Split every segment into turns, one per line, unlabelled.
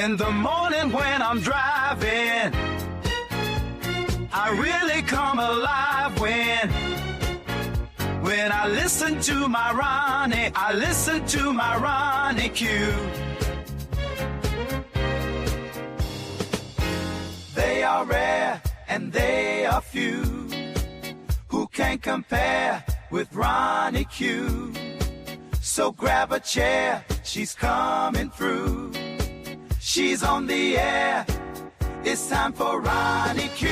In the morning when I'm driving, I really come alive when I listen to my Ronnie, I listen to my Ronnie Q. They are rare and they are few who can compare with Ronnie Q. So grab a chair, she's coming through. She's on the air, it's time for Ronnie Q.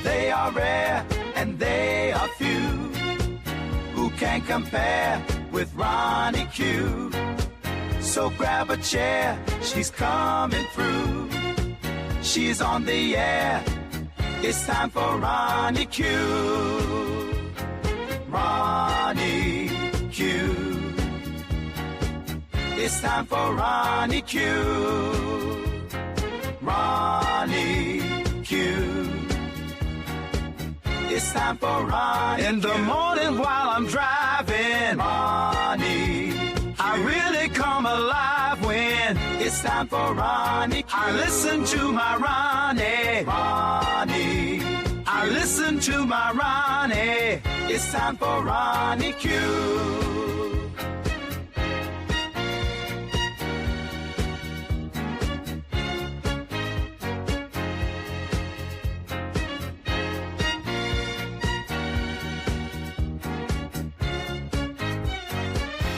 They are rare and they are few who can compare with Ronnie Q. So grab a chair, she's coming through. She's on the air, it's time for Ronnie Q. Ronnie Q. It's time for Ronnie Q. Ronnie Q. It's time for Ronnie in the morning while I'm driving. Ronnie, I really come alive when it's time for Ronnie Q. I listen to my Ronnie. Ronnie, I listen to my Ronnie. It's time for Ronnie Q.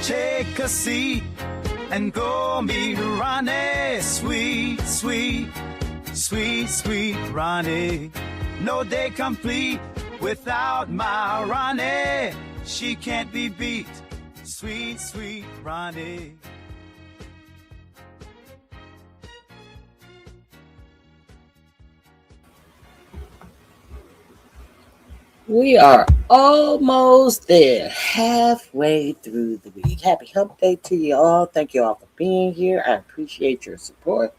Take a seat and go meet Ronnie. Sweet, sweet, sweet, sweet Ronnie. No day complete without my Ronnie. She can't be beat. Sweet, sweet Ronnie.
We are almost there, halfway through the week. Happy hump day to you all. Thank you all for being here. I appreciate your support.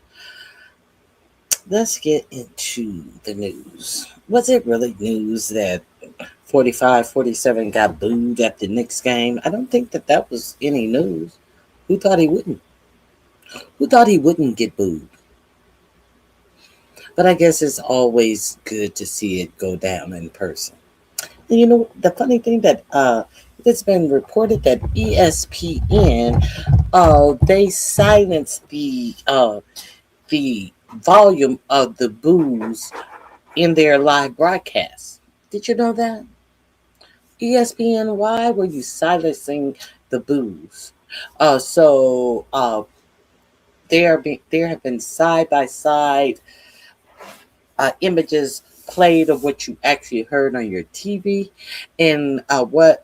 Let's get into the news. Was it really news that 45-47 got booed at the Knicks game? I don't think that was any news. Who thought he wouldn't? Who thought he wouldn't get booed? But I guess it's always good to see it go down in person. You know, the funny thing that it's been reported that ESPN they silenced the volume of the boos in their live broadcast. Did you know that? ESPN, why were you silencing the boos? There have been side by side images played of what you actually heard on your TV and what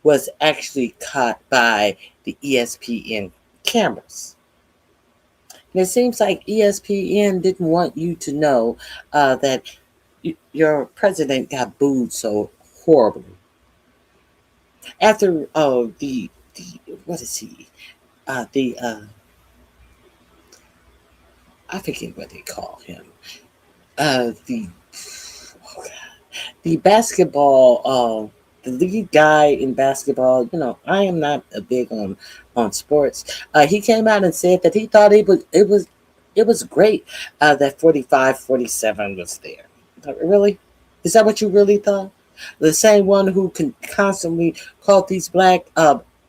was actually caught by the ESPN cameras. And it seems like ESPN didn't want you to know that your president got booed so horribly. After the what is he? I forget what they call him. The basketball, the lead guy in basketball, you know, I am not a big on sports. He came out and said that he thought it was great that 45-47 was there. Really? Is that what you really thought? The same one who can constantly call these black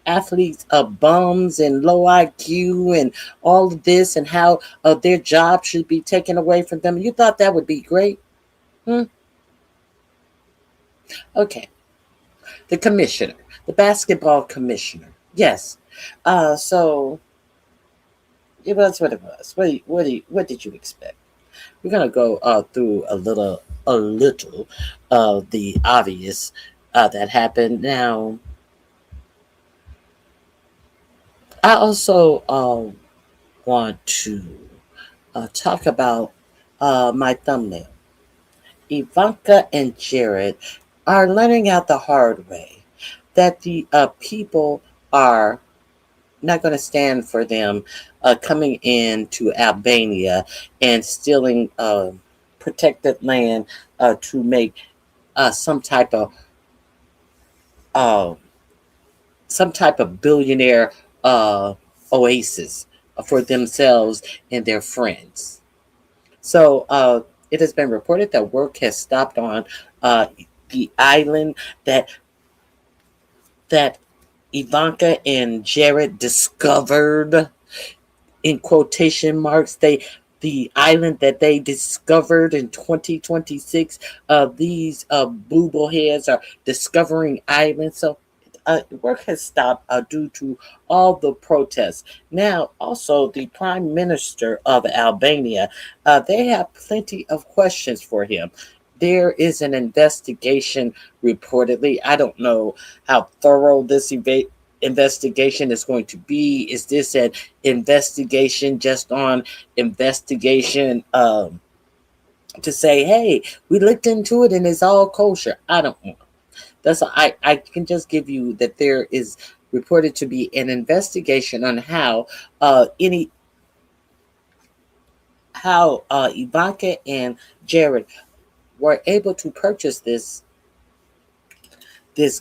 athletes bums and low IQ and all of this and how their job should be taken away from them. You thought that would be great? Okay. The commissioner, the basketball commissioner. Yes. So it was what it was. What did you expect? We're gonna go through a little of the obvious that happened. Now, I also want to talk about my thumbnail. Ivanka and Jared are learning out the hard way that the people are not going to stand for them coming into Albania and stealing protected land to make some type of uh, billionaire oasis for themselves and their friends. So it has been reported that work has stopped on uh, the island that Ivanka and Jared discovered, in quotation marks. The island that they discovered in 2026. These boobleheads are discovering islands. So work has stopped due to all the protests. Now, also the Prime Minister of Albania, they have plenty of questions for him. There is an investigation reportedly. I don't know how thorough this investigation is going to be. Is this an investigation just on investigation to say, hey, we looked into it and it's all kosher? I don't know. I can just give you that there is reported to be an investigation on any how Ivanka and Jared were able to purchase this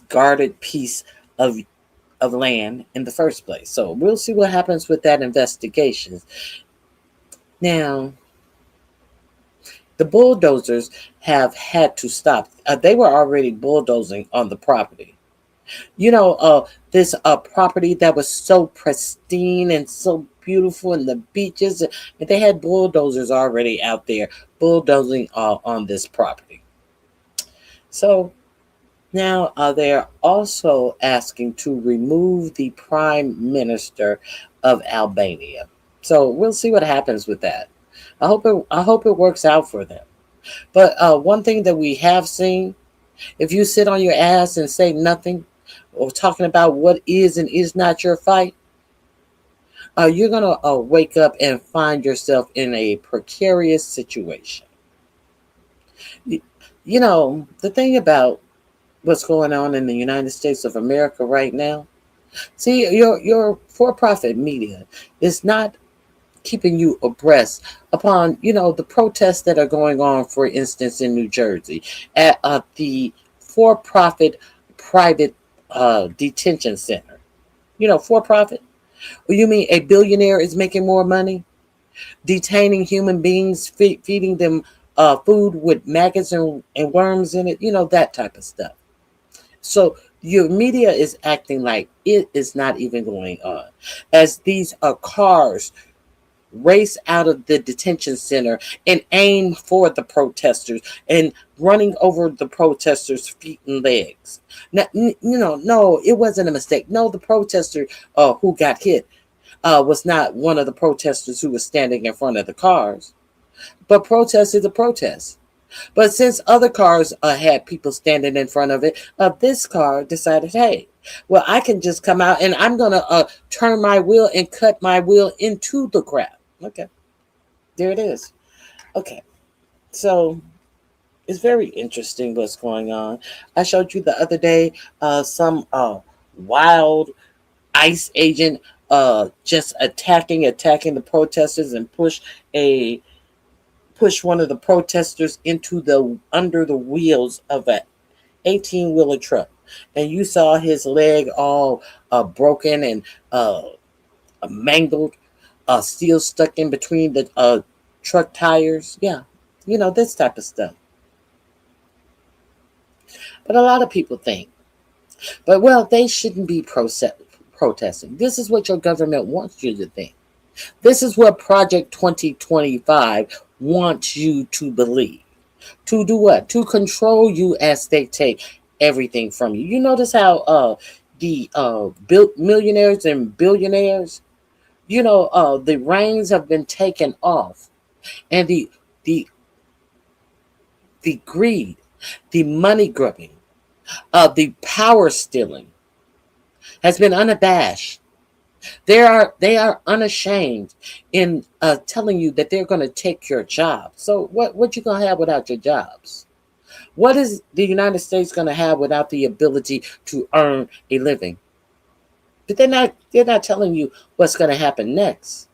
guarded piece of land in the first place. So we'll see what happens with that investigation. Now, the bulldozers have had to stop. They were already bulldozing on the property. This property that was so pristine and so beautiful, and the beaches, and they had bulldozers already out there bulldozing on this property. So now they're also asking to remove the Prime Minister of Albania. So we'll see what happens with that. I hope it works out for them. But one thing that we have seen, if you sit on your ass and say nothing, or talking about what is and is not your fight, you're gonna wake up and find yourself in a precarious situation. The thing about what's going on in the United States of America right now, see, your for-profit media is not keeping you abreast upon the protests that are going on, for instance, in New Jersey at the for-profit private detention center. For profit. Well, you mean a billionaire is making more money detaining human beings, feeding them food with maggots and worms in it, that type of stuff. So your media is acting like it is not even going on, as these cars race out of the detention center and aim for the protesters and running over the protesters' feet and legs. Now, no, it wasn't a mistake. No, the protester who got hit was not one of the protesters who was standing in front of the cars. But protest is a protest. But since other cars had people standing in front of it, this car decided, hey, well, I can just come out and I'm going to turn my wheel and cut my wheel into the crowd. Okay, there it is. Okay, so it's very interesting what's going on. I showed you the other day some wild ICE agent just attacking the protesters and push one of the protesters under the wheels of a 18-wheeler truck, and you saw his leg all broken and mangled, still stuck in between the truck tires. Yeah, this type of stuff. But a lot of people think, they shouldn't be protesting. This is what your government wants you to think. This is what Project 2025 wants you to believe. To do what? To control you as they take everything from you. You notice how the millionaires and billionaires, the reins have been taken off, and the greed, the money grubbing, the power stealing has been unabashed. They are unashamed in telling you that they're going to take your job. So what you going to have without your jobs? What is the United States going to have without the ability to earn a living? But they're not telling you what's going to happen next.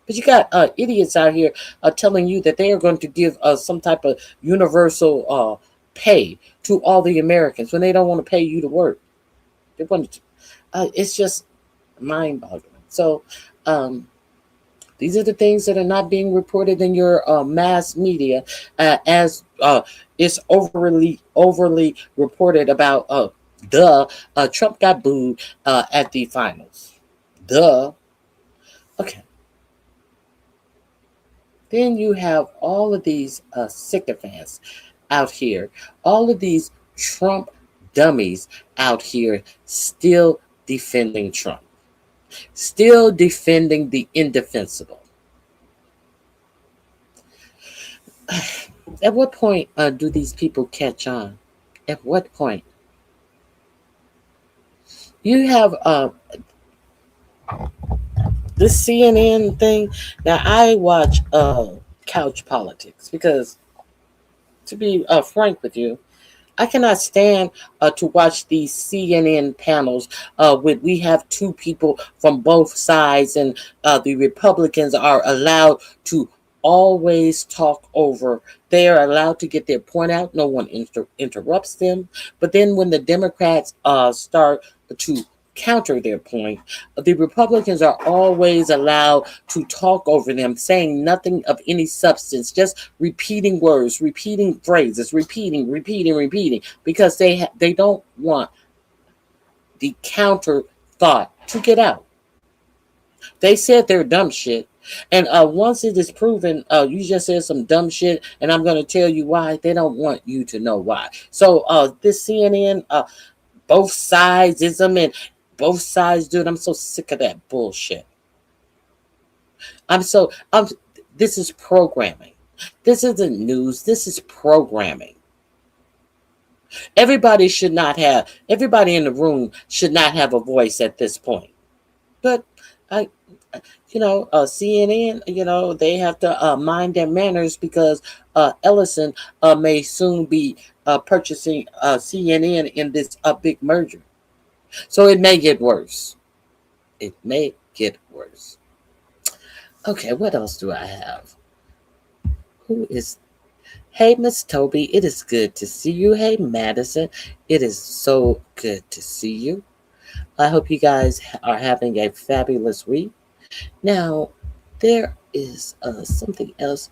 But you got idiots out here telling you that they are going to give some type of universal pay to all the Americans when they don't want to pay you to work. They want to. It's just mind-boggling. So these are the things that are not being reported in your mass media as it's overly reported about. Trump got booed at the finals. Duh. Okay. Then you have all of these sycophants out here, all of these Trump dummies out here still defending Trump, still defending the indefensible. At what point do these people catch on? At what point? You have this CNN thing. Now, I watch couch politics because, to be frank with you, I cannot stand to watch these CNN panels when we have two people from both sides and the Republicans are allowed to always talk over. They are allowed to get their point out. No one interrupts them. But then when the Democrats start to counter their point, the Republicans are always allowed to talk over them, saying nothing of any substance, just repeating words, repeating phrases, repeating, because they don't want the counter thought to get out. They said they're dumb shit. And once it is proven, you just said some dumb shit, and I'm going to tell you why. They don't want you to know why. So this CNN, both sides ism and both sides do it. I'm so sick of that bullshit. This is programming. This isn't news. This is programming. Everybody in the room should not have a voice at this point. But CNN, they have to mind their manners because Ellison may soon be purchasing CNN in this big merger. So it may get worse. It may get worse. Okay, what else do I have? Hey, Miss Toby, it is good to see you. Hey, Madison, it is so good to see you. I hope you guys are having a fabulous week. Now, there is something else.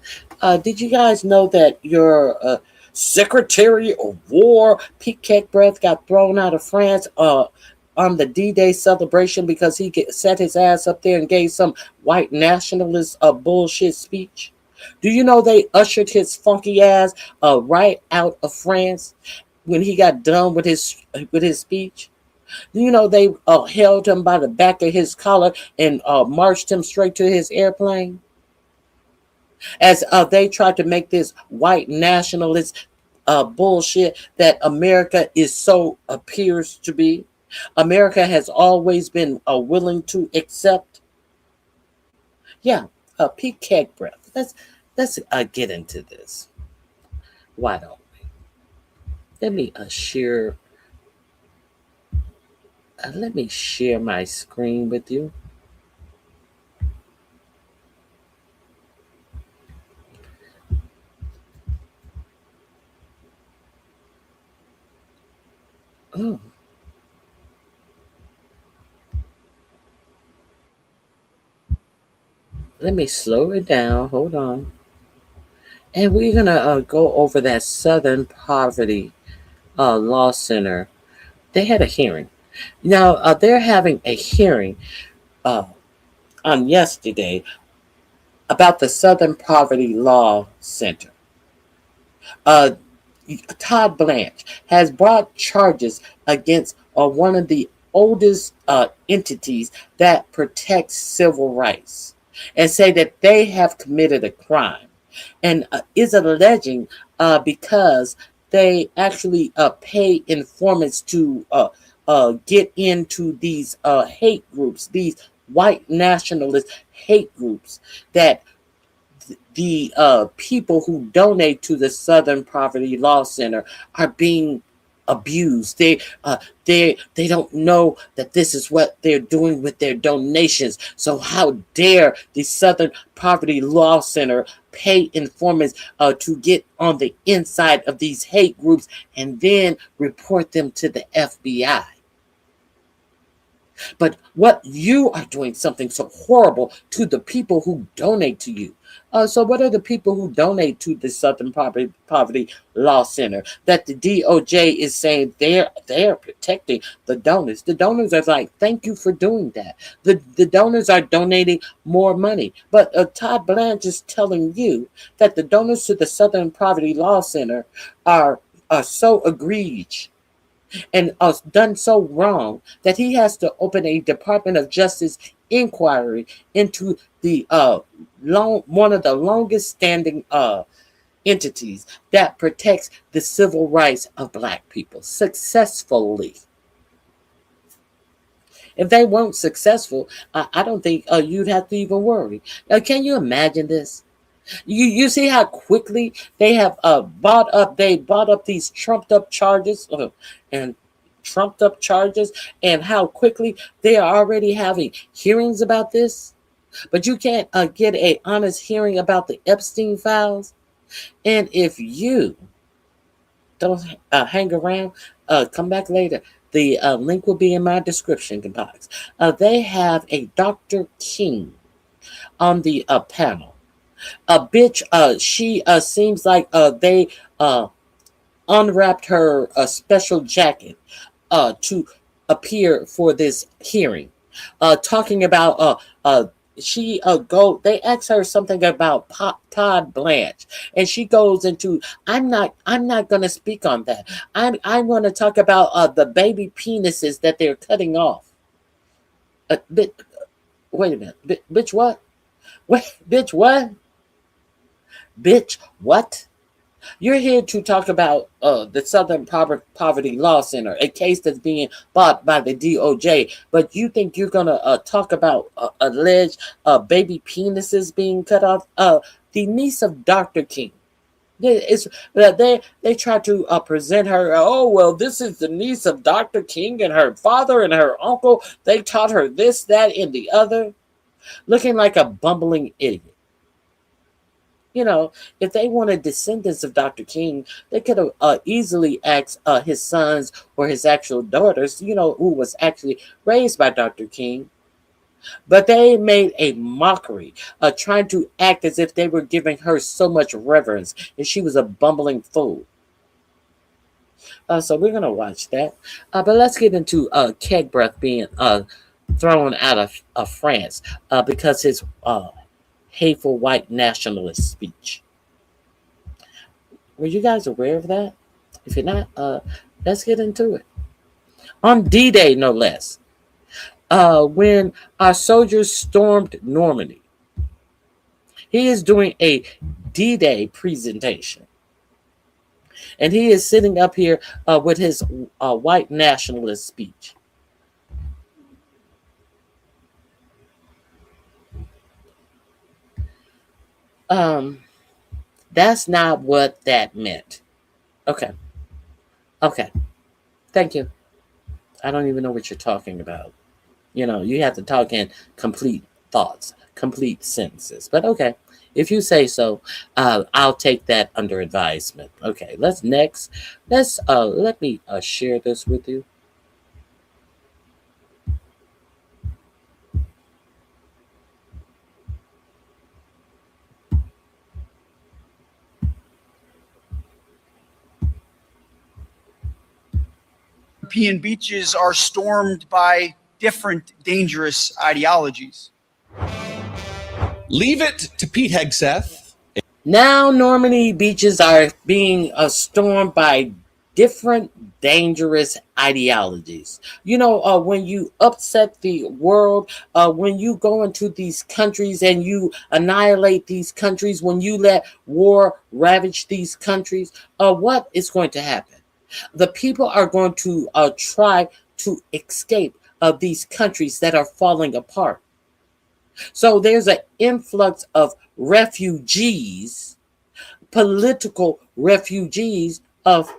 Did you guys know that your Secretary of War, Pete Kegbreath, got thrown out of France on the D-Day celebration because he set his ass up there and gave some white nationalist bullshit speech? Do you know they ushered his funky ass right out of France when he got done with his speech? Do you know they held him by the back of his collar and marched him straight to his airplane? As they tried to make this white nationalist bullshit that America appears to be. America has always been willing to accept. Yeah, Pete Kegbreath. Let's get into this. Why don't we? Let me share. Let me share my screen with you. Oh. Let me slow it down. Hold on. And we're going to go over that Southern Poverty Law Center. They had a hearing. Now, they're having a hearing on yesterday about the Southern Poverty Law Center. Todd Blance has brought charges against one of the oldest entities that protects civil rights and say that they have committed a crime and is alleging because they actually pay informants to get into these hate groups, these white nationalist hate groups that the people who donate to the Southern Poverty Law Center are being abused. They don't know that this is what they're doing with their donations. So how dare the Southern Poverty Law Center pay informants to get on the inside of these hate groups and then report them to the FBI? But what you are doing something so horrible to the people who donate to you. So what are the people who donate to the Southern Poverty Law Center that the DOJ is saying they're protecting the donors? The donors are like, thank you for doing that. The donors are donating more money. But Todd Blance is telling you that the donors to the Southern Poverty Law Center are so egregious and done so wrong that he has to open a Department of Justice inquiry into the one of the longest standing entities that protects the civil rights of Black people successfully. If they weren't successful, I don't think you'd have to even worry. Now, can you imagine this? You see how quickly they have bought up these trumped up charges and how quickly they are already having hearings about this. But you can't get an honest hearing about the Epstien files. And if you don't hang around, come back later. The link will be in my description box. They have a Dr. King on the panel. A bitch, she seems like they unwrapped her special jacket to appear for this hearing, talking about they asked her something about Todd Blance, and she goes into, I'm not going to speak on that. I'm going to talk about the baby penises that they're cutting off. Wait a minute, bitch, what? Wait, bitch, what? Bitch, what? You're here to talk about the Southern Poverty Law Center, a case that's being bought by the DOJ, but you think you're going to talk about alleged baby penises being cut off? The niece of Dr. King. They try to present her, oh, well, this is the niece of Dr. King, and her father and her uncle, they taught her this, that, and the other, looking like a bumbling idiot. You know, if they wanted descendants of Dr. King, they could have easily asked his sons or his actual daughters, who was actually raised by Dr. King. But they made a mockery, trying to act as if they were giving her so much reverence, and she was a bumbling fool. So we're going to watch that. But let's get into Kegbreath being thrown out of France because his hateful white nationalist speech. Were you guys aware of that? If you're not, let's get into it. On D-Day, no less, when our soldiers stormed Normandy, he is doing a D-Day presentation. And he is sitting up here with his white nationalist speech. That's not what that meant. Okay. Thank you. I don't even know what you're talking about. You have to talk in complete thoughts, complete sentences. But okay, if you say so, I'll take that under advisement. Okay, let me share this with you.
European beaches are stormed by different dangerous ideologies.
Leave it to Pete Hegseth.
Now Normandy beaches are being stormed by different dangerous ideologies. When you upset the world, when you go into these countries and you annihilate these countries, when you let war ravage these countries, what is going to happen? The people are going to try to escape of these countries that are falling apart. So there's an influx of refugees, political refugees of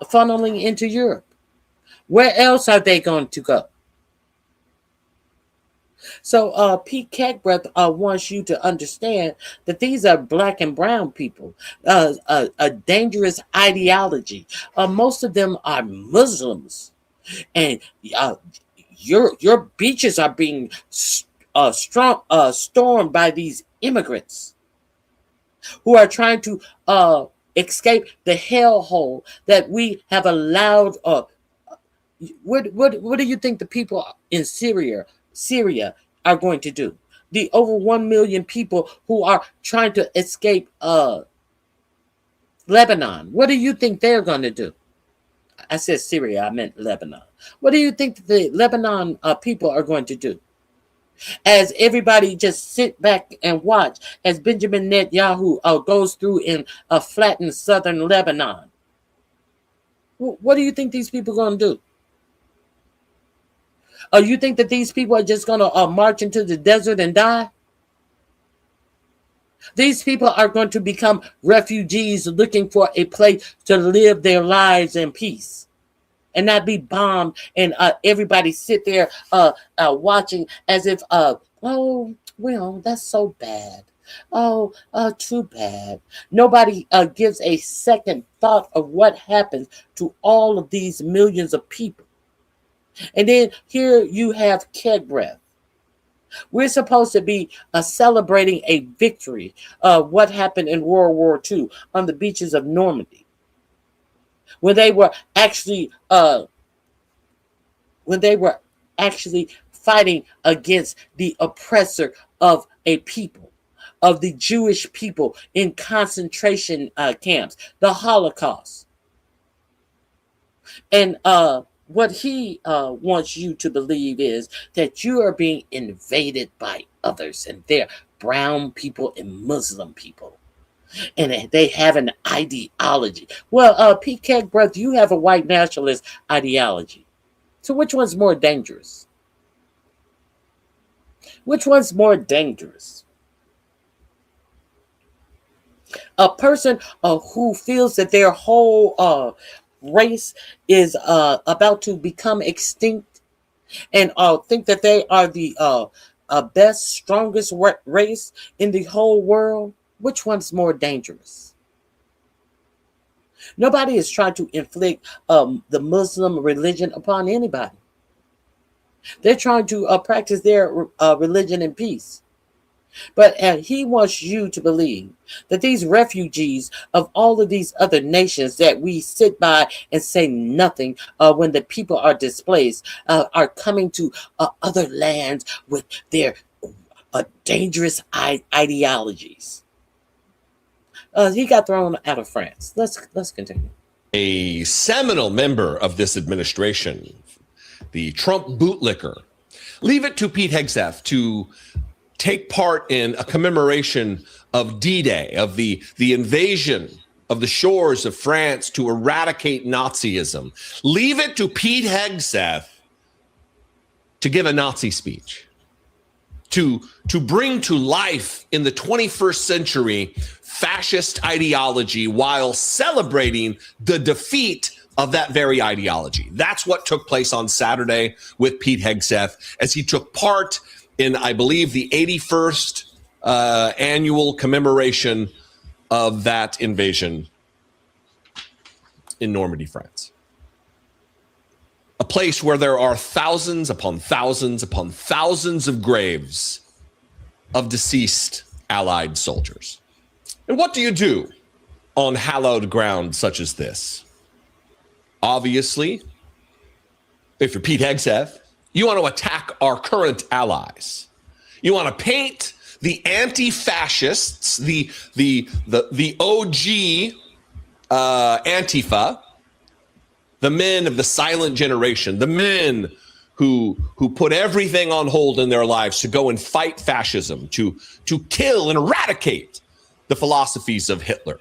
funneling into Europe. Where else are they going to go? So Pete Kegbreath wants you to understand that these are black and brown people, a dangerous ideology. Most of them are Muslims, and your beaches are being stormed by these immigrants who are trying to escape the hellhole that we have allowed. What do you think the people in Syria are going to do? The over 1 million people who are trying to escape Lebanon. What do you think they're going to do? I said Syria, I meant Lebanon. What do you think the Lebanon people are going to do? As everybody just sit back and watch as Benjamin Netanyahu goes through and flattens southern Lebanon. What do you think these people are going to do? You think that these people are just going to march into the desert and die? These people are going to become refugees looking for a place to live their lives in peace and not be bombed, and everybody sit there watching as if, oh, well, that's so bad. Oh, too bad. Nobody gives a second thought of what happens to all of these millions of people. And then here you have Kegbreath. We're supposed to be celebrating a victory of what happened in World War II on the beaches of Normandy, when they were actually fighting against the oppressor of a people, of the Jewish people in concentration camps, the Holocaust. And what he wants you to believe is that you are being invaded by others, and they're brown people and Muslim people, and they have an ideology. Well, Pete Kegbreath, you have a white nationalist ideology. So which one's more dangerous? Which one's more dangerous? A person who feels that their whole race is about to become extinct, and think that they are the best, strongest race in the whole world. Which one's more dangerous? Nobody is trying to inflict the Muslim religion upon anybody. They're trying to practice their religion in peace. But he wants you to believe that these refugees of all of these other nations that we sit by and say nothing when the people are displaced are coming to other lands with their dangerous ideologies. He got thrown out of France. Let's continue.
A seminal member of this administration, the Trump bootlicker, leave it to Pete Hegseth to take part in a commemoration of D-Day, of the invasion of the shores of France to eradicate Nazism. Leave it to Pete Hegseth to give a Nazi speech, to bring to life in the 21st century fascist ideology while celebrating the defeat of that very ideology. That's what took place on Saturday with Pete Hegseth as he took part in, I believe, the 81st annual commemoration of that invasion in Normandy, France. A place where there are thousands upon thousands upon thousands of graves of deceased Allied soldiers. And what do you do on hallowed ground such as this? Obviously, if you're Pete Hegseth, you want to attack our current allies. You want to paint the anti-fascists, the OG Antifa, the men of the silent generation, the men who put everything on hold in their lives to go and fight fascism, to kill and eradicate the philosophies of Hitler.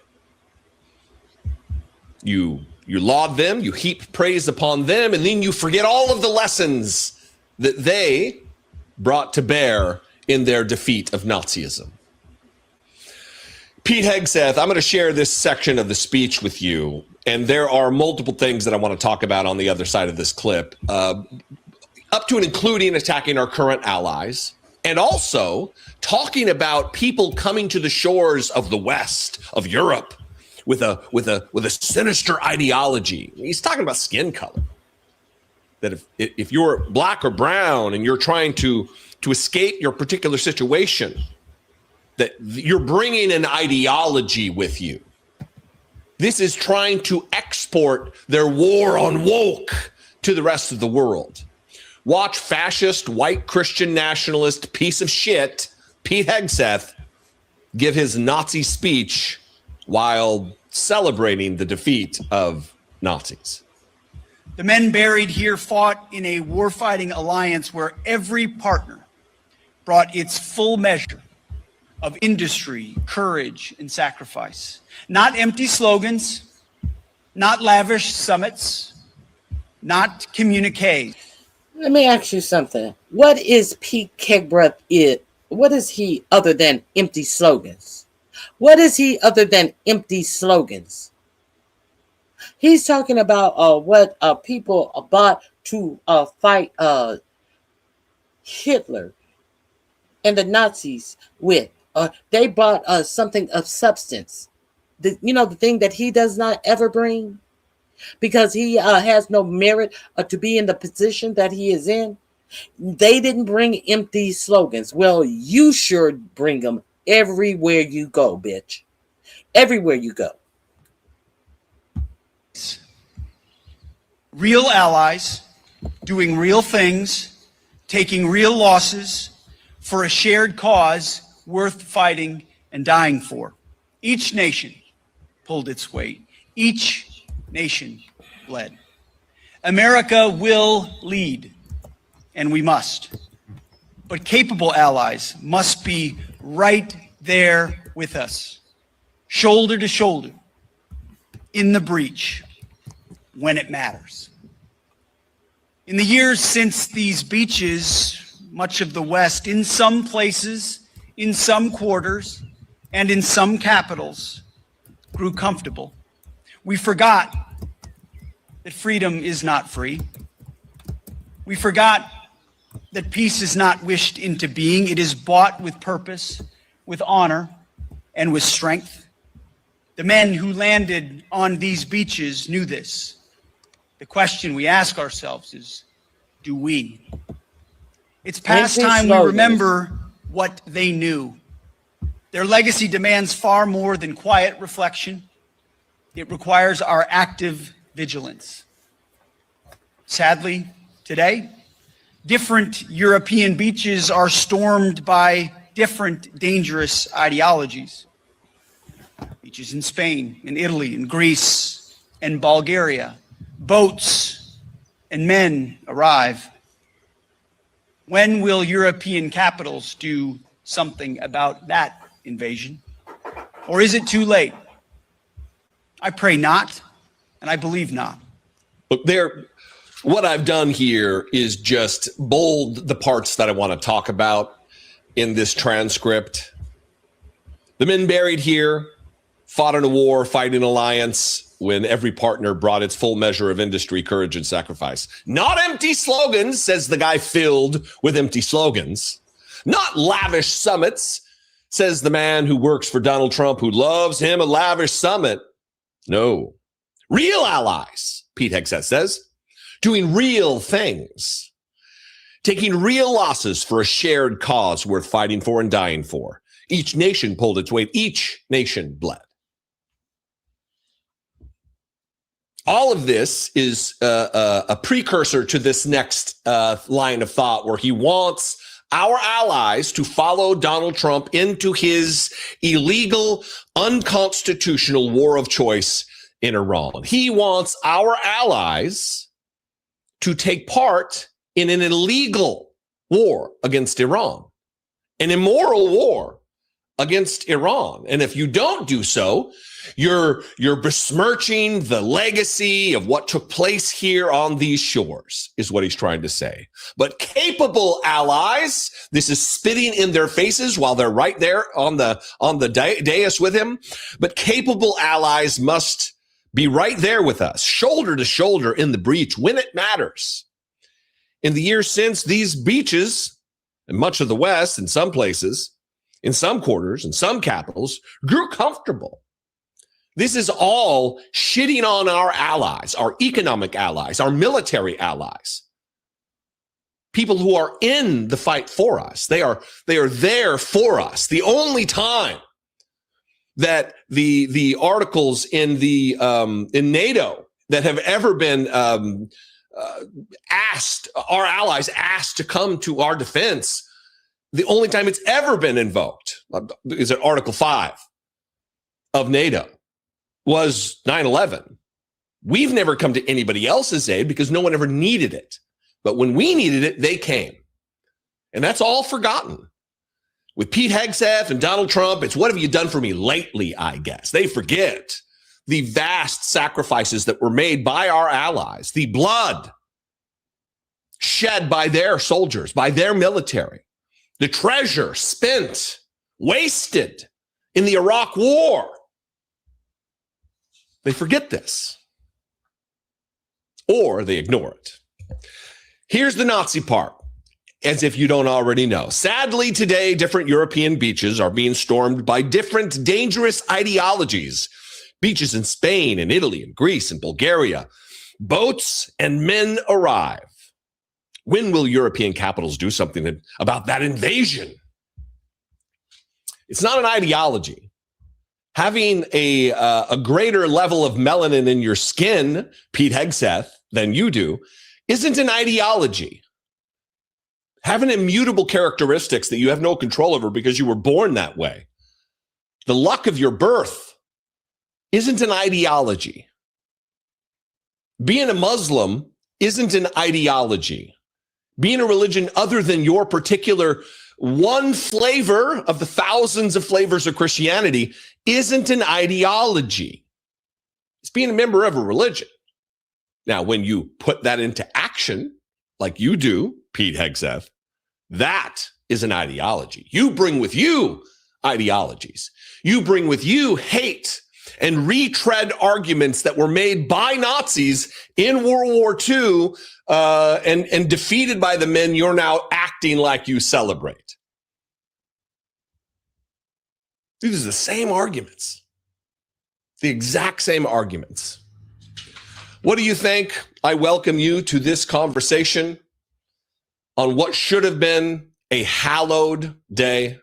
You laud them, you heap praise upon them, and then you forget all of the lessons that they brought to bear in their defeat of Nazism. Pete Hegseth, I'm going to share this section of the speech with you, and there are multiple things that I want to talk about on the other side of this clip, up to and including attacking our current allies, and also talking about people coming to the shores of the West, of Europe, with a sinister ideology. He's talking about skin color. That if you're black or brown and you're trying to escape your particular situation, that you're bringing an ideology with you. This is trying to export their war on woke to the rest of the world. Watch fascist, white Christian nationalist piece of shit, Pete Hegseth, give his Nazi speech while celebrating the defeat of Nazis.
The men buried here fought in a warfighting alliance where every partner brought its full measure of industry, courage, and sacrifice. Not empty slogans, not lavish summits, not communiques.
Let me ask you something. What is Pete Kegbreath? What is he other than empty slogans? What is he other than empty slogans? He's talking about what people bought to fight Hitler and the Nazis with. They bought something of substance. The thing that he does not ever bring, because he has no merit to be in the position that he is in. They didn't bring empty slogans. Well, you sure bring them everywhere you go, bitch. Everywhere you go.
Real allies doing real things, taking real losses for a shared cause worth fighting and dying for. Each nation pulled its weight. Each nation bled. America will lead, and we must. But capable allies must be right there with us, shoulder to shoulder, in the breach, when it matters. In the years since these beaches, much of the West, in some places, in some quarters, and in some capitals, grew comfortable. We forgot that freedom is not free. We forgot that peace is not wished into being. It is bought with purpose, with honor, and with strength. The men who landed on these beaches knew this. The question we ask ourselves is, do we? It's past time we remember what they knew. Their legacy demands far more than quiet reflection. It requires our active vigilance. Sadly, today, different European beaches are stormed by different dangerous ideologies. Beaches in Spain, in Italy, in Greece, and Bulgaria. Boats and men arrive. When will European capitals do something about that invasion? Or is it too late? I pray not, and I believe not.
Look, what I've done here is just bold the parts that I want to talk about in this transcript. The men buried here fought in a war, fighting alliance, when every partner brought its full measure of industry, courage, and sacrifice. Not empty slogans, says the guy filled with empty slogans. Not lavish summits, says the man who works for Donald Trump, who loves him a lavish summit. No. Real allies, Pete Hegseth says, doing real things, taking real losses for a shared cause worth fighting for and dying for. Each nation pulled its weight. Each nation bled. All of this is a precursor to this next line of thought, where he wants our allies to follow Donald Trump into his illegal, unconstitutional war of choice in Iran. He wants our allies to take part in an illegal war against Iran, an immoral war against Iran. And if you don't do so, you're besmirching the legacy of what took place here on these shores, is what he's trying to say. But capable allies, this is spitting in their faces while they're right there on the dais with him. But capable allies must be right there with us, shoulder to shoulder in the breach when it matters. In the years since, these beaches, in much of the West, in some places, in some quarters, in some capitals, grew comfortable. This is all shitting on our allies, our economic allies, our military allies. People who are in the fight for us. They are there for us. The only time that the articles in the in NATO that have ever been asked, our allies asked to come to our defense, the only time it's ever been invoked is at Article 5 of NATO. Was 9/11. We've never come to anybody else's aid because no one ever needed it. But when we needed it, they came. And that's all forgotten. With Pete Hegseth and Donald Trump, it's what have you done for me lately, I guess. They forget the vast sacrifices that were made by our allies, the blood shed by their soldiers, by their military, the treasure spent, wasted in the Iraq War. They forget this, or they ignore it. Here's the Nazi part, as if you don't already know. Sadly, today, different European beaches are being stormed by different dangerous ideologies. Beaches in Spain and Italy and Greece and Bulgaria. Boats and men arrive. When will European capitals do something about that invasion? It's not an ideology. Having a greater level of melanin in your skin, Pete Hegseth, than you do, isn't an ideology. Having immutable characteristics that you have no control over because you were born that way. The luck of your birth isn't an ideology. Being a Muslim isn't an ideology. Being a religion other than your particular one flavor of the thousands of flavors of Christianity isn't an ideology. It's being a member of a religion. Now, when you put that into action, like you do, Pete Hegseth, that is an ideology. You bring with you ideologies. You bring with you hate and retread arguments that were made by Nazis in World War II and defeated by the men you're now acting like you celebrate. These are the same arguments, the exact same arguments. What do you think? I welcome you to this conversation on what should have been a hallowed day,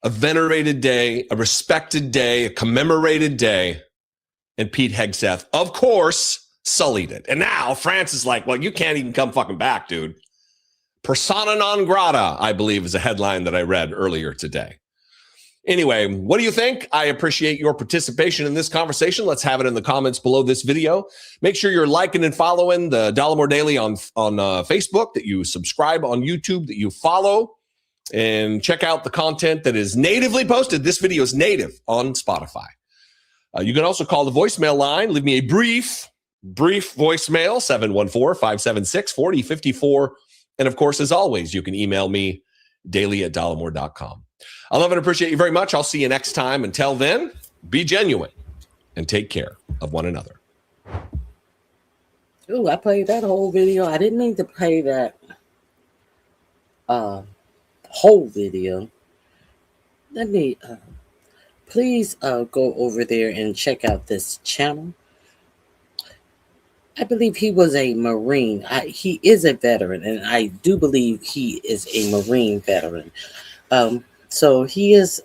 a venerated day, a respected day, a commemorated day, and Pete Hegseth, of course, sullied it. And now France is like, well, you can't even come fucking back, dude. Persona non grata, I believe, is a headline that I read earlier today. Anyway, what do you think? I appreciate your participation in this conversation. Let's have it in the comments below this video. Make sure you're liking and following the Dollemore Daily on Facebook, that you subscribe on YouTube, that you follow, and check out the content that is natively posted. This video is native on Spotify. You can also call the voicemail line. Leave me a brief voicemail, 714-576-4054. And of course, as always, you can email me daily@dollemore.com. I love and appreciate you very much. I'll see you next time. Until then, be genuine and take care of one another.
Ooh, I played that whole video. I didn't need to play that whole video. Let me please go over there and check out this channel. I believe he was a Marine. He is a veteran, and I do believe he is a Marine veteran. So he is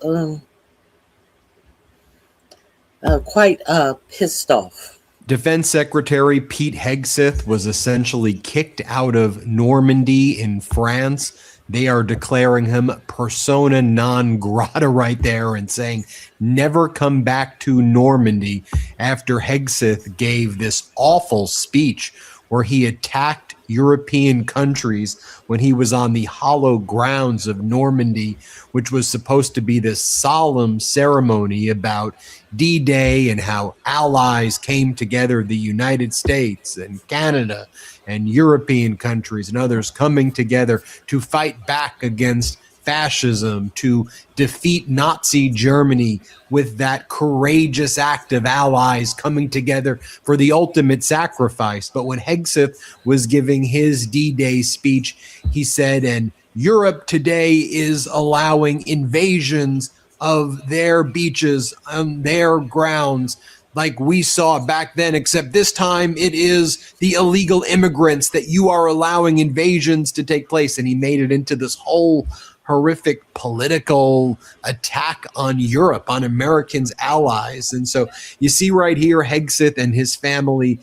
quite pissed off.
Defense Secretary Pete Hegseth was essentially kicked out of Normandy in France. They are declaring him persona non grata right there and saying never come back to Normandy after Hegseth gave this awful speech where he attacked European countries when he was on the hollow grounds of Normandy, which was supposed to be this solemn ceremony about D-Day and how allies came together, the United States and Canada and European countries and others coming together to fight back against fascism, to defeat Nazi Germany with that courageous act of allies coming together for the ultimate sacrifice. But when Hegseth was giving his D-Day speech, he said, and Europe today is allowing invasions of their beaches on their grounds like we saw back then, except this time it is the illegal immigrants that you are allowing invasions to take place. And he made it into this whole horrific political attack on Europe, on Americans' allies. And so you see right here Hegseth and his family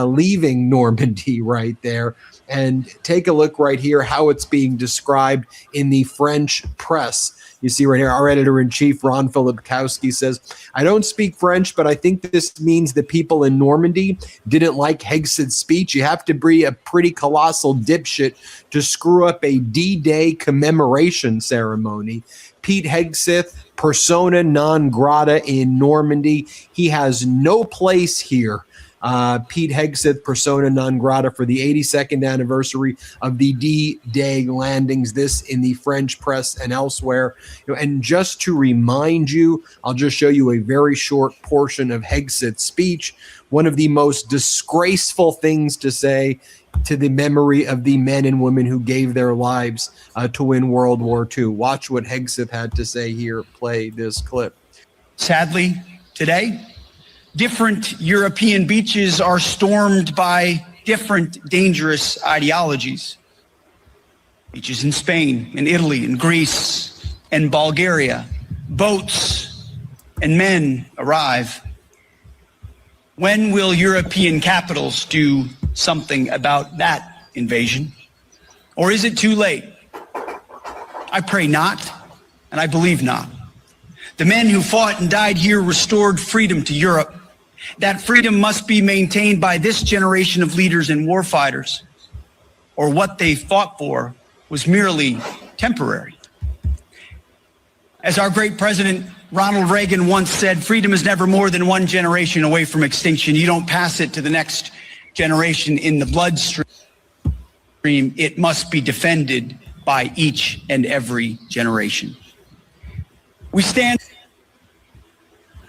leaving Normandy right there. And take a look right here how it's being described in the French press. You see right here, our editor-in-chief, Ron Filipkowski, says, I don't speak French, but I think this means the people in Normandy didn't like Hegseth's speech. You have to be a pretty colossal dipshit to screw up a D-Day commemoration ceremony. Pete Hegseth, persona non grata in Normandy. He has no place here. Pete Hegseth, persona non grata for the 82nd anniversary of the D-Day landings, this in the French press and elsewhere. And just to remind you, I'll just show you a very short portion of Hegseth's speech. One of the most disgraceful things to say to the memory of the men and women who gave their lives to win World War II. Watch what Hegseth had to say here. Play this clip.
Sadly, today, different European beaches are stormed by different dangerous ideologies. Beaches in Spain, in Italy, in Greece, and Bulgaria, boats and men arrive. When will European capitals do something about that invasion? Or is it too late? I pray not, and I believe not. The men who fought and died here restored freedom to Europe. That freedom must be maintained by this generation of leaders and warfighters, or what they fought for was merely temporary. As our great president Ronald Reagan once said, freedom is never more than one generation away from extinction. You don't pass it to the next generation in the bloodstream. It must be defended by each and every generation. We stand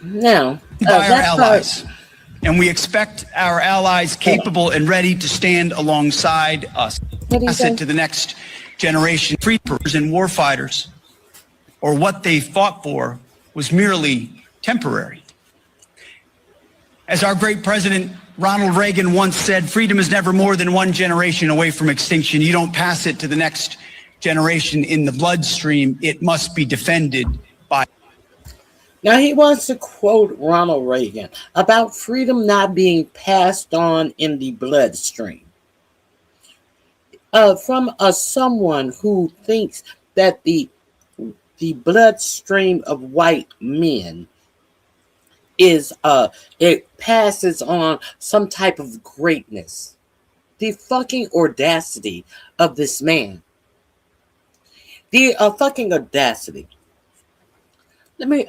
Now,
by our allies, and we expect our allies capable and ready to stand alongside us. Pass it to the next generation. Freedoms and warfighters, or what they fought for was merely temporary. As our great president Ronald Reagan once said, freedom is never more than one generation away from extinction. You don't pass it to the next generation in the bloodstream. It must be defended by.
Now he wants to quote Ronald Reagan about freedom not being passed on in the bloodstream. From someone who thinks that the bloodstream of white men is it passes on some type of greatness. The fucking audacity of this man. The fucking audacity. Let me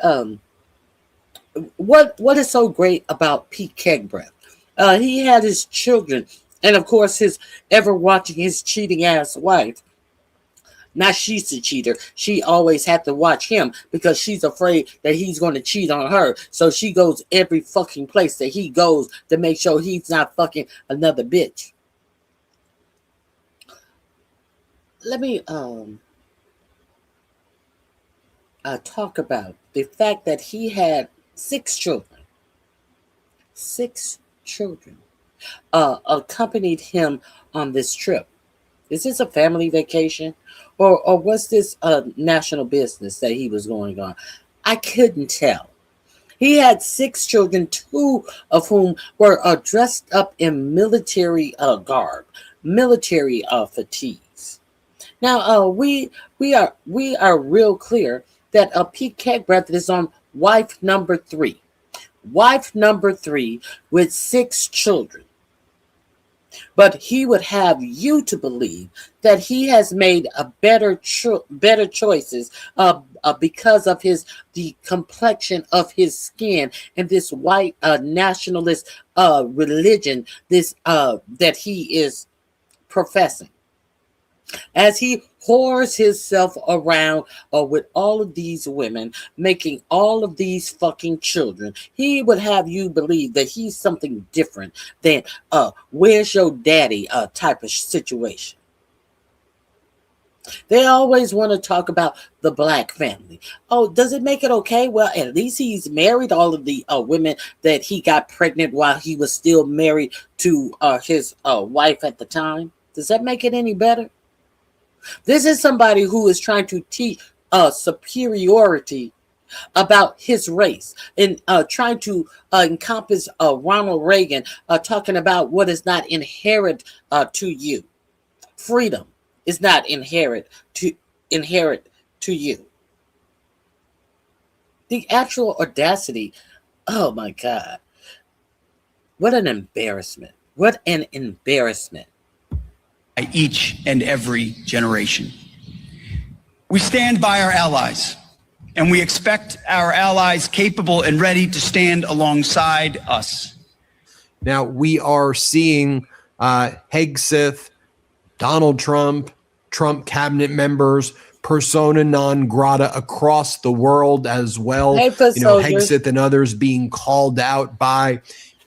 what is so great about Pete Kegbreath? He had his children, and of course his ever watching his cheating ass wife. Now she's the cheater. She always had to watch him because she's afraid that he's going to cheat on her. So she goes every fucking place that he goes to make sure he's not fucking another bitch. Let me talk about the fact that he had 6 children. 6 children accompanied him on this trip. Is this a family vacation? Or was this a national business that he was going on? I couldn't tell. He had 6 children, 2 of whom were dressed up in military garb, military fatigues. Now we are real clear that Pete Kegbreath is on wife number 3. Wife number 3 with 6 children. But he would have you to believe that he has made a better choices because of the complexion of his skin and this white nationalist religion that he is professing. As he whores himself around with all of these women, making all of these fucking children, he would have you believe that he's something different than where's your daddy type of situation. They always want to talk about the black family. Oh, does it make it okay? Well, at least he's married all of the women that he got pregnant while he was still married to his wife at the time. Does that make it any better? This is somebody who is trying to teach superiority about his race and trying to encompass Ronald Reagan talking about what is not inherent to you. Freedom is not inherent to you. The actual audacity. Oh my God. What an embarrassment. What an embarrassment.
Each and every generation. We stand by our allies, and we expect our allies capable and ready to stand alongside us.
Now, we are seeing Hegseth, Donald Trump, Trump cabinet members, persona non grata across the world as well. Hegseth and others being called out by,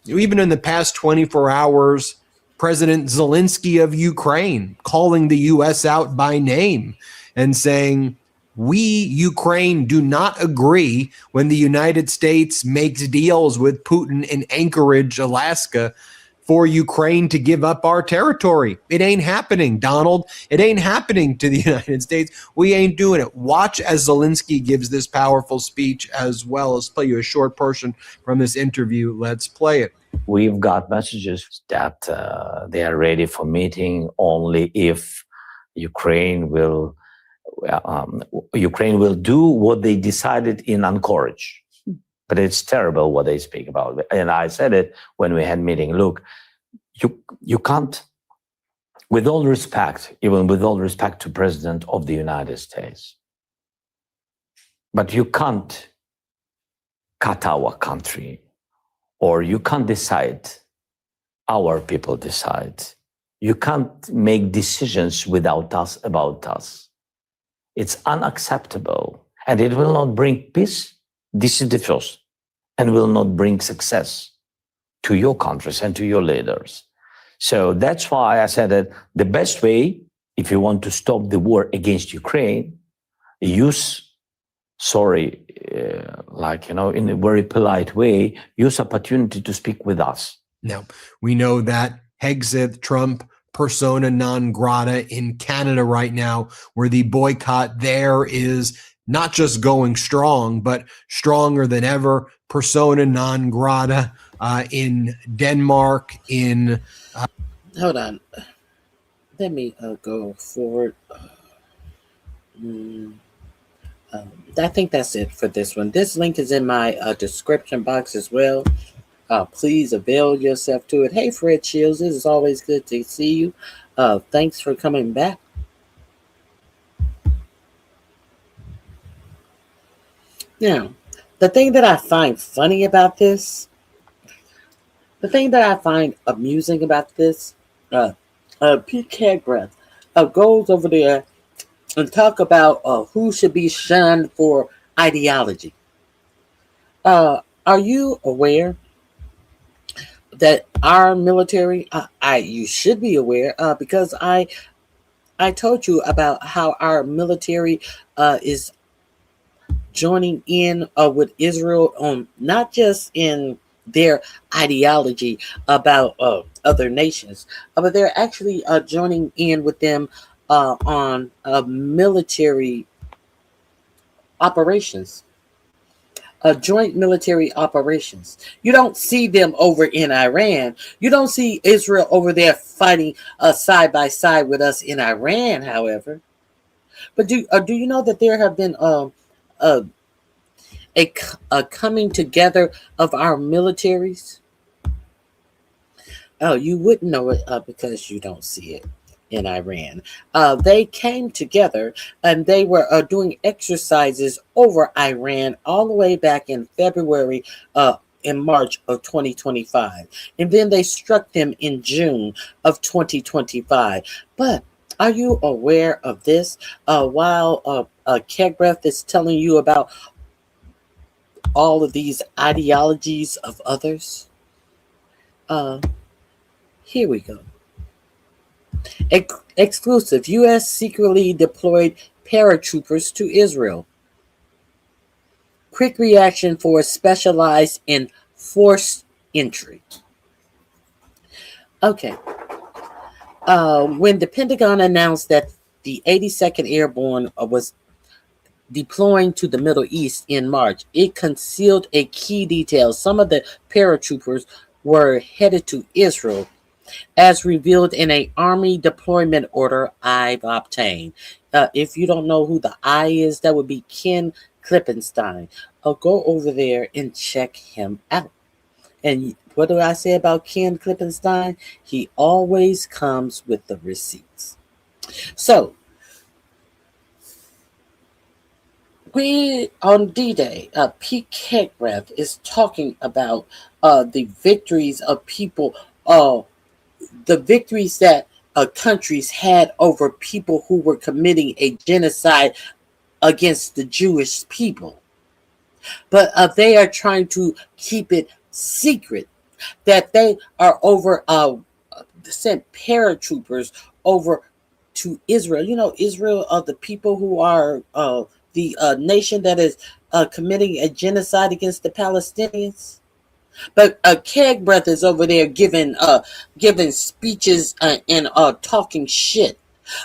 even in the past 24 hours, President Zelensky of Ukraine calling the U.S. out by name and saying, we, Ukraine, do not agree when the United States makes deals with Putin in Anchorage, Alaska, for Ukraine to give up our territory. It ain't happening, Donald. It ain't happening to the United States. We ain't doing it. Watch as Zelensky gives this powerful speech, as well as play you a short portion from this interview. Let's play it.
We've got messages that they are ready for meeting only if Ukraine will do what they decided in Anchorage. But it's terrible what they speak about. And I said it when we had meeting. Look, you can't, with all respect, even with all respect to President of the United States, but you can't cut our country, or you can't decide, our people decide. You can't make decisions without us, about us. It's unacceptable, and it will not bring peace. This is the first, and will not bring success to your countries and to your leaders. So that's why I said that the best way, if you want to stop the war against Ukraine, use, in a very polite way, use opportunity to speak with us.
Now, we know that Hegseth, Trump, persona non grata in Canada right now, where the boycott there is not just going strong, but stronger than ever. Persona non grata in Denmark, in...
Hold on. Let me go forward. I think that's it for this one. This link is in my description box as well. Please avail yourself to it. Hey, Fred Shields, it is always good to see you. Thanks for coming back. Now, the thing that I find funny about this, the thing that I find amusing about this, Pete Kegbreath goes over there and talk about who should be shunned for ideology. Are you aware that our military, you should be aware, because I told you about how our military is joining in with Israel on not just in their ideology about other nations, but they're actually joining in with them on military operations, joint military operations. You don't see them over in Iran. You don't see Israel over there fighting side by side with us in Iran, however. But do you know that there have been a coming together of our militaries? Oh, you wouldn't know it because you don't see it in Iran. They came together and they were doing exercises over Iran all the way back in February, in March of 2025. And then they struck them in June of 2025. But are you aware of this? While Kegbreath is telling you about all of these ideologies of others, uh, here we go. Exclusive. U.S. secretly deployed paratroopers to Israel. Quick reaction force specialized in forced entry. Okay. When the Pentagon announced that the 82nd Airborne was deploying to the Middle East in March, it concealed a key detail. Some of the paratroopers were headed to Israel, as revealed in an Army deployment order I've obtained. If you don't know who the I is, that would be Ken Klippenstein. Go over there and check him out. And what do I say about Ken Klippenstein? He always comes with the receipts. So, we on D-Day, Pete Kegbreath is talking about the victories of people, the victories that countries had over people who were committing a genocide against the Jewish people. But they are trying to keep it secret that they are over, sent paratroopers over to Israel. You know, Israel are the people who are the nation that is committing a genocide against the Palestinians. But Kegbreath is over there giving speeches and talking shit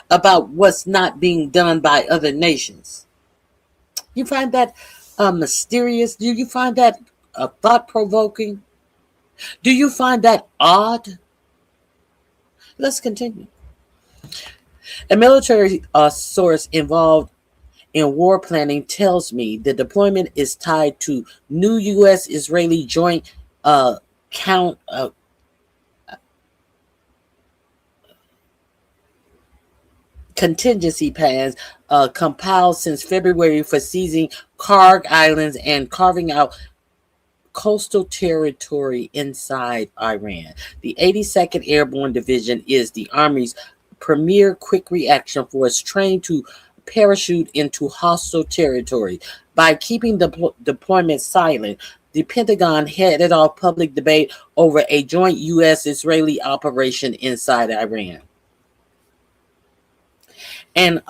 about what's not being done by other nations. You find that mysterious? Do you find that thought provoking? Do you find that odd? Let's continue. A military source involved in war planning tells me the deployment is tied to new U.S. Israeli joint count contingency plans compiled since February for seizing Karg Islands and carving out coastal territory inside Iran. The 82nd Airborne Division is the Army's premier quick reaction force trained to parachute into hostile territory. By keeping the deployment silent, the Pentagon headed off public debate over a joint U.S. Israeli operation inside Iran. And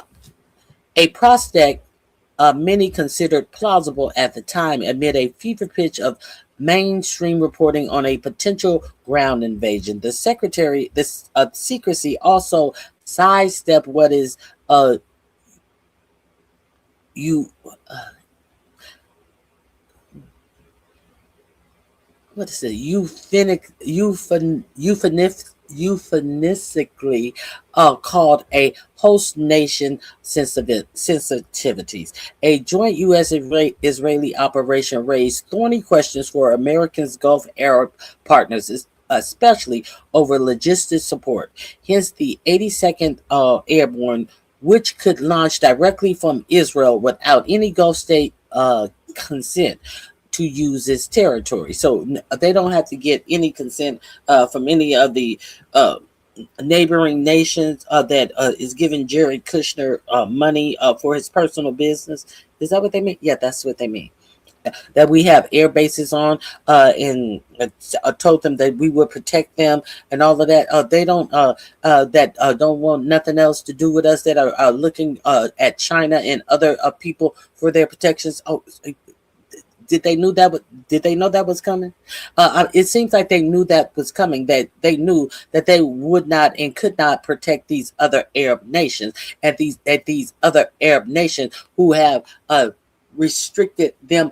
a prospect many considered plausible at the time amid a fever pitch of mainstream reporting on a potential ground invasion. The secrecy also sidestepped what is euphemistically called a host nation sensitivities. A joint U.S. Israeli operation raised thorny questions for Americans' Gulf Arab partners, especially over logistic support. Hence, the 82nd Airborne, which could launch directly from Israel without any Gulf state consent to use its territory. So they don't have to get any consent from any of the neighboring nations that is giving Jared Kushner money for his personal business. Is that what they mean? Yeah, that's what they mean. That we have air bases on, and told them that we would protect them and all of that. They don't don't want nothing else to do with us. That are looking at China and other people for their protections. Oh, did they know that was coming? It seems like they knew that was coming. That they knew that they would not and could not protect these other Arab nations, and these other Arab nations who have restricted them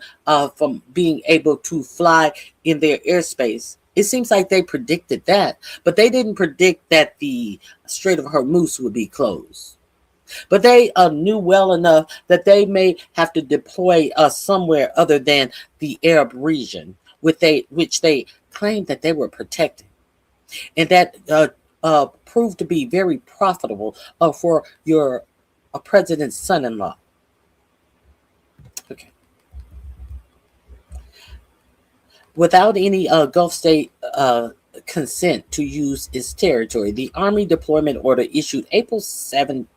from being able to fly in their airspace. It seems like they predicted that, but they didn't predict that the Strait of Hormuz would be closed. But they knew well enough that they may have to deploy somewhere other than the Arab region, which they claimed that they were protecting. and that proved to be very profitable for your president's son-in-law. Okay. Without any Gulf state consent to use its territory, the Army deployment order issued April 7,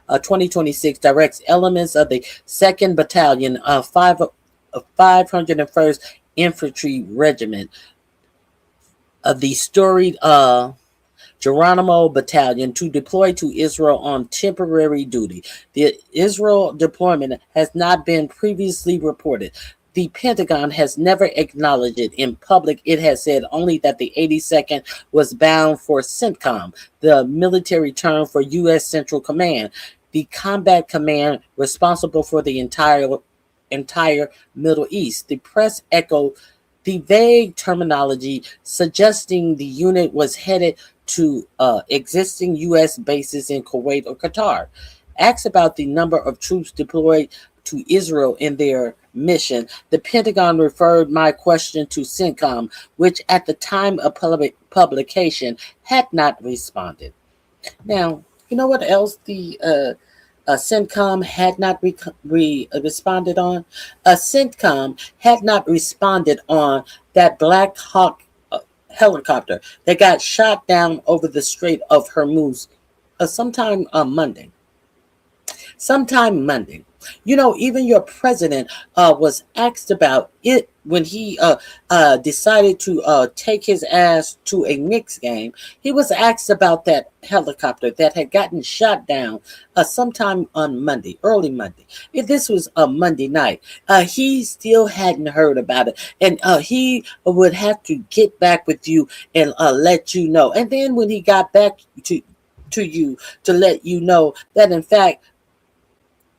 2026 directs elements of the 2nd Battalion of 501st Infantry Regiment of the storied Geronimo Battalion to deploy to Israel on temporary duty. The Israel deployment has not been previously reported. The Pentagon has never acknowledged it in public. It has said only that the 82nd was bound for CENTCOM, the military term for U.S. Central Command, the combat command responsible for the entire Middle East. The press echoed the vague terminology suggesting the unit was headed to existing U.S. bases in Kuwait or Qatar. Asked about the number of troops deployed to Israel in their mission, the Pentagon referred my question to CENTCOM, which at the time of publication had not responded. Now, you know what else the CENTCOM had not responded on? CENTCOM had not responded on that Black Hawk helicopter that got shot down over the Strait of Hormuz sometime Monday. You know, even your president was asked about it when he decided to take his ass to a Knicks game. He was asked about that helicopter that had gotten shot down sometime on Monday, early Monday. If this was a Monday night, he still hadn't heard about it, and he would have to get back with you and let you know. And then when he got back to you to let you know that in fact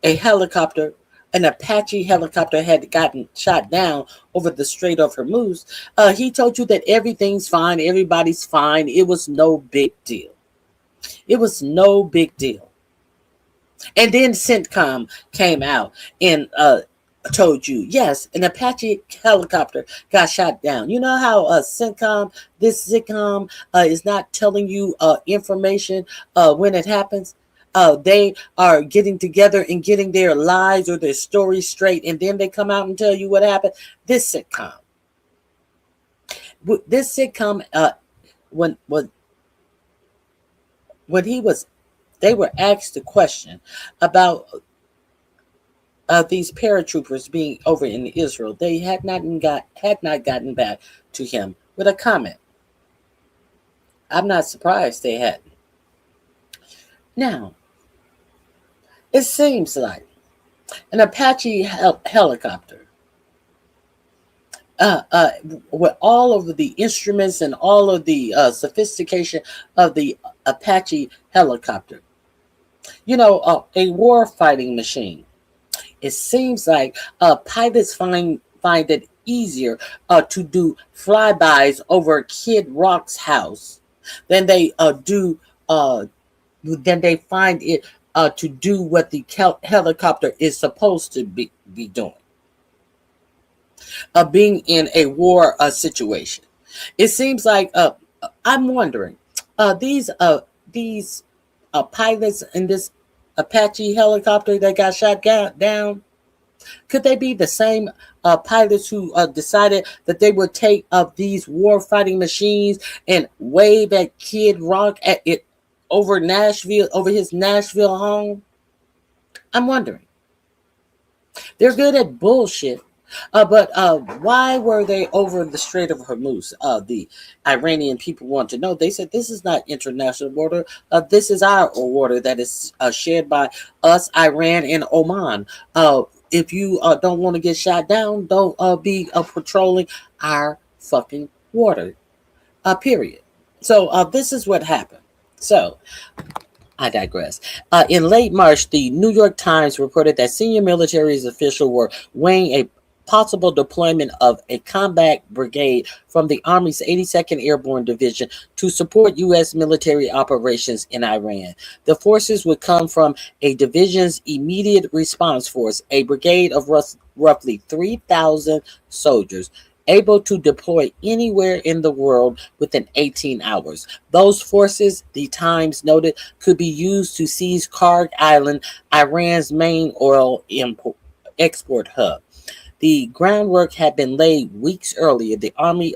a helicopter, an Apache helicopter, had gotten shot down over the Strait of Hormuz, he told you that everything's fine, everybody's fine. It was no big deal. It was no big deal. And then CENTCOM came out and told you, yes, an Apache helicopter got shot down. You know how CENTCOM is not telling you information when it happens? They are getting together and getting their lies or their stories straight, and then they come out and tell you what happened. This sitcom, they were asked a question about these paratroopers being over in Israel. They had not gotten back to him with a comment. I'm not surprised they hadn't. Now, it seems like an Apache helicopter, with all of the instruments and all of the sophistication of the Apache helicopter, you know, a war fighting machine. It seems like pilots find it easier to do flybys over Kid Rock's house than they find it to do what the helicopter is supposed to be doing. Being in a war situation. It seems like I'm wondering, these pilots in this Apache helicopter that got shot down, could they be the same pilots who decided that they would take up these war fighting machines and wave at Kid Rock at it over his Nashville home? I'm wondering. They're good at bullshit. But why were they over the Strait of Hormuz? The Iranian people want to know. They said this is not international water. This is our water that is shared by us, Iran, and Oman. If you don't want to get shot down, don't be patrolling our fucking water. Period. So this is what happened. So I digress. In late March, the New York Times reported that senior military officials were weighing a possible deployment of a combat brigade from the Army's 82nd Airborne Division to support U.S. military operations in Iran. The forces would come from a division's immediate response force, a brigade of roughly 3,000 soldiers, able to deploy anywhere in the world within 18 hours. Those forces, the Times noted, could be used to seize Karg Island, Iran's main oil export hub. The groundwork had been laid weeks earlier. The Army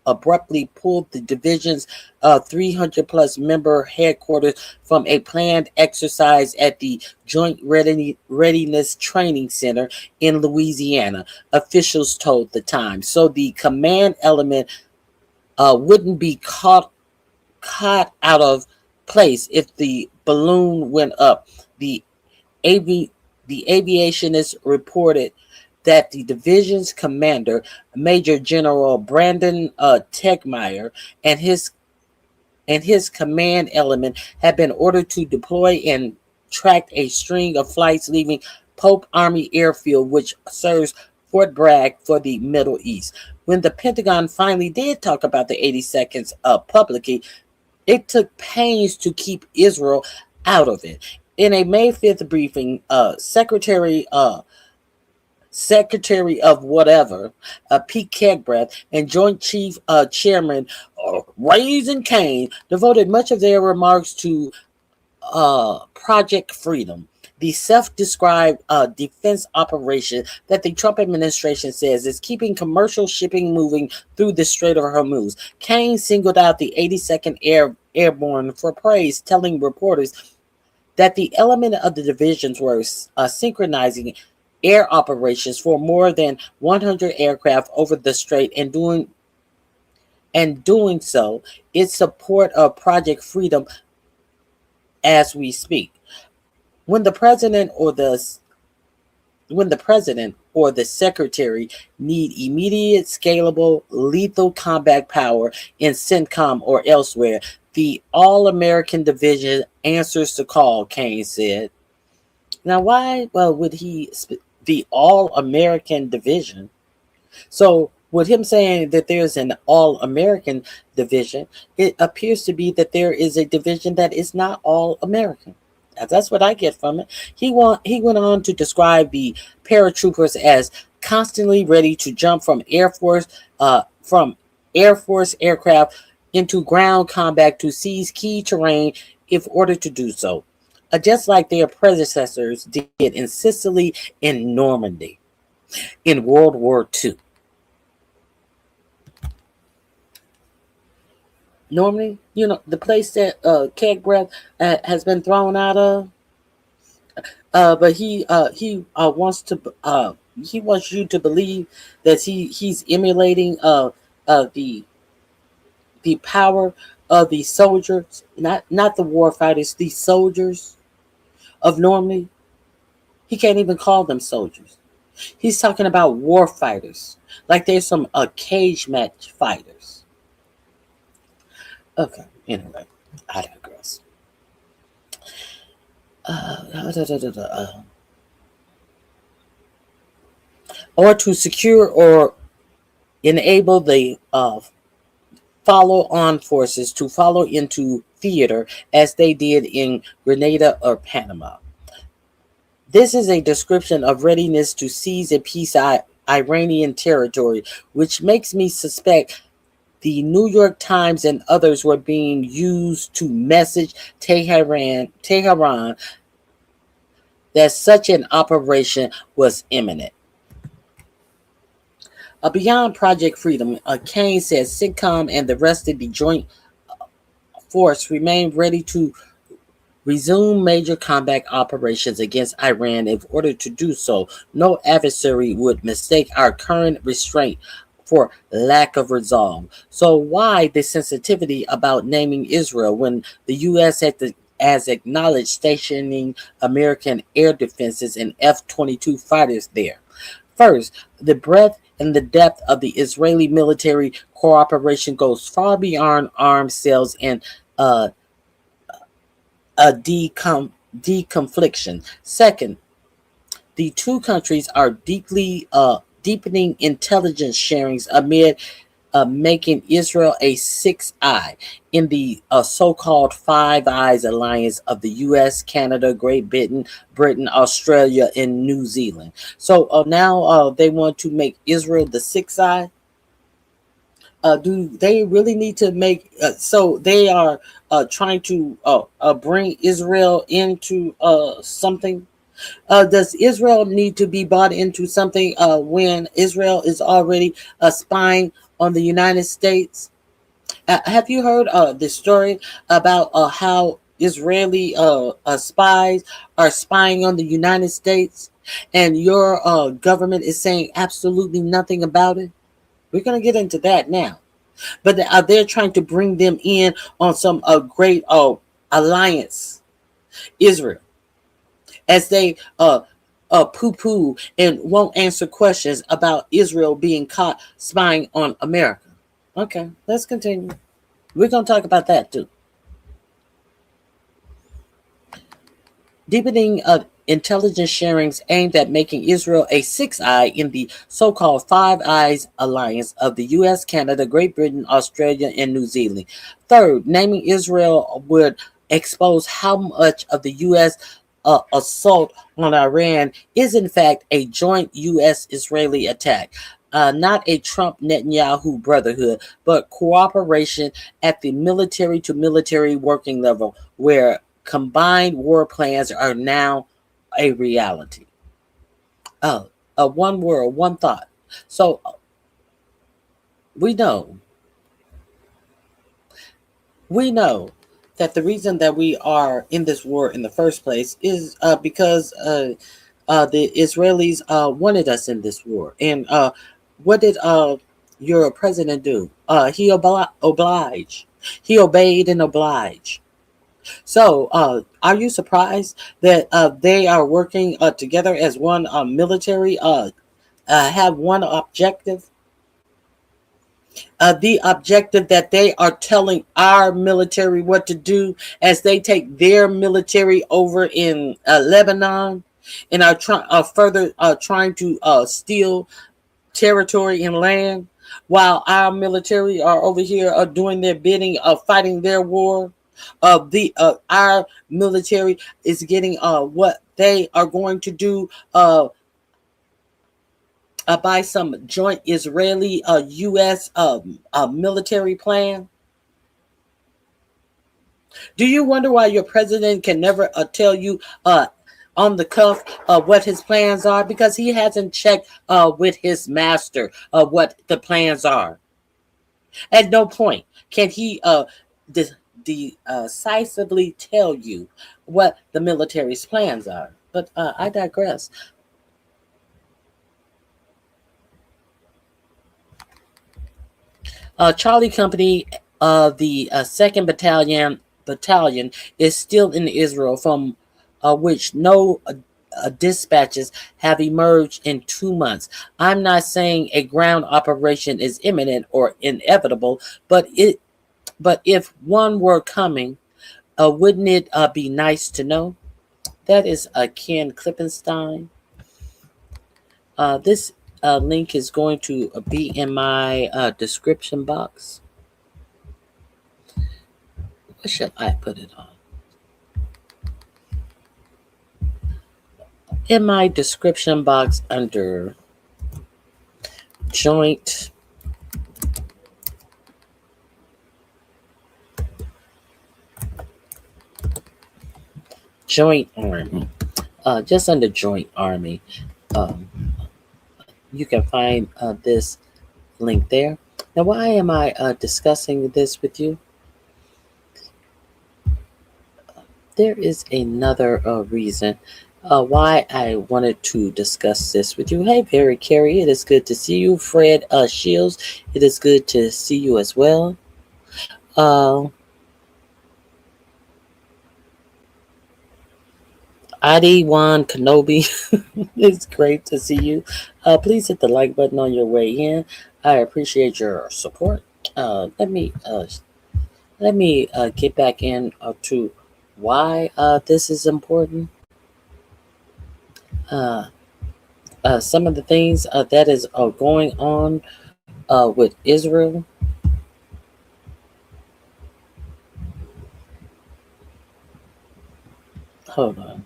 abruptly pulled the division's 300 plus member headquarters from a planned exercise at the Joint Readiness Training Center in Louisiana, officials told the Times. So the command element wouldn't be caught out of place if the balloon went up. The aviationist reported that the division's commander, Major General Brandon Tegmeyer, and his command element had been ordered to deploy and track a string of flights leaving Pope Army Airfield, which serves Fort Bragg for the Middle East. When the Pentagon finally did talk about the 82nd publicly, it took pains to keep Israel out of it. In a May 5th briefing, Secretary of whatever, Pete Kegbreath, and Joint Chief Chairman Raising Cane devoted much of their remarks to Project Freedom, the self-described defense operation that the Trump administration says is keeping commercial shipping moving through the Strait of Hormuz. Kane singled out the 82nd Airborne for praise, telling reporters that the element of the divisions were synchronizing air operations for more than 100 aircraft over the strait and doing so in support of Project Freedom as we speak. When the president or the secretary need immediate, scalable, lethal combat power in CENTCOM or elsewhere, the All-American Division answers the call, Kane said. Now, why would he the All-American Division? So with him saying that there's an All-American Division, it appears to be that there is a division that is not All-American. That's what I get from it. He went on to describe the paratroopers as constantly ready to jump from Air Force aircraft into ground combat to seize key terrain if ordered to do so, just like their predecessors did in Sicily and Normandy in World War II. Normandy, the place that Kegbreath has been thrown out of, but he wants you to believe that he's emulating the power of the soldiers, not the war fighters, the soldiers of Normandy. He can't even call them soldiers. He's talking about war fighters, like there's some cage match fighters. Okay, anyway, I digress. Or to secure or enable the follow-on forces to follow into theater as they did in Grenada or Panama. This is a description of readiness to seize and piece Iranian territory, which makes me suspect the New York Times and others were being used to message Tehran that such an operation was imminent. Beyond Project Freedom, Kane says CENTCOM and the rest of the joint force remain ready to resume major combat operations against Iran. If ordered to do so, no adversary would mistake our current restraint for lack of resolve. So why the sensitivity about naming Israel when the U.S. has acknowledged stationing American air defenses and F-22 fighters there? First, the breadth and the depth of the Israeli military cooperation goes far beyond arms sales and deconfliction. Second, the two countries are deepening intelligence sharings amid making Israel a sixth eye in the so-called Five Eyes alliance of the U.S., Canada, Great Britain, Australia, and New Zealand. So now they want to make Israel the sixth eye. Do they really need to make? So they are trying to bring Israel into something. Does Israel need to be brought into something when Israel is already spying on the United States? Have you heard the story about how Israeli spies are spying on the United States, and your government is saying absolutely nothing about it? We're going to get into that now. But they're trying to bring them in on some great alliance, Israel, as they poo-poo and won't answer questions about Israel being caught spying on America. Okay, let's continue. We're going to talk about that too. Deepening intelligence sharings aimed at making Israel a sixth eye in the so-called Five Eyes alliance of the U.S., Canada, Great Britain, Australia, and New Zealand. Third, naming Israel would expose how much of the U.S. Assault on Iran is in fact a joint U.S. Israeli attack. Not a Trump Netanyahu brotherhood, but cooperation at the military to military working level, where combined war plans are now a reality. One world, one thought. So we know that the reason that we are in this war in the first place is because the Israelis wanted us in this war. And what did your president do? He obliged. He obeyed and obliged. So, are you surprised that they are working together as one military, have one objective? The objective that they are telling our military what to do as they take their military over in Lebanon and are further trying to steal territory and land, while our military are over here doing their bidding, fighting their war. Our military is getting what they are going to do by some joint Israeli U.S. Military plan. Do you wonder why your president can never tell you on the cuff what his plans are? Because he hasn't checked with his master what the plans are. At no point can he decisively tell you what the military's plans are. But I digress. Charlie Company, the 2nd Battalion is still in Israel, from which no dispatches have emerged in 2 months. I'm not saying a ground operation is imminent or inevitable, but if one were coming, wouldn't it be nice to know? That is Ken Klippenstein. This link is going to be in my description box. What should I put it on? In my description box under Joint Army. Just under Joint Army. You can find this link there. Now, why am I discussing this with you? There is another reason why I wanted to discuss this with you. Hey, Barry Carey, it is good to see you. Fred Shields, it is good to see you as well. ID1 Kenobi, it's great to see you. Please hit the like button on your way in. I appreciate your support. Let me get back in to why this is important. Some of the things that is going on with Israel. Hold on.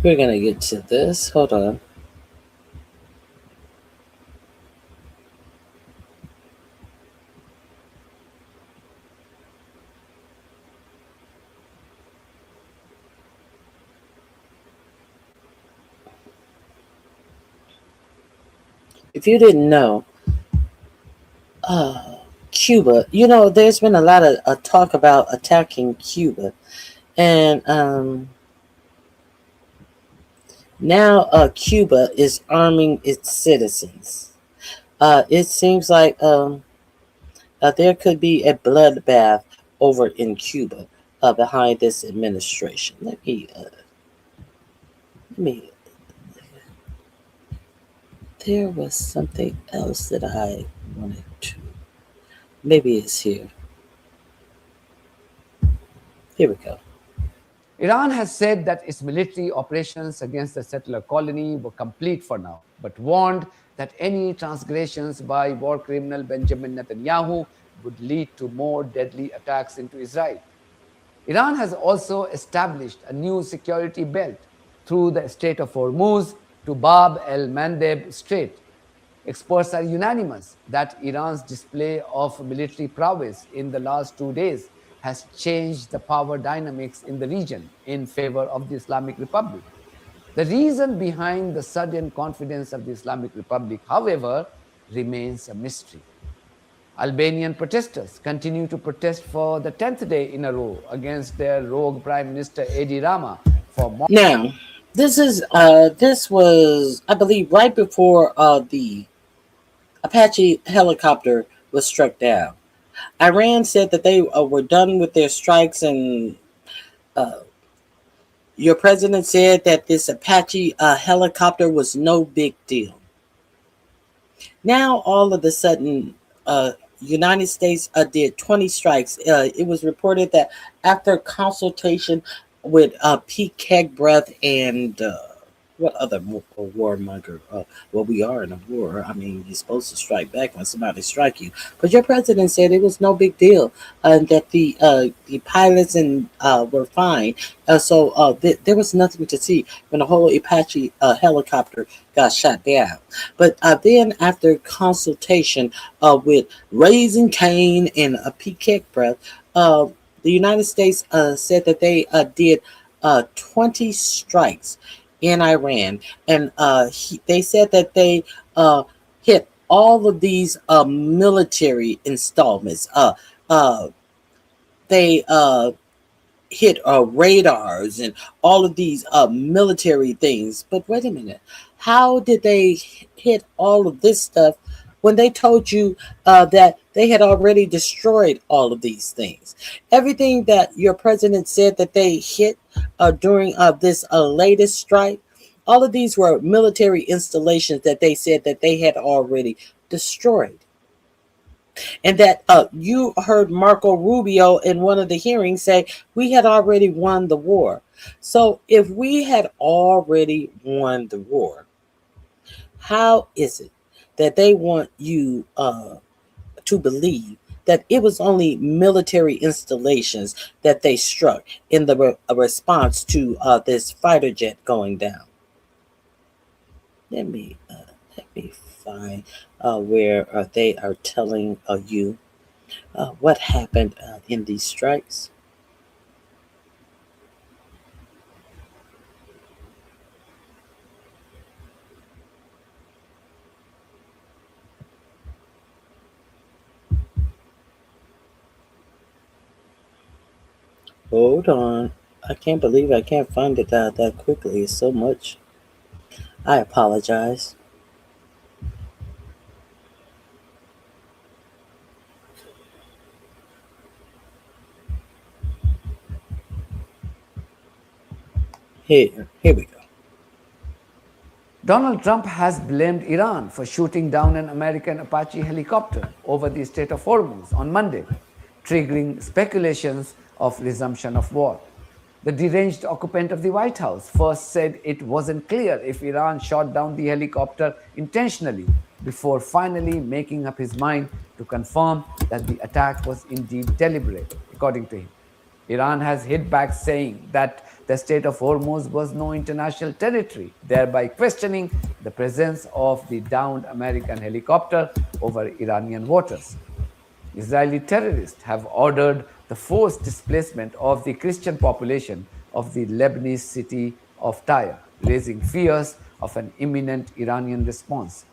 We're gonna get to this. Hold on. If you didn't know, Cuba, there's been a lot of talk about attacking Cuba. And now Cuba is arming its citizens. It seems like there could be a bloodbath over in Cuba behind this administration. Let me. There was something else that I wanted to. Maybe it's here. Here we go.
Iran has said that its military operations against the settler colony were complete for now, but warned that any transgressions by war criminal Benjamin Netanyahu would lead to more deadly attacks into Israel. Iran has also established a new security belt through the Strait of Hormuz to Bab el Mandeb Strait. Experts are unanimous that Iran's display of military prowess in the last 2 days has changed the power dynamics in the region in favor of the Islamic Republic. The reason behind the sudden confidence of the Islamic Republic, however, remains a mystery. Albanian protesters continue to protest for the 10th day in a row against their rogue Prime Minister Edi Rama for
Now, this was, I believe, right before the Apache helicopter was struck down. Iran said that they were done with their strikes, and your president said that this Apache helicopter was no big deal. Now, all of a sudden, United States did 20 strikes. It was reported that after consultation with Pete Kegbreath and what other warmonger? Well, we are in a war. I mean, you're supposed to strike back when somebody strike you. But your president said it was no big deal, and that the pilots and were fine. So there was nothing to see when the whole Apache helicopter got shot down. But then, after consultation with Raising Cane and Pete Kegbreath, the United States said that they did 20 strikes in Iran, and they said that they hit all of these military installments. They hit radars and all of these military things. But wait a minute, how did they hit all of this stuff when they told you that they had already destroyed all of these things? Everything that your president said that they hit during this latest strike, all of these were military installations that they said that they had already destroyed. And that you heard Marco Rubio in one of the hearings say we had already won the war. So if we had already won the war, how is it that they want you to believe that it was only military installations that they struck in the response to this fighter jet going down? Let me find where they are telling you what happened in these strikes. Hold on. I can't believe I can't find it that quickly. It's so much. I apologize. Here we go.
Donald Trump has blamed Iran for shooting down an American Apache helicopter over the Strait of Hormuz on Monday, triggering speculations of resumption of war. The deranged occupant of the White House first said it wasn't clear if Iran shot down the helicopter intentionally, before finally making up his mind to confirm that the attack was indeed deliberate, according to him. Iran has hit back, saying that the Strait of Hormuz was no international territory, thereby questioning the presence of the downed American helicopter over Iranian waters. Israeli terrorists have ordered the forced displacement of the Christian population of the Lebanese city of Tyre, raising fears of an imminent Iranian response.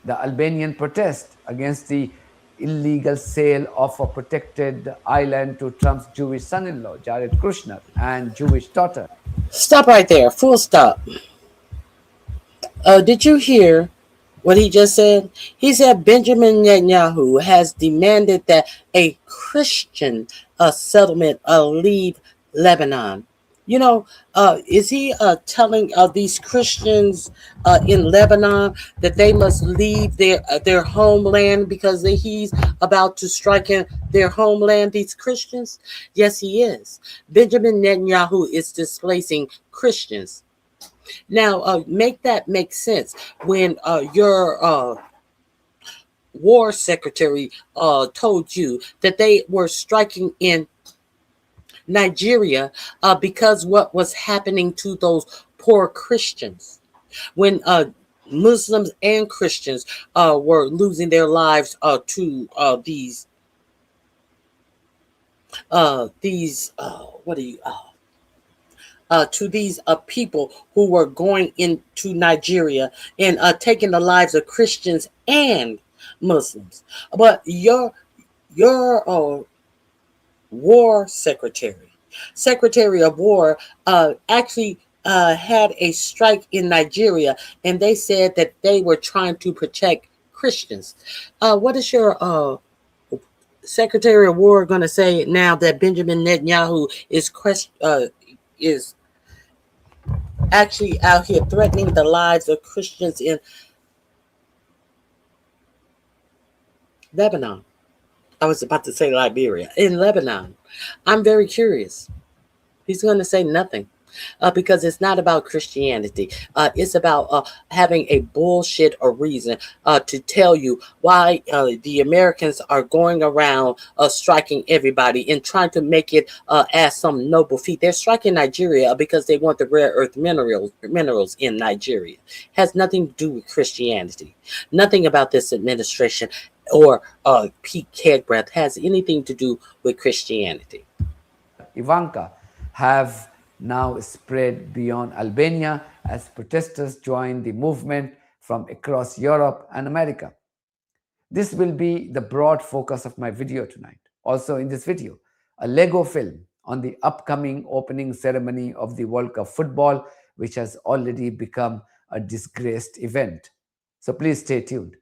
The Albanian protest against the illegal sale of a protected island to Trump's Jewish son-in-law, Jared Kushner, and Jewish daughter.
Stop right there. Full stop. Did you hear what he just said? He said Benjamin Netanyahu has demanded that a Christian settlement leave Lebanon. You know, is he telling these Christians in Lebanon that they must leave their homeland because he's about to strike in their homeland, these Christians? Yes, he is. Benjamin Netanyahu is displacing Christians. Now, make that make sense when your war secretary told you that they were striking in Nigeria because what was happening to those poor Christians when Muslims and Christians were losing their lives to these what do you to these people who were going into Nigeria and taking the lives of Christians and Muslims. But your war secretary of war, actually had a strike in Nigeria, and they said that they were trying to protect Christians. What is your Secretary of War going to say now that Benjamin Netanyahu is actually out here threatening the lives of Christians in Lebanon? I was about to say Liberia. In Lebanon. I'm very curious. He's going to say nothing. Because it's not about Christianity. It's about having a bullshit or reason to tell you why the Americans are going around striking everybody and trying to make it as some noble feat. They're striking Nigeria because they want the rare earth minerals in Nigeria. Has nothing to do with Christianity. Nothing about this administration or Pete Kegbreath has anything to do with Christianity.
Ivanka have now spread beyond Albania as protesters join the movement from across Europe and America. This will be the broad focus of my video tonight. Also in this video, a Lego film on the upcoming opening ceremony of the World Cup football, which has already become a disgraced event. So please stay tuned.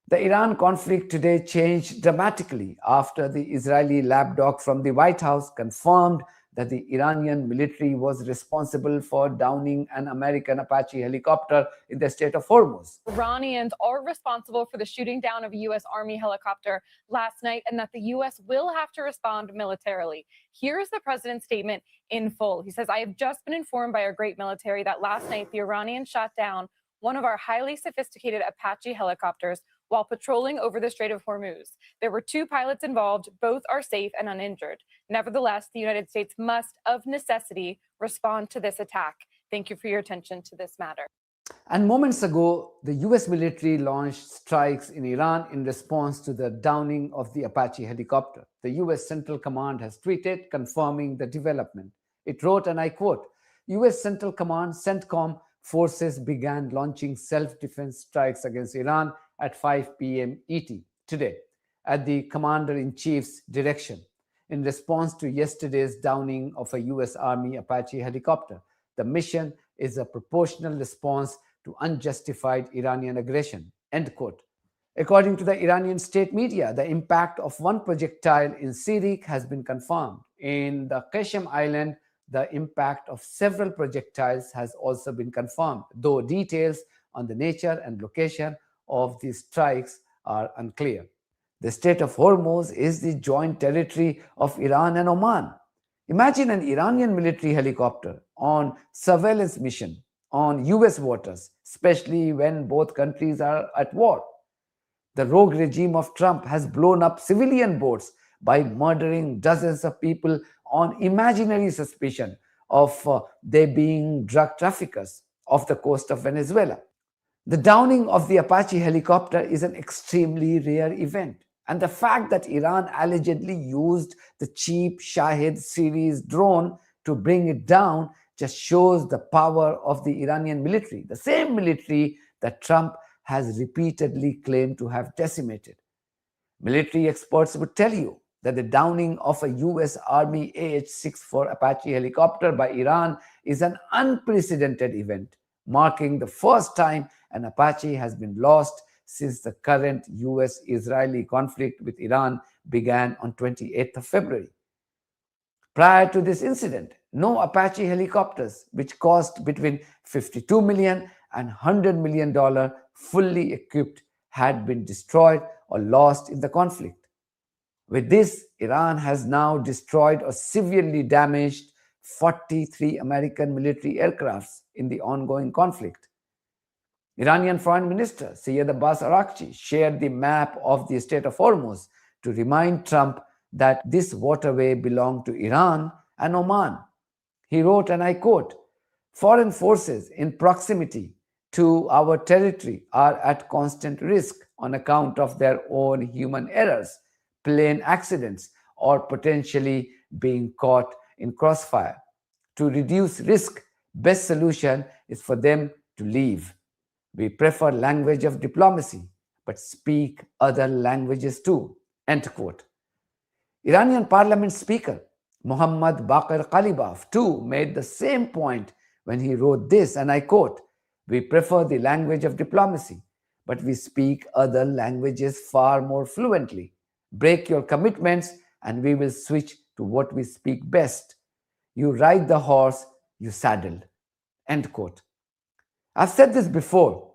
The Iran conflict today changed dramatically after the Israeli lapdog from the White House confirmed that the Iranian military was responsible for downing an American Apache helicopter in the Strait of Hormuz.
Iranians are responsible for the shooting down of a U.S. Army helicopter last night, and that the U.S. will have to respond militarily. Here's the president's statement in full. He says, "I have just been informed by our great military that last night the Iranians shot down one of our highly sophisticated Apache helicopters while patrolling over the Strait of Hormuz. There were 2 pilots involved. Both are safe and uninjured. Nevertheless, the United States must, of necessity, respond to this attack. Thank you for your attention to this matter."
And moments ago, the U.S. military launched strikes in Iran in response to the downing of the Apache helicopter. The U.S. Central Command has tweeted confirming the development. It wrote, and I quote, "U.S. Central Command, CENTCOM, forces began launching self-defense strikes against Iran at 5 p.m. ET today at the Commander-in-Chief's direction in response to yesterday's downing of a U.S. Army Apache helicopter. The mission is a proportional response to unjustified Iranian aggression." End quote. According to the Iranian state media, the impact of one projectile in Sirik has been confirmed. In the Qasem Island, the impact of several projectiles has also been confirmed, though details on the nature and location of these strikes are unclear. The Strait of Hormuz is the joint territory of Iran and Oman. Imagine an Iranian military helicopter on surveillance mission on US waters, especially when both countries are at war. The rogue regime of Trump has blown up civilian boats by murdering dozens of people on imaginary suspicion of they being drug traffickers off the coast of Venezuela. The downing of the Apache helicopter is an extremely rare event. And the fact that Iran allegedly used the cheap Shahid series drone to bring it down just shows the power of the Iranian military, the same military that Trump has repeatedly claimed to have decimated. Military experts would tell you that the downing of a U.S. Army AH-64 Apache helicopter by Iran is an unprecedented event, marking the first time an Apache has been lost since the current U.S. Israeli conflict with Iran began on 28th of February. Prior to this incident, no Apache helicopters, which cost between $52 million and $100 million fully equipped, had been destroyed or lost in the conflict. With this, Iran has now destroyed or severely damaged 43 American military aircrafts in the ongoing conflict. Iranian Foreign Minister Syed Abbas Araghchi shared the map of the Strait of Hormuz to remind Trump that this waterway belonged to Iran and Oman. He wrote, and I quote, "Foreign forces in proximity to our territory are at constant risk on account of their own human errors, plane accidents, or potentially being caught in crossfire. To reduce risk, best solution is for them to leave. We prefer language of diplomacy, but speak other languages too." End quote. Iranian Parliament Speaker Mohammad Baqir Qalibaf too made the same point when he wrote this, and I quote, "We prefer the language of diplomacy, but we speak other languages far more fluently. Break your commitments and we will switch to what we speak best. You ride the horse you saddled." End quote. I've said this before,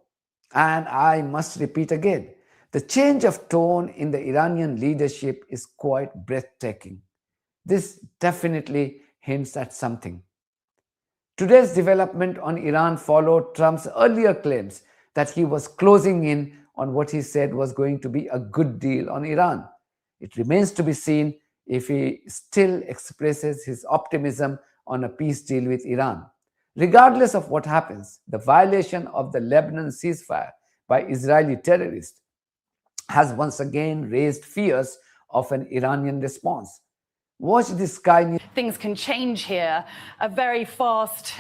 and I must repeat again. The change of tone in the Iranian leadership is quite breathtaking. This definitely hints at something. Today's development on Iran followed Trump's earlier claims that he was closing in on what he said was going to be a good deal on Iran. It remains to be seen if he still expresses his optimism on a peace deal with Iran. Regardless of what happens, the violation of the Lebanon ceasefire by Israeli terrorists has once again raised fears of an Iranian response. Watch this Sky News.
Things can change here. A very fast,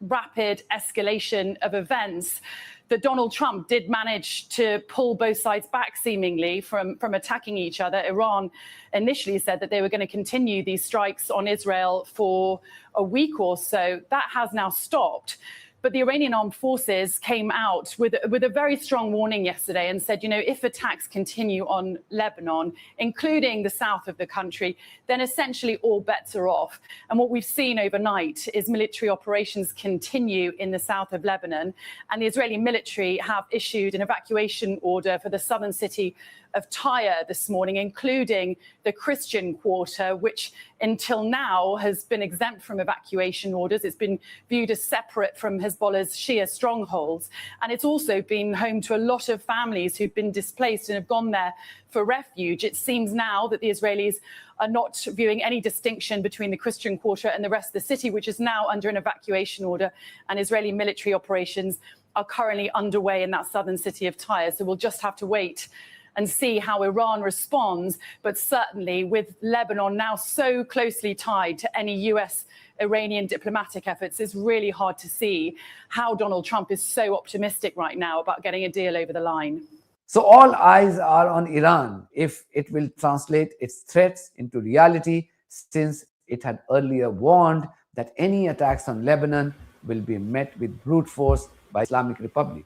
rapid escalation of events that Donald Trump did manage to pull both sides back seemingly from attacking each other. Iran initially said that they were going to continue these strikes on Israel for a week or so. That has now stopped. But the Iranian armed forces came out with a very strong warning yesterday and said, if attacks continue on Lebanon, including the south of the country, then essentially all bets are off. And what we've seen overnight is military operations continue in the south of Lebanon. And the Israeli military have issued an evacuation order for the southern city of Tyre this morning, including the Christian quarter, which until now has been exempt from evacuation orders. It's been viewed as separate from Hezbollah's Shia strongholds. And it's also been home to a lot of families who've been displaced and have gone there for refuge. It seems now that the Israelis are not viewing any distinction between the Christian quarter and the rest of the city, which is now under an evacuation order. And Israeli military operations are currently underway in that southern city of Tyre. So we'll just have to wait and see how Iran responds. But certainly with Lebanon now so closely tied to any US Iranian diplomatic efforts, it's really hard to see how Donald Trump is so optimistic right now about getting a deal over the line.
So all eyes are on Iran if it will translate its threats into reality, since it had earlier warned that any attacks on Lebanon will be met with brute force by Islamic Republic.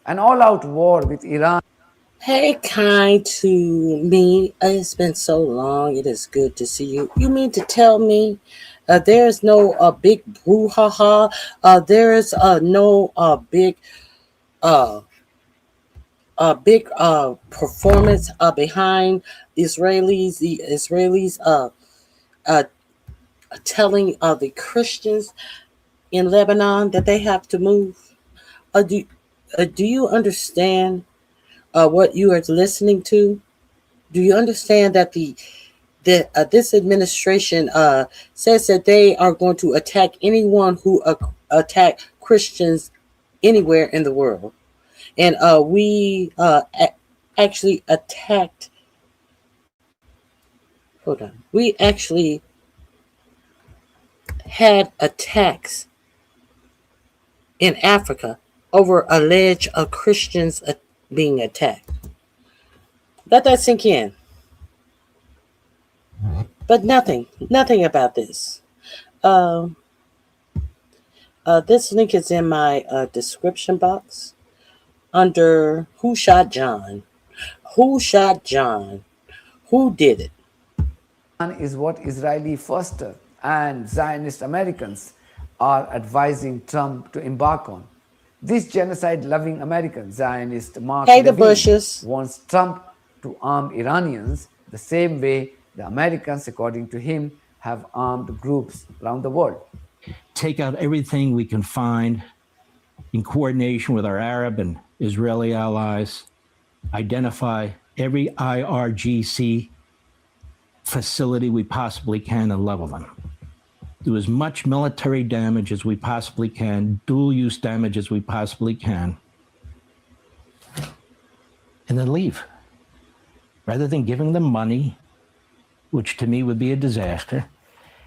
An all-out war with Iran.
Hey, kind to me. It's been so long. It is good to see you. You mean to tell me there's no big brouhaha? There is no big performance behind the Israelis. The Israelis telling the Christians in Lebanon that they have to move. Do you understand what you are listening to? Do you understand that the this administration says that they are going to attack anyone who attack Christians anywhere in the world. And we actually attacked. Hold on. We actually had attacks in Africa over alleged Christians being attacked. Let that sink in. But nothing about this. This link is in my description box under Who Shot John? Who shot John? Who did it?
Is what Israeli first and Zionist Americans are advising Trump to embark on. This genocide-loving American Zionist Mark
Hey, the
Levine
Bushes.
wants Trump to arm Iranians the same way the Americans, according to him, have armed groups around the world.
Take out everything we can find in coordination with our Arab and Israeli allies, identify every IRGC facility we possibly can and level them. Do as much military damage as we possibly can, dual use damage as we possibly can, and then leave. Rather than giving them money, which to me would be a disaster,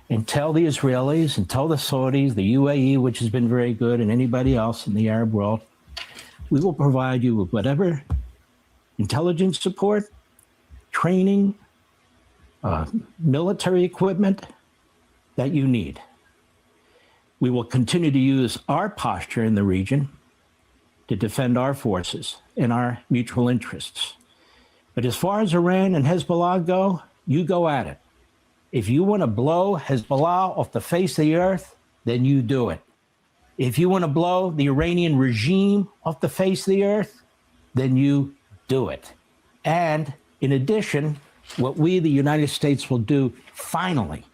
and tell the Israelis and tell the Saudis, the UAE, which has been very good, and anybody else in the Arab world, we will provide you with whatever intelligence support, training, military equipment that you need. We will continue to use our posture in the region to defend our forces and our mutual interests. But as far as Iran and Hezbollah go, you go at it. If you want to blow Hezbollah off the face of the earth, then you do it. If you want to blow the Iranian regime off the face of the earth, then you do it. And in addition, what we, the United States, will do finally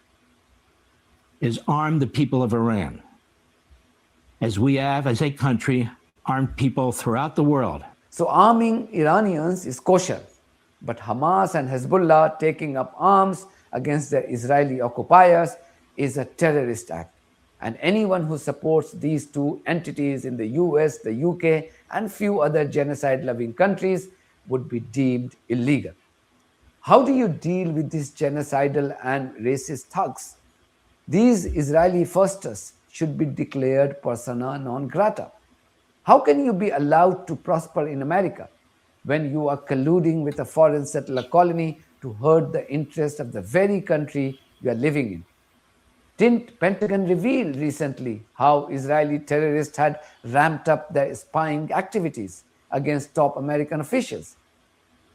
is arm the people of Iran, as we have, as a country, armed people throughout the world.
So arming Iranians is kosher, but Hamas and Hezbollah taking up arms against the Israeli occupiers is a terrorist act. And anyone who supports these two entities in the US, the UK, and few other genocide-loving countries would be deemed illegal. How do you deal with these genocidal and racist thugs? These Israeli firsters should be declared persona non grata. How can you be allowed to prosper in America when you are colluding with a foreign settler colony to hurt the interests of the very country you are living in? Didn't Pentagon reveal recently how Israeli terrorists had ramped up their spying activities against top American officials?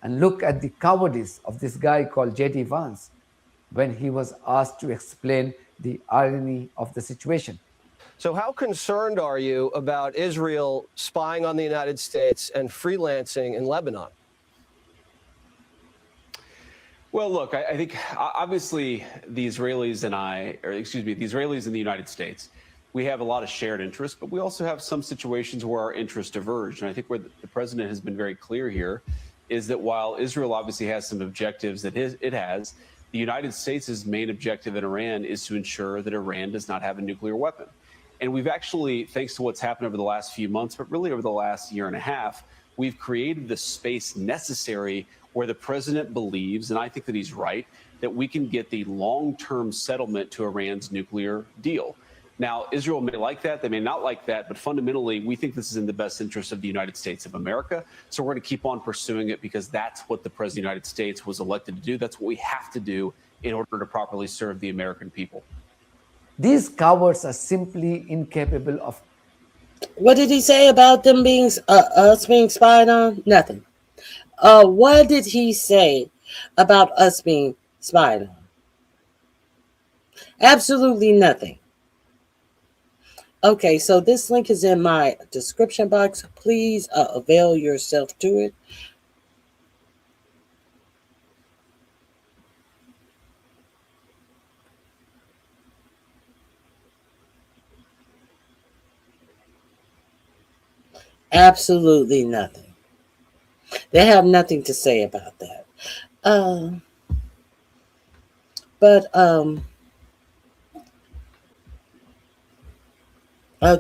And look at the cowardice of this guy called J.D. Vance when he was asked to explain the irony of the situation.
So how concerned are you about Israel spying on the United States and freelancing in Lebanon?
Well, look, I think obviously the Israelis and the Israelis in the United States, we have a lot of shared interests, but we also have some situations where our interests diverge. And I think where the president has been very clear here is that while Israel obviously has some objectives that it has, the United States' main objective in Iran is to ensure that Iran does not have a nuclear weapon. And we've actually, thanks to what's happened over the last few months, but really over the last year and a half, we've created the space necessary where the president believes, and I think that he's right, that we can get the long-term settlement to Iran's nuclear deal. Now, Israel may like that, they may not like that, but fundamentally, we think this is in the best interest of the United States of America. So we're going to keep on pursuing it because that's what the President of the United States was elected to do. That's what we have to do in order to properly serve the American people.
These cowards are simply incapable of...
What did he say about them being us being spied on? Nothing. What did he say about us being spied on? Absolutely nothing. Okay, so this link is in my description box. Please avail yourself to it. Absolutely nothing. They have nothing to say about that. But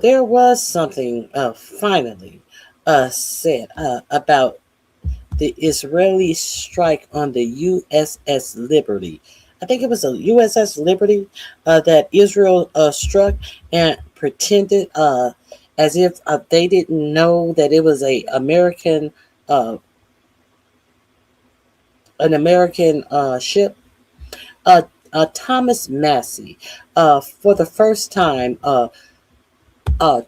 there was something finally said about the Israeli strike on the USS Liberty. I think it was a USS Liberty that Israel struck and pretended as if they didn't know that it was an American ship. Thomas Massey, for the first time,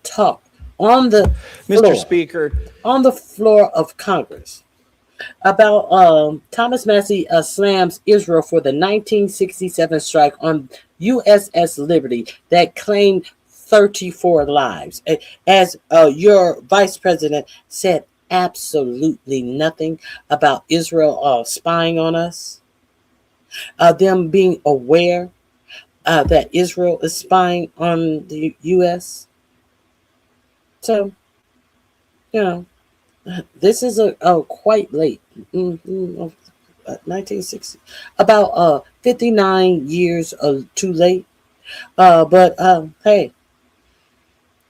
talked on the floor,
Mr. Speaker,
on the floor of Congress about Thomas Massey slams Israel for the 1967 strike on USS Liberty that claimed 34 lives. As your vice president said, absolutely nothing about Israel spying on us, them being aware that Israel is spying on the U.S. So, you know, this is a quite late, 1960, about 59 years too late. But hey,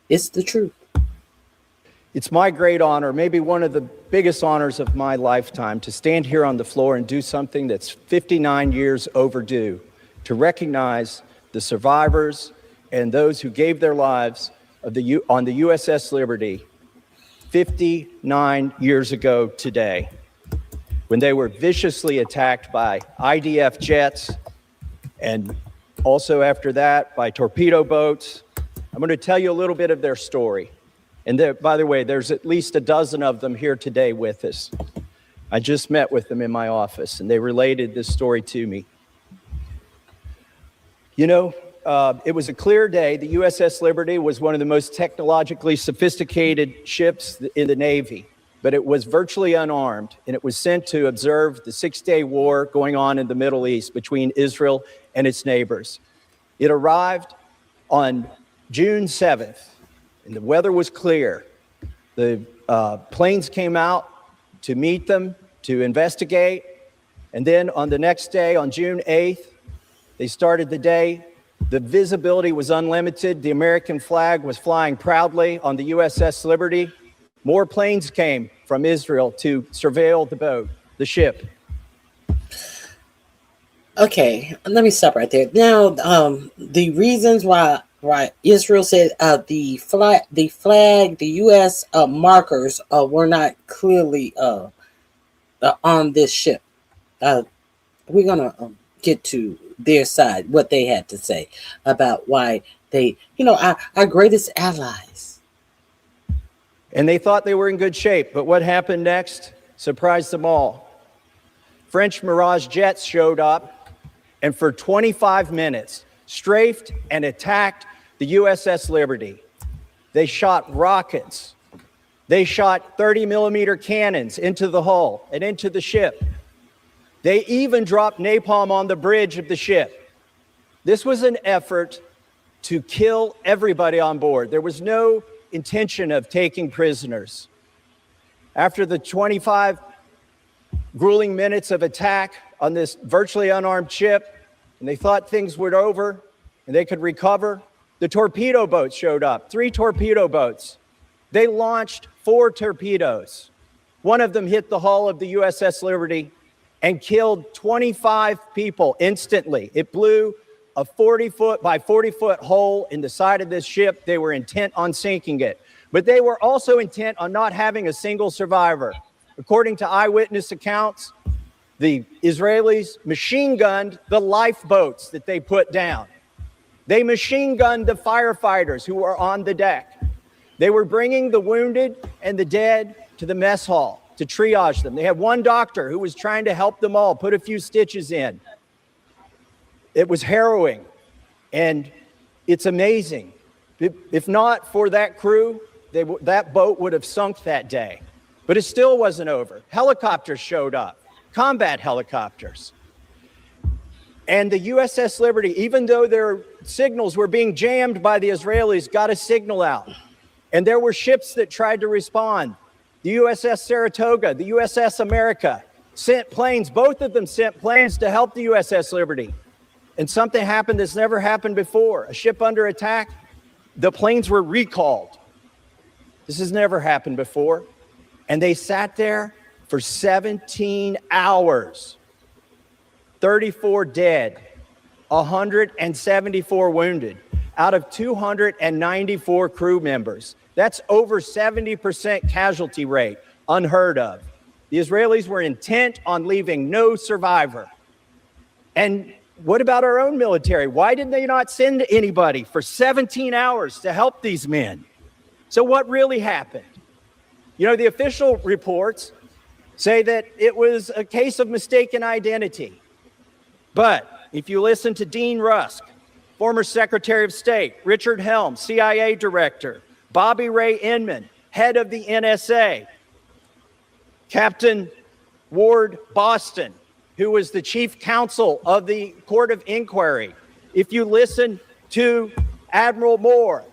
it's the truth.
It's my great honor, maybe one of the biggest honors of my lifetime, to stand here on the floor and do something that's 59 years overdue, to recognize the survivors and those who gave their lives on the USS Liberty 59 years ago today, when they were viciously attacked by IDF jets, and also after that by torpedo boats. I'm going to tell you a little bit of their story. And there, by the way, there's at least a dozen of them here today with us. I just met with them in my office, and they related this story to me. You know, it was a clear day. The USS Liberty was one of the most technologically sophisticated ships in the Navy, but it was virtually unarmed, and it was sent to observe the six-day war going on in the Middle East between Israel and its neighbors. It arrived on June 7th, and the weather was clear. The planes came out to meet them, to investigate, and then on the next day, on June 8th, they started the day. The visibility was unlimited. The American flag was flying proudly on the USS Liberty. More planes came from Israel to surveil the boat, the ship.
Okay, let me stop right there. Now, the reasons why Israel said the flag, the U.S. Markers were not clearly on this ship. We're gonna get to their side, what they had to say about why they, our greatest allies.
And they thought they were in good shape, but what happened next surprised them all. French Mirage jets showed up, and for 25 minutes strafed and attacked the USS Liberty. They shot rockets. They shot 30-millimeter cannons into the hull and into the ship. They even dropped napalm on the bridge of the ship. This was an effort to kill everybody on board. There was no intention of taking prisoners. After the 25 grueling minutes of attack on this virtually unarmed ship, and they thought things were over and they could recover, the torpedo boats showed up, 3 torpedo boats. They launched 4 torpedoes. One of them hit the hull of the USS Liberty and killed 25 people instantly. It blew a 40-foot by 40-foot hole in the side of this ship. They were intent on sinking it, but they were also intent on not having a single survivor. According to eyewitness accounts, the Israelis machine gunned the lifeboats that they put down. They machine gunned the firefighters who were on the deck. They were bringing the wounded and the dead to the mess hall to triage them. They had one doctor who was trying to help them all, put a few stitches in. It was harrowing, and it's amazing. If not for that crew, that boat would have sunk that day. But it still wasn't over. Helicopters showed up, combat helicopters. And the USS Liberty, even though their signals were being jammed by the Israelis, got a signal out. And there were ships that tried to respond. The USS Saratoga, the USS America sent planes. Both of them sent planes to help the USS Liberty. and something happened that's never happened before. A ship under attack, the planes were recalled. This has never happened before. And they sat there for 17 hours. 34 dead, 174 wounded out of 294 crew members. That's over 70% casualty rate, unheard of. The Israelis were intent on leaving no survivor. And what about our own military? Why did they not send anybody for 17 hours to help these men? So what really happened? You know, the official reports say that it was a case of mistaken identity. But if you listen to Dean Rusk, former Secretary of State, Richard Helms, CIA Director, Bobby Ray Inman, head of the NSA, Captain Ward Boston, who was the chief counsel of the Court of Inquiry. If you listen to Admiral Moore,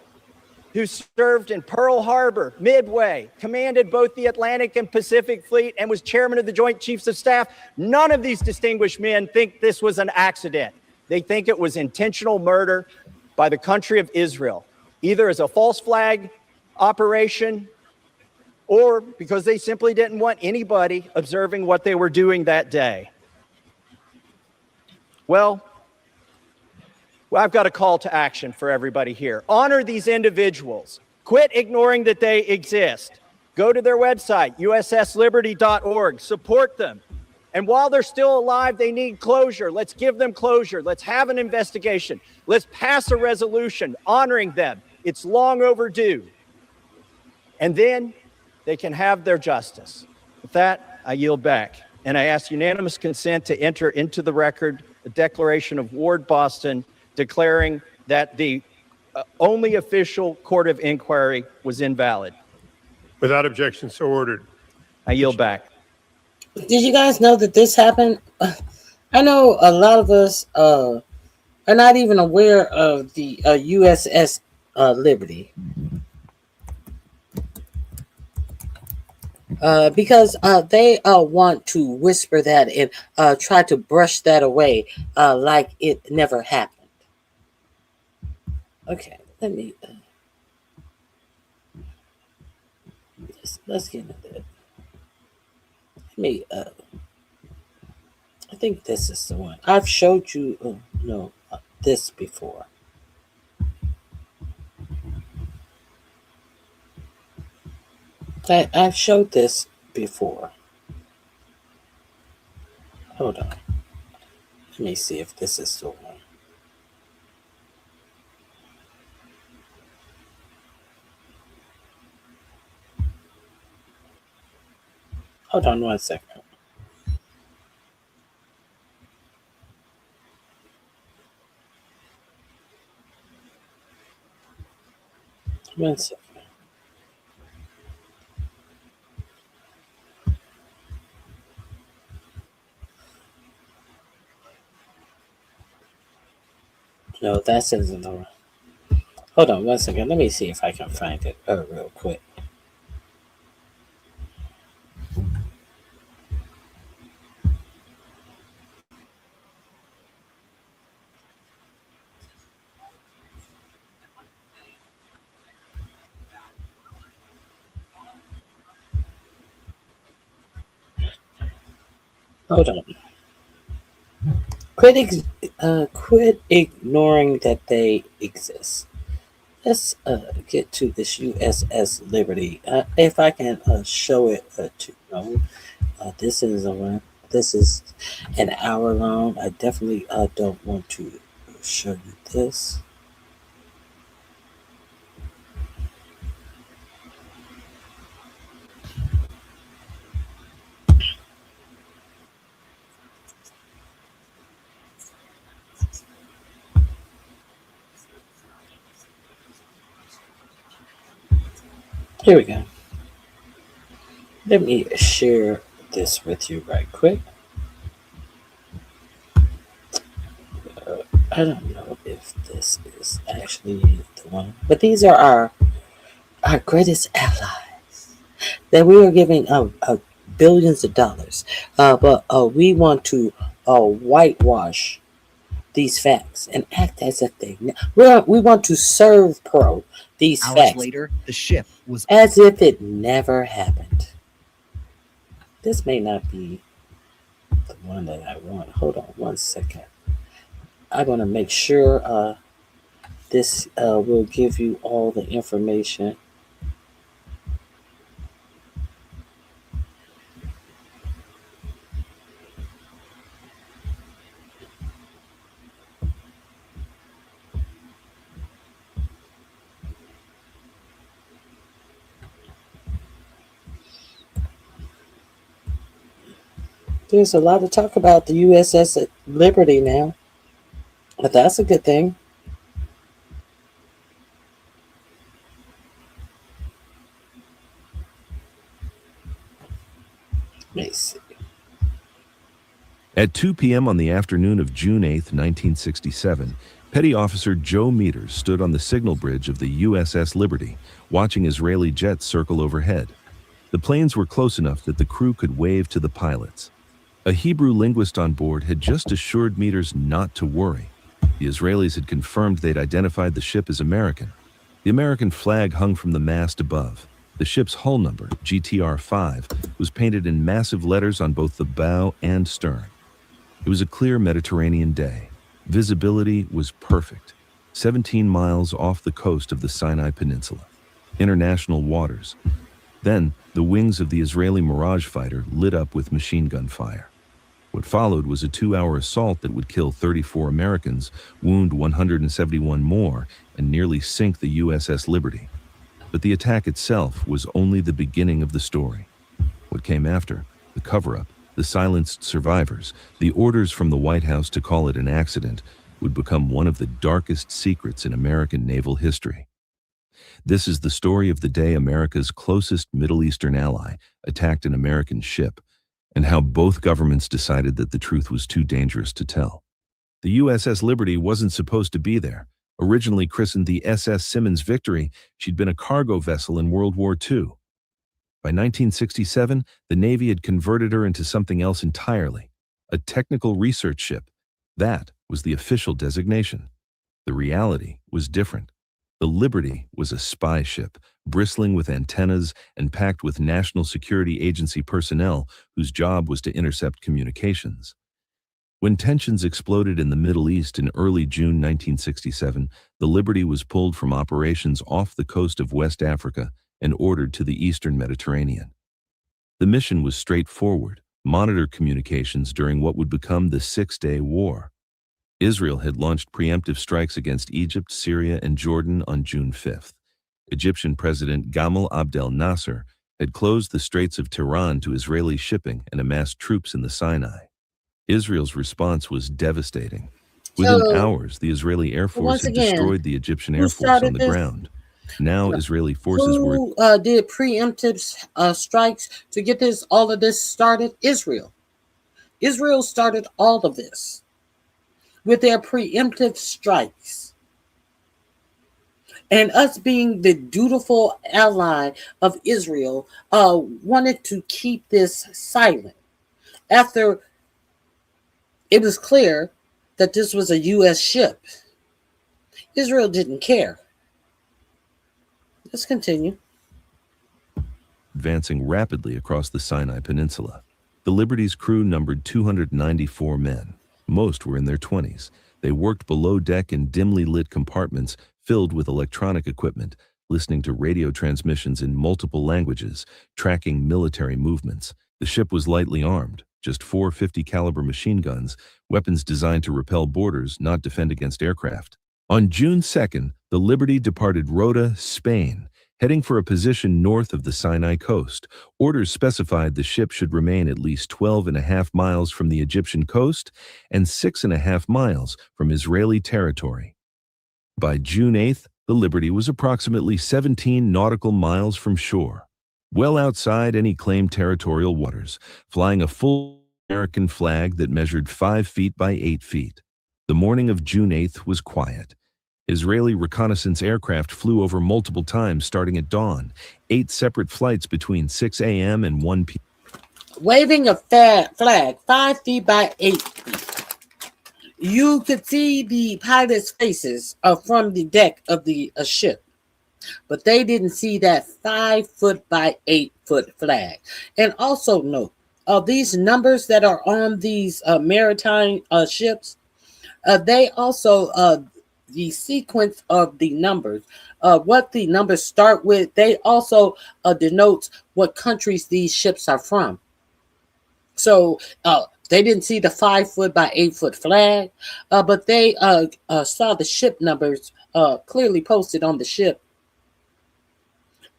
who served in Pearl Harbor, Midway, commanded both the Atlantic and Pacific Fleet, and was chairman of the Joint Chiefs of Staff, none of these distinguished men think this was an accident. They think it was intentional murder by the country of Israel, either as a false flag operation or because they simply didn't want anybody observing what they were doing that day. Well, I've got a call to action for everybody here. Honor these individuals. Quit ignoring that they exist. Go to their website, ussliberty.org. Support them. And while they're still alive, they need closure. Let's give them closure. Let's have an investigation. Let's pass a resolution honoring them. It's long overdue. And then they can have their justice. With that, I yield back. And I ask unanimous consent to enter into the record the declaration of Ward Boston declaring that the only official court of inquiry was invalid.
Without objection, so ordered.
I yield back.
Did you guys know that this happened? I know a lot of us are not even aware of the USS Liberty. Because they want to whisper that and try to brush that away like it never happened. Okay, let me let's get into it. Let me I think this is the one. I've showed you this before. I've showed this before. Hold on. Let me see if this is the one. Hold on 1 second. One second. No, that isn't the one. Hold on 1 second. Let me see if I can find it real quick. Hold on. Quit ignoring that they exist. Let's get to this USS Liberty. If I can show it to you. This is a one. This is an hour long. I definitely don't want to show you this. Here we go. Let me share this with you right quick. I don't know if this is actually the one, but these are our greatest allies that we are giving billions of dollars. But we want to whitewash these facts and act as if they we want to serve pro these
Hours
facts
later, the ship was
as if it never happened. This may not be the one that I want. Hold on 1 second. I'm going to make sure this will give you all the information. There's a lot to talk about the USS Liberty now, but that's a good thing. Let me see.
At 2 p.m. on the afternoon of June 8, 1967, Petty Officer Joe Meters stood on the signal bridge of the USS Liberty, watching Israeli jets circle overhead. The planes were close enough that the crew could wave to the pilots. A Hebrew linguist on board had just assured Meters not to worry. The Israelis had confirmed they'd identified the ship as American. The American flag hung from the mast above. The ship's hull number, GTR-5, was painted in massive letters on both the bow and stern. It was a clear Mediterranean day. Visibility was perfect. 17 miles off the coast of the Sinai Peninsula. International waters. Then, the wings of the Israeli Mirage fighter lit up with machine gun fire. What followed was a 2-hour assault that would kill 34 Americans, wound 171 more, and nearly sink the USS Liberty. But the attack itself was only the beginning of the story. What came after, the cover-up, the silenced survivors, the orders from the White House to call it an accident, would become one of the darkest secrets in American naval history. This is the story of the day America's closest Middle Eastern ally attacked an American ship, and how both governments decided that the truth was too dangerous to tell. The USS Liberty wasn't supposed to be there. Originally christened the SS Simmons Victory, she'd been a cargo vessel in World War II. By 1967, the Navy had converted her into something else entirely, a technical research ship. That was the official designation. The reality was different. The Liberty was a spy ship, bristling with antennas and packed with National Security Agency personnel whose job was to intercept communications. When tensions exploded in the Middle East in early June 1967, the Liberty was pulled from operations off the coast of West Africa and ordered to the Eastern Mediterranean. The mission was straightforward: monitor communications during what would become the Six-Day War. Israel had launched preemptive strikes against Egypt, Syria, and Jordan on June 5th. Egyptian President Gamal Abdel Nasser had closed the Straits of Tiran to Israeli shipping and amassed troops in the Sinai. Israel's response was devastating. Within hours, the Israeli Air Force had destroyed the Egyptian Air Force on the ground. Now, Israeli forces
Who did preemptive strikes to get all of this started? Israel. Israel started all of this with their preemptive strikes. And us being the dutiful ally of Israel wanted to keep this silent. After it was clear that this was a U.S. ship, Israel didn't care. Let's continue.
Advancing rapidly across the Sinai Peninsula. The Liberty's crew numbered 294 men. Most were in their 20s. They worked below deck in dimly lit compartments filled with electronic equipment, listening to radio transmissions in multiple languages, tracking military movements. The ship was lightly armed, just 4 .50 caliber machine guns, weapons designed to repel boarders, not defend against aircraft. On June 2nd, the Liberty departed Rota, Spain, heading for a position north of the Sinai coast. Orders specified the ship should remain at least 12.5 miles from the Egyptian coast and 6.5 miles from Israeli territory. By June 8th, the Liberty was approximately 17 nautical miles from shore, well outside any claimed territorial waters, flying a full American flag that measured 5 feet by 8 feet. The morning of June 8th was quiet. Israeli reconnaissance aircraft flew over multiple times starting at dawn, 8 separate flights between 6 a.m. and 1 p.m.
Waving a flag 5 feet by 8 feet. You could see the pilots' faces from the deck of the ship, but they didn't see that 5 foot by 8 foot flag. And also note, these numbers that are on these maritime ships, they also the sequence of the numbers, what the numbers start with, they also denotes what countries these ships are from. So they didn't see the 5 foot by 8 foot flag, but they saw the ship numbers clearly posted on the ship,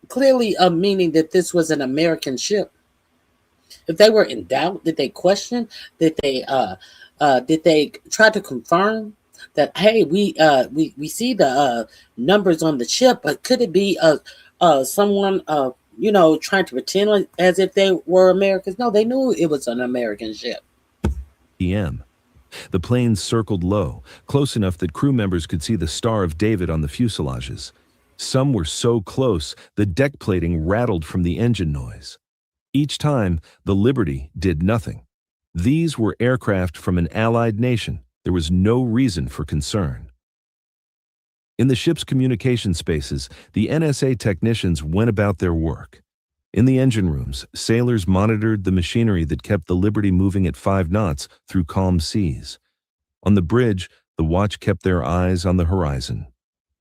clearly meaning that this was an American ship. If they were in doubt, did they question? Did they try to confirm that, hey, we see the numbers on the ship, but could it be someone trying to pretend as if they were Americans? No, they knew it was an American ship.
p.m. The planes circled low, close enough that crew members could see the Star of David on the fuselages. Some were so close, the deck plating rattled from the engine noise. Each time, the Liberty did nothing. These were aircraft from an allied nation. There was no reason for concern. In the ship's communication spaces, the NSA technicians went about their work. In the engine rooms, sailors monitored the machinery that kept the Liberty moving at 5 knots through calm seas. On the bridge, the watch kept their eyes on the horizon.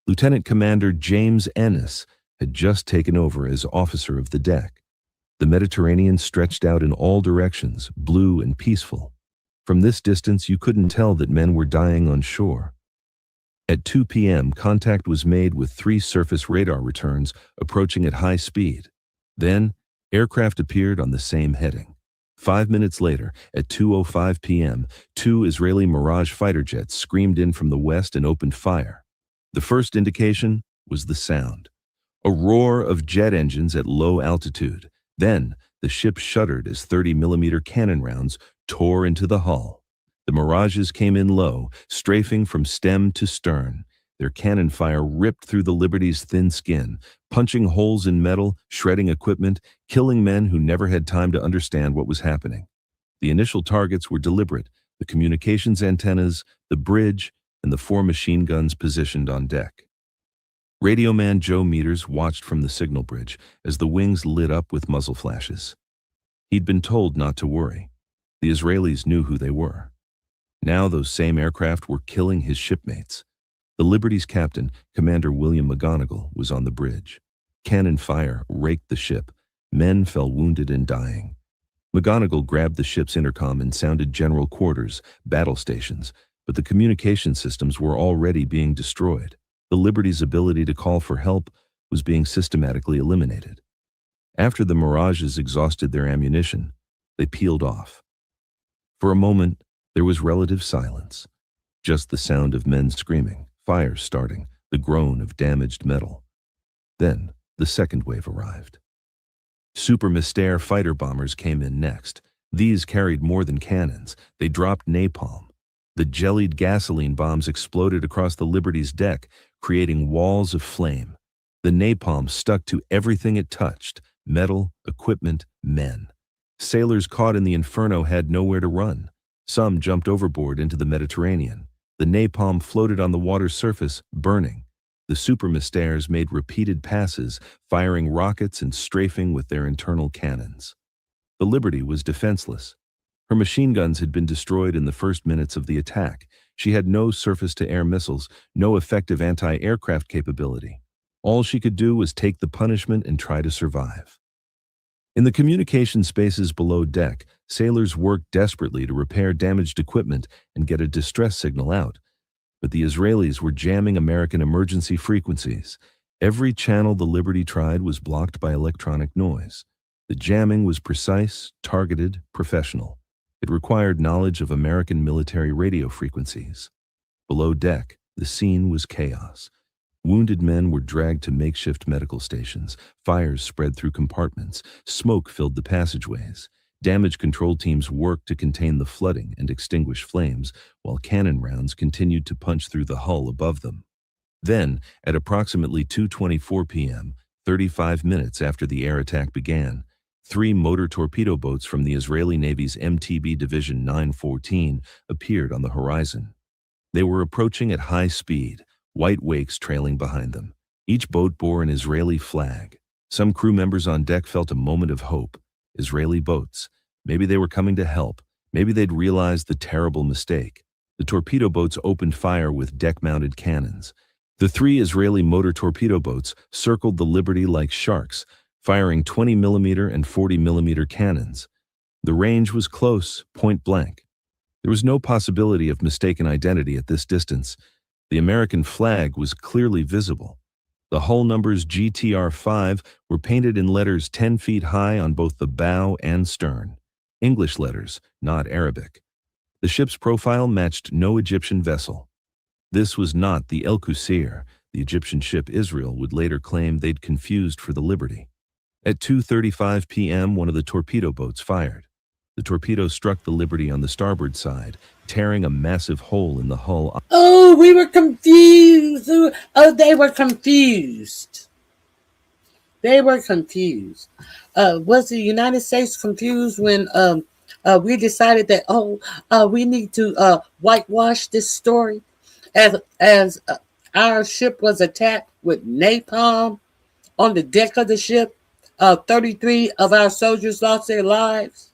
Lieutenant Commander James Ennis had just taken over as officer of the deck. The Mediterranean stretched out in all directions, blue and peaceful. From this distance, you couldn't tell that men were dying on shore. At 2 p.m., contact was made with 3 surface radar returns approaching at high speed. Then, aircraft appeared on the same heading. 5 minutes later, at 2:05 p.m., 2 Israeli Mirage fighter jets screamed in from the west and opened fire. The first indication was the sound. A roar of jet engines at low altitude. Then, the ship shuddered as 30mm cannon rounds tore into the hull. The Mirages came in low, strafing from stem to stern. Their cannon fire ripped through the Liberty's thin skin, punching holes in metal, shredding equipment, killing men who never had time to understand what was happening. The initial targets were deliberate: the communications antennas, the bridge, and the 4 machine guns positioned on deck. Radio man Joe Meters watched from the signal bridge as the wings lit up with muzzle flashes. He'd been told not to worry. The Israelis knew who they were. Now those same aircraft were killing his shipmates. The Liberty's captain, Commander William McGonigal, was on the bridge. Cannon fire raked the ship. Men fell wounded and dying. McGonigal grabbed the ship's intercom and sounded general quarters, battle stations, but the communication systems were already being destroyed. The Liberty's ability to call for help was being systematically eliminated. After the Mirages exhausted their ammunition, they peeled off. For a moment, there was relative silence. Just the sound of men screaming, fires starting, the groan of damaged metal. Then, the second wave arrived. Super Mystère fighter bombers came in next. These carried more than cannons. They dropped napalm. The jellied gasoline bombs exploded across the Liberty's deck, creating walls of flame. The napalm stuck to everything it touched: metal, equipment, men. Sailors caught in the inferno had nowhere to run. Some jumped overboard into the Mediterranean. The napalm floated on the water's surface, burning. The Super Mystères made repeated passes, firing rockets and strafing with their internal cannons. The Liberty was defenseless. Her machine guns had been destroyed in the first minutes of the attack. She had no surface-to-air missiles, no effective anti-aircraft capability. All she could do was take the punishment and try to survive. In the communication spaces below deck, sailors worked desperately to repair damaged equipment and get a distress signal out. But the Israelis were jamming American emergency frequencies. Every channel the Liberty tried was blocked by electronic noise. The jamming was precise, targeted, professional. It required knowledge of American military radio frequencies. Below deck, the scene was chaos. Wounded men were dragged to makeshift medical stations. Fires spread through compartments. Smoke filled the passageways. Damage control teams worked to contain the flooding and extinguish flames, while cannon rounds continued to punch through the hull above them. Then, at approximately 2:24 p.m., 35 minutes after the air attack began, 3 motor torpedo boats from the Israeli Navy's MTB Division 914 appeared on the horizon. They were approaching at high speed, white wakes trailing behind them. Each boat bore an Israeli flag. Some crew members on deck felt a moment of hope. Israeli boats. Maybe they were coming to help. Maybe they'd realized the terrible mistake. The torpedo boats opened fire with deck-mounted cannons. The 3 Israeli motor torpedo boats circled the Liberty like sharks, firing 20mm and 40mm cannons. The range was close, point blank. There was no possibility of mistaken identity at this distance. The American flag was clearly visible. The hull numbers GTR-5 were painted in letters 10 feet high on both the bow and stern. English letters, not Arabic. The ship's profile matched no Egyptian vessel. This was not the El Qusayr, the Egyptian ship Israel would later claim they'd confused for the Liberty. At 2:35 p.m., one of the torpedo boats fired. The torpedo struck the Liberty on the starboard side, tearing a massive hole in the hull.
Oh, we were confused. Oh, they were confused. They were confused. Was the United States confused when we decided that, we need to whitewash this story as our ship was attacked with napalm on the deck of the ship? 33 of our soldiers lost their lives.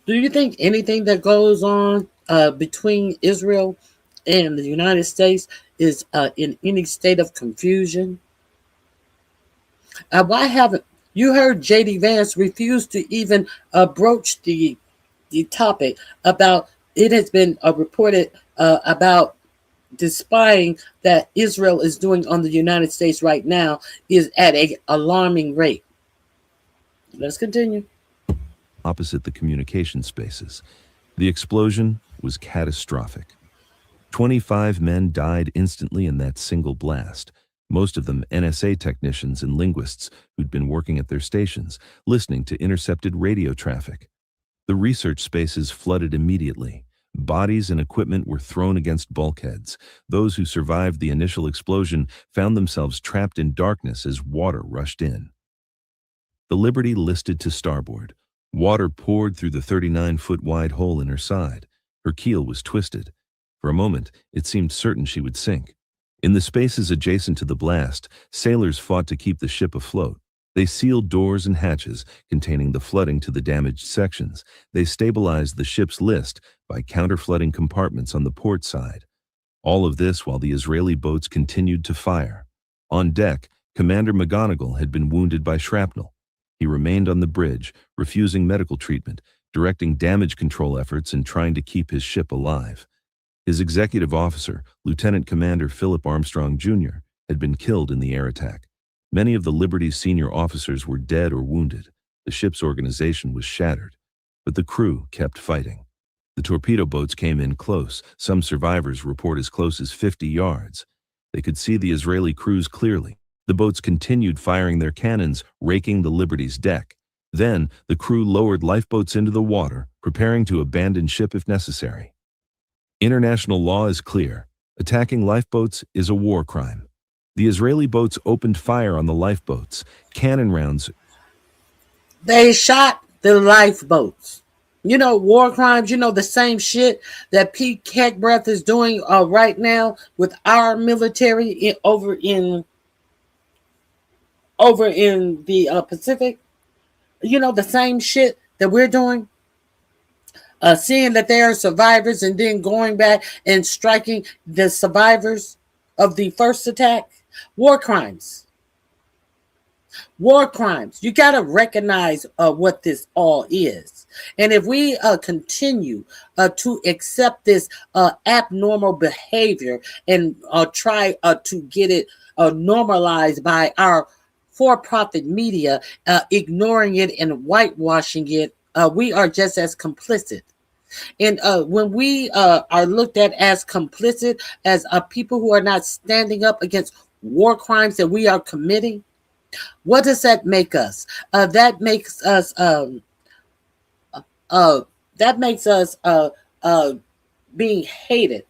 Do you think anything that goes on between Israel and the United States is in any state of confusion? Why haven't you heard J.D. Vance refuse to even broach the topic about it has been reported about the spying that Israel is doing on the United States right now is at an alarming rate. Let's continue.
Opposite the communication spaces. The explosion was catastrophic. 25 men died instantly in that single blast, most of them NSA technicians and linguists who'd been working at their stations, listening to intercepted radio traffic. The research spaces flooded immediately. Bodies and equipment were thrown against bulkheads. Those who survived the initial explosion found themselves trapped in darkness as water rushed in. The Liberty listed to starboard. Water poured through the 39-foot wide hole in her side. Her keel was twisted. For a moment, it seemed certain she would sink. In the spaces adjacent to the blast, sailors fought to keep the ship afloat. They sealed doors and hatches containing the flooding to the damaged sections. They stabilized the ship's list by counter-flooding compartments on the port side. All of this while the Israeli boats continued to fire. On deck, Commander McGonigal had been wounded by shrapnel. He remained on the bridge, refusing medical treatment, directing damage control efforts and trying to keep his ship alive. His executive officer, Lieutenant Commander Philip Armstrong, Jr., had been killed in the air attack. Many of the Liberty's senior officers were dead or wounded. The ship's organization was shattered, but the crew kept fighting. The torpedo boats came in close. Some survivors report as close as 50 yards. They could see the Israeli crews clearly. The boats continued firing their cannons, raking the Liberty's deck. Then, the crew lowered lifeboats into the water, preparing to abandon ship if necessary. International law is clear. Attacking lifeboats is a war crime. The Israeli boats opened fire on the lifeboats. Cannon rounds.
They shot the lifeboats. You know, war crimes, the same shit that Pete Kegbreath is doing right now with our military over in the Pacific. The same shit that we're doing. Seeing that there are survivors and then going back and striking the survivors of the first attack. War crimes. War crimes. You got to recognize what this all is. And if we continue to accept this abnormal behavior and try to get it normalized by our for-profit media, ignoring it and whitewashing it, we are just as complicit. And when we are looked at as complicit, as people who are not standing up against war crimes that we are committing, what does that make us? That makes us being hated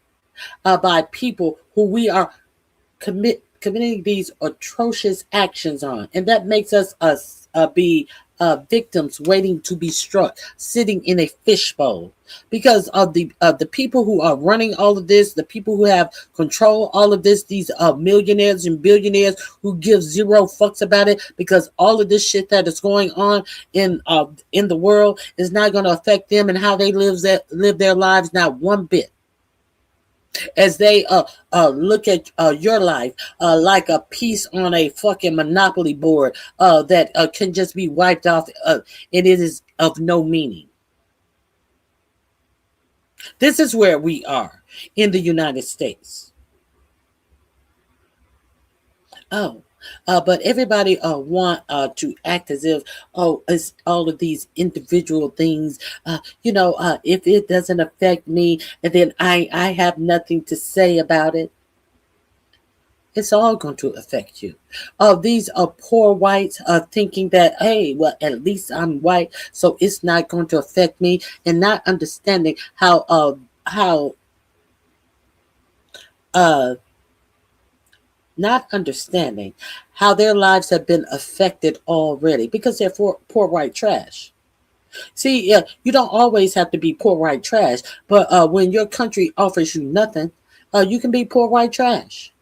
by people who we are committing these atrocious actions on, and that makes us be victims waiting to be struck, sitting in a fishbowl, because of the people who are running all of this, the people who have control all of this, these millionaires and billionaires who give zero fucks about it, because all of this shit that is going on in the world is not going to affect them and how they live their lives, not one bit. As they look at your life like a piece on a fucking Monopoly board that can just be wiped off, and it is of no meaning. This is where we are in the United States. But everybody want to act as if, it's all of these individual things. If it doesn't affect me, and then I have nothing to say about it. It's all going to affect you. These poor whites are thinking that, hey, well, at least I'm white, so it's not going to affect me, and not understanding how their lives have been affected already because they're poor white trash. See, you don't always have to be poor white trash, but when your country offers you nothing, you can be poor white trash.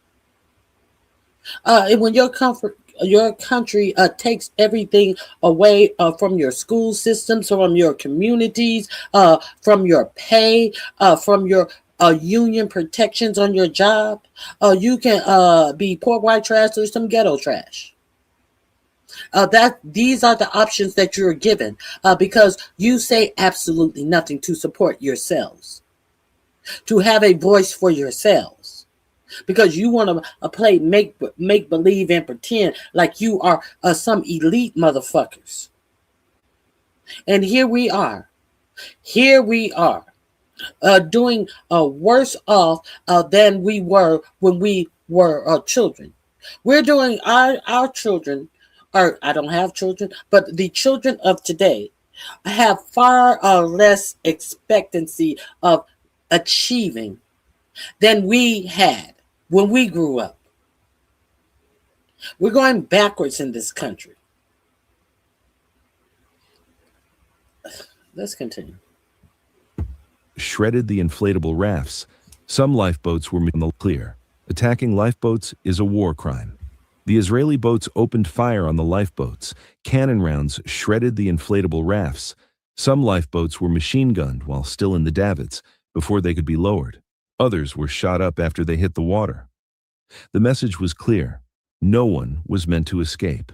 And when your country takes everything away from your school systems, from your communities, from your pay, from your union protections on your job, you can be poor white trash or some ghetto trash. These are the options that you're given because you say absolutely nothing to support yourselves, to have a voice for yourselves, because you want to play make believe and pretend like you are some elite motherfuckers. And here we are. Doing worse off than we were when we were children. We're doing our children, or I don't have children, but the children of today have far less expectancy of achieving than we had when we grew up. We're going backwards in this country. Let's continue.
Shredded the inflatable rafts. Some lifeboats were in the clear. Attacking lifeboats is a war crime. The Israeli boats opened fire on the lifeboats. Cannon rounds shredded the inflatable rafts. Some lifeboats were machine gunned while still in the davits before they could be lowered. Others were shot up after they hit the water. The message was clear. No one was meant to escape.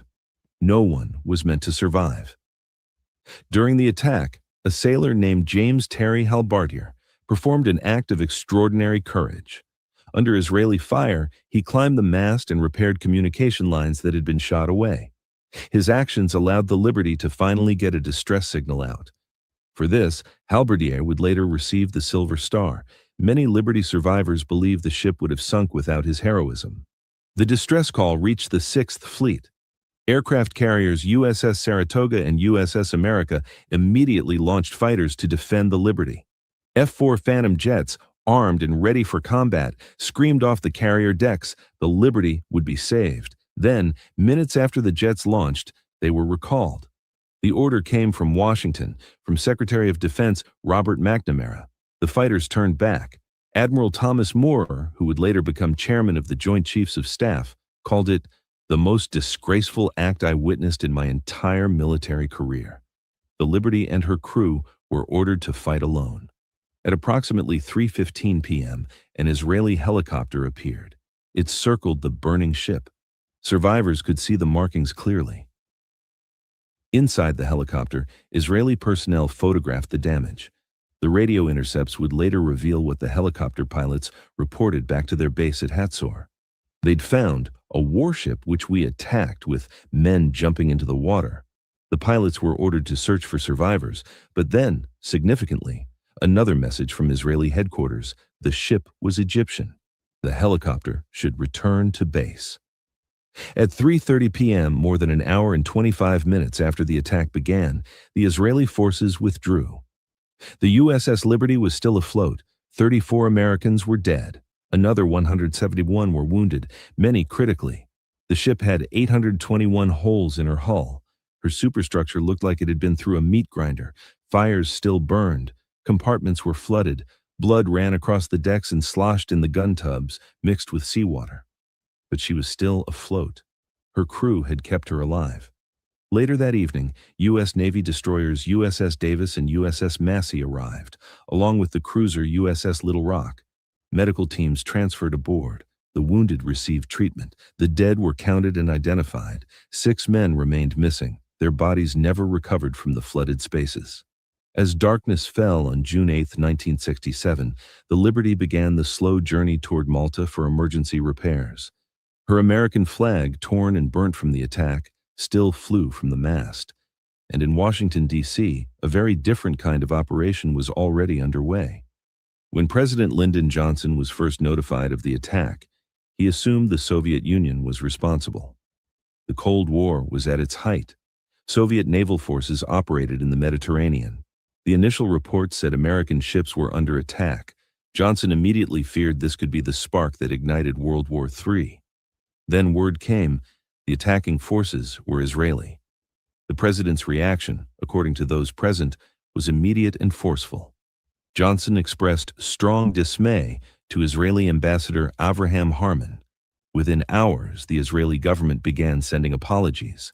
No one was meant to survive. During the attack, a sailor named James Terry Halbardier performed an act of extraordinary courage. Under Israeli fire, he climbed the mast and repaired communication lines that had been shot away. His actions allowed the Liberty to finally get a distress signal out. For this, Halbardier would later receive the Silver Star. Many Liberty survivors believe the ship would have sunk without his heroism. The distress call reached the 6th Fleet. Aircraft carriers USS Saratoga and USS America immediately launched fighters to defend the Liberty. F-4 Phantom jets, armed and ready for combat, screamed off the carrier decks the Liberty would be saved. Then, minutes after the jets launched, they were recalled. The order came from Washington, from Secretary of Defense Robert McNamara. The fighters turned back. Admiral Thomas Moore, who would later become chairman of the Joint Chiefs of Staff, called it the most disgraceful act I witnessed in my entire military career. The Liberty and her crew were ordered to fight alone. At approximately 3:15 p.m., an Israeli helicopter appeared. It circled the burning ship. Survivors could see the markings clearly. Inside the helicopter, Israeli personnel photographed the damage. The radio intercepts would later reveal what the helicopter pilots reported back to their base at Hatzor. They'd found a warship which we attacked with men jumping into the water. The pilots were ordered to search for survivors, but then, significantly, another message from Israeli headquarters: the ship was Egyptian. The helicopter should return to base. At 3:30 p.m., more than an hour and 25 minutes after the attack began, the Israeli forces withdrew. The USS Liberty was still afloat. 34 Americans were dead. Another 171 were wounded, many critically. The ship had 821 holes in her hull. Her superstructure looked like it had been through a meat grinder. Fires still burned. Compartments were flooded. Blood ran across the decks and sloshed in the gun tubs, mixed with seawater. But she was still afloat. Her crew had kept her alive. Later that evening, U.S. Navy destroyers USS Davis and USS Massey arrived, along with the cruiser USS Little Rock. Medical teams transferred aboard. The wounded received treatment. The dead were counted and identified. 6 men remained missing. Their bodies never recovered from the flooded spaces. As darkness fell on June 8, 1967, the Liberty began the slow journey toward Malta for emergency repairs. Her American flag, torn and burnt from the attack, still flew from the mast. And in Washington, D.C., a very different kind of operation was already underway. When President Lyndon Johnson was first notified of the attack, he assumed the Soviet Union was responsible. The Cold War was at its height. Soviet naval forces operated in the Mediterranean. The initial reports said American ships were under attack. Johnson immediately feared this could be the spark that ignited World War III. Then word came, the attacking forces were Israeli. The president's reaction, according to those present, was immediate and forceful. Johnson expressed strong dismay to Israeli Ambassador Avraham Harman. Within hours, the Israeli government began sending apologies.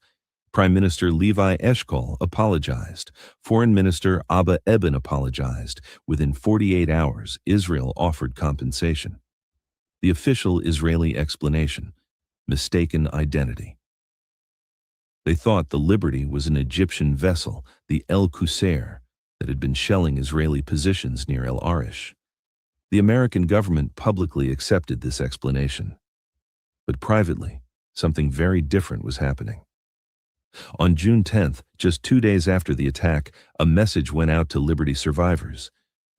Prime Minister Levi Eshkol apologized. Foreign Minister Abba Eban apologized. Within 48 hours, Israel offered compensation. The official Israeli explanation: mistaken identity. They thought the Liberty was an Egyptian vessel, the El Qusair, that had been shelling Israeli positions near El Arish. The American government publicly accepted this explanation. But privately, something very different was happening. On June 10th, just 2 days after the attack, a message went out to Liberty survivors.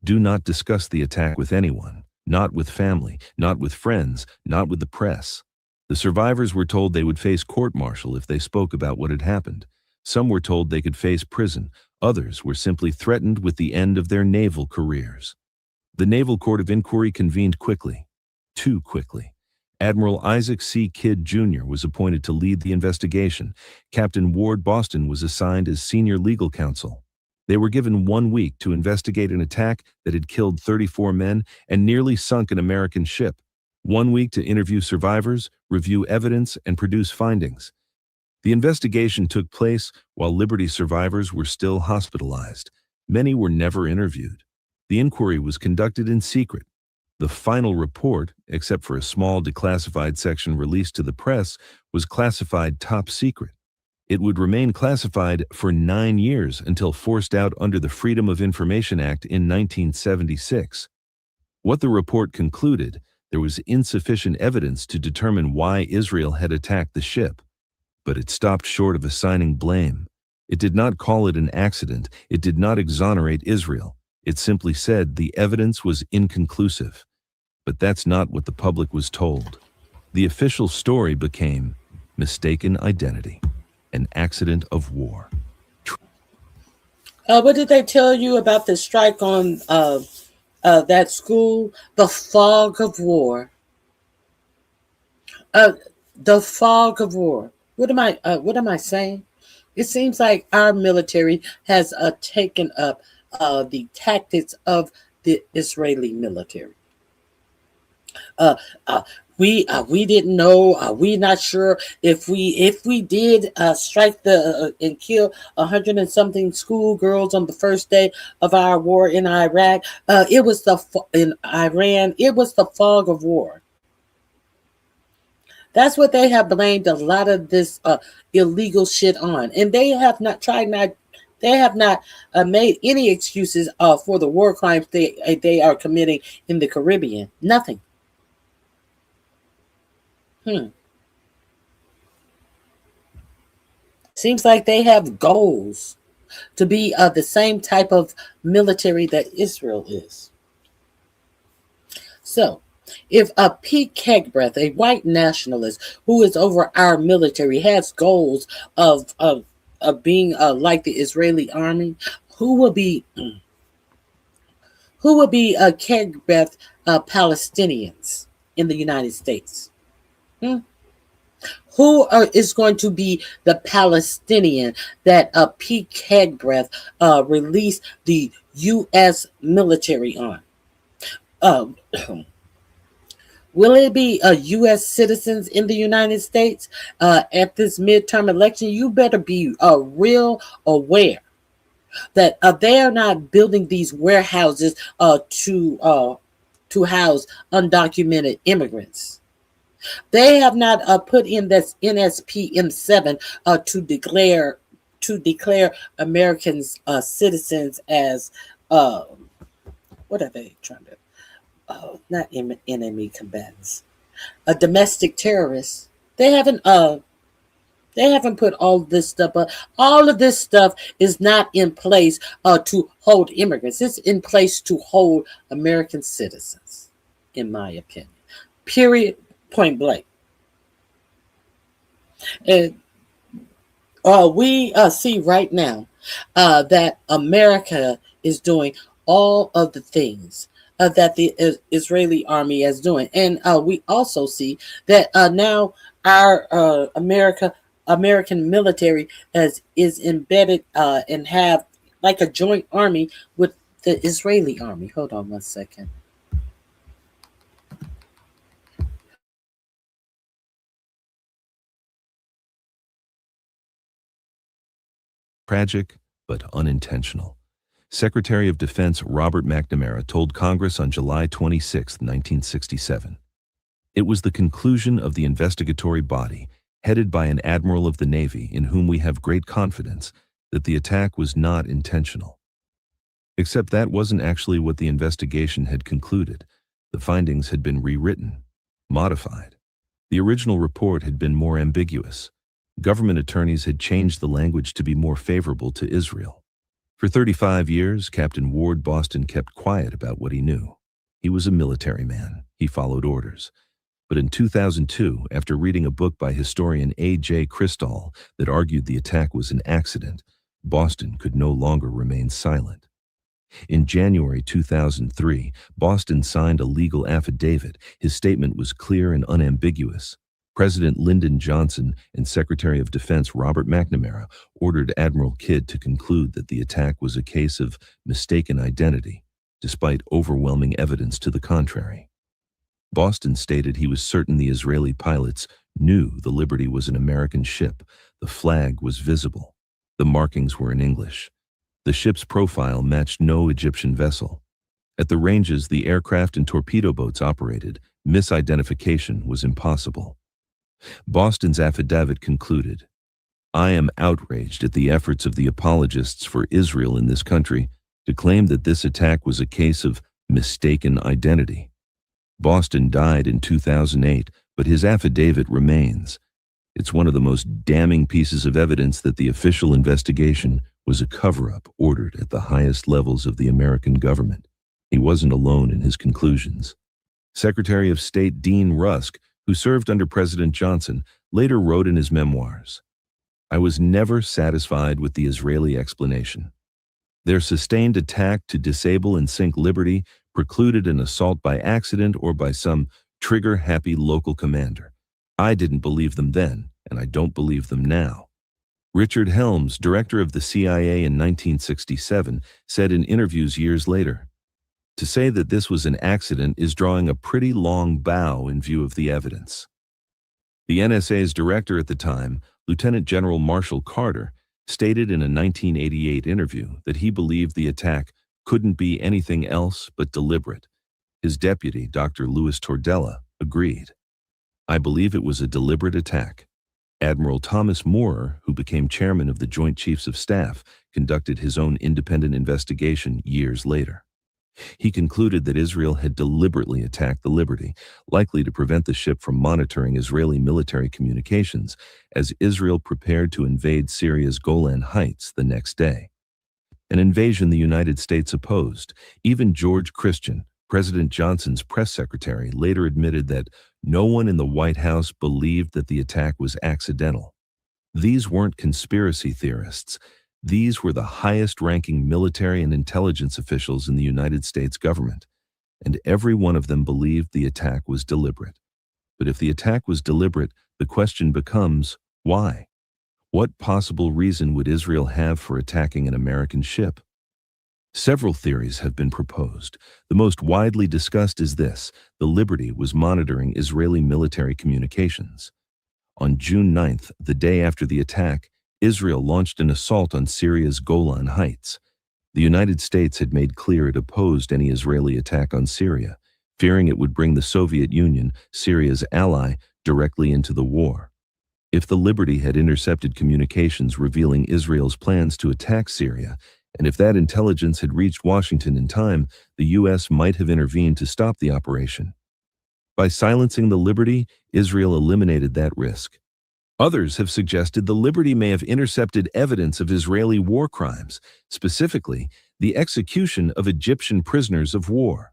Do not discuss the attack with anyone, not with family, not with friends, not with the press. The survivors were told they would face court-martial if they spoke about what had happened. Some were told they could face prison. Others were simply threatened with the end of their naval careers. The Naval Court of Inquiry convened quickly, too quickly. Admiral Isaac C. Kidd Jr. was appointed to lead the investigation. Captain Ward Boston was assigned as senior legal counsel. They were given 1 week to investigate an attack that had killed 34 men and nearly sunk an American ship. 1 week to interview survivors, review evidence, and produce findings. The investigation took place while Liberty survivors were still hospitalized. Many were never interviewed. The inquiry was conducted in secret. The final report, except for a small declassified section released to the press, was classified top secret. It would remain classified for 9 years until forced out under the Freedom of Information Act in 1976. What the report concluded, there was insufficient evidence to determine why Israel had attacked the ship. But it stopped short of assigning blame. It did not call it an accident. It did not exonerate Israel. It simply said the evidence was inconclusive. But that's not what the public was told. The official story became mistaken identity, an accident of war.
What did they tell you about the strike on that school? The fog of war. The fog of war. What am I saying? It seems like our military has taken up the tactics of the Israeli military. We didn't know. We're not sure if we did strike and kill 100 and something schoolgirls on the first day of our war in Iraq. It was in Iran. It was the fog of war. That's what they have blamed a lot of this illegal shit on, and they have not made any excuses for the war crimes they are committing in the Caribbean. Nothing. Seems like they have goals to be the same type of military that Israel is. So, if Pete Kegbreath, a white nationalist who is over our military, has goals of being like the Israeli army, who will be Kegbreath Palestinians in the United States? Who is going to be the Palestinian that Pete Kegbreath released the U.S. military on? Will it be U.S. citizens in the United States at this midterm election? You better be real aware that they are not building these warehouses to house undocumented immigrants. They have not put in this NSPM7 to declare Americans citizens as what are they trying to? Not enemy combatants, domestic terrorists. They haven't put all this stuff up. All of this stuff is not in place to hold immigrants. It's in place to hold American citizens, in my opinion. Period. Point blank. And we see right now that America is doing all of the things that the Israeli army is doing. And we also see that now our American military is embedded and have like a joint army with the Israeli army. Hold on one second.
Tragic, but unintentional. Secretary of Defense Robert McNamara told Congress on July 26, 1967. It was the conclusion of the investigatory body, headed by an admiral of the Navy in whom we have great confidence, that the attack was not intentional. Except that wasn't actually what the investigation had concluded. The findings had been rewritten, modified. The original report had been more ambiguous. Government attorneys had changed the language to be more favorable to Israel. For 35 years, Captain Ward Boston kept quiet about what he knew. He was a military man. He followed orders. But in 2002, after reading a book by historian A.J. Cristall that argued the attack was an accident, Boston could no longer remain silent. In January 2003, Boston signed a legal affidavit. His statement was clear and unambiguous. President Lyndon Johnson and Secretary of Defense Robert McNamara ordered Admiral Kidd to conclude that the attack was a case of mistaken identity, despite overwhelming evidence to the contrary. Boston stated he was certain the Israeli pilots knew the Liberty was an American ship. The flag was visible. The markings were in English. The ship's profile matched no Egyptian vessel. At the ranges the aircraft and torpedo boats operated, misidentification was impossible. Boston's affidavit concluded, "I am outraged at the efforts of the apologists for Israel in this country to claim that this attack was a case of mistaken identity." Boston died in 2008, but his affidavit remains. It's one of the most damning pieces of evidence that the official investigation was a cover-up ordered at the highest levels of the American government. He wasn't alone in his conclusions. Secretary of State Dean Rusk, who served under President Johnson, later wrote in his memoirs, "I was never satisfied with the Israeli explanation. Their sustained attack to disable and sink Liberty precluded an assault by accident or by some trigger-happy local commander. I didn't believe them then, and I don't believe them now." Richard Helms, director of the CIA in 1967, said in interviews years later, "To say that this was an accident is drawing a pretty long bow in view of the evidence." The NSA's director at the time, Lieutenant General Marshall Carter, stated in a 1988 interview that he believed the attack couldn't be anything else but deliberate. His deputy, Dr. Louis Tordella, agreed. "I believe it was a deliberate attack." Admiral Thomas Moorer, who became chairman of the Joint Chiefs of Staff, conducted his own independent investigation years later. He concluded that Israel had deliberately attacked the Liberty, likely to prevent the ship from monitoring Israeli military communications as Israel prepared to invade Syria's Golan Heights the next day. An invasion the United States opposed. Even George Christian, President Johnson's press secretary, later admitted that no one in the White House believed that the attack was accidental. These weren't conspiracy theorists. These were the highest-ranking military and intelligence officials in the United States government, and every one of them believed the attack was deliberate. But if the attack was deliberate, the question becomes, why? What possible reason would Israel have for attacking an American ship? Several theories have been proposed. The most widely discussed is this: the Liberty was monitoring Israeli military communications. On June 9th, the day after the attack, Israel launched an assault on Syria's Golan Heights. The United States had made clear it opposed any Israeli attack on Syria, fearing it would bring the Soviet Union, Syria's ally, directly into the war. If the Liberty had intercepted communications revealing Israel's plans to attack Syria, and if that intelligence had reached Washington in time, the U.S. might have intervened to stop the operation. By silencing the Liberty, Israel eliminated that risk. Others have suggested the Liberty may have intercepted evidence of Israeli war crimes, specifically the execution of Egyptian prisoners of war.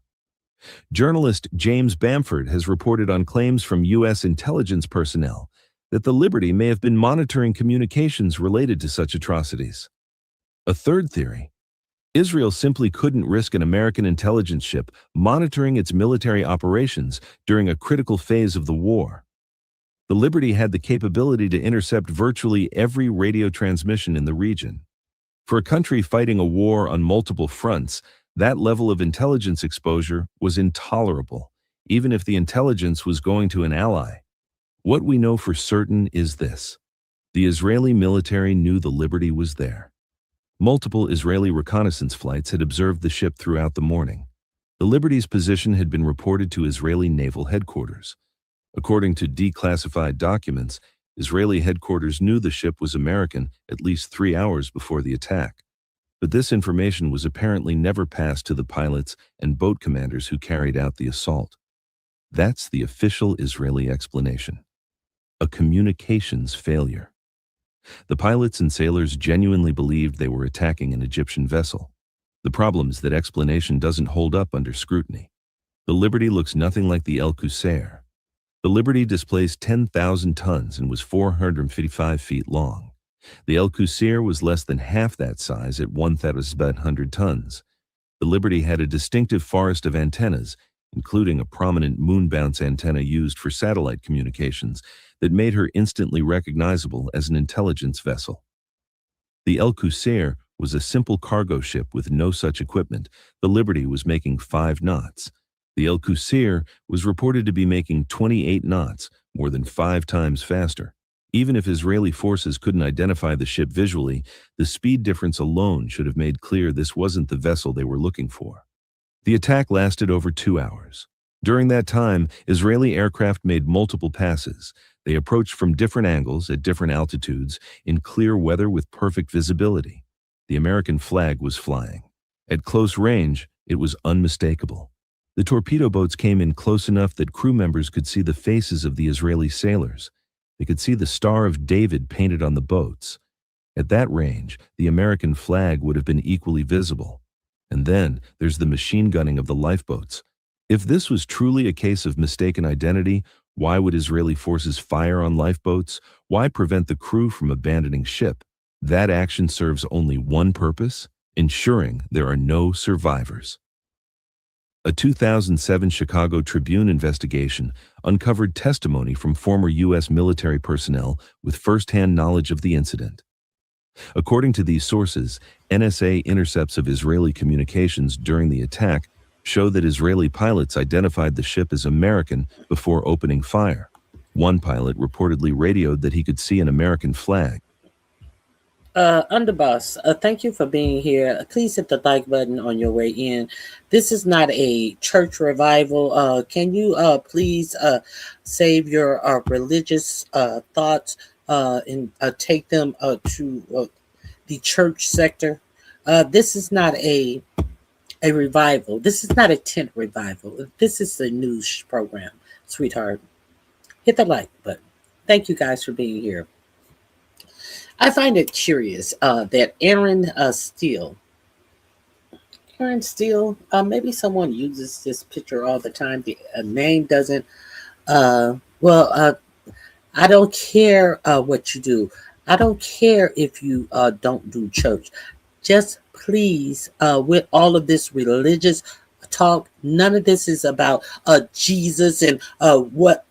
Journalist James Bamford has reported on claims from U.S. intelligence personnel that the Liberty may have been monitoring communications related to such atrocities. A third theory: Israel simply couldn't risk an American intelligence ship monitoring its military operations during a critical phase of the war. The Liberty had the capability to intercept virtually every radio transmission in the region. For a country fighting a war on multiple fronts, that level of intelligence exposure was intolerable, even if the intelligence was going to an ally. What we know for certain is this: the Israeli military knew the Liberty was there. Multiple Israeli reconnaissance flights had observed the ship throughout the morning. The Liberty's position had been reported to Israeli naval headquarters. According to declassified documents, Israeli headquarters knew the ship was American at least 3 hours before the attack. But this information was apparently never passed to the pilots and boat commanders who carried out the assault. That's the official Israeli explanation: a communications failure. The pilots and sailors genuinely believed they were attacking an Egyptian vessel. The problem is that explanation doesn't hold up under scrutiny. The Liberty looks nothing like the El Qusair. The Liberty displaced 10,000 tons and was 455 feet long. The El Qusair was less than half that size at 1,100 tons. The Liberty had a distinctive forest of antennas, including a prominent moon bounce antenna used for satellite communications, that made her instantly recognizable as an intelligence vessel. The El Qusair was a simple cargo ship with no such equipment. The Liberty was making 5 knots. The El Qusair was reported to be making 28 knots, more than 5 times faster. Even if Israeli forces couldn't identify the ship visually, the speed difference alone should have made clear this wasn't the vessel they were looking for. The attack lasted over 2 hours. During that time, Israeli aircraft made multiple passes. They approached from different angles at different altitudes in clear weather with perfect visibility. The American flag was flying. At close range, it was unmistakable. The torpedo boats came in close enough that crew members could see the faces of the Israeli sailors. They could see the Star of David painted on the boats. At that range, the American flag would have been equally visible. And then there's the machine gunning of the lifeboats. If this was truly a case of mistaken identity, why would Israeli forces fire on lifeboats? Why prevent the crew from abandoning ship? That action serves only one purpose: ensuring there are no survivors. A 2007 Chicago Tribune investigation uncovered testimony from former U.S. military personnel with first-hand knowledge of the incident. According to these sources, NSA intercepts of Israeli communications during the attack show that Israeli pilots identified the ship as American before opening fire. One pilot reportedly radioed that he could see an American flag.
Underboss, thank you for being here. Please hit the like button on your way in. This is not a church revival. Can you please save your religious thoughts and take them to the church sector? This is not a revival. This is not a tent revival. This is a news program, sweetheart. Hit the like button. Thank you guys for being here. I find it curious that Aaron Steele, maybe someone uses this picture all the time. The name doesn't. I don't care what you do. I don't care if you don't do church. Just please, with all of this religious talk. None of this is about Jesus and what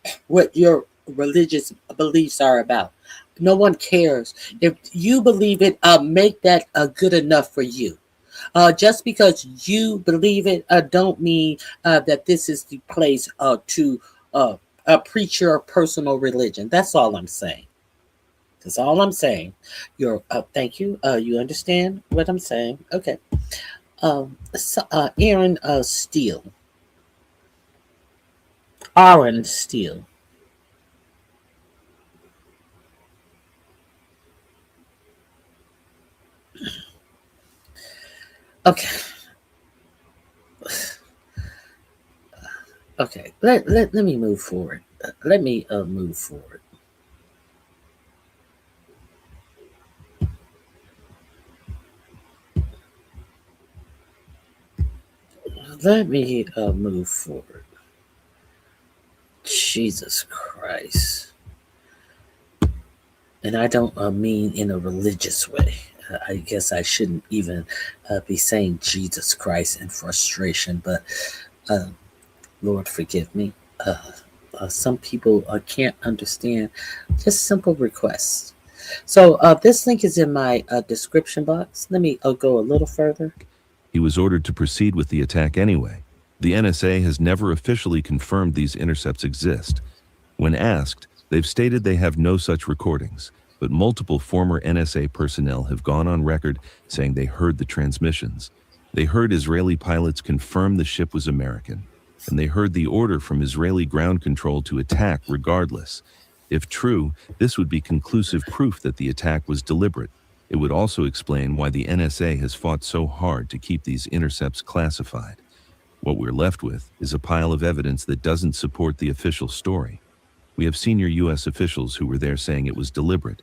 your religious beliefs are about. No one cares. If you believe it, make that good enough for you. Just because you believe it, don't mean that this is the place to preach your personal religion. That's all I'm saying. That's all I'm saying. Thank you. You understand what I'm saying? Okay. Aaron Steele. Aaron Steele. Okay. Okay. Let me move forward. Let me move forward. Let me move forward. Jesus Christ. And I don't mean in a religious way. I guess I shouldn't even be saying Jesus Christ in frustration, but Lord forgive me. Some people can't understand just simple requests. So this link is in my description box. Let me go a little further.
He was ordered to proceed with the attack anyway. The NSA has never officially confirmed these intercepts exist. When asked, they've stated they have no such recordings, but multiple former NSA personnel have gone on record saying they heard the transmissions. They heard Israeli pilots confirm the ship was American, and they heard the order from Israeli ground control to attack regardless. If true, this would be conclusive proof that the attack was deliberate. It would also explain why the NSA has fought so hard to keep these intercepts classified. What we're left with is a pile of evidence that doesn't support the official story. We have senior U.S. officials who were there saying it was deliberate.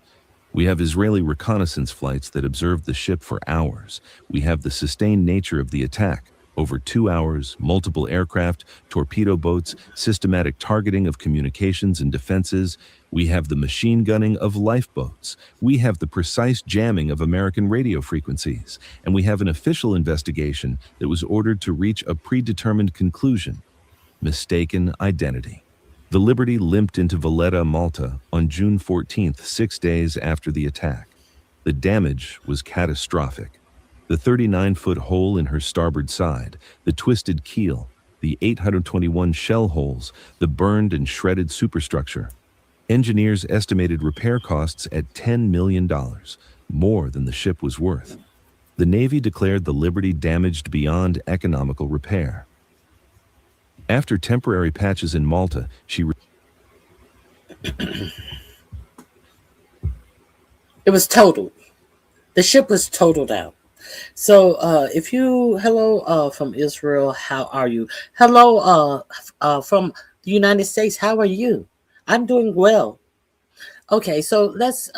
We have Israeli reconnaissance flights that observed the ship for hours. We have the sustained nature of the attack. Over 2 hours, multiple aircraft, torpedo boats, systematic targeting of communications and defenses. We have the machine gunning of lifeboats. We have the precise jamming of American radio frequencies. And we have an official investigation that was ordered to reach a predetermined conclusion: mistaken identity. The Liberty limped into Valletta, Malta on June 14th, 6 days after the attack. The damage was catastrophic. The 39-foot hole in her starboard side, the twisted keel, the 821 shell holes, the burned and shredded superstructure. Engineers estimated repair costs at $10 million, more than the ship was worth. The Navy declared the Liberty damaged beyond economical repair. After temporary patches in Malta, she...
It was totaled. The ship was totaled out. So if you, hello from Israel, how are you? Hello from the United States, how are you? I'm doing well. Okay, so let's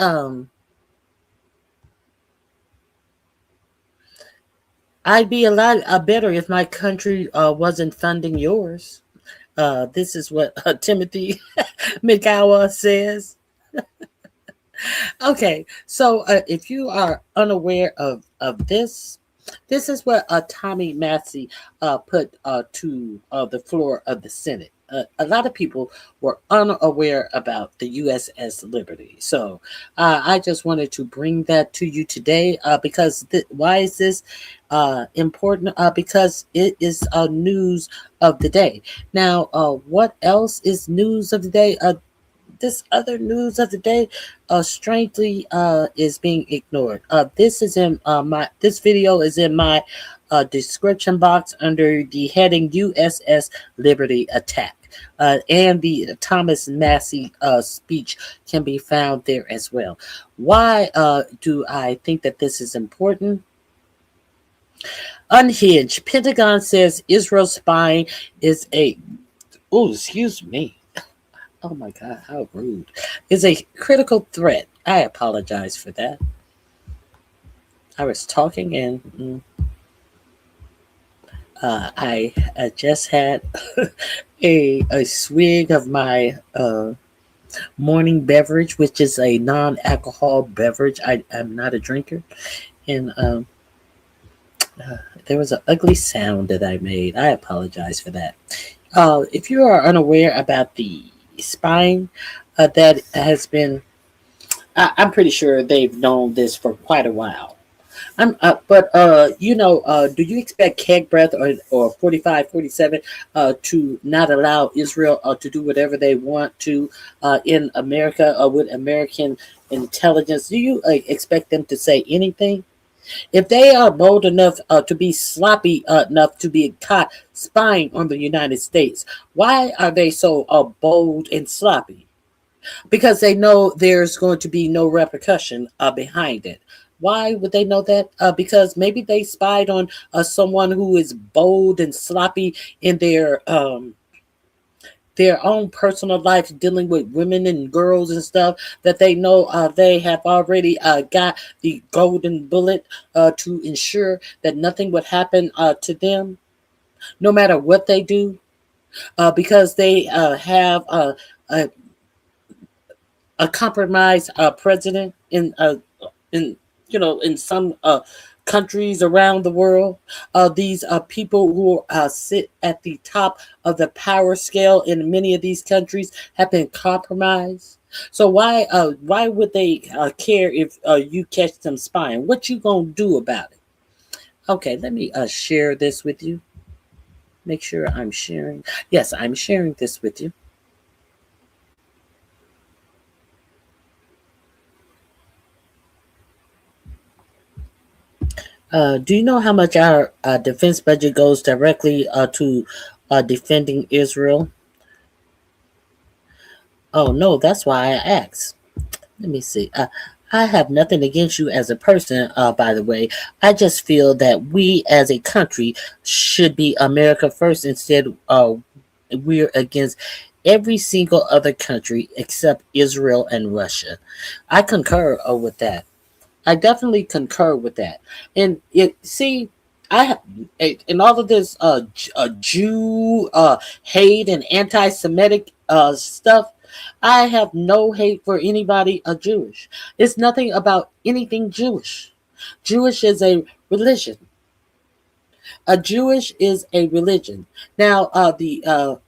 I'd be a lot better if my country wasn't funding yours. This is what Timothy McGowan says. Okay, so if you are unaware of this is what Tommy Massey put to the floor of the Senate. A lot of people were unaware about the USS Liberty. So I just wanted to bring that to you today because why is this important? Because it is news of the day. Now, what else is news of the day? This other news of the day strangely is being ignored. This is in this video is in my description box under the heading USS Liberty attack. And the Thomas Massey speech can be found there as well. Why do I think that this is important? Unhinged. Pentagon says Israel spying is a... Oh, excuse me. Oh my God, how rude. Is a critical threat. I apologize for that. I was talking and I just had a swig of my morning beverage, which is a non-alcohol beverage. I'm not a drinker. And There was an ugly sound that I made. I apologize for that. If you are unaware about the spying that has been, I'm pretty sure they've known this for quite a while. But do you expect Kegbreath or 45, 47 to not allow Israel to do whatever they want to in America with American intelligence? Do you expect them to say anything? If they are bold enough to be sloppy enough to be caught spying on the United States, why are they so bold and sloppy? Because they know there's going to be no repercussion behind it. Why would they know that? Because maybe they spied on someone who is bold and sloppy in their own personal life, dealing with women and girls and stuff, that they know they have already got the golden bullet to ensure that nothing would happen to them, no matter what they do, because they have a compromised president in some countries around the world. These people who sit at the top of the power scale in many of these countries have been compromised. So why would they care if you catch them spying? What you gonna do about it? Okay, let me share this with you. Make sure I'm sharing. Yes, I'm sharing this with you. Do you know how much our defense budget goes directly to defending Israel? Oh, no, that's why I asked. Let me see. I have nothing against you as a person, by the way. I just feel that we as a country should be America first. Instead, we're against every single other country except Israel and Russia. I concur with that. I definitely concur with that. And I in all of this Jew hate and anti-Semitic stuff, I have no hate for anybody Jewish. It's nothing about anything Jewish. Jewish is a religion. A Jewish is a religion. Now, the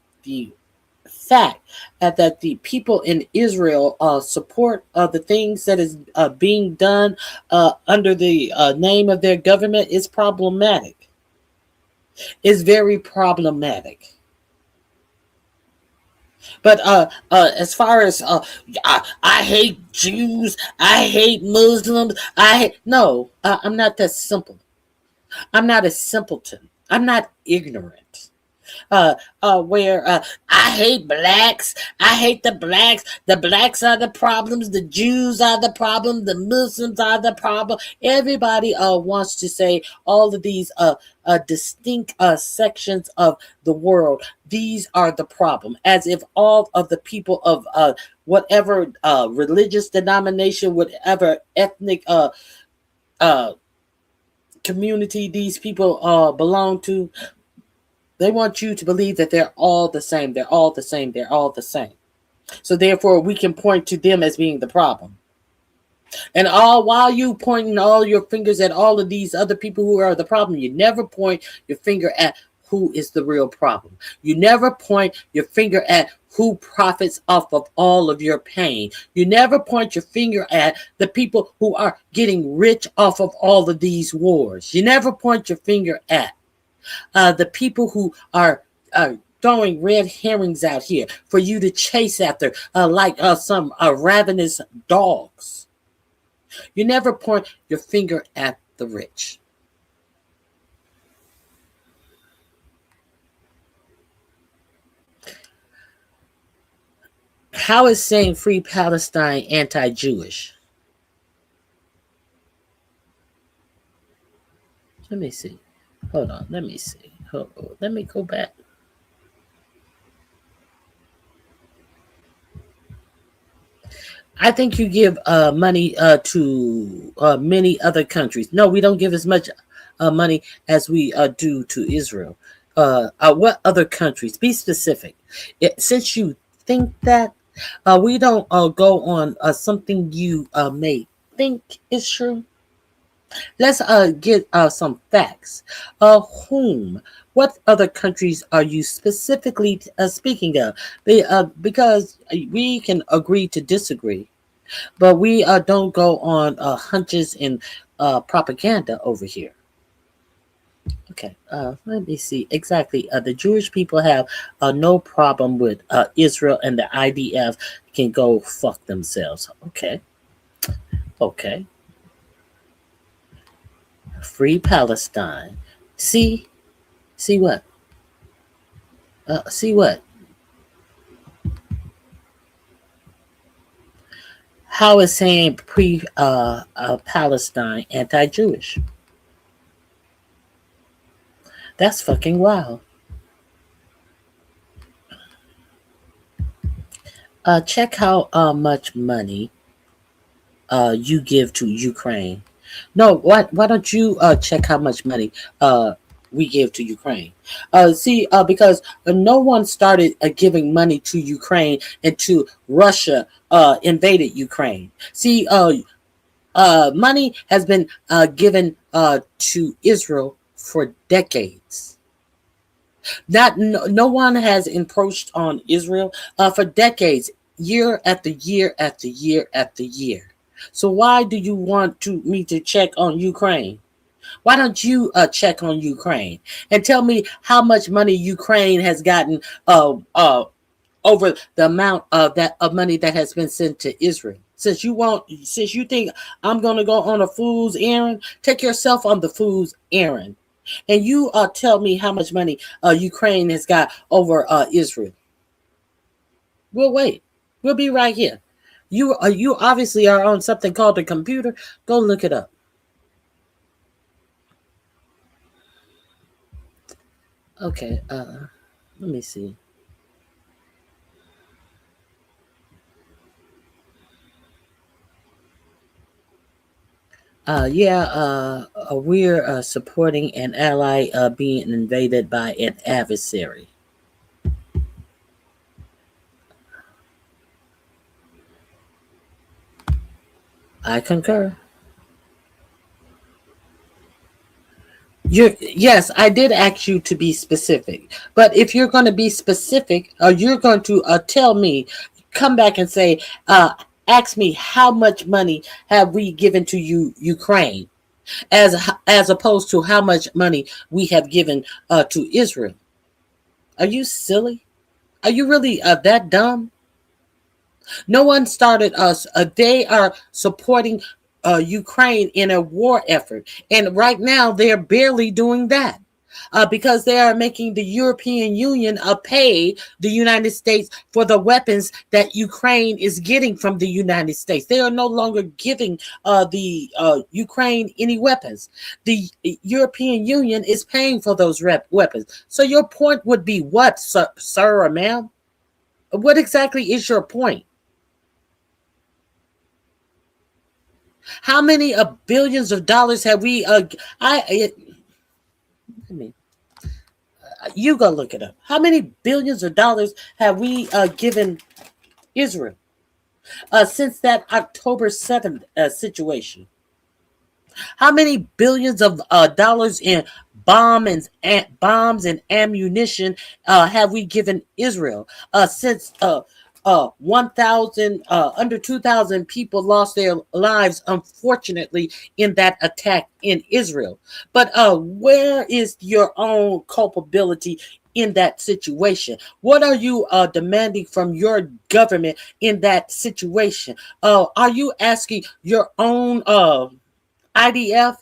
fact that the people in Israel support the things that is being done under the name of their government is problematic. It's very problematic. But as far as I hate Jews, I hate Muslims, no, I'm not that simple. I'm not a simpleton. I'm not ignorant. Where I hate blacks. I hate the blacks. The blacks are the problems. The Jews are the problem. The Muslims are the problem. Everybody wants to say all of these distinct sections of the world. These are the problem, as if all of the people of whatever religious denomination, whatever ethnic community these people belong to. They want you to believe that they're all the same. They're all the same. They're all the same. So therefore, we can point to them as being the problem. And while you pointing all your fingers at all of these other people who are the problem, you never point your finger at who is the real problem. You never point your finger at who profits off of all of your pain. You never point your finger at the people who are getting rich off of all of these wars. You never point your finger at the people who are throwing red herrings out here for you to chase after like some ravenous dogs. You never point your finger at the rich. How is saying free Palestine anti-Jewish? Let me see. Hold on. Let me see. Let me go back. I think you give money to many other countries. No, we don't give as much money as we do to Israel. What other countries? Be specific. Since you think that, we don't go on something you may think is true. Let's get some facts. Whom? What other countries are you specifically speaking of? Because we can agree to disagree, but we don't go on hunches and propaganda over here. Okay, let me see exactly. The Jewish people have no problem with Israel, and the IDF can go fuck themselves. Okay, okay. Free Palestine. See what? See what? How is saying pre Palestine anti-Jewish? That's fucking wild. Check how much money you give to Ukraine. No, why don't you check how much money we give to Ukraine? Because no one started giving money to Ukraine until Russia invaded Ukraine. Money has been given to Israel for decades. No one has encroached on Israel for decades, year after year after year after year. So why do you want me to check on Ukraine? Why don't you check on Ukraine and tell me how much money Ukraine has gotten over the amount of money that has been sent to Israel? Since you think I'm gonna go on a fool's errand, take yourself on the fool's errand, and you tell me how much money Ukraine has got over Israel. We'll wait. We'll be right here. You obviously are on something called a computer. Go look it up. Okay. Let me see. We're supporting an ally being invaded by an adversary. I concur. Yes, I did ask you to be specific. But if you're going to be specific, you're going to tell me, come back and say, ask me how much money have we given to Ukraine, as opposed to how much money we have given to Israel. Are you silly? Are you really that dumb? No one started us. They are supporting Ukraine in a war effort. And right now, they're barely doing that because they are making the European Union pay the United States for the weapons that Ukraine is getting from the United States. They are no longer giving the Ukraine any weapons. The European Union is paying for those weapons. So your point would be what, sir or ma'am? What exactly is your point? How many billions of dollars have we? You go look it up. How many billions of dollars have we given Israel since that October 7th situation? How many billions of dollars in bombs and ammunition have we given Israel since 1,000 under 2,000 people lost their lives, unfortunately, in that attack in Israel? But where is your own culpability in that situation? What are you demanding from your government in that situation? Are you asking your own IDF?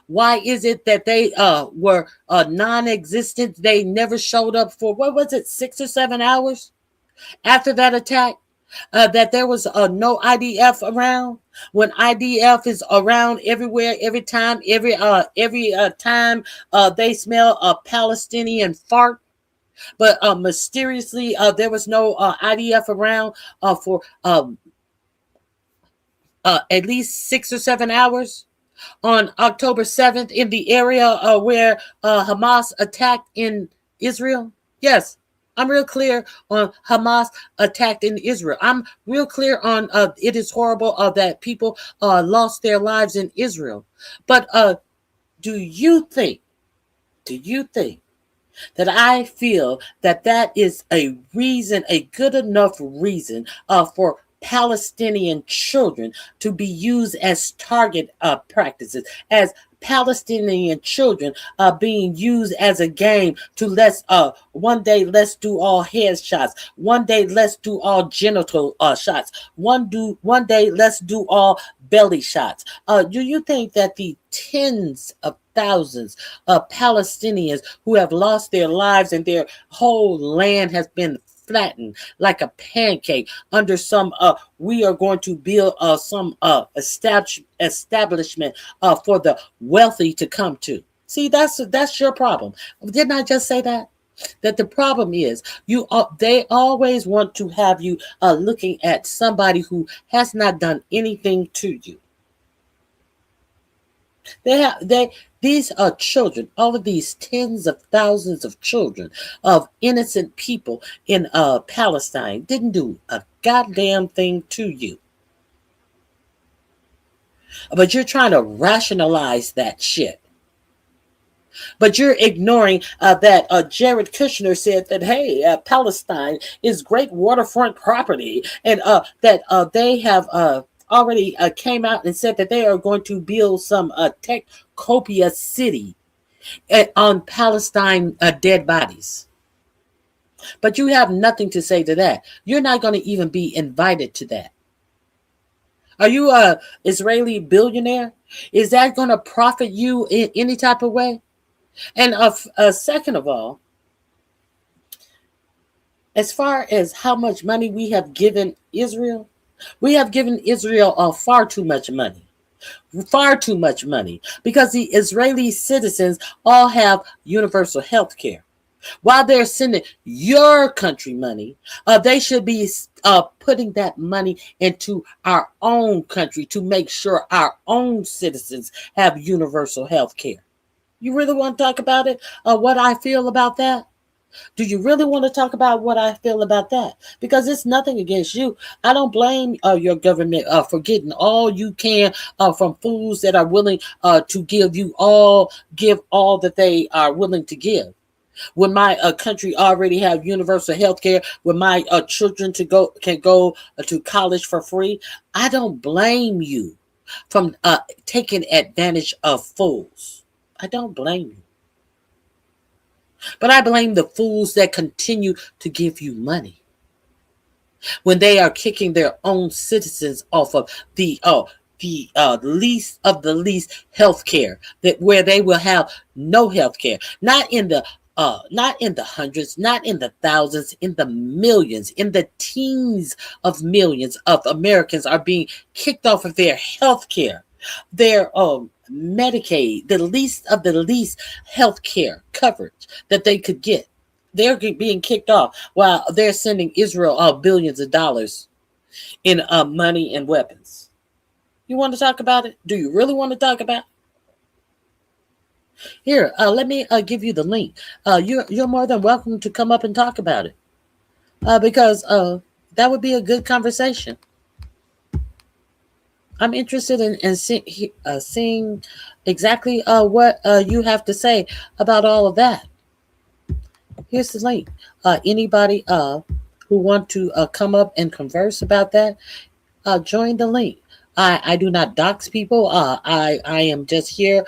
Why is it that they were non-existent? They never showed up for, what was it, 6 or 7 hours after that attack? That there was no IDF around, when IDF is around everywhere, every time they smell a Palestinian fart. But mysteriously, there was no IDF around for at least 6 or 7 hours on October 7th in the area where Hamas attacked in Israel. Yes, I'm real clear on Hamas attacked in Israel. I'm real clear on it is horrible that people lost their lives in Israel. But do you think that I feel that that is a reason, a good enough reason for Palestinian children to be used as target practices, as Palestinian children being used as a game to one day let's do all head shots, one day let's do all genital shots, one day let's do all belly shots. Do you think that the tens of thousands of Palestinians who have lost their lives and their whole land has been flattened like a pancake under some we are going to build some establishment for the wealthy to come to? See, that's your problem. Didn't I just say that the problem is they always want to have you looking at somebody who has not done anything to you. These are children, all of these tens of thousands of children of innocent people in Palestine didn't do a goddamn thing to you. But you're trying to rationalize that shit. But you're ignoring that Jared Kushner said that, hey, Palestine is great waterfront property, and that they have already came out and said that they are going to build some Techcopia city on Palestine dead bodies. But you have nothing to say to that. You're not going to even be invited to that. Are you a Israeli billionaire? Is that going to profit you in any type of way? And second of all, as far as how much money we have given Israel, we have given Israel far too much money. Far too much money, because the Israeli citizens all have universal health care. While they're sending your country money, they should be putting that money into our own country to make sure our own citizens have universal health care. You really want to talk about it? What I feel about that? Do you really want to talk about what I feel about that? Because it's nothing against you. I don't blame your government for getting all you can from fools that are willing to give all that they are willing to give. When my country already have universal health care, when my children can go to college for free, I don't blame you from taking advantage of fools. I don't blame you. But I blame the fools that continue to give you money when they are kicking their own citizens off of the least of the least health care, that where they will have no health care. Not in the hundreds, not in the thousands, in the millions, in the teens of millions of Americans are being kicked off of their health care, their Medicaid, the least of the least health care coverage that they could get. They're being kicked off while they're sending Israel billions of dollars in money and weapons. You want to talk about it? Do you really want to talk about it? Here, let me give you the link. You're more than welcome to come up and talk about it, because that would be a good conversation. I'm interested in seeing exactly what you have to say about all of that. Here's the link. Anybody who want to come up and converse about that, join the link. I do not dox people. I am just here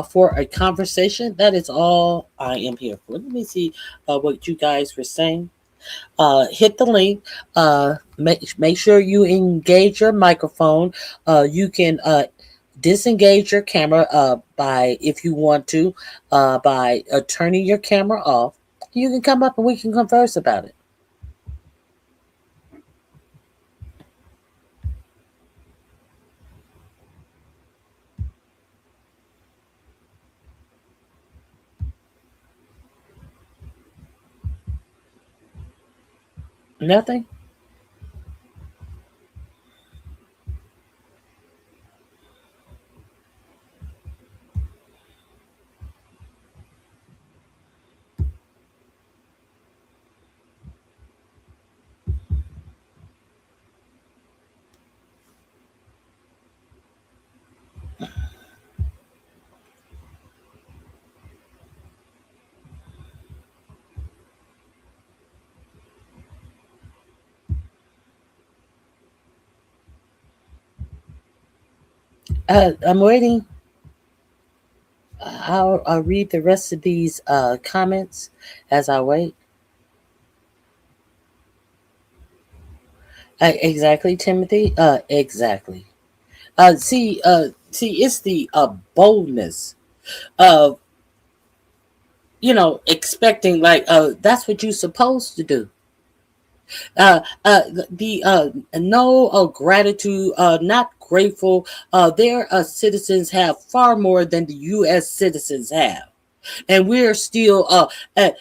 for a conversation. That is all I am here for. Let me see what you guys were saying. Hit the link. Make sure you engage your microphone. You can disengage your camera by, if you want to, by turning your camera off. You can come up and we can converse about it. Nothing? I'm waiting. I'll read the rest of these comments as I wait. Exactly, Timothy. Exactly. See, it's the boldness of expecting like that's what you're supposed to do. The no gratitude, not grateful. Their citizens have far more than the U.S. citizens have. And we're still at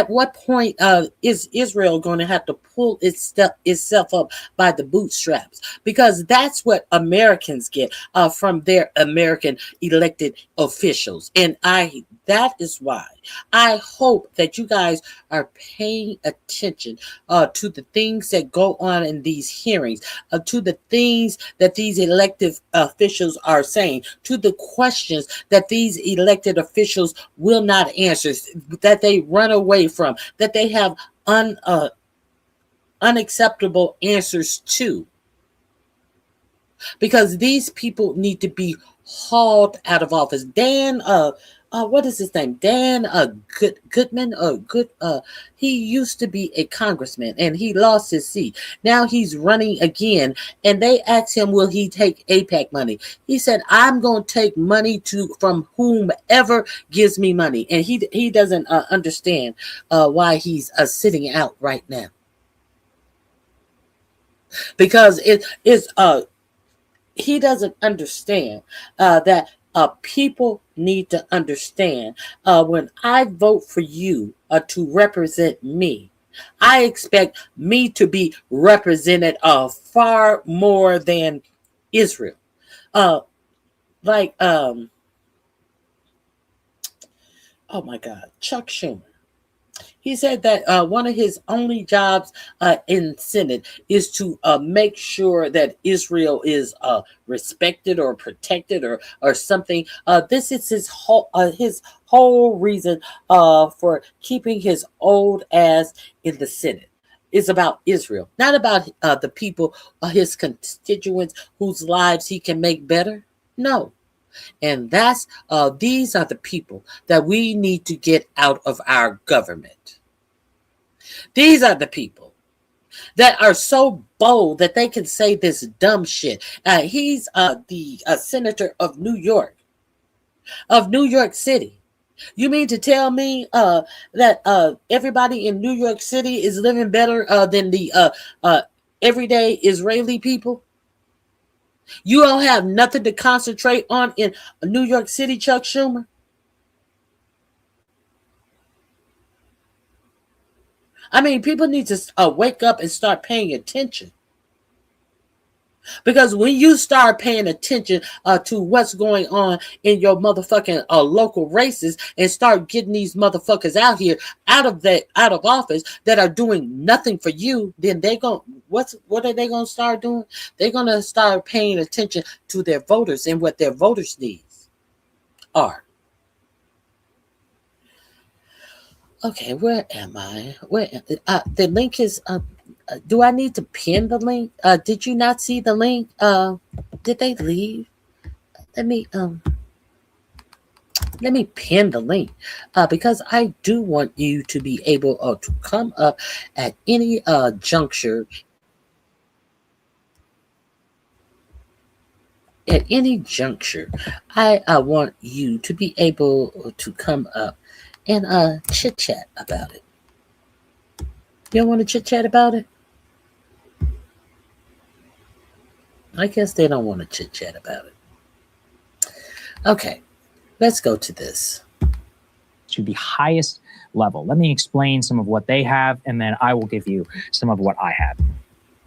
what point is Israel going to have to pull itself up by the bootstraps? Because that's what Americans get from their American elected officials. And that is why I hope that you guys are paying attention to the things that go on in these hearings, to the things that these elected officials are saying, to the questions that these elected officials will not answer, that they run away from, that they have unacceptable answers to. Because these people need to be hauled out of office. Dan, what is his name? Dan Goodman. He used to be a congressman and he lost his seat. Now he's running again. And they asked him, will he take AIPAC money? He said, I'm going to take money from whomever gives me money. And he doesn't understand why he's sitting out right now. Because he doesn't understand that people need to understand when I vote for you to represent me, I expect me to be represented far more than Israel. Oh my God, Chuck Schumer. He said that one of his only jobs in Senate is to make sure that Israel is respected or protected or something. This is his whole reason for keeping his old ass in the Senate. It's about Israel, not about the people, his constituents whose lives he can make better. No. And these are the people that we need to get out of our government. These are the people that are so bold that they can say this dumb shit. He's the senator of New York City. You mean to tell me that everybody in New York City is living better than the everyday Israeli people? You don't have nothing to concentrate on in New York City, Chuck Schumer? I mean, people need to wake up and start paying attention. Because when you start paying attention to what's going on in your motherfucking local races and start getting these motherfuckers out here out of office that are doing nothing for you, then what are they gonna start doing? They're gonna start paying attention to their voters and what their voters' needs are. Okay, where am I? The link is do I need to pin the link? Did you not see the link? Did they leave? Let me pin the link because I do want you to be able to come up at any juncture. At any juncture, I want you to be able to come up and chit chat about it. You don't want to chit chat about it? I guess they don't want to chit chat about it. Okay, let's go to this.
To the highest level. Let me explain some of what they have, and then I will give you some of what I have.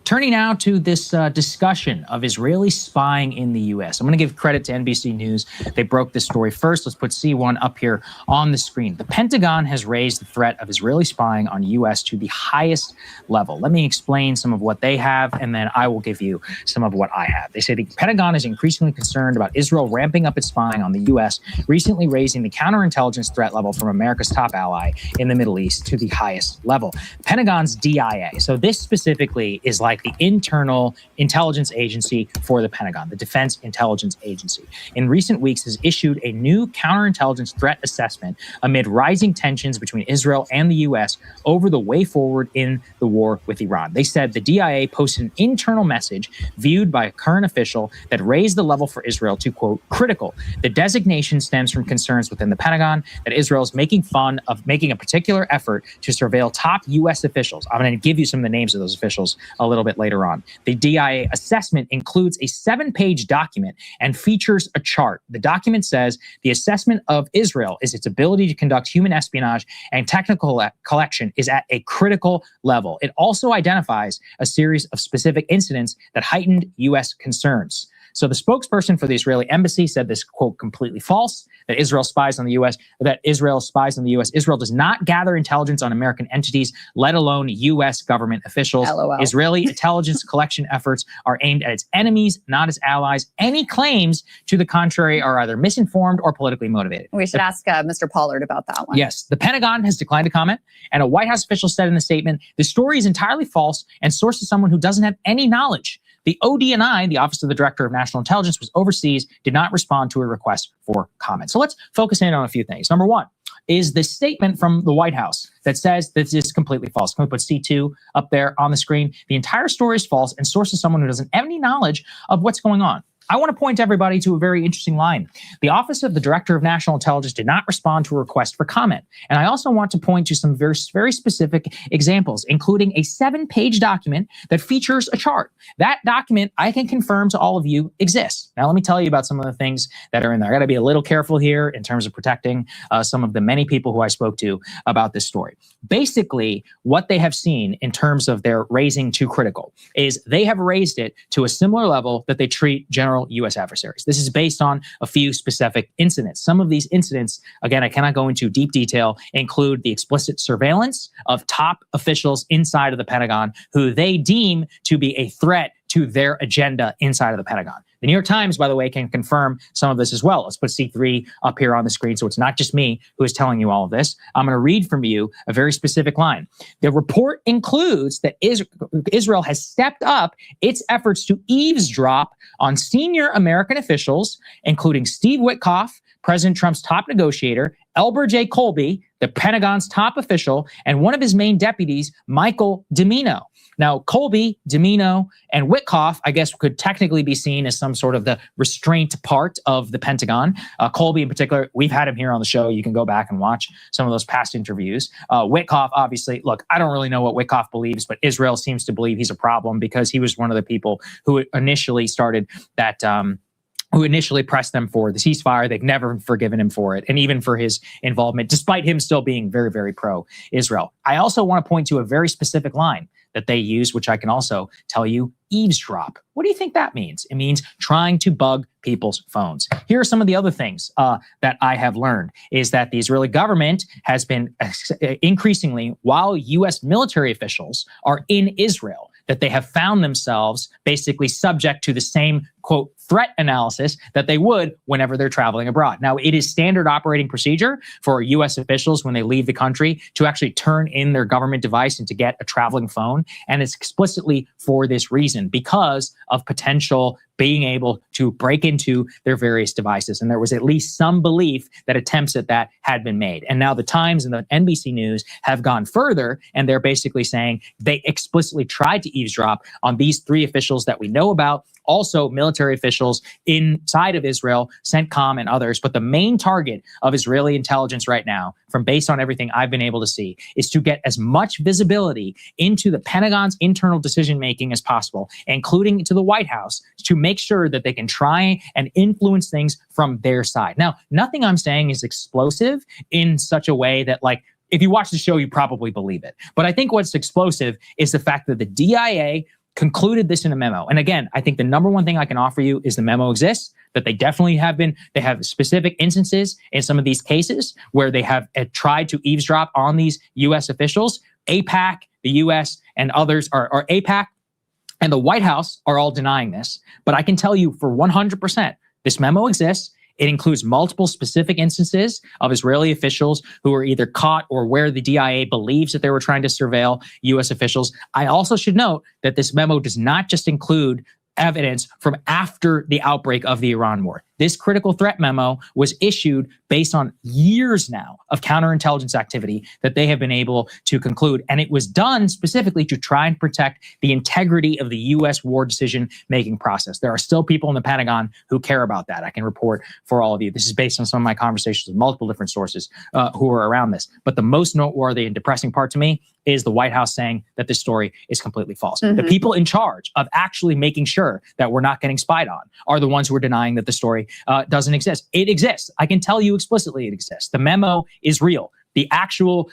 Turning now to this discussion of Israeli spying in the U.S. I'm going to give credit to NBC News. They broke this story first. Let's put C1 up here on the screen. The Pentagon has raised the threat of Israeli spying on U.S. to the highest level. Let me explain some of what they have, and then I will give you some of what I have. They say the Pentagon is increasingly concerned about Israel ramping up its spying on the U.S., recently raising the counterintelligence threat level from America's top ally in the Middle East to the highest level. Pentagon's DIA. So this specifically is like OBLITERATED, the internal intelligence agency for the Pentagon, the Defense Intelligence Agency, in recent weeks has issued a new counterintelligence threat assessment amid rising tensions between Israel and the U.S. over the way forward in the war with Iran. They said the DIA posted an internal message viewed by a current official that raised the level for Israel to, quote, critical. The designation stems from concerns within the Pentagon that Israel is making fun of making a particular effort to surveil top U.S. officials. I'm going to give you some of the names of those officials a little bit later on. The DIA assessment includes a 7-page document and features a chart. The document says the assessment of Israel is its ability to conduct human espionage and technical collection is at a critical level. It also identifies a series of specific incidents that heightened U.S. concerns. So the spokesperson for the Israeli embassy said this, quote, completely false, that Israel spies on the U.S., Israel does not gather intelligence on American entities, let alone U.S. government officials.
LOL.
Israeli intelligence collection efforts are aimed at its enemies, not its allies. Any claims to the contrary are either misinformed or politically motivated.
We should ask Mr. Pollard about that one.
Yes, the Pentagon has declined to comment, and a White House official said in the statement, the story is entirely false and sourced to someone who doesn't have any knowledge. The ODNI, the Office of the Director of National Intelligence, was overseas, did not respond to a request for comment. So let's focus in on a few things. Number one is the statement from the White House that says this is completely false. Can we put C2 up there on the screen? The entire story is false and sourced to someone who doesn't have any knowledge of what's going on. I want to point everybody to a very interesting line. The Office of the Director of National Intelligence did not respond to a request for comment. And I also want to point to some very, very specific examples, including a 7-page document that features a chart. That document, I can confirm to all of you, exists. Now, let me tell you about some of the things that are in there. I got to be a little careful here in terms of protecting some of the many people who I spoke to about this story. Basically, what they have seen in terms of their raising too critical is they have raised it to a similar level that they treat general U.S. adversaries. This is based on a few specific incidents. Some of these incidents, again, I cannot go into deep detail, include the explicit surveillance of top officials inside of the Pentagon who they deem to be a threat to their agenda inside of the Pentagon. The New York Times, by the way, can confirm some of this as well. Let's put C3 up here on the screen so it's not just me who is telling you all of this. I'm going to read from you a very specific line. The report includes that Israel has stepped up its efforts to eavesdrop on senior American officials, including Steve Witkoff, President Trump's top negotiator, Elbert J. Colby, the Pentagon's top official, and one of his main deputies, Michael Dimino. Now, Colby, Dimino, and Witkoff, I guess, could technically be seen as some sort of the restraint part of the Pentagon. Colby, in particular, we've had him here on the show. You can go back and watch some of those past interviews. Witkoff, obviously, look, I don't really know what Witkoff believes, but Israel seems to believe he's a problem because he was one of the people who initially started that who initially pressed them for the ceasefire. They've never forgiven him for it, and even for his involvement, despite him still being very, very pro-Israel. I also want to point to a very specific line that they use, which I can also tell you, eavesdrop. What do you think that means? It means trying to bug people's phones. Here are some of the other things that I have learned is that the Israeli government has been increasingly, while U.S. military officials are in Israel, that they have found themselves basically subject to the same, quote, threat analysis that they would whenever they're traveling abroad. Now, it is standard operating procedure for U.S. officials when they leave the country to actually turn in their government device and to get a traveling phone. And it's explicitly for this reason, because of potential being able to break into their various devices. And there was at least some belief that attempts at that had been made. And now the Times and the NBC News have gone further, and they're basically saying they explicitly tried to eavesdrop on these 3 officials that we know about, also military officials inside of Israel, CENTCOM and others. But the main target of Israeli intelligence right now, from based on everything I've been able to see, is to get as much visibility into the Pentagon's internal decision-making as possible, including to the White House, to make sure that they can try and influence things from their side. Now, nothing I'm saying is explosive in such a way that, like, if you watch the show, you probably believe it. But I think what's explosive is the fact that the DIA concluded this in a memo. And again, I think the number one thing I can offer you is the memo exists, that they definitely have been, they have specific instances in some of these cases where they have tried to eavesdrop on these U.S. officials. AIPAC, the U.S. and others are AIPAC and the White House are all denying this. But I can tell you for 100%, this memo exists. It includes multiple specific instances of Israeli officials who were either caught or where the DIA believes that they were trying to surveil U.S. officials. I also should note that this memo does not just include evidence from after the outbreak of the Iran war. This critical threat memo was issued based on years now of counterintelligence activity that they have been able to conclude. And it was done specifically to try and protect the integrity of the U.S. war decision-making process. There are still people in the Pentagon who care about that. I can report for all of you. This is based on some of my conversations with multiple different sources who are around this. But the most noteworthy and depressing part to me is the White House saying that this story is completely false. The people in charge of actually making sure that we're not getting spied on are the ones who are denying that the story doesn't exist. It exists. I can tell you explicitly it exists. The memo is real. The actual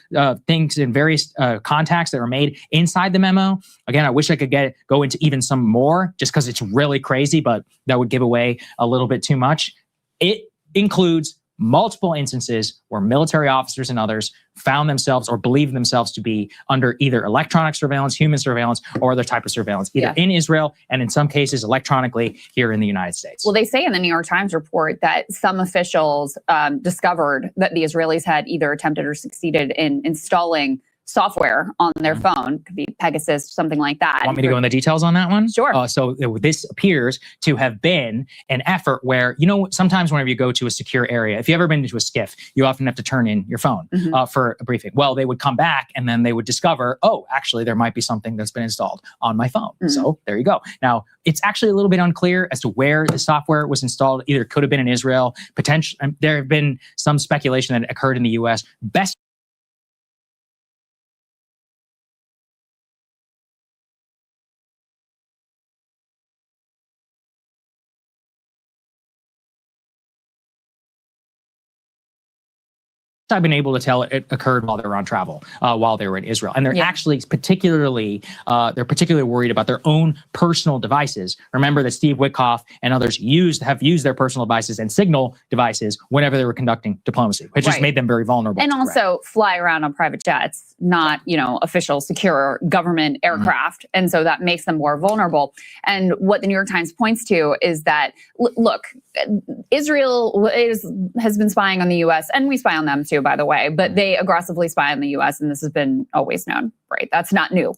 things in various contacts that were made inside the memo, again, I wish I could go into even some more just because it's really crazy, but that would give away a little bit too much. It includes multiple instances where military officers and others found themselves or believed themselves to be under either electronic surveillance, human surveillance, or other type of surveillance, either in Israel and in some cases electronically here in the United States.
Well, they say in the New York Times report that some officials discovered that the Israelis had either attempted or succeeded in installing software on their phone, could be Pegasus, something like that.
Want me to go into details on that one?
Sure.
So this appears to have been an effort where, you know, sometimes whenever you go to a secure area, if you've ever been into a SCIF, you often have to turn in your phone for a briefing. Well, they would come back and then they would discover, oh, actually, there might be something that's been installed on my phone. So there you go. Now, it's actually a little bit unclear as to where the software was installed. Either could have been in Israel, potentially. There have been some speculation that it occurred in the U.S. Best I've been able to tell it occurred while they were on travel, while they were in Israel. And they're actually particularly worried about their own personal devices. Remember that Steve Witkoff and others have used their personal devices and signal devices whenever they were conducting diplomacy, which just made them very vulnerable.
And also fly around on private jets, not, official, secure government aircraft. And so that makes them more vulnerable. And what the New York Times points to is that, look, Israel has been spying on the U.S. and we spy on them too, by the way, but they aggressively spy on the U.S. and this has been always known, right? That's not new.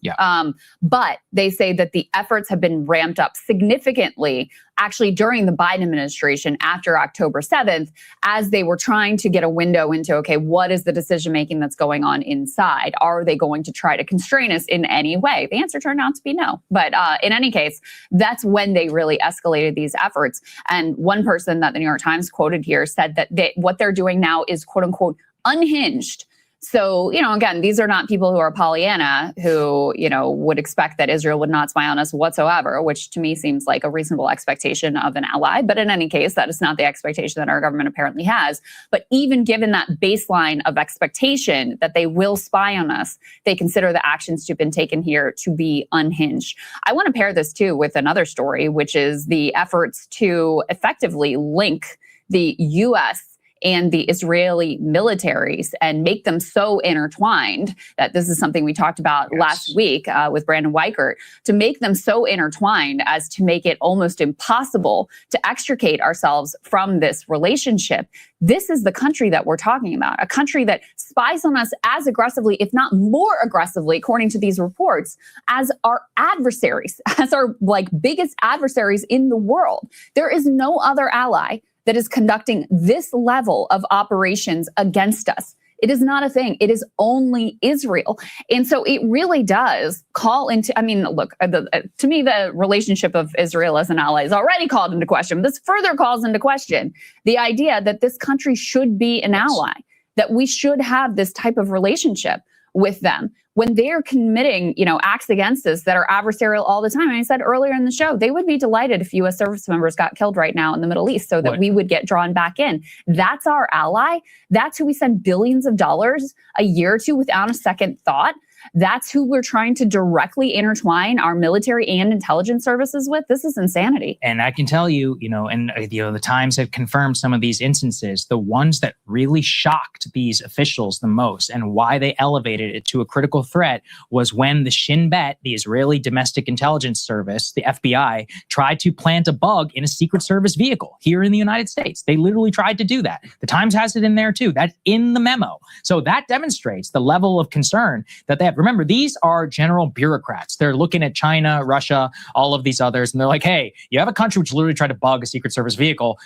But they say that the efforts have been ramped up significantly actually during the Biden administration after October 7th, as they were trying to get a window into, okay, what is the decision-making that's going on inside? Are they going to try to constrain us in any way? The answer turned out to be no. But in any case, that's when they really escalated these efforts. And one person that the New York Times quoted here said that what they're doing now is, quote unquote, unhinged. So, again, these are not people who are Pollyanna who, would expect that Israel would not spy on us whatsoever, which to me seems like a reasonable expectation of an ally. But in any case, that is not the expectation that our government apparently has. But even given that baseline of expectation that they will spy on us, they consider the actions to have been taken here to be unhinged. I want to pair this too with another story, which is the efforts to effectively link the U.S. and the Israeli militaries and make them so intertwined that this is something we talked about last week with Brandon Weichert, to make them so intertwined as to make it almost impossible to extricate ourselves from this relationship. This is the country that we're talking about, a country that spies on us as aggressively, if not more aggressively, according to these reports, as our adversaries, as our biggest adversaries in the world. There is no other ally that is conducting this level of operations against us. It is not a thing. It is only Israel. And so it really does call into, look, to me, the relationship of Israel as an ally is already called into question. This further calls into question the idea that this country should be an ally, that we should have this type of relationship with them when they're committing, acts against us that are adversarial all the time. And I said earlier in the show, they would be delighted if U.S. service members got killed right now in the Middle East so that we would get drawn back in. That's our ally. That's who we send billions of dollars a year to without a second thought. That's who we're trying to directly intertwine our military and intelligence services with. This is insanity.
And I can tell you, the Times have confirmed some of these instances. The ones that really shocked these officials the most and why they elevated it to a critical threat was when the Shin Bet, the Israeli Domestic Intelligence Service, the FBI, tried to plant a bug in a Secret Service vehicle here in the United States. They literally tried to do that. The Times has it in there too. That's in the memo. So that demonstrates the level of concern that they have. Remember, these are general bureaucrats. They're looking at China, Russia, all of these others, and they're like, hey, you have a country which literally tried to bug a Secret Service vehicle.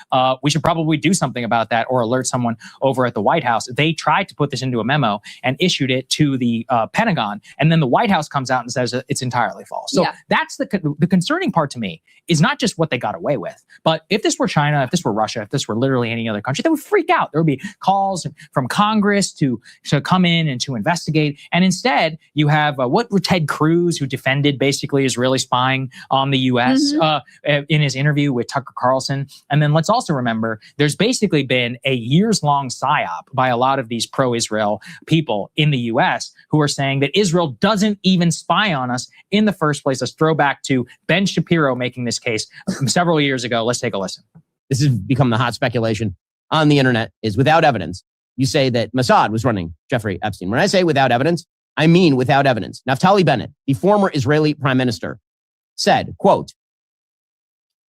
We should probably do something about that or alert someone over at the White House. They tried to put this into a memo and issued it to the Pentagon. And then the White House comes out and says it's entirely false. So that's the concerning part to me, is not just what they got away with, but if this were China, if this were Russia, if this were literally any other country, they would freak out. There would be calls from Congress to come in and to investigate. And instead, you have Ted Cruz, who defended basically Israeli spying on the U.S. In his interview with Tucker Carlson. And then let's also remember, there's basically been a years-long psyop by a lot of these pro-Israel people in the U.S. who are saying that Israel doesn't even spy on us in the first place. Let's throw back to Ben Shapiro making this case several years ago. Let's take a listen.
This has become the hot speculation on the internet, is without evidence. You say that Mossad was running Jeffrey Epstein. When I say without evidence, I mean without evidence. Naftali Bennett, the former Israeli prime minister, said, quote,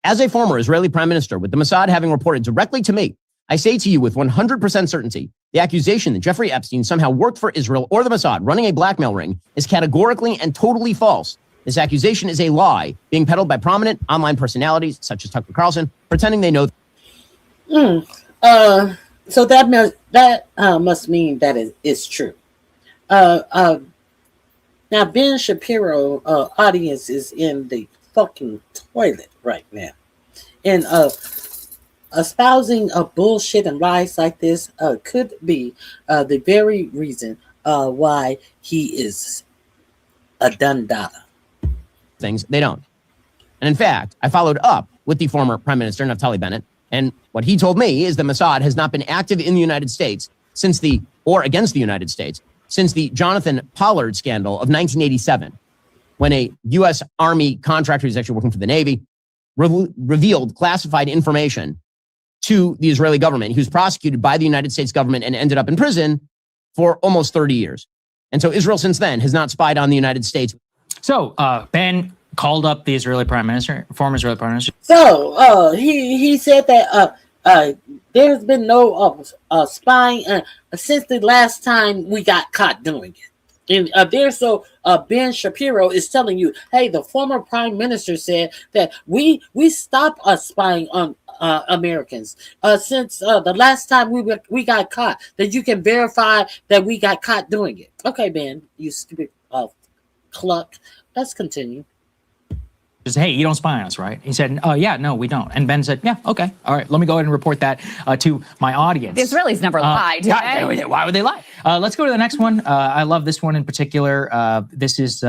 as a former Israeli prime minister, with the Mossad having reported directly to me, I say to you with 100% certainty, the accusation that Jeffrey Epstein somehow worked for Israel or the Mossad running a blackmail ring is categorically and totally false. This accusation is a lie being peddled by prominent online personalities such as Tucker Carlson, pretending they know.
So that must mean that it is true. Now, Ben Shapiro audience is in the fucking toilet right now. And espousing bullshit and lies like this could be the very reason why he is a dundada.
Things they don't. And in fact, I followed up with the former Prime Minister, Naftali Bennett, and what he told me is the Mossad has not been active in the United States or against the United States since the Jonathan Pollard scandal of 1987, when a U.S. Army contractor who's actually working for the Navy revealed classified information to the Israeli government. He was prosecuted by the United States government and ended up in prison for almost 30 years. And so Israel since then has not spied on the United States.
So Ben called up the Israeli prime minister, former Israeli prime minister.
So he said that there's been no spying since the last time we got caught doing it. And Ben Shapiro is telling you, hey, the former prime minister said that we stopped spying on Americans since the last time we got caught, that you can verify that we got caught doing it. Okay, Ben, you stupid cluck. Let's continue.
Just, hey, you don't spy on us, right? He said, yeah, no, we don't. And Ben said, yeah, okay. All right, let me go ahead and report that to my audience.
The Israelis never lied.
Why would they lie? Let's go to the next one. I love this one in particular. This is,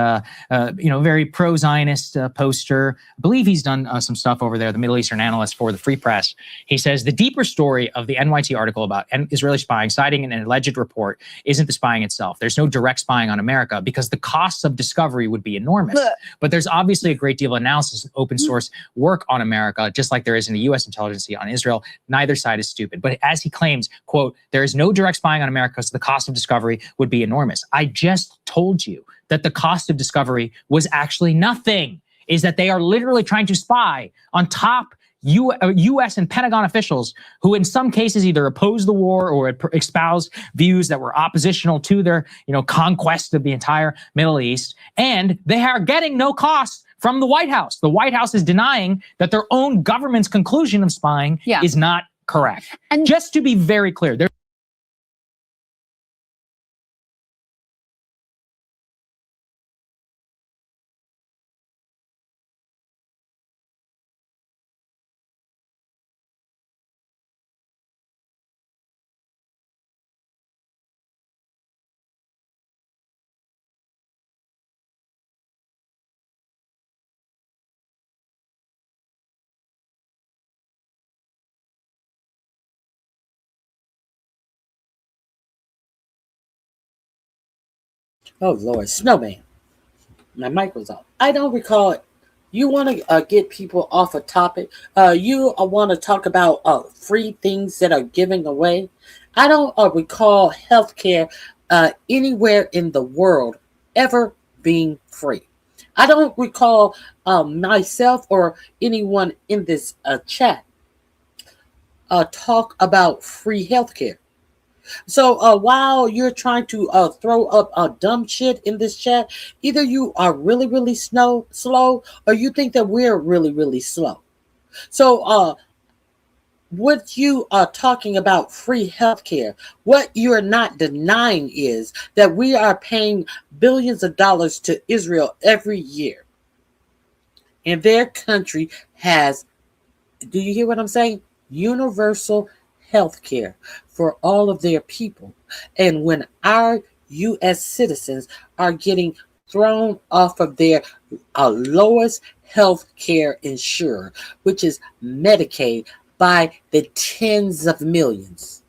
very pro-Zionist poster. I believe he's done some stuff over there, the Middle Eastern analyst for the Free Press. He says, the deeper story of the NYT article about Israeli spying, citing an alleged report, isn't the spying itself. There's no direct spying on America because the costs of discovery would be enormous. But there's obviously a great deal of analysis and open source work on America, just like there is in the U.S. intelligence on Israel. Neither side is stupid. But as he claims, quote, there is no direct spying on America, so the cost of discovery would be enormous. I just told you that the cost of discovery was actually nothing, is that they are literally trying to spy on top U.S. and Pentagon officials who in some cases either opposed the war or espoused views that were oppositional to their, conquest of the entire Middle East. And they are getting no cost from the White House. The White House is denying that their own government's conclusion of spying is not correct. And just to be very clear,
Oh Lord, Snowman. My mic was off. I don't recall it. You want to get people off a topic. You want to talk about free things that are giving away. I don't recall healthcare anywhere in the world ever being free. I don't recall myself or anyone in this chat talk about free healthcare. So while you're trying to throw up dumb shit in this chat, either you are really, really slow, or you think that we're really, really slow. So what you are talking about free healthcare, what you're not denying is that we are paying billions of dollars to Israel every year. And their country has, do you hear what I'm saying? Universal health care for all of their people. And when our U.S. citizens are getting thrown off of their lowest health care insurer, which is Medicaid, by the tens of millions.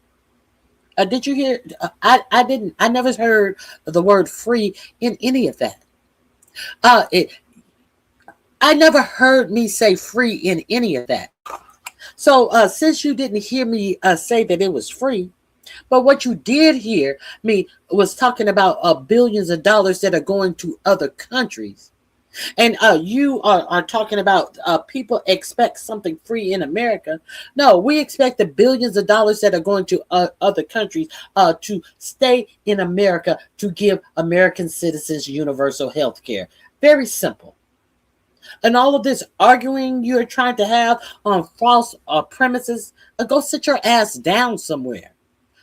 Did you hear? I never heard the word free in any of that. I never heard me say free in any of that. So since you didn't hear me say that it was free, but what you did hear me was talking about billions of dollars that are going to other countries. And you are talking about people expect something free in America. No, we expect the billions of dollars that are going to other countries to stay in America to give American citizens universal health care. Very simple. And all of this arguing you're trying to have on false premises, go sit your ass down somewhere,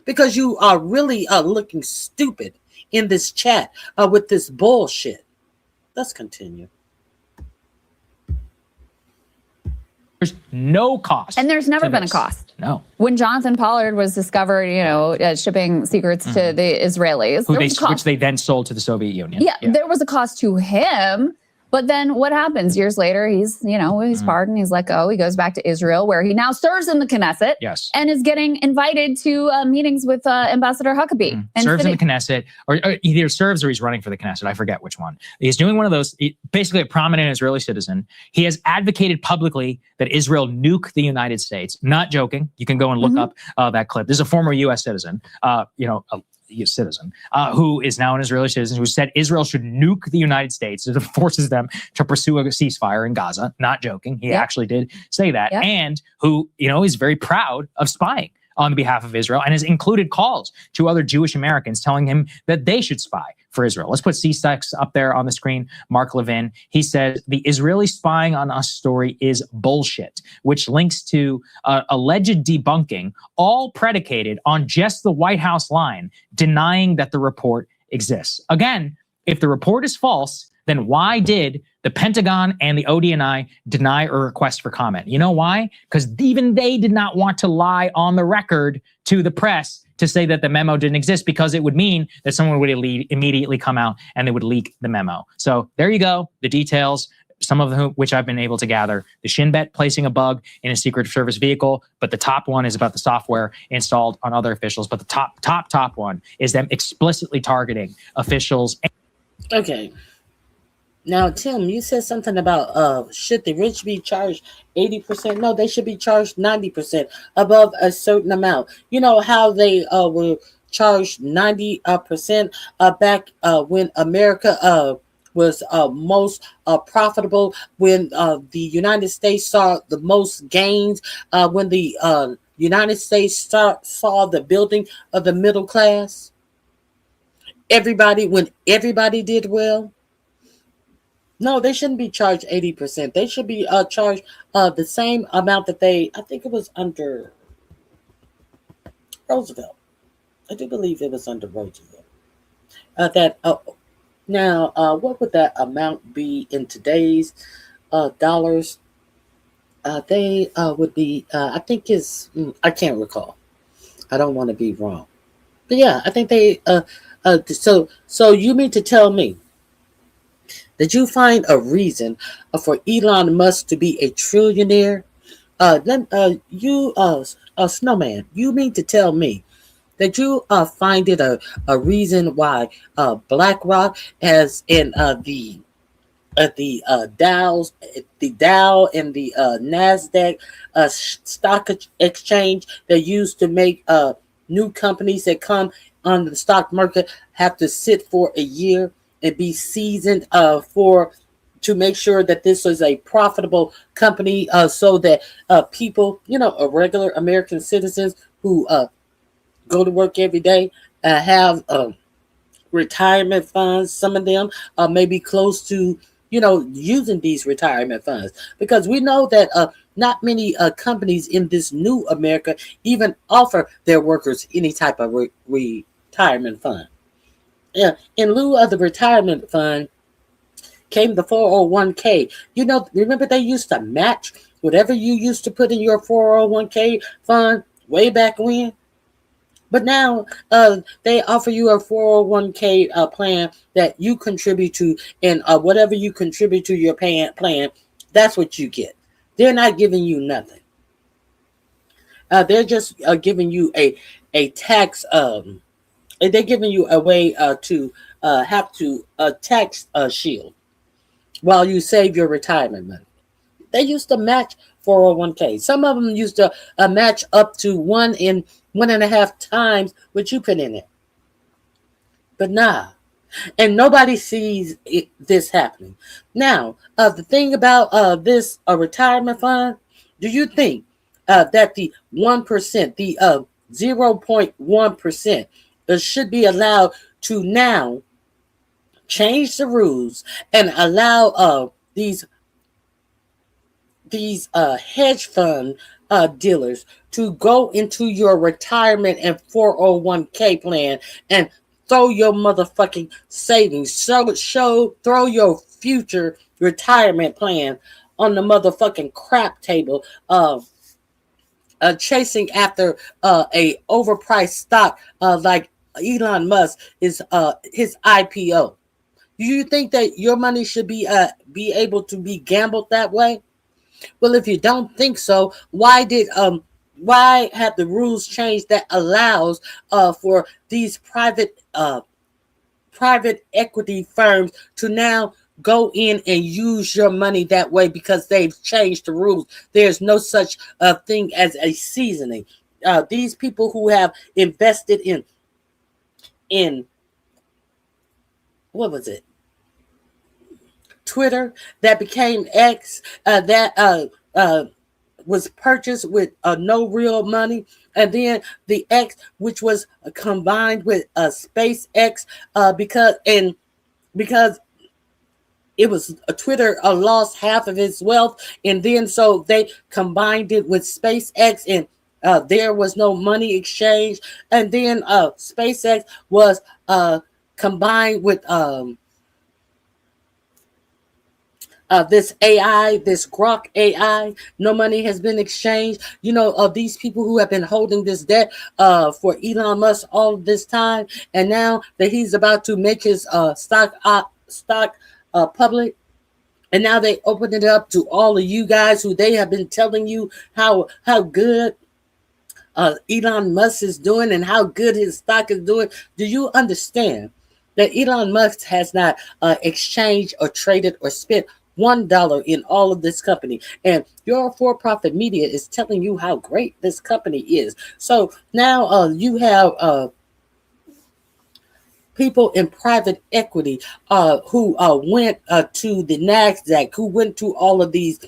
because you are really looking stupid in this chat with this bullshit. Let's continue.
There's no cost.
And there's never been a cost.
No.
When Jonathan Pollard was discovered, shipping secrets to the Israelis,
which they then sold to the Soviet Union.
Yeah, there was a cost to him. But then what happens? Years later, he's pardoned. He's let go. He goes back to Israel, where he now serves in the Knesset.
Yes.
And is getting invited to meetings with Ambassador Huckabee. And
serves in the Knesset, or either serves or he's running for the Knesset. I forget which one. He's doing one of those, basically a prominent Israeli citizen. He has advocated publicly that Israel nuke the United States. Not joking. You can go and look up that clip. This is a former U.S. citizen, citizen who is now an Israeli citizen who said Israel should nuke the United States. It forces them to pursue a ceasefire in Gaza. Not joking. He actually did say that. And who, is very proud of spying on behalf of Israel and has included calls to other Jewish Americans telling him that they should spy for Israel. Let's put C-Sex up there on the screen. Mark Levin, he says, the Israeli spying on us story is bullshit, which links to alleged debunking, all predicated on just the White House line denying that the report exists. Again, if the report is false, then why did the Pentagon and the ODNI deny a request for comment? You know why? Because even they did not want to lie on the record to the press to say that the memo didn't exist, because it would mean that someone would immediately come out and they would leak the memo. So there you go, the details, some of which I've been able to gather. The Shin Bet placing a bug in a Secret Service vehicle, but the top one is about the software installed on other officials. But the top one is them explicitly targeting officials.
Okay. Now, Tim, you said something about should the rich be charged 80%? No, they should be charged 90% above a certain amount. You know how they were charged 90% back when America was most profitable, when the United States saw the most gains, when the United States saw the building of the middle class. When everybody did well. No, they shouldn't be charged 80%. They should be charged the same amount that I think it was under Roosevelt. I do believe it was under Roosevelt. Now, what would that amount be in today's dollars? They would be, I think I can't recall. I don't want to be wrong. But yeah, I think they, so you mean to tell me, did you find a reason for Elon Musk to be a trillionaire? Snowman, you mean to tell me that you find it a reason why BlackRock has in the Dow and the Nasdaq stock exchange they use to make new companies that come on the stock market have to sit for a year and be seasoned to make sure that this is a profitable company, so that people, regular American citizens who go to work every day have retirement funds. Some of them may be close to using these retirement funds, because we know that not many companies in this new America even offer their workers any type of retirement fund. Yeah, in lieu of the retirement fund came the 401k. Remember they used to match whatever you used to put in your 401k fund way back when? But now they offer you a 401k plan that you contribute to, and whatever you contribute to your plan, that's what you get. They're not giving you nothing. They're just giving you a tax. They're giving you a way to have to tax shield while you save your retirement money. They used to match 401k. Some of them used to match up to 1.5 times what you put in it. But nah. And nobody sees this happening. Now, the thing about this retirement fund, do you think that the 1%, the 0.1% should be allowed to now change the rules and allow these hedge fund dealers to go into your retirement and 401k plan and throw your motherfucking savings, throw your future retirement plan on the motherfucking crap table of chasing after a overpriced stock like Elon Musk is his IPO. Do you think that your money should be able to be gambled that way? Well, if you don't think so, why have the rules changed that allows for these private equity firms to now go in and use your money that way? Because they've changed the rules. There's no such thing as a seasoning. These people who have invested in what was it? Twitter, that became X, that was purchased with no real money, and then the X, which was combined with SpaceX, because it was Twitter lost half of its wealth, and then so they combined it with SpaceX, and there was no money exchange, and then SpaceX was combined with this AI, this Grok AI. No money has been exchanged. Of these people who have been holding this debt for Elon Musk all of this time, and now that he's about to make his stock public, and now they open it up to all of you guys who they have been telling you how good Elon Musk is doing and how good his stock is doing. Do you understand that Elon Musk has not exchanged or traded or spent $1 in all of this company, and your for-profit media is telling you how great this company is? So now you have people in private equity who went to the Nasdaq, who went to all of these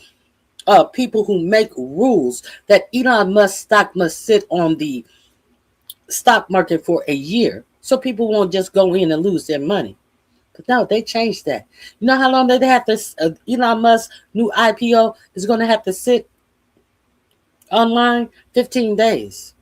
people who make rules that Elon Musk stock must sit on the stock market for a year, so people won't just go in and lose their money. But no, they changed that. You know how long they have to? Elon Musk's new IPO is going to have to sit online? 15 days.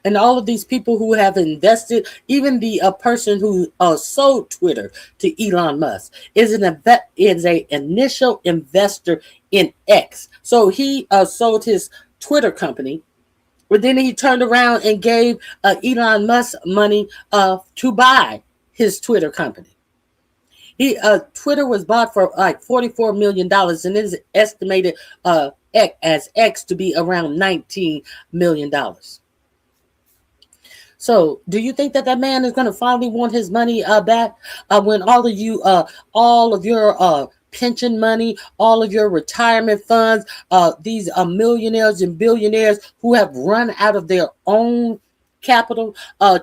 And all of these people who have invested, even the person who sold Twitter to Elon Musk is an initial investor in X. So he sold his Twitter company, but then he turned around and gave Elon Musk money to buy his Twitter company. Twitter was bought for like $44 million, and it is estimated as X to be around $19 million. So, do you think that that man is going to finally want his money back when all of your pension money, all of your retirement funds, these millionaires and billionaires who have run out of their own capital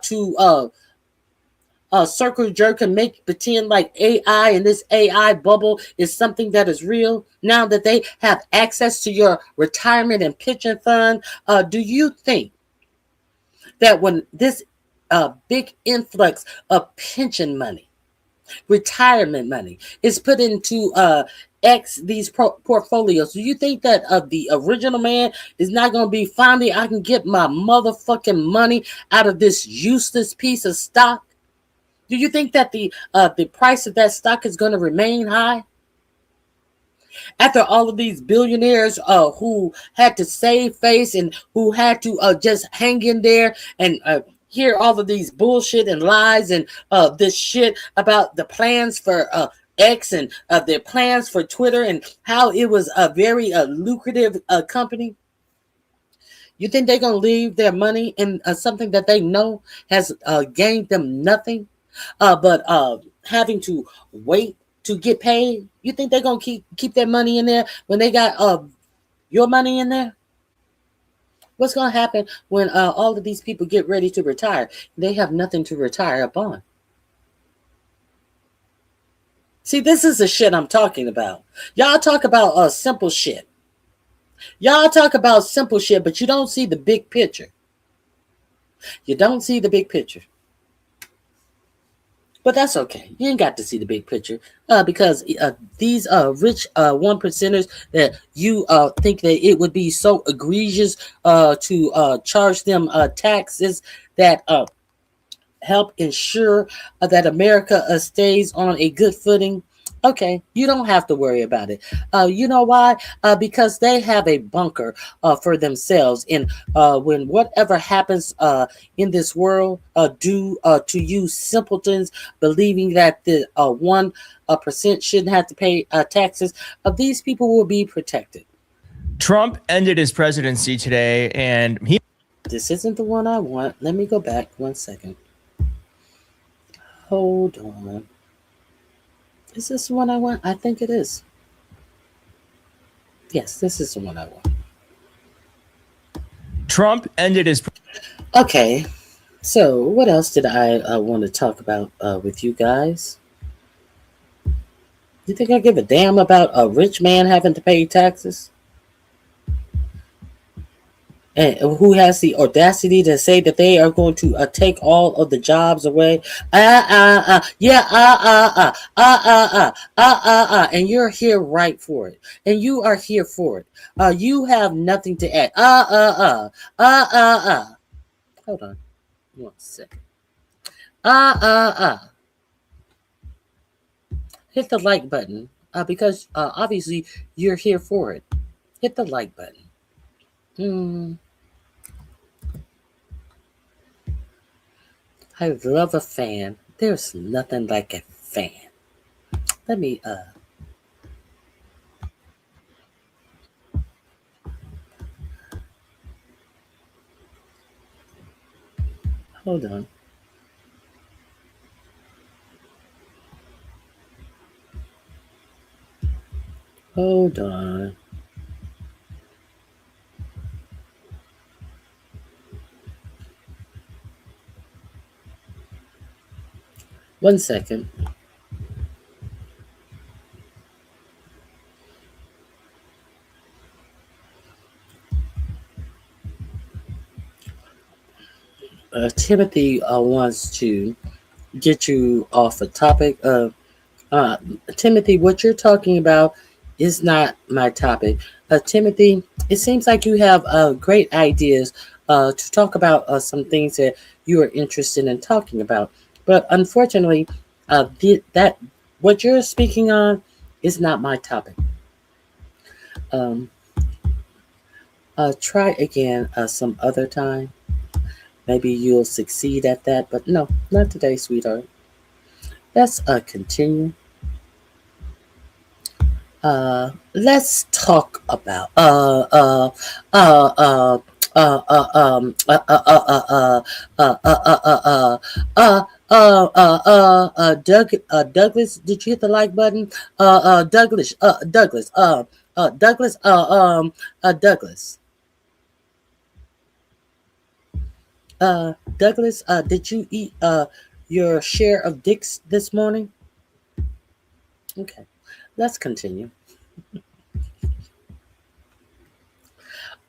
to circle jerk and make pretend like AI and this AI bubble is something that is real? Now that they have access to your retirement and pension fund, do you think that when this big influx of pension money, retirement money is put into these portfolios, do you think that the original man is not going to be, finally, I can get my motherfucking money out of this useless piece of stock? Do you think that the price of that stock is going to remain high? After all of these billionaires who had to save face and who had to just hang in there and hear all of these bullshit and lies and this shit about the plans for X and their plans for Twitter and how it was a very lucrative company, you think they're going to leave their money in something that they know has gained them nothing but having to wait to get paid? You think they're gonna keep their money in there when they got your money in there? What's gonna happen when all of these people get ready to retire? They have nothing to retire upon. See, this is the shit I'm talking about. Y'all talk about simple shit. Y'all talk about simple shit, but you don't see the big picture. You don't see the big picture. But that's okay. You ain't got to see the big picture because these rich one percenters that you think that it would be so egregious to charge them taxes that help ensure that America stays on a good footing. Okay, you don't have to worry about it. You know why? Because they have a bunker for themselves. And when whatever happens in this world, due to you simpletons believing that the 1% shouldn't have to pay taxes, these people will be protected.
Trump ended his presidency today, and
This isn't the one I want. Let me go back 1 second. Hold on. Is this the one I want? I think it is. Yes, this is the one I want.
Trump ended his...
Okay, so what else did I want to talk about with you guys? You think I give a damn about a rich man having to pay taxes? And who has the audacity to say that they are going to take all of the jobs away? And you're here right for it, and you are here for it. You have nothing to add. Hold on, 1 second. Hit the like button because obviously you're here for it. Hit the like button. I love a fan. There's nothing like a fan. Let me hold on. Hold on. One second. Timothy wants to get you off a topic. Timothy, what you're talking about is not my topic. Timothy, it seems like you have great ideas to talk about some things that you are interested in talking about. But unfortunately, that what you're speaking on is not my topic. Try again some other time. Maybe you'll succeed at that, but no, not today, sweetheart. Let's continue. Let's talk about Douglas, did you hit the like button? Douglas, Douglas. Douglas, did you eat your share of dicks this morning? Okay, let's continue.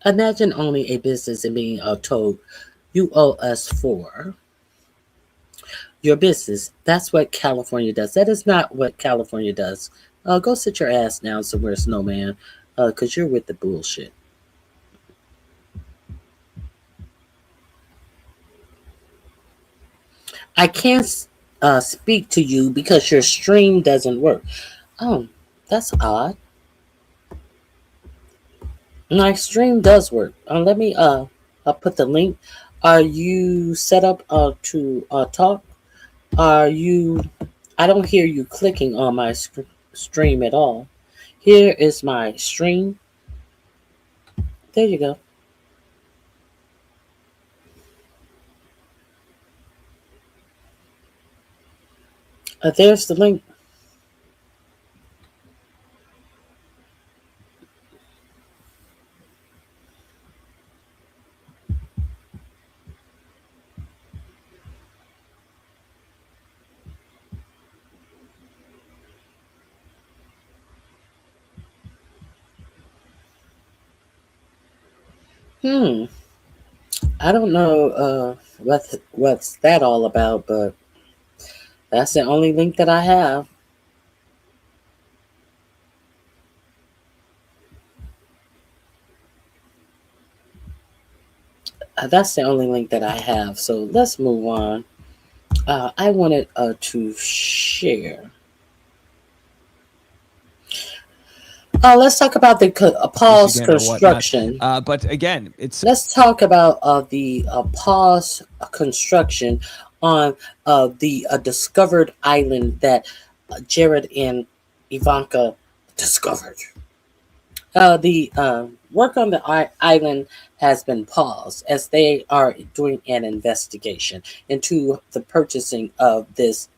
Imagine owning a business and being told you owe us for your business. That's what California does. That is not what California does. Go sit your ass down somewhere, snowman, because you're with the bullshit. I can't speak to you because your stream doesn't work. Oh, that's odd. My stream does work. Let me I'll put the link. Are you set up to talk? Are you? I don't hear you clicking on my stream at all. Here is my stream. There you go. There's the link. I don't know what's that all about, but that's the only link that I have. That's the only link that I have. So let's move on. I wanted to share. Let's talk about the pause construction.
But again,
let's talk about the pause construction on the discovered island that Jared and Ivanka discovered. The work on the island has been paused as they are doing an investigation into the purchasing of this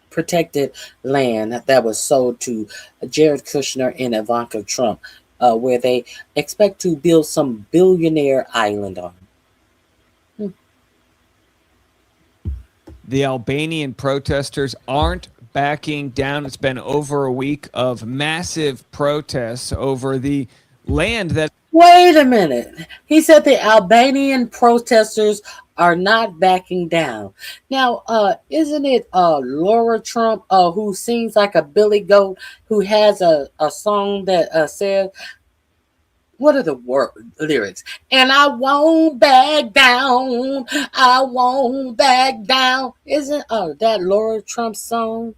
protected land that was sold to Jared Kushner and Ivanka Trump, where they expect to build some billionaire island on.
The Albanian protesters aren't backing down. It's been over a week of massive protests over the land that...
Wait a minute. He said the Albanian protesters are not backing down. Now, isn't it Laura Trump who sings like a billy goat, who has a song that says, what are the lyrics? And I won't back down. I won't back down. Isn't that Laura Trump's song?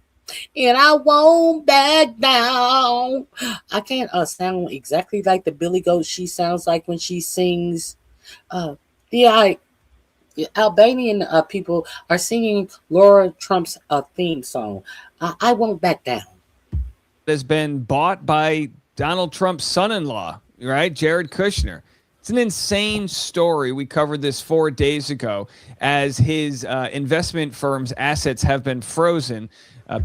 And I won't back down. I can't sound exactly like the billy goat she sounds like when she sings. The Albanian people are singing Laura Trump's theme song. I won't back down.
Has been bought by Donald Trump's son-in-law, right? Jared Kushner. It's an insane story. We covered this 4 days ago as his investment firm's assets have been frozen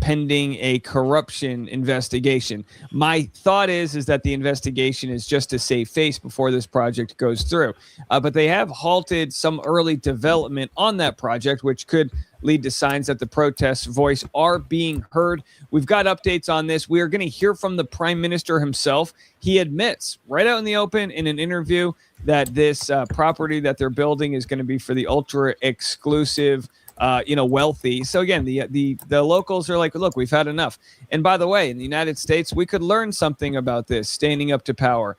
pending a corruption investigation. My thought is that the investigation is just to save face before this project goes through. But they have halted some early development on that project, which could lead to signs that the protests' voice are being heard. We've got updates on this. We are going to hear from the prime minister himself. He admits right out in the open in an interview that this property that they're building is going to be for the ultra exclusive wealthy. So again, the locals are like, look, we've had enough. And by the way, in the United States, we could learn something about this, standing up to power.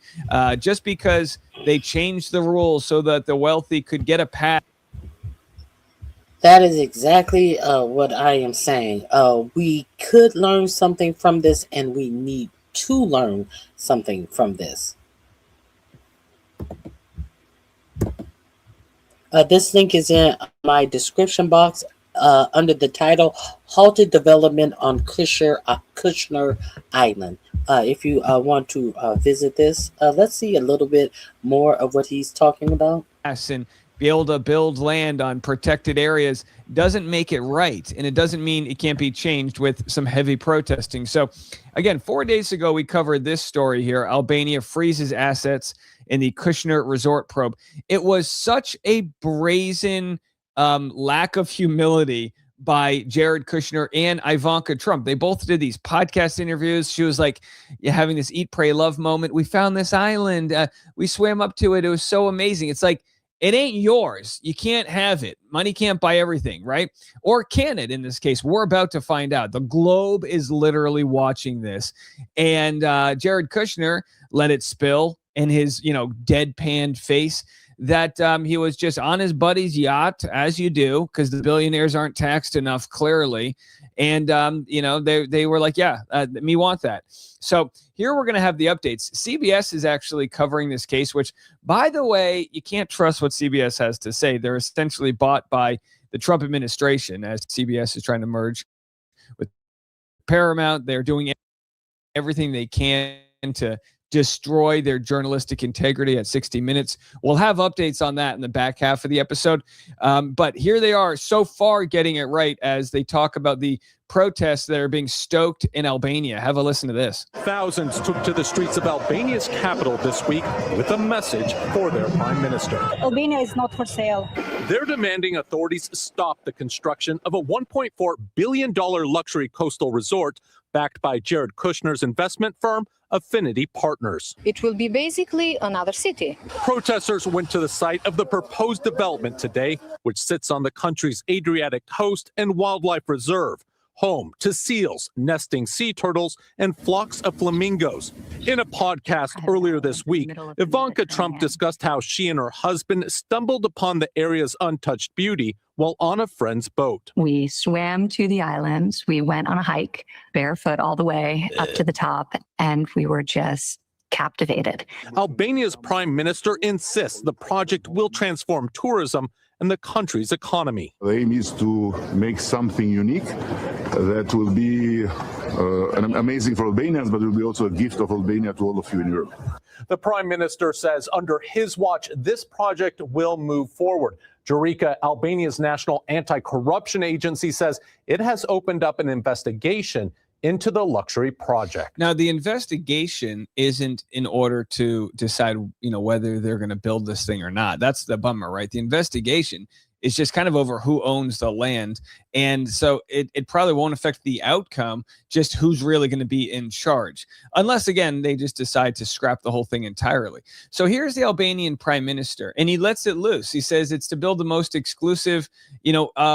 Just because they changed the rules so that the wealthy could get a pass.
That is exactly what I am saying. We could learn something from this, and we need to learn something from this. This link is in my description box. under the title "Halted Development on Kushner Island." If you want to visit this, let's see a little bit more of what he's talking about.
And be able to build land on protected areas doesn't make it right. And it doesn't mean it can't be changed with some heavy protesting. So again, 4 days ago, we covered this story here. Albania freezes assets in the Kushner resort probe. It was such a brazen lack of humility by Jared Kushner and Ivanka Trump. They both did these podcast interviews. She was like having this eat, pray, love moment. We found this island. We swam up to it. It was so amazing. It's like, it ain't yours. You can't have it. Money can't buy everything, right? Or can it in this case? We're about to find out. The globe is literally watching this. And Jared Kushner let it spill in his, deadpan face that he was just on his buddy's yacht, as you do, because the billionaires aren't taxed enough, clearly. And, they were like, yeah, me want that. So here we're going to have the updates. CBS is actually covering this case, which, by the way, you can't trust what CBS has to say. They're essentially bought by the Trump administration, as CBS is trying to merge with Paramount. They're doing everything they can to destroy their journalistic integrity at 60 Minutes. We'll have updates on that in the back half of the episode. But here they are so far getting it right as they talk about the protests that are being stoked in Albania. Have a listen to this.
Thousands took to the streets of Albania's capital this week with a message for their prime minister.
Albania is not for sale.
They're demanding authorities stop the construction of a $1.4 billion luxury coastal resort backed by Jared Kushner's investment firm, Affinity Partners.
It will be basically another city.
Protesters went to the site of the proposed development today, which sits on the country's Adriatic coast and wildlife reserve, home to seals, nesting sea turtles, and flocks of flamingos. In a podcast earlier this week, Ivanka Trump discussed how she and her husband stumbled upon the area's untouched beauty while on a friend's boat.
We swam to the islands. We went on a hike barefoot all the way up to the top, and we were just captivated.
Albania's prime minister insists the project will transform tourism and the country's economy.
The aim is to make something unique that will be amazing for Albanians, but it will be also a gift of Albania to all of you in Europe.
The prime minister says under his watch, this project will move forward. Jurica, Albania's national anti-corruption agency, says it has opened up an investigation into the luxury project.
Now, the investigation isn't in order to decide, whether they're going to build this thing or not. That's the bummer, right? The investigation is just kind of over who owns the land. And so it probably won't affect the outcome, just who's really going to be in charge. Unless, again, they just decide to scrap the whole thing entirely. So here's the Albanian prime minister, and he lets it loose. He says it's to build the most exclusive,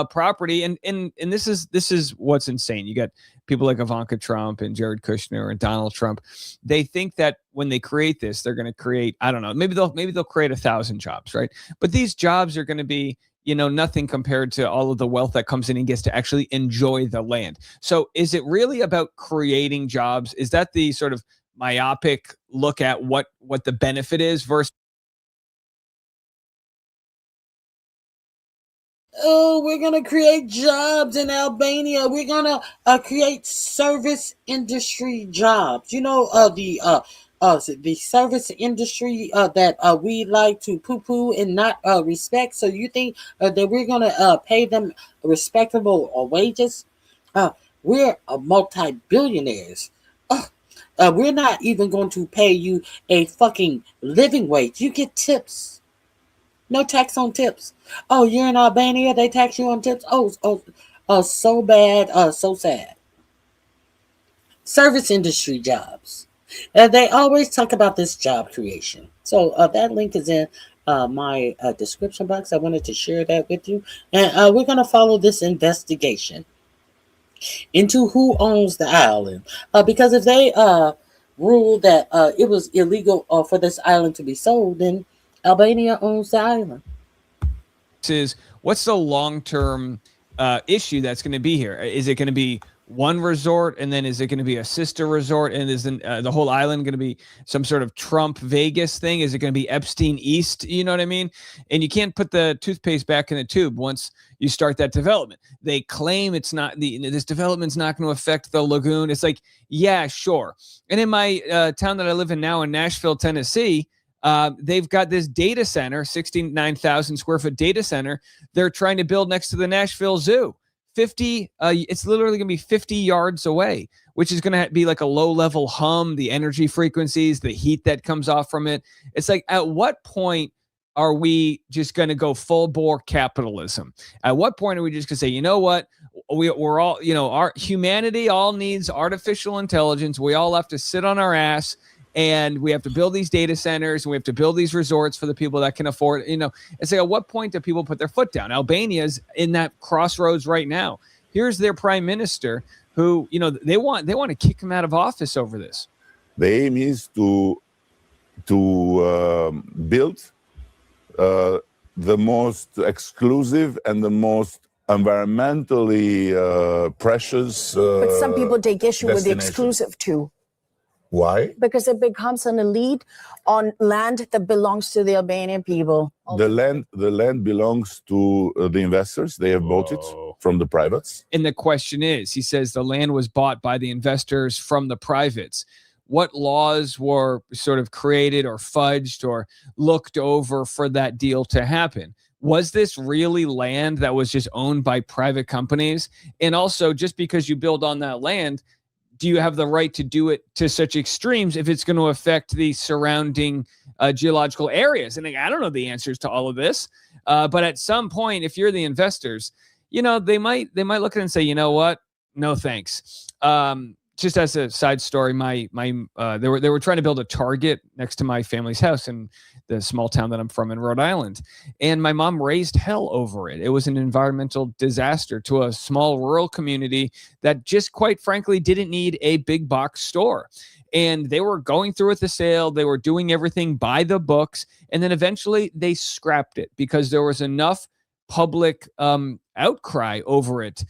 property. And this is what's insane. You got people like Ivanka Trump and Jared Kushner and Donald Trump. They think that when they create this, they're going to create, I don't know, maybe they'll create 1,000 jobs, right? But these jobs are going to be, nothing compared to all of the wealth that comes in and gets to actually enjoy the land. So is it really about creating jobs? Is that the sort of myopic look at what the benefit is versus
we're going to create jobs in Albania. We're going to create service industry jobs. The service industry that we like to poo-poo and not respect. So you think that we're going to pay them respectable wages? We're multi-billionaires. We're not even going to pay you a fucking living wage. You get tips. No tax on tips. Oh, you're in Albania, they tax you on tips? Oh, so bad, so sad. Service industry jobs. They always talk about this job creation. So that link is in my description box. I wanted to share that with you. And we're going to follow this investigation into who owns the island. Because if they rule that it was illegal for this island to be sold, then Albania owns the island.
what's the long-term issue that's going to be here? Is it going to be one resort, and then is it going to be a sister resort, and is the whole island going to be some sort of Trump Vegas thing? Is it going to be Epstien East? You know what I mean? And you can't put the toothpaste back in the tube once you start that development. They claim it's not this development's not going to affect the lagoon. It's like, yeah, sure. And in my town that I live in now in Nashville, Tennessee, they've got this data center, 69,000 square foot data center. They're trying to build next to the Nashville Zoo. It's literally going to be 50 yards away, which is going to be like a low level hum, the energy frequencies, the heat that comes off from it. It's like, at what point are we just going to go full bore capitalism? At what point are we just going to say, you know what? We're all, our humanity all needs artificial intelligence. We all have to sit on our ass, and we have to build these data centers, and we have to build these resorts for the people that can afford it. It's like, at what point do people put their foot down? Albania's in that crossroads right now. Here's their prime minister who, they want to kick him out of office over this.
The aim is to build the most exclusive and the most environmentally precious.
But some people take issue with the exclusive too.
Why?
Because it becomes an elite on land that belongs to the Albanian people.
The land belongs to the investors. They have bought it from the privates.
And the question is, he says the land was bought by the investors from the privates. What laws were sort of created or fudged or looked over for that deal to happen? Was this really land that was just owned by private companies? And also, just because you build on that land, do you have the right to do it to such extremes if it's going to affect the surrounding geological areas? And I don't know the answers to all of this, but at some point, if you're the investors, they might look at it and say, you know what? No, thanks. Just as a side story, they were trying to build a Target next to my family's house in the small town that I'm from in Rhode Island. And my mom raised hell over it. It was an environmental disaster to a small rural community that just quite frankly didn't need a big box store. And they were going through with the sale. They were doing everything by the books. And then eventually they scrapped it because there was enough public outcry over it.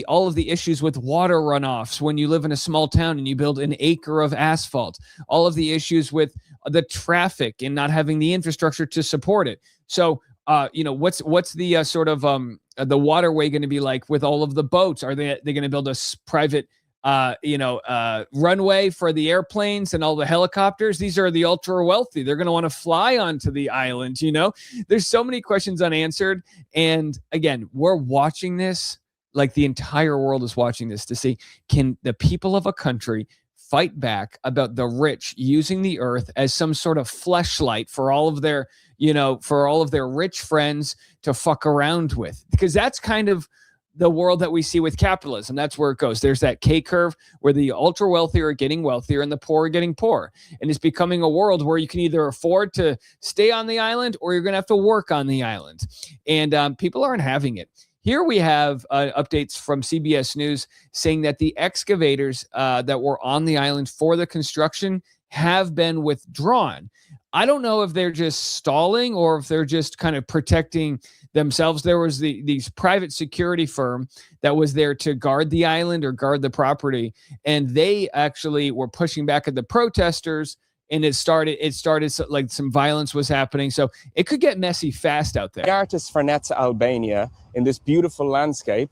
All of the issues with water runoffs when you live in a small town and you build an acre of asphalt, all of the issues with the traffic and not having the infrastructure to support it. So, what's the sort of the waterway going to be like with all of the boats? Are they going to build a private runway for the airplanes and all the helicopters? These are the ultra wealthy. They're going to want to fly onto the island. There's so many questions unanswered. And again, we're watching this, like the entire world is watching this to see, can the people of a country fight back about the rich using the earth as some sort of fleshlight for all of their, rich friends to fuck around with? Because that's kind of the world that we see with capitalism. That's where it goes. There's that K curve where the ultra wealthy are getting wealthier and the poor are getting poorer. And it's becoming a world where you can either afford to stay on the island or you're going to have to work on the island. And people aren't having it. Here we have updates from CBS News saying that the excavators that were on the island for the construction have been withdrawn. I don't know if they're just stalling or if they're just kind of protecting themselves. There was these private security firm that was there to guard the island or guard the property, and they actually were pushing back at the protesters, and it started like some violence was happening. So it could get messy fast out there.
The artist Vernetza Albania in this beautiful landscape.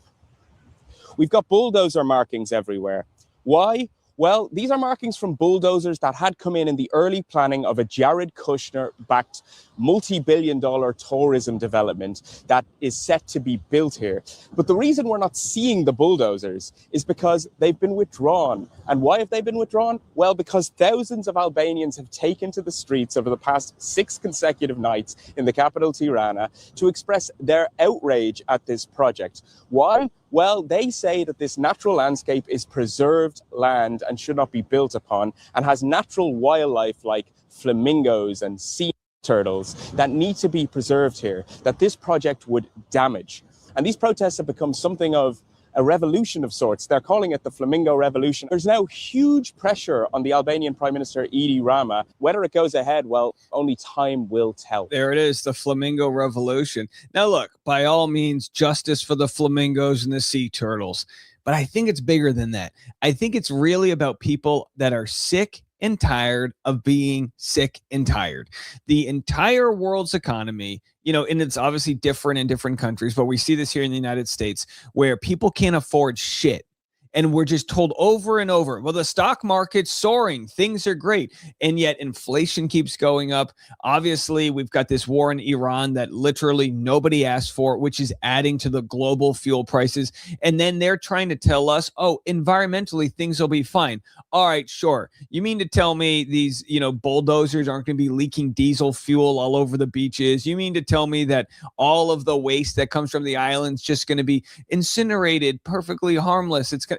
We've got bulldozer markings everywhere. Why? Well, these are markings from bulldozers that had come in the early planning of a Jared Kushner-backed multi-billion-dollar tourism development that is set to be built here. But the reason we're not seeing the bulldozers is because they've been withdrawn. And why have they been withdrawn? Well, because thousands of Albanians have taken to the streets over the past 6 consecutive nights in the capital, Tirana, to express their outrage at this project. Why? Well, they say that this natural landscape is preserved land and should not be built upon, and has natural wildlife like flamingos and sea turtles that need to be preserved here, that this project would damage. And these protests have become something of a revolution of sorts. They're calling it the Flamingo Revolution. There's now huge pressure on the Albanian Prime Minister Edi Rama. Whether it goes ahead, well, only time will tell.
There it is, the Flamingo Revolution. Now, look, by all means, justice for the flamingos and the sea turtles. But I think it's bigger than that. I think it's really about people that are sick and tired of being sick and tired. The entire world's economy, and it's obviously different in different countries, but we see this here in the United States where people can't afford shit. And we're just told over and over, well, the stock market's soaring, things are great. And yet inflation keeps going up. Obviously, we've got this war in Iran that literally nobody asked for, which is adding to the global fuel prices. And then they're trying to tell us, oh, environmentally, things will be fine. All right, sure. You mean to tell me these, bulldozers aren't going to be leaking diesel fuel all over the beaches? You mean to tell me that all of the waste that comes from the island's just going to be incinerated, perfectly harmless? It's going to,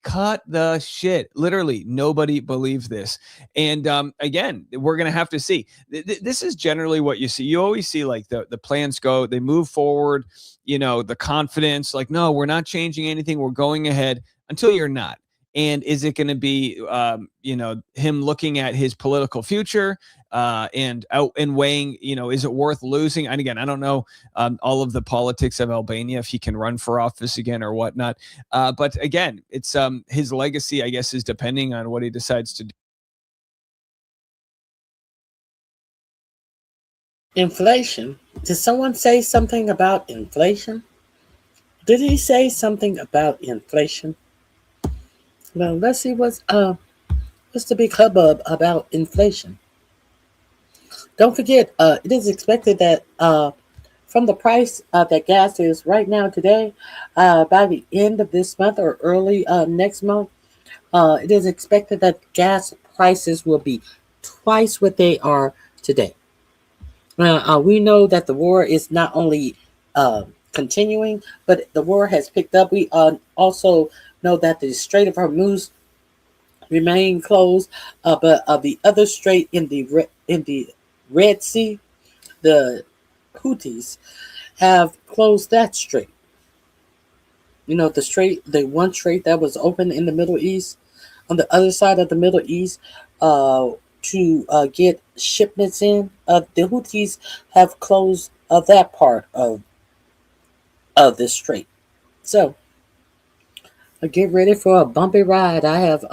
cut the shit. Literally, nobody believes this. And again, we're going to have to see. This is generally what you see. You always see like the plans go, they move forward, the confidence, like, no, we're not changing anything. We're going ahead until you're not. And is it going to be, him looking at his political future and weighing, is it worth losing? And again, I don't know all of the politics of Albania, if he can run for office again or whatnot. But again, it's his legacy, I guess, is depending on what he decides to do.
Inflation. Did someone say something about inflation? Did he say something about inflation? Well, let's see what's the big hubbub about inflation. Don't forget, it is expected that from the price that gas is right now today, by the end of this month or early next month, it is expected that gas prices will be twice what they are today. We know that the war is not only continuing, but the war has picked up. We also know that the Strait of Hormuz remain closed, but the other strait in the Red Sea, the Houthis have closed that strait. The one strait that was open in the Middle East, on the other side of the Middle East, to get shipments in. The Houthis have closed that part of this strait. So get ready for a bumpy ride. I have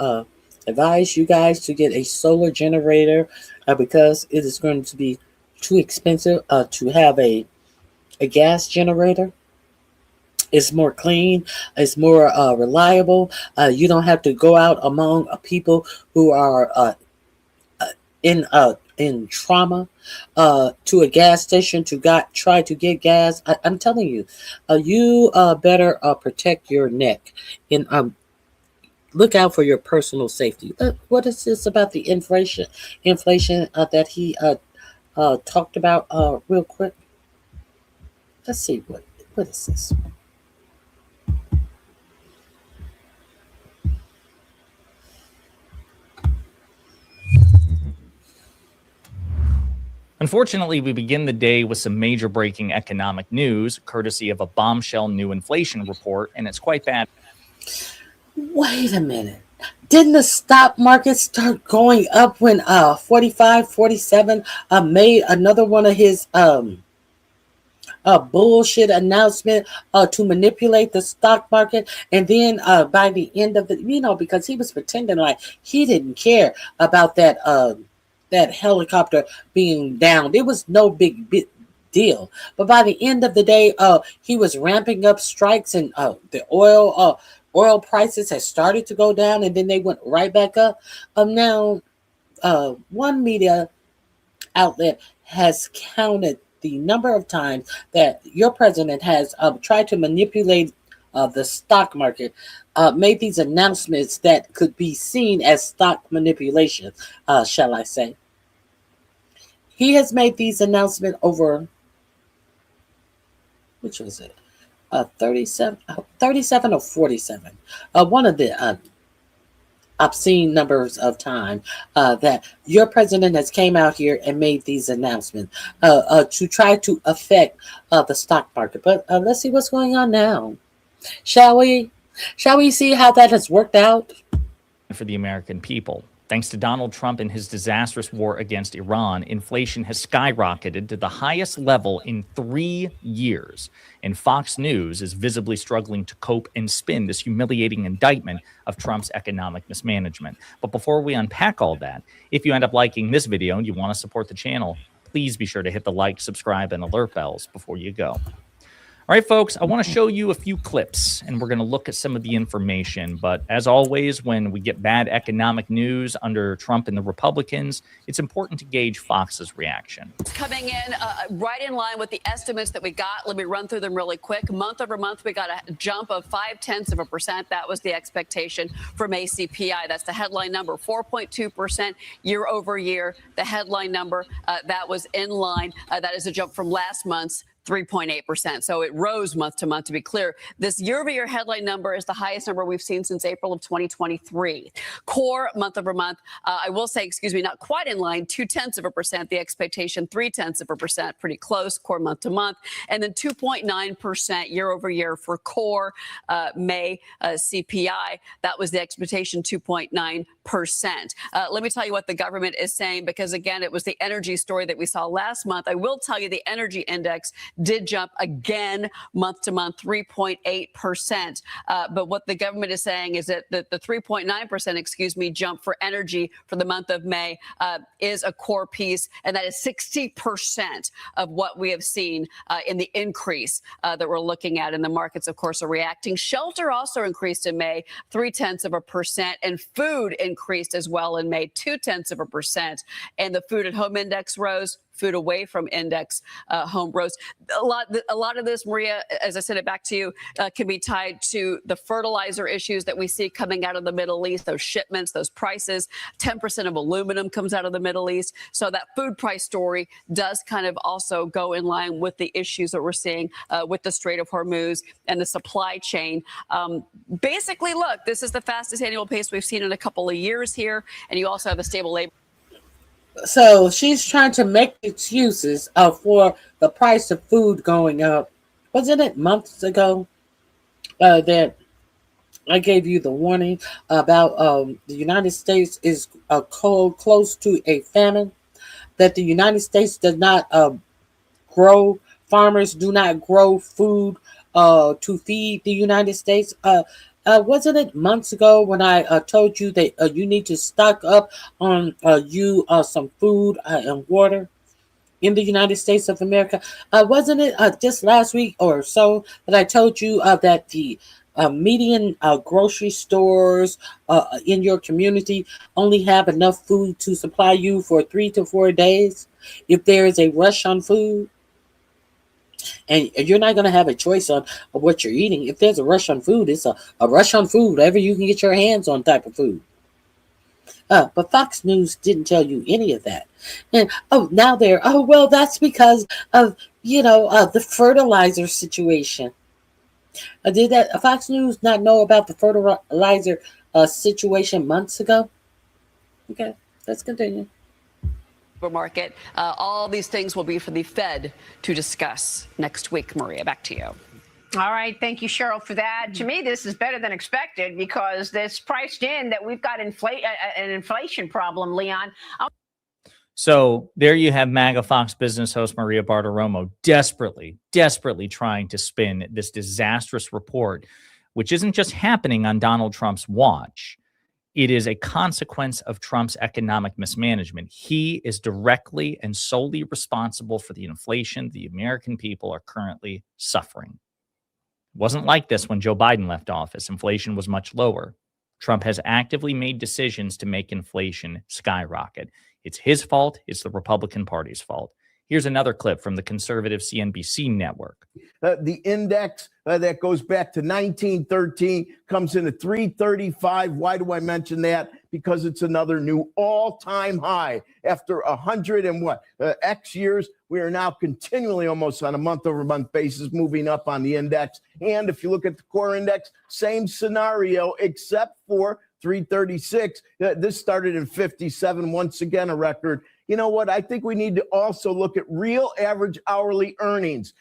advised you guys to get a solar generator because it is going to be too expensive to have a gas generator. It's more clean. It's more reliable. You don't have to go out among people who are in trauma to a gas station to try to get gas. I'm telling you, you better protect your neck and look out for your personal safety. What is this about the inflation that he talked about real quick? Let's see what is this.
Unfortunately, we begin the day with some major breaking economic news, courtesy of a bombshell new inflation report, and it's quite bad.
Wait a minute. Didn't the stock market start going up when 47 made another one of his bullshit announcement to manipulate the stock market? And then by the end of the, because he was pretending like he didn't care about that helicopter being down. It was no big deal. But by the end of the day, he was ramping up strikes, and the oil prices had started to go down, and then they went right back up. Now, one media outlet has counted the number of times that your president has tried to manipulate the stock market, made these announcements that could be seen as stock manipulation, shall I say. He has made these announcements over, which was it, 37 or 47. One of the obscene numbers of time that your president has came out here and made these announcements to try to affect the stock market. But let's see what's going on now. Shall we see how that has worked out?
For the American people. Thanks to Donald Trump and his disastrous war against Iran, inflation has skyrocketed to the highest level in 3 years. And Fox News is visibly struggling to cope and spin this humiliating indictment of Trump's economic mismanagement. But before we unpack all that, if you end up liking this video and you want to support the channel, please be sure to hit the like, subscribe, and alert bells before you go. All right, folks, I want to show you a few clips, and we're going to look at some of the information. But as always, when we get bad economic news under Trump and the Republicans, it's important to gauge Fox's reaction.
It's coming in right in line with the estimates that we got. Let me run through them really quick. Month over month, we got a jump of 0.5%. That was the expectation from ACPI. That's the headline number, 4.2% year over year. The headline number, that was in line. That is a jump from last month's 3.8%. So it rose month to month, to be clear. This year-over-year headline number is the highest number we've seen since April of 2023. Core month over month, I will say, not quite in line, 0.2%. The expectation, 0.3%, pretty close, core month to month. And then 2.9% year over year for core May CPI. That was the expectation, 2.9%. Let me tell you what the government is saying, because again, it was the energy story that we saw last month. I will tell you the energy index did jump again month to month, 3.8%. But what the government is saying is that the 3.9%, jump for energy for the month of May is a core piece, and that is 60% of what we have seen in the increase that we're looking at. And the markets, of course, are reacting. Shelter also increased in May, 0.3%, and food increased as well in May, 0.2%. And the food at home index rose. Food away from index home rose. A lot of this, Maria, as I said it back to you, can be tied to the fertilizer issues that we see coming out of the Middle East, those shipments, those prices. 10% of aluminum comes out of the Middle East. So that food price story does kind of also go in line with the issues that we're seeing with the Strait of Hormuz and the supply chain. Basically, look, this is the fastest annual pace we've seen in a couple of years here. And you also have a stable labor.
So she's trying to make excuses for the price of food going up. Wasn't it months ago that I gave you the warning about the United States is close to a famine, that the United States does not grow, farmers do not grow food to feed the United States? Wasn't it months ago when I told you that you need to stock up on some food and water in the United States of America? Wasn't it just last week or so that I told you that the median grocery stores in your community only have enough food to supply you for 3 to 4 days if there is a rush on food? And you're not going to have a choice on what you're eating. If there's a rush on food, it's a rush on food, whatever you can get your hands on type of food. But Fox News didn't tell you any of that. And now well, that's because of, the fertilizer situation. Did that Fox News not know about the fertilizer situation months ago? Okay, let's continue.
Market. All these things will be for the Fed to discuss next week. Maria, back to you.
All right. Thank you, Cheryl, for that. To me, this is better than expected because it's priced in that we've got an inflation problem, Leon.
So there you have MAGA Fox business host Maria Bartiromo desperately trying to spin this disastrous report, which isn't just happening on Donald Trump's watch. It is a consequence of Trump's economic mismanagement. He is directly and solely responsible for the inflation the American people are currently suffering. It wasn't like this when Joe Biden left office. Inflation was much lower. Trump has actively made decisions to make inflation skyrocket. It's his fault. It's the Republican Party's fault. Here's another clip from the conservative CNBC network.
The index that goes back to 1913 comes in at 335. Why do I mention that? Because it's another new all-time high. After 100 and X years, we are now continually almost on a month-over-month basis moving up on the index. And if you look at the core index, same scenario, except for 336. This started in 57, once again a record. You know what? I think we need to also look at real average hourly earnings.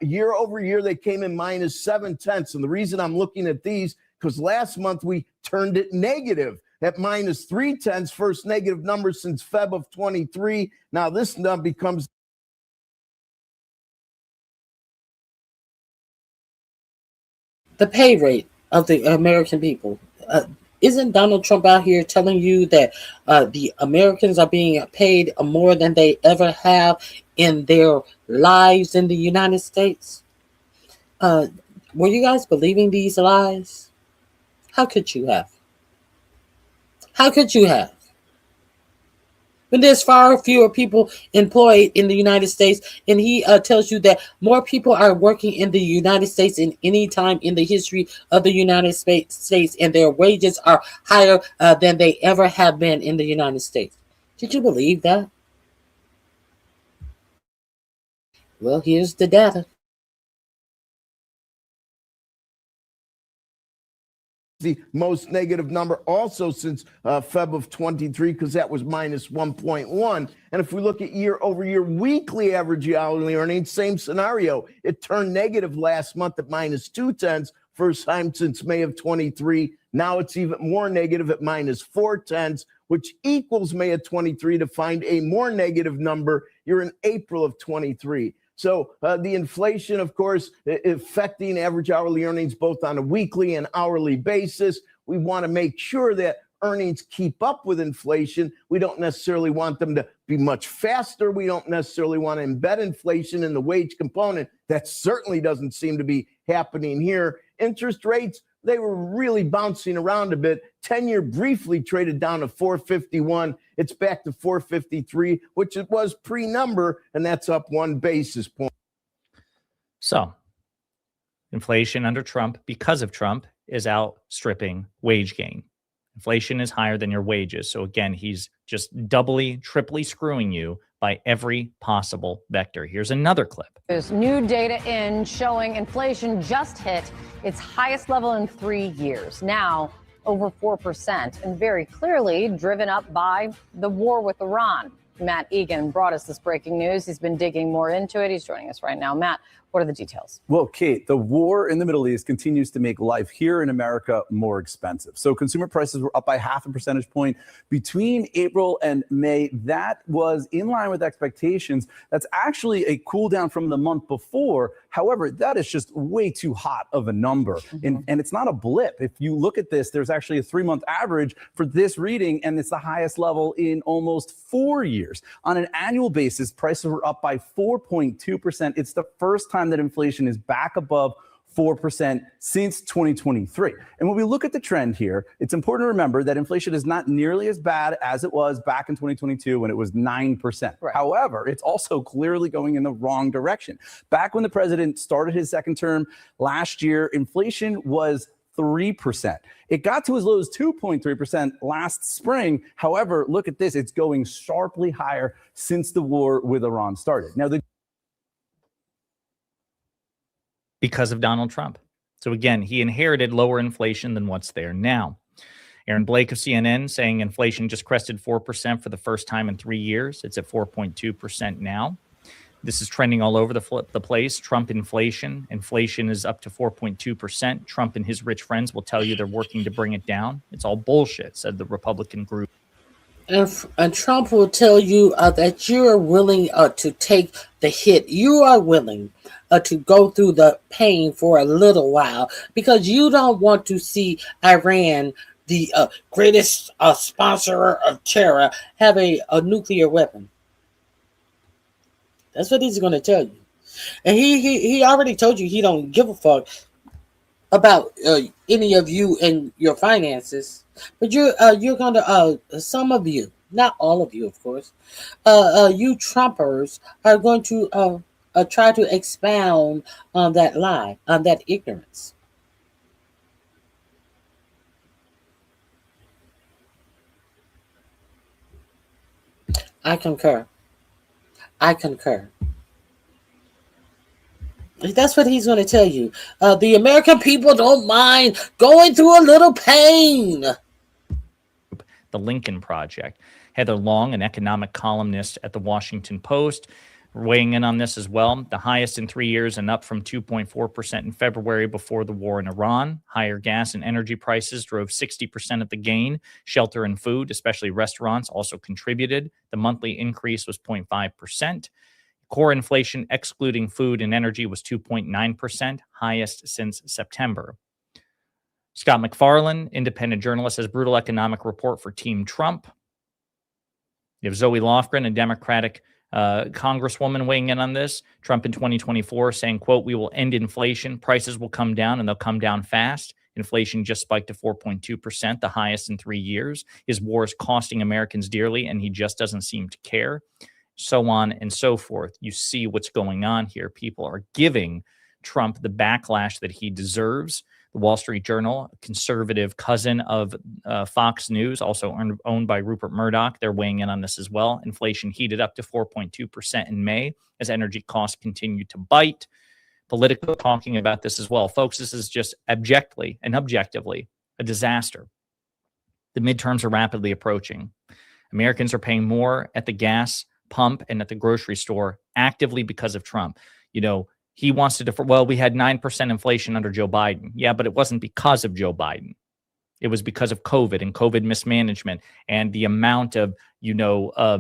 Year over year, they came in -0.7. And the reason I'm looking at these, because last month we turned it negative. at minus 0.3, first negative number since Feb of 23. Now this number becomes
the pay rate of the American people. Isn't Donald Trump out here telling you that the Americans are being paid more than they ever have in their lives in the United States? Were you guys believing these lies? How could you have? How could you have? When there's far fewer people employed in the United States, and he tells you that more people are working in the United States in any time in the history of the United States, and their wages are higher than they ever have been in the United States. Did you believe that? Well, here's the data.
the most negative number also since Feb of 23, because that was minus 1.1. And if we look at year over year weekly average hourly earnings, same scenario. It turned negative last month at minus 0.2, first time since May of 23. Now it's even more negative at minus 0.4, which equals May of 23. To find a more negative number, you're in April of 23. So the inflation, of course, affecting average hourly earnings both on a weekly and hourly basis. We want to make sure that earnings keep up with inflation. We don't necessarily want them to be much faster. We don't necessarily want to embed inflation in the wage component. That certainly doesn't seem to be happening here. Interest rates, they were really bouncing around a bit. 10-year briefly traded down to 451. It's back to 453, which it was pre-number, and that's up 1 basis point.
So inflation under Trump, because of Trump, is outstripping wage gain. Inflation is higher than your wages. So again, he's just doubly, triply screwing you by every possible vector. Here's another clip.
There's new data in showing inflation just hit its highest level in 3 years. Now over 4%, and very clearly driven up by the war with Iran. Matt Egan brought us this breaking news. He's been digging more into it. He's joining us right now. Matt, what are the details?
Well, Kate, the war in the Middle East continues to make life here in America more expensive. So consumer prices were up by 0.5 percentage point between April and May. That was in line with expectations. That's actually a cool down from the month before. However, that is just way too hot of a number. And it's not a blip. If you look at this, there's actually a 3-month average for this reading, and it's the highest level in almost 4 years. On an annual basis, prices were up by 4.2%. It's the first time that inflation is back above 4% since 2023. And when we look at the trend here, it's important to remember that inflation is not nearly as bad as it was back in 2022 when it was 9%. Right. However, it's also clearly going in the wrong direction. Back when the president started his second term last year, inflation was 3%. It got to as low as 2.3% last spring. However, look at this. It's going sharply higher since the war with Iran started. Now,
because of Donald Trump. So again, he inherited lower inflation than what's there now. Aaron Blake of CNN saying inflation just crested 4% for the first time in 3 years. It's at 4.2% now. This is trending all over the place. Trump inflation. Inflation is up to 4.2%. Trump and his rich friends will tell you they're working to bring it down. It's all bullshit, said the Republican group.
And Trump will tell you that you're willing to take the hit. You are willing to go through the pain for a little while because you don't want to see Iran, the greatest sponsor of terror, have a nuclear weapon. That's what he's going to tell you. And he already told you he don't give a fuck about any of you and your finances. But you're going to, some of you, not all of you, of course, you Trumpers are going to try to expound on that lie, on that ignorance. I concur. I concur. That's what he's going to tell you. The American people don't mind going through a little pain.
The Lincoln Project. Heather Long, an economic columnist at the Washington Post, weighing in on this as well. The highest in 3 years and up from 2.4% in February before the war in Iran. Higher gas and energy prices drove 60% of the gain. Shelter and food, especially restaurants, also contributed. The monthly increase was 0.5%. Core inflation, excluding food and energy, was 2.9%, highest since September. Scott McFarlane, independent journalist, says brutal economic report for Team Trump. You have Zoe Lofgren, a Democratic congresswoman, weighing in on this. Trump in 2024 saying, quote, "We will end inflation. Prices will come down, and they'll come down fast. Inflation just spiked to 4.2%, the highest in 3 years. His war is costing Americans dearly, and he just doesn't seem to care." So on and so forth. You see what's going on here. People are giving Trump the backlash that he deserves. The Wall Street Journal, a conservative cousin of Fox News, also owned by Rupert Murdoch, they're weighing in on this as well. Inflation heated up to 4.2% in May as energy costs continue to bite. Politico talking about this as well. Folks, this is just objectively a disaster. The midterms are rapidly approaching. Americans are paying more at the gas pump and at the grocery store actively because of Trump. You know, he wants to defer. Well, we had 9% inflation under Joe Biden. Yeah, but it wasn't because of Joe Biden. It was because of COVID and COVID mismanagement and the amount of,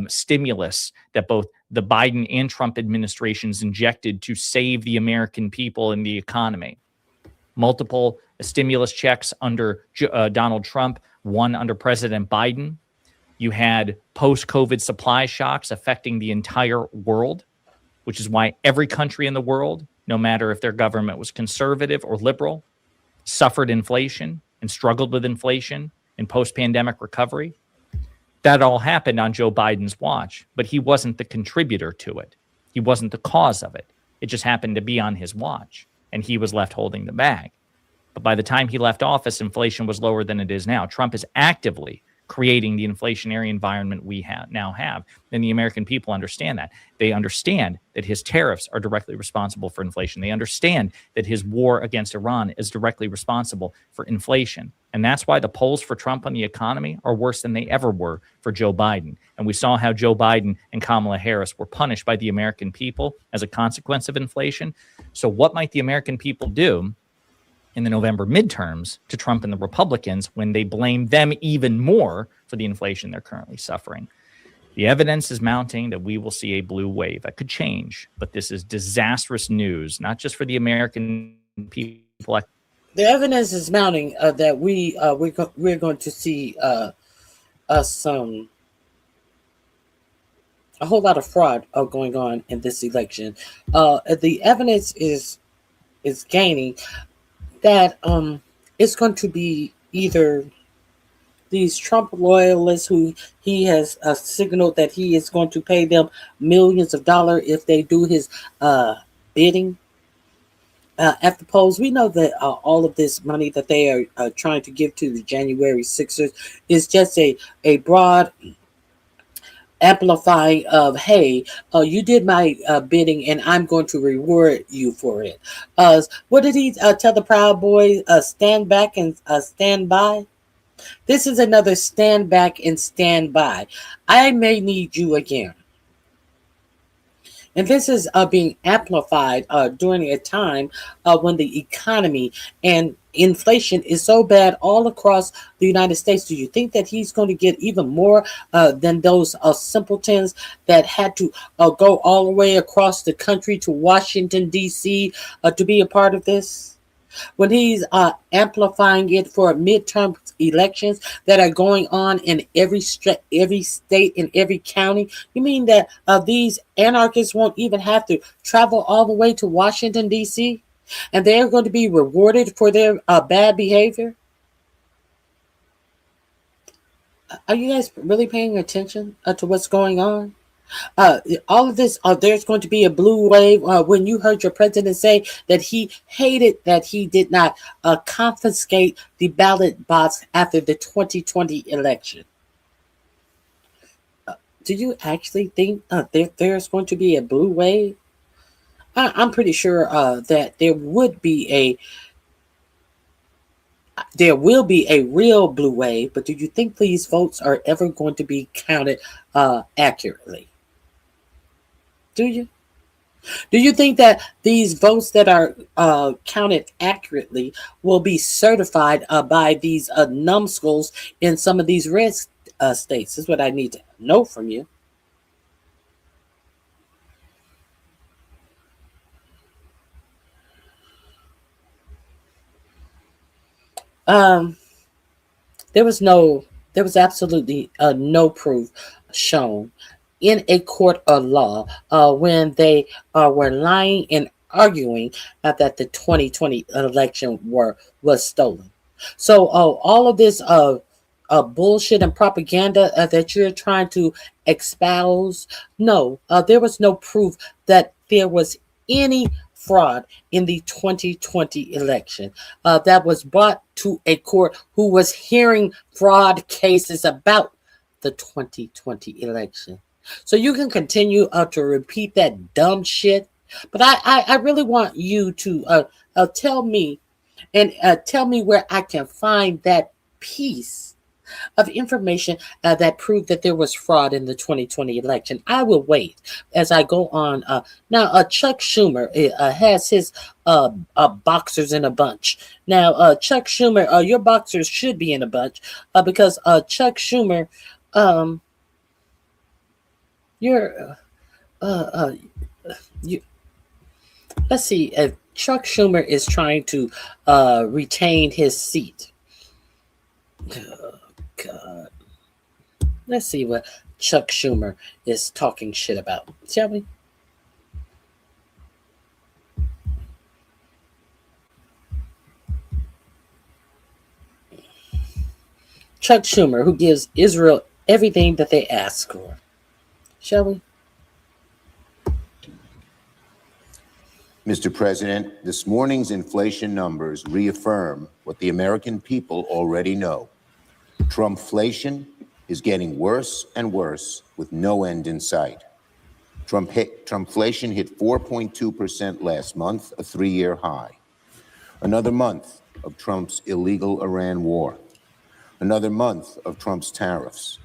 stimulus that both the Biden and Trump administrations injected to save the American people and the economy. Multiple stimulus checks under Donald Trump, one under President Biden. You had post-COVID supply shocks affecting the entire world, which is why every country in the world, no matter if their government was conservative or liberal, suffered inflation and struggled with inflation in post-pandemic recovery. That all happened on Joe Biden's watch, but he wasn't the contributor to it. He wasn't the cause of it. It just happened to be on his watch, and he was left holding the bag. But by the time he left office, inflation was lower than it is now. Trump is actively creating the inflationary environment we now have. And the American people understand that. They understand that his tariffs are directly responsible for inflation. They understand that his war against Iran is directly responsible for inflation. And that's why the polls for Trump on the economy are worse than they ever were for Joe Biden. And we saw how Joe Biden and Kamala Harris were punished by the American people as a consequence of inflation. So what might the American people do in the November midterms to Trump and the Republicans when they blame them even more for the inflation they're currently suffering? The evidence is mounting that we will see a blue wave. That could change, but this is disastrous news, not just for the American people.
The evidence is mounting that we're going to see a whole lot of fraud going on in this election. The evidence is gaining that it's going to be either these Trump loyalists who he has signaled that he is going to pay them millions of dollars if they do his bidding at the polls. We know that all of this money that they are trying to give to the January 6ers is just a broad amplifying of, hey, you did my bidding and I'm going to reward you for it. What did he tell the Proud Boys? Stand back and stand by. This is another stand back and stand by. I may need you again. And this is being amplified during a time when the economy and inflation is so bad all across the United States. Do you think that he's going to get even more than those simpletons that had to go all the way across the country to Washington, D.C. To be a part of this? When he's amplifying it for midterm elections that are going on in every state, in every county, you mean that these anarchists won't even have to travel all the way to Washington, D.C., and they're going to be rewarded for their bad behavior? Are you guys really paying attention to what's going on? All of this, there's going to be a blue wave. When you heard your president say that he hated that he did not confiscate the ballot box after the 2020 election. Do you actually think there's going to be a blue wave? I'm pretty sure that there will be a real blue wave, but do you think these votes are ever going to be counted accurately? Do you? Do you think that these votes that are counted accurately will be certified by these numbskulls in some of these red states? Is what I need to know from you. There was absolutely no proof shown in a court of law when they were lying and arguing that the 2020 election was stolen. So all of this bullshit and propaganda that you're trying to espouse, no, there was no proof that there was any fraud in the 2020 election that was brought to a court who was hearing fraud cases about the 2020 election. So you can continue to repeat that dumb shit, but I really want you to tell me and tell me where I can find that piece of information that proved that there was fraud in the 2020 election. I will wait as I go on. Now, Chuck Schumer has his boxers in a bunch. Now, Chuck Schumer, your boxers should be in a bunch because Chuck Schumer, let's see, Chuck Schumer is trying to retain his seat. God. Let's see what Chuck Schumer is talking shit about, shall we? Chuck Schumer, who gives Israel everything that they ask for. Shall we?
Mr. President, this morning's inflation numbers reaffirm what the American people already know. Trumpflation is getting worse and worse with no end in sight. Trumpflation hit 4.2% last month, a 3-year high. Another month of Trump's illegal Iran war. Another month of Trump's tariffs.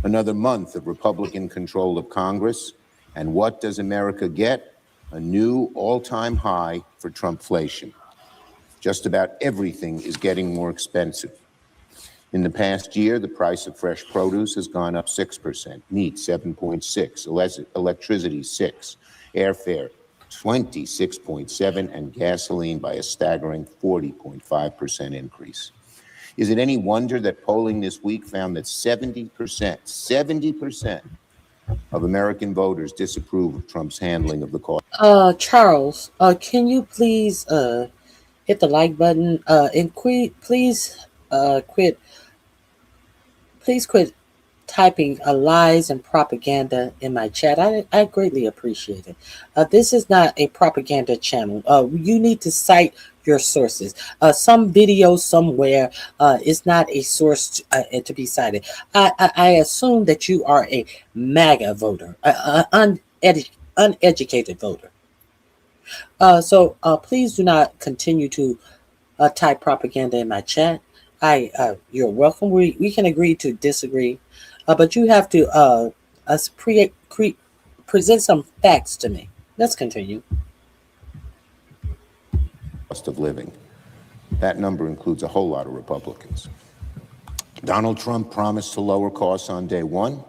Another month of Republican control of Congress. And what does America get? A new all-time high for Trumpflation. Just about everything is getting more expensive. In the past year, the price of fresh produce has gone up 6%, meat 7.6%, electricity 6%, airfare 26.7%, and gasoline by a staggering 40.5% increase. Is it any wonder that polling this week found that 70% of American voters disapprove of Trump's handling of the cost?
Charles, can you please hit the like button and please quit typing lies and propaganda in my chat. I greatly appreciate it. This is not a propaganda channel. You need to cite your sources. Some video somewhere is not a source to be cited. I assume that you are a MAGA voter, uneducated voter. So please do not continue to type propaganda in my chat. You're welcome. We can agree to disagree, but you have to present some facts to me. Let's continue.
Cost of living. That number includes a whole lot of Republicans. Donald Trump promised to lower costs on day one,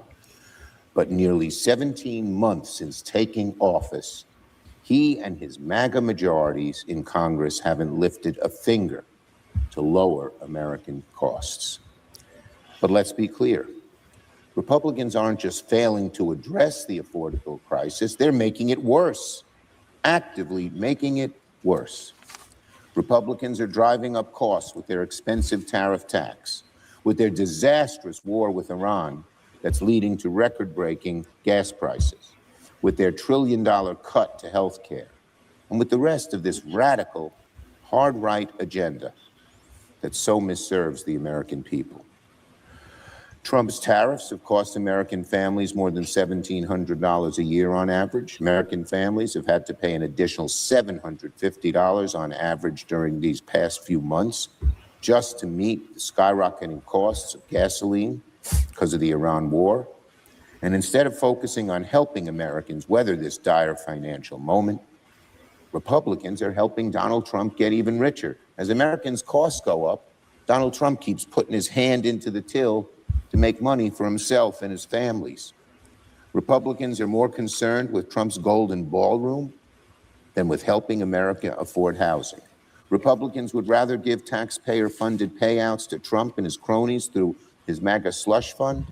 but nearly 17 months since taking office, he and his MAGA majorities in Congress haven't lifted a finger to lower American costs. But let's be clear. Republicans aren't just failing to address the affordable crisis, they're making it worse, actively making it worse. Republicans are driving up costs with their expensive tariff tax, with their disastrous war with Iran that's leading to record-breaking gas prices, with their trillion-dollar cut to health care, and with the rest of this radical, hard-right agenda that so misserves the American people. Trump's tariffs have cost American families more than $1,700 a year on average. American families have had to pay an additional $750 on average during these past few months just to meet the skyrocketing costs of gasoline because of the Iran war. And instead of focusing on helping Americans weather this dire financial moment, Republicans are helping Donald Trump get even richer. As Americans' costs go up, Donald Trump keeps putting his hand into the till to make money for himself and his families. Republicans are more concerned with Trump's golden ballroom than with helping America afford housing. Republicans would rather give taxpayer-funded payouts to Trump and his cronies through his MAGA slush fund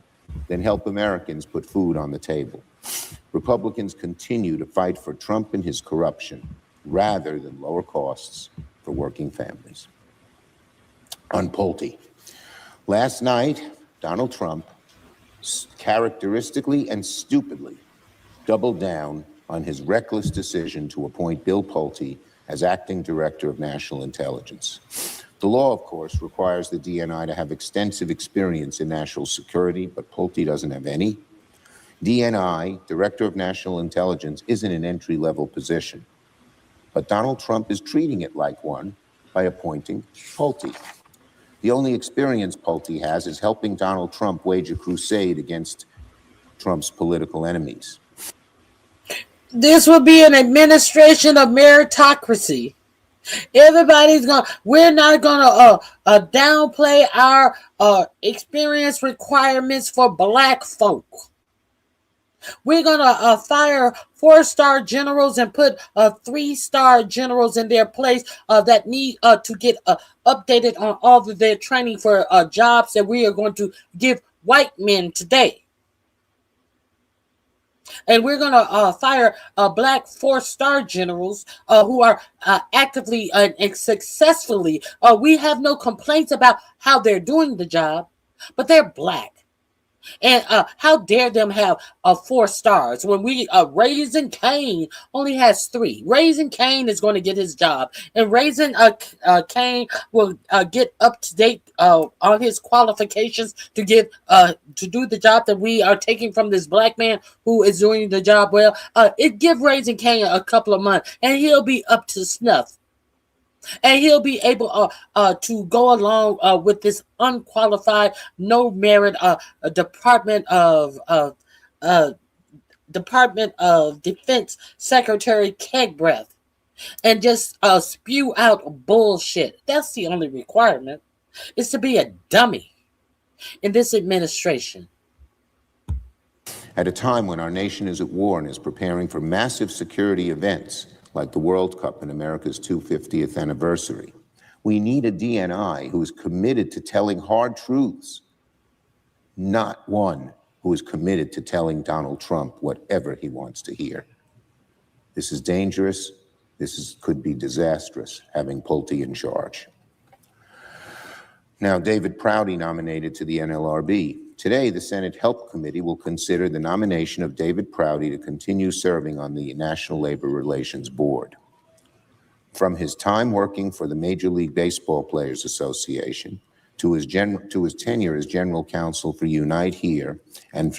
than help Americans put food on the table. Republicans continue to fight for Trump and his corruption rather than lower costs for working families. On Pulte. Last night, Donald Trump characteristically and stupidly doubled down on his reckless decision to appoint Bill Pulte as acting director of national intelligence. The law, of course, requires the DNI to have extensive experience in national security, but Pulte doesn't have any. DNI, Director of National Intelligence, isn't an entry-level position, but Donald Trump is treating it like one by appointing Pulte. The only experience Pulte has is helping Donald Trump wage a crusade against Trump's political enemies.
This will be an administration of meritocracy. We're not gonna downplay our experience requirements for black folk. We're gonna fire 4-star generals and put 3-star generals in their place that need to get updated on all of their training for jobs that we are going to give white men today. And we're going to fire black 4-star generals who are actively and successfully. We have no complaints about how they're doing the job, but they're black. And how dare them have 4 stars when we Raising Cane only has 3. Raising Cane is going to get his job, and Raising Cane will get up to date on his qualifications to do the job that we are taking from this black man who is doing the job well. Give Raising Cane a couple of months, and he'll be up to snuff. And he'll be able to go along with this unqualified, no merit Department of Defense Secretary Kegbreath, and just spew out bullshit. That's the only requirement, is to be a dummy in this administration.
At a time when our nation is at war and is preparing for massive security events like the World Cup and America's 250th anniversary, we need a DNI who is committed to telling hard truths, not one who is committed to telling Donald Trump whatever he wants to hear. This is dangerous. Could be disastrous, having Pulte in charge. Now, David Prouty nominated to the NLRB. Today, the Senate Help Committee will consider the nomination of David Prouty to continue serving on the National Labor Relations Board. From his time working for the Major League Baseball Players Association to his tenure as general counsel for Unite Here and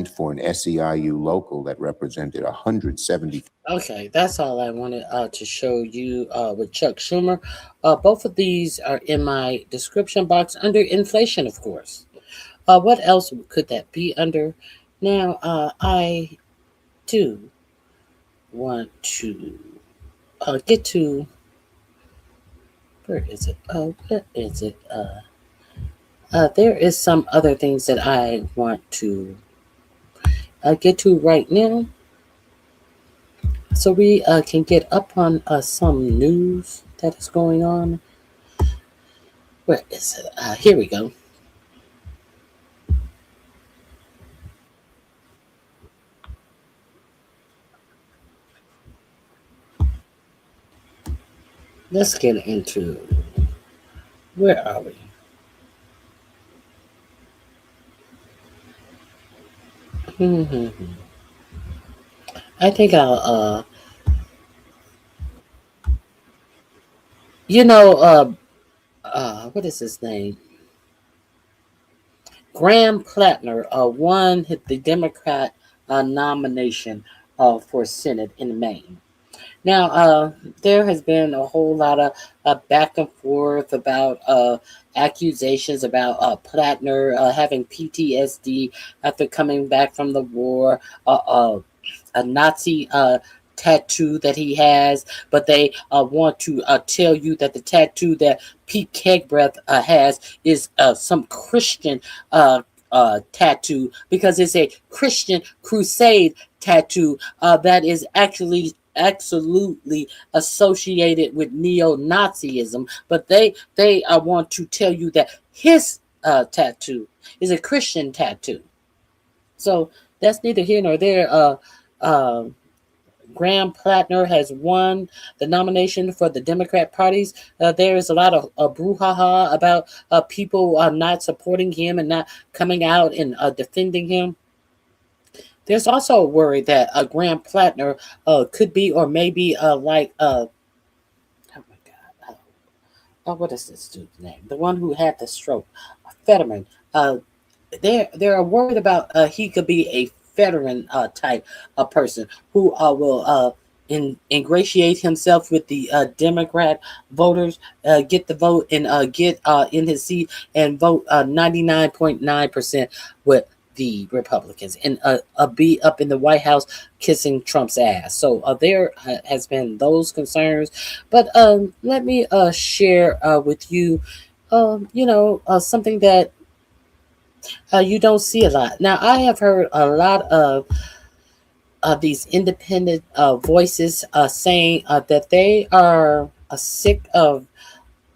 for an SEIU local that represented 170.
Okay, that's all I wanted to show you with Chuck Schumer. Both of these are in my description box under inflation, of course. What else could that be under? Now, I do want to get to, where is it? Where is it? There is some other things that I want to get to right now, so we can get up on some news that is going on. Where is it? Here we go. Let's get into, where are we? I think I'll, what is his name? Graham Plattner won the Democrat nomination for Senate in Maine. Now, there has been a whole lot of back and forth about accusations about Plattner having PTSD after coming back from the war, a Nazi tattoo that he has, but they want to tell you that the tattoo that Pete Kegbreath has is some Christian tattoo, because it's a Christian crusade tattoo that is actually absolutely associated with neo-Nazism, but they want to tell you that his tattoo is a Christian tattoo. So that's neither here nor there. Graham Plattner has won the nomination for the Democrat parties. There is a lot of brouhaha about people not supporting him and not coming out and defending him. There's also a worry that Graham Plattner could be or maybe like oh my God, what is this dude's name? The one who had the stroke, Fetterman. They're worried about he could be a Fetterman type of person who will ingratiate himself with the Democrat voters, get the vote, and get in his seat and vote 99.9% with the Republicans, and be up in the White House kissing Trump's ass. So there has been those concerns. But let me share with you, something that you don't see a lot. Now, I have heard a lot of these independent voices saying that they are sick of,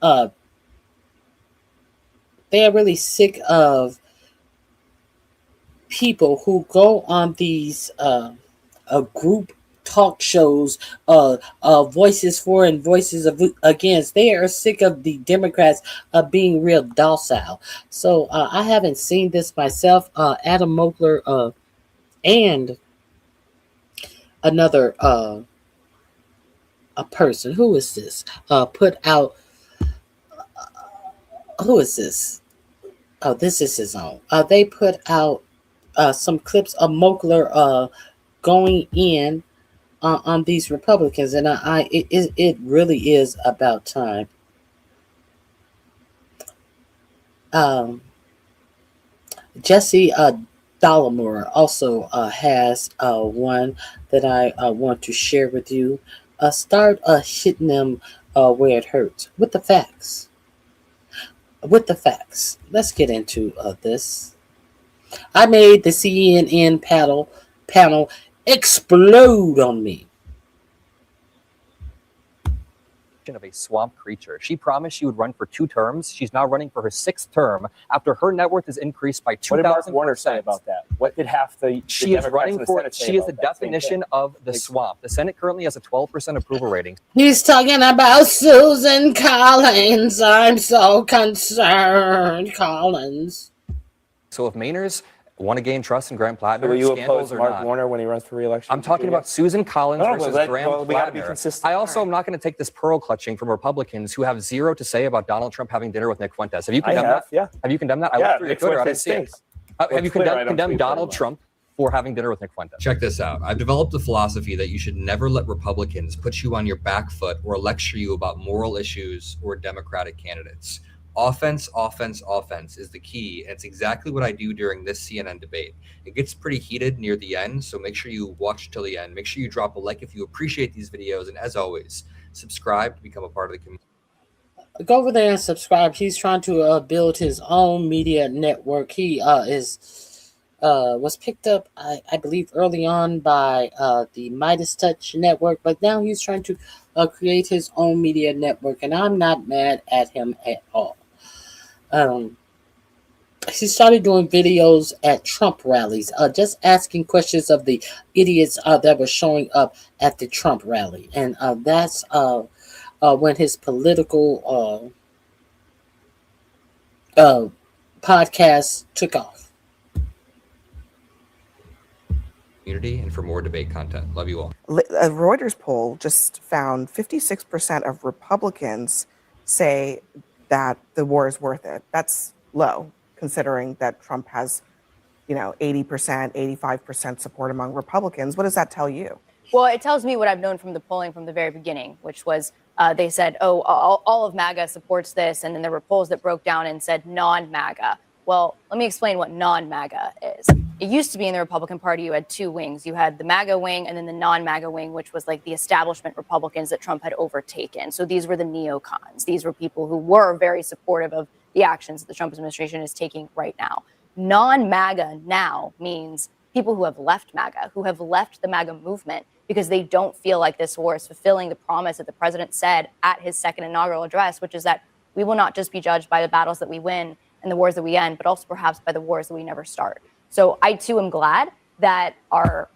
they are really sick of people who go on these group talk shows, voices for and voices against. They are sick of the Democrats being real docile. So I haven't seen this myself. Adam Mogler and another a person, who is this, put out, who is this? Oh, this is his own. They put out some clips of Mogler going in on these Republicans, and it really is about time. Jesse Dollamore also has one that I want to share with you. Start hitting them where it hurts with the facts. With the facts, let's get into this. I made the CNN panel explode on me.
Of a swamp creature. She promised she would run for 2 terms. She's now running for her 6th term after her net worth is increased by 2,000%.
What did Mark Warner say about that? What did half the
She is
Democrats
running
in the
for.
Senate say
She is
about
the
that same
definition
thing?
of the swamp. The Senate currently has a 12% approval rating.
He's talking about Susan Collins. I'm so concerned, Collins.
So if Mainers want to gain trust in Graham Plattner,
So will you
scandals
oppose
or
Mark
not?
Warner when he runs for re-election?
I'm talking about Susan Collins
No,
versus Graham
we gotta be
Plattner.
consistent.
I also am not going to take this pearl clutching from Republicans who have zero to say about Donald Trump having dinner with Nick Fuentes. Have you condemned that?
Yeah.
Have you condemned that? I
Yeah,
looked through your
Nick
Twitter. I didn't
Fuentes
see it.
stinks.
Have you
Clear, I don't
condemned
tweet
Donald
very
Trump for having dinner with Nick Fuentes?
Check this out. I've developed a philosophy that you should never let Republicans put you on your back foot or lecture you about moral issues or Democratic candidates. Offense, offense, offense is the key, and it's exactly what I do during this CNN debate. It gets pretty heated near the end, so make sure you watch till the end. Make sure you drop a like if you appreciate these videos, and as always, subscribe to become a part of the community.
Go over there and subscribe. He's trying to build his own media network. He was picked up, I believe, early on by the Midas Touch network, but now he's trying to create his own media network, and I'm not mad at him at all. He started doing videos at Trump rallies, just asking questions of the idiots that were showing up at the Trump rally, and that's when his political podcast took off.
Community and for more debate content. Love you all.
A Reuters poll just found 56% of Republicans say that the war is worth it. That's low, considering that Trump has, 80%, 85% support among Republicans. What does that tell you?
Well, it tells me what I've known from the polling from the very beginning, which was they said, oh, all of MAGA supports this. And then there were polls that broke down and said non-MAGA. Well, let me explain what non-MAGA is. It used to be in the Republican Party, you had two wings. You had the MAGA wing and then the non-MAGA wing, which was like the establishment Republicans that Trump had overtaken. So these were the neocons. These were people who were very supportive of the actions that the Trump administration is taking right now. Non-MAGA now means people who have left MAGA, who have left the MAGA movement because they don't feel like this war is fulfilling the promise that the president said at his second inaugural address, which is that we will not just be judged by the battles that we win and the wars that we end, but also perhaps by the wars that we never start. So I too am glad that our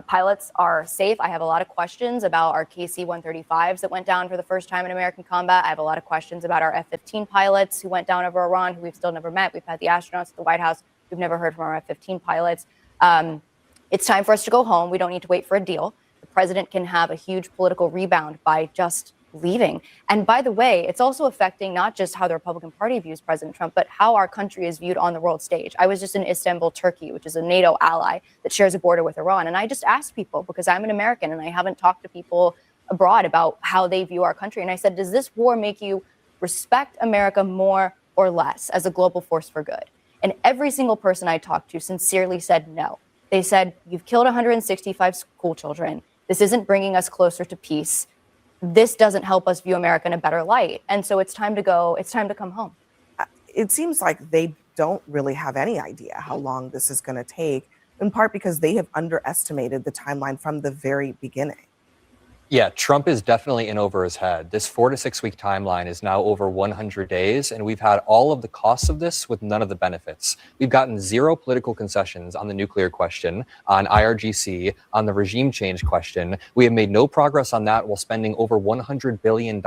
pilots are safe. I have a lot of questions about our KC-135s that went down for the first time in American combat. I have a lot of questions about our F-15 pilots who went down over Iran, who we've still never met. We've had the astronauts at the White House. We've never heard from our F-15 pilots. It's time for us to go home. We don't need to wait for a deal. The president can have a huge political rebound by just leaving. And by the way, it's also affecting not just how the Republican Party views President Trump, but how our country is viewed on the world stage. I was just in Istanbul, Turkey, which is a NATO ally that shares a border with Iran. And I just asked people, because I'm an American and I haven't talked to people abroad about how they view our country. And I said, does this war make you respect America more or less as a global force for good? And every single person I talked to sincerely said no. They said, you've killed 165 school children. This isn't bringing us closer to peace. This doesn't help us view America in a better light. And so it's time to go. It's time to come home.
It seems like they don't really have any idea how long this is going to take, in part because they have underestimated the timeline from the very beginning.
Yeah, Trump is definitely in over his head. This 4 to 6 week timeline is now over 100 days, and we've had all of the costs of this with none of the benefits. We've gotten zero political concessions on the nuclear question, on IRGC, on the regime change question. We have made no progress on that while spending over $100 billion.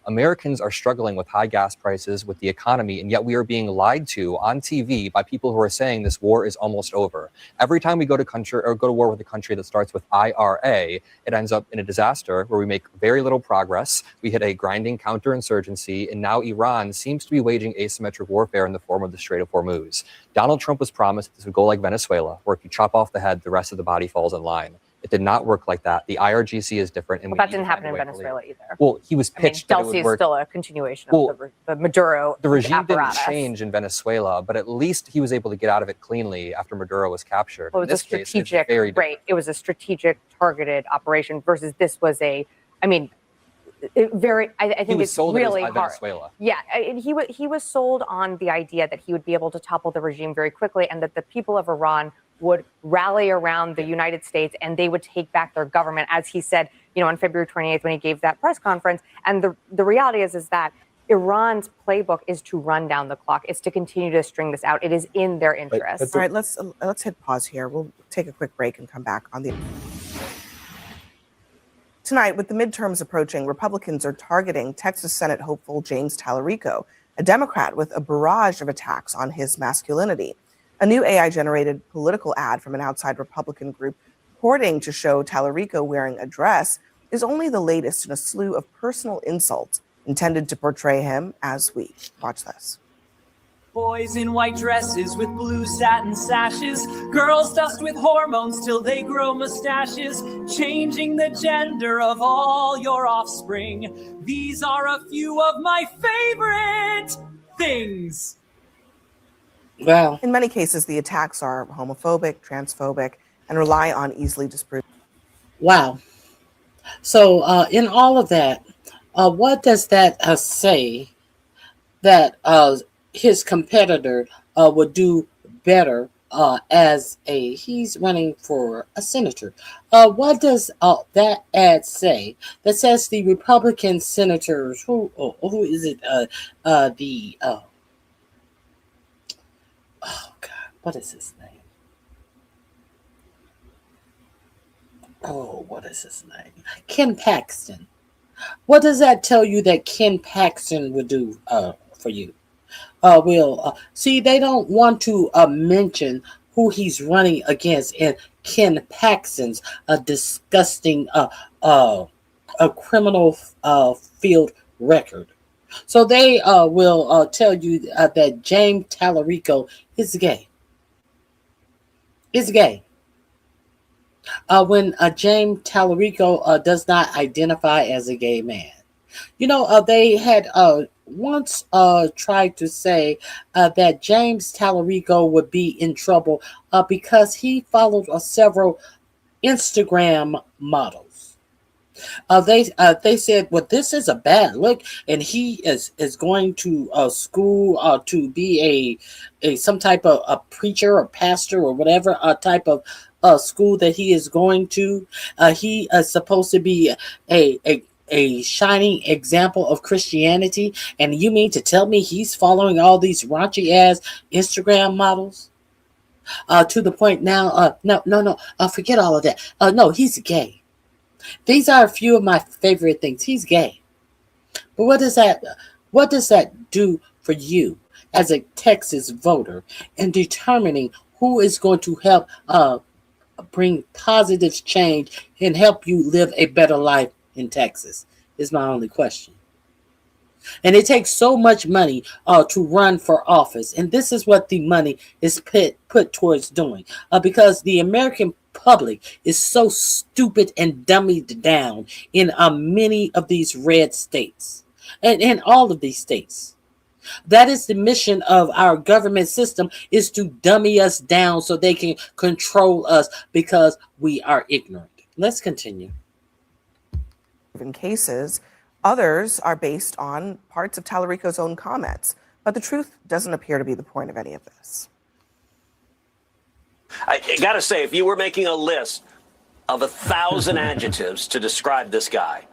Americans are struggling with high gas prices, with the economy, and yet we are being lied to on TV by people who are saying this war is almost over. Every time we go to war with a country that starts with IRA, it ends up in a disaster where we make very little progress. We hit a grinding counterinsurgency, and now Iran seems to be waging asymmetric warfare in the form of the Strait of Hormuz. Donald Trump was promised this would go like Venezuela, where if you chop off the head, the rest of the body falls in line. It did not work like that. The IRGC is different. And
that didn't happen in Venezuela either.
Well, he was pitched that it would
Delcy
work.
is still a continuation of the Maduro
The regime
apparatus.
didn't change in Venezuela, but at least he was able to get out of it cleanly after Maduro was captured.
Well,
In
it was
this
a
case, it's
strategic,
very different.
right? It was a strategic, targeted operation versus this was a. I mean, I think it's really hard.
Venezuela.
Yeah, he was sold on the idea that he would be able to topple the regime very quickly, and that the people of Iran would rally around the United States and they would take back their government, as he said, on February 28th when he gave that press conference. And the reality is that Iran's playbook is to run down the clock. It's to continue to string this out. It is in their interest.
All right, let's hit pause here. We'll take a quick break and come back on the. Tonight, with the midterms approaching, Republicans are targeting Texas Senate hopeful James Tallarico, a Democrat with a barrage of attacks on his masculinity. A new AI-generated political ad from an outside Republican group purporting to show Tallarico wearing a dress is only the latest in a slew of personal insults intended to portray him as weak. Watch this.
Boys in white dresses with blue satin sashes, girls dust with hormones till they grow mustaches, changing the gender of all your offspring. These are a few of my favorite things.
Well, in many cases, the attacks are homophobic, transphobic, and rely on easily disproved.
Wow. So in all of that, what does that say that his competitor would do better he's running for a senator? What does that ad say? That says the Republican senators, who is it? Oh God, what is his name? Oh, what is his name? Ken Paxton. What does that tell you that Ken Paxton would do for you? See, they don't want to mention who he's running against, and Ken Paxton's a disgusting a criminal field record. So they will tell you that James Tallarico is gay. Is gay. when James Tallarico does not identify as a gay man. You know, they had once tried to say that James Tallarico would be in trouble because he followed several Instagram models. They said, well, this is a bad look, and he is going to school to be a some type of a preacher or pastor or whatever type of school that he is going to. He is supposed to be a shining example of Christianity, and you mean to tell me he's following all these raunchy ass Instagram models? To the point now, no, forget all of that. No, he's gay. These are a few of my favorite things. He's gay. But what does that do for you as a Texas voter in determining who is going to help bring positive change and help you live a better life in Texas? Is my only question. And it takes so much money to run for office. And this is what the money is put towards doing. Because the American public is so stupid and dummied down in many of these red states. And in all of these states. That is the mission of our government system, is to dummy us down so they can control us because we are ignorant. Let's continue.
In cases, others are based on parts of Tallarico's own comments. But the truth doesn't appear to be the point of any of this.
I got to say, if you were making a list of 1,000 adjectives to describe this guy,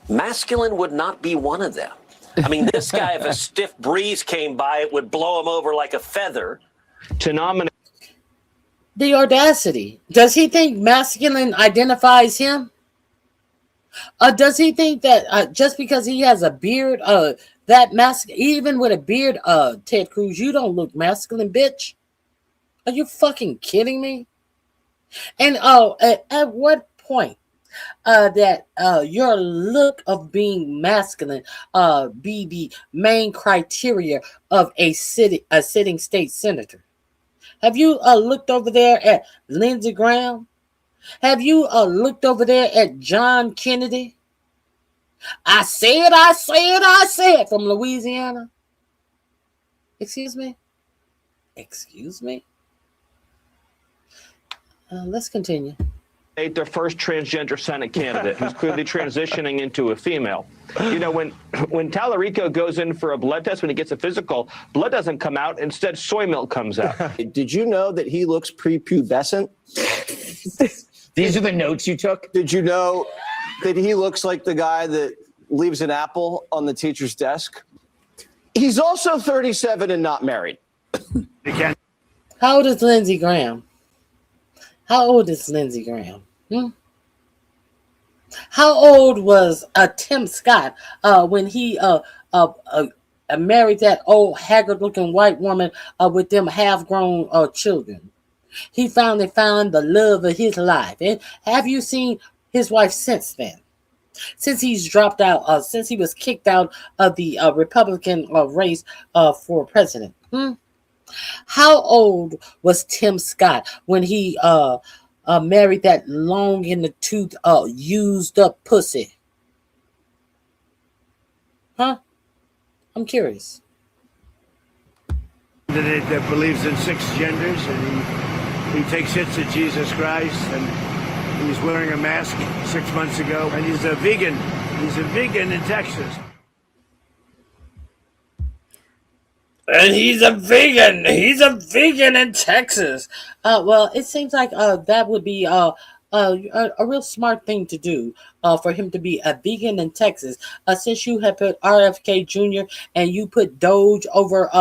masculine would not be one of them. I mean, this guy, if a stiff breeze came by, it would blow him over like a feather. To nominate.
The audacity. Does he think masculine identifies him? Does he think that just because he has a beard, even with a beard, Ted Cruz, you don't look masculine, bitch? Are you fucking kidding me? And at what point that your look of being masculine be the main criteria of a sitting state senator? Have you looked over there at Lindsey Graham? Have you looked over there at John Kennedy? I said from Louisiana. Excuse me? Let's continue.
Their first transgender Senate candidate who's clearly transitioning into a female. You know, when Tallarico goes in for a blood test, when he gets a physical, blood doesn't come out. Instead, soy milk comes out.
Did you know that he looks prepubescent?
These are the notes you took?
Did you know that he looks like the guy that leaves an apple on the teacher's desk? He's also 37 and not married.
How old is Lindsey Graham? How old was Tim Scott when he married that old haggard-looking white woman with them half-grown children? He finally found the love of his life. And have you seen his wife since then? Since he's dropped out, since he was kicked out of the Republican race for president? How old was Tim Scott when he married that long in the tooth, used up pussy? Huh? I'm curious.
That believes in 6 genders, and he takes hits at Jesus Christ, and he was wearing a mask 6 months ago, and he's a vegan. He's a vegan in Texas.
And he's a vegan. He's a vegan in Texas. Well, it seems like that would be a real smart thing to do for him to be a vegan in Texas. Since you have put RFK Jr. and you put Doge over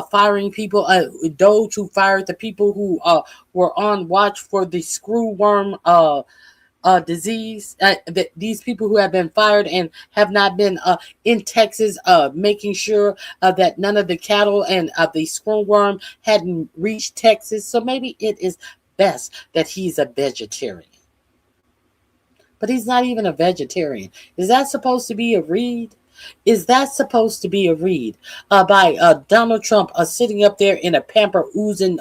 firing people, Doge who fired the people who were on watch for the screwworm disease. These people who have been fired and have not been in Texas, making sure that none of the cattle and the screwworm hadn't reached Texas. So maybe it is best that he's a vegetarian. But he's not even a vegetarian. Is that supposed to be a read? Is that supposed to be a read by Donald Trump sitting up there in a pamper oozing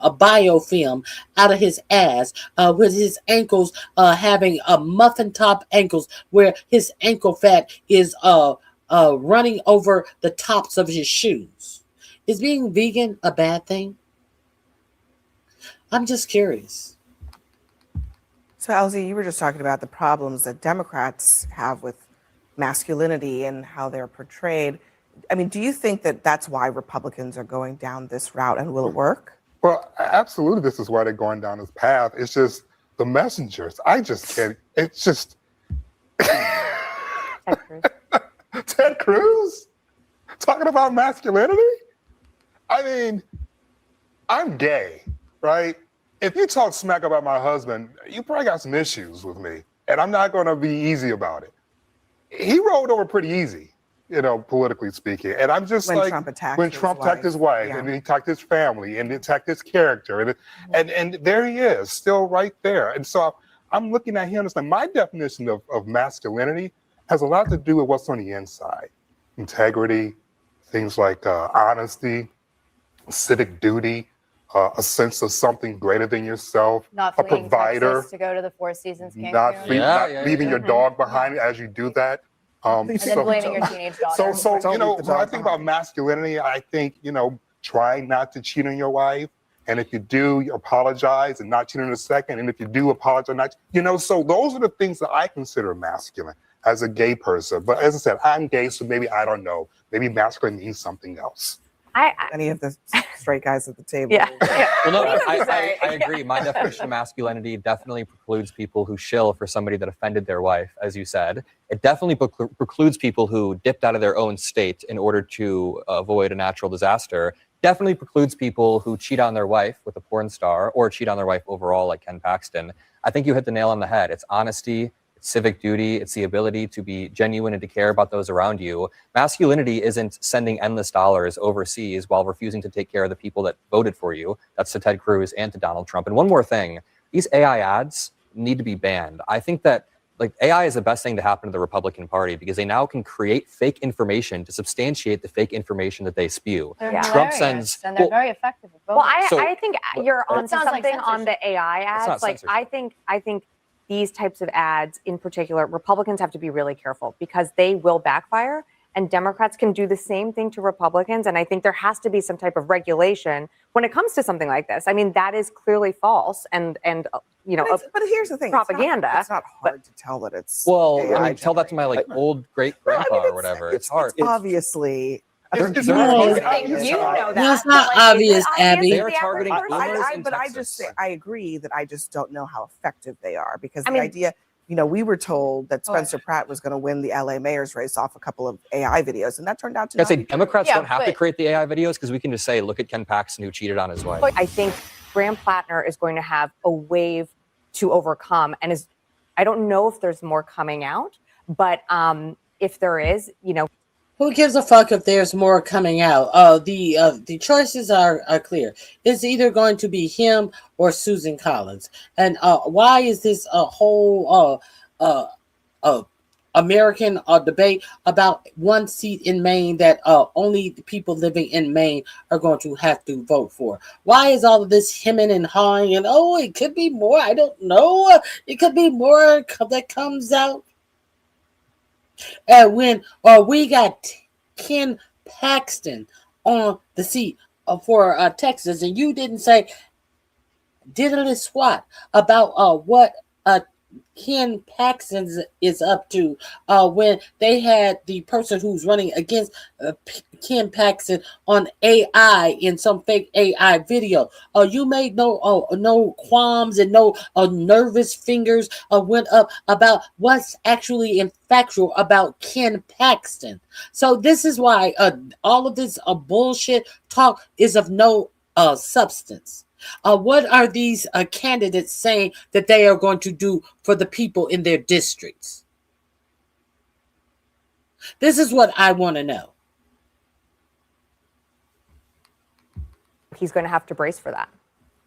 a biofilm out of his ass, with his ankles having muffin top ankles, where his ankle fat is running over the tops of his shoes. Is being vegan a bad thing? I'm just curious.
So, LZ, you were just talking about the problems that Democrats have with masculinity and how they're portrayed. I mean, do you think that that's why Republicans are going down this route, and will it work?
Well, absolutely, this is why they're going down this path. It's just the messengers. I just can't. It's just Ted Cruz talking about masculinity. I mean, I'm gay, right? If you talk smack about my husband, you probably got some issues with me, and I'm not going to be easy about it. He rolled over pretty easy, you know, politically speaking. And I'm just
When Trump attacked
his wife, and he attacked his family, and he attacked his character, and there he is, still right there. And so I'm looking at him and saying, my definition of masculinity has a lot to do with what's on the inside. Integrity, things like honesty, civic duty, a sense of something greater than yourself,
Not
a
fleeing
provider,
Texas to go to the Four Seasons Cancun.
not leaving your dog behind as you do that.
And then blaming your teenage daughter.
So you know, when I think about masculinity, I think, you know, trying not to cheat on your wife. And if you do, you apologize and not cheat on a second. And if you do apologize, not, you know, so those are the things that I consider masculine as a gay person. But as I said, I'm gay, so maybe I don't know. Maybe masculine means something else.
Any of the straight guys at the table.
Well, no, I agree. My definition of masculinity definitely precludes people who shill for somebody that offended their wife, as you said. It definitely precludes people who dipped out of their own state in order to avoid a natural disaster. Definitely precludes people who cheat on their wife with a porn star or cheat on their wife overall, like Ken Paxton. I think you hit the nail on the head. It's honesty. It's civic duty. It's the ability to be genuine and to care about those around you. Masculinity isn't sending endless dollars overseas while refusing to take care of the people that voted for you. That's to Ted Cruz and to Donald Trump. And one more thing, these AI ads need to be banned. I think that like AI is the best thing to happen to the Republican Party because they now can create fake information to substantiate the fake information that they spew. Trump sends,
and they're very effective at
Well,
voting.
I think you're on
Sounds like
something on the AI ads. Like I think these types of ads in particular, Republicans have to be really careful because they will backfire, and Democrats can do the same thing to Republicans. And I think there has to be some type of regulation when it comes to something like this. I mean, that is clearly false and you know,
but here's the thing,
propaganda.
It's not hard to tell that it's
well,
AI
I mean, tell that to my like old great grandpa or whatever. It's hard.
Obviously.
It's not obvious, Abby.
They're targeting boomers in
but
Texas.
I just say I agree that I just don't know how effective they are because the idea, you know, we were told that Spencer Pratt was going to win the LA mayor's race off a couple of AI videos, and that turned out to
I
not
say
be true.
Democrats don't have to create the AI videos because we can just say, look at Ken Paxton who cheated on his wife.
I think Graham Plattner is going to have a wave to overcome, and I don't know if there's more coming out, but if there is, you know.
Who gives a fuck if there's more coming out? The choices are clear. It's either going to be him or Susan Collins. And why is this a whole American debate about one seat in Maine that only the people living in Maine are going to have to vote for? Why is all of this hemming and hawing and it could be more? I don't know. It could be more that comes out. And when we got Ken Paxton on the seat for Texas, and you didn't say diddly squat about what Ken Paxton is up to when they had the person who's running against Ken Paxton on AI in some fake AI video. You made no qualms and no nervous fingers went up about what's actually factual about Ken Paxton. So this is why all of this bullshit talk is of no substance. What are these candidates saying that they are going to do for the people in their districts? This is what I want to know.
He's going to have to brace for that.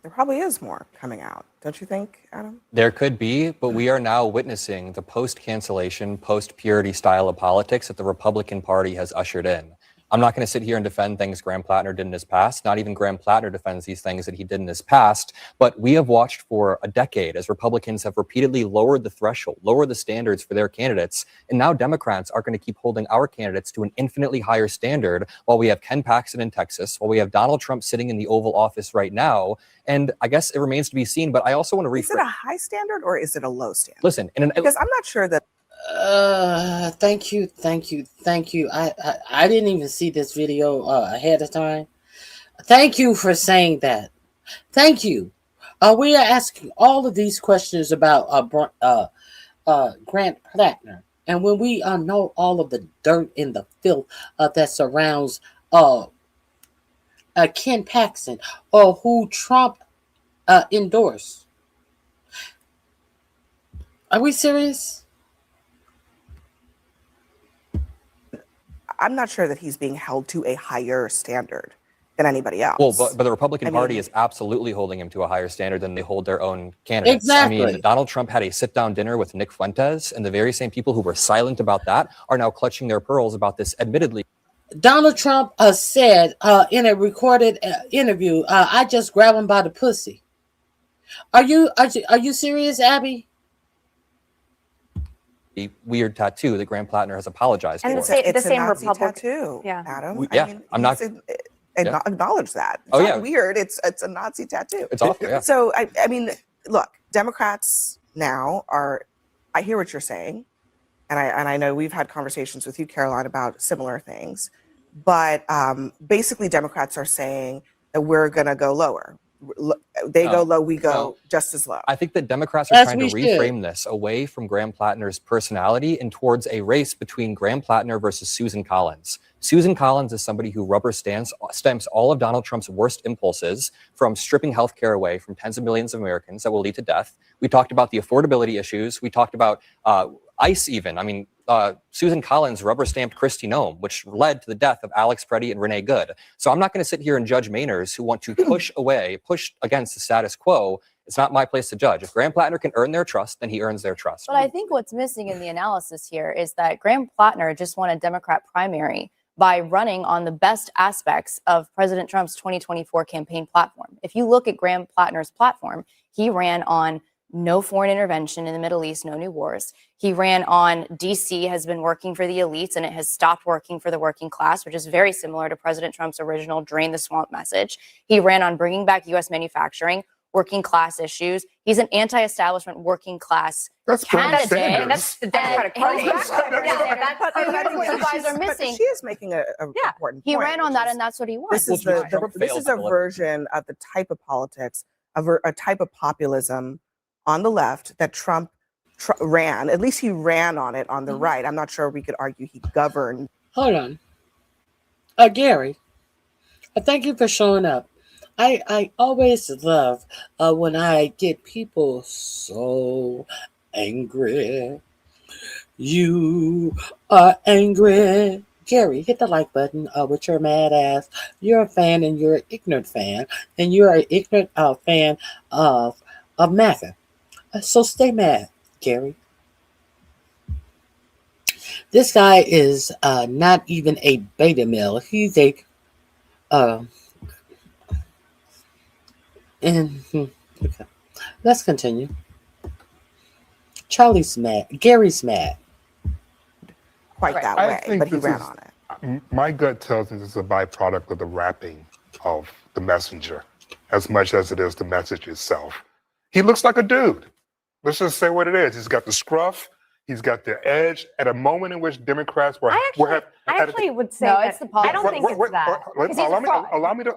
There probably is more coming out, don't you think, Adam?
There could be, but we are now witnessing the post-cancellation, post-purity style of politics that the Republican Party has ushered in. I'm not going to sit here and defend things Graham Plattner did in his past. Not even Graham Plattner defends these things that he did in his past. But we have watched for a decade as Republicans have repeatedly lowered the threshold, lowered the standards for their candidates. And now Democrats are going to keep holding our candidates to an infinitely higher standard while we have Ken Paxton in Texas, while we have Donald Trump sitting in the Oval Office right now. And I guess it remains to be seen, but I also want to
Is it a high standard or is it a low standard?
Listen,
because I'm not sure that.
Thank you. I didn't even see this video ahead of time. Thank you for saying that. Thank you. We are asking all of these questions about Grant Plattner, and when we know all of the dirt and the filth that surrounds Ken Paxton, who Trump endorsed. Are we serious?
I'm not sure that he's being held to a higher standard than anybody else.
Well, but the Republican Party is absolutely holding him to a higher standard than they hold their own candidates.
Exactly.
I mean, Donald Trump had a sit-down dinner with Nick Fuentes, and the very same people who were silent about that are now clutching their pearls about this admittedly.
Donald Trump said in a recorded interview, "I just grab him by the pussy." Are you serious, Abby?
A weird tattoo that Graham Plattner has apologized
And
for.
the same
Nazi
Republican
tattoo,
yeah.
Adam.
Yeah,
I mean,
I'm not.
Acknowledge that. It's
Oh,
not
yeah.
weird. It's a Nazi tattoo.
It's awful, yeah.
So I mean, look, Democrats now are. I hear what you're saying, and I know we've had conversations with you, Caroline, about similar things. But basically, Democrats are saying that we're going to go lower. They go low, we go just as low.
I think that Democrats are trying to reframe this away from Graham Plattner's personality and towards a race between Graham Plattner versus Susan Collins. Susan Collins is somebody who rubber stamps all of Donald Trump's worst impulses, from stripping healthcare away from tens of millions of Americans that will lead to death. We talked about the affordability issues. We talked about ICE even. I mean, Susan Collins rubber stamped Kristi Noem, which led to the death of Alex Preddy and Renee Good. So I'm not going to sit here and judge Mainers who want to push against the status quo. It's not my place to judge. If Graham Plattner can earn their trust, then he earns their trust.
But I think what's missing in the analysis here is that Graham Plattner just won a Democrat primary by running on the best aspects of President Trump's 2024 campaign platform. If you look at Graham Plattner's platform, he ran on no foreign intervention in the Middle East, no new wars. He ran on DC has been working for the elites and it has stopped working for the working class, which is very similar to President Trump's original drain the swamp message. He ran on bringing back U.S. manufacturing, working class issues. He's an anti-establishment working class candidate.
And that's the Democratic Party.
That's what you guys are missing.
She is making an important point.
He ran on that, and that's what he won.
This is a version of the type of politics, a type of populism on the left that Trump ran. At least he ran on it on the right. I'm not sure we could argue he governed.
Hold on. Gary, thank you for showing up. I always love when I get people so angry. You are angry. Gary, hit the like button with your mad ass. You're a fan and you're an ignorant fan. And you're an ignorant fan of MAGA. So stay mad, Gary. This guy is not even a beta male. He's a okay. Let's continue. Charlie's mad. Gary's mad.
Quite that way, but he ran on it.
My gut tells me this is a byproduct of the wrapping of the messenger, as much as it is the message itself. He looks like a dude. Let's just say what it is. He's got the scruff. He's got the edge. At a moment in which Democrats were,
I actually would say
it's the
I don't think it's that.
Allow me to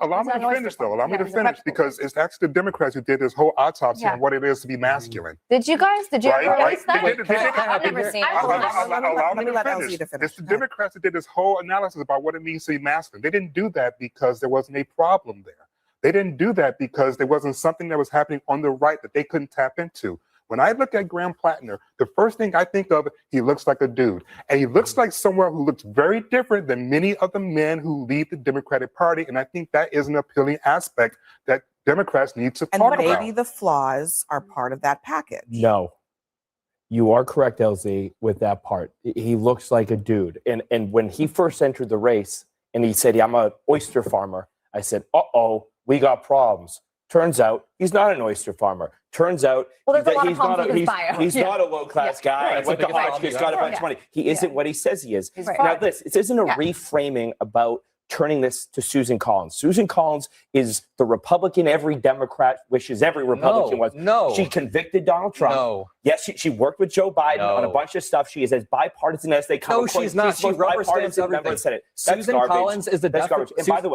finish, though. Allow me to finish, because it's actually the Democrats who did this whole autopsy on what it is to be masculine.
Did you guys? Did you ever notice that?
I've
never seen it.
Allow me to finish. It's the Democrats who did this whole analysis about what it means to be masculine. They didn't do that because there wasn't a problem there. They didn't do that because there wasn't something that was happening on the right that they couldn't tap into. When I look at Graham Plattner, the first thing I think of, he looks like a dude. And he looks like someone who looks very different than many of the men who lead the Democratic Party. And I think that is an appealing aspect that Democrats need to talk about.
And maybe the flaws are part of that package.
No. You are correct, LZ, with that part. He looks like a dude. And when he first entered the race and he said, I'm an oyster farmer. I said, uh-oh, we got problems. Turns out he's not an oyster farmer. Turns out he's not a low-class guy. Went to Oxford, got a bunch of money. He isn't what he says he is. Now, this isn't a reframing about turning this to Susan Collins. Susan Collins is the Republican every Democrat wishes every Republican was.
No.
She convicted Donald Trump.
No.
Yes, she worked with Joe Biden on a bunch of stuff. She is as bipartisan as they come.
No, she's not. She rubber stamps everything. Susan Collins is the
garbage. And by the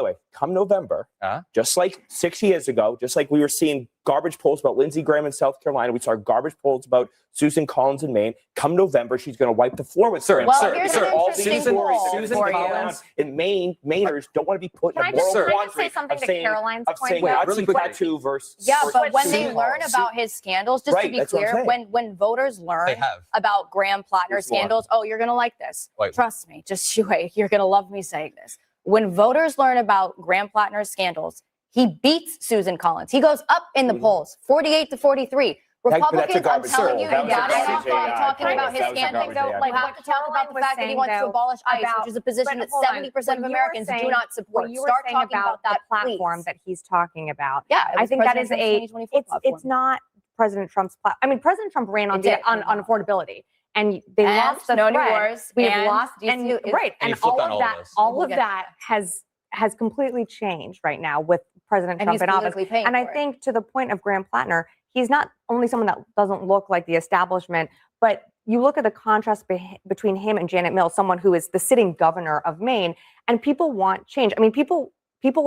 way, come November, just like 6 years ago, just like we were seeing garbage polls about Lindsey Graham in South Carolina, we saw garbage polls about Susan Collins in Maine. Come November, she's going to wipe the floor with
Susan
Collins in Maine. Mainers don't want to be put in a moral quandary
of saying
Nazi tattoo versus.
But when they learn about his scandals, just to be clear, when voters learn about Graham Plattner's scandals, oh, you're going to like this. Trust me, just wait. You're going to love me saying this. When voters learn about Graham Plattner's scandals, he beats Susan Collins. He goes up in the polls, 48 to 43. Republicans, I'm telling you, you got to stop talking about his scandal. You have to talk about the fact that he wants to abolish ICE, which is a position that 70% of Americans do not support. Start talking about that
platform that he's talking about.
Yeah,
I think that is it's not President Trump's platform. I mean, President Trump ran on affordability. And they lost the thread. We've lost, and all of that has completely changed right now with President Trump in office. And I think to the point of Graham Plattner, he's not only someone that doesn't look like the establishment, but you look at the contrast between him and Janet Mills, someone who is the sitting governor of Maine, and people want change. I mean, people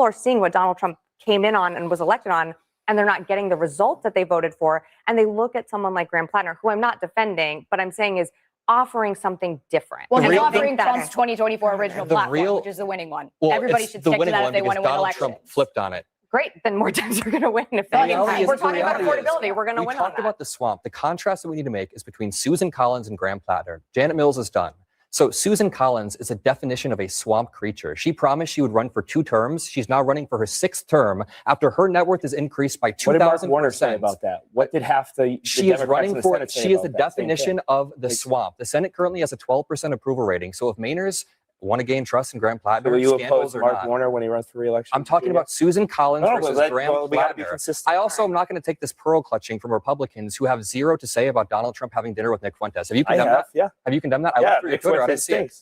are seeing what Donald Trump came in on and was elected on, and they're not getting the results that they voted for. And they look at someone like Graham Plattner, who I'm not defending, but I'm saying is offering something different.
Well, he's offering Trump's 2024 original platform, which is the winning one.
Well,
everybody should stick to that if they want to win
Donald
elections.
Trump flipped on it.
Great, then more Dems are going to win. If we're talking about affordability, we're going to win on that.
We talked about the swamp. The contrast that we need to make is between Susan Collins and Graham Plattner. Janet Mills is done. So Susan Collins is a definition of a swamp creature. She promised she would run for 2 terms. She's now running for her 6th term after her net worth is increased by 2,000%.
What did Mark Warner say about that? What did half the
She is running for. She is the
that?
definition of the swamp. The Senate currently has a 12% approval rating. So if Mainers want to gain trust in Graham Plattner,
will you
oppose
Mark Warner when he runs for re-election?
I'm talking about Susan Collins versus Graham
Plattner.
I also am not going to take this pearl clutching from Republicans who have zero to say about Donald Trump having dinner with Nick Fuentes. Have you condemned that?
Yeah.
Have you condemned that? I went through your Twitter. I didn't see it.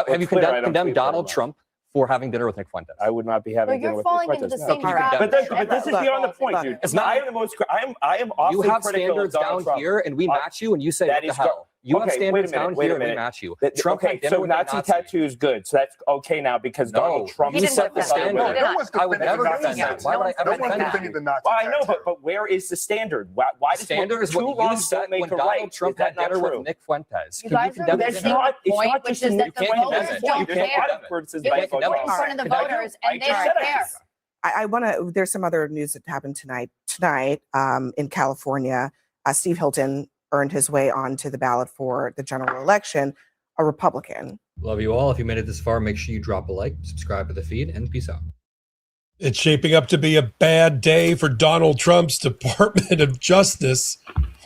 Have you condemned Donald Trump for having dinner with Nick Fuentes?
I would not be having dinner with Nick Fuentes. But this is beyond the point, dude.
It's not.
I am the most. I am awfully
You have
critical of
standards
Donald
down
Trump.
here, and we match you, and you say, "What the hell?" You have standards down here, and we match you. Trump had dinner
so
with
Nazi tattoo is good, so that's okay now because Donald Trump
set the standard. I would never defend that. Why would I ever defend that?
Well, I know, but where is the standard? Why does
standard is what you set when Donald Trump had dinner with Nick Fuentes?
You guys are missing the point, which is that the voters don't care. You put in front of the voters, and they don't care.
I want to. There's some other news that happened tonight. In California, Steve Hilton earned his way onto the ballot for the general election, a Republican.
Love you all. If you made it this far, make sure you drop a like, subscribe to the feed, and peace out.
It's shaping up to be a bad day for Donald Trump's Department of Justice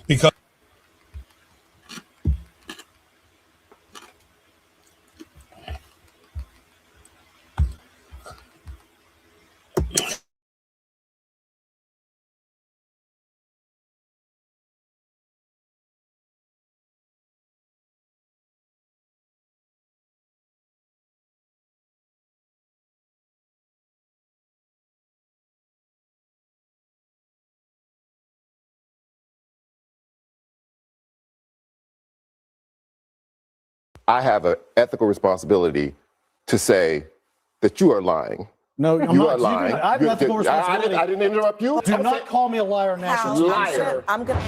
because
I have an ethical responsibility to say that you are lying.
No, I'm
you
not.
are lying.
I have an ethical responsibility.
I didn't interrupt you.
Do not call me a liar, National.
Liar.
I'm gonna.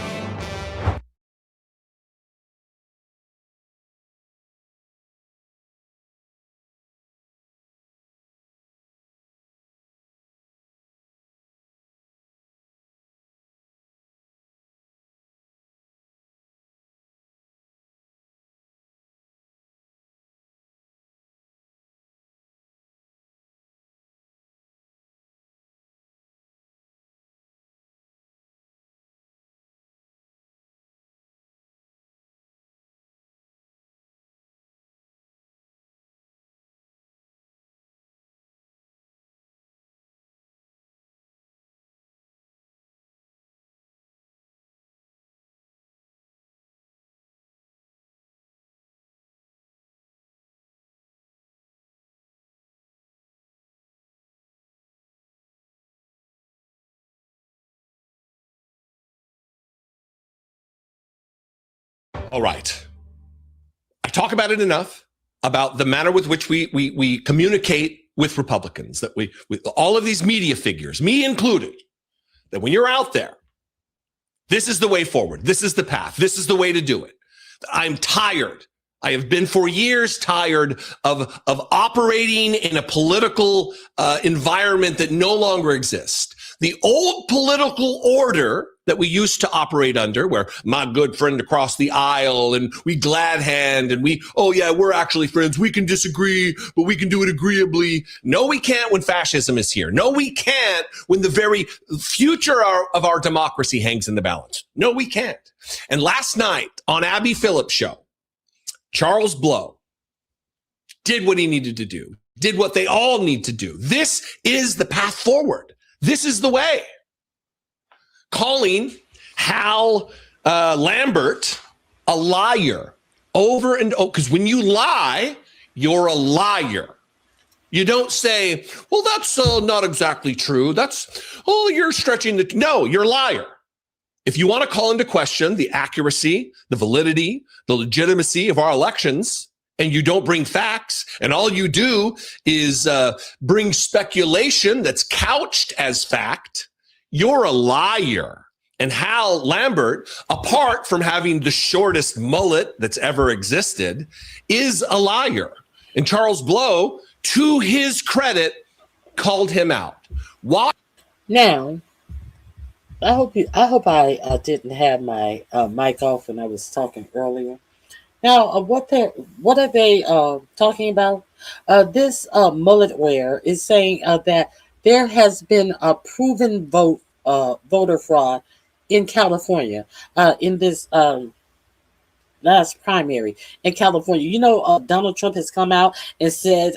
All right. I talk about it enough, about the manner with which we communicate with Republicans, that with all of these media figures, me included, that when you're out there, this is the way forward. This is the path. This is the way to do it. I'm tired. I have been for years tired of operating in a political environment that no longer exists. The old political order that we used to operate under, where my good friend across the aisle and we glad hand and we're actually friends. We can disagree, but we can do it agreeably. No, we can't when fascism is here. No, we can't when the very future of our democracy hangs in the balance. No, we can't. And last night on Abby Phillips' show, Charles Blow did what he needed to do, did what they all need to do. This is the path forward. This is the way. Calling Hal Lambert a liar over and over. Because when you lie, you're a liar. You don't say, well, that's not exactly true. You're stretching the... No, you're a liar. If you want to call into question the accuracy, the validity, the legitimacy of our elections, and you don't bring facts, and all you do is bring speculation that's couched as fact, you're a liar. And Hal Lambert, apart from having the shortest mullet that's ever existed, is a liar. And Charles Blow, to his credit, called him out. Why?
Now, I hope I didn't have my mic off when I was talking earlier. Now, what are they talking about? This mullet wear is saying that there has been a proven voter fraud in California in this last primary in California. You know, Donald Trump has come out and said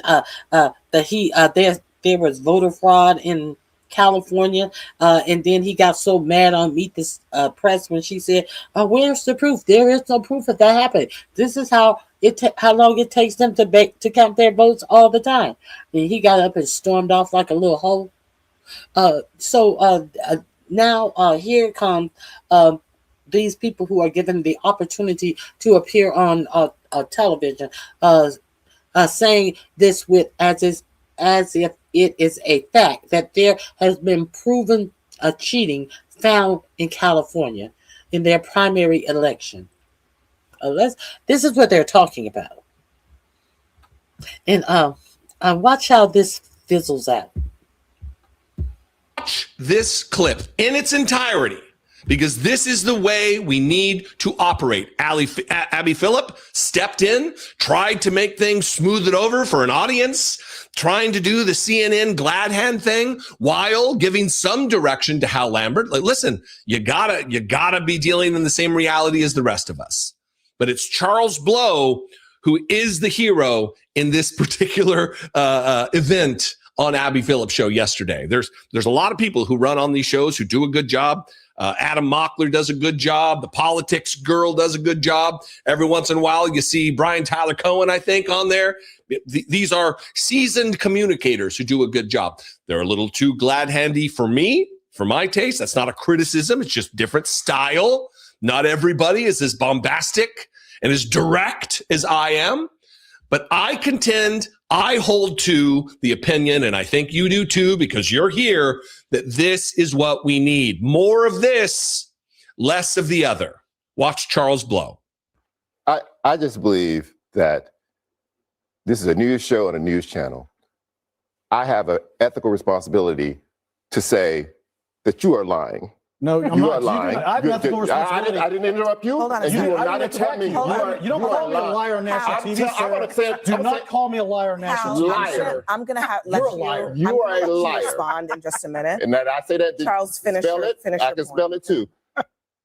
that there was voter fraud in California, and then he got so mad on Meet the Press when she said, "Where's the proof? There is no proof that happened. This is how long it takes them to count their votes all the time." And he got up and stormed off like a little hoe. Now here come these people who are given the opportunity to appear on television, saying this as if it is a fact that there has been proven cheating found in California in their primary election. This is what they're talking about. And watch how this fizzles out.
Watch this clip in its entirety, because this is the way we need to operate. Abby Phillip stepped in, tried to make things smooth it over for an audience, trying to do the CNN glad hand thing while giving some direction to Hal Lambert. Like, listen, you gotta be dealing in the same reality as the rest of us. But it's Charles Blow who is the hero in this particular event on Abby Phillips' show yesterday. There's a lot of people who run on these shows who do a good job. Adam Mockler does a good job. The politics girl does a good job. Every once in a while, you see Brian Tyler Cohen, I think, on there. These are seasoned communicators who do a good job. They're a little too glad-handy for me, for my taste. That's not a criticism. It's just different style. Not everybody is as bombastic and as direct as I am. But I contend, I hold to the opinion, and I think you do too, because you're here, that this is what we need. More of this, less of the other. Watch Charles Blow.
I just believe that this is a news show on a news channel. I have an ethical responsibility to say that you are lying.
No,
you are lying.
I have ethical responsibility.
I didn't interrupt you.
Hold on a
and
second.
you will not attack me.
You don't call me a liar on national TV. Do not call me a liar on national TV.
I'm going to let
You're a liar. You are a liar.
Respond in just a minute.
And then I say that
Charles, finish
I can spell it too.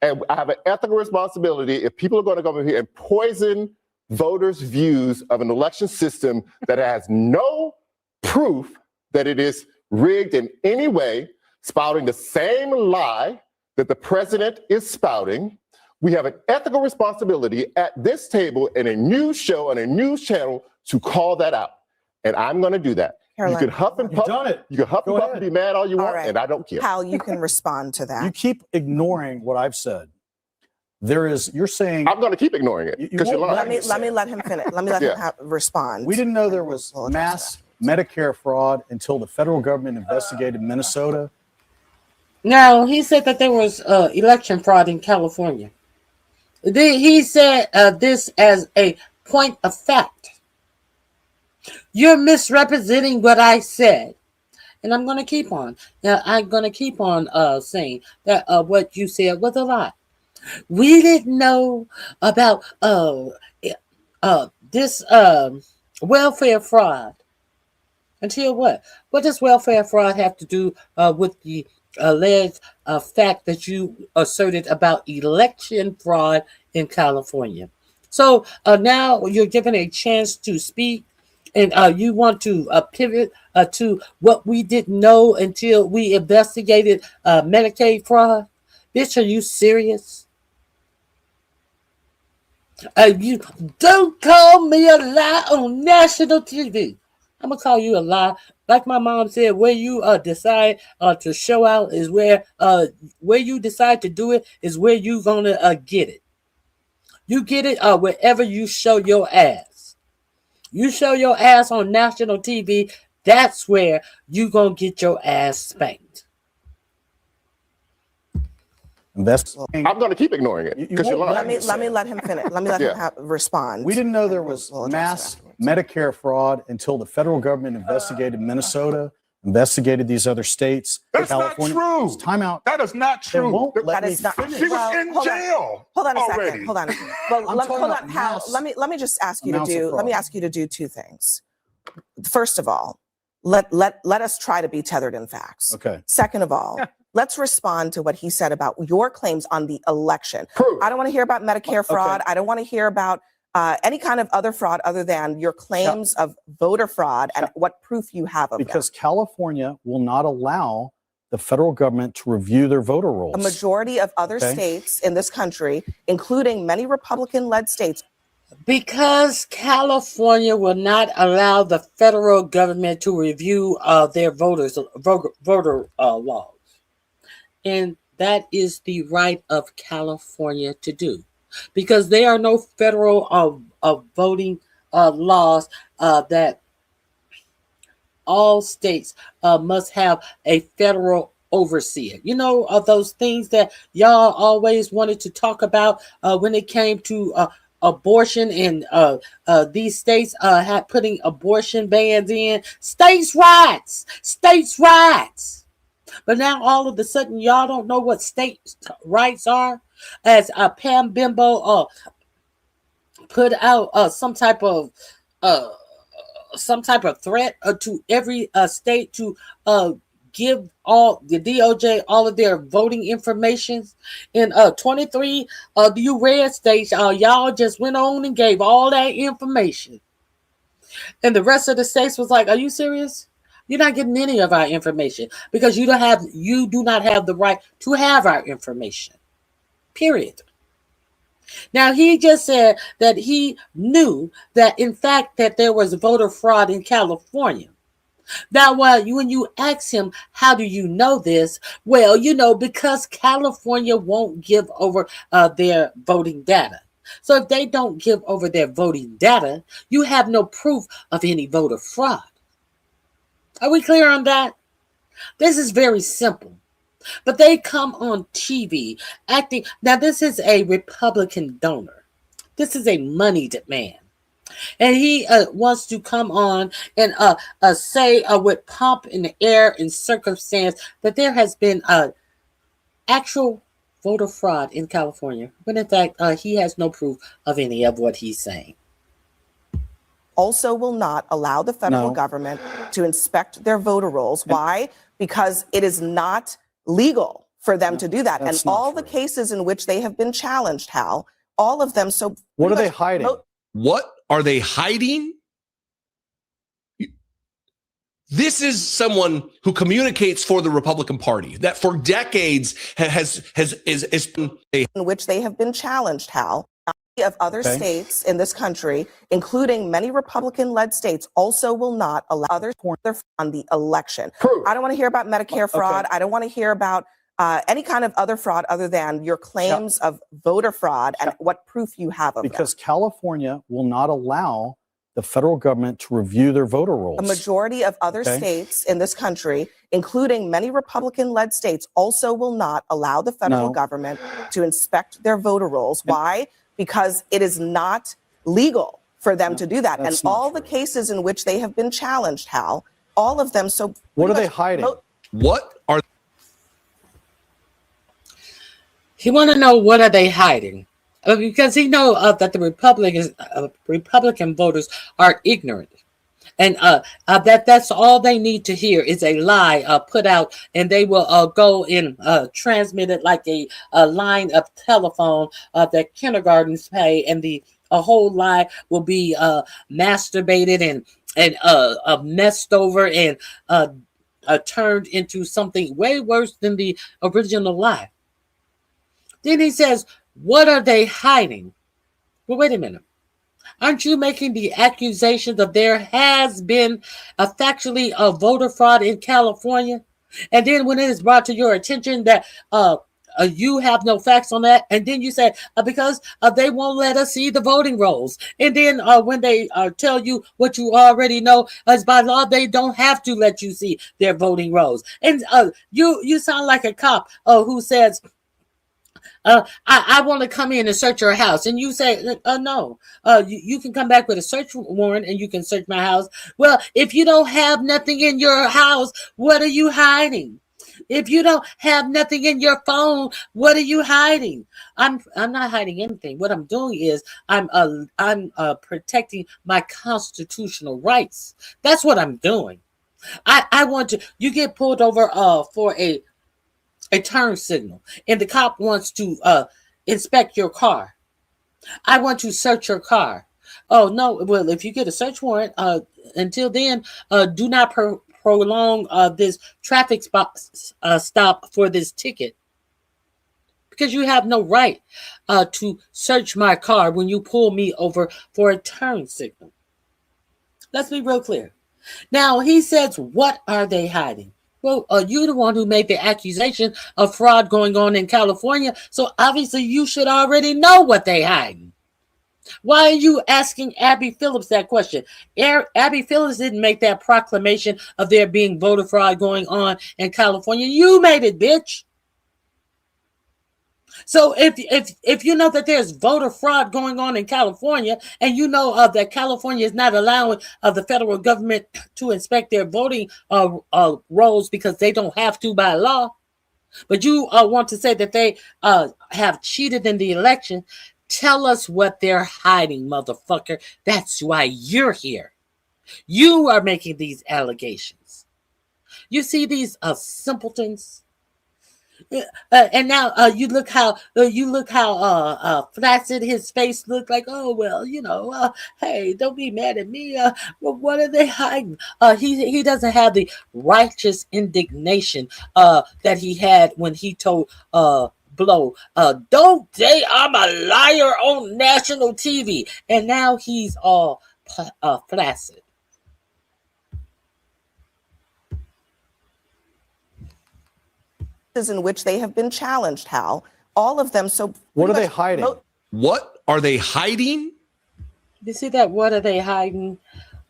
And I have an ethical responsibility if people are going to go over here and poison voters' views of an election system that has no proof that it is rigged in any way, spouting the same lie that the president is spouting. We have an ethical responsibility at this table in a news show on a news channel to call that out. And I'm going to do that.
Caroline,
you can huff and puff. You can huff and puff and be mad all you want, and I don't care.
Hal, you can respond to that.
You keep ignoring what I've said. you're saying
I'm going to keep ignoring it because you're lying.
Let me let him finish. Let me let him respond.
We didn't know there was mass Medicare fraud until the federal government investigated Minnesota.
No, he said that there was election fraud in California. He said this as a point of fact. You're misrepresenting what I said. And I'm going to keep on. Now, I'm going to keep on saying that what you said was a lie. We didn't know about this welfare fraud until what? What does welfare fraud have to do with the alleged fact that you asserted about election fraud in California? So now you're given a chance to speak, and you want to pivot to what we didn't know until we investigated Medicaid fraud? Bitch, are you serious? You don't call me a lie on national TV. I'm going to call you a lie. Like my mom said, where you decide to show out is where you decide to do it is where you going to get it. You get it wherever you show your ass. You show your ass on national TV, that's where you going to get your ass spanked.
I'm going to keep ignoring it because you're lying.
Let me let him finish. Let me let him respond.
We didn't know there was mass Medicare fraud until the federal government investigated Minnesota, investigated these other states.
That's
California.
not true.
Time out.
That is not true.
That is not.
She was in jail.
Hold on a
already.
second. Hold on. Well, hold on, Hal. Let me just ask you to do. Let me ask you to do two things. First of all, let us try to be tethered in facts.
Okay.
Second of all, let's respond to what he said about your claims on the election. I don't want to hear about Medicare fraud. I don't want to hear about any kind of other fraud other than your claims of voter fraud and what proof you have of
because California will not allow the federal government to review their voter rolls.
A majority of other states in this country, including many Republican-led states.
Because California will not allow the federal government to review their voter laws. And that is the right of California to do. Because there are no federal voting laws that all states must have a federal overseer. You know, those things that y'all always wanted to talk about when it came to abortion, and these states had putting abortion bans in. States' rights. But now all of a sudden, y'all don't know what states' rights are. As Pam Bimbo put out some type of threat to every state to give all the DOJ all of their voting information. In 23 of the red states, y'all just went on and gave all that information, and the rest of the states was like, "Are you serious? You're not getting any of our information because you do not have the right to have our information." Period. Now, he just said that he knew that, in fact, that there was voter fraud in California. Now, when you ask him, how do you know this? Well, because California won't give over their voting data. So if they don't give over their voting data, you have no proof of any voter fraud. Are we clear on that? This is very simple. But they come on TV acting. Now, this is a Republican donor. This is a moneyed man. And he wants to come on and say with pomp in the air and circumstance that there has been actual voter fraud in California, when in fact he has no proof of any of what he's saying.
Also will not allow the federal government to inspect their voter rolls. Why? Because it is not legal for them to do that. And all the cases in which they have been challenged, Hal, all of them. So
what are they hiding?
What are they hiding? This is someone who communicates for the Republican Party that for decades is
in which they have been challenged, Hal. Of other states in this country, including many Republican-led states, also will not allow others on the election. I don't want to hear about Medicare fraud. I don't want to hear about any kind of other fraud other than your claims of voter fraud and what proof you have of
Because
that.
California will not allow the federal government to review their voter rolls.
A majority of other states in this country, including many Republican-led states, also will not allow the federal government to inspect their voter rolls. Why? Because it is not legal for them to do that. And all the cases in which they have been challenged, Hal, all of them. So
what are they hiding?
What are
He want to know what are they hiding, because he know that the Republican voters are ignorant, and that's all they need to hear is a lie put out, and they will go and transmit it like a line of telephone that kindergartens pay, and a whole lie will be masturbated and messed over and turned into something way worse than the original lie. Then he says, what are they hiding? Well, wait a minute. Aren't you making the accusations of there has been factually a voter fraud in California? And then when it is brought to your attention that you have no facts on that, and then you say, because they won't let us see the voting rolls. And then when they tell you what you already know, as by law, they don't have to let you see their voting rolls. And you sound like a cop who says, I want to come in and search your house. And you say, no, you can come back with a search warrant and you can search my house. Well, if you don't have nothing in your house, what are you hiding? If you don't have nothing in your phone, what are you hiding? I'm not hiding anything. What I'm doing is I'm protecting my constitutional rights. That's what I'm doing. I want to, you get pulled over for a turn signal, and the cop wants to inspect your car. I want to search your car. Oh, no. Well, if you get a search warrant, until then, do not prolong this traffic stop for this ticket, because you have no right to search my car when you pull me over for a turn signal. Let's be real clear. Now, he says, what are they hiding? Well, you're the one who made the accusation of fraud going on in California, so obviously you should already know what they hiding. Why are you asking Abby Phillips that question? Abby Phillips didn't make that proclamation of there being voter fraud going on in California. You made it, bitch. So if you know that there's voter fraud going on in California, and you know that California is not allowing the federal government to inspect their voting rolls because they don't have to by law, but you want to say that they have cheated in the election, tell us what they're hiding, motherfucker. That's why you're here. You are making these allegations. You see these simpletons. And now you look how flaccid his face looked. Like, oh well, hey, don't be mad at me. Well, what are they hiding? He doesn't have the righteous indignation that he had when he told Blow, don't say I'm a liar on national TV, and now he's all flaccid.
In which they have been challenged, Hal, all of them. So
what are they hiding?
What are they hiding?
You see that? What are they hiding?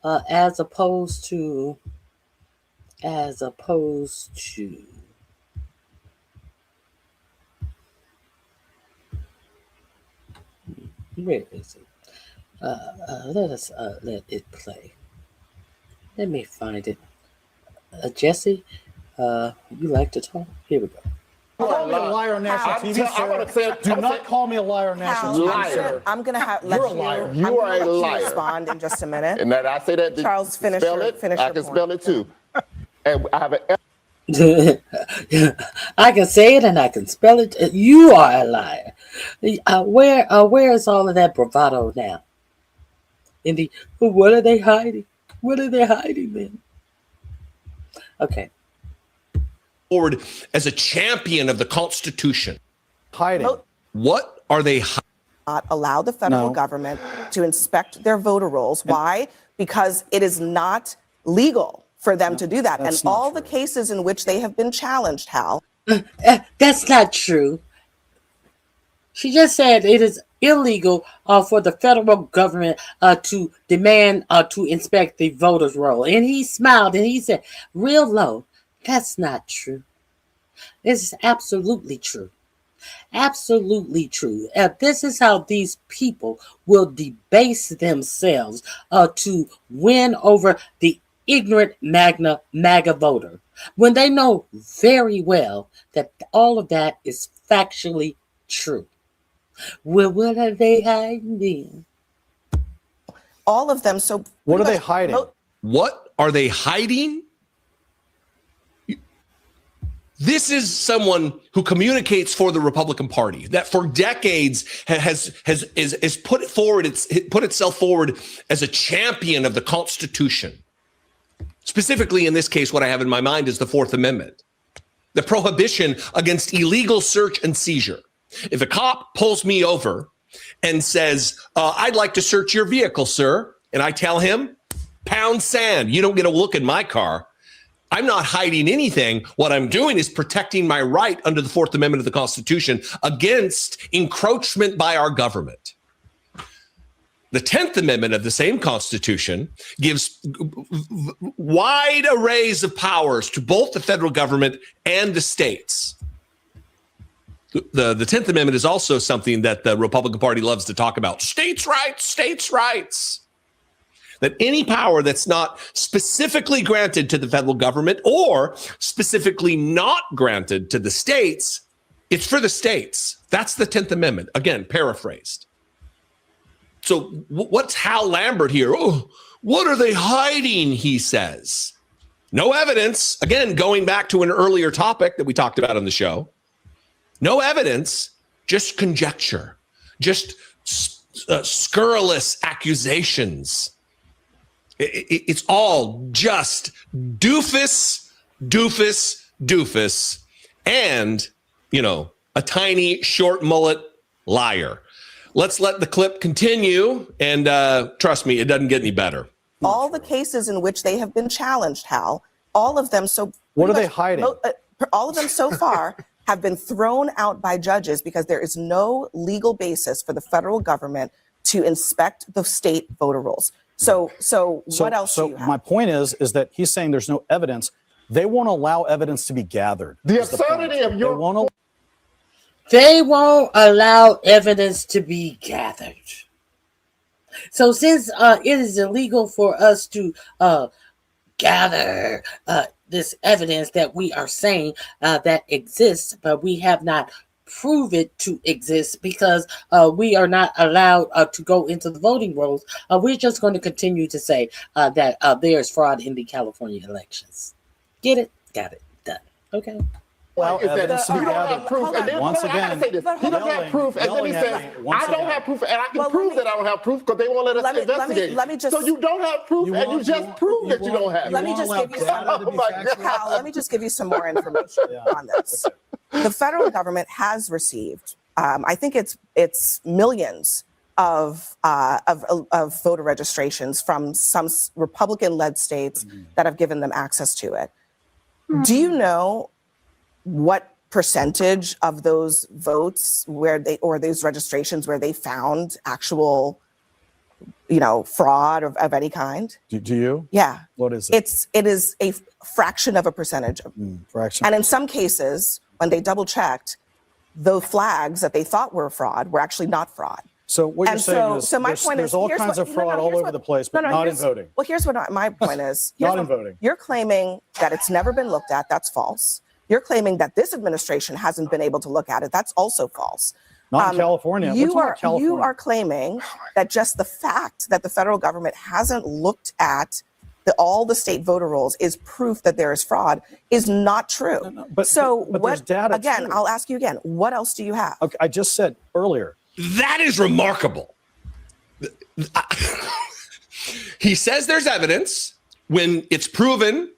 As opposed to. Where is it? Let us let it play. Let me find it. Jesse. You like to talk? Here we go.
Call me a liar on national TV. Do not call me a liar on national TV.
I'm going to let
You are a liar.
Respond in just a minute.
And that I say that to
Charles, finish
spell
your,
it.
finish
I
your
can
point.
spell it too. And I have an
I can say it and I can spell it. You are a liar. Where is all of that bravado now? What are they hiding? What are they hiding then? Okay.
Forward as a champion of the Constitution.
Hiding.
What are they hiding?
Not allow the federal government to inspect their voter rolls. Why? Because it is not legal for them to do that. And all the cases in which they have been challenged, Hal,
That's not true. She just said it is illegal for the federal government to demand to inspect the voters' roll. And he smiled and he said, real low, that's not true. This is absolutely true. Absolutely true. This is how these people will debase themselves to win over the ignorant MAGA voter when they know very well that all of that is factually true. Well, what are they hiding?
All of them. So
what are they hiding?
What are they hiding? This is someone who communicates for the Republican Party that for decades has put itself forward as a champion of the Constitution. Specifically, in this case, what I have in my mind is the Fourth Amendment, the prohibition against illegal search and seizure. If a cop pulls me over and says, I'd like to search your vehicle, sir, and I tell him, pound sand, you don't get a look in my car, I'm not hiding anything. What I'm doing is protecting my right under the Fourth Amendment of the Constitution against encroachment by our government. The 10th Amendment of the same Constitution gives wide arrays of powers to both the federal government and the states. The 10th Amendment is also something that the Republican Party loves to talk about. States' rights, states' rights. That any power that's not specifically granted to the federal government or specifically not granted to the states, it's for the states. That's the 10th Amendment. Again, paraphrased. So what's Hal Lambert here? Oh, what are they hiding, he says. No evidence. Again, going back to an earlier topic that we talked about on the show. No evidence, just conjecture, just scurrilous accusations. It's all just doofus, and, a tiny short mullet liar. Let's let the clip continue, and trust me, it doesn't get any better.
All the cases in which they have been challenged, Hal, all of them. So
what are they hiding?
All of them so far have been thrown out by judges because there is no legal basis for the federal government to inspect the state voter rolls. So what else do you have?
My point is that he's saying there's no evidence. They won't allow evidence to be gathered.
The absurdity of your...
They won't allow evidence to be gathered. So since it is illegal for us to gather this evidence that we are saying that exists, but we have not prove it to exist because we are not allowed to go into the voting rolls, we're just going to continue to say that there's fraud in the California elections. Get it? Got it. Done. Okay.
Well, you don't have proof.
Once again,
he doesn't have proof, and then he says, I don't have proof, and I can prove that I don't have proof because they won't let us investigate.
Let me just,
so you don't have proof, and you just prove that you don't have.
Let me just give you some. Hal, let me just give you some more information on this. The federal government has received, I think it's millions of voter registrations from some Republican-led states that have given them access to it. Do you know what percentage of those votes or those registrations where they found actual, fraud of any kind?
Do you?
Yeah.
What is it?
It is a fraction of a percentage.
Fraction.
And in some cases, when they double checked, the flags that they thought were fraud were actually not fraud.
So what you're saying is there's all kinds of fraud all over the place, but not in voting.
Well, here's what my point is.
Not in voting.
You're claiming that it's never been looked at. That's false. You're claiming that this administration hasn't been able to look at it. That's also false.
Not in California.
You are claiming that just the fact that the federal government hasn't looked at all the state voter rolls is proof that there is fraud is not true.
But there's data
again,
too.
I'll ask you again. What else do you have?
Okay, I just said earlier.
That is remarkable. He says there's evidence when it's proven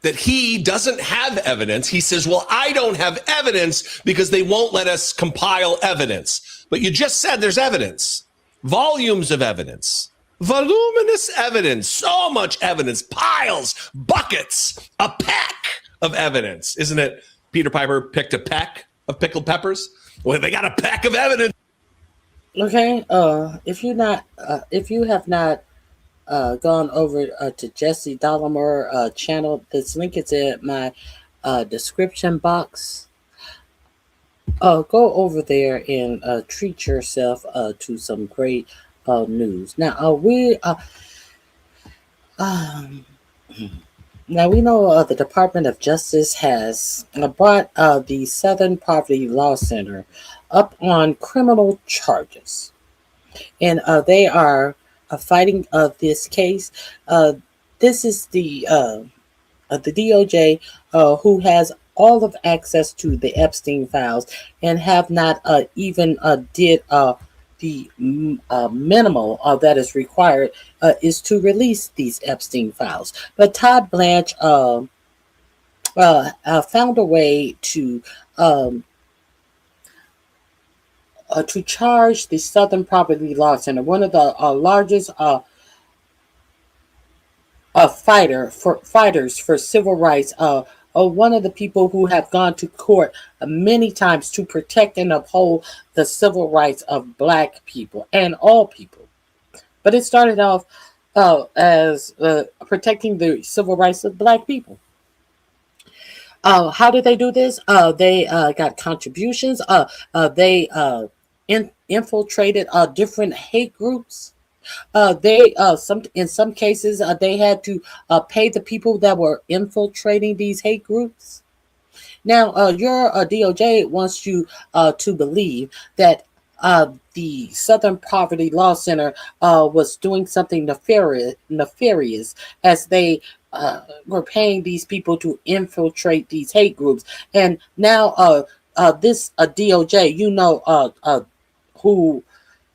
that he doesn't have evidence. He says, well, I don't have evidence because they won't let us compile evidence. But you just said there's evidence, volumes of evidence, voluminous evidence, so much evidence, piles, buckets, a pack of evidence. Isn't it Peter Piper picked a peck of pickled peppers. Well, they got a peck of evidence.
Okay. If you have not gone over to Jesse Dollamore channel, this link is in my description box. Go over there and treat yourself to some great news. Now now we know the Department of Justice has brought the Southern Poverty Law Center up on criminal charges, and they are fighting this case. This is the DOJ who has all of access to the Epstien files and have not even did the minimal that is required is to release these Epstien files. But Todd Blance found a way to charge the Southern Poverty Law Center, one of the largest fighters for civil rights, one of the people who have gone to court many times to protect and uphold the civil rights of Black people and all people. But it started off as protecting the civil rights of Black people. How did they do this? They got contributions. They infiltrated different hate groups. In some cases they had to pay the people that were infiltrating these hate groups. Now your DOJ wants you to believe that the Southern Poverty Law Center was doing something nefarious as they were paying these people to infiltrate these hate groups. And now this DOJ, who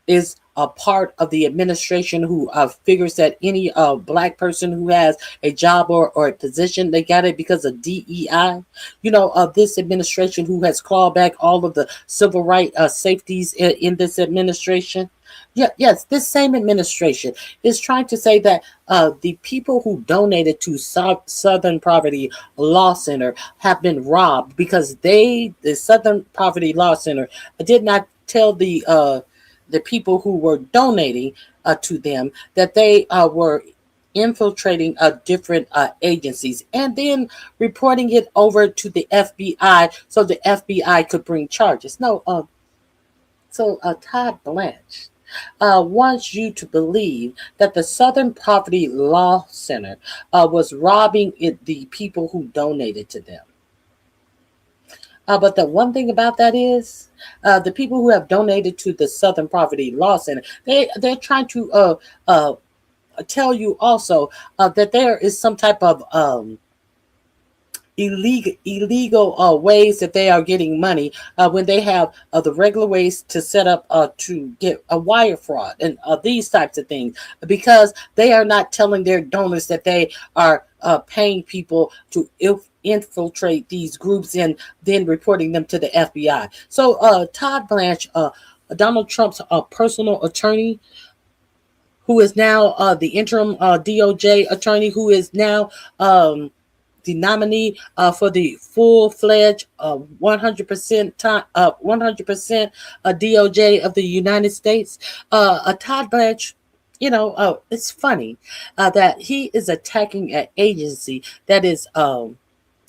is a part of the administration who figures that any Black person who has a job or a position, they got it because of DEI. This administration who has clawed back all of the civil rights safeties in this administration. Yes, this same administration is trying to say that the people who donated to Southern Poverty Law Center have been robbed because the Southern Poverty Law Center did not tell the people who were donating to them that they were infiltrating different agencies and then reporting it over to the FBI so the FBI could bring charges. No, so Todd Blance wants you to believe that the Southern Poverty Law Center was robbing the people who donated to them. But the one thing about that is the people who have donated to the Southern Poverty Law Center, they're trying to tell you also that there is some type of illegal ways that they are getting money when they have the regular ways to set up to get a wire fraud and these types of things, because they are not telling their donors that they are paying people to infiltrate these groups and then reporting them to the FBI. So Todd Blance, Donald Trump's personal attorney, who is now the interim DOJ attorney, who is now the nominee for the full-fledged 100% 100% DOJ of the United States. Todd Blance, it's funny that he is attacking an agency that is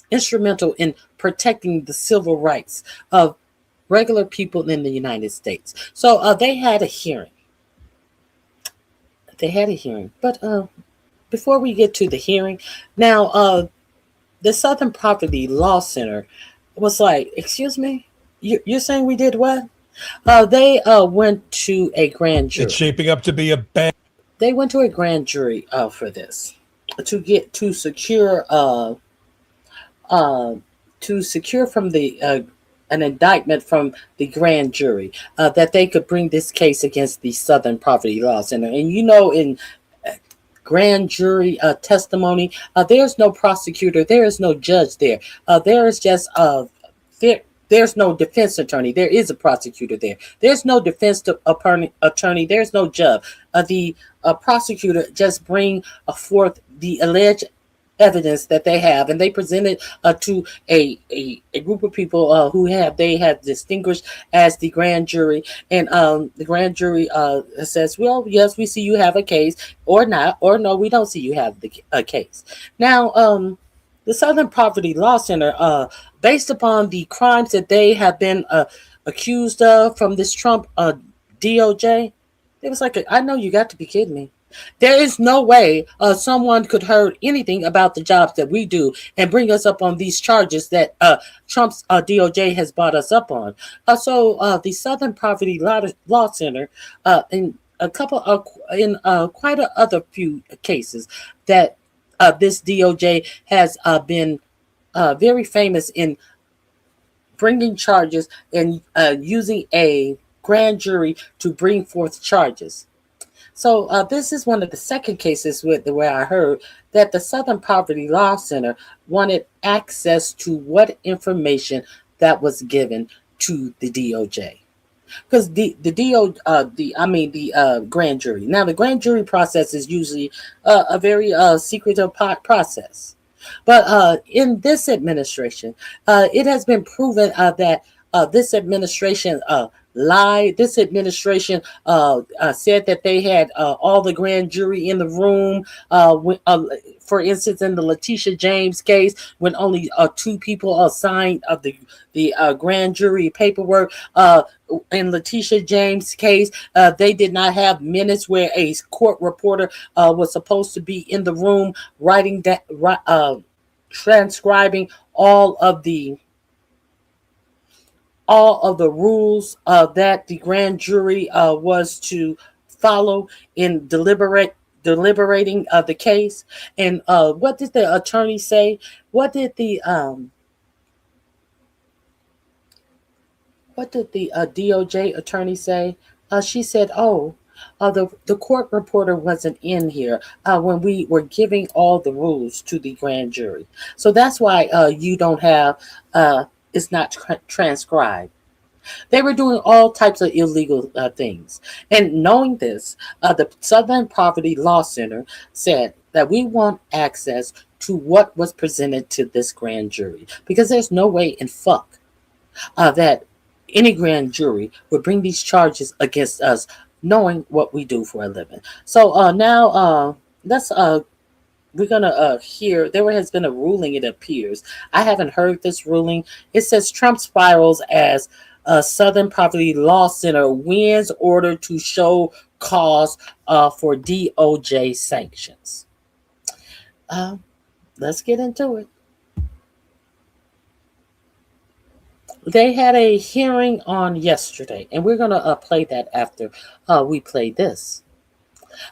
instrumental in protecting the civil rights of regular people in the United States. So they had a hearing. But before we get to the hearing, now the Southern Poverty Law Center was like, excuse me, you're saying we did what? They went to a grand jury.
It's shaping up to be a bad.
They went to a grand jury for this to secure from the an indictment from the grand jury that they could bring this case against the Southern Poverty Law Center. And in grand jury testimony, there's no prosecutor, there is no judge there. There is just there's no defense attorney. There is a prosecutor there. There's no defense attorney. There's no judge. The prosecutor just bring forth the alleged evidence that they have, and they presented to a group of people who they had distinguished as the grand jury, and the grand jury says, well, yes, we see you have a case, or not, or no, we don't see you have a case. Now, the Southern Poverty Law Center, based upon the crimes that they have been accused of from this Trump DOJ, it was like, I know you got to be kidding me. There is no way someone could heard anything about the jobs that we do and bring us up on these charges that Trump's DOJ has brought us up on. So the Southern Poverty Law Center, in a couple of, in quite a other few cases that this DOJ has been very famous in bringing charges and using a grand jury to bring forth charges. So this is one of the second cases where I heard that the Southern Poverty Law Center wanted access to what information that was given to the DOJ. Because the grand jury. Now, the grand jury process is usually a very secretive process. But in this administration, it has been proven that this administration lied. This administration said that they had all the grand jury in the room. For instance, in the Letitia James case, when only 2 people signed of the grand jury paperwork. In Letitia James' case, they did not have minutes where a court reporter was supposed to be in the room writing that, transcribing all of the rules that the grand jury was to follow in deliberating the case. And what did the attorney say? What did the DOJ attorney say? She said, the court reporter wasn't in here when we were giving all the rules to the grand jury. So that's why you don't have, it's not transcribed. They were doing all types of illegal things. And knowing this, the Southern Poverty Law Center said that we want access to what was presented to this grand jury. Because there's no way in fuck that any grand jury would bring these charges against us, knowing what we do for a living. So now we're gonna hear. There has been a ruling. It appears. I haven't heard this ruling. It says Trump spirals as Southern Poverty Law Center wins order to show cause for DOJ sanctions. Let's get into it. They had a hearing on yesterday, and we're going to play that after we play this.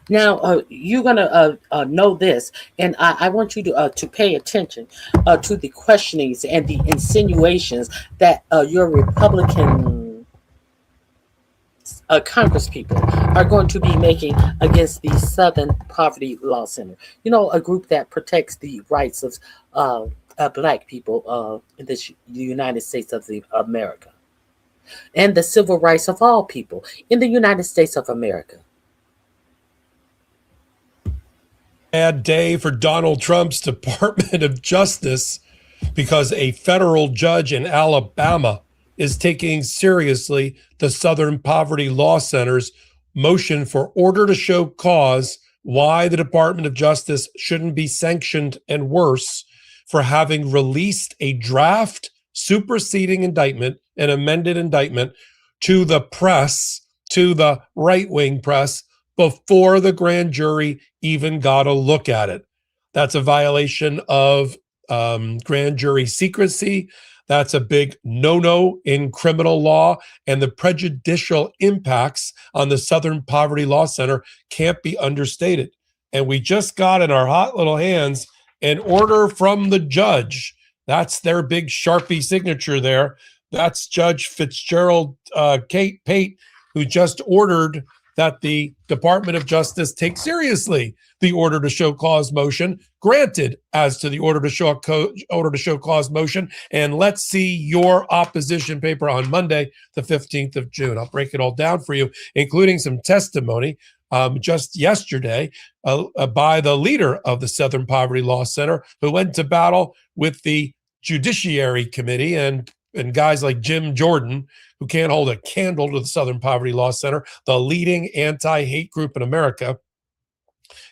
Now, you're going to know this, and I want you to pay attention to the questionings and the insinuations that your Republican Congress people are going to be making against the Southern Poverty Law Center. You know, a group that protects the rights of Black people in the United States of America, and the civil rights of all people in the United States of America.
Bad day for Donald Trump's Department of Justice, because a federal judge in Alabama is taking seriously the Southern Poverty Law Center's motion for order to show cause why the Department of Justice shouldn't be sanctioned, and worse, for having released a draft superseding indictment, an amended indictment, to the press, to the right-wing press, before the grand jury even got a look at it. That's a violation of grand jury secrecy. That's a big no-no in criminal law, and the prejudicial impacts on the Southern Poverty Law Center can't be understated. And we just got in our hot little hands an order from the judge. That's their big Sharpie signature there. That's Judge Fitzgerald Pate, who just ordered that the Department of Justice take seriously the order to show cause motion granted as to the order to show cause motion. And let's see your opposition paper on Monday, the 15th of June. I'll break it all down for you, including some testimony just yesterday by the leader of the Southern Poverty Law Center, who went to battle with the Judiciary Committee and guys like Jim Jordan, who can't hold a candle to the Southern Poverty Law Center, the leading anti-hate group in America.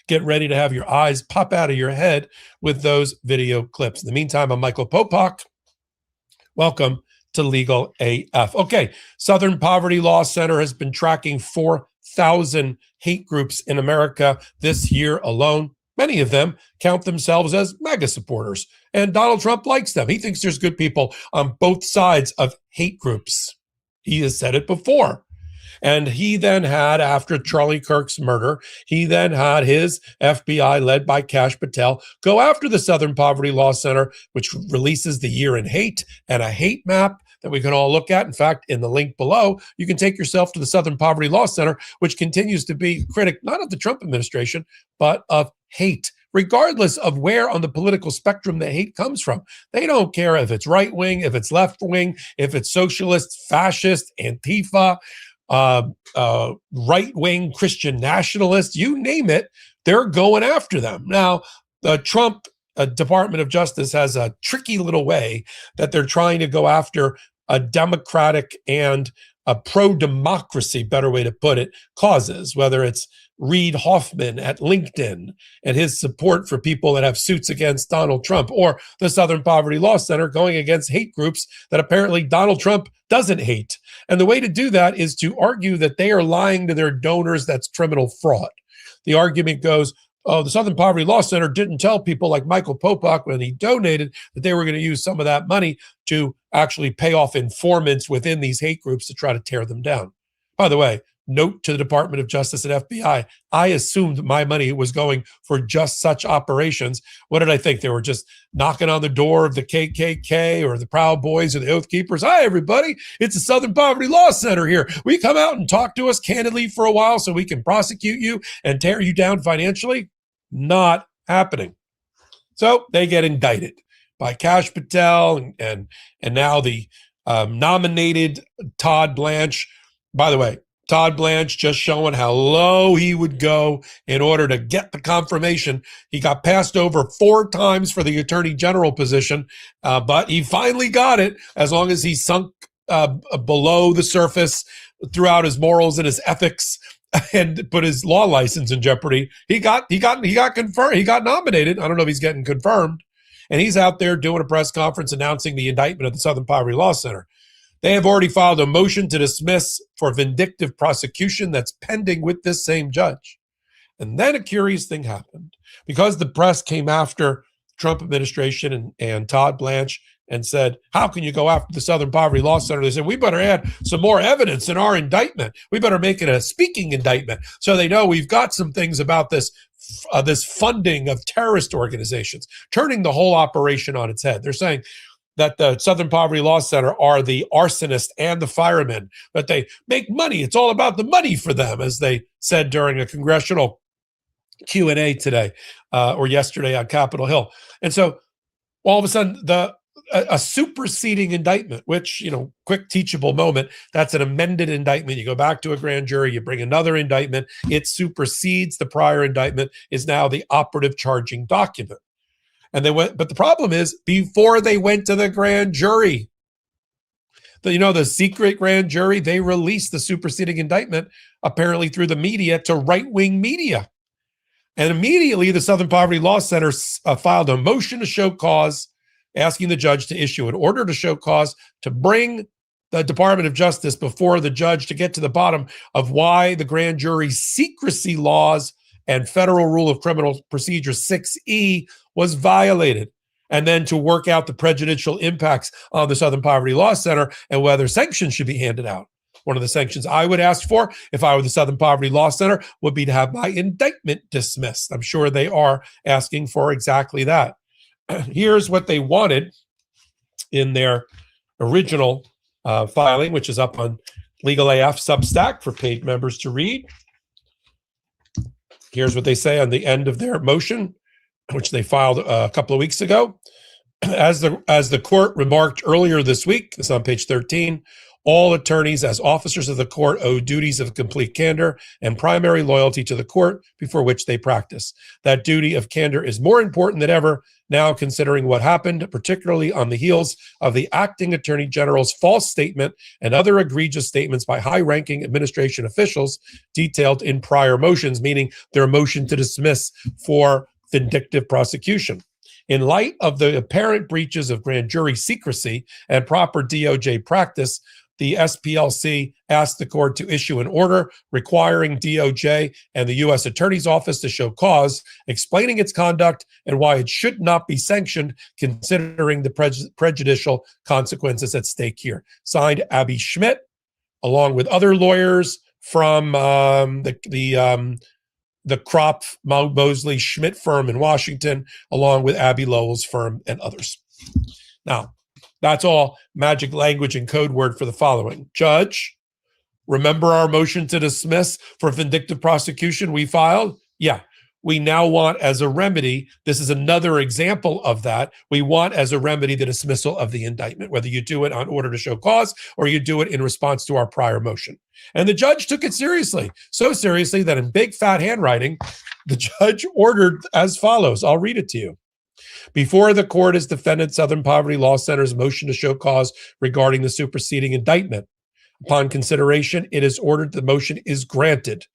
Get ready to have your eyes pop out of your head with those video clips. In the meantime, I'm Michael Popak. Welcome to Legal AF. Okay, Southern Poverty Law Center has been tracking 4,000 hate groups in America this year alone. Many of them count themselves as MAGA supporters, and Donald Trump likes them. He thinks there's good people on both sides of hate groups. He has said it before. And he then had, after Charlie Kirk's murder, he then had his FBI, led by Kash Patel, go after the Southern Poverty Law Center, which releases the Year in Hate and a hate map that we can all look at. In fact, in the link below, you can take yourself to the Southern Poverty Law Center, which continues to be a critic, not of the Trump administration, but of hate, regardless of where on the political spectrum the hate comes from. They don't care if it's right wing, if it's left wing, if it's socialist, fascist, Antifa, right-wing Christian nationalists, you name it, they're going after them. Now, the Trump Department of Justice has a tricky little way that they're trying to go after a democratic and a pro-democracy, better way to put it, causes, whether it's Reid Hoffman at LinkedIn and his support for people that have suits against Donald Trump, or the Southern Poverty Law Center going against hate groups that apparently Donald Trump doesn't hate. And the way to do that is to argue that they are lying to their donors. That's criminal fraud. The argument goes, oh, the Southern Poverty Law Center didn't tell people like Michael Popak when he donated that they were going to use some of that money to actually pay off informants within these hate groups to try to tear them down. By the way, note to the Department of Justice and FBI, I assumed my money was going for just such operations. What did I think? They were just knocking on the door of the KKK or the Proud Boys or the Oath Keepers. Hi, everybody. It's the Southern Poverty Law Center here. Will you come out and talk to us candidly for a while so we can prosecute you and tear you down financially? Not happening. So they get indicted by Kash Patel and now the nominated Todd Blance. By the way, Todd Blance just showing how low he would go in order to get the confirmation. He got passed over 4 times for the attorney general position, but he finally got it as long as he sunk below the surface throughout his morals and his ethics and put his law license in jeopardy. He got confirmed. He got nominated. I don't know if he's getting confirmed. And he's out there doing a press conference announcing the indictment of the Southern Poverty Law Center. They have already filed a motion to dismiss for vindictive prosecution that's pending with this same judge. And then a curious thing happened. Because the press came after Trump administration and Todd Blance and said, how can you go after the Southern Poverty Law Center? They said, we better add some more evidence in our indictment. We better make it a speaking indictment so they know we've got some things about this funding of terrorist organizations, turning the whole operation on its head. They're saying that the Southern Poverty Law Center are the arsonist and the firemen, that they make money. It's all about the money for them, as they said during a congressional Q&A today or yesterday on Capitol Hill. And so all of a sudden, a superseding indictment, which, quick teachable moment, that's an amended indictment. You go back to a grand jury, you bring another indictment, it supersedes the prior indictment, is now the operative charging document. And but the problem is, before they went to the grand jury, the secret grand jury, they released the superseding indictment, apparently through the media, to right-wing media. And immediately the Southern Poverty Law Center filed a motion to show cause, asking the judge to issue an order to show cause to bring the Department of Justice before the judge to get to the bottom of why the grand jury secrecy laws and Federal Rule of Criminal Procedure 6E was violated, and then to work out the prejudicial impacts on the Southern Poverty Law Center and whether sanctions should be handed out. One of the sanctions I would ask for if I were the Southern Poverty Law Center would be to have my indictment dismissed. I'm sure they are asking for exactly that. Here's what they wanted in their original filing, which is up on Legal AF Substack for paid members to read. Here's what they say on the end of their motion, which they filed a couple of weeks ago. As the court remarked earlier this week, it's on page 13, All attorneys as officers of the court owe duties of complete candor and primary loyalty to the court before which they practice. That duty of candor is more important than ever now, considering what happened, particularly on the heels of the acting attorney general's false statement and other egregious statements by high-ranking administration officials detailed in prior motions, meaning their motion to dismiss for vindictive prosecution. In light of the apparent breaches of grand jury secrecy and proper DOJ practice, the SPLC asked the court to issue an order requiring DOJ and the U.S. Attorney's Office to show cause, explaining its conduct and why it should not be sanctioned, considering the prejudicial consequences at stake here. Signed, Abby Schmidt, along with other lawyers from the Krop Mosley Schmidt firm in Washington, along with Abby Lowell's firm and others. Now, that's all magic language and code word for the following. Judge, remember our motion to dismiss for vindictive prosecution we filed? Yeah. We now want as a remedy, this is another example of that, we want as a remedy the dismissal of the indictment, whether you do it on order to show cause or you do it in response to our prior motion. And the judge took it seriously, so seriously that in big fat handwriting, the judge ordered as follows. I'll read it to you. Before the court is defendant Southern Poverty Law Center's motion to show cause regarding the superseding indictment. Upon consideration, it is ordered the motion is granted.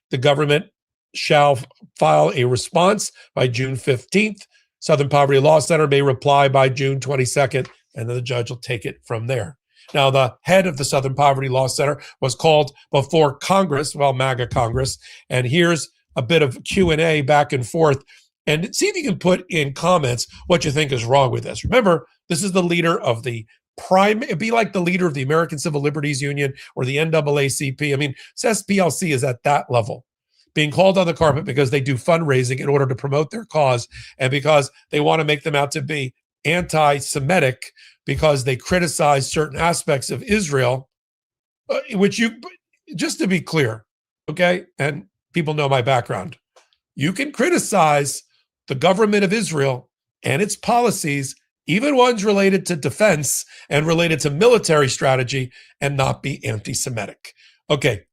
The government shall file a response by June 15th. Southern Poverty Law Center may reply by June 22nd, and then the judge will take it from there. Now, the head of the Southern Poverty Law Center was called before Congress, well, MAGA Congress, and here's a bit of Q&A back and forth. And see if you can put in comments what you think is wrong with this. Remember, this is the leader of the it'd be like the leader of the American Civil Liberties Union or the NAACP. I mean, SPLC is at that level, being called on the carpet because they do fundraising in order to promote their cause and because they want to make them out to be anti-Semitic because they criticize certain aspects of Israel, which just to be clear, okay, and people know my background, you can criticize the government of Israel and its policies, even ones related to defense and related to military strategy, and not be anti-Semitic. Okay.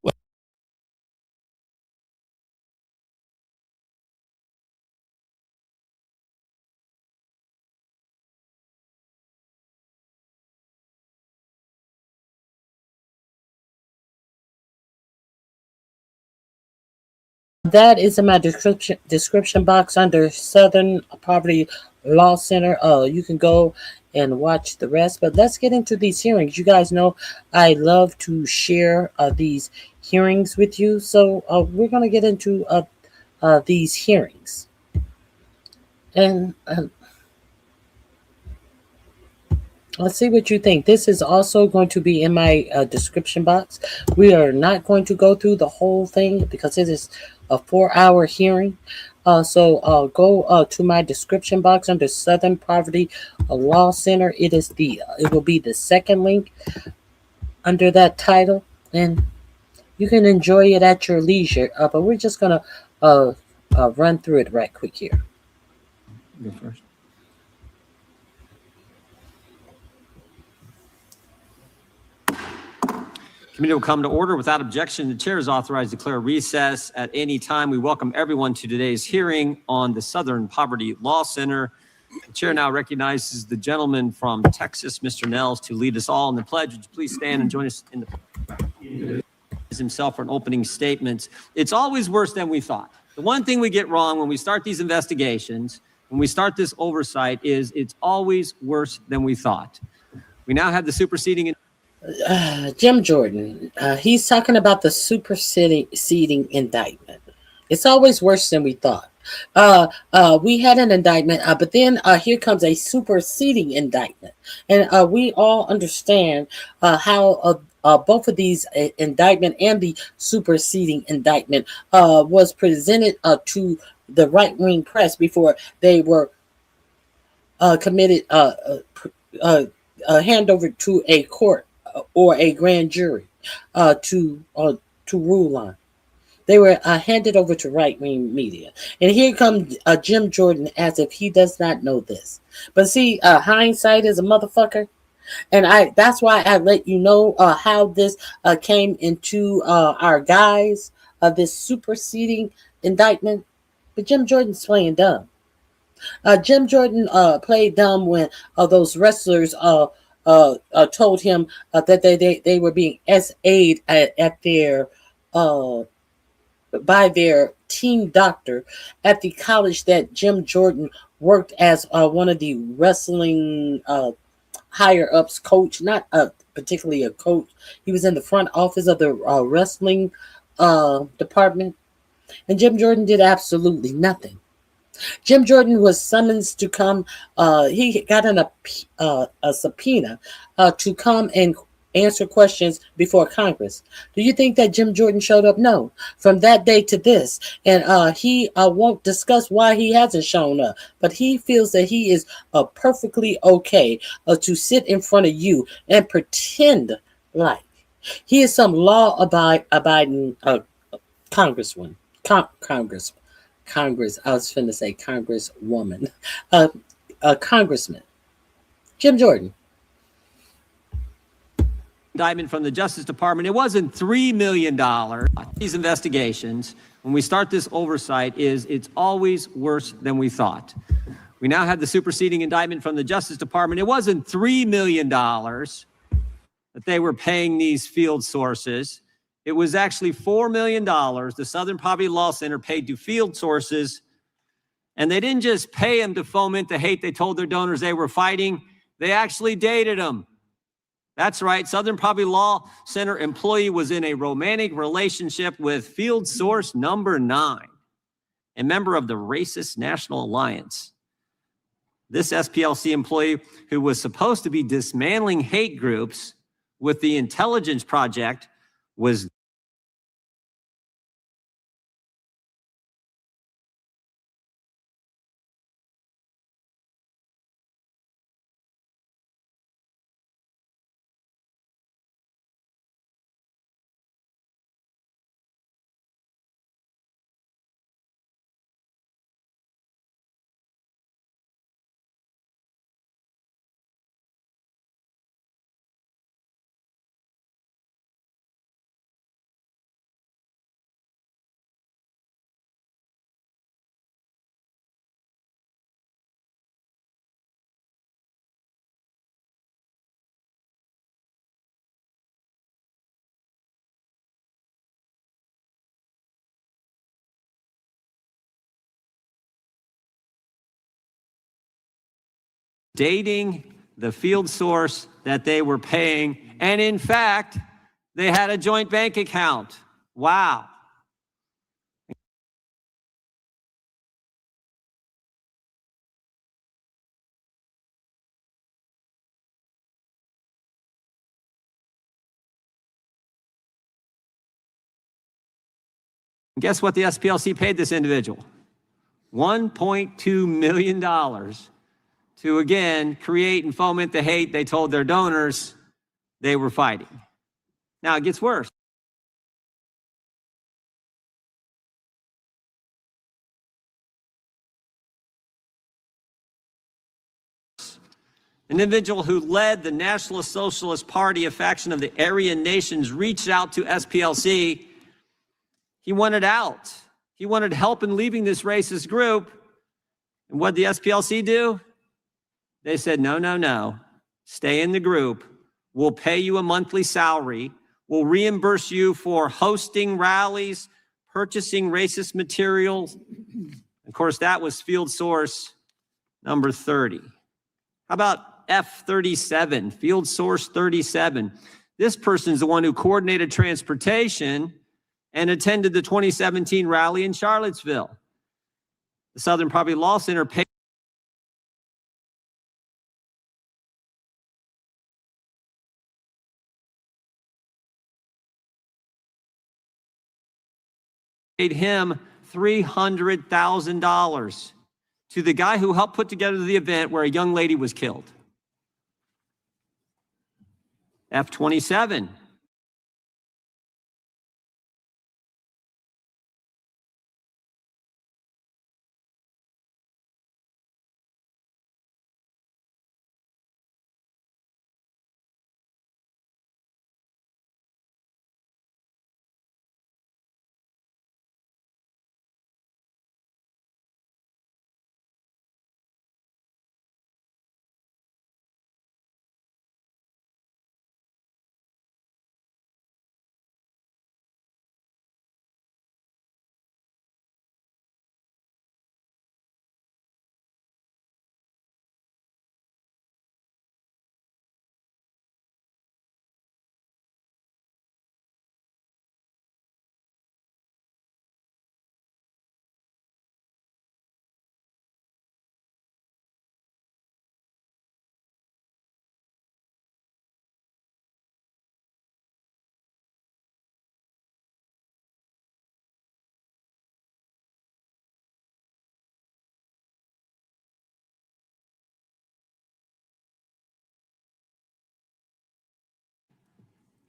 That is in my description box under Southern Poverty Law Center. You can go and watch the rest. But let's get into these hearings. You guys know I love to share these hearings with you. So we're going to get into these hearings. And let's see what you think. This is also going to be in my description box. We are not going to go through the whole thing because it is a 4-hour hearing. So go to my description box under Southern Poverty Law Center. It will be the second link under that title, and you can enjoy it at your leisure. But we're just gonna run through it right quick here.
Go first. Committee will come to order without objection. The chair is authorized to declare recess at any time. We welcome everyone to today's hearing on the Southern Poverty Law Center. The chair now recognizes the gentleman from Texas, Mr. Nels, to lead us all in the pledge. Would you please stand and join us in the himself for an opening statement. It's always worse than we thought. The one thing we get wrong when we start these investigations, when we start this oversight, is it's always worse than we thought. We now have the superseding.
Jim Jordan, he's talking about the superseding indictment. It's always worse than we thought. We had an indictment, but then here comes a superseding indictment. And we all understand how both of these indictment and the superseding indictment was presented to the right-wing press before they were committed, hand over to a court or a grand jury to rule on. They were handed over to right-wing media. And here comes Jim Jordan as if he does not know this. But see, hindsight is a motherfucker. And that's why I let you know how this came into our guise of this superseding indictment. But Jim Jordan's playing dumb. Jim Jordan played dumb when those wrestlers told him that they were being SA'd at their by their team doctor at the college that Jim Jordan worked as one of the wrestling higher ups coach, not particularly a coach. He was in the front office of the wrestling department, and Jim Jordan did absolutely nothing. Jim Jordan was summoned to come. He got a subpoena to come and answer questions before Congress. Do you think that Jim Jordan showed up? No. From that day to this, and he won't discuss why he hasn't shown up. But he feels that he is perfectly okay to sit in front of you and pretend like he is some law-abiding congressman. Congress. I was finna say congresswoman. A congressman. Jim Jordan.
Indictment from the Justice Department. It wasn't $3 million. These investigations, when we start this oversight, it's always worse than we thought. We now have the superseding indictment from the Justice Department. It wasn't $3 million that they were paying these field sources. It was actually $4 million the Southern Poverty Law Center paid to field sources. And they didn't just pay them to foment the hate they told their donors they were fighting. They actually dated them. That's right. Southern Poverty Law Center employee was in a romantic relationship with field source number 9, a member of the Racist National Alliance. This SPLC employee, who was supposed to be dismantling hate groups with the Intelligence Project, was dating the field source that they were paying. And in fact, they had a joint bank account. Wow. Guess what the SPLC paid this individual? $1.2 million to, again, create and foment the hate they told their donors they were fighting. Now, it gets worse. An individual who led the Nationalist Socialist Party, a faction of the Aryan nations, reached out to SPLC. He wanted out. He wanted help in leaving this racist group. And what did the SPLC do? They said, no, no, no. Stay in the group. We'll pay you a monthly salary. We'll reimburse you for hosting rallies, purchasing racist materials. Of course, that was field source number 30. How about F37, field source 37? This person's the one who coordinated transportation and attended the 2017 rally in Charlottesville. The Southern Poverty Law Center paid him $300,000 to the guy who helped put together the event where a young lady was killed. F27.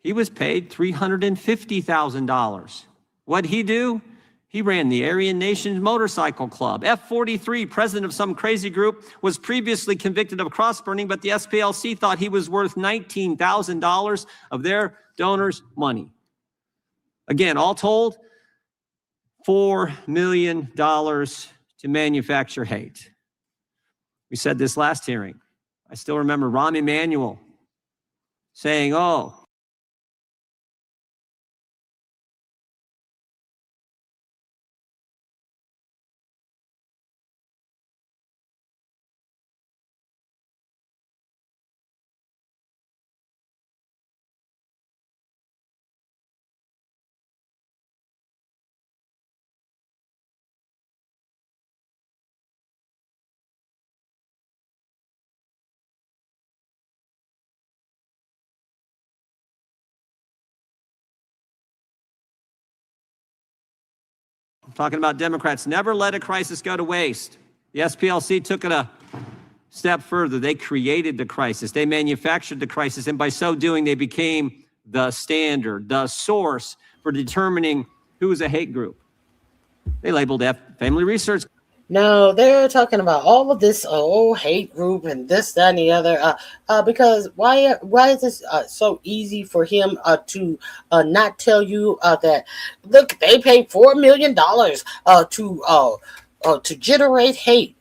He was paid $350,000. What'd he do? He ran the Aryan Nations Motorcycle Club. F-43, president of some crazy group, was previously convicted of cross-burning, but the SPLC thought he was worth $19,000 of their donors' money. Again, all told, $4 million to manufacture hate. We said this last hearing. I still remember Rahm Emanuel saying, oh, I'm talking about Democrats, never let a crisis go to waste. The SPLC took it a step further. They created the crisis. They manufactured the crisis. And by so doing, they became the standard, the source for determining who is a hate group. They labeled Family Research.
No, they're talking about all of this hate group and this, that, and the other. Because why is this so easy for him to not tell you that? Look, they paid $4 million to generate hate.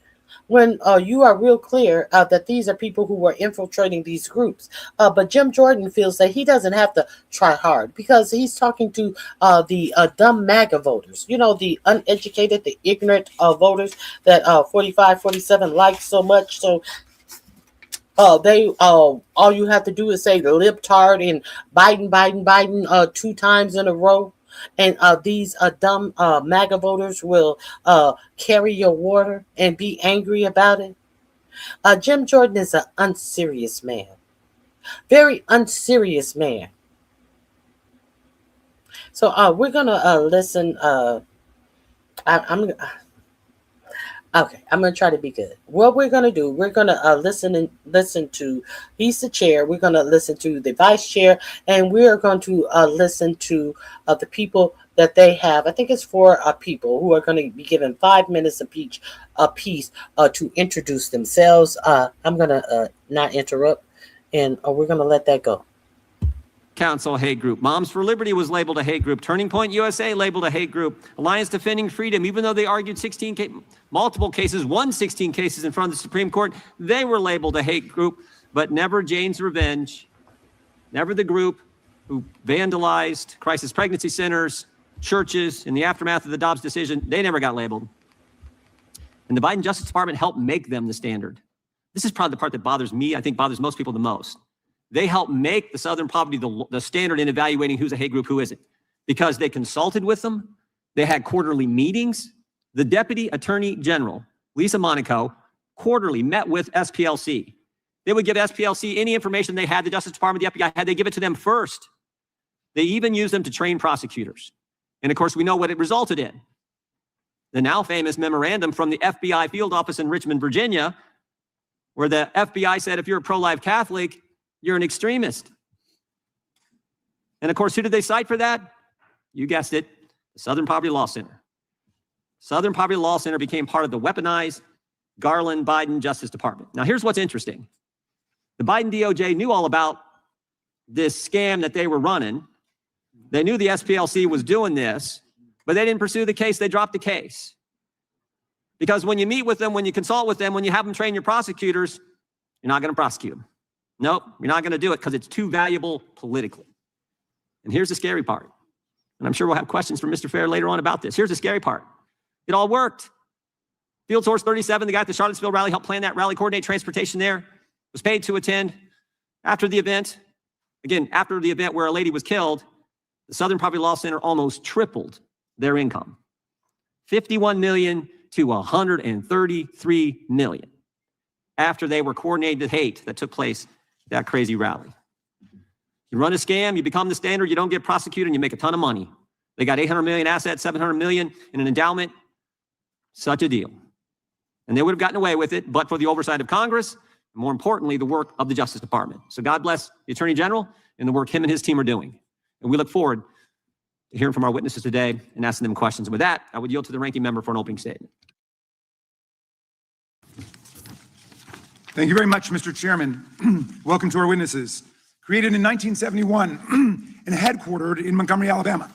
When you are real clear that these are people who are infiltrating these groups. But Jim Jordan feels that he doesn't have to try hard because he's talking to the dumb MAGA voters, you know, the uneducated, the ignorant voters that 45, 47 like so much. So they all you have to do is say the libtard and Biden 2 times in a row. And these dumb MAGA voters will carry your water and be angry about it. Jim Jordan is an unserious man. Very unserious man. So we're going to listen. Okay, I'm going to try to be good. What we're going to do, we're going to listen to, he's the chair. We're going to listen to the vice chair, and we're going to listen to the people that they have. I think it's 4 people who are going to be given 5 minutes a piece to introduce themselves. I'm going to not interrupt, and we're going to let that go.
Council hate group. Moms for Liberty was labeled a hate group. Turning Point USA labeled a hate group. Alliance Defending Freedom, even though they argued multiple cases, won 16 cases in front of the Supreme Court, they were labeled a hate group, but never Jane's Revenge, never the group who vandalized crisis pregnancy centers, churches in the aftermath of the Dobbs decision. They never got labeled. And the Biden Justice Department helped make them the standard. This is probably the part that bothers me, I think bothers most people the most. They helped make the Southern Poverty the standard in evaluating who's a hate group, who isn't, because they consulted with them. They had quarterly meetings. The Deputy Attorney General, Lisa Monaco, quarterly met with SPLC. They would give SPLC any information they had, the Justice Department, the FBI had, they give it to them first. They even used them to train prosecutors. And of course, we know what it resulted in. The now famous memorandum from the FBI field office in Richmond, Virginia, where the FBI said, if you're a pro-life Catholic, you're an extremist. And of course, who did they cite for that? You guessed it, the Southern Poverty Law Center. Southern Poverty Law Center became part of the weaponized Garland Biden Justice Department. Now, here's what's interesting. The Biden DOJ knew all about this scam that they were running. They knew the SPLC was doing this, but they didn't pursue the case. They dropped the case. Because when you meet with them, when you consult with them, when you have them train your prosecutors, you're not going to prosecute them. Nope, you're not going to do it because it's too valuable politically. And here's the scary part. And I'm sure we'll have questions from Mr. Fair later on about this. Here's the scary part. It all worked. Field Source 37, the guy at the Charlottesville rally, helped plan that rally, coordinate transportation there, was paid to attend. After the event, again, after the event where a lady was killed, the Southern Poverty Law Center almost tripled their income. 51 million to 133 million after they were coordinated the hate that took place that crazy rally. You run a scam, you become the standard, you don't get prosecuted, and you make a ton of money. They got 800 million assets, 700 million in an endowment. Such a deal. And they would have gotten away with it, but for the oversight of Congress, and more importantly, the work of the Justice Department. So God bless the Attorney General. in the work him and his team are doing. And we look forward to hearing from our witnesses today and asking them questions. And with that, I would yield to the ranking member for an opening statement.
Thank you very much, Mr. Chairman. Welcome to our witnesses. Created in 1971 and headquartered in Montgomery, Alabama.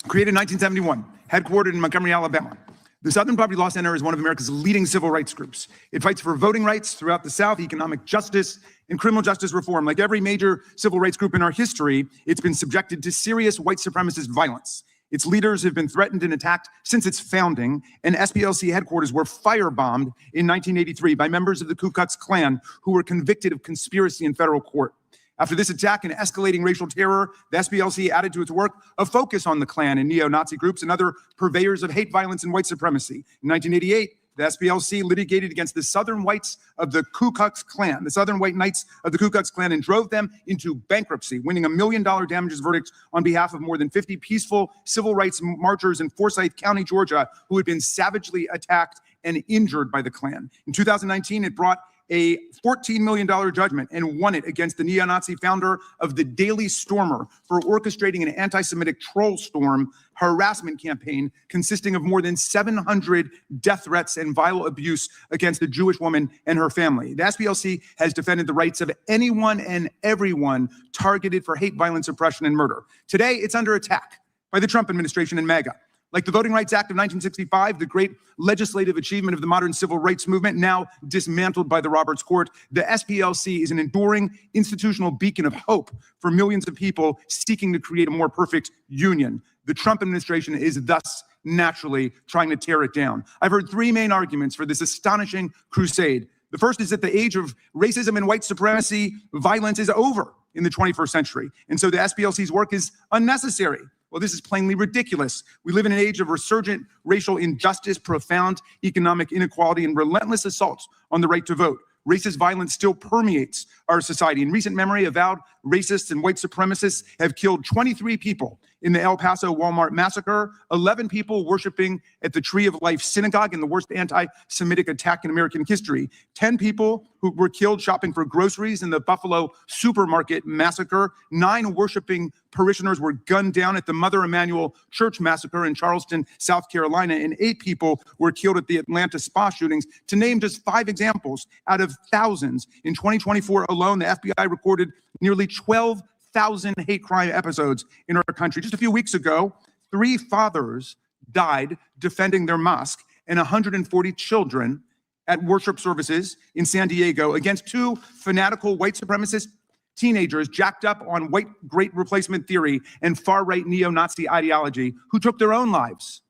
Created in 1971, headquartered in Montgomery, Alabama. The Southern Poverty Law Center is one of America's leading civil rights groups. It fights for voting rights throughout the South, economic justice, and criminal justice reform. Like every major civil rights group in our history, it's been subjected to serious white supremacist violence. Its leaders have been threatened and attacked since its founding, and SPLC headquarters were firebombed in 1983 by members of the Ku Klux Klan who were convicted of conspiracy in federal court. After this attack and escalating racial terror, the SPLC added to its work a focus on the Klan and neo-Nazi groups and other purveyors of hate, violence, and white supremacy. In 1988, the SPLC litigated against the Southern Whites of the Ku Klux Klan, the Southern White Knights of the Ku Klux Klan, and drove them into bankruptcy, winning $1 million damages verdict on behalf of more than 50 peaceful civil rights marchers in Forsyth County, Georgia, who had been savagely attacked and injured by the Klan. In 2019, it brought a $14 million judgment and won it against the neo-Nazi founder of the Daily Stormer for orchestrating an anti-Semitic troll storm harassment campaign consisting of more than 700 death threats and vile abuse against a Jewish woman and her family. The SPLC has defended the rights of anyone and everyone targeted for hate, violence, oppression, and murder. Today, it's under attack by the Trump administration and MAGA. Like the Voting Rights Act of 1965, the great legislative achievement of the modern civil rights movement, now dismantled by the Roberts Court, the SPLC is an enduring institutional beacon of hope for millions of people seeking to create a more perfect union. The Trump administration is thus naturally trying to tear it down. I've heard three main arguments for this astonishing crusade. The first is that the age of racism and white supremacy violence is over in the 21st century, and so the SPLC's work is unnecessary. Well, this is plainly ridiculous. We live in an age of resurgent racial injustice, profound economic inequality, and relentless assaults on the right to vote. Racist violence still permeates our society. In recent memory, avowed racists and white supremacists have killed 23 people in the El Paso Walmart massacre, 11 people worshiping at the Tree of Life synagogue in the worst anti-Semitic attack in American history, 10 people who were killed shopping for groceries in the Buffalo supermarket massacre, 9 worshiping parishioners were gunned down at the Mother Emanuel Church massacre in Charleston, South Carolina, and 8 people were killed at the Atlanta spa shootings, to name just 5 examples out of thousands. In 2024 alone, the FBI recorded nearly 12,000 hate crime episodes in our country. Just a few weeks ago, 3 fathers died defending their mosque and 140 children at worship services in San Diego against 2 fanatical white supremacist teenagers jacked up on white great replacement theory and far-right neo-Nazi ideology who took their own lives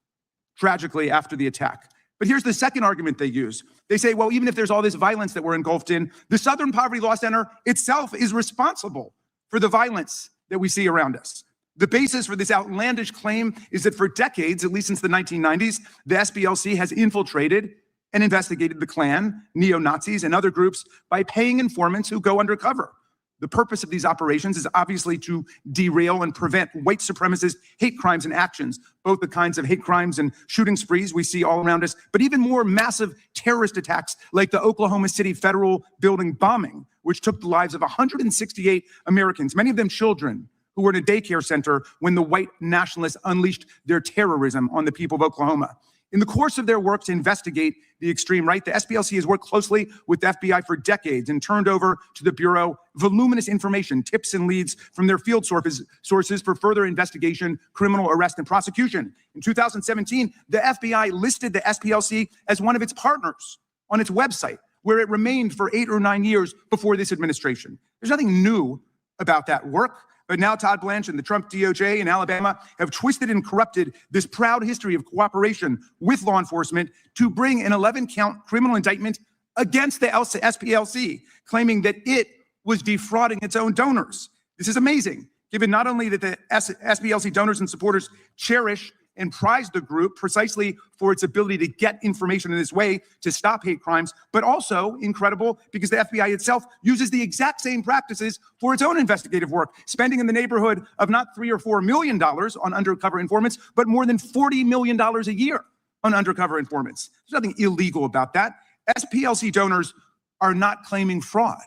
tragically after the attack. But here's the second argument they use. They say, well, even if there's all this violence that we're engulfed in, the Southern Poverty Law Center itself is responsible for the violence that we see around us. The basis for this outlandish claim is that for decades, at least since the 1990s, the SPLC has infiltrated and investigated the Klan, neo-Nazis, and other groups by paying informants who go undercover. The purpose of these operations is obviously to derail and prevent white supremacist hate crimes and actions, both the kinds of hate crimes and shooting sprees we see all around us, but even more massive terrorist attacks like the Oklahoma City Federal Building bombing, which took the lives of 168 Americans, many of them children, who were in a daycare center when the white nationalists unleashed their terrorism on the people of Oklahoma. In the course of their work to investigate the extreme right, the SPLC has worked closely with the FBI for decades and turned over to the Bureau voluminous information, tips and leads from their field sources for further investigation, criminal arrest, and prosecution. In 2017, the FBI listed the SPLC as one of its partners on its website, where it remained for 8 or 9 years before this administration. There's nothing new about that work. But now Todd Blance and the Trump DOJ in Alabama have twisted and corrupted this proud history of cooperation with law enforcement to bring an 11-count criminal indictment against the SPLC, claiming that it was defrauding its own donors. This is amazing, given not only that the SPLC donors and supporters cherish and prize the group precisely for its ability to get information in this way to stop hate crimes, but also incredible because the FBI itself uses the exact same practices for its own investigative work, spending in the neighborhood of not $3 or $4 million on undercover informants, but more than $40 million a year on undercover informants. There's nothing illegal about that. SPLC donors are not claiming fraud.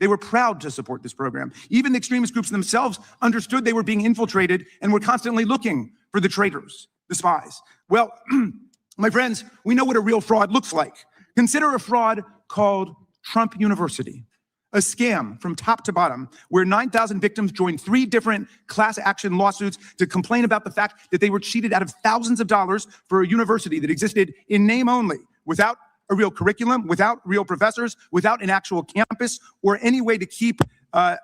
They were proud to support this program. Even the extremist groups themselves understood they were being infiltrated and were constantly looking for the traitors, the spies. Well, my friends, we know what a real fraud looks like. Consider a fraud called Trump University, a scam from top to bottom where 9,000 victims joined 3 different class action lawsuits to complain about the fact that they were cheated out of thousands of dollars for a university that existed in name only, without a real curriculum, without real professors, without an actual campus, or any way to keep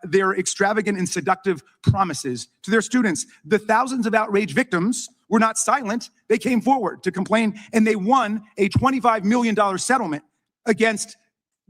their extravagant and seductive promises to their students. The thousands of outraged victims were not silent. They came forward to complain, and they won a $25 million settlement against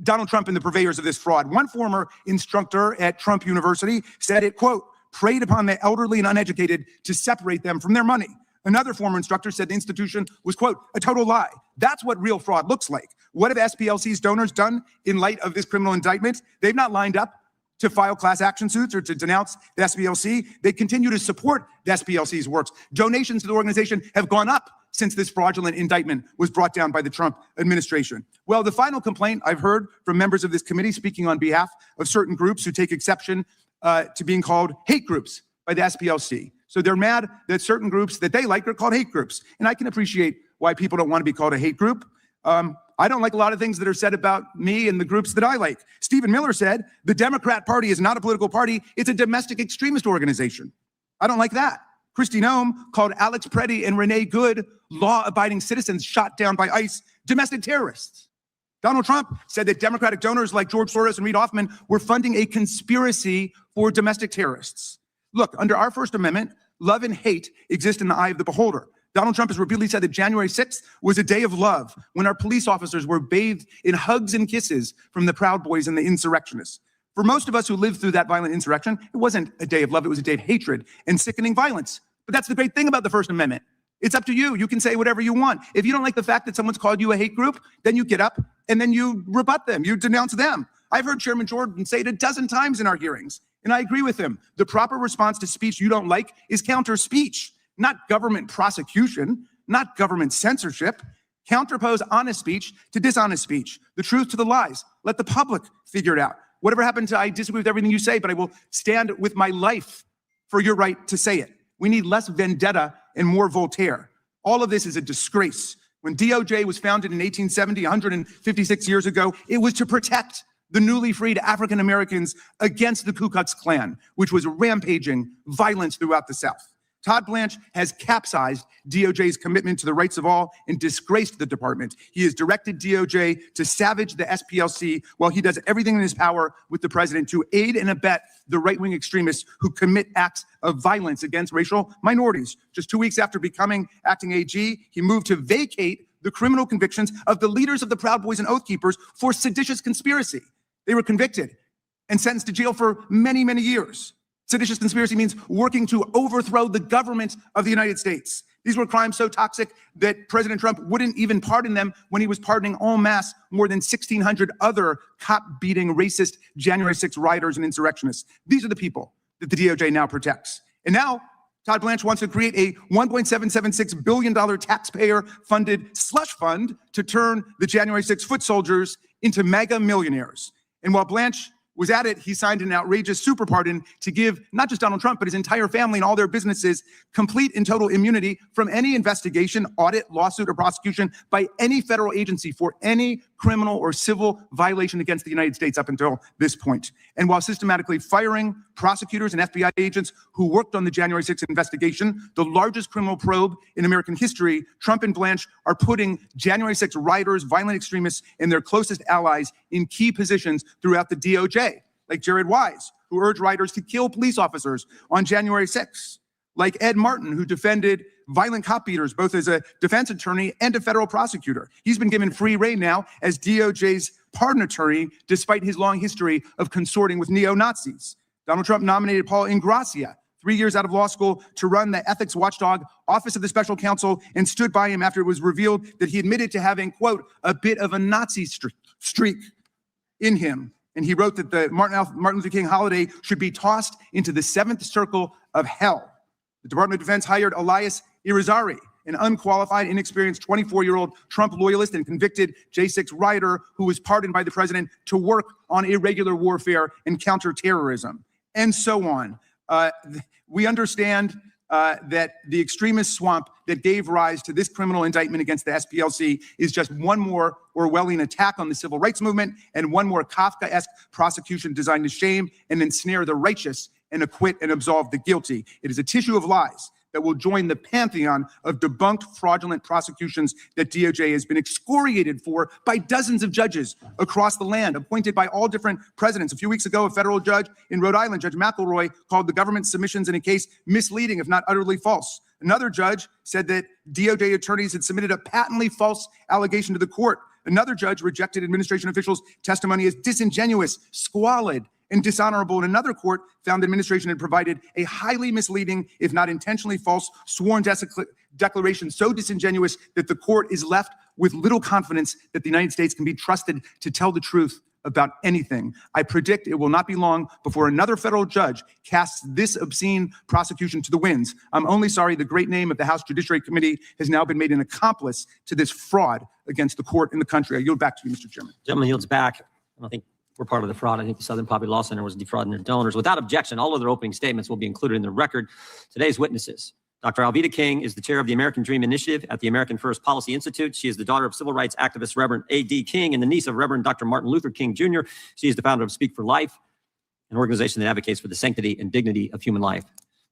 Donald Trump and the purveyors of this fraud. One former instructor at Trump University said it, quote, preyed upon the elderly and uneducated to separate them from their money. Another former instructor said the institution was, quote, a total lie. That's what real fraud looks like. What have SPLC's donors done in light of this criminal indictment? They've not lined up to file class action suits or to denounce the SPLC. They continue to support the SPLC's works. Donations to the organization have gone up since this fraudulent indictment was brought down by the Trump administration. Well, the final complaint I've heard from members of this committee speaking on behalf of certain groups who take exception to being called hate groups by the SPLC. So they're mad that certain groups that they like are called hate groups. And I can appreciate why people don't want to be called a hate group. I don't like a lot of things that are said about me and the groups that I like. Stephen Miller said, the Democrat Party is not a political party, it's a domestic extremist organization. I don't like that. Kristi Noem called Alex Preddy and Renee Good, law-abiding citizens shot down by ICE, domestic terrorists. Donald Trump said that Democratic donors like George Soros and Reid Hoffman were funding a conspiracy for domestic terrorists. Look, under our First Amendment, love and hate exist in the eye of the beholder. Donald Trump has repeatedly said that January 6th was a day of love when our police officers were bathed in hugs and kisses from the Proud Boys and the insurrectionists. For most of us who lived through that violent insurrection, it wasn't a day of love, it was a day of hatred and sickening violence. But that's the great thing about the First Amendment. It's up to you. You can say whatever you want. If you don't like the fact that someone's called you a hate group, then you get up and then you rebut them, you denounce them. I've heard Chairman Jordan say it a dozen times in our hearings, and I agree with him. The proper response to speech you don't like is counter speech, not government prosecution, not government censorship. Counterpose honest speech to dishonest speech, the truth to the lies. Let the public figure it out. Whatever happened to I disagree with everything you say, but I will stand with my life for your right to say it. We need less vendetta and more Voltaire. All of this is a disgrace. When DOJ was founded in 1870, 156 years ago, it was to protect the newly freed African Americans against the Ku Klux Klan, which was rampaging violence throughout the South. Todd Blance has capsized DOJ's commitment to the rights of all and disgraced the department. He has directed DOJ to savage the SPLC while he does everything in his power with the president to aid and abet the right-wing extremists who commit acts of violence against racial minorities. Just 2 weeks after becoming acting AG, he moved to vacate the criminal convictions of the leaders of the Proud Boys and Oath Keepers for seditious conspiracy. They were convicted and sentenced to jail for many, many years. Seditious conspiracy means working to overthrow the government of the United States. These were crimes so toxic that President Trump wouldn't even pardon them when he was pardoning en masse more than 1,600 other cop-beating racist January 6 rioters and insurrectionists. These are the people that the DOJ now protects. And now, Todd Blance wants to create a $1.776 billion taxpayer-funded slush fund to turn the January 6 foot soldiers into mega millionaires. And while Blance was at it, he signed an outrageous super pardon to give not just Donald Trump, but his entire family and all their businesses complete and total immunity from any investigation, audit, lawsuit, or prosecution by any federal agency for any criminal or civil violation against the United States up until this point. And while systematically firing prosecutors and FBI agents who worked on the January 6th investigation, the largest criminal probe in American history, Trump and Blance are putting January 6th rioters, violent extremists, and their closest allies in key positions throughout the DOJ, like Jared Wise, who urged rioters to kill police officers on January 6th, like Ed Martin, who defended violent cop beaters, both as a defense attorney and a federal prosecutor. He's been given free rein now as DOJ's pardon attorney, despite his long history of consorting with neo-Nazis. Donald Trump nominated Paul Ingrassia, 3 years out of law school, to run the ethics watchdog Office of the Special Counsel and stood by him after it was revealed that he admitted to having, quote, a bit of a Nazi streak in him. And he wrote that the Martin Luther King holiday should be tossed into the seventh circle of hell. The Department of Defense hired Elias Irizarry, an unqualified, inexperienced 24-year-old Trump loyalist and convicted J6 rioter who was pardoned by the president to work on irregular warfare and counterterrorism, and so on. We understand that the extremist swamp that gave rise to this criminal indictment against the SPLC is just one more Orwellian attack on the civil rights movement and one more Kafkaesque prosecution designed to shame and ensnare the righteous and acquit and absolve the guilty. It is a tissue of lies that will join the pantheon of debunked fraudulent prosecutions that DOJ has been excoriated for by dozens of judges across the land, appointed by all different presidents. A few weeks ago, a federal judge in Rhode Island, Judge McElroy, called the government's submissions in a case misleading, if not utterly false. Another judge said that DOJ attorneys had submitted a patently false allegation to the court. Another judge rejected administration officials' testimony as disingenuous, squalid, and dishonorable. And another court found the administration had provided a highly misleading, if not intentionally false, sworn declaration so disingenuous that the court is left with little confidence that the United States can be trusted to tell the truth about anything. I predict it will not be long before another federal judge casts this obscene prosecution to the winds. I'm only sorry the great name of the House Judiciary Committee has now been made an accomplice to this fraud against the court and the country. I yield back to you, Mr. Chairman.
Gentleman yields back. I don't think we're part of the fraud. I think the Southern Poverty Law Center was defrauding their donors. Without objection, all other opening statements will be included in the record. Today's witnesses. Dr. Alveda King is the chair of the American Dream Initiative at the American First Policy Institute. She is the daughter of civil rights activist Reverend A.D. King and the niece of Reverend Dr. Martin Luther King Jr. She is the founder of Speak for Life, an organization that advocates for the sanctity and dignity of human life.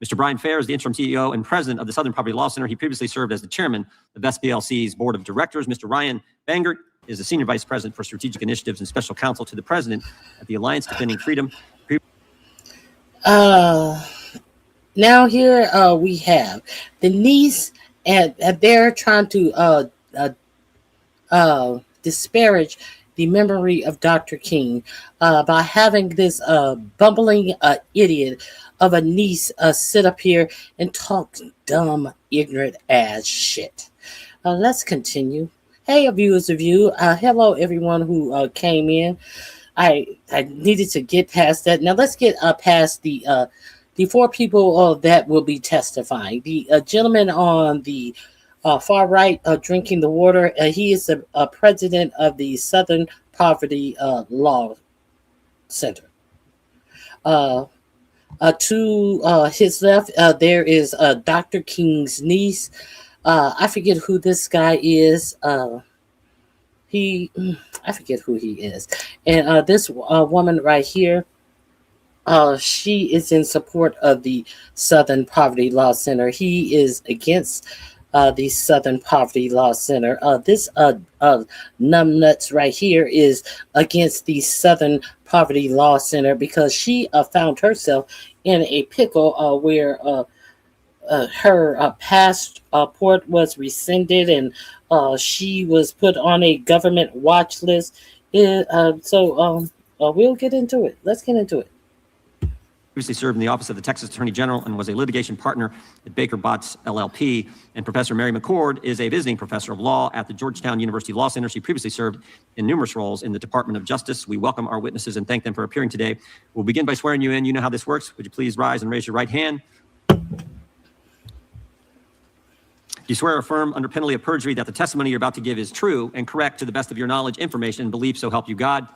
Mr. Brian Fair is the interim CEO and president of the Southern Poverty Law Center. He previously served as the chairman of SPLC's board of directors. Mr. Ryan Bangert is the senior vice president for strategic initiatives and special counsel to the president at the Alliance Defending Freedom.
Now here we have the niece, and they're trying to disparage the memory of Dr. King by having this bumbling idiot of a niece sit up here and talk dumb, ignorant ass shit. Let's continue. Hey, viewers of you. Hello, everyone who came in. I needed to get past that. Now let's get past the four people that will be testifying. The gentleman on the far right drinking the water, he is the president of the Southern Poverty Law Center. To his left, there is Dr. King's niece. I forget who this guy is. I forget who he is. And this woman right here, she is in support of the Southern Poverty Law Center. He is against the Southern Poverty Law Center. This numbnuts right here is against the Southern Poverty Law Center because she found herself in a pickle where her passport was rescinded and she was put on a government watch list. So we'll get into it. Let's get into it.
Previously served in the office of the Texas Attorney General and was a litigation partner at Baker Botts LLP. And Professor Mary McCord is a visiting professor of law at the Georgetown University Law Center. She previously served in numerous roles in the Department of Justice. We welcome our witnesses and thank them for appearing today. We'll begin by swearing you in. You know how this works. Would you please rise and raise your right hand? Do you swear or affirm under penalty of perjury that the testimony you're about to give is true and correct to the best of your knowledge, information, and belief, so help you God?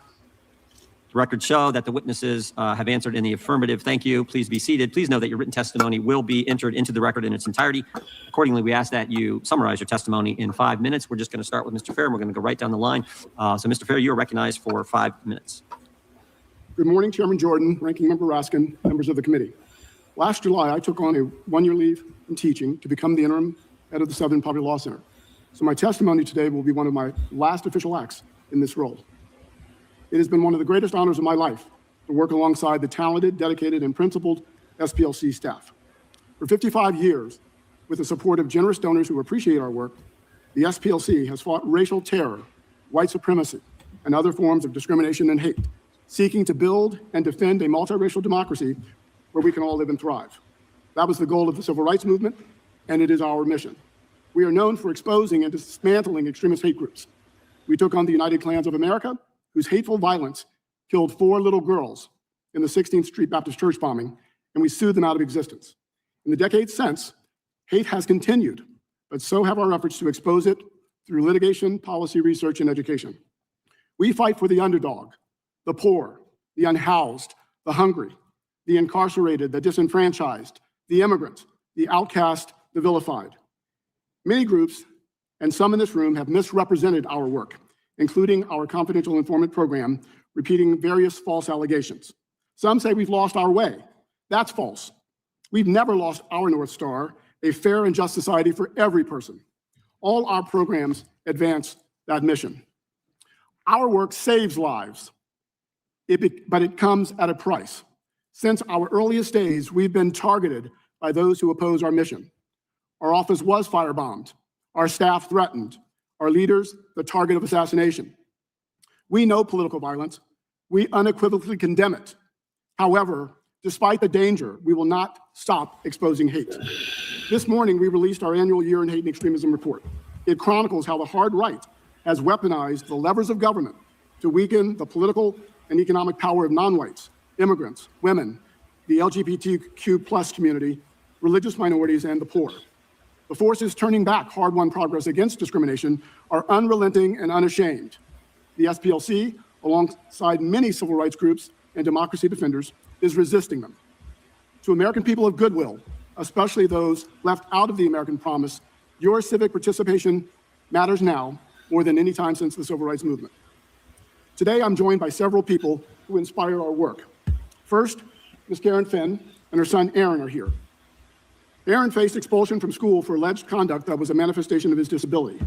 The records show that the witnesses have answered in the affirmative. Thank you. Please be seated. Please know that your written testimony will be entered into the record in its entirety. Accordingly, we ask that you summarize your testimony in 5 minutes. We're just going to start with Mr. Fair, and we're going to go right down the line. So, Mr. Fair, you are recognized for 5 minutes.
Good morning, Chairman Jordan, Ranking Member Raskin, members of the committee. Last July, I took on a one-year leave in teaching to become the interim head of the Southern Poverty Law Center. So my testimony today will be one of my last official acts in this role. It has been one of the greatest honors of my life to work alongside the talented, dedicated, and principled SPLC staff. For 55 years, with the support of generous donors who appreciate our work, the SPLC has fought racial terror, white supremacy, and other forms of discrimination and hate, seeking to build and defend a multiracial democracy where we can all live and thrive. That was the goal of the civil rights movement, and it is our mission. We are known for exposing and dismantling extremist hate groups. We took on the United Klans of America, whose hateful violence killed 4 little girls in the 16th Street Baptist Church bombing, and we sued them out of existence. In the decades since, hate has continued but so have our efforts to expose it through litigation, policy research, and education. We fight for the underdog, the poor, the unhoused, the hungry, the incarcerated, the disenfranchised, the immigrant, the outcast, the vilified. Many groups, and some in this room, have misrepresented our work, including our confidential informant program, repeating various false allegations. Some say we've lost our way. That's false. We've never lost our North Star, a fair and just society for every person. All our programs advance that mission. Our work saves lives, but it comes at a price. Since our earliest days, we've been targeted by those who oppose our mission. Our office was firebombed, our staff threatened, our leaders the target of assassination. We know political violence. We unequivocally condemn it. However, despite the danger, we will not stop exposing hate. This morning, we released our annual Year in Hate and Extremism report. It chronicles how the hard right has weaponized the levers of government to weaken the political and economic power of non-whites, immigrants, women, the LGBTQ+ community, religious minorities, and the poor. The forces turning back hard-won progress against discrimination are unrelenting and unashamed. The SPLC, alongside many civil rights groups and democracy defenders, is resisting them. To American people of goodwill, especially those left out of the American promise, your civic participation matters now more than any time since the civil rights movement. Today, I'm joined by several people who inspire our work. First, Ms. Karen Finn and her son Aaron are here. Aaron faced expulsion from school for alleged conduct that was a manifestation of his disability.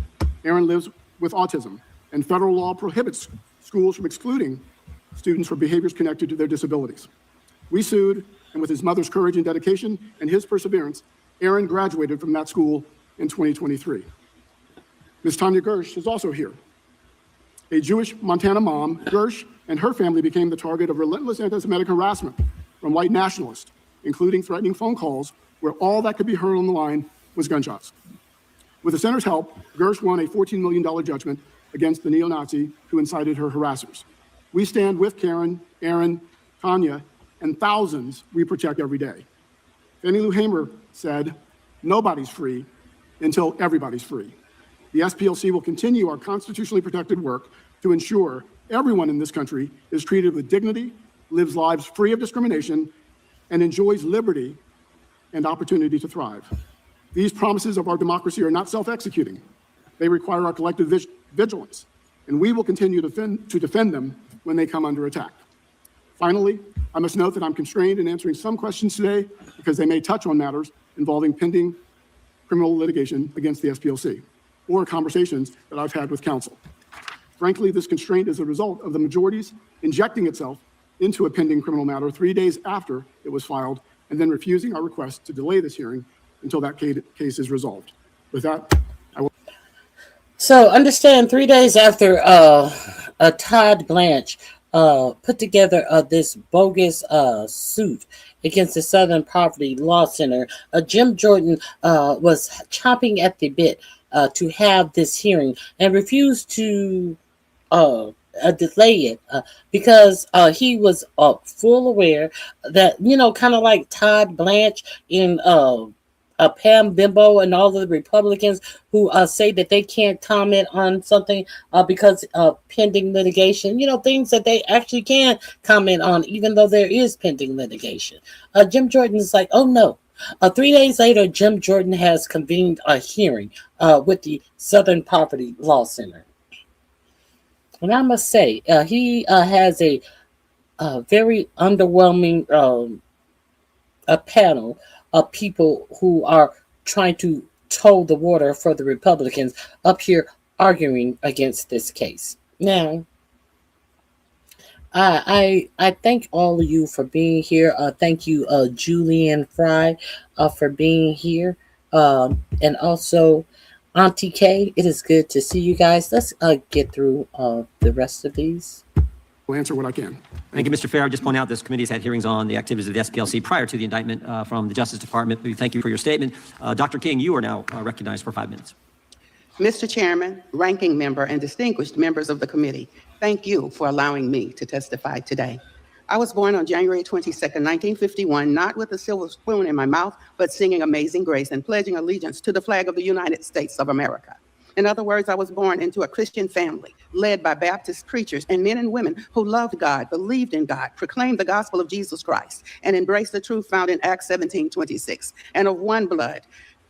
Aaron lives with autism, and federal law prohibits schools from excluding students for behaviors connected to their disabilities. We sued, and with his mother's courage and dedication and his perseverance, Aaron graduated from that school in 2023. Ms. Tanya Gersh is also here. A Jewish Montana mom, Gersh and her family became the target of relentless anti-Semitic harassment from white nationalists, including threatening phone calls where all that could be heard on the line was gunshots. With the center's help, Gersh won a $14 million judgment against the neo-Nazi who incited her harassers. We stand with Karen, Aaron, Tanya, and thousands we protect every day. Fannie Lou Hamer said, "Nobody's free until everybody's free." The SPLC will continue our constitutionally protected work to ensure everyone in this country is treated with dignity, lives lives free of discrimination, and enjoys liberty and opportunity to thrive. These promises of our democracy are not self-executing. They require our collective vigilance, and we will continue to defend them when they come under attack. Finally, I must note that I'm constrained in answering some questions today because they may touch on matters involving pending criminal litigation against the SPLC or conversations that I've had with counsel. Frankly, this constraint is a result of the majority's injecting itself into a pending criminal matter 3 days after it was filed and then refusing our request to delay this hearing until that case is resolved. With that, I will.
So understand 3 days after Todd Blance put together this bogus suit against the Southern Poverty Law Center, Jim Jordan was chomping at the bit to have this hearing and refused to delay it because he was full aware that, you know, kind of like Todd Blance in Pam Bimbo and all the Republicans who say that they can't comment on something because of pending litigation, you know, things that they actually can comment on, even though there is pending litigation. Jim Jordan is like, oh no. 3 days later, Jim Jordan has convened a hearing with the Southern Poverty Law Center. And I must say, he has a very underwhelming a panel of people who are trying to toe the water for the Republicans up here arguing against this case. Now, I thank all of you for being here. Thank you, Julian Fry, for being here. And also, Auntie K, it is good to see you guys. Let's get through the rest of these.
I'll answer what I can.
Thank you, Mr. Fair. I just point out this committee has had hearings on the activities of the SPLC prior to the indictment from the Justice Department. We thank you for your statement. Dr. King, you are now recognized for 5 minutes.
Mr. Chairman, ranking member, and distinguished members of the committee, thank you for allowing me to testify today. I was born on January 22nd, 1951, not with a silver spoon in my mouth, but singing Amazing Grace and pledging allegiance to the flag of the United States of America. In other words, I was born into a Christian family led by Baptist preachers and men and women who loved God, believed in God, proclaimed the gospel of Jesus Christ, and embraced the truth found in Acts 17:26. And of one blood,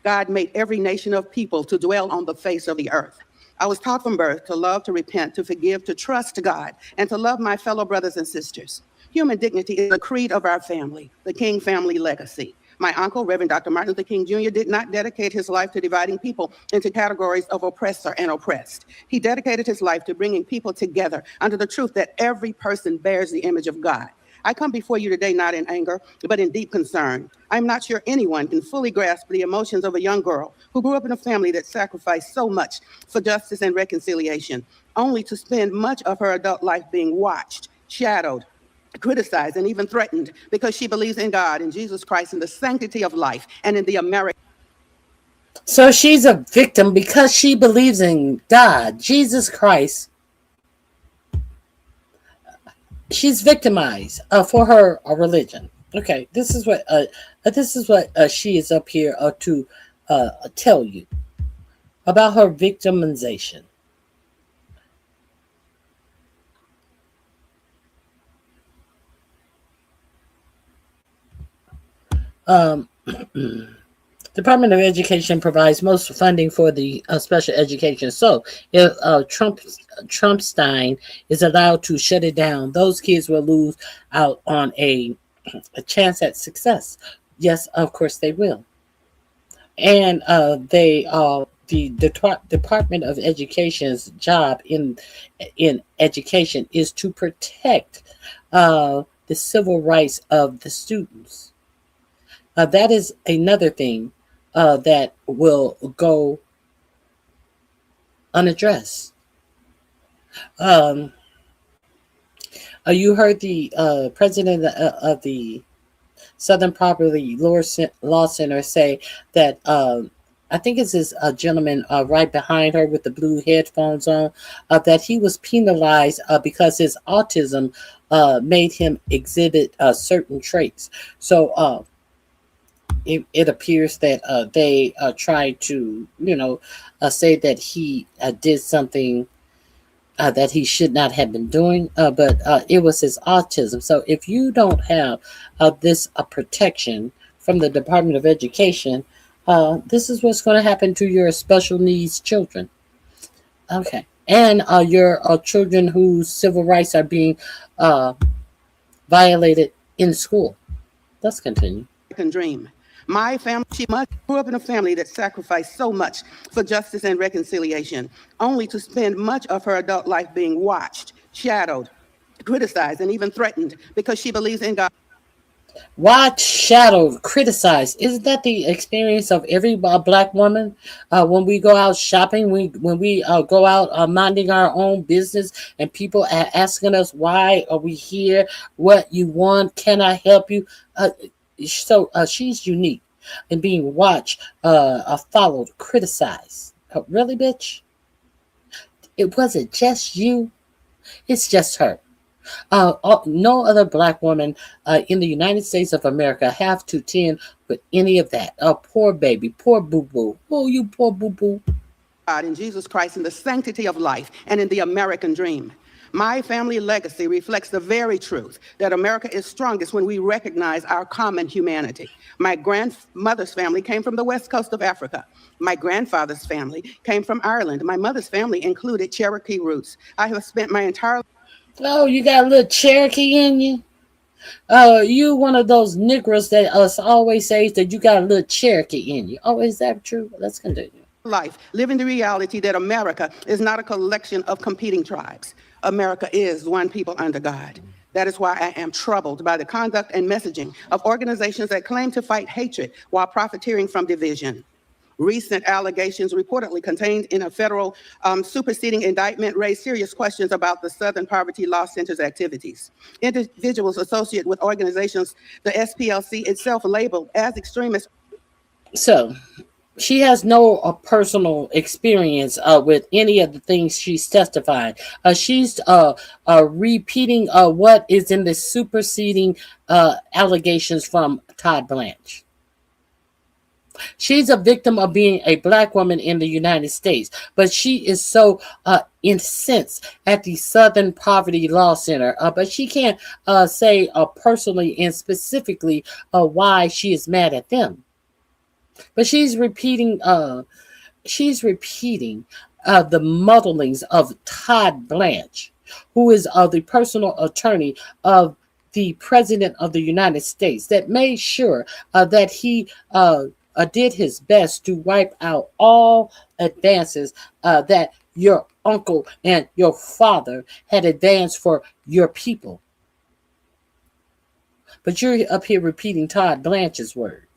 God made every nation of people to dwell on the face of the earth. I was taught from birth to love, to repent, to forgive, to trust God, and to love my fellow brothers and sisters. Human dignity is the creed of our family, the King family legacy. My uncle, Reverend Dr. Martin Luther King Jr., did not dedicate his life to dividing people into categories of oppressor and oppressed. He dedicated his life to bringing people together under the truth that every person bears the image of God. I come before you today not in anger, but in deep concern. I'm not sure anyone can fully grasp the emotions of a young girl who grew up in a family that sacrificed so much for justice and reconciliation, only to spend much of her adult life being watched, shadowed, criticized, and even threatened because she believes in God, in Jesus Christ, in the sanctity of life, and in the American.
So she's a victim because she believes in God, Jesus Christ. She's victimized for her religion. Okay, this is what she is up here to tell you about her victimization. Department of Education provides most funding for the special education. So if Trumpstein is allowed to shut it down, those kids will lose out on a chance at success. Yes, of course they will. And the Department of Education's job in education is to protect the civil rights of the students. That is another thing that will go unaddressed. You heard the president of the Southern Poverty Law Center say that I think it's this gentleman right behind her with the blue headphones on, that he was penalized because his autism made him exhibit certain traits. So it appears that they tried to, say that he did something that he should not have been doing, but it was his autism. So if you don't have this protection from the Department of Education, this is what's going to happen to your special needs children. Okay. And your children whose civil rights are being violated in school. Let's continue.
Dream. My family, she grew up in a family that sacrificed so much for justice and reconciliation, only to spend much of her adult life being watched, shadowed, criticized, and even threatened because she believes in God.
Watch, shadow, criticize. Isn't that the experience of every Black woman when we go out shopping, when we go out minding our own business, and people are asking us, why are we here? What you want? Can I help you? So she's unique and being watched, followed, criticized. Really, bitch? It wasn't just you. It's just her. No other Black woman in the United States of America have to tend with any of that. Poor baby, poor boo-boo. Oh, you poor boo-boo.
God in Jesus Christ, in the sanctity of life, and in the American dream. My family legacy reflects the very truth that America is strongest when we recognize our common humanity. My grandmother's family came from the west coast of Africa. My grandfather's family came from Ireland. My mother's family included Cherokee roots. I have spent my entire...
Oh, you got a little Cherokee in you? You one of those Negroes that always says that you got a little Cherokee in you. Oh, is that true? Let's continue.
Life, living the reality that America is not a collection of competing tribes. America is one people under God. That is why I am troubled by the conduct and messaging of organizations that claim to fight hatred while profiteering from division. Recent allegations reportedly contained in a federal superseding indictment raise serious questions about the Southern Poverty Law Center's activities. Individuals associated with organizations the SPLC itself labeled as extremist.
So She has no personal experience with any of the things she's testifying. She's repeating what is in the superseding allegations from Todd Blance. She's a victim of being a black woman in the United States, but she is so incensed at the Southern Poverty Law Center. But she can't say personally and specifically why she is mad at them. But she's repeating the muddlings of Todd Blance, who is the personal attorney of the President of the United States, that made sure that he did his best to wipe out all advances that your uncle and your father had advanced for your people. But you're up here repeating Todd Blanche's words.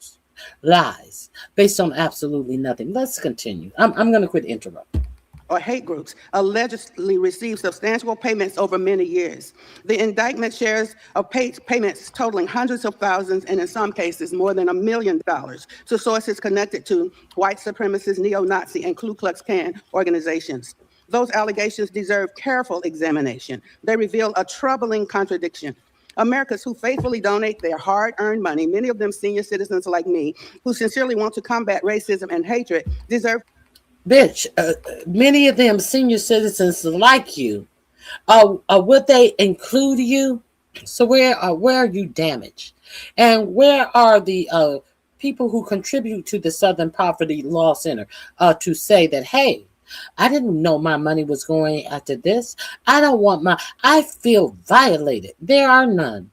Lies based on absolutely nothing. Let's continue. I'm going to quit interrupting.
Or hate groups allegedly received substantial payments over many years. The indictment shares of payments totaling hundreds of thousands and in some cases more than $1 million to sources connected to white supremacist, neo-Nazi, and Ku Klux Klan organizations. Those allegations deserve careful examination. They reveal a troubling contradiction. Americans who faithfully donate their hard-earned money, many of them senior citizens like me, who sincerely want to combat racism and hatred, deserve.
Bitch, many of them senior citizens like you, would they include you? So where are you damaged? And where are the people who contribute to the Southern Poverty Law Center to say that, hey, I didn't know my money was going after this. I feel violated. There are none.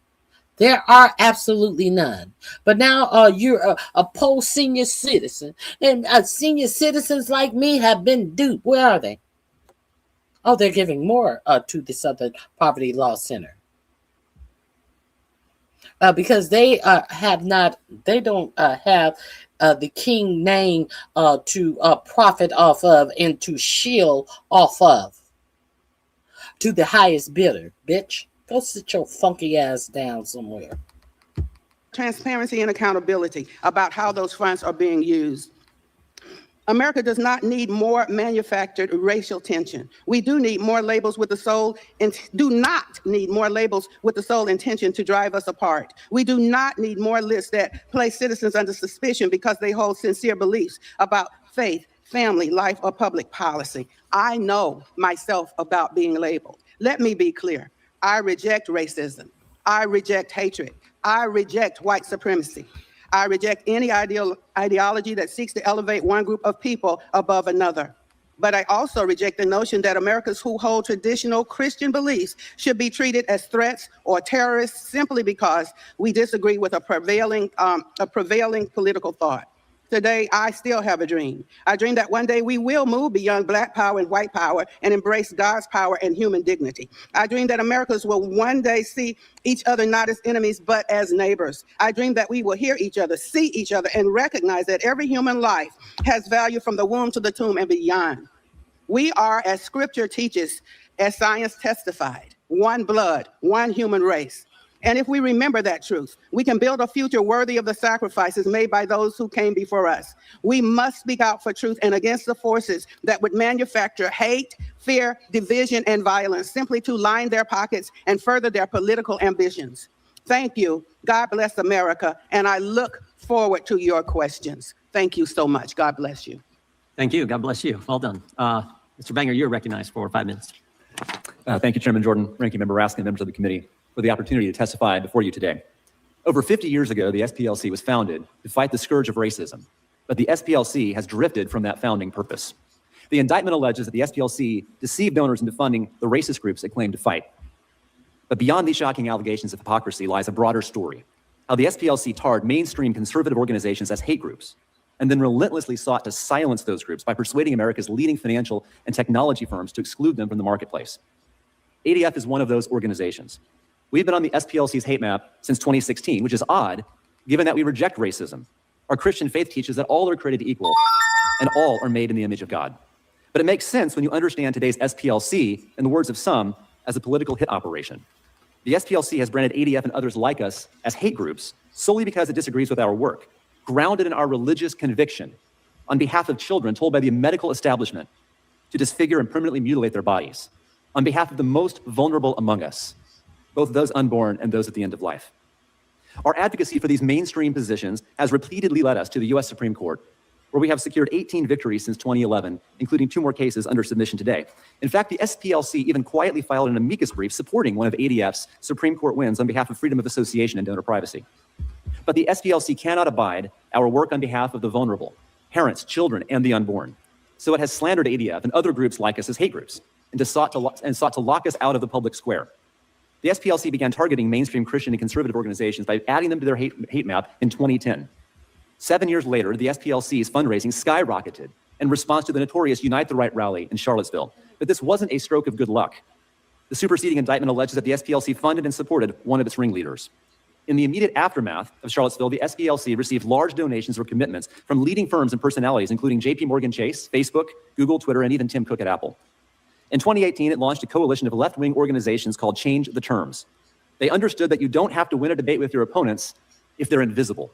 There are absolutely none. But now you're a post-senior citizen. And senior citizens like me have been duped. Where are they? Oh, they're giving more to the Southern Poverty Law Center. Because they don't have the king name to profit off of and to shield off of. To the highest bidder, bitch. Go sit your funky ass down somewhere.
Transparency and accountability about how those funds are being used. America does not need more manufactured racial tension. We do need more labels with the sole and do not need more labels with the sole intention to drive us apart. We do not need more lists that place citizens under suspicion because they hold sincere beliefs about faith, family, life, or public policy. I know myself about being labeled. Let me be clear. I reject racism. I reject hatred. I reject white supremacy. I reject any ideology that seeks to elevate one group of people above another. But I also reject the notion that Americans who hold traditional Christian beliefs should be treated as threats or terrorists simply because we disagree with a prevailing political thought. Today, I still have a dream. I dream that one day we will move beyond black power and white power and embrace God's power and human dignity. I dream that Americans will one day see each other not as enemies, but as neighbors. I dream that we will hear each other, see each other, and recognize that every human life has value from the womb to the tomb and beyond. We are, as scripture teaches, as science testified, one blood, one human race. And if we remember that truth, we can build a future worthy of the sacrifices made by those who came before us. We must speak out for truth and against the forces that would manufacture hate, fear, division, and violence simply to line their pockets and further their political ambitions. Thank you. God bless America. And I look forward to your questions. Thank you so much. God bless you.
Thank you. God bless you. Well done. Mr. Banger, you're recognized for 5 minutes.
Thank you, Chairman Jordan, Ranking Member Raskin, members of the committee, for the opportunity to testify before you today. Over 50 years ago, the SPLC was founded to fight the scourge of racism, but the SPLC has drifted from that founding purpose. The indictment alleges that the SPLC deceived donors into funding the racist groups it claimed to fight. But beyond these shocking allegations of hypocrisy lies a broader story, how the SPLC tarred mainstream conservative organizations as hate groups, and then relentlessly sought to silence those groups by persuading America's leading financial and technology firms to exclude them from the marketplace. ADF is one of those organizations. We've been on the SPLC's hate map since 2016, which is odd, given that we reject racism. Our Christian faith teaches that all are created equal and all are made in the image of God. But it makes sense when you understand today's SPLC, in the words of some, as a political hit operation. The SPLC has branded ADF and others like us as hate groups solely because it disagrees with our work, grounded in our religious conviction on behalf of children told by the medical establishment to disfigure and permanently mutilate their bodies, on behalf of the most vulnerable among us, both those unborn and those at the end of life. Our advocacy for these mainstream positions has repeatedly led us to the U.S. Supreme Court, where we have secured 18 victories since 2011, including 2 more cases under submission today. In fact, the SPLC even quietly filed an amicus brief supporting one of ADF's Supreme Court wins on behalf of freedom of association and donor privacy. But the SPLC cannot abide our work on behalf of the vulnerable, parents, children, and the unborn. So it has slandered ADF and other groups like us as hate groups, and sought to lock us out of the public square. The SPLC began targeting mainstream Christian and conservative organizations by adding them to their hate map in 2010. 7 years later, the SPLC's fundraising skyrocketed in response to the notorious Unite the Right rally in Charlottesville. But this wasn't a stroke of good luck. The superseding indictment alleges that the SPLC funded and supported one of its ringleaders. In the immediate aftermath of Charlottesville, the SPLC received large donations or commitments from leading firms and personalities, including JP Morgan Chase, Facebook, Google, Twitter, and even Tim Cook at Apple. In 2018, it launched a coalition of left-wing organizations called Change the Terms. They understood that you don't have to win a debate with your opponents if they're invisible.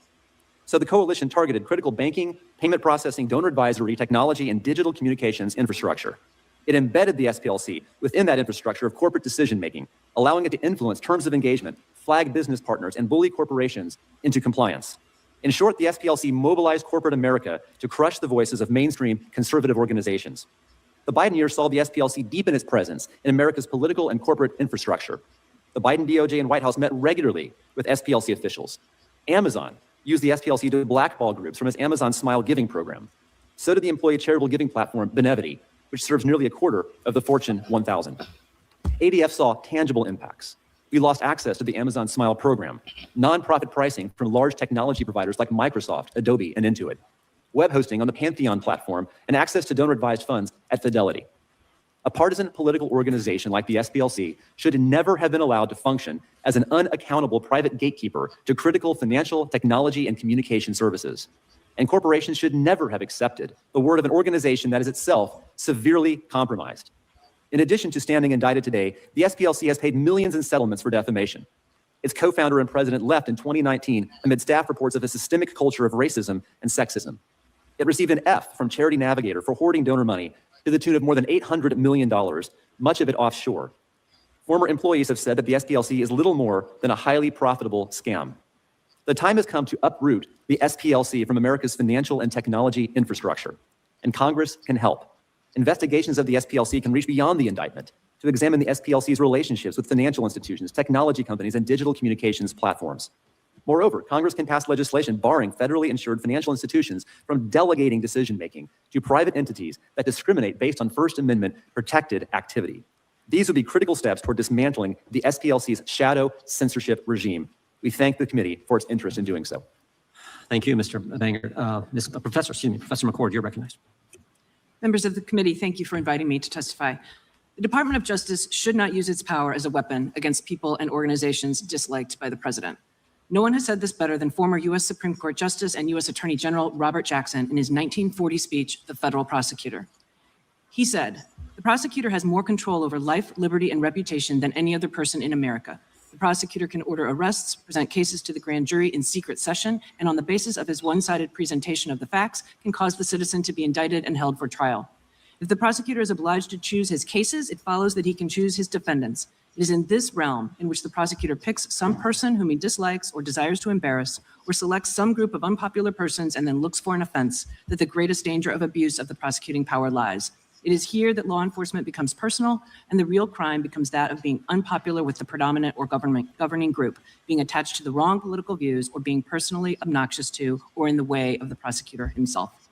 So the coalition targeted critical banking, payment processing, donor advisory, technology, and digital communications infrastructure. It embedded the SPLC within that infrastructure of corporate decision-making, allowing it to influence terms of engagement, flag business partners, and bully corporations into compliance. In short, the SPLC mobilized corporate America to crush the voices of mainstream conservative organizations. The Biden years saw the SPLC deepen its presence in America's political and corporate infrastructure. The Biden DOJ and White House met regularly with SPLC officials. Amazon used the SPLC to blackball groups from its Amazon Smile giving program. So did the employee charitable giving platform Benevity, which serves nearly a quarter of the Fortune 1000. ADF saw tangible impacts. We lost access to the Amazon Smile program, nonprofit pricing from large technology providers like Microsoft, Adobe, and Intuit, web hosting on the Pantheon platform, and access to donor-advised funds at Fidelity. A partisan political organization like the SPLC should never have been allowed to function as an unaccountable private gatekeeper to critical financial, technology, and communication services. And corporations should never have accepted the word of an organization that is itself severely compromised. In addition to standing indicted today, the SPLC has paid millions in settlements for defamation. Its co-founder and president left in 2019 amid staff reports of a systemic culture of racism and sexism. It received an F from Charity Navigator for hoarding donor money to the tune of more than $800 million, much of it offshore. Former employees have said that the SPLC is little more than a highly profitable scam. The time has come to uproot the SPLC from America's financial and technology infrastructure, and Congress can help. Investigations of the SPLC can reach beyond the indictment to examine the SPLC's relationships with financial institutions, technology companies, and digital communications platforms. Moreover, Congress can pass legislation barring federally insured financial institutions from delegating decision-making to private entities that discriminate based on First Amendment protected activity. These would be critical steps toward dismantling the SPLC's shadow censorship regime. We thank the committee for its interest in doing so.
Thank you, Mr. Banger. Professor McCord, you're recognized.
Members of the committee, thank you for inviting me to testify. The Department of Justice should not use its power as a weapon against people and organizations disliked by the president. No one has said this better than former U.S. Supreme Court Justice and U.S. Attorney General Robert Jackson in his 1940 speech, The Federal Prosecutor. He said, "The prosecutor has more control over life, liberty, and reputation than any other person in America. The prosecutor can order arrests, present cases to the grand jury in secret session, and on the basis of his one-sided presentation of the facts, can cause the citizen to be indicted and held for trial. If the prosecutor is obliged to choose his cases, it follows that he can choose his defendants. It is in this realm in which the prosecutor picks some person whom he dislikes or desires to embarrass, or selects some group of unpopular persons and then looks for an offense, that the greatest danger of abuse of the prosecuting power lies. It is here that law enforcement becomes personal, and the real crime becomes that of being unpopular with the predominant or governing group, being attached to the wrong political views, or being personally obnoxious to or in the way of the prosecutor himself."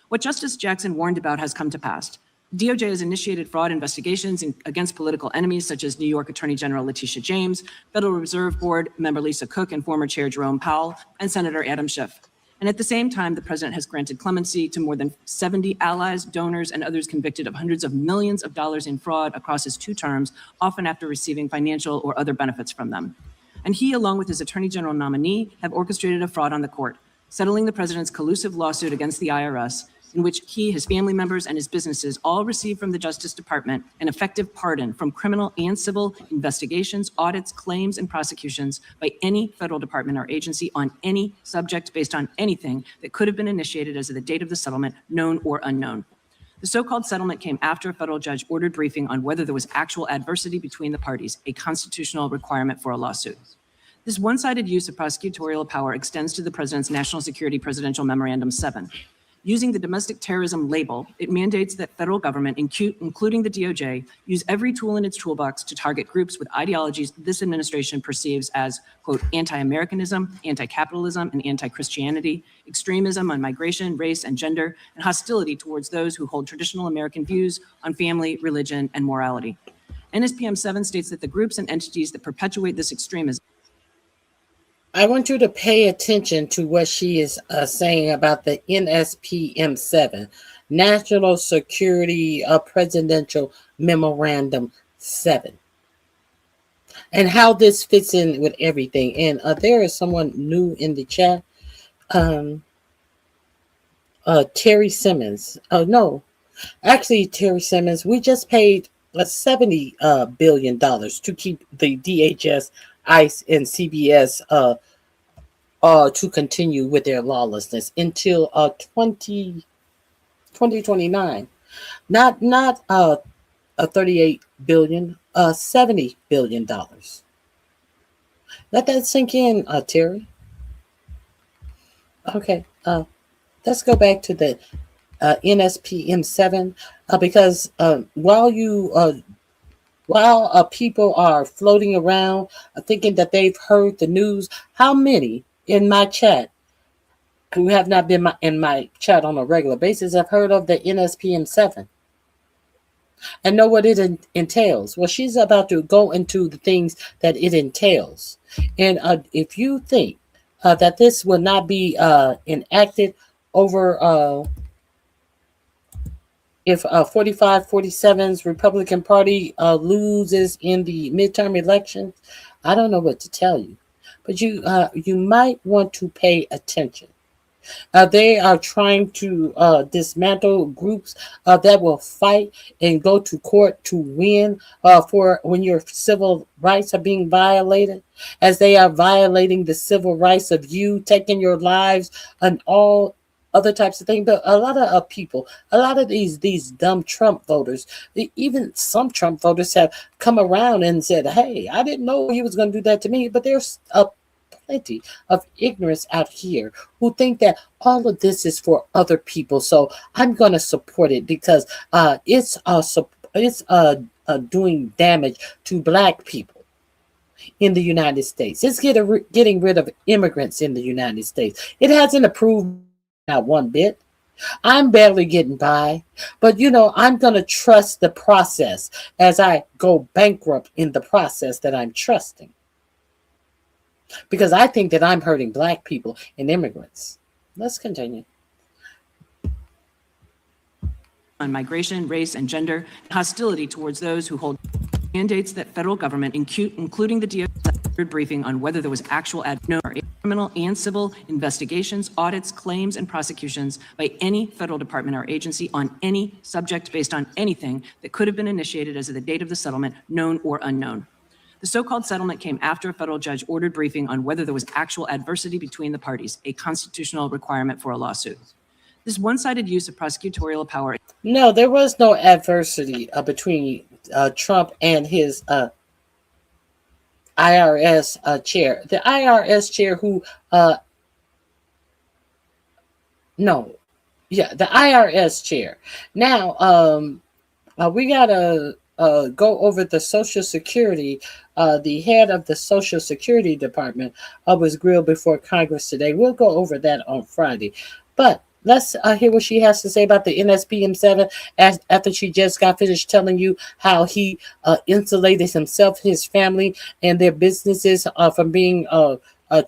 What Justice Jackson warned about has come to pass. DOJ has initiated fraud investigations against political enemies such as New York Attorney General Letitia James, Federal Reserve Board member Lisa Cook, and former Chair Jerome Powell, and Senator Adam Schiff. And at the same time, the president has granted clemency to more than 70 allies, donors, and others convicted of hundreds of millions of dollars in fraud across his 2 terms, often after receiving financial or other benefits from them. And he, along with his Attorney General nominee, have orchestrated a fraud on the court, settling the president's collusive lawsuit against the IRS, in which he, his family members, and his businesses all received from the Justice Department an effective pardon from criminal and civil investigations, audits, claims, and prosecutions by any federal department or agency on any subject based on anything that could have been initiated as of the date of the settlement, known or unknown. The so-called settlement came after a federal judge ordered briefing on whether there was actual adversity between the parties, a constitutional requirement for a lawsuit. This one-sided use of prosecutorial power extends to the President's National Security Presidential Memorandum 7. Using the domestic terrorism label, it mandates that federal government, including the DOJ, use every tool in its toolbox to target groups with ideologies this administration perceives as, quote, anti-Americanism, anti-capitalism, and anti-Christianity, extremism on migration, race, and gender, and hostility towards those who hold traditional American views on family, religion, and morality. NSPM 7 states that the groups and entities that perpetuate this extremism.
I want you to pay attention to what she is saying about the NSPM 7, National Security Presidential Memorandum 7, and how this fits in with everything. And there is someone new in the chat, Terry Simmons. Oh, no, actually, Terry Simmons, we just paid $70 billion to keep the DHS, ICE, and CBS to continue with their lawlessness until 2029. Not 38 billion, $70 billion. Let that sink in, Terry. Okay, let's go back to the NSPM 7 because while people are floating around thinking that they've heard the news, how many in my chat who have not been in my chat on a regular basis have heard of the NSPM 7 and know what it entails? Well, she's about to go into the things that it entails. And if you think that this will not be enacted over if 45-47's Republican Party loses in the midterm elections, I don't know what to tell you. But you might want to pay attention. They are trying to dismantle groups that will fight and go to court to win for when your civil rights are being violated, as they are violating the civil rights of you, taking your lives and all other types of things. But a lot of people, a lot of these dumb Trump voters, even some Trump voters have come around and said, hey, I didn't know he was going to do that to me. But there's plenty of ignorance out here who think that all of this is for other people. So I'm going to support it because it's doing damage to Black people in the United States. It's getting rid of immigrants in the United States. It hasn't improved not one bit. I'm barely getting by, but I'm going to trust the process as I go bankrupt in the process that I'm trusting. Because I think that I'm hurting Black people and immigrants. Let's continue.
On migration, race, and gender, hostility towards those who hold mandates that federal government, including the DOJ, briefing on whether there was actual criminal and civil investigations, audits, claims, and prosecutions by any federal department or agency on any subject based on anything that could have been initiated as of the date of the settlement, known or unknown. The so-called settlement came after a federal judge ordered briefing on whether there was actual adversity between the parties, a constitutional requirement for a lawsuit. This one-sided use of prosecutorial power.
No, there was no adversity between Trump and his IRS chair. The IRS chair who, the IRS chair. Now, we got to go over the Social Security. The head of the Social Security Department was grilled before Congress today. We'll go over that on Friday. But let's hear what she has to say about the NSPM 7 after she just got finished telling you how he insulated himself, his family, and their businesses from being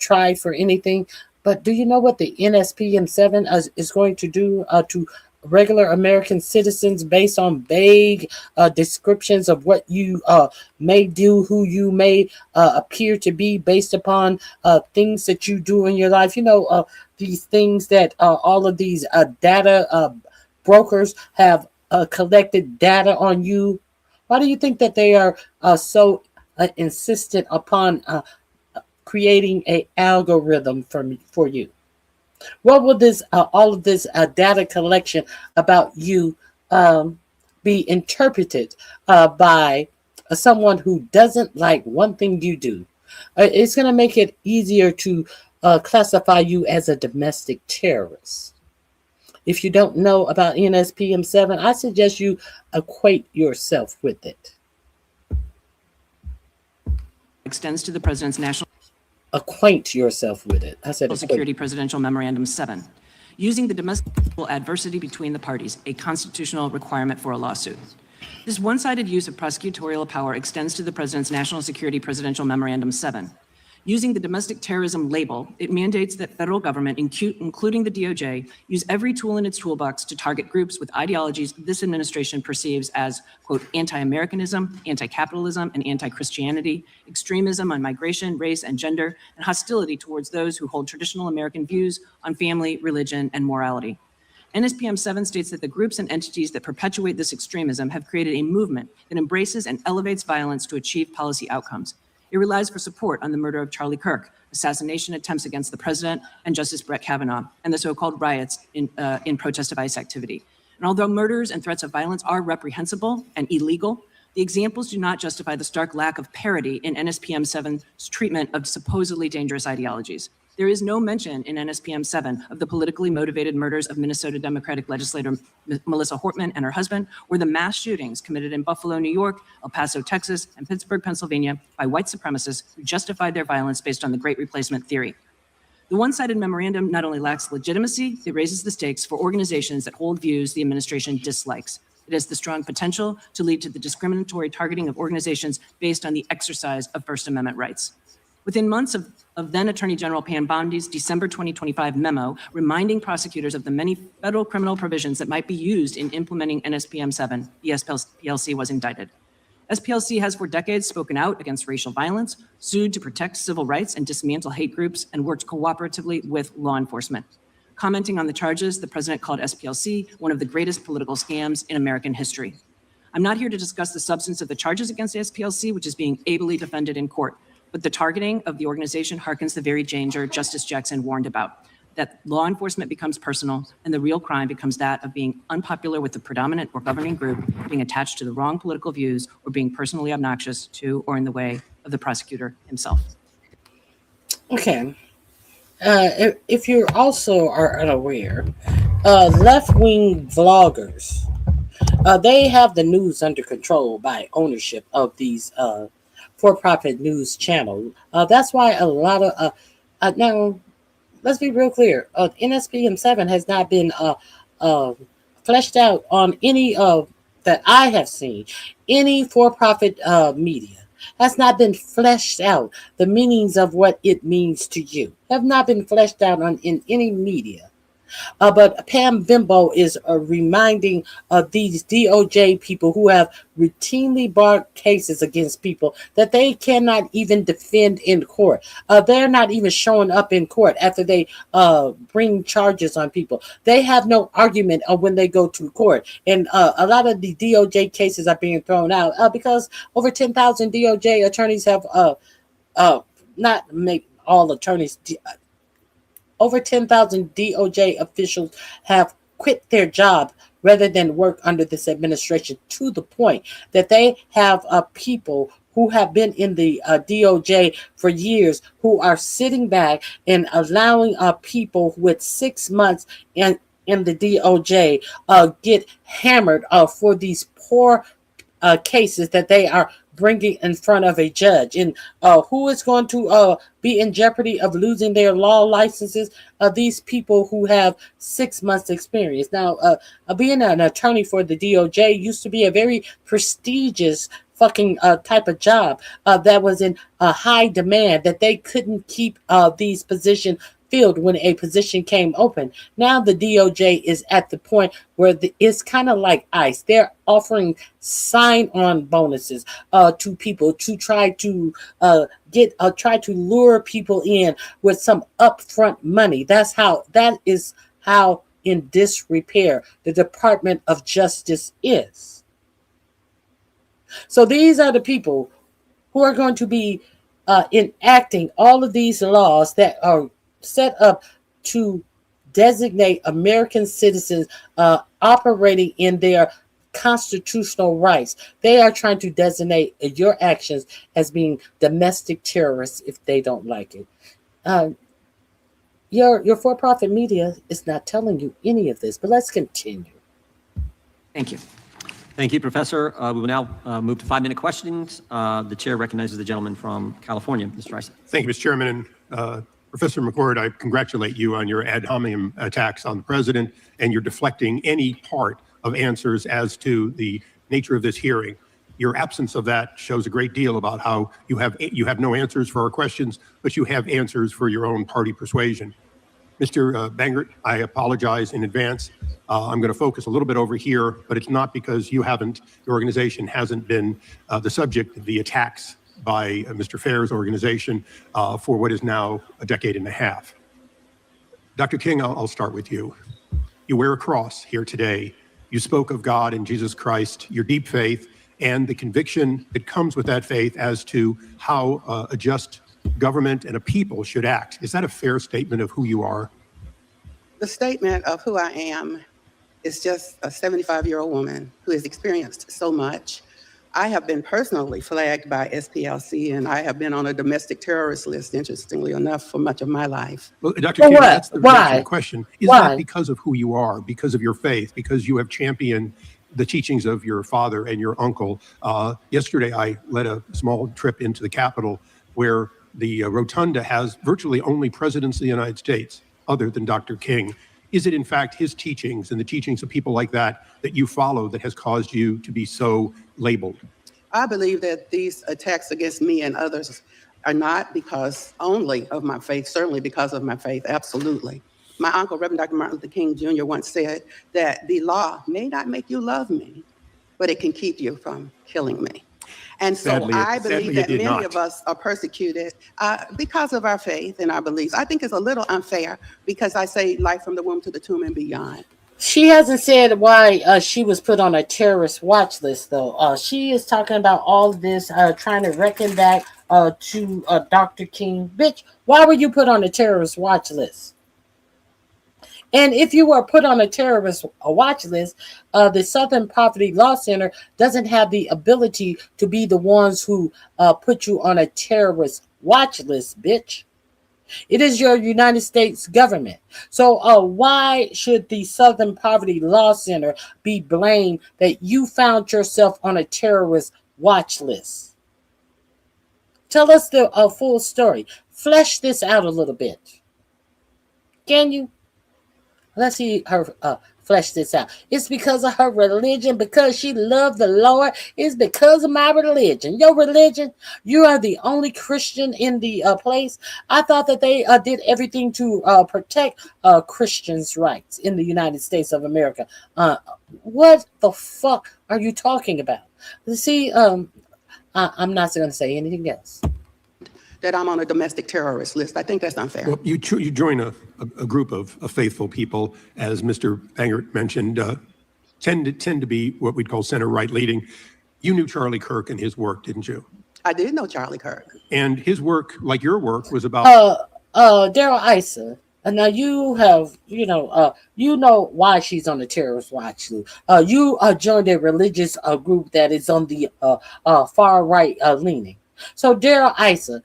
tried for anything. But do you know what the NSPM 7 is going to do to regular American citizens based on vague descriptions of what you may do, who you may appear to be based upon things that you do in your life? These things that all of these data brokers have collected data on you? Why do you think that they are so insistent upon creating a algorithm for you? What will this all of this data collection about you be interpreted by someone who doesn't like one thing you do? It's going to make it easier to classify you as a domestic terrorist. If you don't know about NSPM 7, I suggest you acquaint yourself with it.
Extends to the President's National
Acquaint yourself with it. I said
Security Presidential Memorandum 7. Using the domestic adversity between the parties, a constitutional requirement for a lawsuit. This one-sided use of prosecutorial power extends to the President's National Security Presidential Memorandum 7. Using the domestic terrorism label, it mandates that federal government, including the DOJ, use every tool in its toolbox to target groups with ideologies this administration perceives as, quote, anti-Americanism, anti-capitalism, and anti-Christianity, extremism on migration, race, and gender, and hostility towards those who hold traditional American views on family, religion, and morality. NSPM 7 states that the groups and entities that perpetuate this extremism have created a movement that embraces and elevates violence to achieve policy outcomes. It relies for support on the murder of Charlie Kirk, assassination attempts against the president and Justice Brett Kavanaugh, and the so-called riots in protest of ICE activity. And although murders and threats of violence are reprehensible and illegal, the examples do not justify the stark lack of parity in NSPM 7's treatment of supposedly dangerous ideologies. There is no mention in NSPM 7 of the politically motivated murders of Minnesota Democratic legislator Melissa Hortman and her husband, or the mass shootings committed in Buffalo, New York, El Paso, Texas, and Pittsburgh, Pennsylvania by white supremacists who justified their violence based on the Great Replacement theory. The one-sided memorandum not only lacks legitimacy, it raises the stakes for organizations that hold views the administration dislikes. It has the strong potential to lead to the discriminatory targeting of organizations based on the exercise of First Amendment rights. Within months of then Attorney General Pam Bondi's December 2025 memo reminding prosecutors of the many federal criminal provisions that might be used in implementing NSPM 7, the SPLC was indicted. SPLC has for decades spoken out against racial violence, sued to protect civil rights and dismantle hate groups, and worked cooperatively with law enforcement. Commenting on the charges, the president called SPLC one of the greatest political scams in American history. I'm not here to discuss the substance of the charges against SPLC, which is being ably defended in court. But the targeting of the organization harkens the very danger Justice Jackson warned about, that law enforcement becomes personal and the real crime becomes that of being unpopular with the predominant or governing group, being attached to the wrong political views, or being personally obnoxious to or in the way of the prosecutor himself.
Okay. If you also are unaware, left-wing vloggers, they have the news under control by ownership of these for-profit news channel. That's why a lot of now, let's be real clear. NSPM 7 has not been fleshed out on any of that I have seen. Any for-profit media has not been fleshed out. The meanings of what it means to you have not been fleshed out in any media. But Pam Bimbo is reminding these DOJ people who have routinely brought cases against people that they cannot even defend in court. They're not even showing up in court after they bring charges on people. They have no argument when they go to court. And a lot of the DOJ cases are being thrown out because over 10,000 DOJ attorneys have, not make all attorneys, over 10,000 DOJ officials have quit their job rather than work under this administration, to the point that they have people who have been in the DOJ for years who are sitting back and allowing people with 6 months in the DOJ get hammered for these poor cases that they are bringing in front of a judge. And who is going to be in jeopardy of losing their law licenses? These people who have 6 months experience. Now, being an attorney for the DOJ used to be a very prestigious fucking type of job that was in high demand, that they couldn't keep these positions filled when a position came open. Now the DOJ is at the point where it's kind of like ICE. They're offering sign-on bonuses to people to try to try to lure people in with some upfront money. That is how in disrepair the Department of Justice is. So these are the people who are going to be enacting all of these laws that are set up to designate American citizens operating in their constitutional rights. They are trying to designate your actions as being domestic terrorists if they don't like it. Your for-profit media is not telling you any of this, but let's continue.
Thank you.
Thank you, Professor. We will now move to 5-minute questions. The chair recognizes the gentleman from California, Mr. Rice.
Thank you, Mr. Chairman. And Professor McCord, I congratulate you on your ad hominem attacks on the president, and you're deflecting any part of answers as to the nature of this hearing. Your absence of that shows a great deal about how you have no answers for our questions, but you have answers for your own party persuasion. Mr. Bangert, I apologize in advance. I'm going to focus a little bit over here, but it's not because your organization hasn't been the subject of the attacks by Mr. Fair's organization for what is now a decade and a half. Dr. King, I'll start with you. You wear a cross here today. You spoke of God and Jesus Christ, your deep faith, and the conviction that comes with that faith as to how a just government and a people should act. Is that a fair statement of who you are?
The statement of who I am is just a 75-year-old woman who has experienced so much. I have been personally flagged by SPLC, and I have been on a domestic terrorist list, interestingly enough, for much of my life.
Well, Dr. King, that's the answer to the question. Is that because of who you are, because of your faith, because you have championed the teachings of your father and your uncle? Yesterday, I led a small trip into the Capitol where the rotunda has virtually only presidents of the United States other than Dr. King. Is it in fact his teachings and the teachings of people like that that you follow that has caused you to be so labeled?
I believe that these attacks against me and others are not because only of my faith, certainly because of my faith, absolutely. My uncle, Reverend Dr. Martin Luther King Jr. once said that the law may not make you love me, but it can keep you from killing me. And so I believe that many of us are persecuted because of our faith and our beliefs. I think it's a little unfair because I say life from the womb to the tomb and beyond.
She hasn't said why she was put on a terrorist watch list, though. She is talking about all of this, trying to reckon back to Dr. King. Bitch, why were you put on a terrorist watch list? And if you were put on a terrorist watch list, the Southern Poverty Law Center doesn't have the ability to be the ones who put you on a terrorist watch list, bitch. It is your United States government. So why should the Southern Poverty Law Center be blamed that you found yourself on a terrorist watch list? Tell us the full story. Flesh this out a little bit. Can you? Let's see her flesh this out. It's because of her religion, because she loved the Lord. It's because of my religion. Your religion, you are the only Christian in the place. I thought that they did everything to protect Christians' rights in the United States of America. What the fuck are you talking about? See, I'm not going to say anything else.
That I'm on a domestic terrorist list. I think that's unfair.
Well, you join a group of faithful people, as Mr. Bangert mentioned, tend to be what we'd call center-right leading. You knew Charlie Kirk and his work, didn't you?
I did know Charlie Kirk.
And his work, like your work, was about...
Daryl Issa. Now you have, you know why she's on the terrorist watch list. You joined a religious group that is on the far right leaning. So Daryl Issa,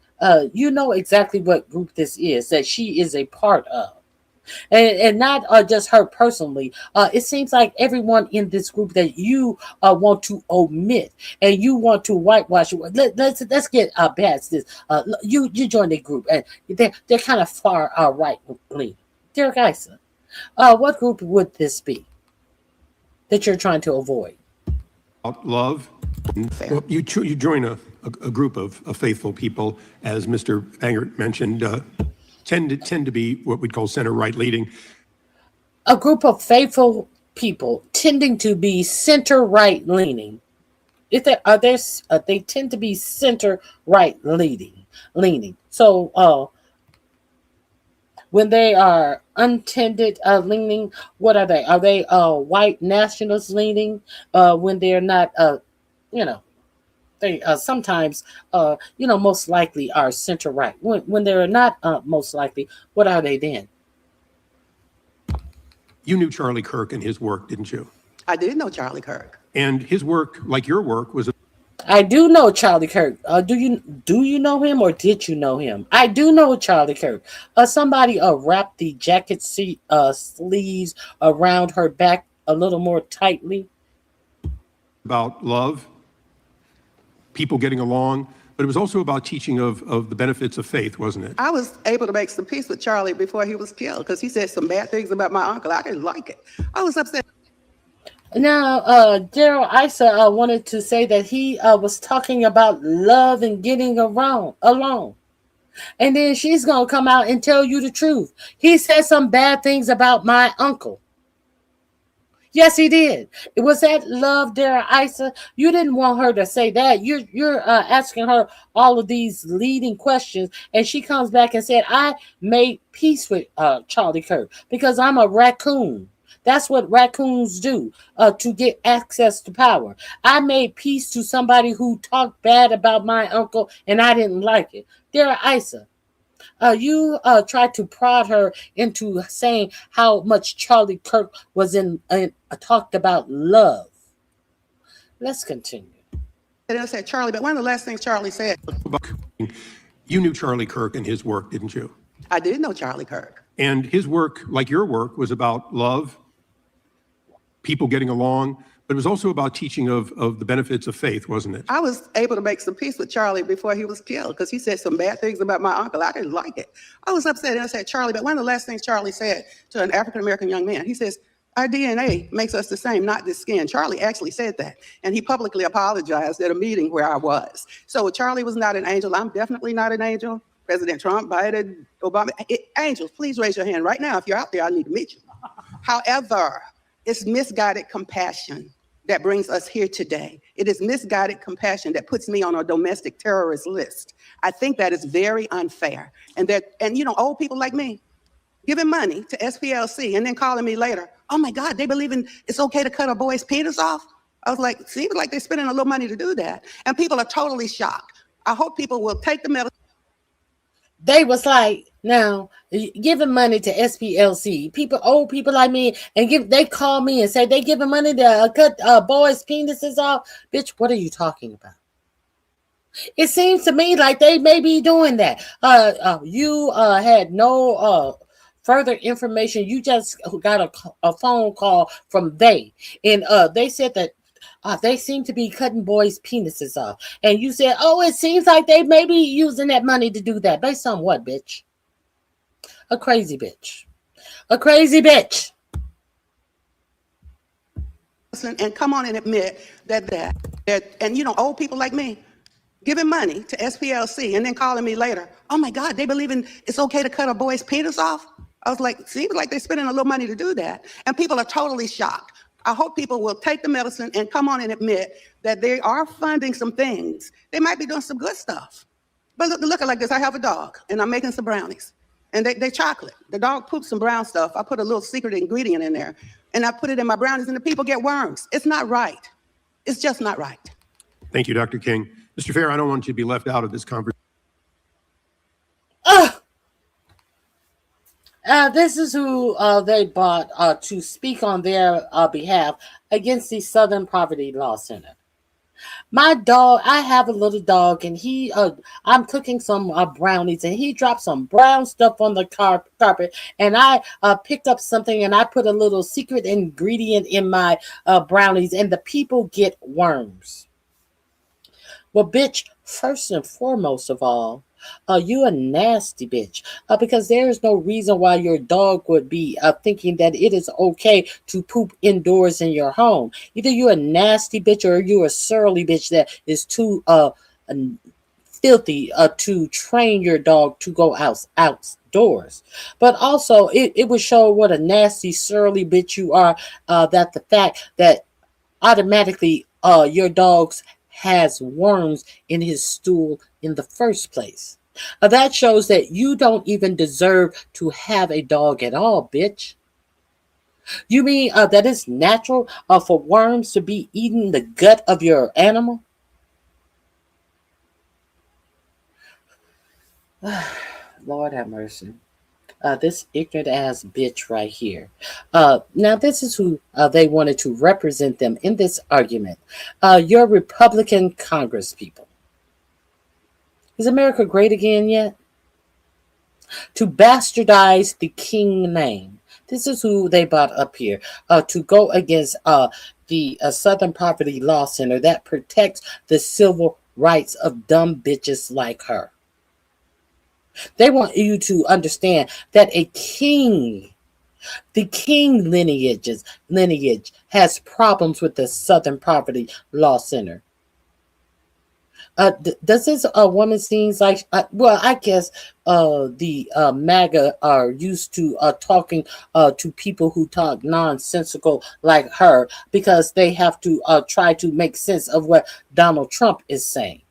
you know exactly what group this is that she is a part of. And not just her personally. It seems like everyone in this group that you want to omit and you want to whitewash. Let's get past this. You joined a group and they're kind of far right leaning. Derek Issa, what group would this be that you're trying to avoid?
Love. Well, you join a group of faithful people, as Mr. Bangert mentioned, tend to be what we'd call center-right leading.
A group of faithful people tending to be center-right leaning. They tend to be center-right leaning. So when they are untended leaning. What are they? Are they white nationalists leaning when they're not? You know, they sometimes most likely are center right. When they're not most likely, what are they then?
You knew Charlie Kirk and his work, didn't you?
I did know Charlie Kirk.
And his work, like your work, was
I do know Charlie Kirk. Do you know him or did you know him? I do know Charlie Kirk. Somebody wrapped the jacket sleeves around her back a little more tightly.
about love, people getting along, but it was also about teaching of the benefits of faith, wasn't it?
I was able to make some peace with Charlie before he was killed because he said some bad things about my uncle. I didn't like it. I was upset.
Now, Daryl Issa wanted to say that he was talking about love and getting along. And then she's going to come out and tell you the truth. He said some bad things about my uncle. Yes, he did. It was that love, Daryl Issa. You didn't want her to say that. You're asking her all of these leading questions, and she comes back and said, I made peace with Charlie Kirk because I'm a raccoon. That's what raccoons do to get access to power. I made peace to somebody who talked bad about my uncle, and I didn't like it. Daryl Issa, you tried to prod her into saying how much Charlie Kirk was talked about love. Let's continue.
And I said, Charlie, but one of the last things Charlie said.
You knew Charlie Kirk and his work, didn't you?
I did know Charlie Kirk.
And his work, like your work, was about love, people getting along, but it was also about teaching of the benefits of faith, wasn't it?
I was able to make some peace with Charlie before he was killed because he said some bad things about my uncle. I didn't like it. I was upset and I said, Charlie, but one of the last things Charlie said to an African-American young man, he says, our DNA makes us the same, not the skin. Charlie actually said that. And he publicly apologized at a meeting where I was. So Charlie was not an angel. I'm definitely not an angel. President Trump, Biden, Obama. Angels, please raise your hand right now. If you're out there, I need to meet you. However, it's misguided compassion that brings us here today. It is misguided compassion that puts me on a domestic terrorist list. I think that is very unfair. And old people like me giving money to SPLC and then calling me later, oh my God, they believe it's okay to cut a boy's penis off? I was like, seems like they're spending a little money to do that. And people are totally shocked. I hope people will take the medicine.
They was like, now giving money to SPLC, old people like me, and they call me and say they giving money to cut boys' penises off. Bitch, what are you talking about? It seems to me like they may be doing that. You had no further information. You just got a phone call from they, and they said that they seem to be cutting boys' penises off. And you said, oh, it seems like they may be using that money to do that. Based on what, bitch? A crazy bitch. A crazy bitch.
And come on and admit that old people like me giving money to SPLC and then calling me later, oh my God, they believe it's okay to cut a boy's penis off? I was like, seems like they're spending a little money to do that. And people are totally shocked. I hope people will take the medicine and come on and admit that they are funding some things. They might be doing some good stuff. But look at like this. I have a dog and I'm making some brownies and they chocolate. The dog poops some brown stuff. I put a little secret ingredient in there and I put it in my brownies and the people get worms. It's not right. It's just not right.
Thank you, Dr. King. Mr. Fair, I don't want you to be left out of this conversation.
This is who they bought to speak on their behalf against the Southern Poverty Law Center. My dog, I have a little dog, and I'm cooking some brownies, and he dropped some brown stuff on the carpet, and I picked up something, and I put a little secret ingredient in my brownies, and the people get worms. Well, bitch, first and foremost of all, you a nasty bitch because there is no reason why your dog would be thinking that it is okay to poop indoors in your home. Either you're a nasty bitch or you're a surly bitch that is too filthy to train your dog to go outdoors. But also it would show what a nasty surly bitch you are, that the fact that automatically your dog's has worms in his stool in the first place. That shows that you don't even deserve to have a dog at all, bitch. You mean that it's natural for worms to be eating the gut of your animal? Lord have mercy. This ignorant ass bitch right here. Now, this is who they wanted to represent them in this argument. Your Republican Congress people. Is America great again yet? To bastardize the king name. This is who they brought up here to go against the Southern Poverty Law Center that protects the civil rights of dumb bitches like her. They want you to understand that a king, the king lineage has problems with the Southern Poverty Law Center. Does this woman seems like, well, I guess the MAGA are used to talking to people who talk nonsensical like her because they have to try to make sense of what Donald Trump is saying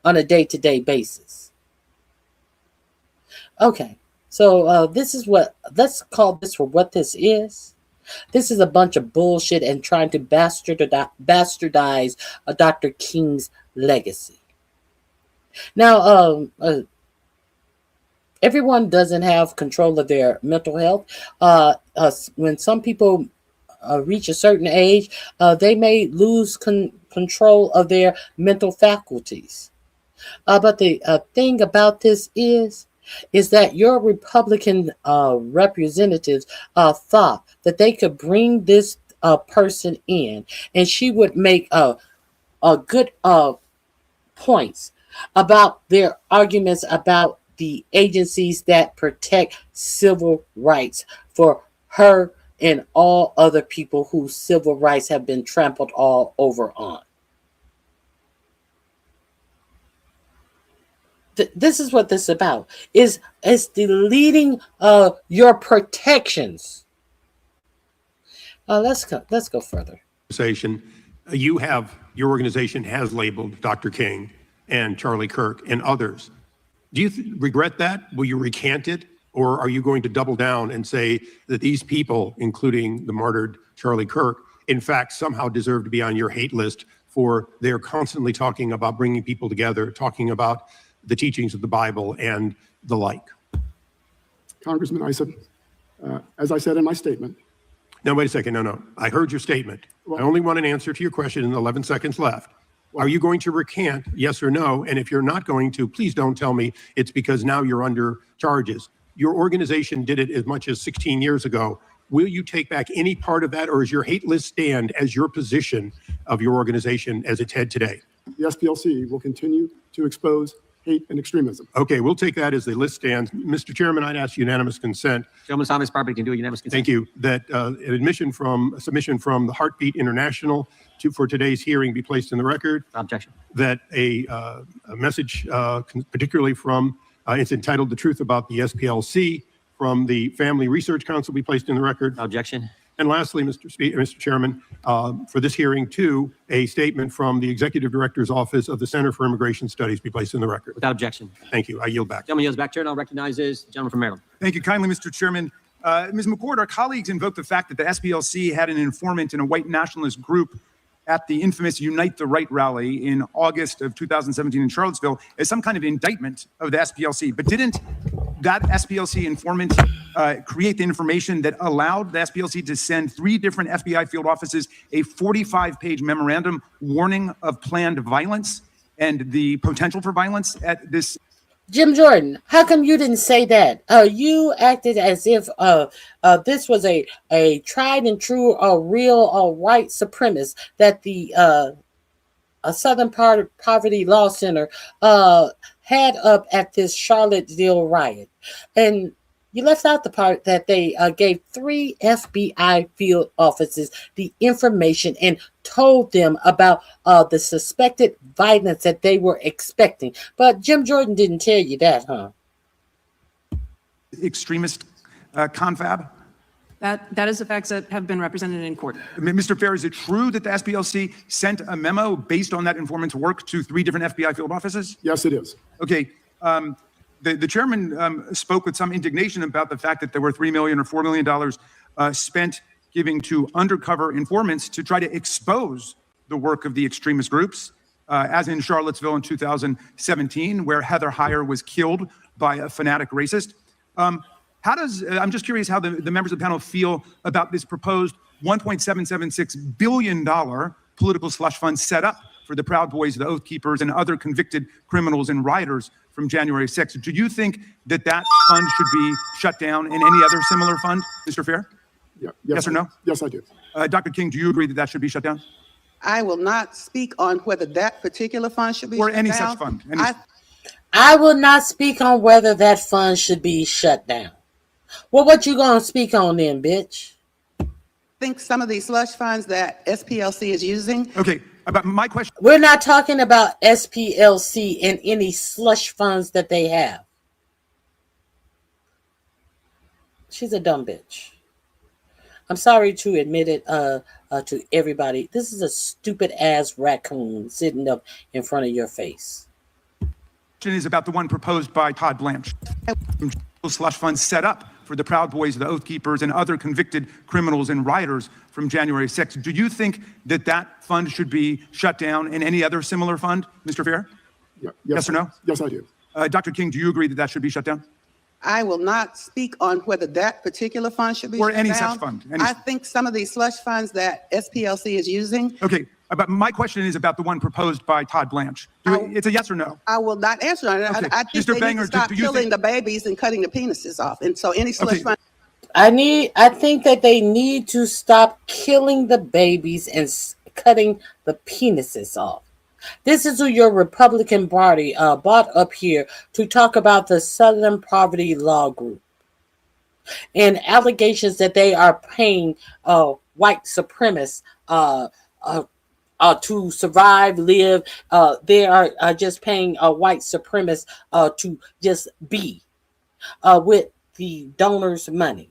on a day-to-day basis. Okay, so this is what, let's call this for what this is. This is a bunch of bullshit and trying to bastardize Dr. King's legacy. Now, everyone doesn't have control of their mental health. When some people reach a certain age, they may lose control of their mental faculties. But the thing about this is that your Republican representatives thought that they could bring this person in and she would make good points about their arguments about the agencies that protect civil rights for her and all other people whose civil rights have been trampled all over on. This is what this is about. Is deleting your protections. Let's go further.
Your organization has labeled Dr. King and Charlie Kirk and others. Do you regret that? Will you recant it? Or are you going to double down and say that these people, including the martyred Charlie Kirk, in fact, somehow deserve to be on your hate list for they're constantly talking about bringing people together, talking about the teachings of the Bible and the like?
Congressman Issa, as I said in my statement.
No, wait a second. No. I heard your statement. I only want an answer to your question in the 11 seconds left. Are you going to recant, yes or no? And if you're not going to, please don't tell me it's because now you're under charges. Your organization did it as much as 16 years ago. Will you take back any part of that, or is your hate list stand as your position of your organization as its head today?
The SPLC will continue to expose hate and extremism.
Okay, we'll take that as the list stands. Mr. Chairman, I'd ask unanimous consent.
Gentleman's time is property can do a unanimous consent.
Thank you. That a submission from the Heartbeat International for today's hearing be placed in the record.
Objection.
That a message, particularly from, it's entitled "The Truth About the SPLC," from the Family Research Council be placed in the record.
Objection.
And lastly, Mr. Chairman, for this hearing too, a statement from the Executive Director's Office of the Center for Immigration Studies be placed in the record.
Without objection.
Thank you. I yield back.
Gentleman yields back. Chair now recognizes the gentleman from Maryland.
Thank you kindly, Mr. Chairman. Ms. McCord, our colleagues invoked the fact that the SPLC had an informant in a white nationalist group at the infamous Unite the Right rally in August of 2017 in Charlottesville as some kind of indictment of the SPLC. But didn't that SPLC informant create the information that allowed the SPLC to send 3 different FBI field offices a 45-page memorandum warning of planned violence and the potential for violence at this?
Jim Jordan, how come you didn't say that? You acted as if this was a tried and true, real white supremacist that the Southern Poverty Law Center had up at this Charlottesville riot. And you left out the part that they gave 3 FBI field officers the information and told them about the suspected violence that they were expecting. But Jim Jordan didn't tell you that, huh?
Extremist confab?
That is the facts that have been represented in court.
Mr. Fair, is it true that the SPLC sent a memo based on that informant's work to 3 different FBI field offices?
Yes, it is.
Okay. The chairman spoke with some indignation about the fact that there were $3 million or $4 million spent giving to undercover informants to try to expose the work of the extremist groups, as in Charlottesville in 2017, where Heather Heyer was killed by a fanatic racist. I'm just curious how the members of the panel feel about this proposed $1.776 billion political slush fund set up for the Proud Boys, the Oath Keepers, and other convicted criminals and rioters from January 6th. Do you think that fund should be shut down and any other similar fund, Mr. Fair?
Yeah,
yes or no?
Yes, I do.
Dr. King, do you agree that should be shut down?
I will not speak on whether that particular fund should be
or
shut
any
down.
such fund.
I will not speak on whether that fund should be shut down. Well, what you gonna speak on then, bitch?
I think some of these slush funds that SPLC is using.
Okay, about my question.
We're not talking about SPLC and any slush funds that they have. She's a dumb bitch. I'm sorry to admit it to everybody. This is a stupid ass raccoon sitting up in front of your face.
Is about the one proposed by Todd Blance. Slush funds set up for the Proud Boys, the Oath Keepers, and other convicted criminals and rioters from January 6th. Do you think that fund should be shut down and any other similar fund, Mr. Fair?
Yeah,
yes or no?
Yes, I do.
Dr. King, do you agree that should be shut down?
I will not speak on whether that particular fund should be
or
shut
any
down.
such fund.
I think some of these slush funds that SPLC is using.
Okay, but my question is about the one proposed by Todd Blance. It's a yes or no?
I will not answer on it.
Okay.
I think
Mr.
they
Banger,
need to stop killing the babies and cutting the penises off. And so any slush fund.
I think that they need to stop killing the babies and cutting the penises off. This is who your Republican party brought up here to talk about the Southern Poverty Law Group and allegations that they are paying white supremacists to survive, live. They are just paying white supremacists to just be with the donors' money.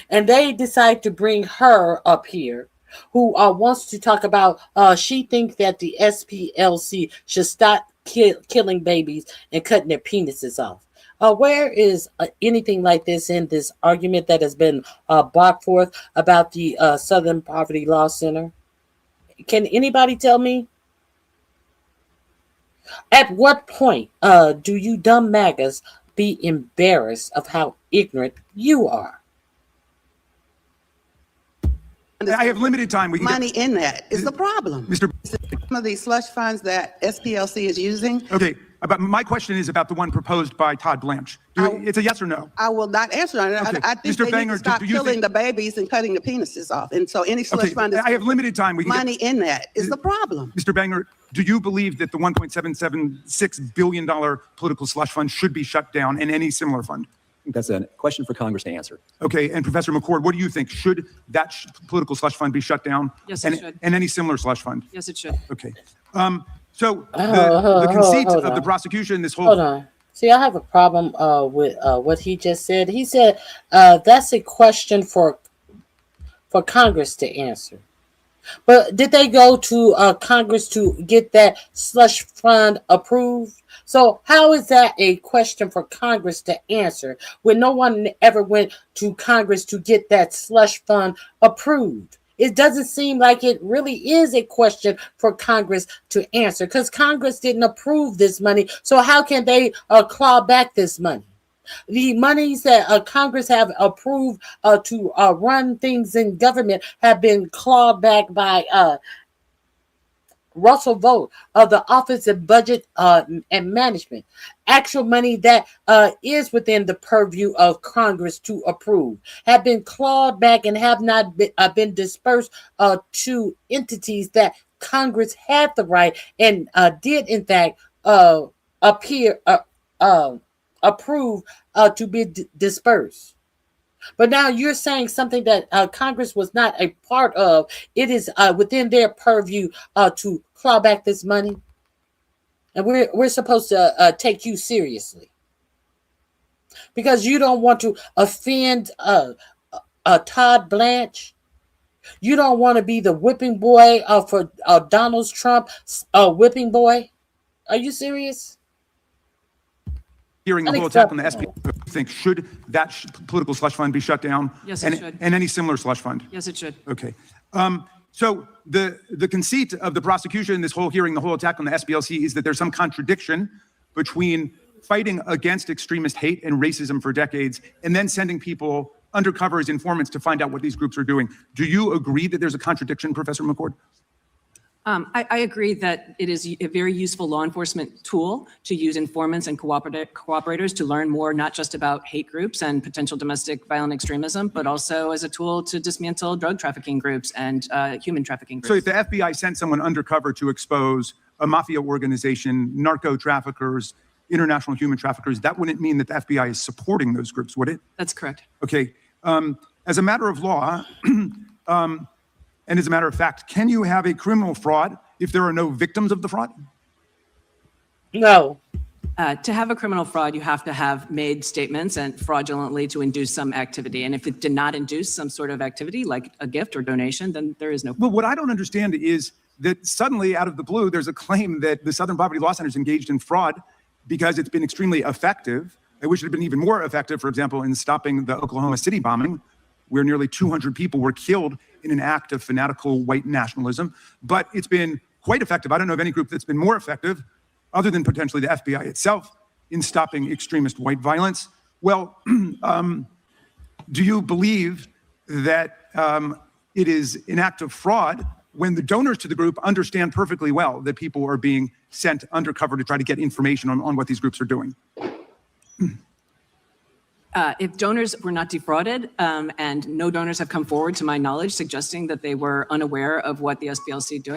And they decide to bring her up here, who wants to talk about, she thinks that the SPLC should stop killing babies and cutting their penises off. Where is anything like this in this argument that has been brought forth about the Southern Poverty Law Center? Can anybody tell me? At what point do you dumb MAGAs be embarrassed of how ignorant you are?
I have limited time. We can
money in that is the problem.
Mr.
Some of these slush funds that SPLC is using.
Okay, but my question is about the one proposed by Todd Blance. It's a yes or no?
I will not answer on it.
Okay.
I think
Mr.
they
Banger,
need to stop killing the babies and cutting the penises off. And so any slush fund
I have limited time. We can
money in that is the problem.
Mr. Banger, do you believe that the $1.776 billion political slush fund should be shut down and any similar fund?
I think that's a question for Congress to answer.
Okay, and Professor McCord, what do you think? Should that political slush fund be shut down?
Yes, it should.
And any similar slush fund?
Yes, it should.
Okay. So the conceit of the prosecution, this whole...
Hold on. See, I have a problem with what he just said. He said that's a question for Congress to answer. But did they go to Congress to get that slush fund approved? So how is that a question for Congress to answer when no one ever went to Congress to get that slush fund approved? It doesn't seem like it really is a question for Congress to answer because Congress didn't approve this money. So how can they claw back this money? The monies that Congress have approved to run things in government have been clawed back by Russell Vogt of the Office of Budget and Management. Actual money that is within the purview of Congress to approve have been clawed back and have not been dispersed to entities that Congress had the right and did in fact approve to be dispersed. But now you're saying something that Congress was not a part of. It is within their purview to claw back this money. And we're supposed to take you seriously. Because you don't want to offend Todd Blance. You don't want to be the whipping boy for Donald Trump, whipping boy. Are you serious?
hearing the whole attack on the SPL, think should that political slush fund be shut down?
Yes, it should.
And any similar slush fund?
Yes, it should.
Okay. So the conceit of the prosecution, this whole hearing, the whole attack on the SPLC is that there's some contradiction between fighting against extremist hate and racism for decades and then sending people undercover as informants to find out what these groups are doing. Do you agree that there's a contradiction, Professor McCord?
I agree that it is a very useful law enforcement tool to use informants and cooperators to learn more, not just about hate groups and potential domestic violent extremism, but also as a tool to dismantle drug trafficking groups and human trafficking groups.
So if the FBI sent someone undercover to expose a mafia organization, narco traffickers, international human traffickers, that wouldn't mean that the FBI is supporting those groups, would it?
That's correct.
Okay. As a matter of law, and as a matter of fact, can you have a criminal fraud if there are no victims of the fraud?
No.
To have a criminal fraud, you have to have made statements and fraudulently to induce some activity. And if it did not induce some sort of activity, like a gift or donation, then there is no.
Well, what I don't understand is that suddenly, out of the blue, there's a claim that the Southern Poverty Law Center is engaged in fraud because it's been extremely effective. I wish it had been even more effective, for example, in stopping the Oklahoma City bombing, where nearly 200 people were killed in an act of fanatical white nationalism. But it's been quite effective. I don't know of any group that's been more effective, other than potentially the FBI itself, in stopping extremist white violence. Well, do you believe that it is an act of fraud when the donors to the group understand perfectly well that people are being sent undercover to try to get information on what these groups are doing?
If donors were not defrauded, and no donors have come forward to my knowledge suggesting that they were unaware of what the SPLC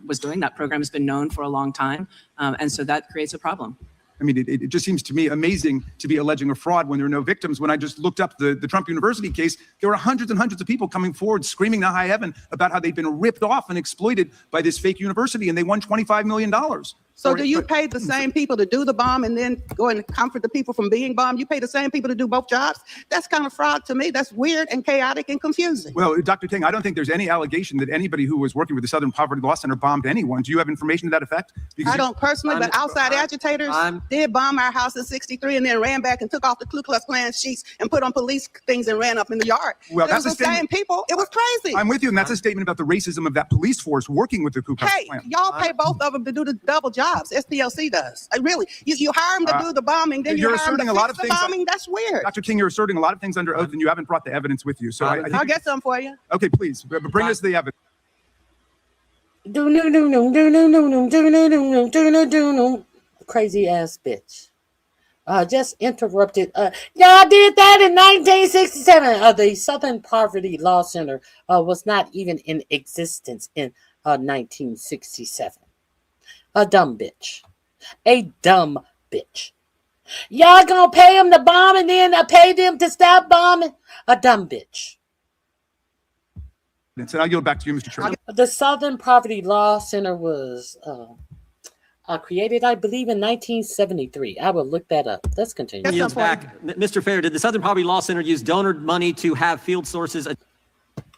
was doing, that program has been known for a long time, and so that creates a problem.
I mean, it just seems to me amazing to be alleging a fraud when there are no victims. When I just looked up the Trump University case, there were hundreds and hundreds of people coming forward screaming to high heaven about how they've been ripped off and exploited by this fake university, and they won $25 million.
So do you pay the same people to do the bomb and then go and comfort the people from being bombed? You pay the same people to do both jobs? That's kind of fraud to me. That's weird and chaotic and confusing.
Well, Dr. King, I don't think there's any allegation that anybody who was working with the Southern Poverty Law Center bombed anyone. Do you have information to that effect?
I don't personally, but outside agitators did bomb our house in '63 and then ran back and took off the Ku Klux Klan sheets and put on police things and ran up in the yard.
Well,
that's the same people. It was crazy.
I'm with you, and that's a statement about the racism of that police force working with the Ku Klux Klan.
Hey, y'all pay both of them to do the double jobs. SPLC does. Really, you hire them to do the bombing, then you hire them to fix the bombing. That's weird.
Dr. King, you're asserting a lot of things under oath, and you haven't brought the evidence with you. So
I'll get some for you.
Okay, please bring us the evidence.
Crazy ass bitch. Just interrupted. Y'all did that in 1967. The Southern Poverty Law Center was not even in existence in 1967. A dumb bitch. A dumb bitch. Y'all gonna pay them to bomb and then pay them to stop bombing? A dumb bitch.
And so I'll yield back to you, Mr. Chairman.
The Southern Poverty Law Center was created, I believe, in 1973. I will look that up. Let's continue.
Yields back. Mr. Fair, did the Southern Poverty Law Center use donor money to have field sources?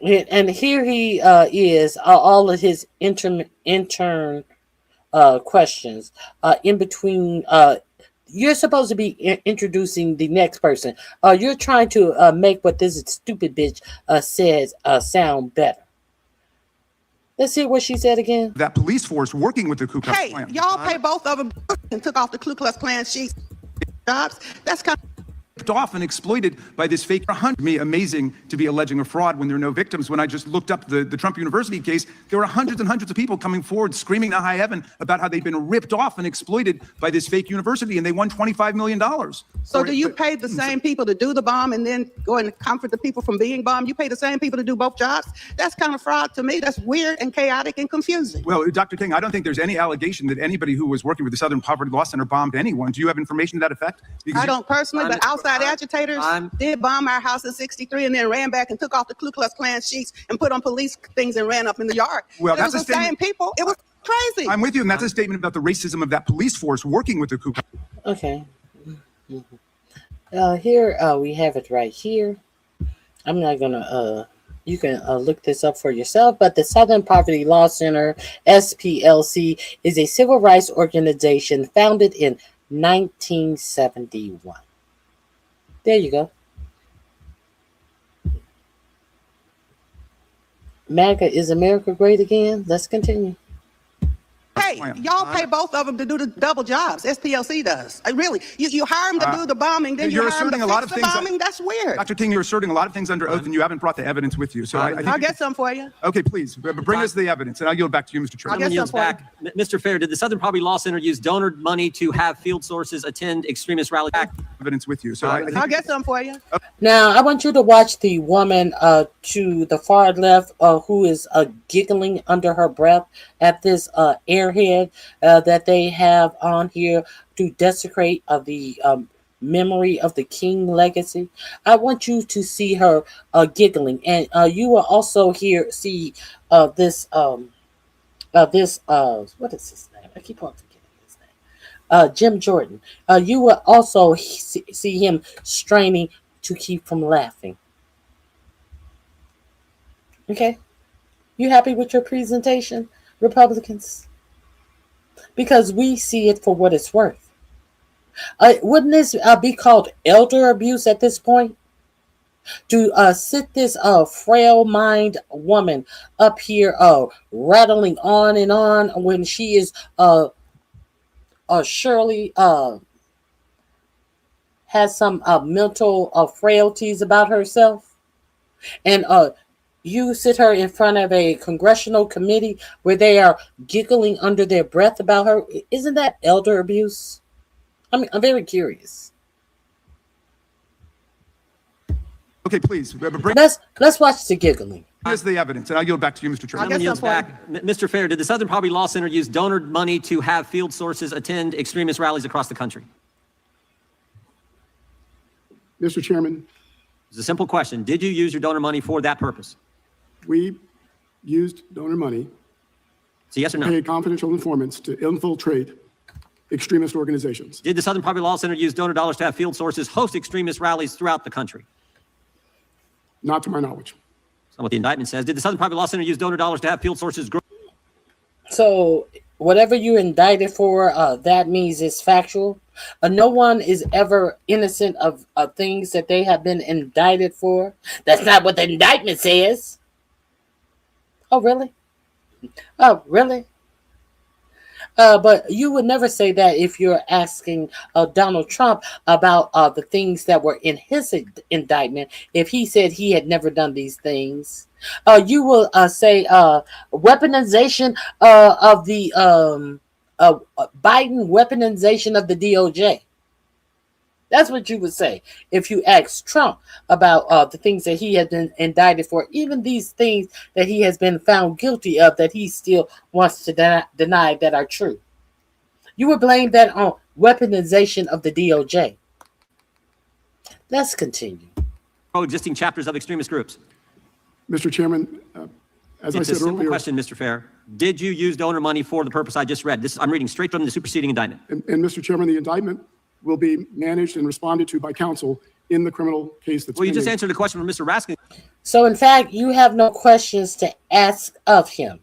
And here he is, all of his intern questions in between. You're supposed to be introducing the next person. You're trying to make what this stupid bitch says sound better. Let's hear what she said again.
That police force working with the Ku Klux Klan.
Hey, y'all pay both of them and took off the Ku Klux Klan sheets jobs. That's kind of
off and exploited by this fake hunt. Me amazing to be alleging a fraud when there are no victims. When I just looked up the Trump University case, there were hundreds and hundreds of people coming forward screaming to high heaven about how they've been ripped off and exploited by this fake university, and they won $25 million.
So do you pay the same people to do the bomb and then go and comfort the people from being bombed? You pay the same people to do both jobs? That's kind of fraud to me. That's weird and chaotic and confusing.
Well, Dr. King, I don't think there's any allegation that anybody who was working with the Southern Poverty Law Center bombed anyone. Do you have information to that effect?
I don't personally, but outside agitators did bomb our house in '63 and then ran back and took off the Ku Klux Klan sheets and put on police things and ran up in the yard.
Well,
that's the same people. It was crazy.
I'm with you, and that's a statement about the racism of that police force working with the Ku Klux.
Okay. Here we have it right here. I'm not gonna. You can look this up for yourself. But the Southern Poverty Law Center (SPLC) is a civil rights organization founded in 1971. There you go. MAGA, is America great again? Let's continue.
Hey, y'all pay both of them to do the double jobs. SPLC does. Really, you hire them to do the bombing, then you
You're
hire them
asserting
to
a lot
fix
of
the
things.
bombing. That's weird.
Dr. Ting, you're asserting a lot of things under oath, and you haven't brought the evidence with you. So I think
I'll get some for you.
Okay, please bring us the evidence, and I'll yield back to you, Mr. Chairman.
I'll get
Yields
some for you.
back. Mr. Fair, did the Southern Poverty Law Center use donor money to have field sources attend extremist rallies?
Evidence with you. So
I'll get some for you.
Now, I want you to watch the woman to the far left who is giggling under her breath at this airhead that they have on here to desecrate the memory of the King legacy. I want you to see her giggling, and you will also see this what is his name? I keep on forgetting his name. Jim Jordan. You will also see him straining to keep from laughing. Okay, you happy with your presentation, Republicans? Because we see it for what it's worth. Wouldn't this be called elder abuse at this point? To sit this frail mind woman up here rattling on and on when she is surely has some mental frailties about herself, and you sit her in front of a congressional committee where they are giggling under their breath about her. Isn't that elder abuse? I mean, I'm very curious.
Okay, please.
Let's watch the giggling.
Here's the evidence, and I'll yield back to you, Mr. Chairman.
Yields back. Mr. Fair, did the Southern Poverty Law Center use donor money to have field sources attend extremist rallies across the country?
Mr. Chairman.
It's a simple question. Did you use your donor money for that purpose?
We used donor money
So yes or no?
to pay confidential informants to infiltrate extremist organizations.
Did the Southern Poverty Law Center use donor dollars to have field sources host extremist rallies throughout the country?
Not to my knowledge.
That's not what the indictment says. Did the Southern Poverty Law Center use donor dollars to have field sources grow?
So whatever you're indicted for, that means it's factual. No one is ever innocent of things that they have been indicted for. That's not what the indictment says. Oh, really? Oh, really? But you would never say that if you're asking Donald Trump about the things that were in his indictment. If he said he had never done these things, you will say weaponization of the Biden weaponization of the DOJ. That's what you would say if you asked Trump about the things that he has been indicted for, even these things that he has been found guilty of that he still wants to deny that are true. You would blame that on weaponization of the DOJ. Let's continue.
Existing chapters of extremist groups.
Mr. Chairman, as I
It's a
said
simple
earlier,
question, Mr. Fair. Did you use donor money for the purpose I just read? I'm reading straight from the superseding indictment.
and Mr. Chairman, the indictment will be managed and responded to by counsel in the criminal case that's
Well, you just
pending.
answered a question from Mr. Raskin.
So, in fact, you have no questions to ask of him.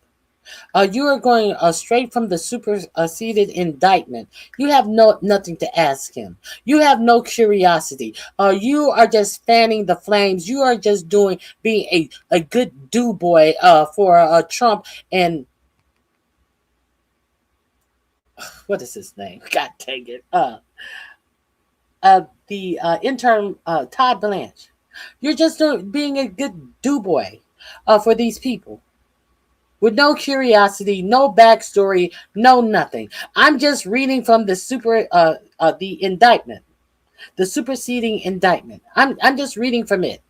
You are going straight from the superseded indictment. You have nothing to ask him. You have no curiosity. You are just fanning the flames. You are just being a good do boy for Trump and what is his name? God dang it. The intern Todd Blance. You're just being a good do boy for these people. With no curiosity, no backstory, no nothing. I'm just reading from the indictment, the superseding indictment. I'm just reading from it,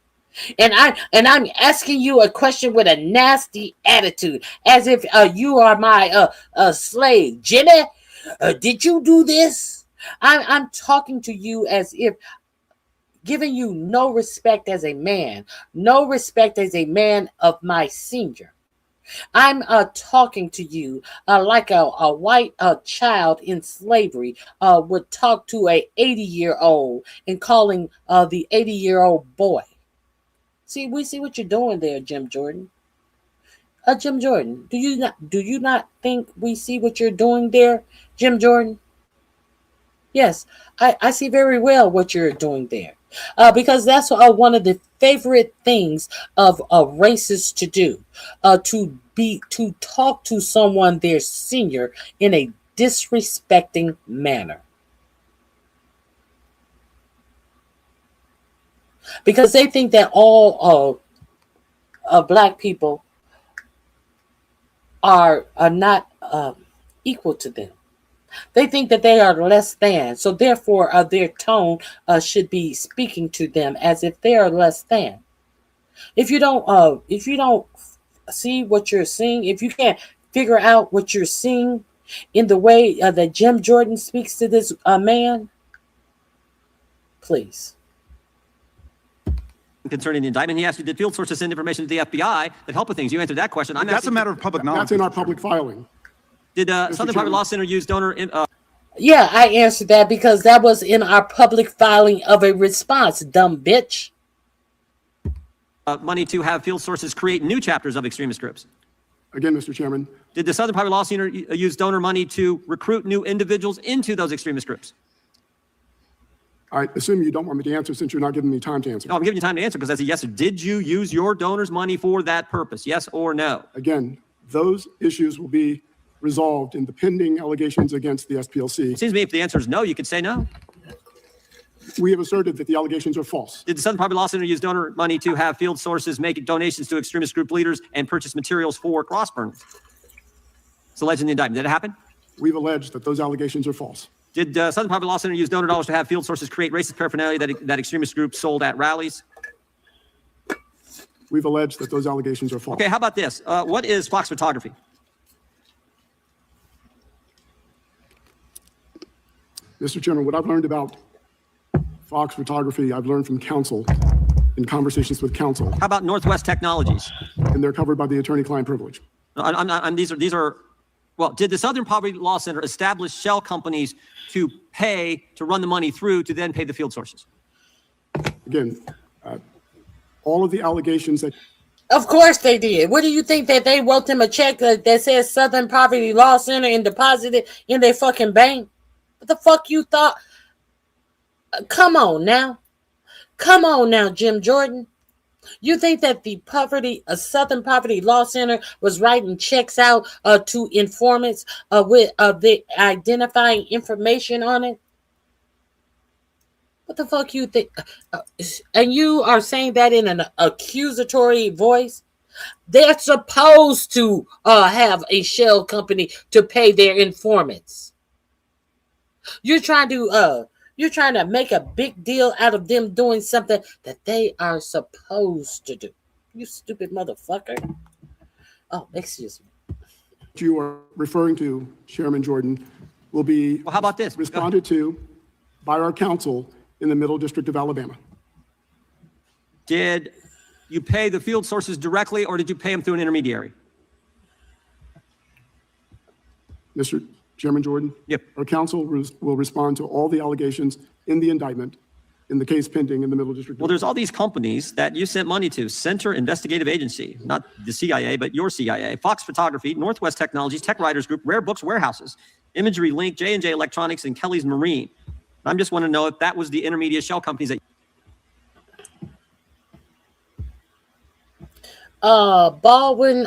and I'm asking you a question with a nasty attitude, as if you are my slave, Jenny. Did you do this? I'm talking to you as if giving you no respect as a man, no respect as a man of my senior. I'm talking to you like a white child in slavery would talk to a 80-year-old and calling the 80-year-old boy. We see what you're doing there, Jim Jordan. Jim Jordan, do you not think we see what you're doing there, Jim Jordan? Yes, I see very well what you're doing there. Because that's one of the favorite things of racists to do, to talk to someone their senior in a disrespecting manner. Because they think that all black people are not equal to them. They think that they are less than, so therefore their tone should be speaking to them as if they are less than. If you don't see what you're seeing, if you can't figure out what you're seeing in the way that Jim Jordan speaks to this man, please.
Concerning the indictment, he asked you, did field sources send information to the FBI that help with things? You answered that question.
That's a matter of public knowledge. That's in our public filing.
Did Southern Poverty Law Center use donor?
Yeah, I answered that because that was in our public filing of a response, dumb bitch.
Money to have field sources create new chapters of extremist groups?
Again, Mr. Chairman.
Did the Southern Poverty Law Center use donor money to recruit new individuals into those extremist groups?
I assume you don't want me to answer since you're not giving me time to answer.
No, I'm giving you time to answer because that's a yes. Did you use your donors' money for that purpose? Yes or no?
Again, those issues will be resolved in the pending allegations against the SPLC.
It seems to me if the answer is no, you could say no.
We have asserted that the allegations are false.
Did the Southern Poverty Law Center use donor money to have field sources make donations to extremist group leaders and purchase materials for cross burners? It's alleged in the indictment. Did it happen?
We've alleged that those allegations are false.
Did Southern Poverty Law Center use donor dollars to have field sources create racist paraphernalia that extremist groups sold at rallies?
We've alleged that those allegations are false.
Okay, how about this? What is Fox photography?
Mr. Chairman, what I've learned about Fox photography, I've learned from counsel, in conversations with counsel.
How about Northwest Technologies?
And they're covered by the attorney-client privilege.
These are, well, did the Southern Poverty Law Center establish shell companies to pay, to run the money through, to then pay the field sources?
Again, all of the allegations that...
Of course they did. What do you think that they wrote them a check that says Southern Poverty Law Center and deposited in their fucking bank? What the fuck you thought? Come on now. Come on now, Jim Jordan. You think that the Southern Poverty Law Center was writing checks out to informants with the identifying information on it? What the fuck you think? And you are saying that in an accusatory voice? They're supposed to have a shell company to pay their informants. You're trying to make a big deal out of them doing something that they are supposed to do. You stupid motherfucker. Oh, excuse me.
What you are referring to, Chairman Jordan, will be
how about this?
Responded to by our counsel in the Middle District of Alabama.
Did you pay the field sources directly or did you pay them through an intermediary?
Mr. Chairman Jordan?
Yep.
Our counsel will respond to all the allegations in the indictment in the case pending in the Middle District.
Well, there's all these companies that you sent money to. Center Investigative Agency, not the CIA, but your CIA. Fox Photography, Northwest Technologies, Tech Writers Group, Rare Books Warehouses, Imagery Link, J&J Electronics, and Kelly's Marine. I just want to know if that was the intermediate shell companies that...
Baldwin,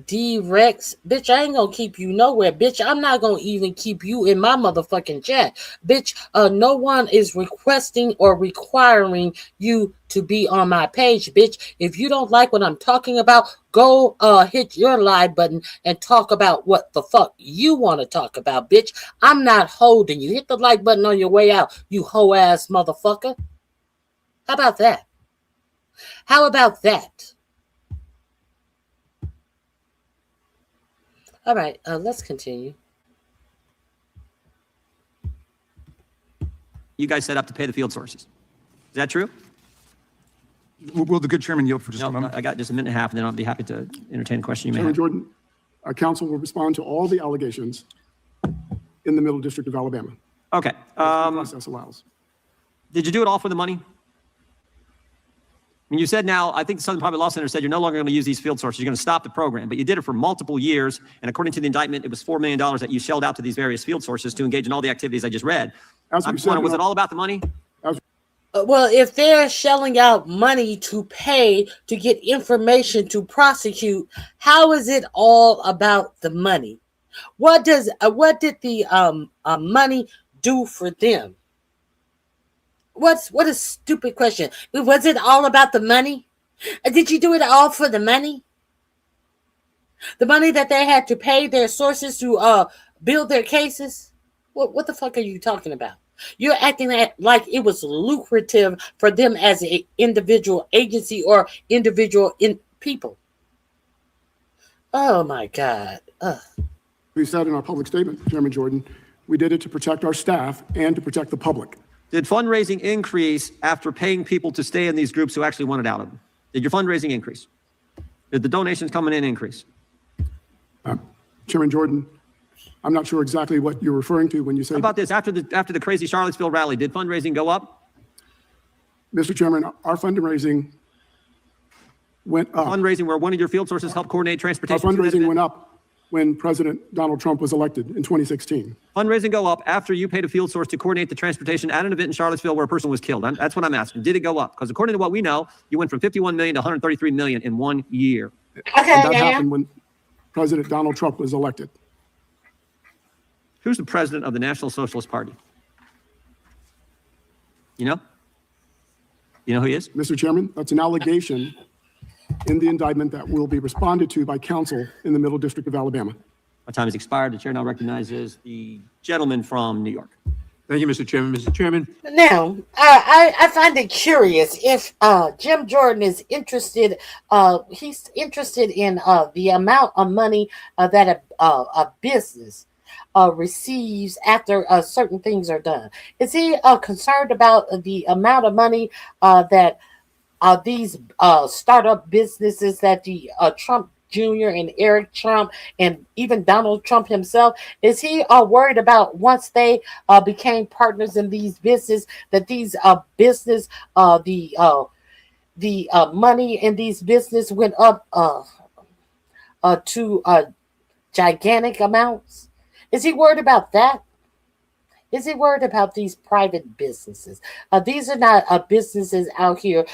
D Rex, bitch, I ain't gonna keep you nowhere, bitch. I'm not gonna even keep you in my motherfucking chat, bitch. No one is requesting or requiring you to be on my page, bitch. If you don't like what I'm talking about, go hit your live button and talk about what the fuck you want to talk about, bitch. I'm not holding you. Hit the like button on your way out, you hoe ass motherfucker. How about that? How about that? All right, let's continue.
You guys set up to pay the field sources. Is that true?
Will the good chairman yield for just a moment?
I got just a minute and a half, and then I'll be happy to entertain a question you may
Chairman
have.
Jordan, our counsel will respond to all the allegations in the Middle District of Alabama.
Okay.
Process allows.
Did you do it all for the money? I mean, you said now, I think the Southern Poverty Law Center said you're no longer going to use these field sources. You're going to stop the program, but you did it for multiple years. And according to the indictment, it was $4 million that you shelled out to these various field sources to engage in all the activities I just read.
As we said,
Was it all about the money?
Well, if they're shelling out money to pay to get information to prosecute, how is it all about the money? What did the money do for them? What a stupid question. Was it all about the money? Did you do it all for the money? The money that they had to pay their sources to build their cases? What the fuck are you talking about? You're acting like it was lucrative for them as an individual agency or individual people. Oh my God.
We said in our public statement, Chairman Jordan, we did it to protect our staff and to protect the public.
Did fundraising increase after paying people to stay in these groups who actually wanted out of them? Did your fundraising increase? Did the donations coming in increase?
Chairman Jordan, I'm not sure exactly what you're referring to when you say.
How about this? After the crazy Charlottesville rally, did fundraising go up?
Mr. Chairman, our fundraising went up.
Fundraising where one of your field sources helped coordinate transportation.
Our fundraising went up when President Donald Trump was elected in 2016.
Fundraising go up after you paid a field source to coordinate the transportation at an event in Charlottesville where a person was killed. That's what I'm asking. Did it go up? Because according to what we know, you went from 51 million to 133 million in 1 year.
And that happened when President Donald Trump was elected.
Who's the president of the National Socialist Party? You know? You know who he is?
Mr. Chairman, that's an allegation in the indictment that will be responded to by counsel in the Middle District of Alabama.
My time has expired. The chair now recognizes the gentleman from New York.
Thank you, Mr. Chairman. Mr. Chairman.
Now, I find it curious if Jim Jordan is interested. He's interested in the amount of money that a business receives after certain things are done. Is he concerned about the amount of money that these startup businesses that the Trump Jr. and Eric Trump and even Donald Trump himself, is he worried about once they became partners in these businesses that these business the money in these business went up to gigantic amounts? Is he worried about that? Is he worried about these private businesses? These are not businesses out here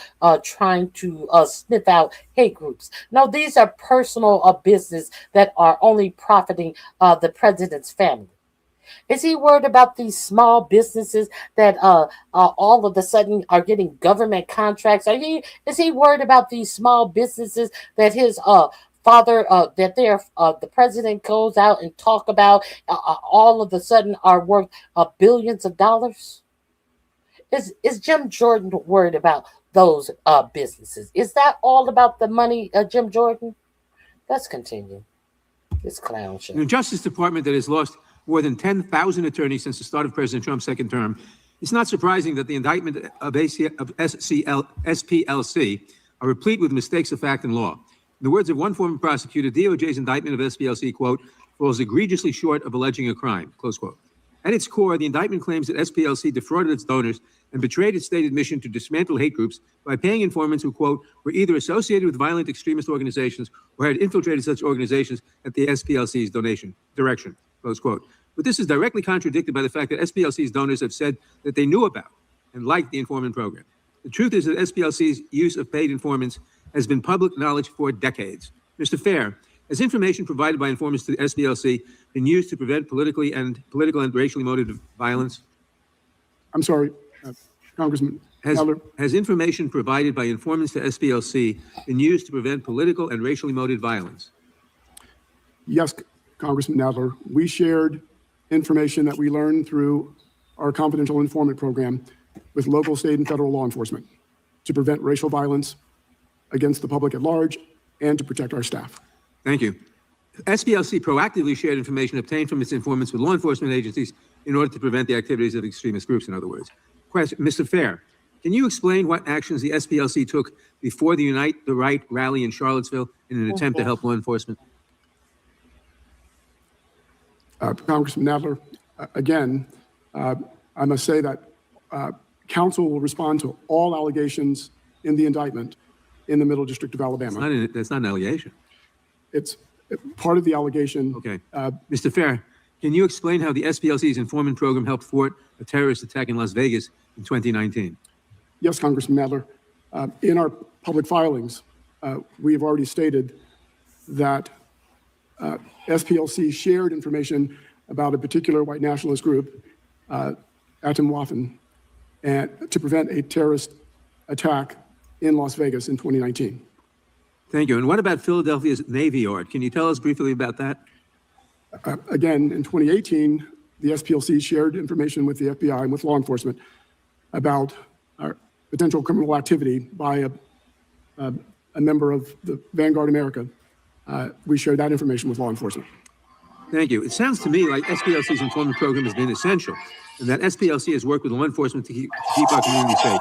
trying to sniff out hate groups. No, these are personal business that are only profiting the president's family. Is he worried about these small businesses that all of a sudden are getting government contracts? Is he worried about these small businesses that his father, that the president goes out and talk about, all of a sudden are worth billions of dollars? Is Jim Jordan worried about those businesses? Is that all about the money, Jim Jordan? Let's continue this clown show.
In a Justice Department that has lost more than 10,000 attorneys since the start of President Trump's second term, it's not surprising that the indictment of SPLC are replete with mistakes of fact and law. In the words of one former prosecutor, DOJ's indictment of SPLC, quote, falls egregiously short of alleging a crime, close quote. At its core, the indictment claims that SPLC defrauded its donors and betrayed its stated mission to dismantle hate groups by paying informants who, quote, were either associated with violent extremist organizations or had infiltrated such organizations at the SPLC's direction, close quote. But this is directly contradicted by the fact that SPLC's donors have said that they knew about and liked the informant program. The truth is that SPLC's use of paid informants has been public knowledge for decades. Mr. Fair, has information provided by informants to the SPLC been used to prevent political and racially motivated violence?
I'm sorry, Congressman.
Has information provided by informants to SPLC been used to prevent political and racially motivated violence?
Yes, Congressman Nadler. We shared information that we learned through our confidential informant program with local, state, and federal law enforcement to prevent racial violence against the public at large and to protect our staff.
Thank you. SPLC proactively shared information obtained from its informants with law enforcement agencies in order to prevent the activities of extremist groups, in other words. Question, Mr. Fair, can you explain what actions the SPLC took before the Unite the Right rally in Charlottesville in an attempt to help law enforcement?
Congressman Nadler, again, I must say that counsel will respond to all allegations in the indictment in the Middle District of Alabama.
That's not an allegation.
It's part of the allegation.
Okay. Mr. Fair, Can you explain how the SPLC's informant program helped thwart a terrorist attack in Las Vegas in 2019?
Yes, Congressman Nadler. In our public filings, we have already stated that SPLC shared information about a particular white nationalist group, Atom Waffen, and to prevent a terrorist attack in Las Vegas in 2019.
Thank you. And what about Philadelphia's Navy Yard? Can you tell us briefly about that?
Again, in 2018, the SPLC shared information with the FBI and with law enforcement about potential criminal activity by a member of the Vanguard America. We shared that information with law enforcement.
Thank you. It sounds to me like SPLC's informant program has been essential, and that SPLC has worked with law enforcement to keep our community safe.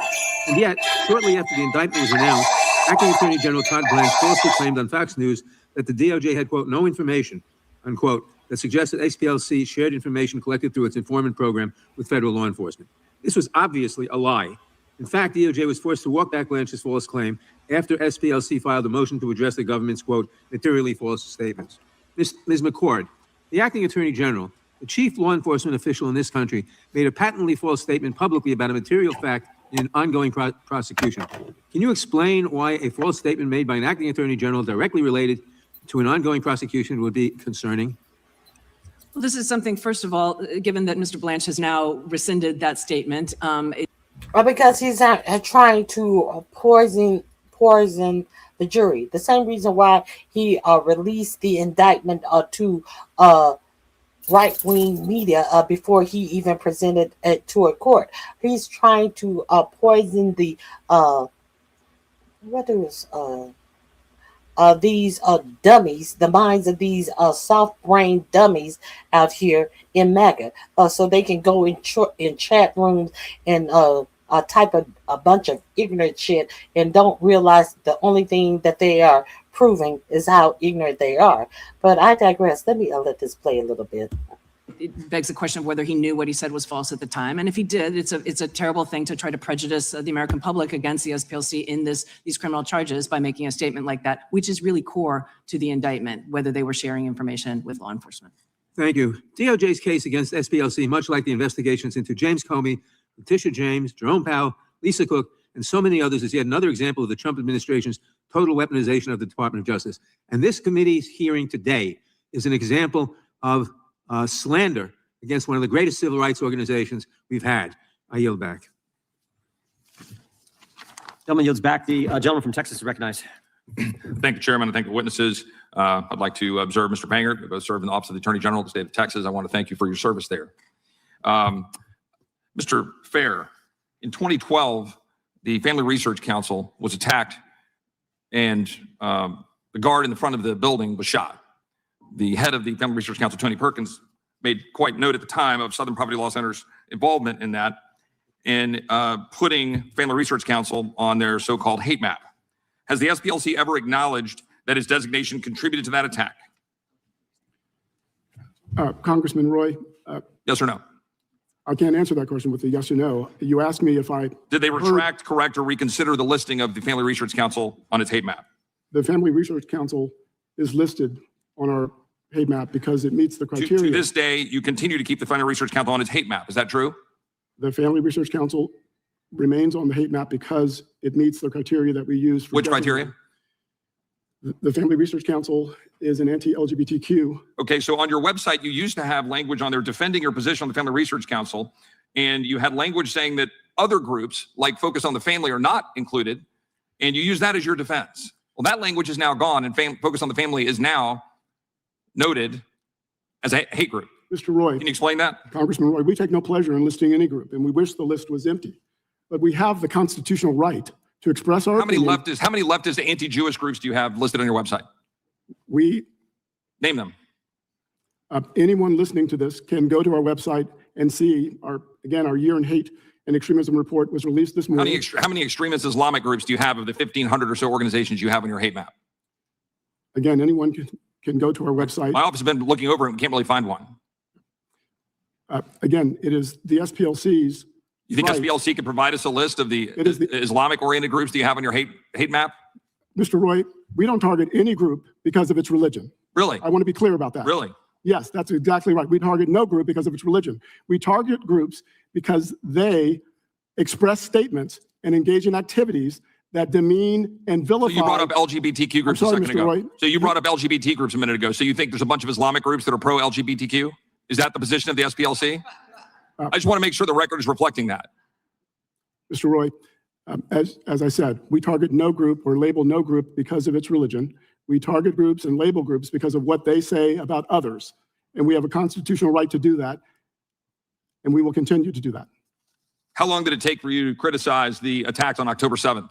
And yet, shortly after the indictment was announced, Acting Attorney General Todd Blance falsely claimed on Fox News that the DOJ had, quote, no information, unquote, that suggested SPLC shared information collected through its informant program with federal law enforcement. This was obviously a lie. In fact, DOJ was forced to walk back Blanche's false claim after SPLC filed a motion to address the government's, quote, materially false statements. Ms. McCord, the Acting Attorney General, the chief law enforcement official in this country, made a patently false statement publicly about a material fact in an ongoing prosecution. Can you explain why a false statement made by an Acting Attorney General directly related to an ongoing prosecution would be concerning?
Well, this is something, first of all, given that Mr. Blanche has now rescinded that statement.
Because he's trying to poison the jury. The same reason why he released the indictment to right-wing media before he even presented it to a court. He's trying to poison the these dummies, the minds of these soft-brained dummies out here in MAGA, so they can go in chat rooms and type a bunch of ignorant shit and don't realize the only thing that they are proving is how ignorant they are. But I digress. Let me let this play a little bit.
It begs the question of whether he knew what he said was false at the time. And if he did, it's a terrible thing to try to prejudice the American public against the SPLC in these criminal charges by making a statement like that, which is really core to the indictment, whether they were sharing information with law enforcement.
Thank you. DOJ's case against SPLC, much like the investigations into James Comey, Letitia James, Jerome Powell, Lisa Cook, and so many others, is yet another example of the Trump administration's total weaponization of the Department of Justice. And this committee's hearing today is an example of slander against one of the greatest civil rights organizations we've had. I yield back.
Gentleman yields back. The gentleman from Texas is recognized.
Thank you, Chairman, and thank the witnesses. I'd like to observe Mr. Panger, who both served in the Office of the Attorney General of the state of Texas. I want to thank you for your service there. Mr. Fair, in 2012, the Family Research Council was attacked and the guard in the front of the building was shot. The head of the Family Research Council, Tony Perkins, made quite note at the time of Southern Poverty Law Center's involvement in that, in putting Family Research Council on their so-called hate map. Has the SPLC ever acknowledged that its designation contributed to that attack?
Congressman Roy?
Yes or no?
I can't answer that question with a yes or no. You asked me if I...
Did they retract, correct, or reconsider the listing of the Family Research Council on its hate map?
The Family Research Council is listed on our hate map because it meets the criteria.
To this day, you continue to keep the Family Research Council on its hate map. Is that true?
The Family Research Council remains on the hate map because it meets the criteria that we use.
Which criteria?
The Family Research Council is an anti-LGBTQ.
Okay, so on your website, you used to have language on there defending your position on the Family Research Council, and you had language saying that other groups, like Focus on the Family, are not included, and you use that as your defense. Well, that language is now gone, and Focus on the Family is now noted as a hate group.
Mr. Roy.
Can you explain that?
Congressman Roy, we take no pleasure in listing any group, and we wish the list was empty. But we have the constitutional right to express our opinion.
How many leftist anti-Jewish groups do you have listed on your website?
We
name them.
Anyone listening to this can go to our website and see our Year in Hate and Extremism report was released this morning.
How many extremist Islamic groups do you have of the 1,500 or so organizations you have on your hate map?
Again, anyone can go to our website.
My office has been looking over it and can't really find one.
Again, it is the SPLC's.
You think SPLC can provide us a list of the Islamic-oriented groups do you have on your hate map?
Mr. Roy, we don't target any group because of its religion.
Really?
I want to be clear about that.
Really?
Yes, that's exactly right. We target no group because of its religion. We target groups because they express statements and engage in activities that demean and vilify.
So you brought up LGBTQ groups a second ago.
Roy.
So you brought up LGBT groups a minute ago. So you think there's a bunch of Islamic groups that are pro-LGBTQ? Is that the position of the SPLC? I just want to make sure the record is reflecting that.
Mr. Roy, as I said, we target no group or label no group because of its religion. We target groups and label groups because of what they say about others. And we have a constitutional right to do that. And we will continue to do that.
How long did it take for you to criticize the attacks on October 7th?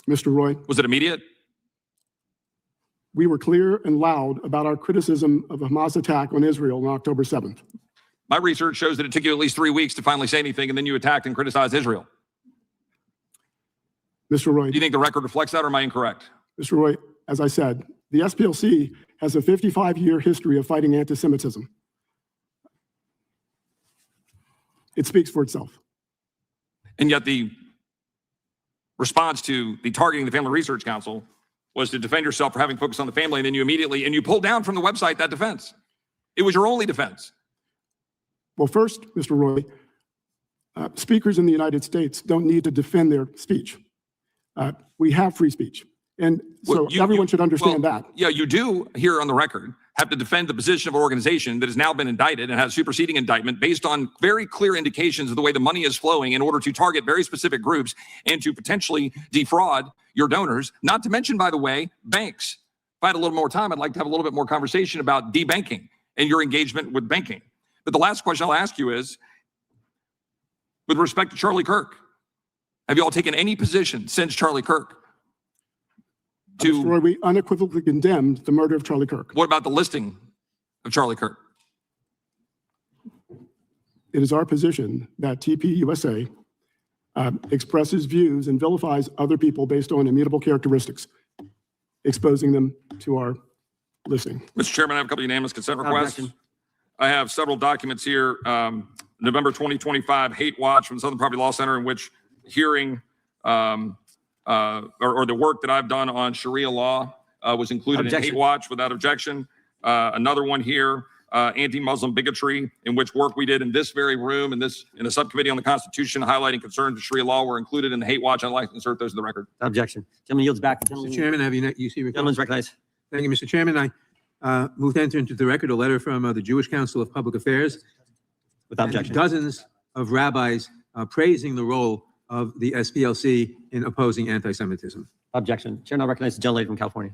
Mr. Roy.
Was it immediate?
We were clear and loud about our criticism of a Hamas attack on Israel on October 7th.
My research shows that it took you at least 3 weeks to finally say anything, and then you attacked and criticized Israel.
Mr. Roy.
Do you think the record reflects that, or am I incorrect?
Mr. Roy, as I said, the SPLC has a 55-year history of fighting anti-Semitism. It speaks for itself.
And yet the response to the targeting the Family Research Council was to defend yourself for having focused on the family, and then you pulled down from the website that defense. It was your only defense.
Well, first, Mr. Roy, speakers in the United States don't need to defend their speech. We have free speech. And so everyone should understand that.
Yeah, you do here on the record have to defend the position of an organization that has now been indicted and has superseding indictment based on very clear indications of the way the money is flowing in order to target very specific groups and to potentially defraud your donors. Not to mention, by the way, banks. If I had a little more time, I'd like to have a little bit more conversation about debanking and your engagement with banking. But the last question I'll ask you is, with respect to Charlie Kirk, have you all taken any position since Charlie Kirk?
Mr. Roy, we unequivocally condemned the murder of Charlie Kirk.
What about the listing of Charlie Kirk?
It is our position that TPUSA expresses views and vilifies other people based on immutable characteristics, exposing them to our listing.
Mr. Chairman, I have a couple of unanimous consent requests. I have several documents here. November 2025 hate watch from the Southern Poverty Law Center, in which hearing or the work that I've done on Sharia law was included in hate watch without objection. Another one here, anti-Muslim bigotry, in which work we did in this very room in a subcommittee on the Constitution highlighting concerns of Sharia law were included in the hate watch. I'd like to insert those in the record.
Objection. Gentleman yields back.
Mr. Chairman, have you see
Gentleman's recognized.
Thank you, Mr. Chairman. I move to enter into the record a letter from the Jewish Council of Public Affairs.
Without objection.
Dozens of rabbis praising the role of the SPLC in opposing anti-Semitism.
Objection. Chair now recognizes the gentlelady from California.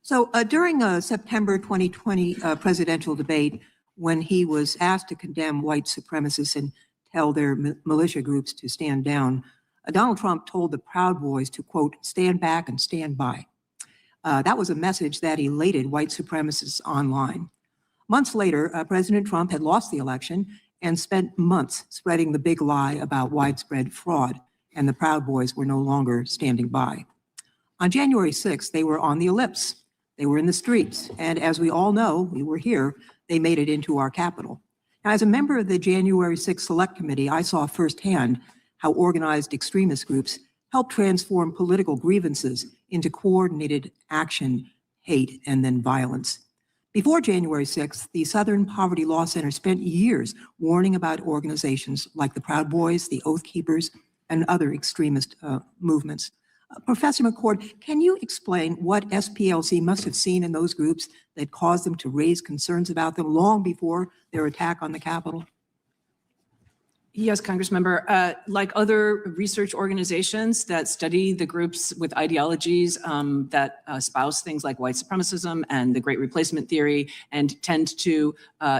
So during a September 2020 presidential debate, when he was asked to condemn white supremacists and tell their militia groups to stand down, Donald Trump told the Proud Boys to, quote, stand back and stand by. That was a message that elated white supremacists online. Months later, President Trump had lost the election and spent months spreading the big lie about widespread fraud, and the Proud Boys were no longer standing by. On January 6th, they were on the ellipse. They were in the streets, and as we all know, we were here, they made it into our Capitol. Now, as a member of the January 6th Select Committee, I saw firsthand how organized extremist groups help transform political grievances into coordinated action, hate, and then violence. Before January 6th, the Southern Poverty Law Center spent years warning about organizations like the Proud Boys, the Oath Keepers, and other extremist movements. Professor McCord, can you explain what SPLC must have seen in those groups that caused them to raise concerns about them long before their attack on the Capitol?
Yes, Congressmember. Like other research organizations that study the groups with ideologies that espouse things like white supremacism and the Great Replacement theory, and tend to,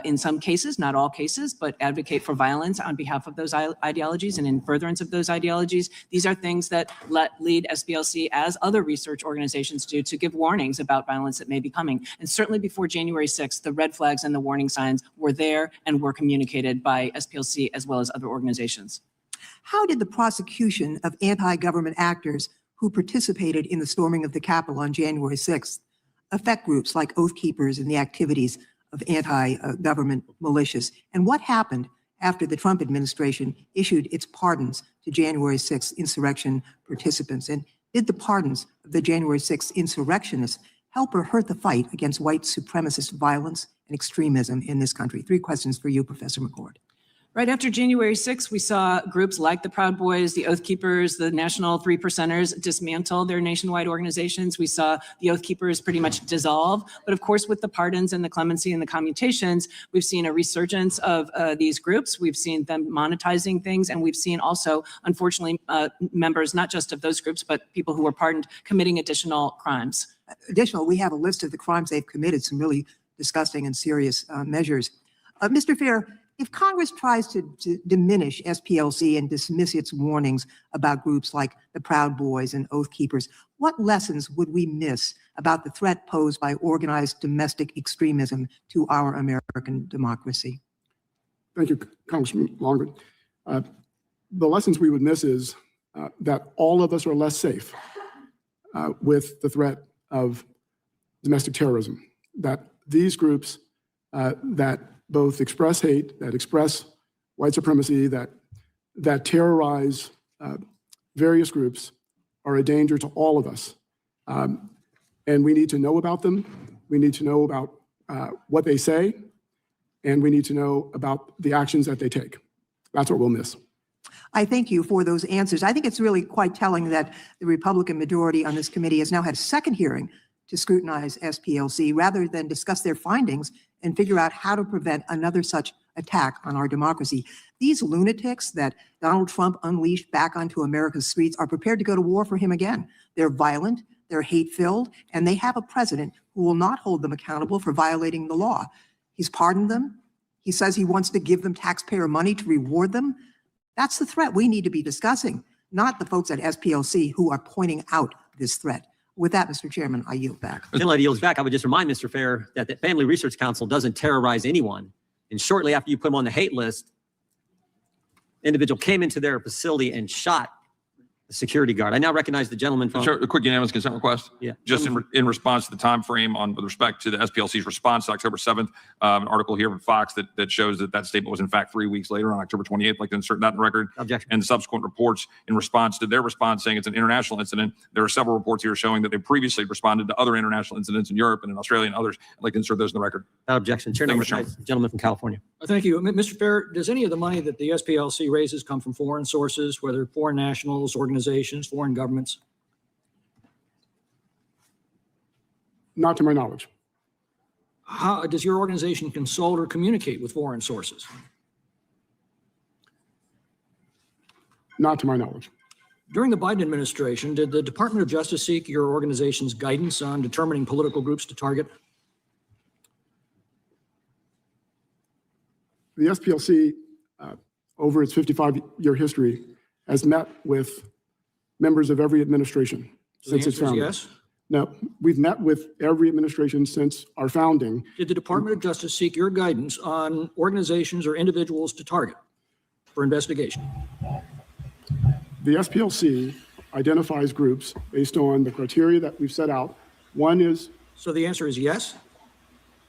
in some cases, not all cases, but advocate for violence on behalf of those ideologies and in furtherance of those ideologies, these are things that lead SPLC, as other research organizations do, to give warnings about violence that may be coming. And certainly before January 6th, the red flags and the warning signs were there and were communicated by SPLC as well as other organizations.
How did the prosecution of anti-government actors who participated in the storming of the Capitol on January 6th affect groups like Oath Keepers and the activities of anti-government militias? And what happened after the Trump administration issued its pardons to January 6th insurrection participants? And did the pardons of the January 6th insurrectionists help or hurt the fight against white supremacist violence and extremism in this country? 3 questions for you, Professor McCord.
Right after January 6th, we saw groups like the Proud Boys, the Oath Keepers, the National Three Percenters dismantle their nationwide organizations. We saw the Oath Keepers pretty much dissolve. But of course, with the pardons and the clemency and the commutations, we've seen a resurgence of these groups. We've seen them monetizing things. And we've seen also, unfortunately, members, not just of those groups, but people who were pardoned committing additional crimes.
Additional, we have a list of the crimes they've committed, some really disgusting and serious measures. Mr. Fair, if Congress tries to diminish SPLC and dismiss its warnings about groups like the Proud Boys and Oath Keepers, what lessons would we miss about the threat posed by organized domestic extremism to our American democracy?
Thank you, Congressman Longren. The lessons we would miss is that all of us are less safe with the threat of domestic terrorism, that these groups that both express hate, that express white supremacy, that terrorize various groups are a danger to all of us. And we need to know about them. We need to know about what they say, and we need to know about the actions that they take. That's what we'll miss.
I thank you for those answers. I think it's really quite telling that the Republican majority on this committee has now had a second hearing to scrutinize SPLC rather than discuss their findings and figure out how to prevent another such attack on our democracy. These lunatics that Donald Trump unleashed back onto America's streets are prepared to go to war for him again. They're violent, they're hate-filled, and they have a president who will not hold them accountable for violating the law. He's pardoned them. He says he wants to give them taxpayer money to reward them. That's the threat we need to be discussing, not the folks at SPLC who are pointing out this threat. With that, Mr. Chairman, I yield back.
Until he yields back, I would just remind Mr. Fair that the Family Research Council doesn't terrorize anyone. And shortly after you put them on the hate list, individual came into their facility and shot the security guard. I now recognize the gentleman from...
Sure, a quick unanimous consent request.
Yeah.
Just in response to the time frame with respect to the SPLC's response to October 7th, an article here from Fox that shows that statement was in fact 3 weeks later on October 28th. I'd like to insert that in the record.
Objection.
And subsequent reports in response to their response saying it's an international incident. There are several reports here showing that they previously responded to other international incidents in Europe and in Australia and others. I'd like to insert those in the record.
Without objection. Chair, number 5, gentleman from California.
Thank you. Mr. Fair, does any of the money that the SPLC raises come from foreign sources, whether foreign nationals, organizations, foreign governments?
Not to my knowledge.
How does your organization consult or communicate with foreign sources?
Not to my knowledge.
During the Biden administration, did the Department of Justice seek your organization's guidance on determining political groups to target?
The SPLC, over its 55-year history, has met with members of every administration since its founding.
Yes?
No, we've met with every administration since our founding.
Did the Department of Justice seek your guidance on organizations or individuals to target for investigation?
The SPLC identifies groups based on the criteria that we've set out. One is...
So the answer is yes?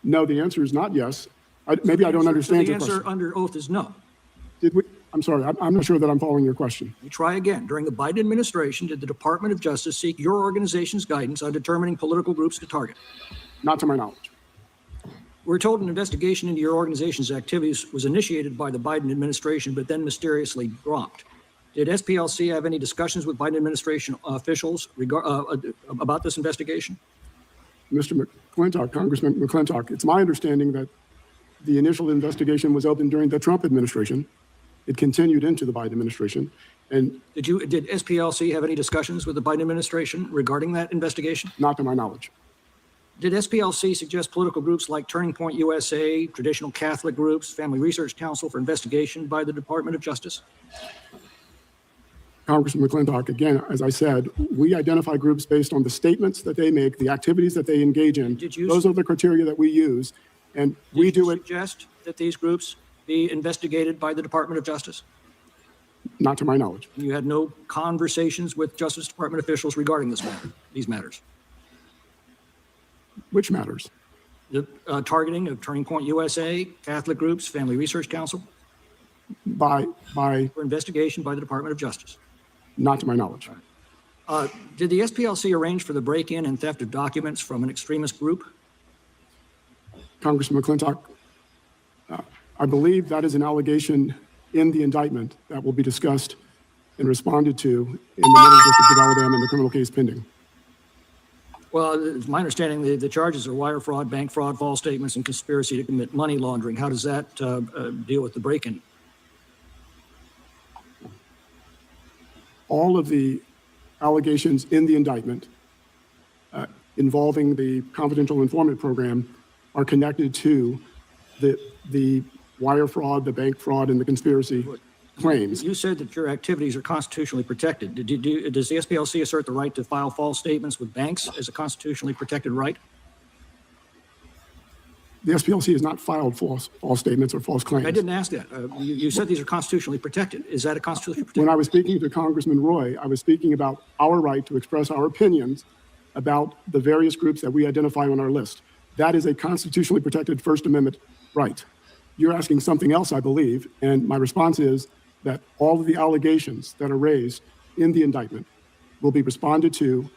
No, the answer is not yes. Maybe I don't understand your question.
The answer under oath is no.
Did we? I'm sorry, I'm not sure that I'm following your question.
We try again. During the Biden administration, did the Department of Justice seek your organization's guidance on determining political groups to target?
Not to my knowledge.
We're told an investigation into your organization's activities was initiated by the Biden administration, but then mysteriously dropped. Did SPLC have any discussions with Biden administration officials about this investigation?
Mr. McClintock, Congressman McClintock, it's my understanding that the initial investigation was opened during the Trump administration. It continued into the Biden administration. And
did SPLC have any discussions with the Biden administration regarding that investigation?
Not to my knowledge.
Did SPLC suggest political groups like Turning Point USA, traditional Catholic groups, Family Research Council for investigation by the Department of Justice?
Congressman McClintock, again, as I said, we identify groups based on the statements that they make, the activities that they engage in. Those are the criteria that we use. And we do it.
Suggest that these groups be investigated by the Department of Justice?
Not to my knowledge.
You had no conversations with Justice Department officials regarding these matters?
Which matters?
The targeting of Turning Point USA, Catholic groups, Family Research Council?
For
investigation by the Department of Justice?
Not to my knowledge.
Did the SPLC arrange for the break-in and theft of documents from an extremist group?
Congressman McClintock, I believe that is an allegation in the indictment that will be discussed and responded to in the Middle District of Alabama in the criminal case pending.
Well, it's my understanding the charges are wire fraud, bank fraud, false statements, and conspiracy to commit money laundering. How does that deal with the break-in?
All of the allegations in the indictment involving the confidential informant program are connected to the wire fraud, the bank fraud, and the conspiracy claims.
You said that your activities are constitutionally protected. Does the SPLC assert the right to file false statements with banks as a constitutionally protected right?
The SPLC has not filed false statements or false claims.
I didn't ask that. You said these are constitutionally protected. Is that a constitutionally protected?
When I was speaking to Congressman Roy, I was speaking about our right to express our opinions about the various groups that we identify on our list. That is a constitutionally protected First Amendment right. You're asking something else, I believe, and my response is that all of the allegations that are raised in the indictment will be responded to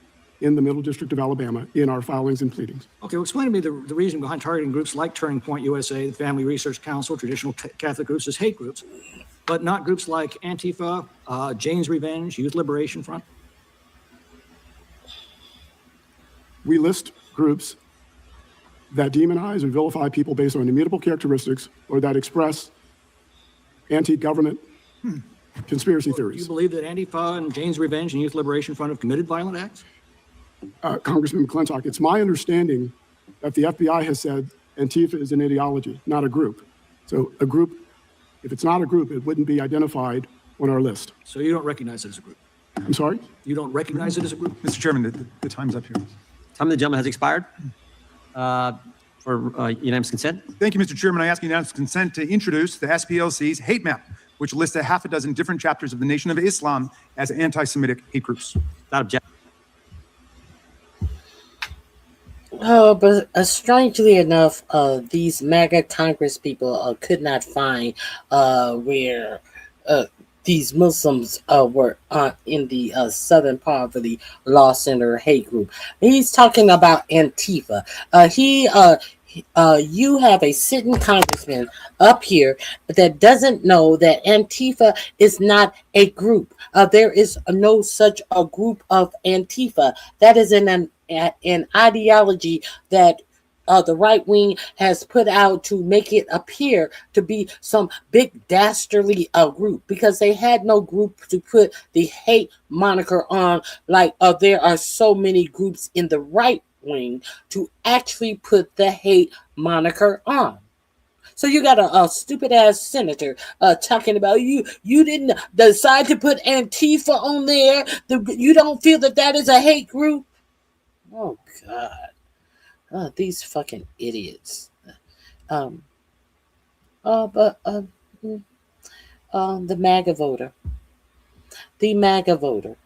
in the Middle District of Alabama in our filings and pleadings.
Okay, well, explain to me the reason behind targeting groups like Turning Point USA, the Family Research Council, traditional Catholic groups as hate groups, but not groups like Antifa, Jane's Revenge, Youth Liberation Front?
We list groups that demonize or vilify people based on immutable characteristics or that express anti-government conspiracy theories.
Do you believe that Antifa and Jane's Revenge and Youth Liberation Front have committed violent acts?
Congressman McClintock, it's my understanding that the FBI has said Antifa is an ideology, not a group. So a group, if it's not a group, it wouldn't be identified on our list.
So you don't recognize it as a group?
I'm sorry?
You don't recognize it as a group?
Mr. Chairman, the time's up here.
Time of the gentleman has expired. For unanimous consent.
Thank you, Mr. Chairman. I ask unanimous consent to introduce the SPLC's hate map, which lists a half a dozen different chapters of the Nation of Islam as anti-Semitic hate groups.
Without objection.
Oh, but strangely enough, these MAGA Congress people could not find where these Muslims were in the Southern Poverty Law Center hate group. He's talking about Antifa. You have a sitting congressman up here that doesn't know that Antifa is not a group. There is no such a group of Antifa. That is an ideology that the right wing has put out to make it appear to be some big dastardly group, because they had no group to put the hate moniker on, like there are so many groups in the right wing to actually put the hate moniker on. So you got a stupid ass senator talking about you didn't decide to put Antifa on there. You don't feel that is a hate group? Oh God. These fucking idiots. The MAGA voter. The MAGA voter.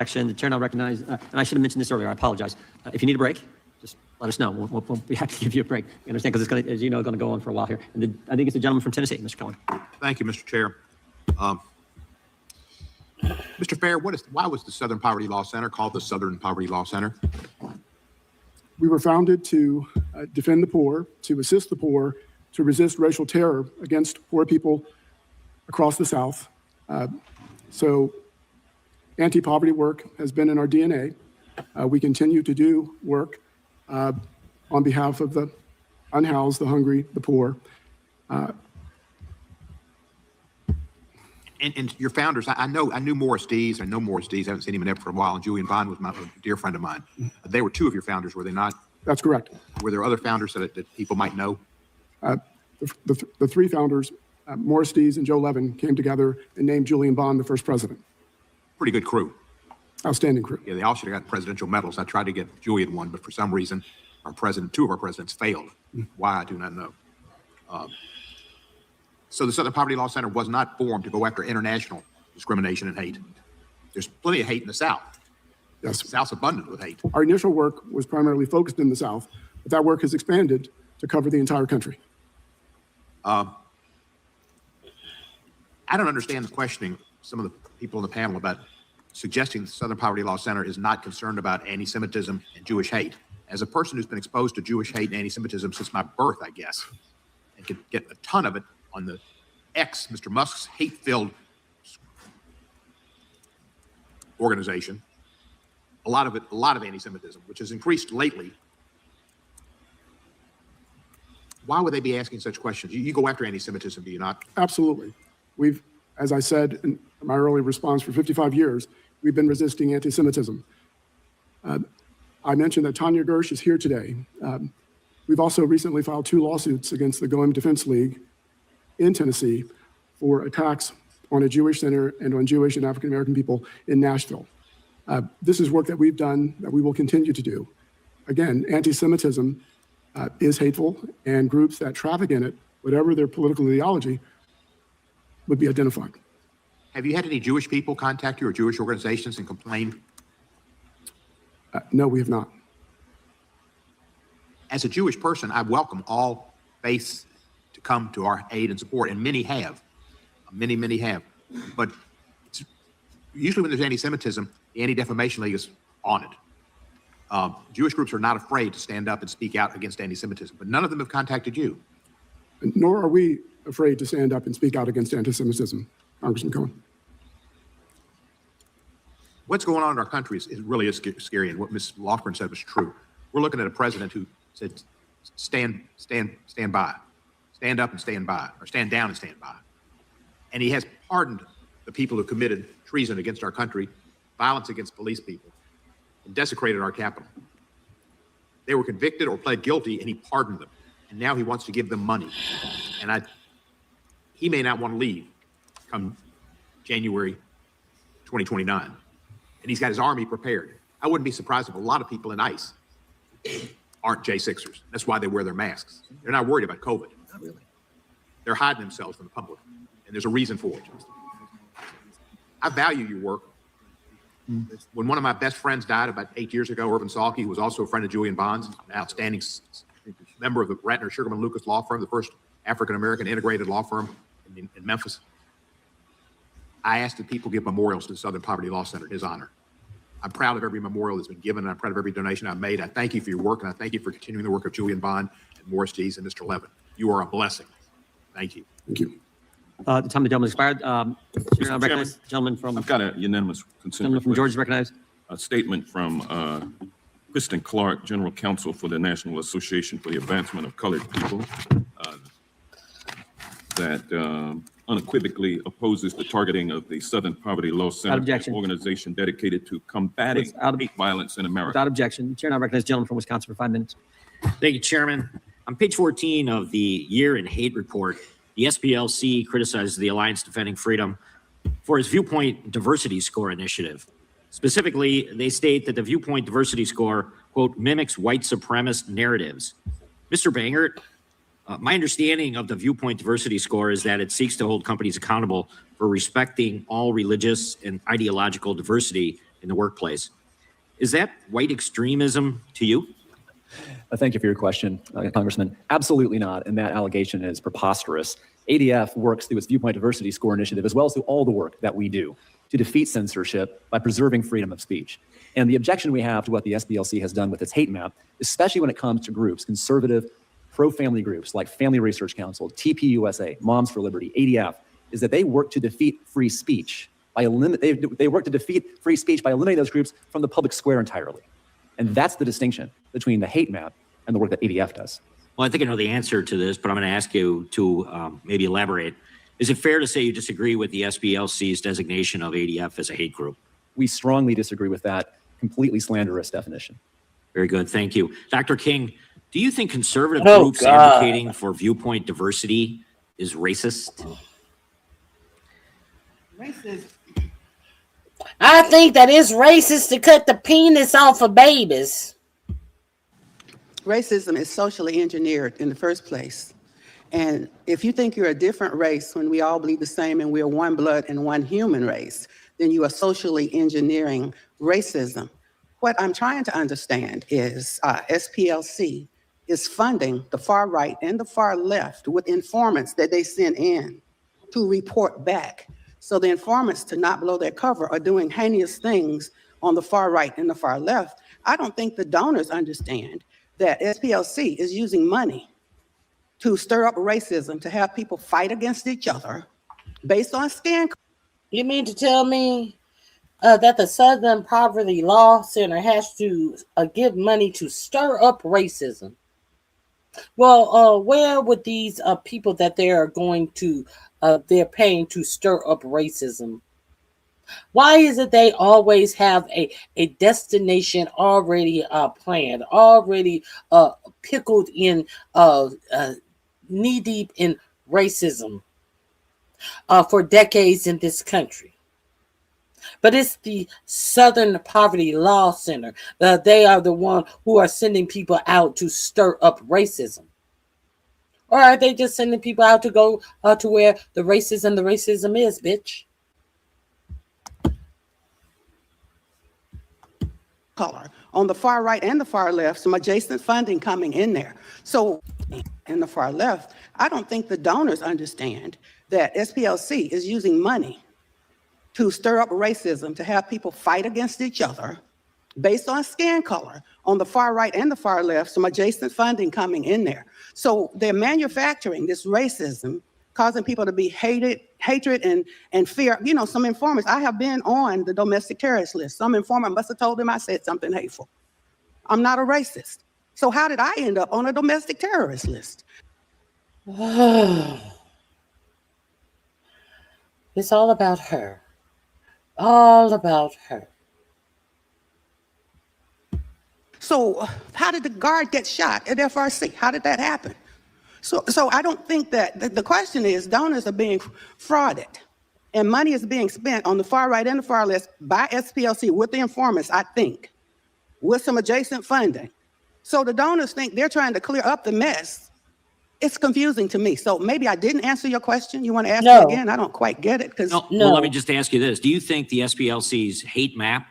Action. The chair now recognizes, and I should have mentioned this earlier. I apologize. If you need a break, just let us know. We'll be happy to give you a break. You understand? Because it's going to, as you know, going to go on for a while here. And I think it's the gentleman from Tennessee, Mr. Cohen.
Thank you, Mr. Chair. Mr. Fair, why was the Southern Poverty Law Center called the Southern Poverty Law Center?
We were founded to defend the poor, to assist the poor, to resist racial terror against poor people across the South. So anti-poverty work has been in our DNA. We continue to do work on behalf of the unhoused, the hungry, the poor.
And your founders, I knew Morris Dees. I know Morris Dees. I haven't seen him in for a while. And Julian Bond was a dear friend of mine. They were two of your founders, were they not?
That's correct.
Were there other founders that people might know?
The three founders, Morris Dees and Joe Levin, came together and named Julian Bond the first president.
Pretty good crew.
Outstanding crew.
Yeah, they all should have got presidential medals. I tried to get Julian one, but for some reason, two of our presidents failed. Why, I do not know. So the Southern Poverty Law Center was not formed to go after international discrimination and hate. There's plenty of hate in the South.
Yes.
The South's abundant with hate.
Our initial work was primarily focused in the South, but that work has expanded to cover the entire country.
I don't understand the questioning some of the people on the panel about suggesting the Southern Poverty Law Center is not concerned about anti-Semitism and Jewish hate. As a person who's been exposed to Jewish hate and anti-Semitism since my birth, I guess, and could get a ton of it on the X, Mr. Musk's hate-filled organization, a lot of anti-Semitism, which has increased lately. Why would they be asking such questions? You go after anti-Semitism, do you not?
Absolutely. We've, as I said in my early response, for 55 years, we've been resisting anti-Semitism. I mentioned that Tanya Gersh is here today. We've also recently filed 2 lawsuits against the Goem Defense League in Tennessee for attacks on a Jewish center and on Jewish and African-American people in Nashville. This is work that we've done, that we will continue to do. Again, anti-Semitism is hateful, and groups that traffic in it, whatever their political ideology, would be identified.
Have you had any Jewish people contact you or Jewish organizations and complain?
No, we have not.
As a Jewish person, I welcome all faiths to come to our aid and support, and many have. Many have. But usually when there's anti-Semitism, the Anti-Defamation League is on it. Jewish groups are not afraid to stand up and speak out against anti-Semitism, but none of them have contacted you.
Nor are we afraid to stand up and speak out against anti-Semitism, Congressman Cohen.
What's going on in our country is really scary, and what Ms. Loughran said was true. We're looking at a president who said, stand by, stand up and stand by, or stand down and stand by. And he has pardoned the people who committed treason against our country, violence against police people, and desecrated our capital. They were convicted or pled guilty, and he pardoned them. And now he wants to give them money. And he may not want to leave come January 2029. And he's got his army prepared. I wouldn't be surprised if a lot of people in ICE aren't J6ers. That's why they wear their masks. They're not worried about COVID. Not really. They're hiding themselves from the public. And there's a reason for it. I value your work. When one of my best friends died about 8 years ago, Irvin Salke, who was also a friend of Julian Bond's, an outstanding member of the Ratner Sugarman Lucas law firm, the first African-American integrated law firm in Memphis. I asked that people give memorials to the Southern Poverty Law Center in his honor. I'm proud of every memorial that's been given, and I'm proud of every donation I've made. I thank you for your work, and I thank you for continuing the work of Julian Bond and Morris Dees and Mr. Levin. You are a blessing. Thank you.
Thank you.
The time of the gentleman expired. Chair, I recognize the gentleman from.
I've got a unanimous consent.
Gentleman from Georgia recognized.
A statement from Kristen Clark, General Counsel for the National Association for the Advancement of Colored People, that unequivocally opposes the targeting of the Southern Poverty Law Center, an organization dedicated to combating hate violence in America.
Without objection. Chair, I recognize the gentleman from Wisconsin for 5 minutes.
Thank you, Chairman. On page 14 of the Year in Hate report, the SPLC criticizes the Alliance Defending Freedom for its Viewpoint Diversity Score initiative. Specifically, they state that the Viewpoint Diversity Score, quote, mimics white supremacist narratives. Mr. Bangert, my understanding of the Viewpoint Diversity Score is that it seeks to hold companies accountable for respecting all religious and ideological diversity in the workplace. Is that white extremism to you?
Thank you for your question, Congressman. Absolutely not, and that allegation is preposterous. ADF works through its Viewpoint Diversity Score initiative, as well as through all the work that we do to defeat censorship by preserving freedom of speech. And the objection we have to what the SPLC has done with its hate map, especially when it comes to groups, conservative, pro-family groups like Family Research Council, TPUSA, Moms for Liberty, ADF, is that they work to defeat free speech by they work to defeat free speech by eliminating those groups from the public square entirely. And that's the distinction between the hate map and the work that ADF does.
Well, I think I know the answer to this, but I'm going to ask you to maybe elaborate. Is it fair to say you disagree with the SPLC's designation of ADF as a hate group?
We strongly disagree with that completely slanderous definition.
Very good. Thank you. Dr. King, do you think conservative groups advocating for viewpoint diversity is racist?
Racist. I think that it's racist to cut the penis off of babies.
Racism is socially engineered in the first place. And if you think you're a different race when we all bleed the same and we're one blood and one human race, then you are socially engineering racism. What I'm trying to understand is SPLC is funding the far right and the far left with informants that they send in to report back So the informants, to not blow their cover, are doing heinous things on the far right and the far left. I don't think the donors understand that SPLC is using money to stir up racism, to have people fight against each other based on skin.
You mean to tell me that the Southern Poverty Law Center has to give money to stir up racism? Well, where would these people that they are going to, they're paying to stir up racism? Why is it they always have a destination already planned, already pickled in, knee deep in racism for decades in this country? But it's the Southern Poverty Law Center. They are the one who are sending people out to stir up racism. Or are they just sending people out to go to where the racism is, bitch?
Color on the far right and the far left, some adjacent funding coming in there. So in the far left, I don't think the donors understand that SPLC is using money to stir up racism, to have people fight against each other based on skin color on the far right and the far left, some adjacent funding coming in there. So they're manufacturing this racism, causing people to be hatred and fear. You know, some informers, I have been on the domestic terrorist list. Some informer must have told them I said something hateful. I'm not a racist. So how did I end up on a domestic terrorist list?
It's all about her. All about her.
So how did the guard get shot at FRC? How did that happen? So I don't think that the question is donors are being frauded and money is being spent on the far right and the far left by SPLC with the informants, I think, with some adjacent funding. So the donors think they're trying to clear up the mess. It's confusing to me. So maybe I didn't answer your question. You want to ask me again? I don't quite get it.
Well, let me just ask you this. Do you think the SPLC's hate map,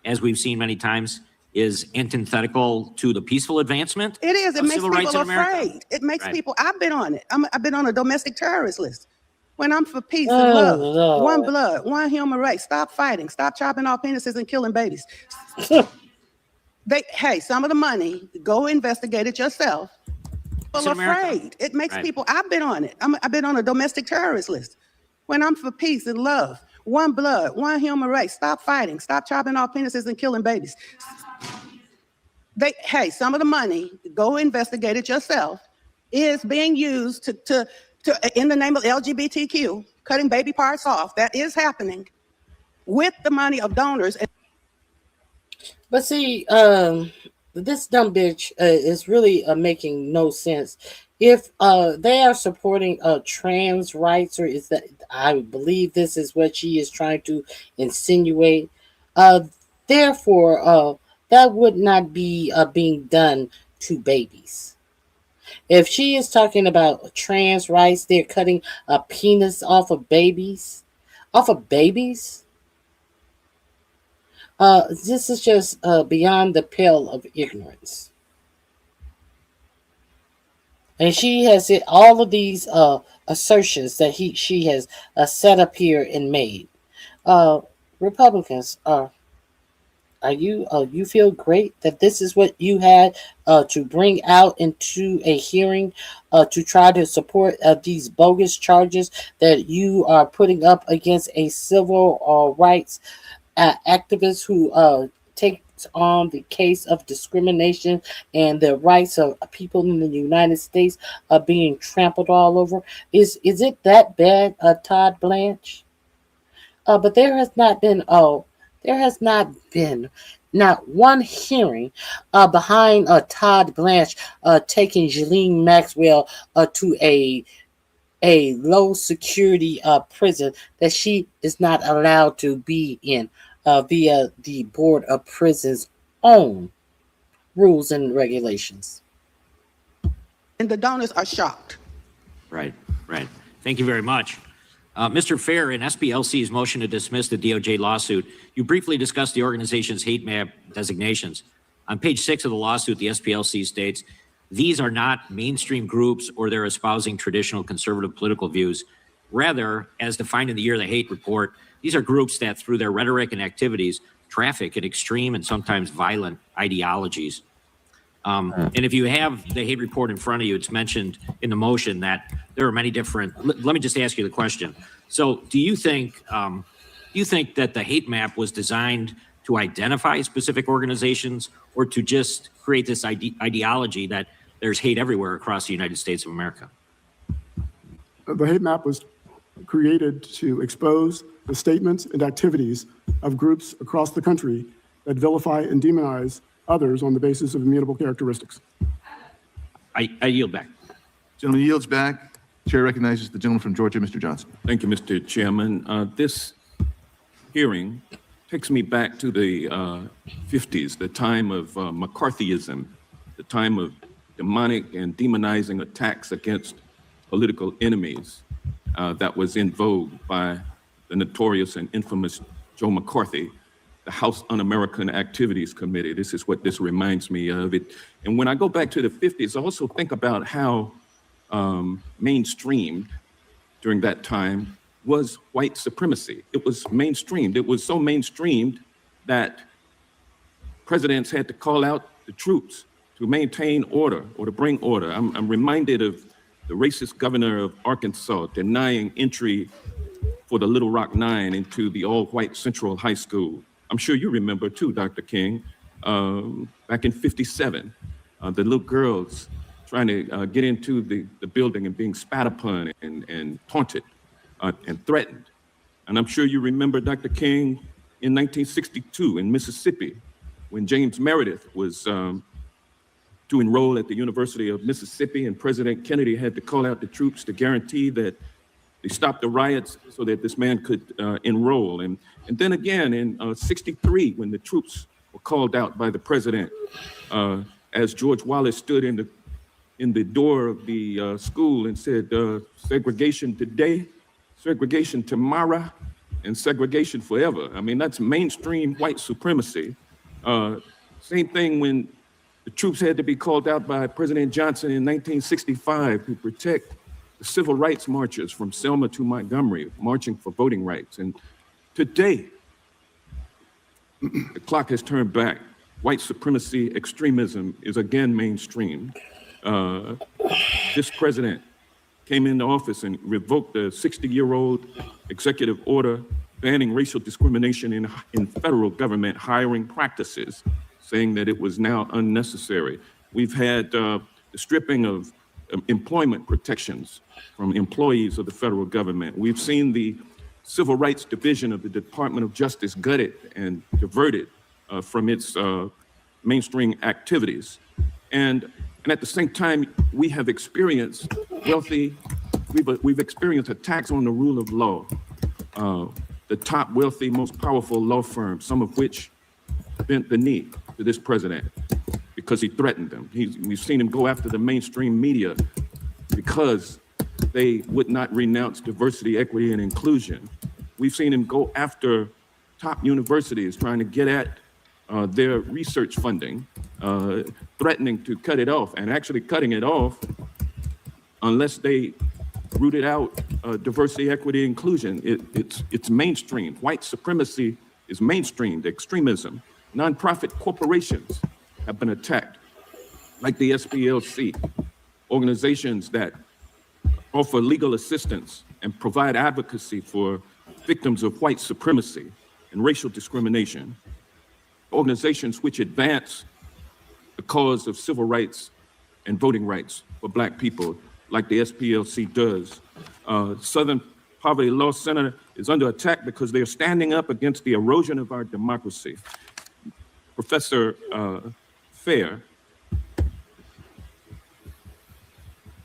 as we've seen many times, is antithetical to the peaceful advancement?
It is. It makes
civil rights
people
in America?
afraid. It makes people, I've been on it. I've been on a domestic terrorist list. When I'm for peace and love,
Lord.
one blood, one human race, stop fighting, stop chopping off penises and killing babies. Hey, some of the money, go investigate it yourself. People afraid. It makes people, I've been on it. I've been on a domestic terrorist list. When I'm for peace and love, one blood, one human race, stop fighting, stop chopping off penises and killing babies. Hey, some of the money, go investigate it yourself, is being used to in the name of LGBTQ, cutting baby parts off. That is happening with the money of donors.
But see, this dumb bitch is really making no sense. If they are supporting trans rights, or is that, I believe this is what she is trying to insinuate. Therefore, that would not be being done to babies. If she is talking about trans rights, they're cutting a penis off of babies. This is just beyond the pale of ignorance. And she has all of these assertions that she has set up here and made. Republicans, you feel great that this is what you had to bring out into a hearing to try to support these bogus charges that you are putting up against a civil rights activist who takes on the case of discrimination and the rights of people in the United States are being trampled all over. Is it that bad, Todd Blance? But there has not been not one hearing behind Todd Blance taking Ghislaine Maxwell to a low security prison that she is not allowed to be in via the Board of Prisons' own rules and regulations.
And the donors are shocked.
Right. Thank you very much. Mr. Fair, in SPLC's motion to dismiss the DOJ lawsuit, you briefly discussed the organization's hate map designations. On page 6 of the lawsuit, the SPLC states, these are not mainstream groups or they're espousing traditional conservative political views. Rather, as defined in the Year of the Hate report, these are groups that through their rhetoric and activities traffic in extreme and sometimes violent ideologies. And if you have the hate report in front of you, it's mentioned in the motion that there are many different, let me just ask you the question. So do you think that the hate map was designed to identify specific organizations or to just create this ideology that there's hate everywhere across the United States of America?
The hate map was created to expose the statements and activities of groups across the country that vilify and demonize others on the basis of immutable characteristics.
I yield back.
Gentleman yields back. Chair recognizes the gentleman from Georgia, Mr. Johnson.
Thank you, Mr. Chairman. This hearing takes me back to the 50s, the time of McCarthyism, the time of demonic and demonizing attacks against political enemies that was in vogue by the notorious and infamous Joe McCarthy, the House Un-American Activities Committee. This is what this reminds me of. And when I go back to the 50s, I also think about how mainstreamed during that time was white supremacy. It was mainstreamed. It was so mainstreamed that presidents had to call out the troops to maintain order or to bring order. I'm reminded of the racist governor of Arkansas denying entry for the Little Rock Nine into the all-white Central High School. I'm sure you remember too, Dr. King, back in '57, the little girls trying to get into the building and being spat upon and taunted and threatened. And I'm sure you remember, Dr. King, in 1962 in Mississippi, when James Meredith was to enroll at the University of Mississippi, and President Kennedy had to call out the troops to guarantee that they stopped the riots so that this man could enroll. And then again in '63, when the troops were called out by the president, as George Wallace stood in the door of the school and said, segregation today, segregation tomorrow, and segregation forever. I mean, that's mainstream white supremacy. Same thing when the troops had to be called out by President Johnson in 1965 to protect the civil rights marchers from Selma to Montgomery, marching for voting rights. And today, the clock has turned back. White supremacy extremism is again mainstream. This president came into office and revoked a 60-year-old executive order banning racial discrimination in federal government hiring practices, saying that it was now unnecessary. We've had the stripping of employment protections from employees of the federal government. We've seen the Civil Rights Division of the Department of Justice gutted and diverted from its mainstream activities. And at the same time, we have experienced we've experienced attacks on the rule of law. The top wealthy, most powerful law firms, some of which bent the knee to this president because he threatened them. We've seen him go after the mainstream media because they would not renounce diversity, equity, and inclusion. We've seen him go after top universities trying to get at their research funding, threatening to cut it off, and actually cutting it off unless they rooted out diversity, equity, inclusion. It's mainstream. White supremacy is mainstreamed extremism. Nonprofit corporations have been attacked, like the SPLC, organizations that offer legal assistance and provide advocacy for victims of white supremacy and racial discrimination, organizations which advance the cause of civil rights and voting rights for Black people, like the SPLC does. Southern Poverty Law Center is under attack because they're standing up against the erosion of our democracy. Professor Fair,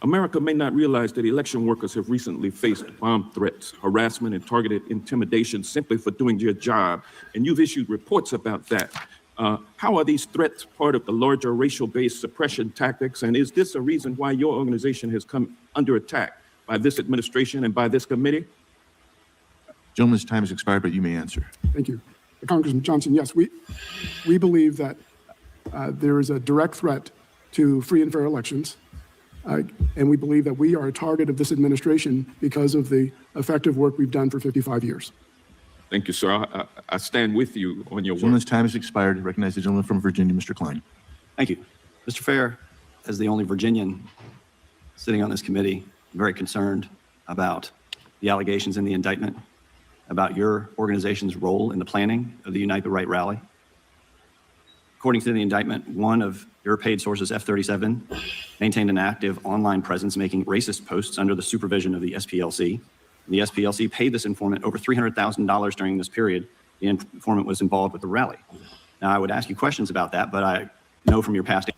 America may not realize that election workers have recently faced bomb threats, harassment, and targeted intimidation simply for doing their job, and you've issued reports about that. How are these threats part of the larger racial-based suppression tactics, and is this a reason why your organization has come under attack by this administration and by this committee?
Gentleman's time has expired, but you may answer.
Thank you. Congressman Johnson, yes, we believe that there is a direct threat to free and fair elections, And we believe that we are a target of this administration because of the effective work we've done for 55 years.
Thank you, sir. I stand with you on your work.
Gentleman's time has expired. I recognize the gentleman from Virginia, Mr. Klein.
Thank you. Mr. Fair, as the only Virginian sitting on this committee, I'm very concerned about the allegations in the indictment, about your organization's role in the planning of the Unite the Right rally. According to the indictment, one of your paid sources, F-37, maintained an active online presence making racist posts under the supervision of the SPLC. The SPLC paid this informant over $300,000 during this period. The informant was involved with the rally. Now, I would ask you questions about that, but I know from your past.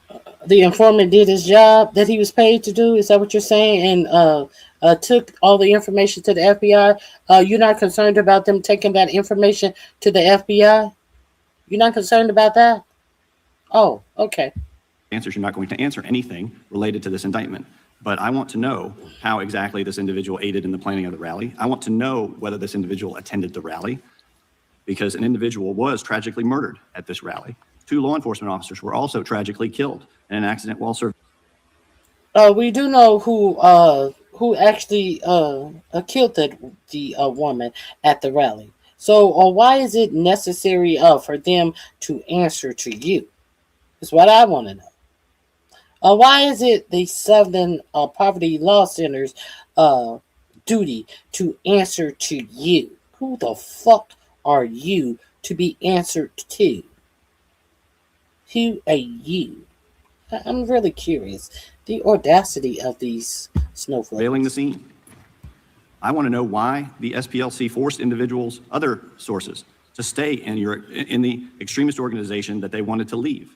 The informant did his job that he was paid to do. Is that what you're saying? And took all the information to the FBI. You're not concerned about them taking that information to the FBI? You're not concerned about that? Oh, okay.
Answers, you're not going to answer anything related to this indictment. But I want to know how exactly this individual aided in the planning of the rally. I want to know whether this individual attended the rally, because an individual was tragically murdered at this rally. 2 law enforcement officers were also tragically killed in an accident while serving.
We do know who actually killed the woman at the rally. So why is it necessary for them to answer to you? That's what I want to know. Why is it the Southern Poverty Law Center's duty to answer to you? Who the fuck are you to be answered to? Who are you? I'm really curious. The audacity of these snowflakes.
Surveilling the scene. I want to know why the SPLC forced individuals, other sources, to stay in the extremist organization that they wanted to leave.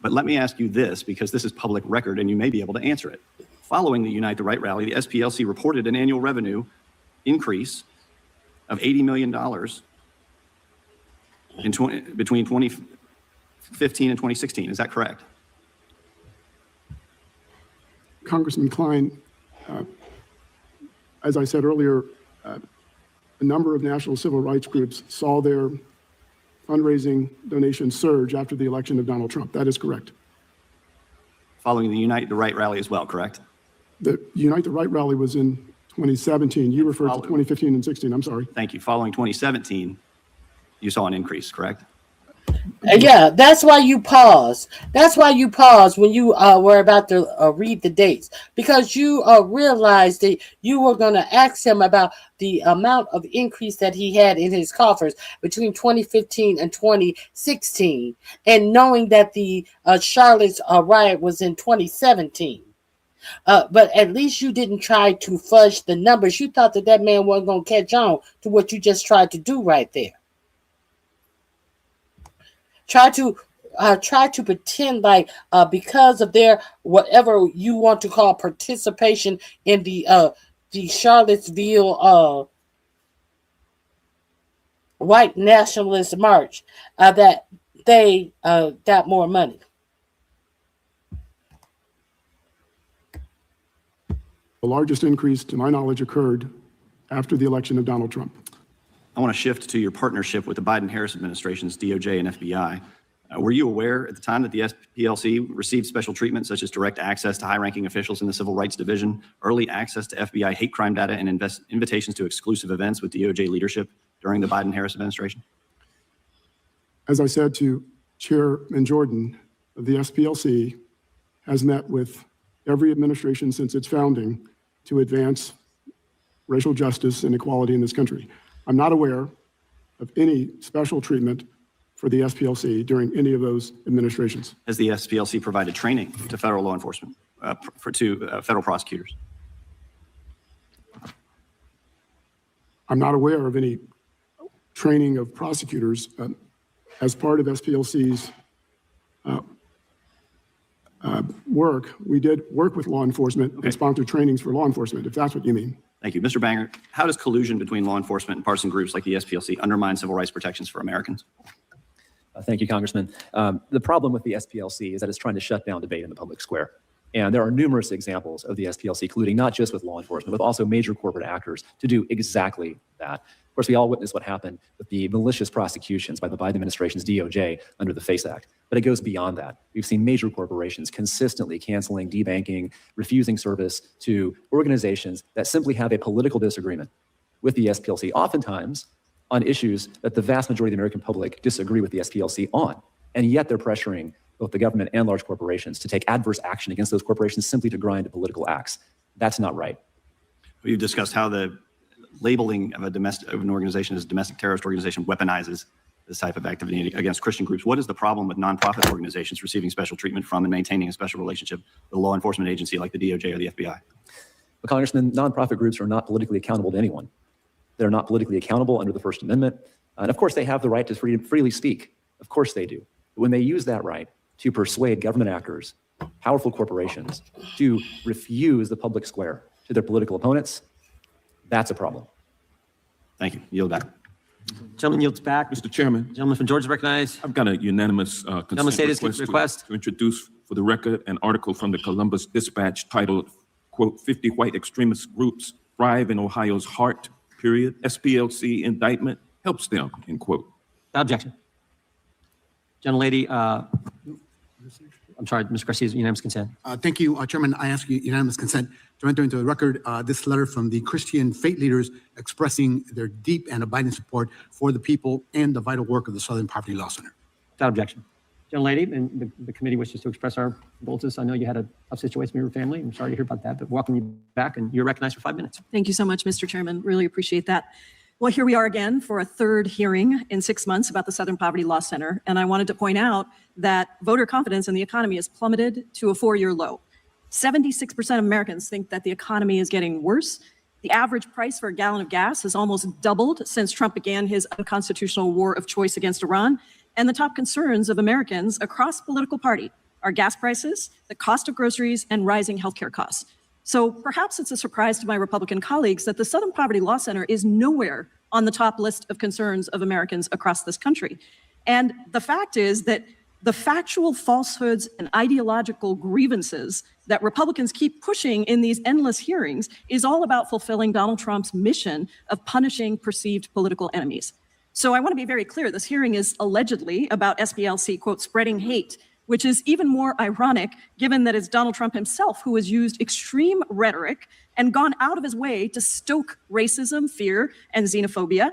But let me ask you this, because this is public record and you may be able to answer it. Following the Unite the Right rally, the SPLC reported an annual revenue increase of $80 million between 2015 and 2016. Is that correct?
Congressman Klein, as I said earlier, a number of national civil rights groups saw their fundraising donations surge after the election of Donald Trump. That is correct.
Following the Unite the Right rally as well, correct?
The Unite the Right rally was in 2017. You referred to 2015 and 16. I'm sorry.
Thank you. Following 2017, you saw an increase, correct?
Yeah, that's why you pause. That's why you pause when you were about to read the dates, because you realized that you were going to ask him about the amount of increase that he had in his coffers between 2015 and 2016, and knowing that the Charlotte's riot was in 2017. But at least you didn't try to fudge the numbers. You thought that man wasn't going to catch on to what you just tried to do right there. Try to pretend like because of their whatever you want to call participation in the Charlottesville white nationalist march that they got more money.
The largest increase, to my knowledge, occurred after the election of Donald Trump.
I want to shift to your partnership with the Biden-Harris administration's DOJ and FBI. Were you aware at the time that the SPLC received special treatment, such as direct access to high-ranking officials in the Civil Rights Division, early access to FBI hate crime data, and invitations to exclusive events with DOJ leadership during the Biden-Harris administration?
As I said to Chairman Jordan, the SPLC has met with every administration since its founding to advance racial justice and equality in this country. I'm not aware of any special treatment for the SPLC during any of those administrations.
Has the SPLC provided training to federal law enforcement, to federal prosecutors?
I'm not aware of any training of prosecutors as part of SPLC's work. We did work with law enforcement and sponsor trainings for law enforcement, if that's what you mean.
Thank you. Mr. Banger, how does collusion between law enforcement and partisan groups like the SPLC undermine civil rights protections for Americans?
Thank you, Congressman. The problem with the SPLC is that it's trying to shut down debate in the public square. And there are numerous examples of the SPLC colluding, not just with law enforcement, but also major corporate actors to do exactly that. Of course, we all witnessed what happened with the malicious prosecutions by the Biden administration's DOJ under the FACE Act. But it goes beyond that. We've seen major corporations consistently canceling, debanking, refusing service to organizations that simply have a political disagreement with the SPLC, oftentimes on issues that the vast majority of the American public disagree with the SPLC on. And yet they're pressuring both the government and large corporations to take adverse action against those corporations simply to grind political acts. That's not right.
We've discussed how the labeling of an organization as a domestic terrorist organization weaponizes this type of activity against Christian groups. What is the problem with nonprofit organizations receiving special treatment from and maintaining a special relationship with a law enforcement agency like the DOJ or the FBI?
Well, Congressman, nonprofit groups are not politically accountable to anyone. They're not politically accountable under the First Amendment. And of course, they have the right to freely speak. Of course they do. But when they use that right to persuade government actors, powerful corporations, to refuse the public square to their political opponents, that's a problem.
Thank you. Yield back.
Gentleman yields back.
Mr. Chairman.
Gentleman from Georgia recognized.
I've got a unanimous consent request to introduce for the record an article from the Columbus Dispatch titled, quote, 50 white extremist groups thrive in Ohio's heart, period. SPLC indictment helps them, end quote.
Without objection. Gentlelady, I'm sorry, Ms. Garcia, unanimous consent.
Thank you, Chairman. I ask you unanimous consent to enter into the record this letter from the Christian faith leaders expressing their deep and abiding support for the people and the vital work of the Southern Poverty Law Center.
Without objection. Gentlelady, and the committee wishes to express our condolences. I know you had a tough situation with your family. I'm sorry to hear about that, but welcome you back, and you're recognized for 5 minutes.
Thank you so much, Mr. Chairman. Really appreciate that. Well, here we are again for a third hearing in 6 months about the Southern Poverty Law Center. And I wanted to point out that voter confidence in the economy has plummeted to a 4-year low. 76% of Americans think that the economy is getting worse. The average price for a gallon of gas has almost doubled since Trump began his unconstitutional war of choice against Iran. And the top concerns of Americans across political party are gas prices, the cost of groceries, and rising healthcare costs. So perhaps it's a surprise to my Republican colleagues that the Southern Poverty Law Center is nowhere on the top list of concerns of Americans across this country. And the fact is that the factual falsehoods and ideological grievances that Republicans keep pushing in these endless hearings is all about fulfilling Donald Trump's mission of punishing perceived political enemies. So I want to be very clear, this hearing is allegedly about SPLC, quote, spreading hate, which is even more ironic given that it's Donald Trump himself who has used extreme rhetoric and gone out of his way to stoke racism, fear, and xenophobia.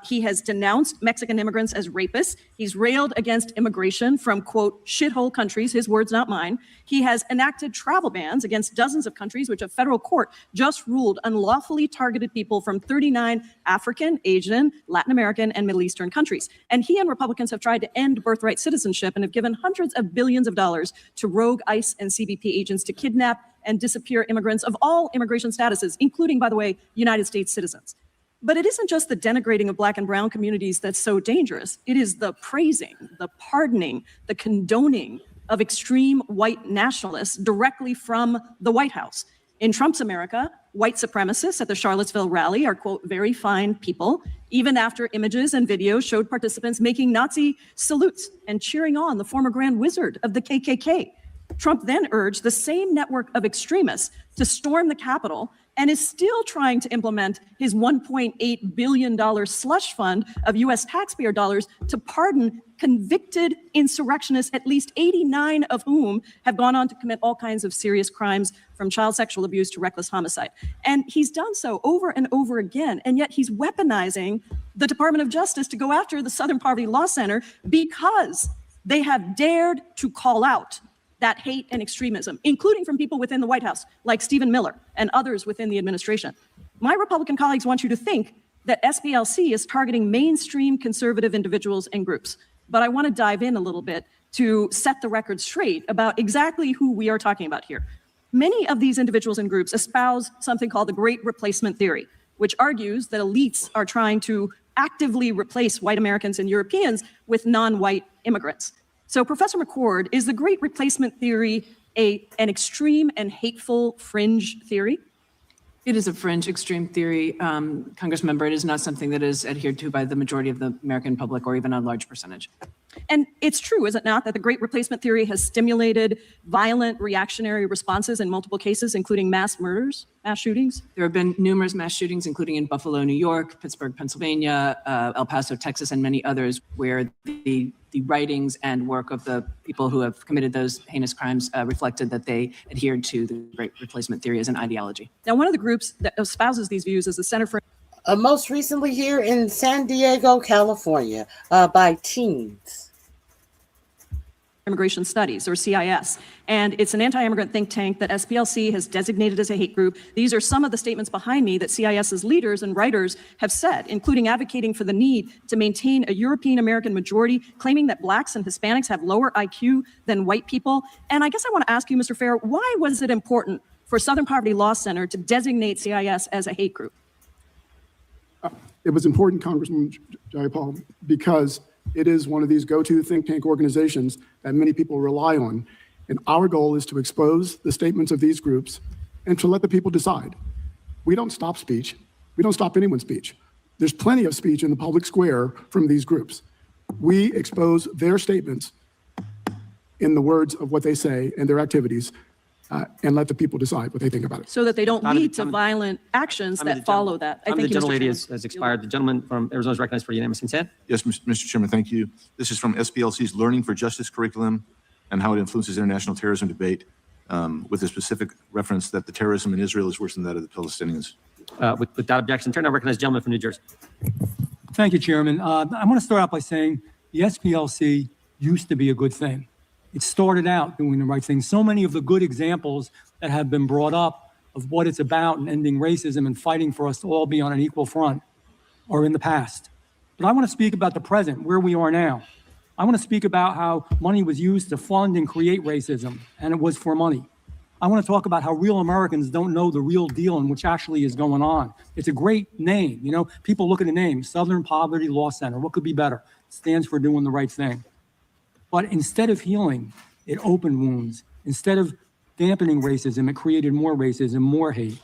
He has denounced Mexican immigrants as rapists. He's railed against immigration from, quote, shithole countries, his words, not mine. He has enacted travel bans against dozens of countries, which a federal court just ruled unlawfully targeted people from 39 African, Asian, Latin American, and Middle Eastern countries. And he and Republicans have tried to end birthright citizenship and have given hundreds of billions of dollars to rogue ICE and CBP agents to kidnap and disappear immigrants of all immigration statuses, including, by the way, United States citizens. But it isn't just the denigrating of Black and brown communities that's so dangerous. It is the praising, the pardoning, the condoning of extreme white nationalists directly from the White House. In Trump's America, white supremacists at the Charlottesville rally are, quote, very fine people, even after images and videos showed participants making Nazi salutes and cheering on the former Grand Wizard of the KKK. Trump then urged the same network of extremists to storm the Capitol and is still trying to implement his $1.8 billion slush fund of U.S. taxpayer dollars to pardon convicted insurrectionists, at least 89 of whom have gone on to commit all kinds of serious crimes, from child sexual abuse to reckless homicide. And he's done so over and over again, and yet he's weaponizing the Department of Justice to go after the Southern Poverty Law Center because they have dared to call out that hate and extremism, including from people within the White House, like Stephen Miller and others within the administration. My Republican colleagues want you to think that SPLC is targeting mainstream conservative individuals and groups. But I want to dive in a little bit to set the record straight about exactly who we are talking about here. Many of these individuals and groups espouse something called the Great Replacement Theory, which argues that elites are trying to actively replace white Americans and Europeans with non-white immigrants. So Professor McCord, is the Great Replacement Theory an extreme and hateful fringe theory?
It is a fringe extreme theory, Congressmember. It is not something that is adhered to by the majority of the American public or even a large percentage.
And it's true, is it not, that the Great Replacement theory has stimulated violent reactionary responses in multiple cases, including mass murders, mass shootings?
There have been numerous mass shootings, including in Buffalo, New York, Pittsburgh, Pennsylvania, El Paso, Texas, and many others, where the writings and work of the people who have committed those heinous crimes reflected that they adhered to the Great Replacement theory as an ideology.
Now, one of the groups that espouses these views is the Center for...
Most recently here in San Diego, California, by teens.
Immigration Studies, or CIS, and it's an anti-immigrant think tank that SPLC has designated as a hate group. These are some of the statements behind me that CIS's leaders and writers have said, including advocating for the need to maintain a European-American majority, claiming that blacks and Hispanics have lower IQ than white people. And I guess I want to ask you, Mr. Fair, why was it important for Southern Poverty Law Center to designate CIS as a hate group?
It was important, Congressman Jayapal, because it is one of these go-to think tank organizations that many people rely on. And our goal is to expose the statements of these groups and to let the people decide. We don't stop speech. We don't stop anyone's speech. There's plenty of speech in the public square from these groups. We expose their statements in the words of what they say and their activities, and let the people decide what they think about it.
So that they don't lead to violent actions that follow that. I think
the gentlelady has expired. The gentleman from Arizona is recognized for unanimous consent.
Yes, Mr. Chairman, thank you. This is from SPLC's Learning for Justice curriculum and how it influences international terrorism debate, with a specific reference that the terrorism in Israel is worse than that of the Palestinians.
Without objection, turn. I recognize the gentleman from New Jersey.
Thank you, Chairman. I want to start out by saying the SPLC used to be a good thing. It started out doing the right thing. So many of the good examples that have been brought up of what it's about and ending racism and fighting for us to all be on an equal front are in the past. But I want to speak about the present, where we are now. I want to speak about how money was used to fund and create racism, and it was for money. I want to talk about how real Americans don't know the real deal and which actually is going on. It's a great name. You know, people look at the name, Southern Poverty Law Center. What could be better? It stands for doing the right thing. But instead of healing, it opened wounds. Instead of dampening racism, it created more racism, more hate.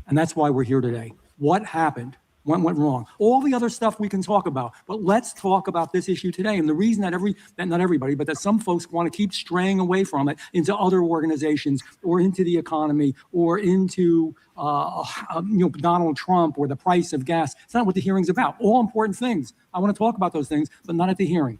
And that's why we're here today. What happened? What went wrong? All the other stuff we can talk about, but let's talk about this issue today. And the reason that not everybody, but that some folks want to keep straying away from it into other organizations or into the economy or into Donald Trump or the price of gas. It's not what the hearing's about. All important things. I want to talk about those things, but not at the hearing.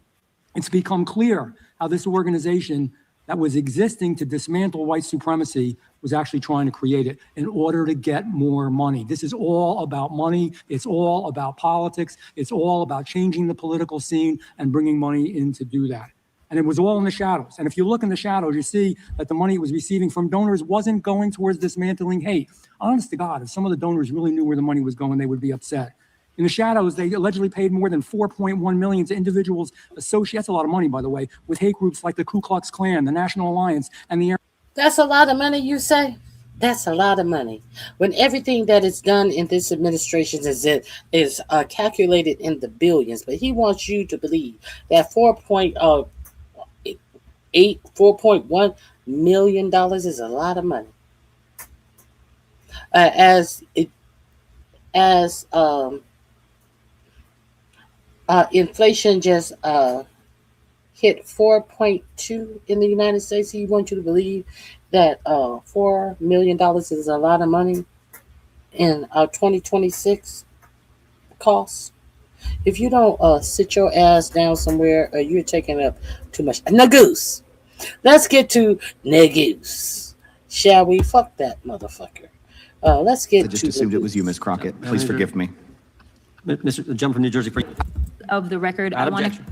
It's become clear how this organization that was existing to dismantle white supremacy was actually trying to create it in order to get more money. This is all about money. It's all about politics. It's all about changing the political scene and bringing money in to do that. And it was all in the shadows. And if you look in the shadows, you see that the money it was receiving from donors wasn't going towards dismantling hate. Honest to God, if some of the donors really knew where the money was going, they would be upset. In the shadows, they allegedly paid more than $4.1 million to individuals associated, that's a lot of money, by the way, with hate groups like the Ku Klux Klan, the National Alliance, and the...
That's a lot of money, you say? That's a lot of money. When everything that is done in this administration is calculated in the billions, but he wants you to believe that $4.1 million is a lot of money. Inflation just hit 4.2 in the United States. He wants you to believe that $4 million is a lot of money in 2026 costs. If you don't sit your ass down somewhere, you're taking up too much. Nagoose. Let's get to Nagoose. Shall we? Fuck that motherfucker. Let's get to...
I just assumed it was you, Ms. Crockett. Please forgive me.
Mr. Jump from New Jersey.
Of the record, I want to...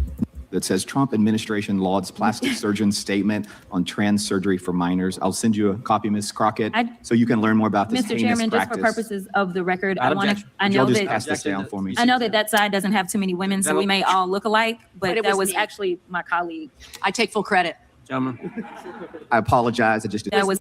That says Trump administration lauds plastic surgeon's statement on trans surgery for minors. I'll send you a copy, Ms. Crockett, so you can learn more about this
Mr.
heinous
Chairman,
practice.
just for purposes of the record, I want to... I
Would
know
y'all just
that...
pass this down for me?
I know that that side doesn't have too many women, so we may all look alike, but that was actually my colleague.
I take full credit.
Gentlemen.
I apologize.
That was...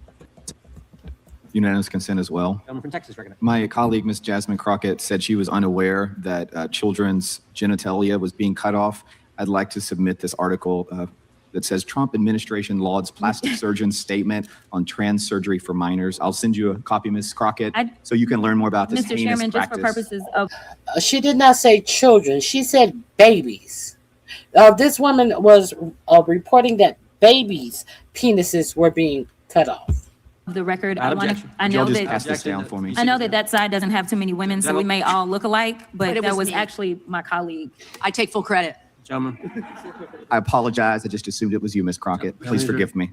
Unanimous consent as well.
Gentleman from Texas, recognized.
My colleague, Ms. Jasmine Crockett, said she was unaware that children's genitalia was being cut off. I'd like to submit this article that says Trump administration lauds plastic surgeon's statement on trans surgery for minors. I'll send you a copy, Ms. Crockett, so you can learn more about this
Mr.
heinous
Chairman, just
practice.
for purposes of
She did not say children. She said babies. This woman was reporting that babies' penises were being cut off.
the record,
Without objection. Would y'all just pass this down for me?
I know that side doesn't have too many women, so we may all look alike, but
it
that
was
was
me.
actually my colleague.
I take full credit.
Gentlemen,
I apologize. I just assumed it was you, Ms. Crockett. Please forgive me.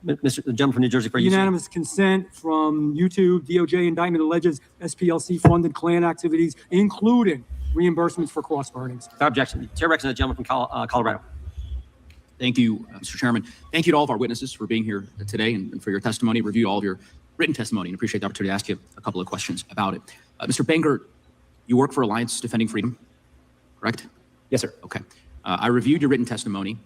Mr. the gentleman from New Jersey for you.
Unanimous consent from YouTube. DOJ indictment alleges SPLC funded Klan activities, including reimbursements for cross burnings.
Without objection. The chair recognizes the gentleman from Colorado.
Thank you, Mr. Chairman. Thank you to all of our witnesses for being here today and for your testimony, review all of your written testimony, and appreciate the opportunity to ask you a couple of questions about it. Mr. Bangert, you work for Alliance Defending Freedom, correct?
Yes, sir.
Okay. I reviewed your written testimony.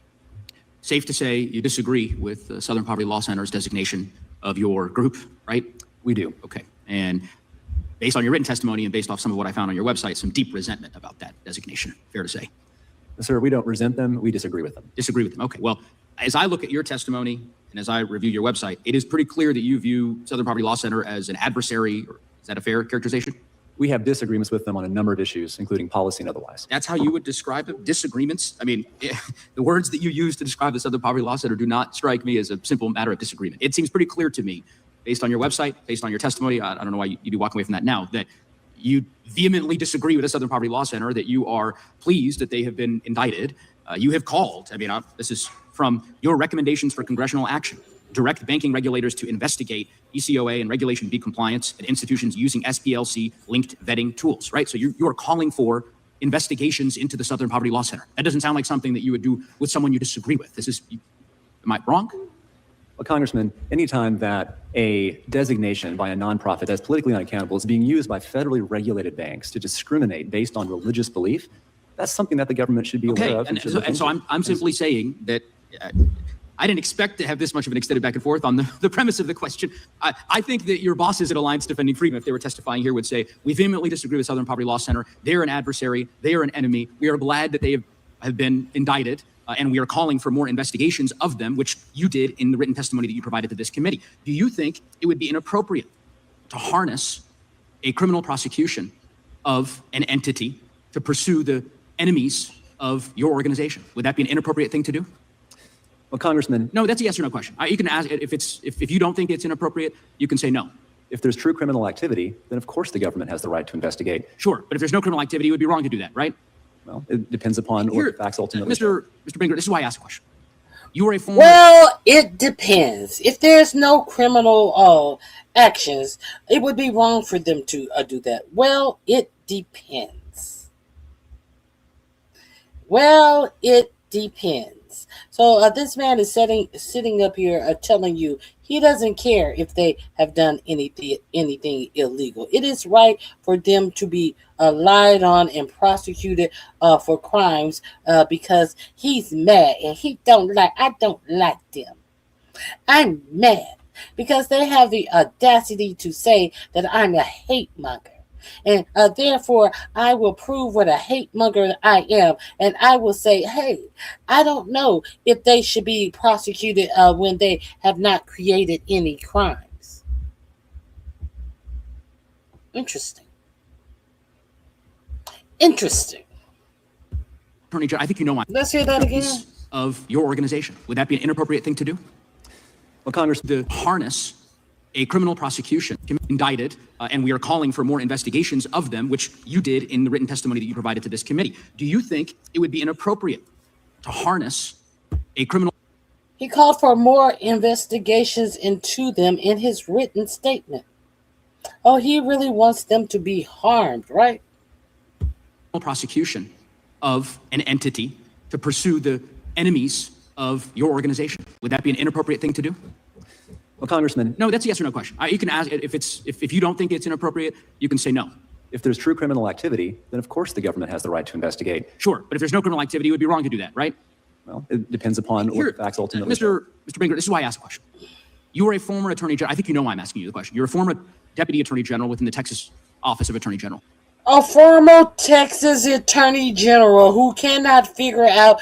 Safe to say you disagree with the Southern Poverty Law Center's designation of your group, right?
We do.
Okay. And based on your written testimony and based off some of what I found on your website, some deep resentment about that designation, fair to say.
Sir, we don't resent them. We disagree with them.
Disagree with them. Okay. Well, as I look at your testimony and as I review your website, it is pretty clear that you view Southern Poverty Law Center as an adversary. Is that a fair characterization?
We have disagreements with them on a number of issues, including policy and otherwise.
That's how you would describe them? Disagreements? I mean, the words that you use to describe the Southern Poverty Law Center do not strike me as a simple matter of disagreement. It seems pretty clear to me, based on your website, based on your testimony, I don't know why you'd be walking away from that now, that you vehemently disagree with the Southern Poverty Law Center, that you are pleased that they have been indicted. You have called, I mean, this is from your recommendations for congressional action, direct banking regulators to investigate ECOA and Regulation B compliance at institutions using SPLC-linked vetting tools, right? So you are calling for investigations into the Southern Poverty Law Center. That doesn't sound like something that you would do with someone you disagree with. Am I wrong?
Well, Congressman, anytime that a designation by a nonprofit that's politically unaccountable is being used by federally regulated banks to discriminate based on religious belief, that's something that the government should be aware of.
And so I'm simply saying that I didn't expect to have this much of an extended back and forth on the premise of the question. I think that your bosses at Alliance Defending Freedom, if they were testifying here, would say, we vehemently disagree with Southern Poverty Law Center. They're an adversary. They are an enemy. We are glad that they have been indicted, and we are calling for more investigations of them, which you did in the written testimony that you provided to this committee. Do you think it would be inappropriate to harness a criminal prosecution of an entity to pursue the enemies of your organization? Would that be an inappropriate thing to do?
Well, Congressman.
No, that's a yes or no question. You can ask if you don't think it's inappropriate, you can say no.
If there's true criminal activity, then of course the government has the right to investigate.
Sure, but if there's no criminal activity, it would be wrong to do that, right?
Well, it depends upon what the facts ultimately
Mr. Bangert, this is why I asked the question. You are a former...
Well, it depends. If there's no criminal actions, it would be wrong for them to do that. Well, it depends. Well, it depends. So this man is sitting up here telling you he doesn't care if they have done anything illegal. It is right for them to be lied on and prosecuted for crimes because he's mad and I don't like them. I'm mad because they have the audacity to say that I'm a hate monger. And therefore, I will prove what a hate monger I am. And I will say, hey, I don't know if they should be prosecuted when they have not created any crimes. Interesting.
Attorney General, I think you know my...
Let's hear that again.
...of your organization. Would that be an inappropriate thing to do?
Well, Congress...
To harness a criminal prosecution, indicted, and we are calling for more investigations of them, which you did in the written testimony that you provided to this committee. Do you think it would be inappropriate to harness a criminal...
He called for more investigations into them in his written statement. Oh, he really wants them to be harmed, right?
...prosecution of an entity to pursue the enemies of your organization. Would that be an inappropriate thing to do?
Well, Congressman...
No, that's a yes or no question. You can ask, if you don't think it's inappropriate, you can say no.
If there's true criminal activity, then of course the government has the right to investigate.
Sure, but if there's no criminal activity, it would be wrong to do that, right?
Well, it depends upon what the facts ultimately...
Mr. Bangert, this is why I asked the question. You are a former Attorney General. I think you know why I'm asking you the question. You're a former Deputy Attorney General within the Texas Office of Attorney General.
A former Texas Attorney General who cannot figure out,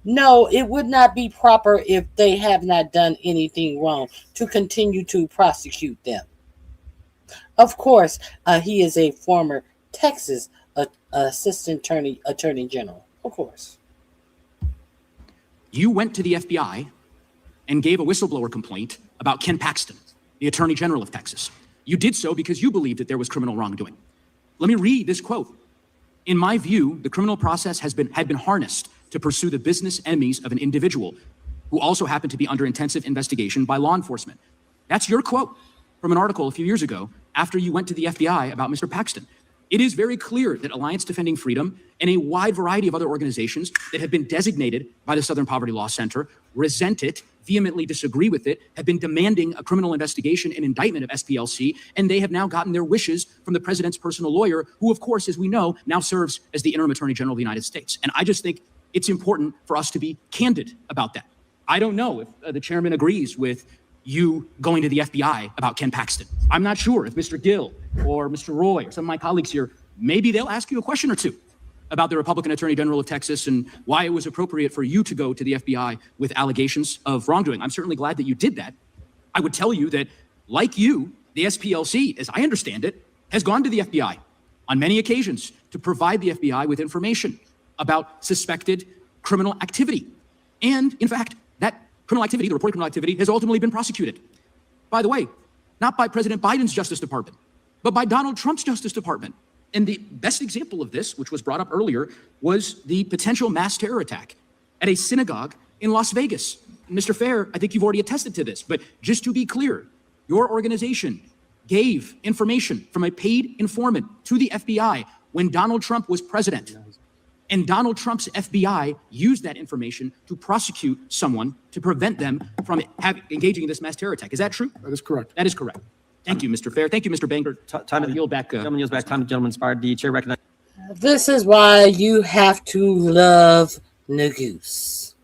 no, it would not be proper if they have not done anything wrong to continue to prosecute them. Of course, he is a former Texas Assistant Attorney General. Of course.
You went to the FBI and gave a whistleblower complaint about Ken Paxton, the Attorney General of Texas. You did so because you believed that there was criminal wrongdoing. Let me read this quote. In my view, the criminal process had been harnessed to pursue the business enemies of an individual who also happened to be under intensive investigation by law enforcement. That's your quote from an article a few years ago after you went to the FBI about Mr. Paxton. It is very clear that Alliance Defending Freedom and a wide variety of other organizations that have been designated by the Southern Poverty Law Center resent it, vehemently disagree with it, have been demanding a criminal investigation and indictment of SPLC, and they have now gotten their wishes from the president's personal lawyer, who, of course, as we know, now serves as the interim attorney general of the United States. And I just think it's important for us to be candid about that. I don't know if the chairman agrees with you going to the FBI about Ken Paxton. I'm not sure if Mr. Gill or Mr. Roy or some of my colleagues here, maybe they'll ask you a question or two about the Republican Attorney General of Texas and why it was appropriate for you to go to the FBI with allegations of wrongdoing. I'm certainly glad that you did that. I would tell you that, like you, the SPLC, as I understand it, has gone to the FBI on many occasions to provide the FBI with information about suspected criminal activity. And, in fact, that criminal activity, the reported criminal activity, has ultimately been prosecuted. By the way, not by President Biden's Justice Department, but by Donald Trump's Justice Department. And the best example of this, which was brought up earlier, was the potential mass terror attack at a synagogue in Las Vegas. Mr. Fair, I think you've already attested to this, but just to be clear, your organization gave information from a paid informant to the FBI when Donald Trump was president. And Donald Trump's FBI used that information to prosecute someone to prevent them from engaging in this mass terror attack. Is that true?
That is correct.
That is correct. Thank you, Mr. Fair. Thank you, Mr. Banger.
Time to
yield back.
Gentleman yields back. Time to gentleman inspired. The chair recognizes.
This is why you have to love Nagoose.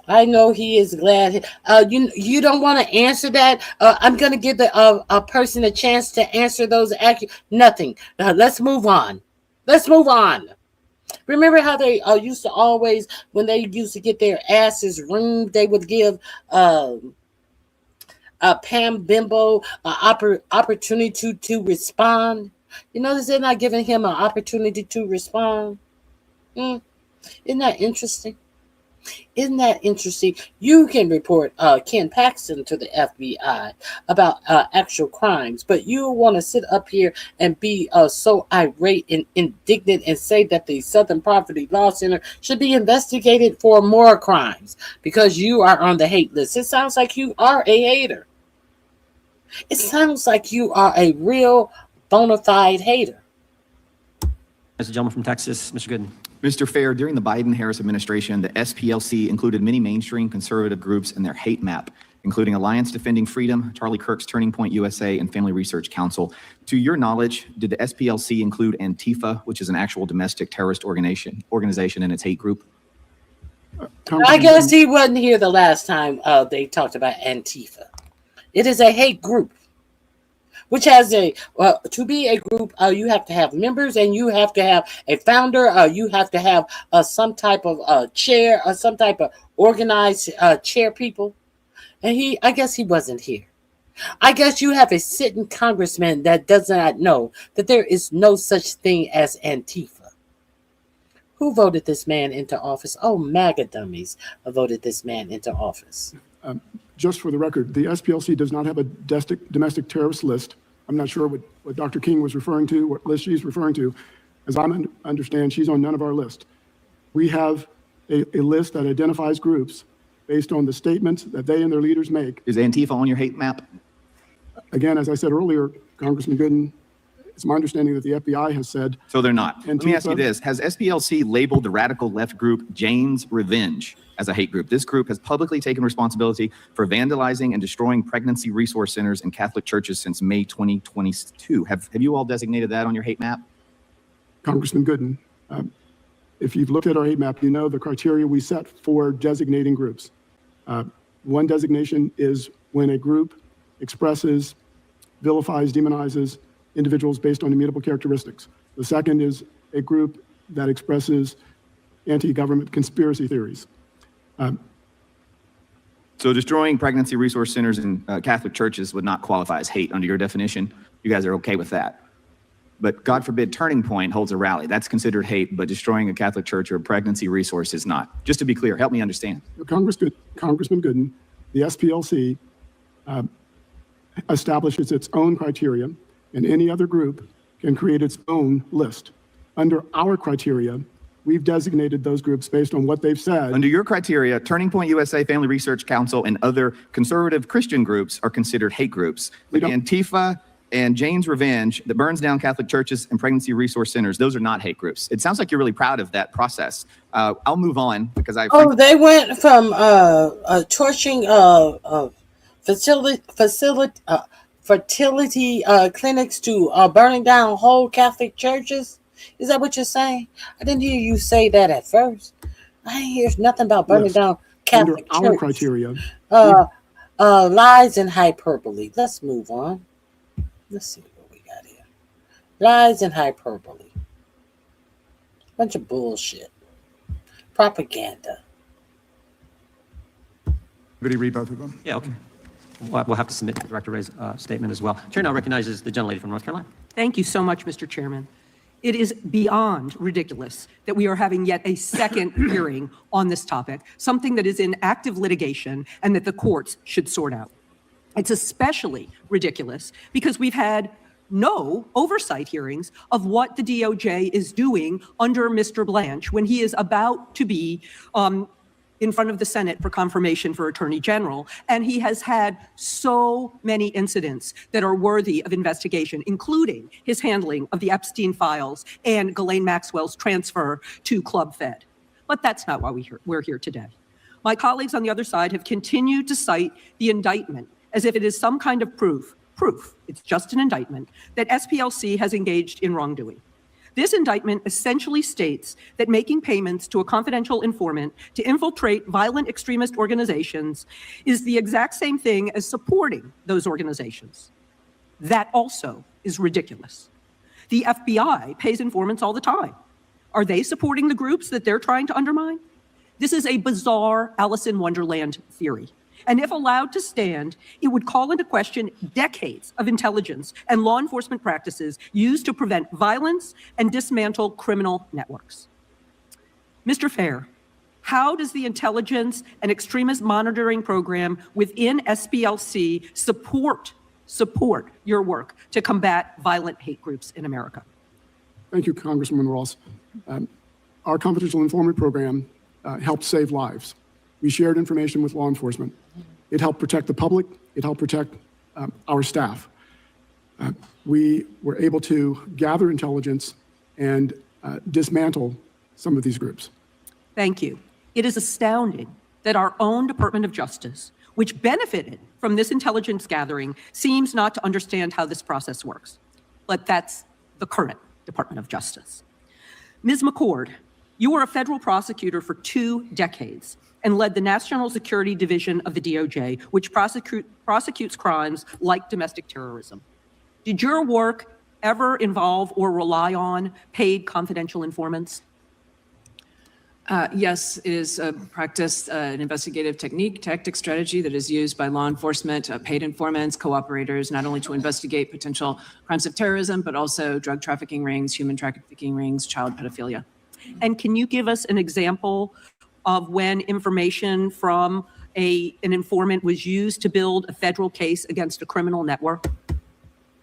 I know he is glad. You don't want to answer that. I'm going to give a person a chance to answer those. Nothing. Let's move on. Let's move on. Remember how they used to always, when they used to get their asses reamed, they would give Pam Bimbo an opportunity to respond. You notice they're not giving him an opportunity to respond. Isn't that interesting? Isn't that interesting? You can report Ken Paxton to the FBI about actual crimes, but you want to sit up here and be so irate and indignant and say that the Southern Poverty Law Center should be investigated for more crimes because you are on the hate list. It sounds like you are a hater. It sounds like you are a real bona fide hater.
As a gentleman from Texas, Mr. Gooden.
Mr. Fair, during the Biden-Harris administration, the SPLC included many mainstream conservative groups in their hate map, including Alliance Defending Freedom, Charlie Kirk's Turning Point USA, and Family Research Council. To your knowledge, did the SPLC include Antifa, which is an actual domestic terrorist organization in its hate group?
I guess he wasn't here the last time they talked about Antifa. It is a hate group, which has to be a group, you have to have members and you have to have a founder. You have to have some type of chair or some type of organized chair people. And I guess he wasn't here. I guess you have a sitting congressman that does not know that there is no such thing as Antifa. Who voted this man into office? Oh, MAGA dummies voted this man into office.
Just for the record, the SPLC does not have a domestic terrorist list. I'm not sure what Dr. King was referring to, what list she's referring to. As I understand, she's on none of our list. We have a list that identifies groups based on the statements that they and their leaders make.
Is Antifa on your hate map?
Again, as I said earlier, Congressman Gooden, it's my understanding that the FBI has said.
So they're not.
Antifa,
Let me ask you this. Has SPLC labeled the radical left group Jane's Revenge as a hate group? This group has publicly taken responsibility for vandalizing and destroying pregnancy resource centers in Catholic churches since May 2022. Have you all designated that on your hate map?
Congressman Gooden, if you've looked at our hate map, you know the criteria we set for designating groups. One designation is when a group expresses vilifies, demonizes individuals based on immutable characteristics. The second is a group that expresses anti-government conspiracy theories.
So destroying pregnancy resource centers in Catholic churches would not qualify as hate under your definition. You guys are okay with that. But God forbid Turning Point holds a rally. That's considered hate, but destroying a Catholic church or a pregnancy resource is not. Just to be clear, help me understand.
Congressman Gooden, the SPLC establishes its own criteria, and any other group can create its own list. Under our criteria, we've designated those groups based on what they've said.
Under your criteria, Turning Point USA, Family Research Council, and other conservative Christian groups are considered hate groups. Like Antifa and Jane's Revenge that burns down Catholic churches and pregnancy resource centers, those are not hate groups. It sounds like you're really proud of that process. I'll move on because I...
Oh, they went from torching fertility clinics to burning down whole Catholic churches. Is that what you're saying? I didn't hear you say that at first. I didn't hear nothing about burning down Catholic churches.
Under our criteria.
Lies and hyperbole. Let's move on. Let's see what we got here. Lies and hyperbole. Bunch of bullshit. Propaganda.
Everybody read both of them?
Yeah, okay. We'll have to submit Director Ray's statement as well. Chair now recognizes the gentlelady from North Carolina.
Thank you so much, Mr. Chairman. It is beyond ridiculous that we are having yet a second hearing on this topic, something that is in active litigation and that the courts should sort out. It's especially ridiculous because we've had no oversight hearings of what the DOJ is doing under Mr. Blanche when he is about to be in front of the Senate for confirmation for Attorney General. And he has had so many incidents that are worthy of investigation, including his handling of the Epstien files and Ghislaine Maxwell's transfer to Club Fed. But that's not why we're here today. My colleagues on the other side have continued to cite the indictment as if it is some kind of proof, it's just an indictment, that SPLC has engaged in wrongdoing. This indictment essentially states that making payments to a confidential informant to infiltrate violent extremist organizations is the exact same thing as supporting those organizations. That also is ridiculous. The FBI pays informants all the time. Are they supporting the groups that they're trying to undermine? This is a bizarre Alice in Wonderland theory. And if allowed to stand, it would call into question decades of intelligence and law enforcement practices used to prevent violence and dismantle criminal networks. Mr. Fair, how does the intelligence and extremist monitoring program within SPLC support your work to combat violent hate groups in America?
Thank you, Congresswoman Ross. Our confidential informant program helped save lives. We shared information with law enforcement. It helped protect the public. It helped protect our staff. We were able to gather intelligence and dismantle some of these groups.
Thank you. It is astounding that our own Department of Justice, which benefited from this intelligence gathering, seems not to understand how this process works. But that's the current Department of Justice. Ms. McCord, you were a federal prosecutor for 2 decades and led the National Security Division of the DOJ, which prosecutes crimes like domestic terrorism. Did your work ever involve or rely on paid confidential informants?
Yes, it is a practice, an investigative technique, tactic strategy that is used by law enforcement, paid informants, cooperators, not only to investigate potential crimes of terrorism, but also drug trafficking rings, human trafficking rings, child pedophilia.
And can you give us an example of when information from an informant was used to build a federal case against a criminal network?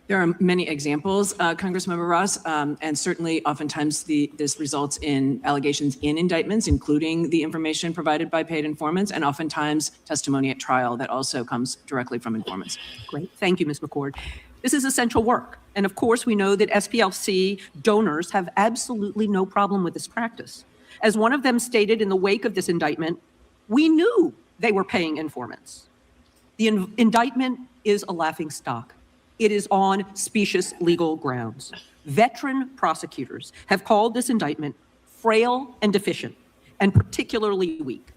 There are many examples, Congressmember Ross, and certainly oftentimes this results in allegations in indictments, including the information provided by paid informants, and oftentimes testimony at trial that also comes directly from informants.
Great. Thank you, Ms. McCord. This is essential work. And of course, we know that SPLC donors have absolutely no problem with this practice. As one of them stated in the wake of this indictment, we knew they were paying informants. The indictment is a laughingstock. It is on specious legal grounds. Veteran prosecutors have called this indictment frail and deficient, and particularly weak.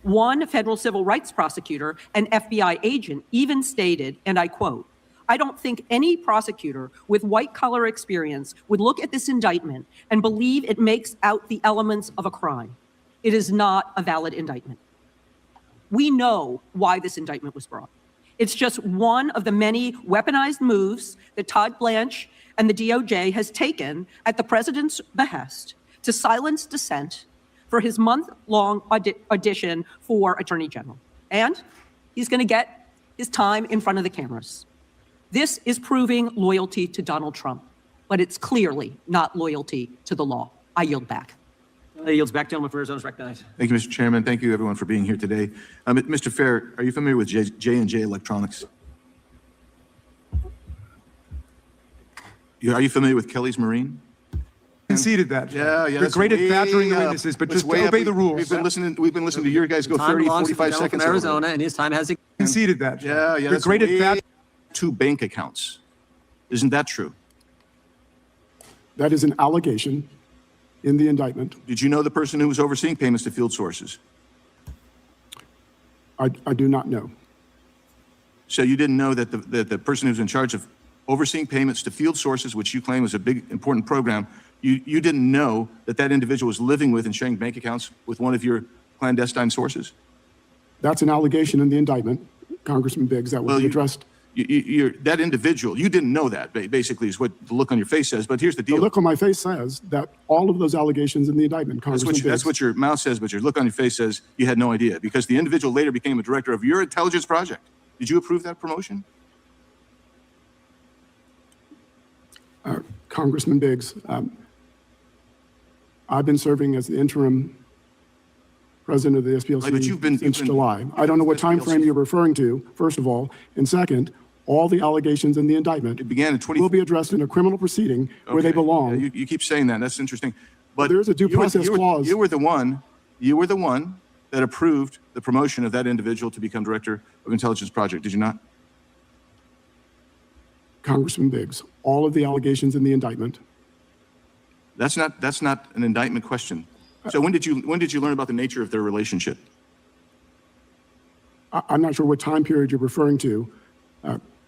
One federal civil rights prosecutor, an FBI agent, even stated, and I quote, I don't think any prosecutor with white collar experience would look at this indictment and believe it makes out the elements of a crime. It is not a valid indictment. We know why this indictment was brought. It's just one of the many weaponized moves that Todd Blance and the DOJ has taken at the president's behest to silence dissent for his month-long audition for Attorney General. And he's going to get his time in front of the cameras. This is proving loyalty to Donald Trump, but it's clearly not loyalty to the law. I yield back.
Yields back. Gentleman from Arizona is recognized.
Thank you, Mr. Chairman. Thank you, everyone, for being here today. Mr. Fair, are you familiar with J&J Electronics? Are you familiar with Kelly's Marine?
Conceded that.
Yeah.
You're great at badgering the witnesses, but just obey the rules.
We've been listening to your guys go 30, 45 seconds.
From Arizona, and his time has
conceded that.
Yeah.
You're great at badgering.
2 bank accounts. Isn't that true?
That is an allegation in the indictment.
Did you know the person who was overseeing payments to field sources?
I do not know.
So you didn't know that the person who's in charge of overseeing payments to field sources, which you claim was a big, important program, you didn't know that that individual was living with and sharing bank accounts with one of your clandestine sources?
That's an allegation in the indictment, Congressman Biggs, that will be addressed.
That individual, you didn't know that, basically, is what the look on your face says. But here's the deal.
The look on my face says that all of those allegations in the indictment, Congressman Biggs.
That's what your mouth says, but your look on your face says you had no idea, because the individual later became a director of your intelligence project. Did you approve that promotion?
Congressman Biggs, I've been serving as the interim president of the SPLC since July. I don't know what time frame you're referring to, first of all. And second, all the allegations in the indictment will be addressed in a criminal proceeding where they belong.
Yeah, you keep saying that. That's interesting. But
there's a due process clause.
You were the one that approved the promotion of that individual to become director of intelligence project, did you not?
Congressman Biggs, all of the allegations in the indictment.
That's not an indictment question. So when did you learn about the nature of their relationship?
I'm not sure what time period you're referring to.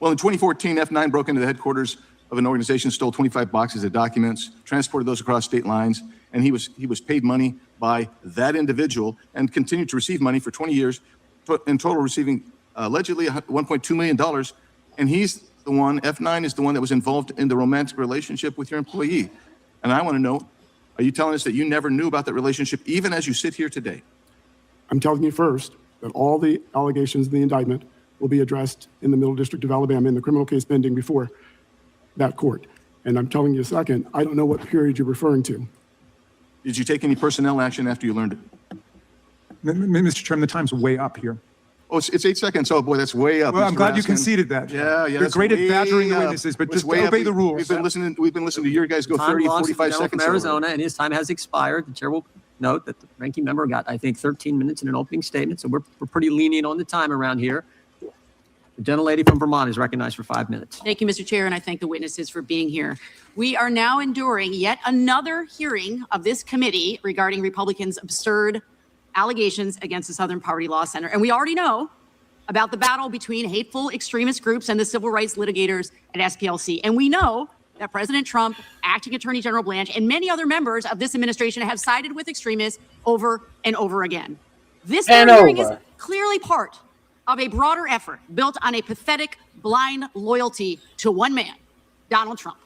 Well, in 2014, F9 broke into the headquarters of an organization, stole 25 boxes of documents, transported those across state lines, and he was paid money by that individual and continued to receive money for 20 years, in total receiving allegedly $1.2 million. And he's the one, F9 is the one that was involved in the romantic relationship with your employee. And I want to know, are you telling us that you never knew about that relationship even as you sit here today?
I'm telling you first that all the allegations in the indictment will be addressed in the Middle District of Alabama in the criminal case pending before that court. And I'm telling you second, I don't know what period you're referring to.
Did you take any personnel action after you learned it?
Mr. Chairman, the time's way up here.
Oh, it's 8 seconds. Oh boy, that's way up.
Well, I'm
Mr.
glad you
Raskin.
conceded that.
Yeah.
You're great at badgering the witnesses, but just obey the rules.
We've
been listening to your guys go 30, 45 seconds.
From Arizona, and his time has expired. The chair will note that the ranking member got, I think, 13 minutes in an opening statement. So we're pretty lenient on the time around here. The gentlelady from Vermont is recognized for 5 minutes.
Thank you, Mr. Chair, and I thank the witnesses for being here. We are now enduring yet another hearing of this committee regarding Republicans' absurd allegations against the Southern Poverty Law Center. And we already know about the battle between hateful extremist groups and the civil rights litigators at SPLC. And we know that President Trump, Acting Attorney General Blanche, and many other members of this administration have sided with extremists over and over again. This hearing is clearly part of a broader effort built on a pathetic, blind loyalty to one man, Donald Trump.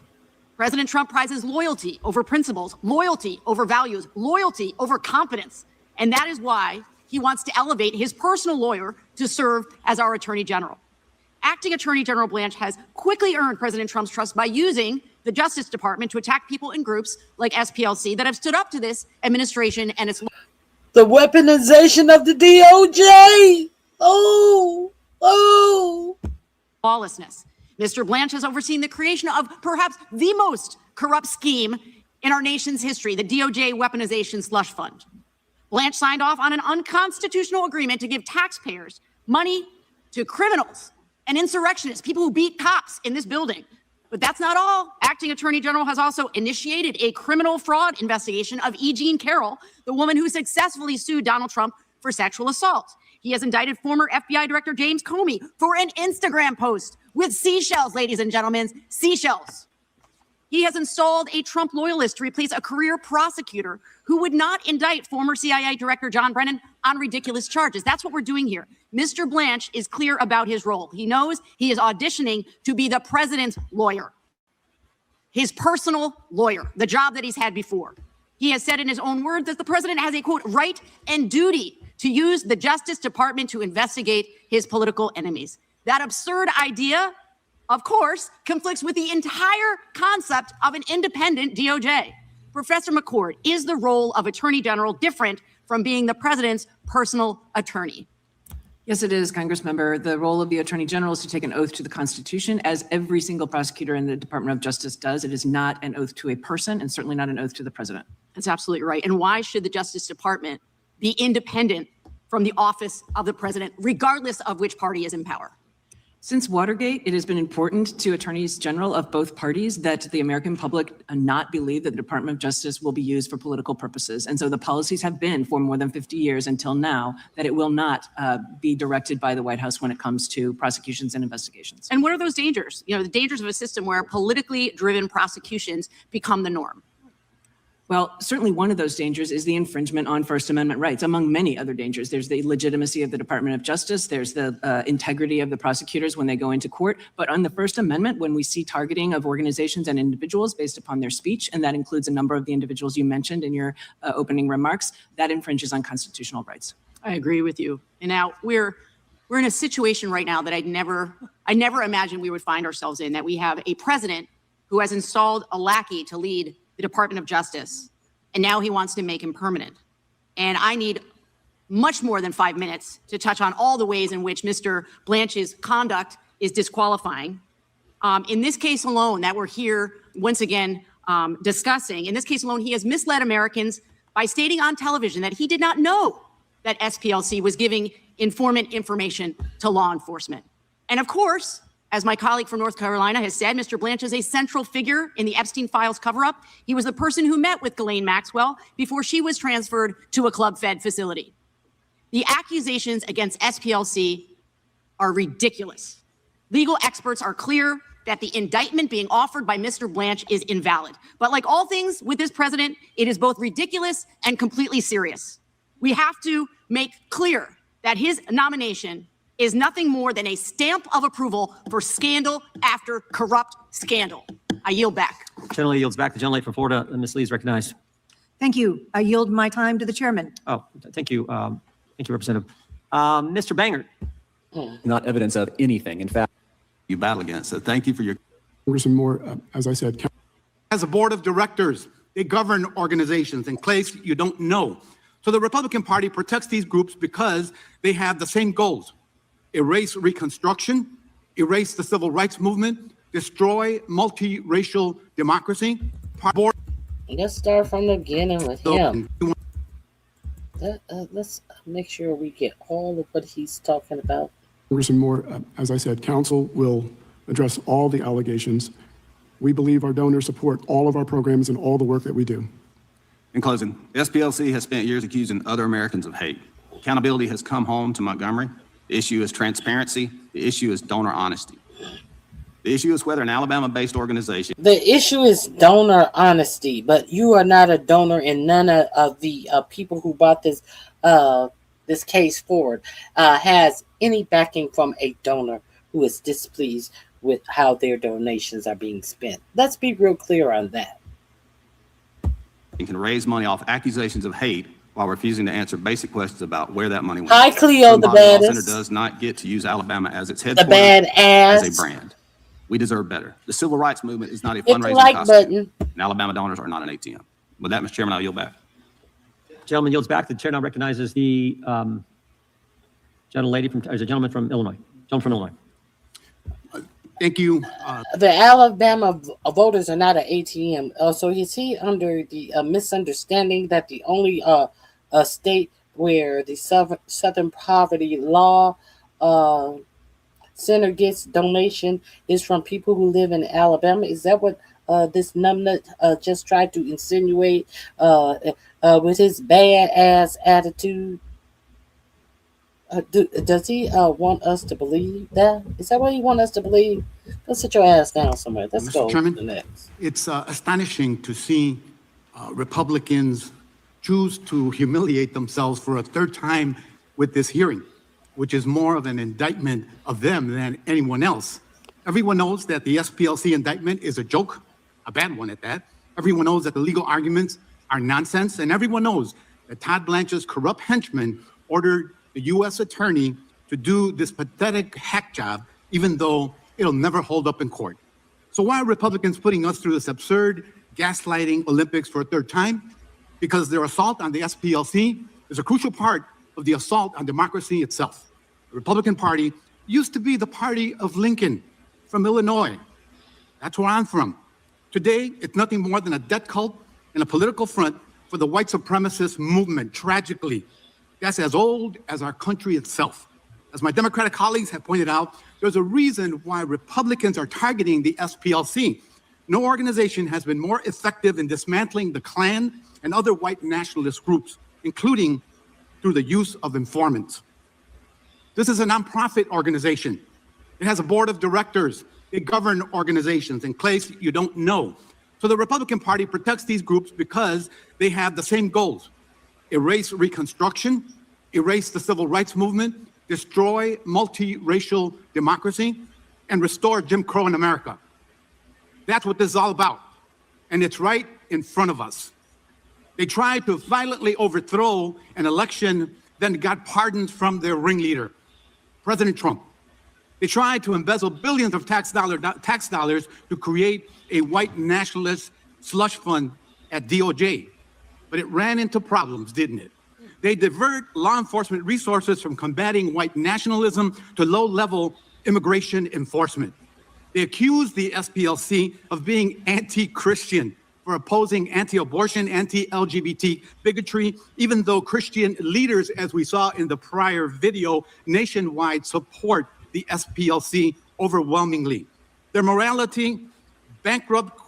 President Trump prizes loyalty over principles, loyalty over values, loyalty over competence. And that is why he wants to elevate his personal lawyer to serve as our Attorney General. Acting Attorney General Blanche has quickly earned President Trump's trust by using the Justice Department to attack people in groups like SPLC that have stood up to this administration and its
the weaponization of the DOJ.
Lawlessness. Mr. Blanche has overseen the creation of perhaps the most corrupt scheme in our nation's history, the DOJ weaponization slush fund. Blanche signed off on an unconstitutional agreement to give taxpayers money to criminals and insurrectionists, people who beat cops in this building. But that's not all. Acting Attorney General has also initiated a criminal fraud investigation of E. Jean Carroll, the woman who successfully sued Donald Trump for sexual assault. He has indicted former FBI Director James Comey for an Instagram post with seashells, ladies and gentlemen, seashells. He has installed a Trump loyalist to replace a career prosecutor who would not indict former CIA Director John Brennan on ridiculous charges. That's what we're doing here. Mr. Blanche is clear about his role. He knows he is auditioning to be the president's lawyer, his personal lawyer, the job that he's had before. He has said in his own words that the president has a, quote, right and duty to use the Justice Department to investigate his political enemies. That absurd idea, of course, conflicts with the entire concept of an independent DOJ. Professor McCord, is the role of Attorney General different from being the president's personal attorney?
Yes, it is, Congressmember. The role of the Attorney General is to take an oath to the Constitution, as every single prosecutor in the Department of Justice does. It is not an oath to a person, and certainly not an oath to the president.
That's absolutely right. And why should the Justice Department be independent from the office of the president, regardless of which party is in power?
Since Watergate, it has been important to attorneys general of both parties that the American public not believe that the Department of Justice will be used for political purposes. And so the policies have been for more than 50 years until now that it will not be directed by the White House when it comes to prosecutions and investigations.
And what are those dangers? You know, the dangers of a system where politically driven prosecutions become the norm.
Well, certainly one of those dangers is the infringement on First Amendment rights, among many other dangers. There's the legitimacy of the Department of Justice. There's the integrity of the prosecutors when they go into court. But on the First Amendment, when we see targeting of organizations and individuals based upon their speech, and that includes a number of the individuals you mentioned in your opening remarks, that infringes on constitutional rights.
I agree with you. And now we're in a situation right now that I never imagined we would find ourselves in, that we have a president who has installed a lackey to lead the Department of Justice, and now he wants to make him permanent. And I need much more than 5 minutes to touch on all the ways in which Mr. Blanche's conduct is disqualifying. In this case alone that we're here once again discussing, in this case alone, he has misled Americans by stating on television that he did not know that SPLC was giving informant information to law enforcement. And of course, as my colleague from North Carolina has said, Mr. Blanche is a central figure in the Epstien files cover-up. He was the person who met with Ghislaine Maxwell before she was transferred to a Club Fed facility. The accusations against SPLC are ridiculous. Legal experts are clear that the indictment being offered by Mr. Blanche is invalid. But like all things with this president, it is both ridiculous and completely serious. We have to make clear that his nomination is nothing more than a stamp of approval for scandal after corrupt scandal. I yield back.
Generally yields back. The gentlelady from Florida, Ms. Lee, is recognized.
Thank you. I yield my time to the chairman.
Oh, thank you. Thank you, Representative. Mr. Bangert.
Not evidence of anything. In fact,
You battle against. So thank you for your.
Some more, as I said.
As a board of directors, they govern organizations in place you don't know. So the Republican Party protects these groups because they have the same goals: erase Reconstruction, erase the civil rights movement, destroy multiracial democracy.
Let's start from the beginning with him. Let's make sure we get all of what he's talking about.
Some more, as I said, council will address all the allegations. We believe our donors support all of our programs and all the work that we do.
In closing, the SPLC has spent years accusing other Americans of hate. Accountability has come home to Montgomery. The issue is transparency. The issue is donor honesty. The issue is whether an Alabama-based organization.
The issue is donor honesty, but you are not a donor, and none of the people who brought this this case forward has any backing from a donor who is displeased with how their donations are being spent. Let's be real clear on that.
You can raise money off accusations of hate while refusing to answer basic questions about where that money went.
Hi, Cleo, the baddest.
Center does not get to use Alabama as its
The
headquarters
badass.
as a brand. We deserve better. The civil rights movement is not a
Hit the
fundraising
like
costume,
button.
and Alabama donors are not an ATM. With that, Mr. Chairman, I'll yield back.
Gentleman yields back. The chair now recognizes the gentleman from Illinois. Gentleman from Illinois.
Thank you.
The Alabama voters are not an ATM. So is he under the misunderstanding that the only state where the Southern Poverty Law Center gets donation is from people who live in Alabama? Is that what this numbnut just tried to insinuate with his bad ass attitude? Does he want us to believe that? Is that what he want us to believe? Go sit your ass down somewhere. Let's go
Mr. Chairman,
to the next.
it's astonishing to see Republicans choose to humiliate themselves for a third time with this hearing, which is more of an indictment of them than anyone else. Everyone knows that the SPLC indictment is a joke, a bad one at that. Everyone knows that the legal arguments are nonsense, and everyone knows that Todd Blance's corrupt henchman ordered the U.S. attorney to do this pathetic hack job, even though it'll never hold up in court. So why are Republicans putting us through this absurd gaslighting Olympics for a third time? Because their assault on the SPLC is a crucial part of the assault on democracy itself. The Republican Party used to be the party of Lincoln from Illinois. That's where I'm from. Today, it's nothing more than a debt cult and a political front for the white supremacist movement, tragically. That's as old as our country itself. As my Democratic colleagues have pointed out, there's a reason why Republicans are targeting the SPLC. No organization has been more effective in dismantling the Klan and other white nationalist groups, including through the use of informants. This is a nonprofit organization. It has a board of directors. They govern organizations in case you don't know. So the Republican Party protects these groups because they have the same goals: erase Reconstruction, erase the civil rights movement, destroy multiracial democracy, and restore Jim Crow in America. That's what this is all about. And it's right in front of us. They tried to violently overthrow an election, then got pardons from their ringleader, President Trump. They tried to embezzle billions of tax dollars to create a white nationalist slush fund at DOJ. But it ran into problems, didn't it? They divert law enforcement resources from combating white nationalism to low-level immigration enforcement. They accuse the SPLC of being anti-Christian for opposing anti-abortion, anti-LGBT bigotry, even though Christian leaders, as we saw in the prior video, nationwide support the SPLC overwhelmingly. Their morality bankrupt,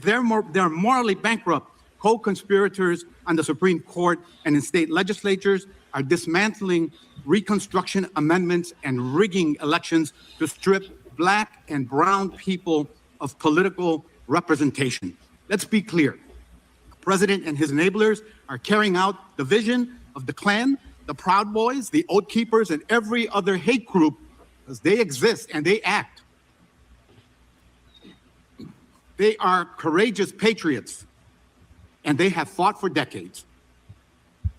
they're morally bankrupt. Co-conspirators on the Supreme Court and in state legislatures are dismantling Reconstruction amendments and rigging elections to strip Black and brown people of political representation. Let's be clear. The president and his enablers are carrying out the vision of the Klan, the Proud Boys, the Oath Keepers, and every other hate group, because they exist and they act. They are courageous patriots, and they have fought for decades.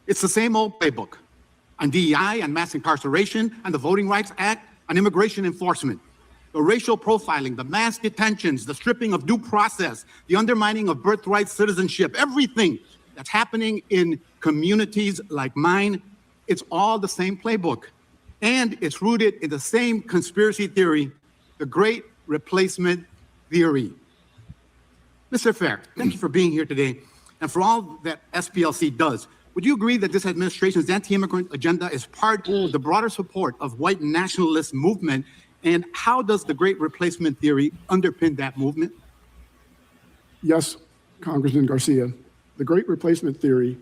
It's the same old playbook on DEI, on mass incarceration, on the Voting Rights Act, on immigration enforcement, the racial profiling, the mass detentions, the stripping of due process, the undermining of birthright citizenship, everything that's happening in communities like mine, it's all the same playbook. And it's rooted in the same conspiracy theory, the Great Replacement Theory. Mr. Fair, thank you for being here today and for all that SPLC does. Would you agree that this administration's anti-immigrant agenda is part of the broader support of white nationalist movement? And how does the Great Replacement Theory underpin that movement?
Yes, Congressman Garcia. The Great Replacement Theory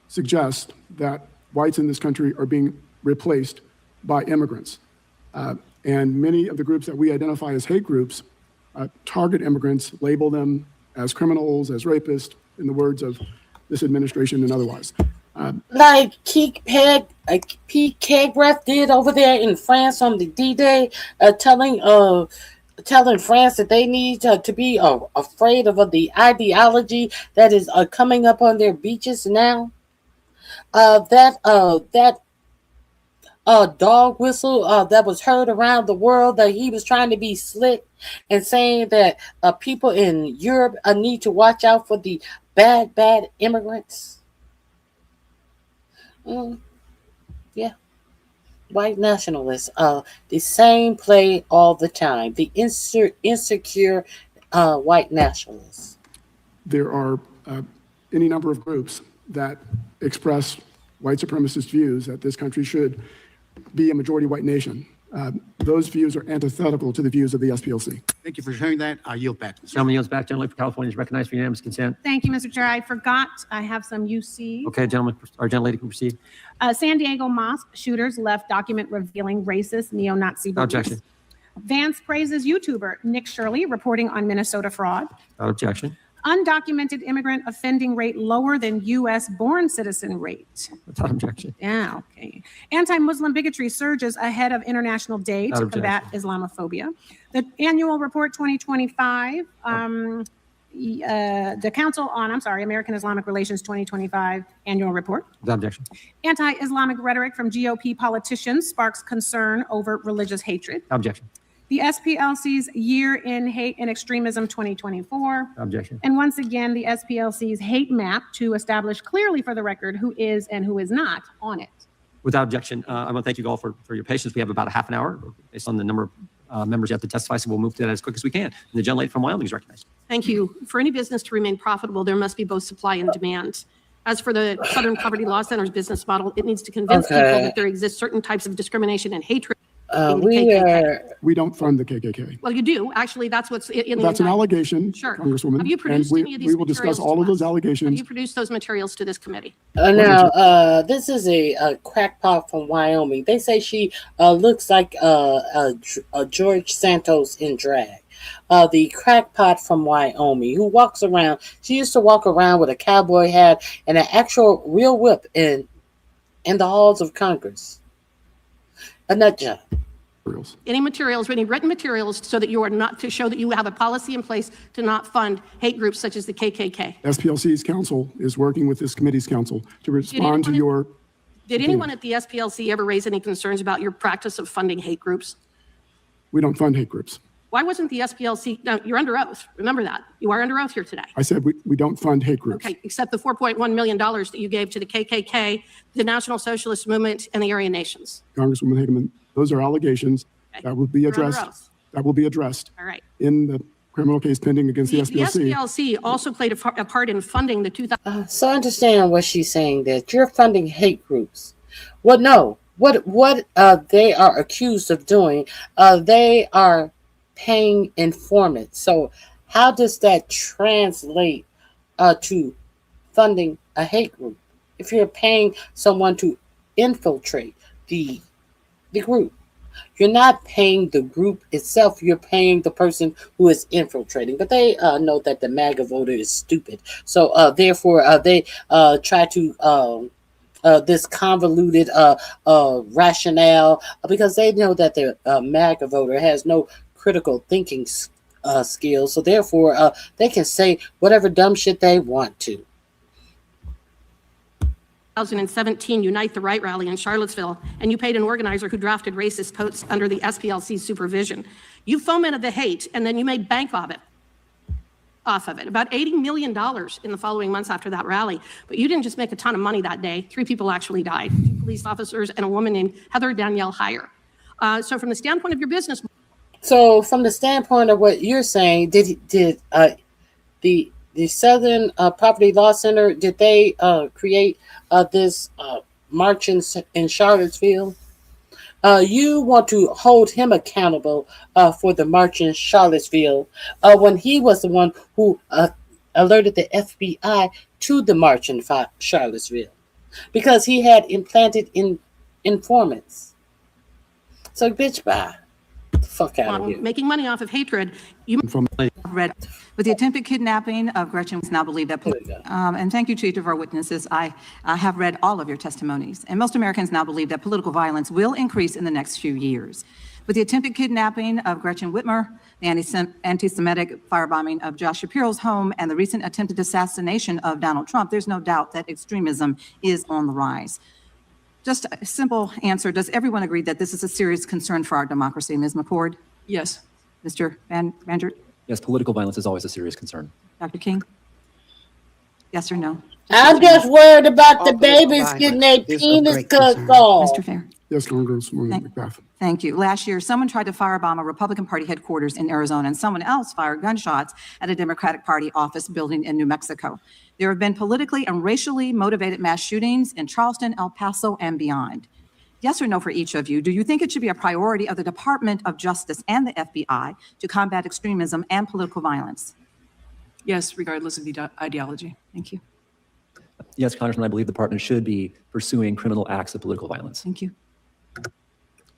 suggests that whites in this country are being replaced by immigrants. And many of the groups that we identify as hate groups target immigrants, label them as criminals, as rapists, in the words of this administration and otherwise.
Like Pete Kegbreath did over there in France on the D-Day, telling France that they need to be afraid of the ideology that is coming up on their beaches now. That dog whistle that was heard around the world, that he was trying to be slick and saying that people in Europe need to watch out for the bad immigrants. Yeah, white nationalists, the same play all the time, the insecure white nationalists.
There are any number of groups that express white supremacist views that this country should be a majority white nation. Those views are antithetical to the views of the SPLC.
Thank you for sharing that. I yield back.
Gentleman yields back. Gentleman for California is recognized for unanimous consent.
Thank you, Mr. Chair. I forgot I have some UC.
Okay, gentleman, our gentlelady can proceed.
San Diego mosque shooters left document revealing racist neo-Nazi
No
beliefs.
objection.
Vance praises YouTuber Nick Shirley reporting on Minnesota fraud.
Without objection.
Undocumented immigrant offending rate lower than U.S. born citizen rate.
Without objection.
Yeah, okay. Anti-Muslim bigotry surges ahead of International Day to
Without
combat Islamophobia. The annual report 2025, the Council on, American Islamic Relations 2025 annual report.
Without objection.
Anti-Islamic rhetoric from GOP politicians sparks concern over religious hatred.
Without objection.
The SPLC's Year in Hate and Extremism 2024.
Without objection.
And once again, the SPLC's hate map to establish clearly for the record who is and who is not on it.
Without objection. I want to thank you all for your patience. We have about a half an hour based on the number of members you have to testify, so we'll move to that as quick as we can. And the gentlelady from Wyoming is recognized.
Thank you. For any business to remain profitable, there must be both supply and demand. As for the Southern Poverty Law Center's business model, it needs to convince people that there exist certain types of discrimination and hatred.
We don't fund the KKK.
Well, you do. Actually, that's what's in the
That's an
indictment.
allegation,
Sure.
Congresswoman.
Have you produced
and
any of these
we will discuss
materials
all
to
of those
us? Have
allegations.
you produced those materials to this committee?
This is a crackpot from Wyoming. They say she looks like a George Santos in drag. The crackpot from Wyoming who walks around. She used to walk around with a cowboy hat and an actual real whip in the halls of Congress. A nut job.
Any materials, any written materials, so that you are not, to show that you have a policy in place to not fund hate groups such as the KKK.
SPLC's counsel is working with this committee's counsel to respond to your.
Did anyone at the SPLC ever raise any concerns about your practice of funding hate groups?
We don't fund hate groups.
Why wasn't the SPLC, no, you're under oath. Remember that. You are under oath here today.
I said we don't fund hate groups.
Okay, except the $4.1 million that you gave to the KKK, the National Socialist Movement, and the Aryan Nations.
Congresswoman Hageman, those are allegations that will be
You're under
addressed.
oath.
That will be addressed
All right.
in the criminal case pending against the
The
SPLC.
SPLC also played a part in funding the 2000.
So I understand what she's saying, that you're funding hate groups. Well, no. What they are accused of doing, they are paying informants. So how does that translate to funding a hate group? If you're paying someone to infiltrate the group, you're not paying the group itself, you're paying the person who is infiltrating. But they know that the MAGA voter is stupid. So therefore they try to this convoluted rationale, because they know that the MAGA voter has no critical thinking skills. So therefore they can say whatever dumb shit they want to.
2017 Unite the Right rally in Charlottesville, and you paid an organizer who drafted racist posts under the SPLC's supervision. You fomented the hate, and then you made bank of it. Off of it, about $80 million in the following months after that rally. But you didn't just make a ton of money that day. 3 people actually died, 2 police officers and a woman named Heather Danielle Heyer. So from the standpoint of your business.
So from the standpoint of what you're saying, did the Southern Poverty Law Center, did they create this march in Charlottesville? You want to hold him accountable for the march in Charlottesville when he was the one who alerted the FBI to the march in Charlottesville, because he had implanted informants. So, bitch, bye. Get the fuck out of here.
Making money off of hatred. You
read with the attempted kidnapping of Gretchen is now believed that, and thank you to each of our witnesses. I have read all of your testimonies, and most Americans now believe that political violence will increase in the next few years. With the attempted kidnapping of Gretchen Whitmer, the anti-Semitic firebombing of Josh Shapiro's home, and the recent attempted assassination of Donald Trump, there's no doubt that extremism is on the rise. Just a simple answer. Does everyone agree that this is a serious concern for our democracy? Ms. McCord?
Yes.
Mr. Van Rangert?
Yes, political violence is always a serious concern.
Dr. King? Yes or no?
I'm just worried about the babies getting their penis cut off.
Mr. Fair?
Yes, Congresswoman McBeth.
Thank you. Last year, someone tried to firebomb a Republican Party headquarters in Arizona, and someone else fired gunshots at a Democratic Party office building in New Mexico. There have been politically and racially motivated mass shootings in Charleston, El Paso, and beyond. Yes or no for each of you. Do you think it should be a priority of the Department of Justice and the FBI to combat extremism and political violence?
Yes, regardless of the ideology.
Thank you.
Yes, Congressman, I believe the department should be pursuing criminal acts of political violence.
Thank you.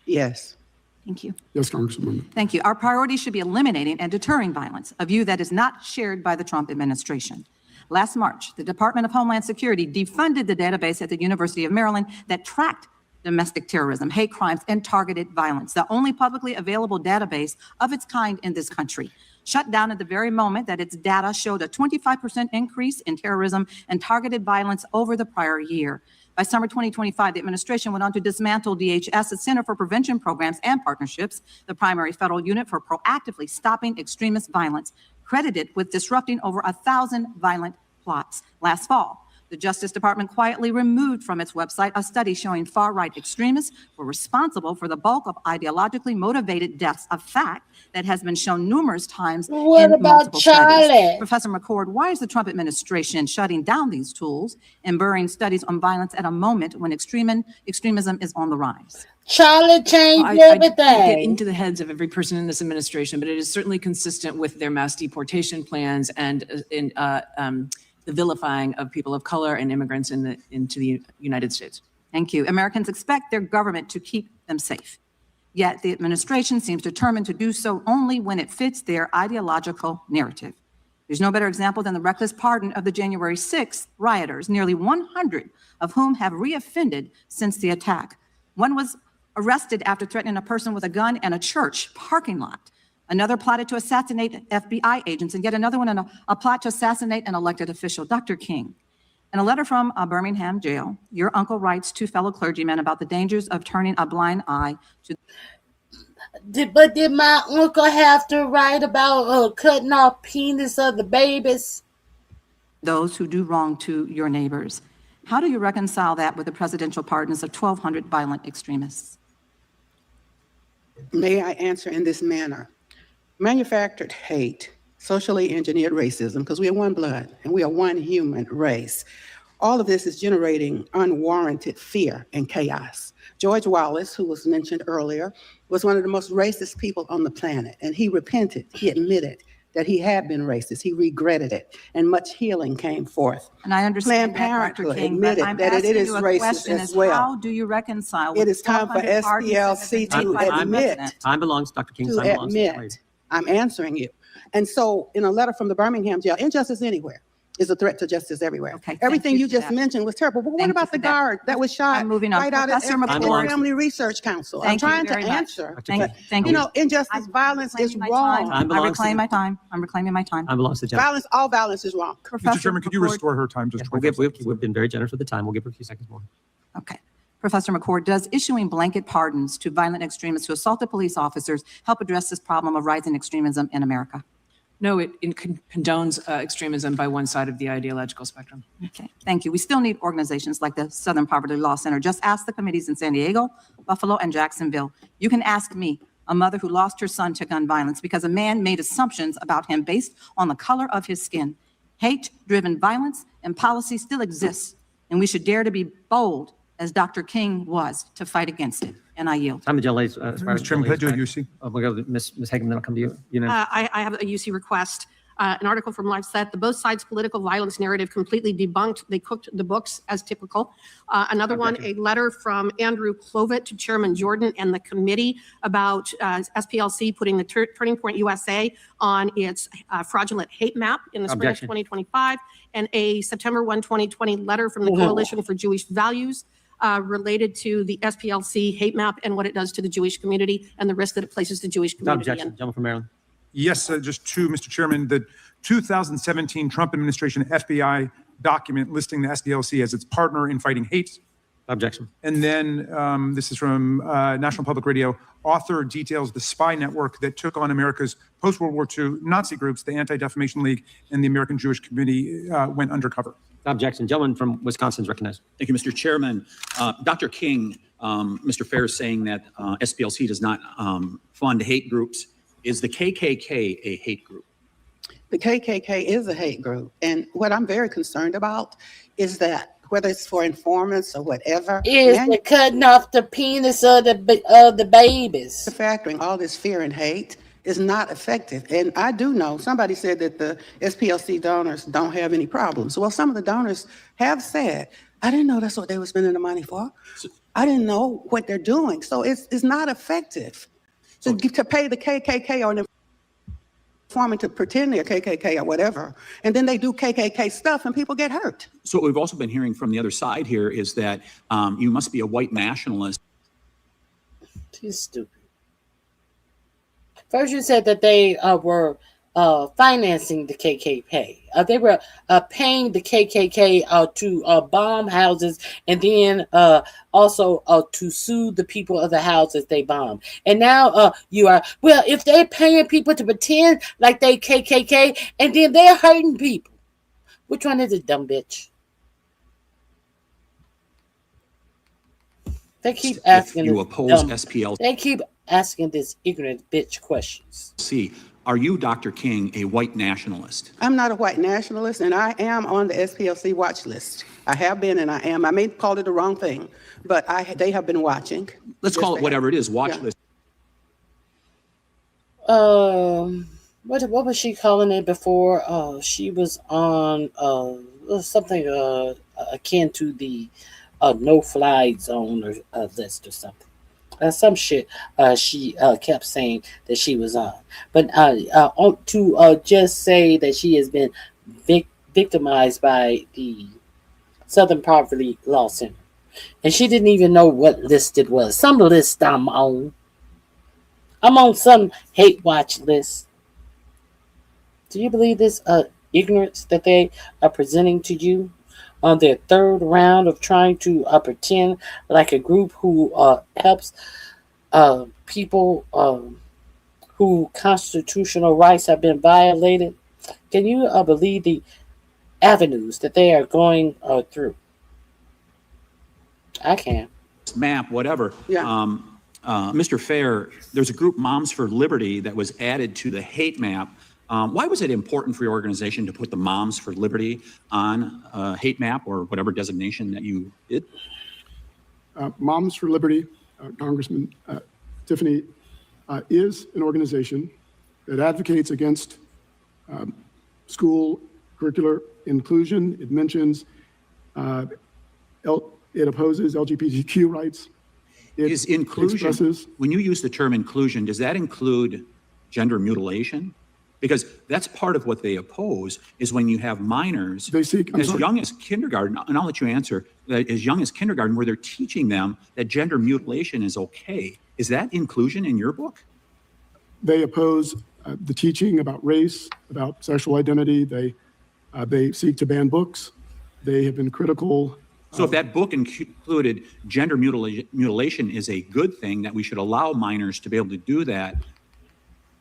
Yes.
Thank you.
Yes, Congresswoman.
Thank you. Our priority should be eliminating and deterring violence, a view that is not shared by the Trump administration. Last March, the Department of Homeland Security defunded the database at the University of Maryland that tracked domestic terrorism, hate crimes, and targeted violence, the only publicly available database of its kind in this country. Shut down at the very moment that its data showed a 25% increase in terrorism and targeted violence over the prior year. By summer 2025, the administration went on to dismantle DHS, the Center for Prevention Programs and Partnerships, the primary federal unit for proactively stopping extremist violence, credited with disrupting over 1,000 violent plots. Last fall, the Justice Department quietly removed from its website a study showing far-right extremists were responsible for the bulk of ideologically motivated deaths, a fact that has been shown numerous times
What
in
about
multiple
Charlie?
studies. Professor McCord, why is the Trump administration shutting down these tools and burying studies on violence at a moment when extremism is on the rise?
Charlie changed
I can't
everything.
get into the heads of every person in this administration, but it is certainly consistent with their mass deportation plans and the vilifying of people of color and immigrants into the United States.
Thank you. Americans expect their government to keep them safe. Yet the administration seems determined to do so only when it fits their ideological narrative. There's no better example than the reckless pardon of the January 6th rioters, nearly 100 of whom have reoffended since the attack. One was arrested after threatening a person with a gun in a church parking lot. Another plotted to assassinate FBI agents, and yet another one in a plot to assassinate an elected official. Dr. King, in a letter from a Birmingham jail, your uncle writes to fellow clergymen about the dangers of turning a blind eye to.
But did my uncle have to write about cutting off penis of the babies?
Those who do wrong to your neighbors. How do you reconcile that with the presidential pardons of 1,200 violent extremists?
May I answer in this manner? Manufactured hate, socially engineered racism, because we are one blood and we are one human race. All of this is generating unwarranted fear and chaos. George Wallace, who was mentioned earlier, was one of the most racist people on the planet, and he repented. He admitted that he had been racist. He regretted it, and much healing came forth.
And I understand
Planned
that, Dr.
Parenthood
King, but
admitted
I'm
that
asking
it is
you a
racist
question
as
is
well.
how do you reconcile?
It is time for
1,200 pardons that have
SPLC
been
to
made by the
admit.
president?
Time belongs, Dr. King,
To
time belongs.
admit, I'm answering you. And so in a letter from the Birmingham jail, injustice anywhere is a threat to justice everywhere.
Okay, thank
Everything
you
you
for
just
that.
mentioned was terrible. But what
Thank you
about
for
the
that.
guard that was shot
I'm moving on.
right out at
Professor
the
McCord.
Family Research Council? I'm
Thank you
trying to
very much.
answer.
Thank
You
you.
know, injustice, violence is wrong.
Time
I
belongs to
reclaim
the-
my time. I'm reclaiming my time.
Time belongs to the gentleman.
Violence, all violence is wrong.
Mr. Chairman, could you
McCord.
restore her time just
We've been very generous with the time. We'll give her a few seconds more.
Okay. Professor McCord, does issuing blanket pardons to violent extremists who assaulted police officers help address this problem of rising extremism in America?
No, it condones extremism by one side of the ideological spectrum.
Okay, thank you. We still need organizations like the Southern Poverty Law Center. Just ask the committees in San Diego, Buffalo, and Jacksonville. You can ask me, a mother who lost her son to gun violence because a man made assumptions about him based on the color of his skin. Hate-driven violence and policy still exists, and we should dare to be bold, as Dr. King was, to fight against it. And I yield.
Time to ladies.
Mr. Chairman, could I do a UC?
We'll go to Ms. Hageman, then I'll come to you. You know.
I have a UC request. An article from LifeSet, the both sides political violence narrative completely debunked. They cooked the books as typical. Another one, a letter from Andrew Clovet to Chairman Jordan and the committee about SPLC putting the Turning Point USA on its fraudulent hate map in the spring of 2025, and a September 1, 2020 letter from the Coalition for Jewish Values related to the SPLC hate map and what it does to the Jewish community and the risk that it places the Jewish
Without
community
objection,
in.
gentleman from Maryland.
Yes, just two, Mr. Chairman. The 2017 Trump administration FBI document listing the SPLC as its partner in fighting hate.
Objection.
And then this is from National Public Radio. Author details the spy network that took on America's post-World War II Nazi groups, the Anti-Defamation League and the American Jewish Committee went undercover.
Objection. Gentleman from Wisconsin is recognized.
Thank you, Mr. Chairman. Dr. King, Mr. Fair is saying that SPLC does not fund hate groups. Is the KKK a hate group?
The KKK is a hate group. And what I'm very concerned about is that whether it's for informants or whatever.
Is the cutting off the penis of the babies.
Factoring all this fear and hate is not effective. And I do know, somebody said that the SPLC donors don't have any problems. Well, some of the donors have said, I didn't know that's what they were spending the money for. I didn't know what they're doing. So it's not effective to pay the KKK or an informant to pretend they're KKK or whatever. And then they do KKK stuff and people get hurt.
So what we've also been hearing from the other side here is that you must be a white nationalist.
Too stupid. First, you said that they were financing the KKK. They were paying the KKK to bomb houses and then also to sue the people of the houses they bombed. And now you are, well, if they're paying people to pretend like they KKK and then they're hurting people. Which one is it, dumb bitch? They keep asking.
If you oppose SPLC.
They keep asking this ignorant bitch questions.
Are you, Dr. King, a white nationalist?
I'm not a white nationalist, and I am on the SPLC watch list. I have been, and I am. I may call it the wrong thing, but they have been watching.
Let's call it whatever it is, watch list.
What was she calling it before? She was on something akin to the no-fly zone or list or something. Some shit she kept saying that she was on. But to just say that she has been victimized by the Southern Poverty Law Center. And she didn't even know what list it was. Some list I'm on. I'm on some hate watch list. Do you believe this ignorance that they are presenting to you on their third round of trying to pretend like a group who helps people who constitutional rights have been violated? Can you believe the avenues that they are going through? I can.
Map, whatever.
Yeah.
Mr. Fair, there's a group, Moms for Liberty, that was added to the hate map. Why was it important for your organization to put the Moms for Liberty on hate map or whatever designation that you did?
Moms for Liberty, Congressman Tiffany, is an organization that advocates against school curricular inclusion. It mentions, it opposes LGBTQ rights.
Is inclusion, when you use the term inclusion, does that include gender mutilation? Because that's part of what they oppose is when you have minors as young as kindergarten, and I'll let you answer, as young as kindergarten, where they're teaching them that gender mutilation is okay. Is that inclusion in your book?
They oppose the teaching about race, about sexual identity. They seek to ban books. They have been critical.
So if that book included gender mutilation is a good thing, that we should allow minors to be able to do that.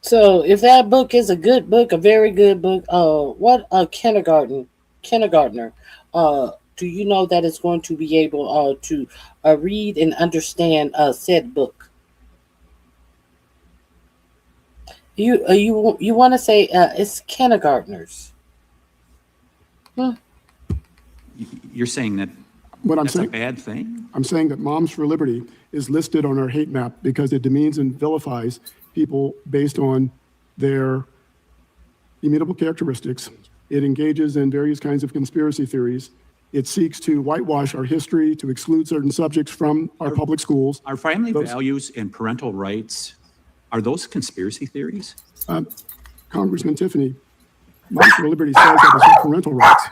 So if that book is a good book, a very good book, what a kindergartner, do you know that it's going to be able to read and understand said book? You want to say it's kindergartners?
You're saying that that's a bad thing?
I'm saying that Moms for Liberty is listed on our hate map because it demeans and vilifies people based on their immutable characteristics. It engages in various kinds of conspiracy theories. It seeks to whitewash our history, to exclude certain subjects from our public schools.
Our family values and parental rights, are those conspiracy theories?
Congressman Tiffany, Moms for Liberty says that it's not parental rights,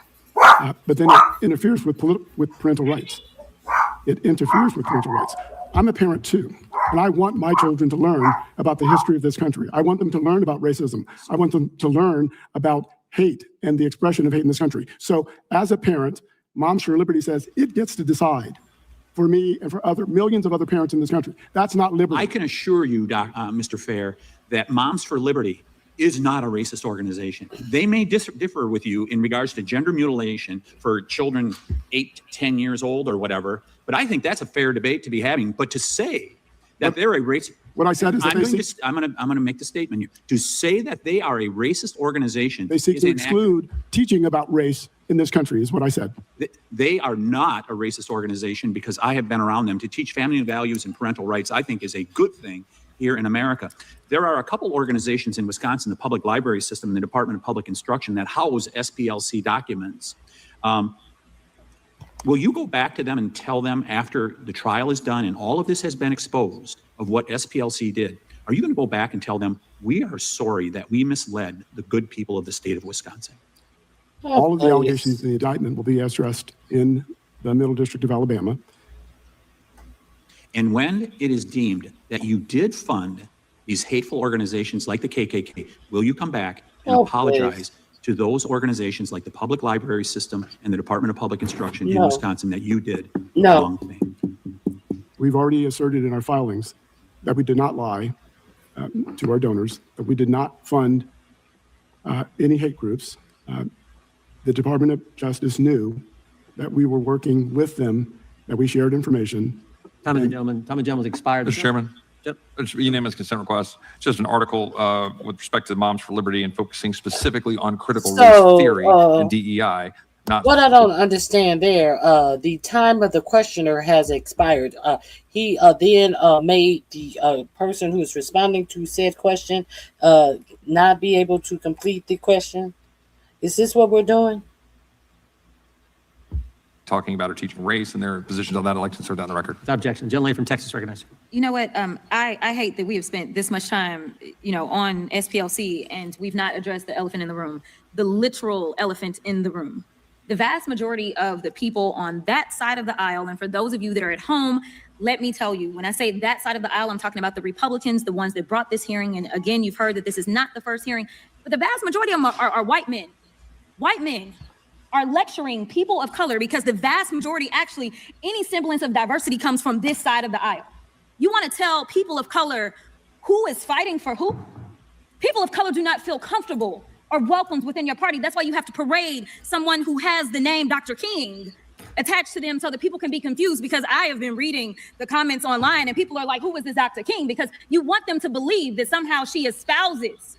but then it interferes with parental rights. It interferes with parental rights. I'm a parent too, and I want my children to learn about the history of this country. I want them to learn about racism. I want them to learn about hate and the expression of hate in this country. So as a parent, Moms for Liberty says it gets to decide for me and for other millions of other parents in this country. That's not liberty.
I can assure you, Mr. Fair, that Moms for Liberty is not a racist organization. They may differ with you in regards to gender mutilation for children 8 to 10 years old or whatever, but I think that's a fair debate to be having. But to say that they're a racist,
what I said is that
I'm going to make the statement here. To say that they are a racist organization,
they seek to exclude teaching about race in this country, is what I said.
They are not a racist organization because I have been around them. To teach family values and parental rights, I think, is a good thing here in America. There are a couple organizations in Wisconsin, the public library system and the Department of Public Instruction, that house SPLC documents. Will you go back to them and tell them after the trial is done and all of this has been exposed of what SPLC did? Are you going to go back and tell them, we are sorry that we misled the good people of the state of Wisconsin?
All of the allegations in the indictment will be addressed in the Middle District of Alabama.
And when it is deemed that you did fund these hateful organizations like the KKK, will you come back and apologize to those organizations like the public library system and the Department of Public Instruction in Wisconsin that you did wrong to me?
We've already asserted in our filings that we did not lie to our donors, that we did not fund any hate groups. The Department of Justice knew that we were working with them, that we shared information.
Time of the gentleman's expired.
Mr. Chairman, it's unanimous consent request. It's just an article with respect to Moms for Liberty and focusing specifically on critical race theory and DEI. Not
what I don't understand there, the time of the questioner has expired. He then made the person who is responding to said question not be able to complete the question. Is this what we're doing?
Talking about or teaching race and their positions on that, I'd like to insert that on the record.
Objection. Gentlelady from Texas recognized.
You know what? I hate that we have spent this much time, on SPLC and we've not addressed the elephant in the room, the literal elephant in the room. The vast majority of the people on that side of the aisle, and for those of you that are at home, let me tell you, when I say that side of the aisle, I'm talking about the Republicans, the ones that brought this hearing. And again, you've heard that this is not the first hearing, but the vast majority of them are white men. White men are lecturing people of color because the vast majority, actually, any semblance of diversity comes from this side of the aisle. You want to tell people of color who is fighting for who? People of color do not feel comfortable or welcomed within your party. That's why you have to parade someone who has the name Dr. King attached to them so that people can be confused, because I have been reading the comments online and people are like, who is this Dr. King? Because you want them to believe that somehow she espouses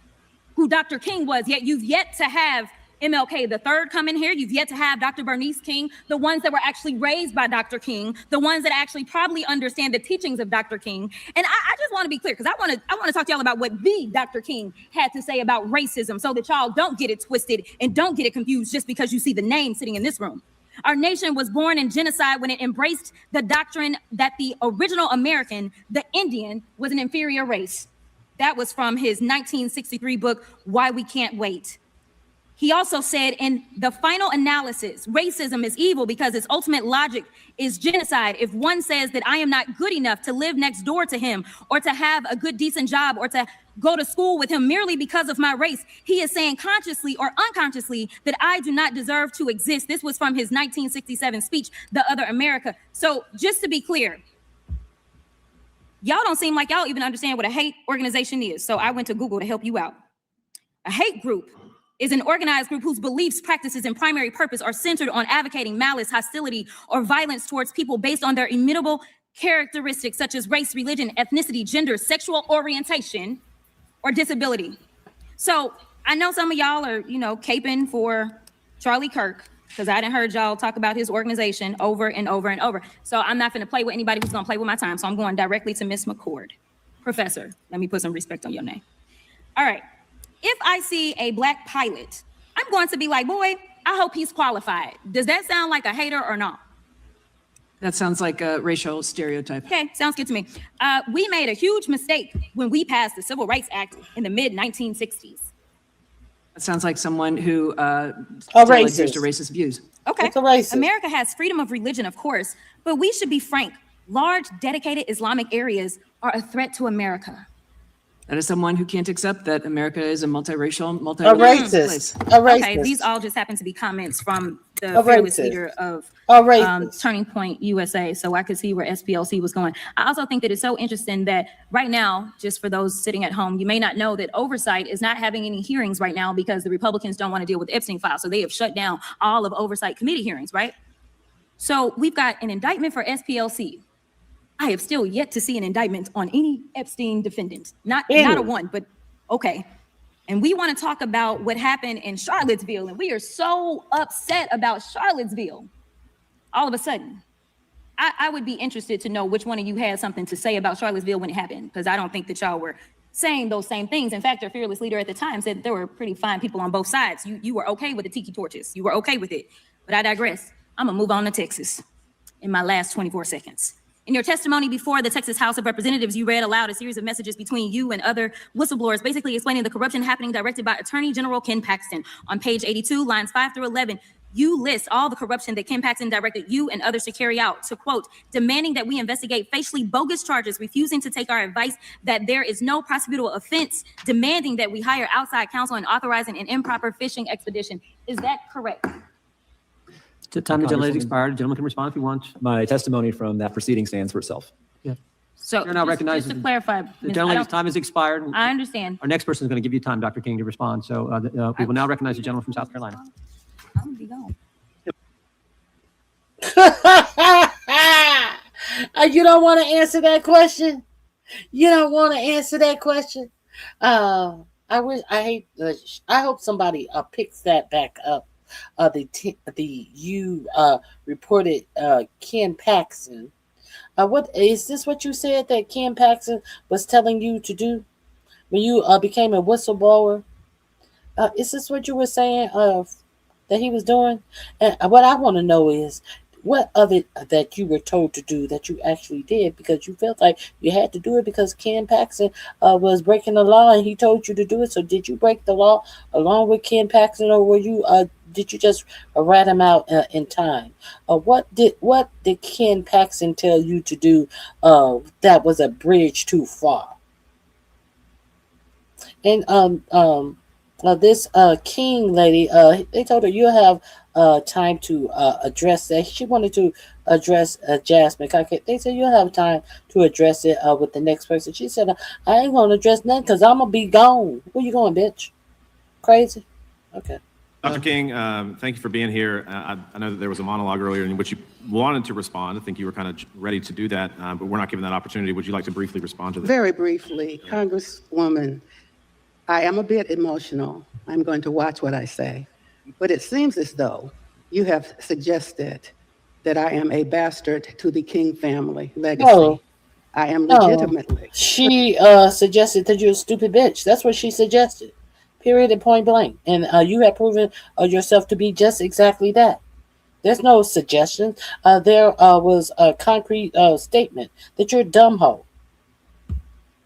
who Dr. King was, yet you've yet to have MLK the third come in here. You've yet to have Dr. Bernice King, the ones that were actually raised by Dr. King, the ones that actually probably understand the teachings of Dr. King. And I just want to be clear, because I want to talk to y'all about what the Dr. King had to say about racism, so that y'all don't get it twisted and don't get it confused just because you see the name sitting in this room. Our nation was born in genocide when it embraced the doctrine that the original American, the Indian, was an inferior race. That was from his 1963 book, Why We Can't Wait. He also said, in the final analysis, racism is evil because its ultimate logic is genocide. If one says that I am not good enough to live next door to him, or to have a good, decent job, or to go to school with him merely because of my race, he is saying consciously or unconsciously that I do not deserve to exist. This was from his 1967 speech, The Other America. So just to be clear, y'all don't seem like y'all even understand what a hate organization is. So I went to Google to help you out. A hate group is an organized group whose beliefs, practices, and primary purpose are centered on advocating malice, hostility, or violence towards people based on their immutable characteristics such as race, religion, ethnicity, gender, sexual orientation, or disability. So I know some of y'all are, caping for Charlie Kirk, because I done heard y'all talk about his organization over and over and over. So I'm not going to play with anybody who's going to play with my time. So I'm going directly to Miss McCord. Professor, let me put some respect on your name. All right. If I see a Black pilot, I'm going to be like, boy, I hope he's qualified. Does that sound like a hater or not?
That sounds like a racial stereotype.
Okay, sounds good to me. We made a huge mistake when we passed the Civil Rights Act in the mid-1960s.
That sounds like someone who
racist.
adheres to racist views.
Okay, America has freedom of religion, of course, but we should be frank. Large, dedicated Islamic areas are a threat to America.
That is someone who can't accept that America is a multiracial,
racist
place.
Okay, these all just happen to be comments from the fearless leader of Turning Point USA, so I could see where SPLC was going. I also think that it's so interesting that right now, just for those sitting at home, you may not know that Oversight is not having any hearings right now because the Republicans don't want to deal with the Epstien file, so they have shut down all of Oversight committee hearings, right? So we've got an indictment for SPLC. I have still yet to see an indictment on any Epstein defendant. Not a one, but okay. and we want to talk about what happened in Charlottesville, and we are so upset about Charlottesville, all of a sudden, I would be interested to know which one of you had something to say about Charlottesville when it happened, because I don't think that y'all were saying those same things. In fact, our fearless leader at the time said there were pretty fine people on both sides. You were okay with the tiki torches. You were okay with it. But I digress. I'm going to move on to Texas in my last 24 seconds. In your testimony before the Texas House of Representatives, you read aloud a series of messages between you and other whistleblowers, basically explaining the corruption happening directed by Attorney General Ken Paxton. On page 82, lines 5 through 11, you list all the corruption that Ken Paxton directed you and others to carry out, to quote, demanding that we investigate facially bogus charges, refusing to take our advice that there is no prosecutable offense, demanding that we hire outside counsel, and authorizing an improper fishing expedition. Is that correct?
The time the gentleman has expired. The gentleman can respond if he wants.
My testimony from that proceeding stands for itself.
Yeah.
So
Chair now recognizes
just to clarify,
the gentleman's time has expired.
I understand.
Our next person is going to give you time, Dr. King, to respond. So we will now recognize the gentleman from South Carolina.
I'm gonna be gone.
You don't want to answer that question? You don't want to answer that question? I hope somebody picks that back up. You reported Ken Paxton. What is this? What you said that Ken Paxton was telling you to do when you became a whistleblower? Is this what you were saying that he was doing? And what I want to know is what of it that you were told to do that you actually did because you felt like you had to do it because Ken Paxton was breaking the law and he told you to do it. So did you break the law along with Ken Paxton, or were you did you just rat him out in time? What did Ken Paxton tell you to do that was a bridge too far? And this King lady, they told her you'll have time to address that. She wanted to address Jasmine. They said you'll have time to address it with the next person. She said, I ain't going to address nothing because I'm going to be gone. Where you going, bitch? Crazy? Okay.
Dr. King, thank you for being here. I know that there was a monologue earlier in which you wanted to respond. I think you were kind of ready to do that, but we're not given that opportunity. Would you like to briefly respond to that?
Very briefly, Congresswoman, I am a bit emotional. I'm going to watch what I say. But it seems as though you have suggested that I am a bastard to the King family legacy.
No.
I am legitimately.
She suggested that you're a stupid bitch. That's what she suggested. Period and point blank. And you have proven yourself to be just exactly that. There's no suggestion. There was a concrete statement that you're a dumb hoe.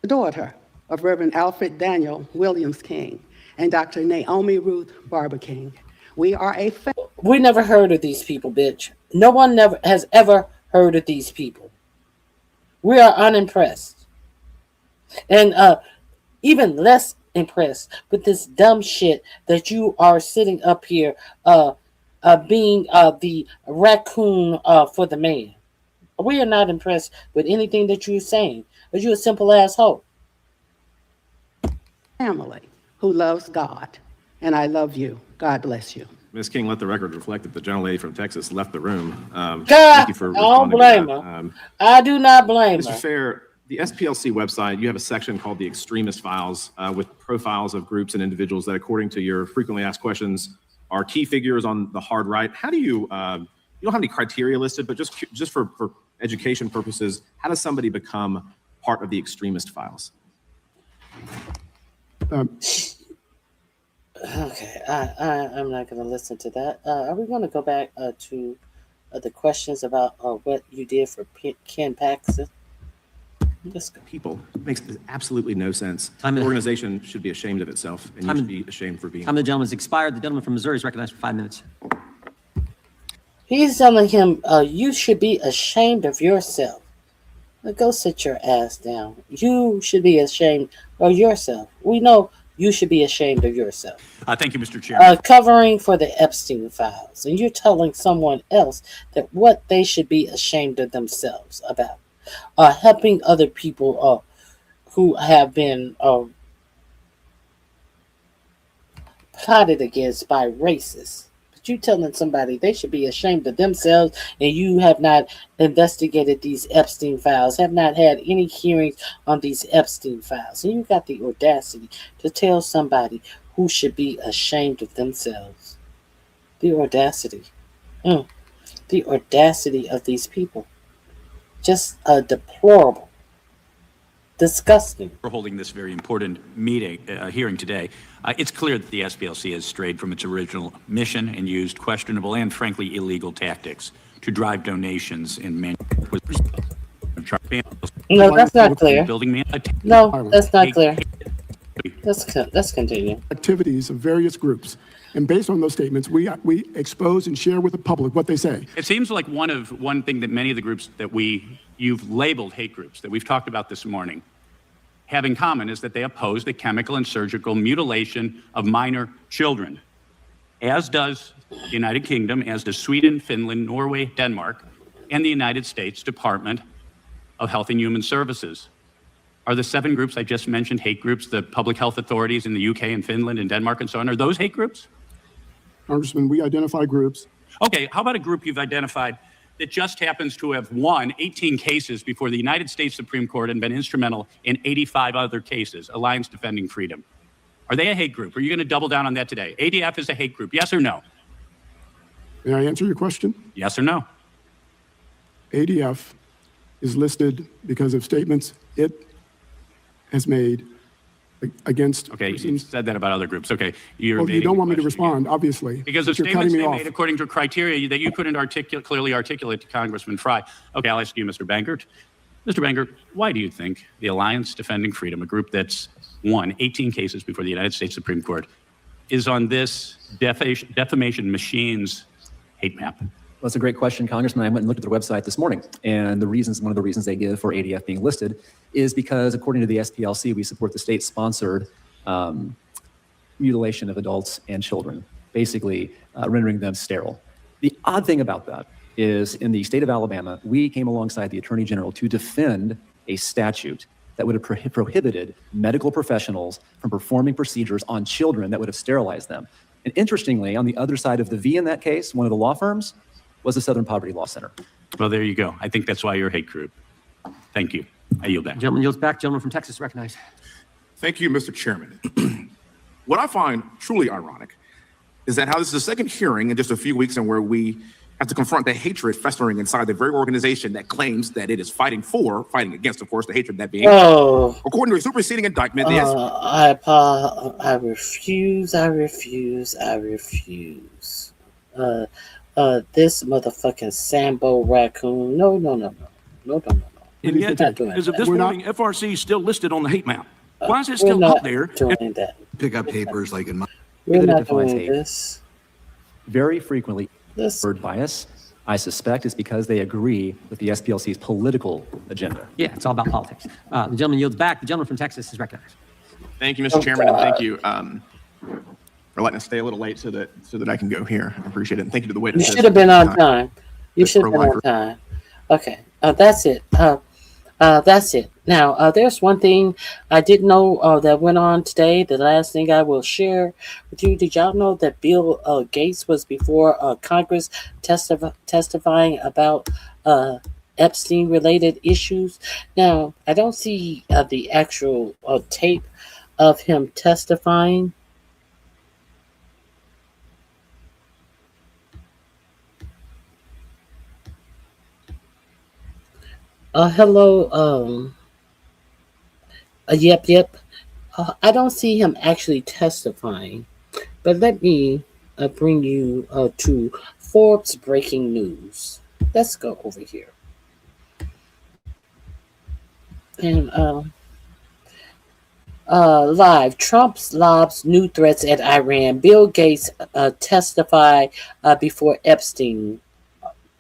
The daughter of Reverend Alfred Daniel Williams King and Dr. Naomi Ruth Barber King. We are
we never heard of these people, bitch. No one has ever heard of these people. We are unimpressed. And even less impressed with this dumb shit that you are sitting up here being the raccoon for the man. We are not impressed with anything that you're saying, but you're a simple asshole.
Family who loves God, and I love you. God bless you.
Ms. King, let the record reflect that the gentlelady from Texas left the room.
God,
thank you for
I don't
responding
blame
to that.
her. I do not blame
Mr.
her.
Fair, the SPLC website, you have a section called the extremist files with profiles of groups and individuals that, according to your frequently asked questions, are key figures on the hard right. How do you, you don't have any criteria listed, but just for education purposes, how does somebody become part of the extremist files?
Okay, I'm not going to listen to that. Are we going to go back to the questions about what you did for Ken Paxton?
People, it makes absolutely no sense. The organization should be ashamed of itself, and you should be ashamed for being.
Time of the gentleman's expired. The gentleman from Missouri is recognized for 5 minutes.
He's telling him, you should be ashamed of yourself. Now go sit your ass down. You should be ashamed of yourself. We know you should be ashamed of yourself.
Thank you, Mr. Chairman.
Covering for the Epstien files. And you're telling someone else that what they should be ashamed of themselves about. Helping other people who have been plotted against by racists. You telling somebody they should be ashamed of themselves, and you have not investigated these Epstein files, have not had any hearings on these Epstein files, and you got the audacity to tell somebody who should be ashamed of themselves. The audacity. The audacity of these people. Just deplorable. Disgusting.
For holding this very important hearing today. It's clear that the SPLC has strayed from its original mission and used questionable and frankly illegal tactics to drive donations and
No, that's not clear. No, that's not clear. Let's continue.
Activities of various groups. And based on those statements, we expose and share with the public what they say.
It seems like one thing that many of the groups that you've labeled hate groups that we've talked about this morning have in common is that they oppose the chemical and surgical mutilation of minor children, as does the United Kingdom, as does Sweden, Finland, Norway, Denmark, and the United States Department of Health and Human Services. Are the 7 groups I just mentioned hate groups, the public health authorities in the UK and Finland and Denmark and so on, are those hate groups?
Congressman, we identify groups.
Okay, how about a group you've identified that just happens to have won 18 cases before the United States Supreme Court and been instrumental in 85 other cases, Alliance Defending Freedom? Are they a hate group? Are you going to double down on that today? ADF is a hate group, yes or no?
May I answer your question?
Yes or no?
ADF is listed because of statements it has made against.
Okay, you said that about other groups. Okay,
you don't want me to respond, obviously.
Because of
you're
statements
cutting me
they
off.
made according to criteria that you couldn't clearly articulate to Congressman Fry. Okay, I'll ask you, Mr. Bankert. Mr. Bankert, why do you think the Alliance Defending Freedom, a group that's won 18 cases before the United States Supreme Court, is on this defamation machine's hate map?
Well, that's a great question, Congressman. I went and looked at their website this morning, and one of the reasons they give for ADF being listed is because, according to the SPLC, we support the state-sponsored mutilation of adults and children, basically rendering them sterile. The odd thing about that is, in the state of Alabama, we came alongside the Attorney General to defend a statute that would have prohibited medical professionals from performing procedures on children that would have sterilized them. And interestingly, on the other side of the V in that case, one of the law firms was the Southern Poverty Law Center.
Well, there you go. I think that's why you're a hate group. Thank you. I yield back.
Gentleman yields back. Gentleman from Texas recognized.
Thank you, Mr. Chairman. What I find truly ironic is that how this is the second hearing in just a few weeks and where we have to confront the hatred festering inside the very organization that claims that it is fighting against, of course, the hatred that being. According to a superseding indictment,
I refuse. This motherfucking Sambo raccoon. No.
And yet, as of this morning, FRC is still listed on the hate map. Why is it still up there?
Doing that.
Pick up papers like in my.
We're not doing this.
Very frequently, word bias, I suspect, is because they agree with the SPLC's political agenda.
Yeah, it's all about politics. The gentleman yields back. The gentleman from Texas is recognized.
Thank you, Mr. Chairman, and thank you for letting us stay a little late so that I can go here. I appreciate it. And thank you to the
You
witnesses.
should have been on time. You should have been on time. Okay, that's it. That's it. Now, there's one thing I didn't know that went on today. The last thing I will share with you. Did y'all know that Bill Gates was before Congress testifying about Epstein-related issues? Now, I don't see the actual tape of him testifying. Hello. Yep. I don't see him actually testifying, but let me bring you to Forbes breaking news. Let's go over here. And live, Trump lobs new threats at Iran. Bill Gates testify before Epstein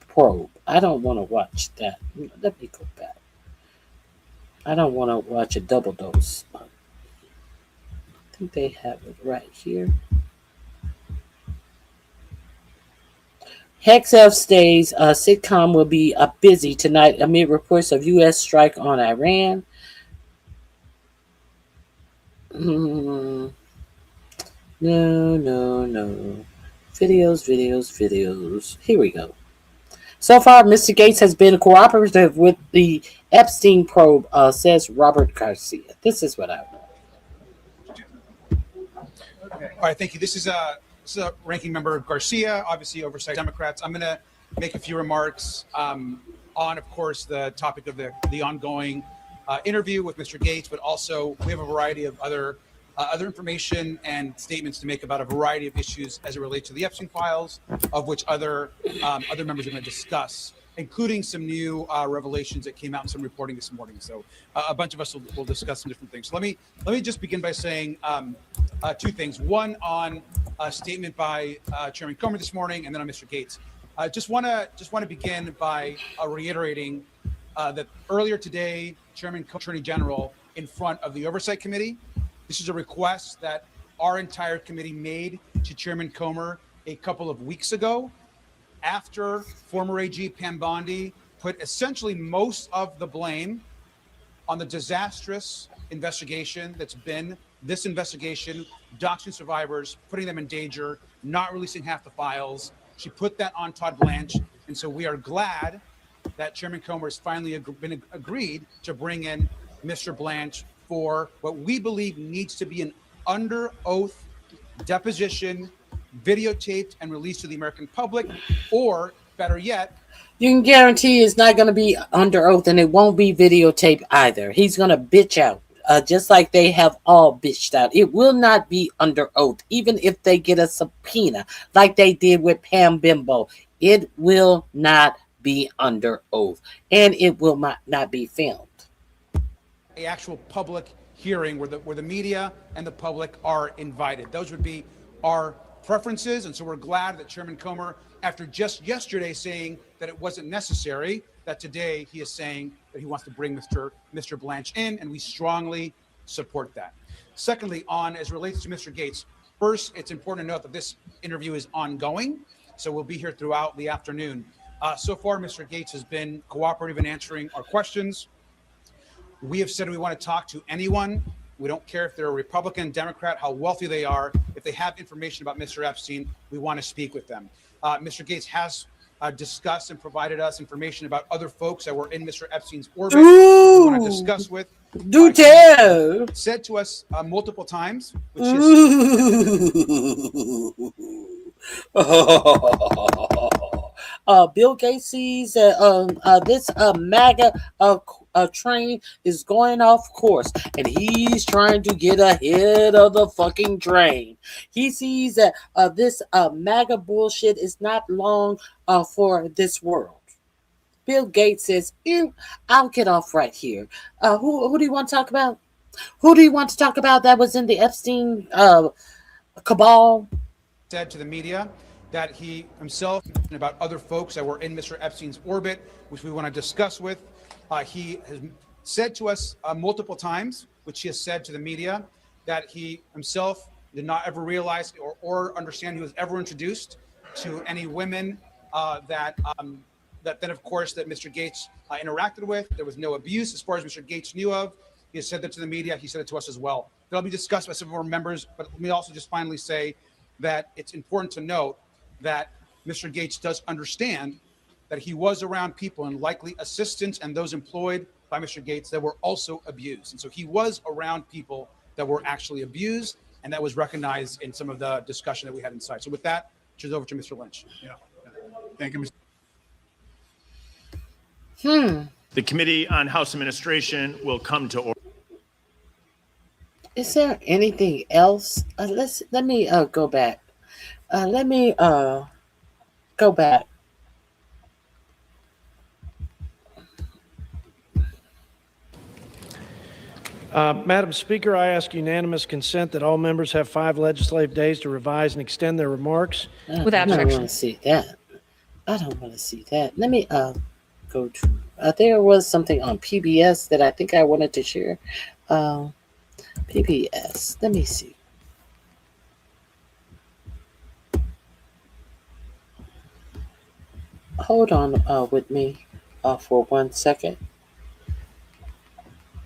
probe. I don't want to watch that. Let me go back. I don't want to watch a double dose. I think they have it right here. Hexf stays sitcom will be busy tonight amid reports of U.S. strike on Iran. No. Videos. Here we go. So far, Mr. Gates has been cooperative with the Epstein probe, says Robert Garcia. This is what I want.
All right, thank you. This is Ranking Member Garcia, obviously oversight Democrats. I'm going to make a few remarks on, of course, the topic of the ongoing interview with Mr. Gates, but also we have a variety of other information and statements to make about a variety of issues as it relates to the Epstein files, of which other members are going to discuss, including some new revelations that came out in some reporting this morning. So a bunch of us will discuss some different things. So let me just begin by saying two things. One on a statement by Chairman Comer this morning, and then on Mr. Gates. Just want to begin by reiterating that earlier today, Chairman Attorney General in front of the Oversight Committee. This is a request that our entire committee made to Chairman Comer a couple of weeks ago, after former AG Pam Bondi put essentially most of the blame on the disastrous investigation that's been this investigation, doxing survivors, putting them in danger, not releasing half the files. She put that on Todd Blance. And so we are glad that Chairman Comer has finally been agreed to bring in Mr. Blance for what we believe needs to be an under oath deposition, videotaped and released to the American public, or better yet,
you can guarantee it's not going to be under oath, and it won't be videotaped either. He's going to bitch out, just like they have all bitched out. It will not be under oath, even if they get a subpoena like they did with Pam Bimbo. It will not be under oath, and it will not be filmed.
an actual public hearing where the media and the public are invited. Those would be our preferences, and so we're glad that Chairman Comer, after just yesterday saying that it wasn't necessary, that today he is saying that he wants to bring Mr. Blance in, and we strongly support that. Secondly, as relates to Mr. Gates, first, it's important to note that this interview is ongoing, so we'll be here throughout the afternoon. So far, Mr. Gates has been cooperative in answering our questions. We have said we want to talk to anyone. We don't care if they're a Republican, Democrat, how wealthy they are. If they have information about Mr. Epstein, we want to speak with them. Mr. Gates has discussed and provided us information about other folks that were in Mr. Epstein's orbit. We want to discuss with.
Do tell.
Said to us multiple times, which
Bill Gates sees this MAGA train is going off course, and he's trying to get ahead of the fucking train. He sees that this MAGA bullshit is not long for this world. Bill Gates says, I'll get off right here. Who do you want to talk about? Who do you want to talk about that was in the Epstein cabal?
Said to the media that he himself and about other folks that were in Mr. Epstein's orbit, which we want to discuss with. He has said to us multiple times, which he has said to the media, that he himself did not ever realize or understand he was ever introduced to any women that then, of course, that Mr. Gates interacted with. There was no abuse as far as Mr. Gates knew of. He has said that to the media. He said it to us as well. That'll be discussed by some of our members, but let me also just finally say that it's important to note that Mr. Gates does understand that he was around people and likely assistants and those employed by Mr. Gates that were also abused. And so he was around people that were actually abused, and that was recognized in some of the discussion that we had inside. So with that, turn over to Mr. Lynch.
Yeah. Thank you, Mr.
The Committee on House Administration will come to order.
Is there anything else? Let me go back. Let me go back.
Madam Speaker, I ask unanimous consent that all members have 5 legislative days to revise and extend their remarks.
Without objection. I don't want to see that. I don't want to see that. Let me go to. There was something on PBS that I think I wanted to share. PBS. Let me see. Hold on with me for 1 second.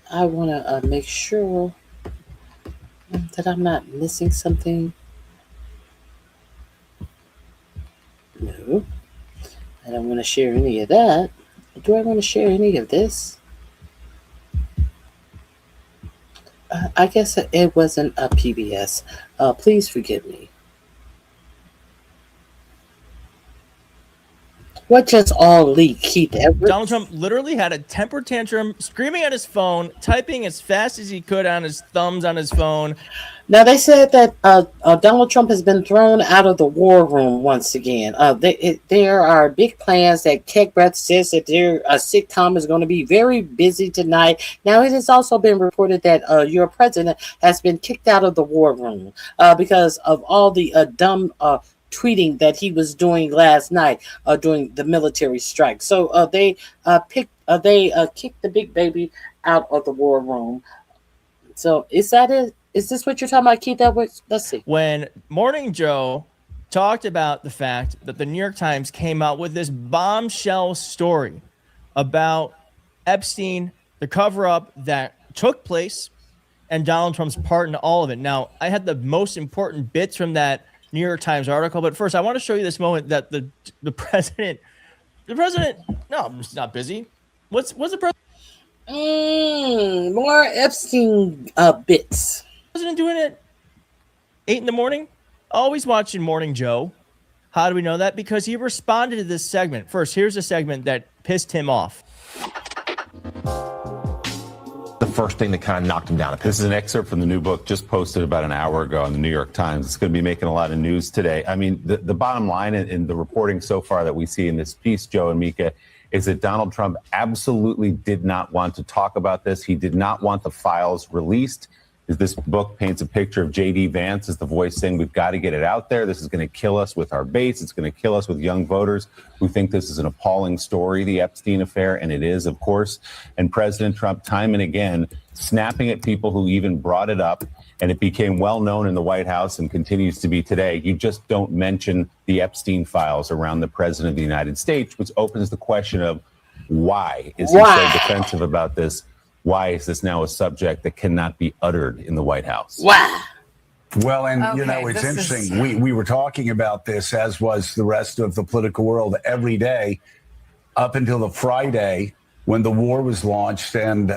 I want to make sure that I'm not missing something. No, I don't want to share any of that. Do I want to share any of this? I guess it wasn't a PBS. Please forgive me. What just all leaked, Keith Edwards?
Donald Trump literally had a temper tantrum, screaming at his phone, typing as fast as he could on his thumbs on his phone.
Now, they said that Donald Trump has been thrown out of the war room once again. There are big plans that Kegbreath says that their sitcom is going to be very busy tonight. Now, it has also been reported that your president has been kicked out of the war room because of all the dumb tweeting that he was doing last night during the military strike. So they kicked the big baby out of the war room. So is that it? Is this what you're talking about, Keith Edwards? Let's see.
When Morning Joe talked about the fact that the New York Times came out with this bombshell story about Epstein, the cover-up that took place, and Donald Trump's part in all of it. Now, I had the most important bits from that New York Times article, but first I want to show you this moment that the president, no, he's not busy. What's the president?
More Epstein bits.
President doing it 8 a.m? Always watching Morning Joe. How do we know that? Because he responded to this segment. First, here's a segment that pissed him off.
The first thing that kind of knocked him down. This is an excerpt from the new book just posted about an hour ago on the New York Times. It's going to be making a lot of news today. I mean, the bottom line in the reporting so far that we see in this piece, Joe and Mika, is that Donald Trump absolutely did not want to talk about this. He did not want the files released. This book paints a picture of J.D. Vance as the voice saying, we've got to get it out there. This is going to kill us with our base. It's going to kill us with young voters who think this is an appalling story, the Epstein affair, and it is, of course. And President Trump, time and again, snapping at people who even brought it up, and it became well known in the White House and continues to be today. You just don't mention the Epstein files around the President of the United States, which opens the question of why is he so defensive about this? Why is this now a subject that cannot be uttered in the White House?
Wow.
Well, and
Okay,
you know, it's
this
interesting. We were talking about this, as was the rest of the political world, every day up until the Friday when the war was launched. And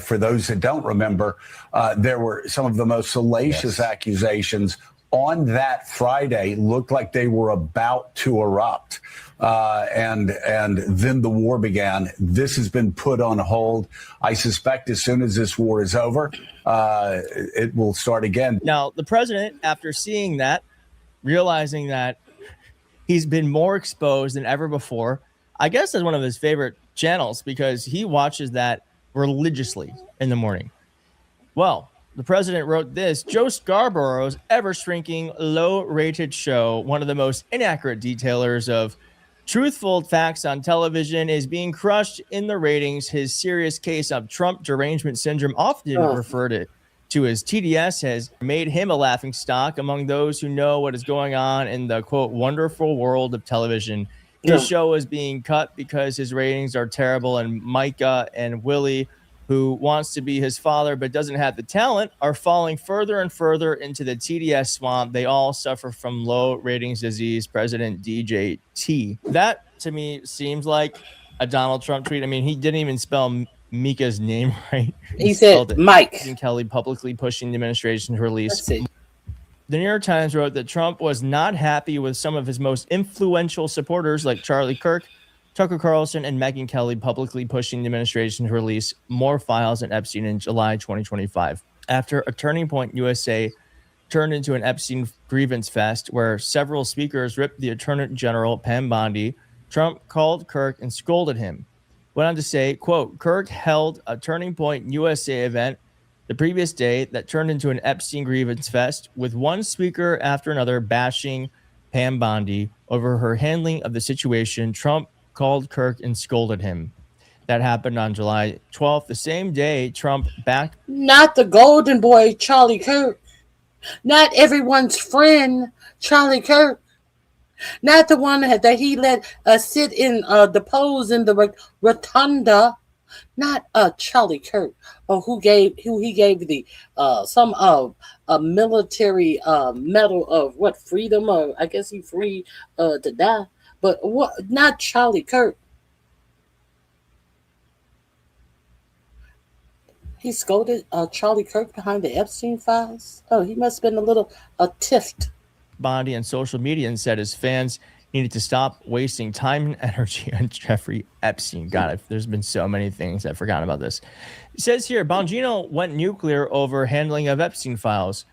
for those that don't remember, there were some of the most salacious accusations on that Friday. Looked like they were about to erupt. And then the war began. This has been put on hold. I suspect as soon as this war is over, it will start again.
Now, the president, after seeing that, realizing that he's been more exposed than ever before, I guess that's one of his favorite channels because he watches that religiously in the morning. Well, the president wrote this: Joe Scarborough's ever-shrinking, low-rated show, one of the most inaccurate detailers of truthful facts on television, is being crushed in the ratings. His serious case of Trump derangement syndrome, often referred to as TDS, has made him a laughingstock among those who know what is going on in the, quote, wonderful world of television. His show is being cut because his ratings are terrible, and Micah and Willie, who wants to be his father but doesn't have the talent, are falling further and further into the TDS swamp. They all suffer from low ratings disease. President DJT. That, to me, seems like a Donald Trump tweet. I mean, he didn't even spell Mika's name right.
He said Mike.
And Kelly publicly pushing the administration to release. The New York Times wrote that Trump was not happy with some of his most influential supporters like Charlie Kirk, Tucker Carlson, and Megyn Kelly publicly pushing the administration to release more files on Epstein in July 2025. After a Turning Point USA turned into an Epstein grievance fest where several speakers ripped the Attorney General Pam Bondi, Trump called Kirk and scolded him. Went on to say, quote, Kirk held a Turning Point USA event the previous day that turned into an Epstein grievance fest with one speaker after another bashing Pam Bondi over her handling of the situation. Trump called Kirk and scolded him. That happened on July 12th. The same day, Trump backed.
Not the golden boy, Charlie Kirk. Not everyone's friend, Charlie Kirk. Not the one that he let sit in the pose in the rotunda. Not Charlie Kirk, who he gave the some a military medal of what, freedom, or I guess he free to die. But what? Not Charlie Kirk. He scolded Charlie Kirk behind the Epstein files. Oh, he must have been a tiffed.
Bondi on social media and said his fans needed to stop wasting time and energy on Jeffrey Epstein. God, there's been so many things I've forgotten about this. It says here, Bongino went nuclear over handling of Epstein files.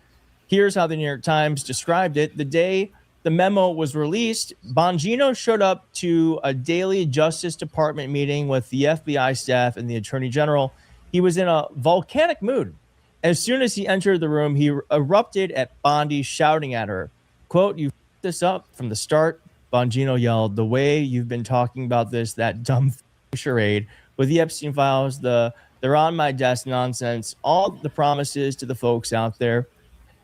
Here's how the New York Times described it. The day the memo was released, Bongino showed up to a daily Justice Department meeting with the FBI staff and the Attorney General. He was in a volcanic mood. As soon as he entered the room, he erupted at Bondi, shouting at her, quote, "You f***ed this up from the start." Bongino yelled, "The way you've been talking about this, that dumb charade with the Epstein files, they're on my desk nonsense, all the promises to the folks out there."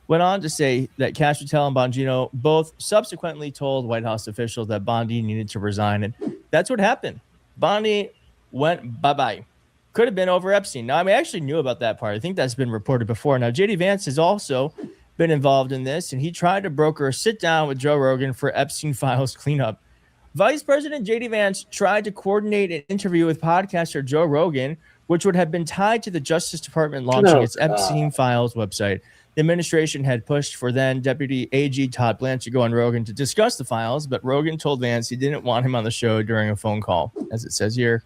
Went on to say that Castrotel and Bongino both subsequently told White House officials that Bondi needed to resign. And that's what happened. Bondi went bye-bye. Could have been over Epstein. Now, I actually knew about that part. I think that's been reported before. Now, J.D. Vance has also been involved in this, and he tried to broker a sit-down with Joe Rogan for Epstein files cleanup. Vice President J.D. Vance tried to coordinate an interview with podcaster Joe Rogan, which would have been tied to the Justice Department launching its Epstein files website. The administration had pushed for then Deputy AG Todd Blance to go on Rogan to discuss the files, but Rogan told Vance he didn't want him on the show during a phone call. As it says here,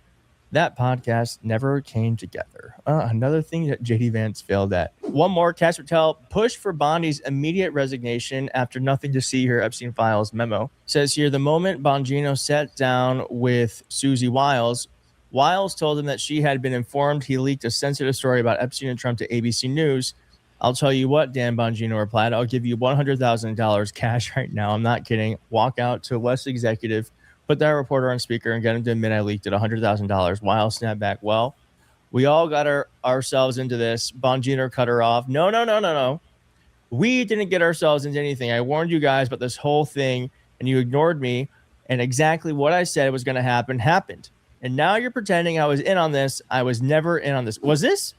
that podcast never came together. Another thing that J.D. Vance failed at. One more, Castrotel pushed for Bondi's immediate resignation after nothing to see her Epstein files memo. Says here, the moment Bongino sat down with Susie Wiles, Wiles told him that she had been informed he leaked a sensitive story about Epstein and Trump to ABC News. "I'll tell you what," Dan Bongino replied, "I'll give you $100,000 cash right now. I'm not kidding. Walk out to West Executive, put that reporter on speaker, and get him to admit I leaked it, $100,000. Wiles snapped back, "Well, we all got ourselves into this." Bongino cut her off. No. We didn't get ourselves into anything. I warned you guys about this whole thing, and you ignored me, and exactly what I said was going to happen happened. And now you're pretending I was in on this. I was never in on this. Was this?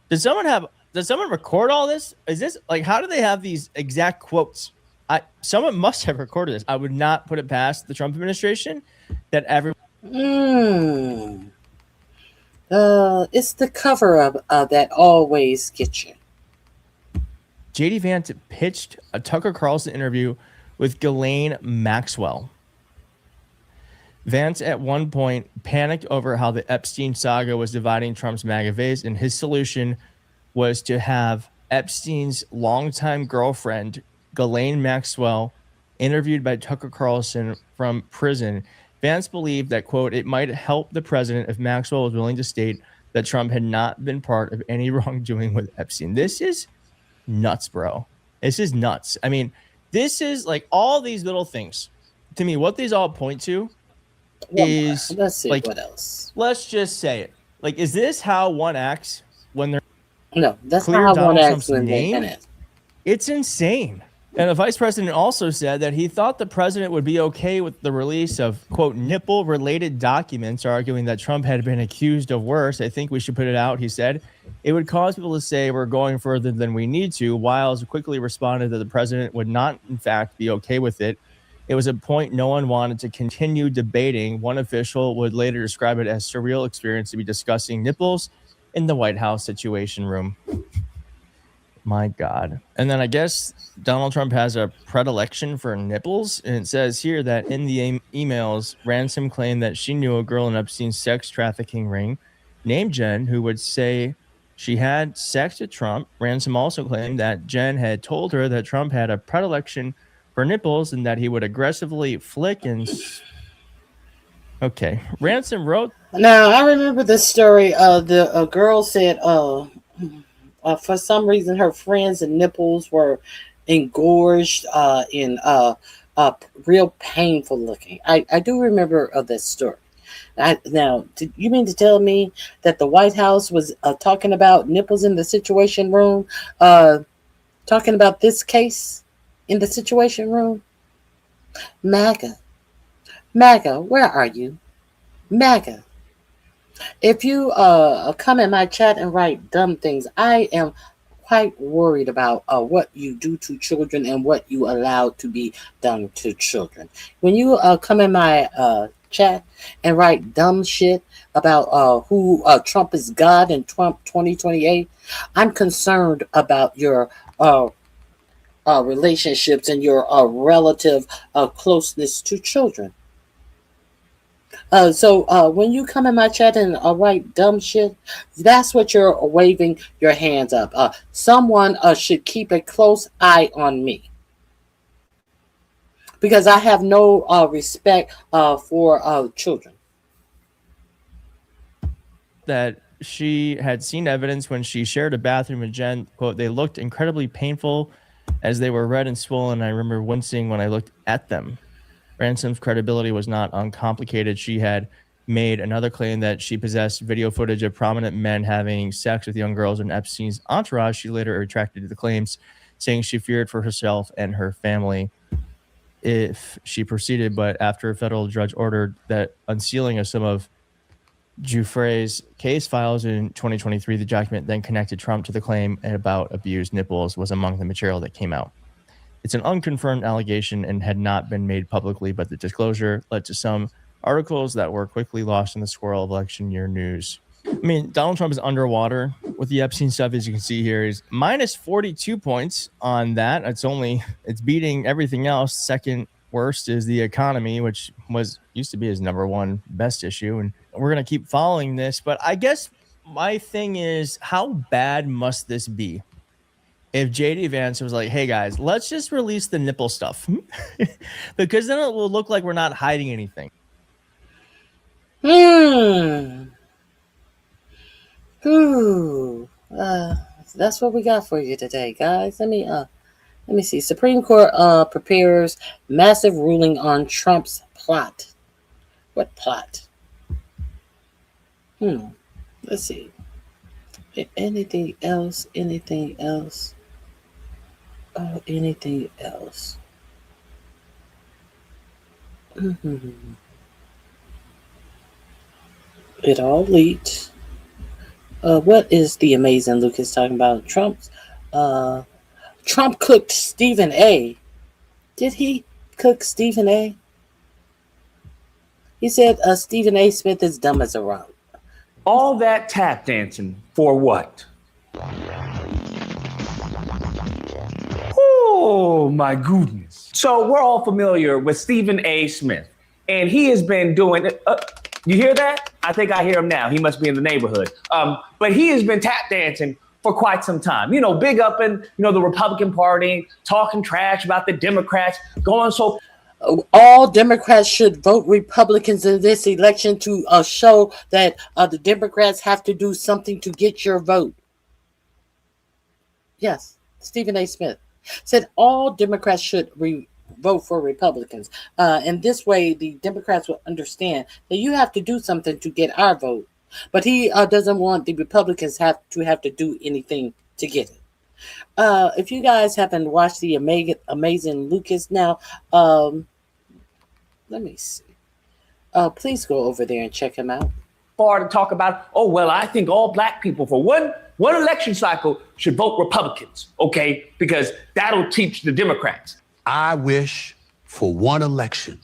Did someone record all this? Is this like, how do they have these exact quotes? Someone must have recorded this. I would not put it past the Trump administration that everyone.
It's the cover up that always gets you.
J.D. Vance pitched a Tucker Carlson interview with Ghislaine Maxwell. Vance at one point panicked over how the Epstein saga was dividing Trump's MAGA base, and his solution was to have Epstein's longtime girlfriend, Ghislaine Maxwell, interviewed by Tucker Carlson from prison. Vance believed that, quote, it might help the president if Maxwell was willing to state that Trump had not been part of any wrongdoing with Epstein. This is nuts, bro. This is nuts. I mean, this is like all these little things. To me, what these all point to is,
let's see,
like,
what else?
Let's just say it. Like, is this how one acts when they're
No, that's
clear
not how one
Donald
acts
Trump's
when
name? It's insane. And the vice president also said that he thought the president would be okay with the release of, quote, nipple-related documents, arguing that Trump had been accused of worse. "I think we should put it out," he said. "It would cause people to say we're going further than we need to." Wiles quickly responded that the president would not, in fact, be okay with it. It was a point no one wanted to continue debating. One official would later describe it as surreal experience to be discussing nipples in the White House Situation Room. My God. And then I guess Donald Trump has a predilection for nipples. And it says here that in the emails, Ransom claimed that she knew a girl in Epstein's sex trafficking ring named Jen who would say she had sex with Trump. Ransom also claimed that Jen had told her that Trump had a predilection for nipples and that he would aggressively flick and... Okay. Ransom wrote...
Now, I remember this story. The girl said for some reason her friends' nipples were engorged and real painful looking. I do remember this story. Now, you mean to tell me that the White House was talking about nipples in the Situation Room, talking about this case in the Situation Room? MAGA, where are you? MAGA. If you come in my chat and write dumb things, I am quite worried about what you do to children and what you allow to be done to children. When you come in my chat and write dumb shit about who Trump is God in Trump 2028, I'm concerned about your relationships and your relative closeness to children. So when you come in my chat and write dumb shit, that's what you're waving your hands up. Someone should keep a close eye on me, because I have no respect for children.
That she had seen evidence when she shared a bathroom with Jen. Quote, they looked incredibly painful as they were red and swollen. I remember wincing when I looked at them. Ransom's credibility was not uncomplicated. She had made another claim that she possessed video footage of prominent men having sex with young girls in Epstein's entourage. She later retracted the claims, saying she feared for herself and her family if she proceeded. But after a federal judge ordered that unsealing of some of Giuffre's case files in 2023, the document then connected Trump to the claim about abused nipples was among the material that came out. It's an unconfirmed allegation and had not been made publicly, but the disclosure led to some articles that were quickly lost in the swirl of election year news. I mean, Donald Trump is underwater with the Epstein stuff, as you can see here. He's minus 42 points on that. It's beating everything else. Second worst is the economy, which used to be his number one best issue. And we're going to keep following this. But I guess my thing is, how bad must this be? If JD Vance was like, hey guys, let's just release the nipple stuff, because then it will look like we're not hiding anything.
That's what we got for you today, guys. Let me see. Supreme Court prepares massive ruling on Trump's plot. What plot? Let's see. Anything else? Anything else? Anything else? It all leaked. What is the amazing Lucas talking about? Trump cooked Stephen A. Did he cook Stephen A? He said Stephen A. Smith is dumb as a rock.
All that tap dancing for what? Oh my goodness. So we're all familiar with Stephen A. Smith, and he has been doing you hear that? I think I hear him now. He must be in the neighborhood. But he has been tap dancing for quite some time. Big up in, the Republican Party, talking trash about the Democrats, going so.
All Democrats should vote Republicans in this election to show that the Democrats have to do something to get your vote. Yes, Stephen A. Smith said all Democrats should vote for Republicans. And this way, the Democrats will understand that you have to do something to get our vote. But he doesn't want the Republicans have to do anything to get it. If you guys haven't watched the amazing Lucas now, let me see. Please go over there and check him out.
Far to talk about, I think all black people for one election cycle should vote Republicans, okay? Because that'll teach the Democrats.
I wish for one election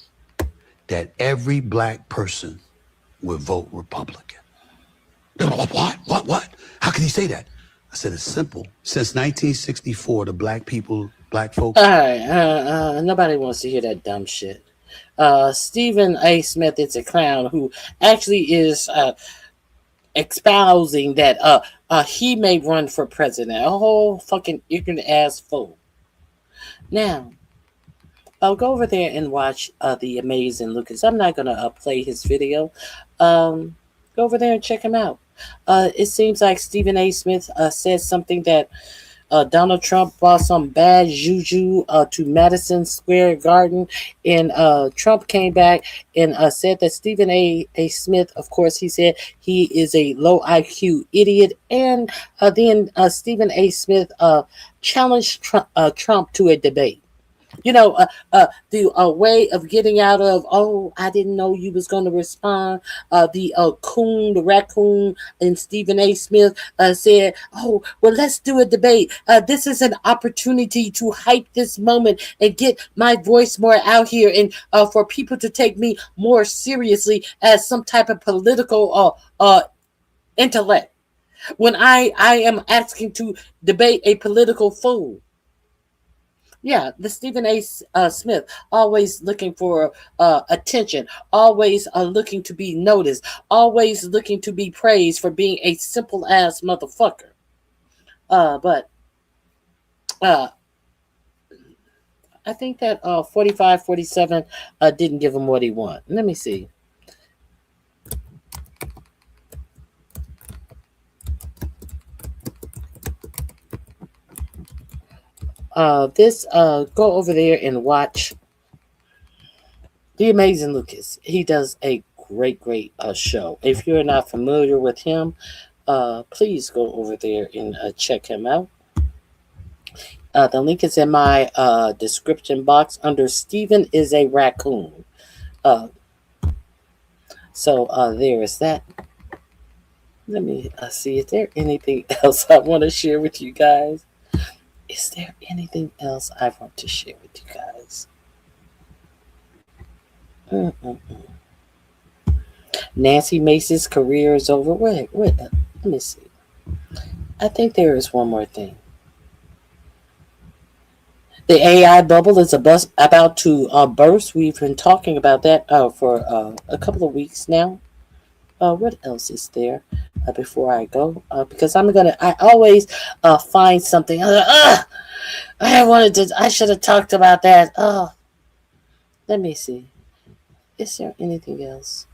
that every black person would vote Republican. What? How can he say that? I said it's simple. Since 1964, the black folks.
All right, nobody wants to hear that dumb shit. Stephen A. Smith is a clown who actually is espousing that he may run for president. A whole fucking ignorant ass fool. Now, I'll go over there and watch the amazing Lucas. I'm not gonna play his video. Go over there and check him out. It seems like Stephen A. Smith said something that Donald Trump brought some bad juju to Madison Square Garden, and Trump came back and said that Stephen A. Smith, of course, he said he is a low IQ idiot, and then Stephen A. Smith challenged Trump to a debate. the way of getting out of, oh, I didn't know you was going to respond. The raccoon, and Stephen A. Smith said, oh, well, let's do a debate. This is an opportunity to hype this moment and get my voice more out here, and for people to take me more seriously as some type of political intellect. When I am asking to debate a political fool. Yeah, the Stephen A. Smith, always looking for attention, always looking to be noticed, always looking to be praised for being a simple ass motherfucker. But I think that 45, 47 didn't give him what he wanted. Let me see. Go over there and watch The Amazing Lucas. He does a great show. If you're not familiar with him, please go over there and check him out. The link is in my description box under Stephen is a Raccoon. So there is that. Let me see, is there anything else I want to share with you guys? Is there anything else I want to share with you guys? Nancy Mace's career is over. Wait, let me see. I think there is one more thing. The AI bubble is about to burst. We've been talking about that for a couple of weeks now. What else is there before I go? Because I always find something. I should have talked about that. Let me see. Is there anything else?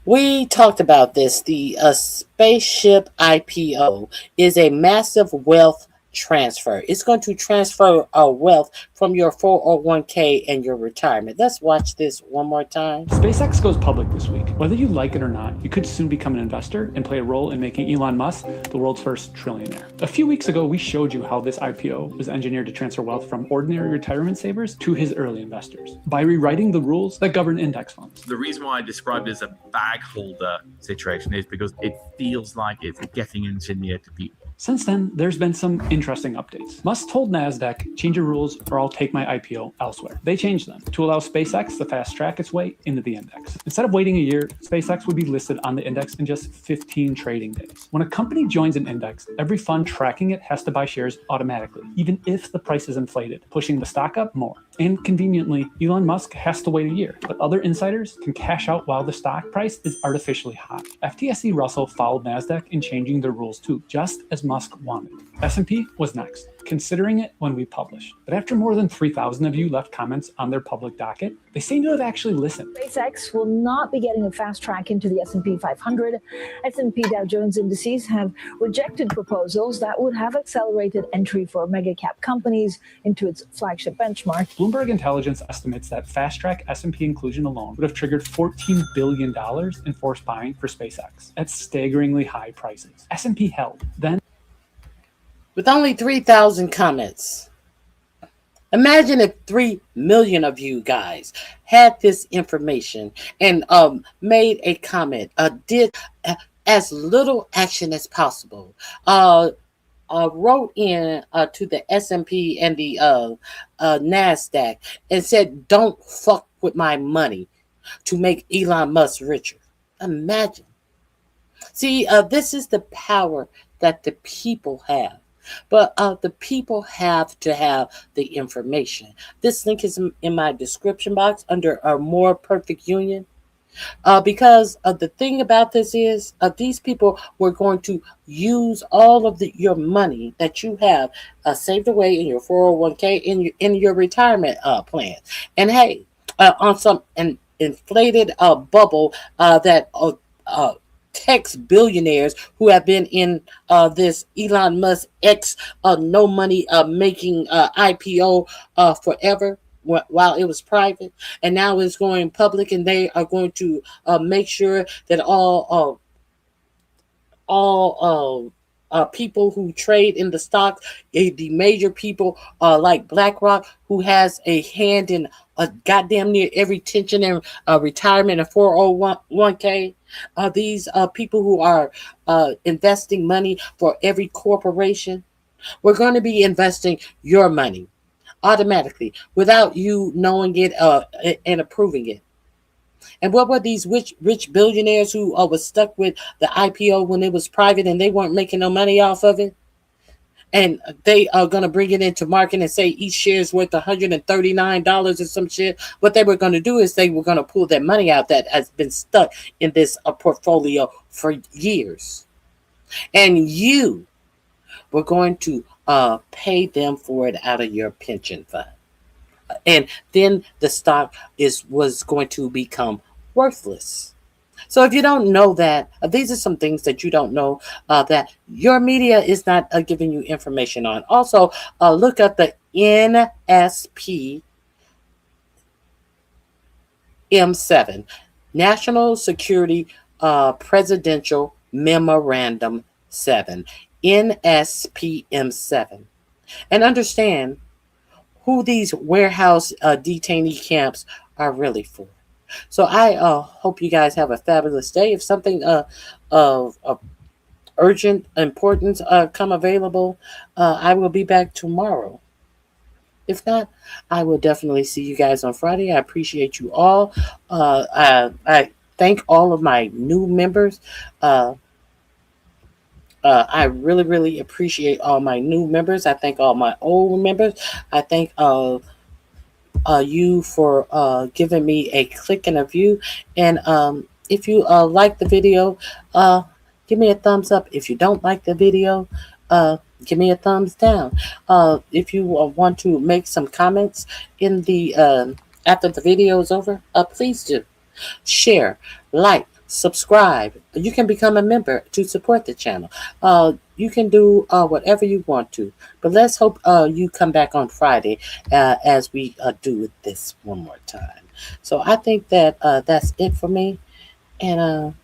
We talked about this. The spaceship IPO is a massive wealth transfer. It's going to transfer wealth from your 401k and your retirement. Let's watch this one more time.
SpaceX goes public this week. Whether you like it or not, you could soon become an investor and play a role in making Elon Musk the world's first trillionaire. A few weeks ago, we showed you how this IPO was engineered to transfer wealth from ordinary retirement savers to his early investors by rewriting the rules that govern index funds.
The reason why I described it as a bag holder situation is because it feels like it's getting engineered to be.
Since then, there's been some interesting updates. Musk told NASDAQ, change your rules or I'll take my IPO elsewhere. They changed them to allow SpaceX to fast track its way into the index. Instead of waiting a year, SpaceX would be listed on the index in just 15 trading days. When a company joins an index, every fund tracking it has to buy shares automatically, even if the price is inflated, pushing the stock up more. And conveniently, Elon Musk has to wait a year, but other insiders can cash out while the stock price is artificially high. FTSE Russell followed NASDAQ in changing their rules too, just as Musk wanted. S&P was next, considering it when we published. But after more than 3,000 of you left comments on their public docket, they seem to have actually listened.
SpaceX will not be getting a fast track into the S&P 500. S&P Dow Jones indices have rejected proposals that would have accelerated entry for mega cap companies into its flagship benchmark.
Bloomberg Intelligence estimates that fast-track S&P inclusion alone would have triggered $14 billion in forced buying for SpaceX at staggeringly high prices. S&P held. Then,
with only 3,000 comments. Imagine if 3 million of you guys had this information and made a comment, did as little action as possible, wrote in to the S&P and the NASDAQ and said, don't fuck with my money to make Elon Musk richer. Imagine. See, this is the power that the people have. But the people have to have the information. This link is in my description box under a more perfect union. Because the thing about this is these people were going to use all of your money that you have saved away in your 401k in your retirement plan. And hey, on some inflated bubble that tech billionaires who have been in this Elon Musk X no money making IPO forever while it was private, and now it's going public, and they are going to make sure that all people who trade in the stock, the major people like BlackRock, who has a hand in goddamn near every pension and retirement and 401k. These people who are investing money for every corporation. We're going to be investing your money automatically without you knowing it and approving it. And what were these rich billionaires who was stuck with the IPO when it was private and they weren't making no money off of it? And they are going to bring it into market and say each share is worth $139 or some shit. What they were going to do is they were going to pull that money out that has been stuck in this portfolio for years. And you were going to pay them for it out of your pension fund. And then the stock was going to become worthless. So if you don't know that, these are some things that you don't know that your media is not giving you information on. Also, look at the NSP M7, National Security Presidential Memorandum 7, NSPM 7. And understand who these warehouse detainee camps are really for. So I hope you guys have a fabulous day. If something of urgent importance come available, I will be back tomorrow. If not, I will definitely see you guys on Friday. I appreciate you all. I thank all of my new members. I really, really appreciate all my new members. I thank all my old members. I thank you for giving me a click and a view. And if you like the video, give me a thumbs up. If you don't like the video, give me a thumbs down. If you want to make some comments in the after the video is over, please do. Share, like, subscribe. You can become a member to support the channel. You can do whatever you want to. But let's hope you come back on Friday as we do this one more time. So I think that that's it for me. And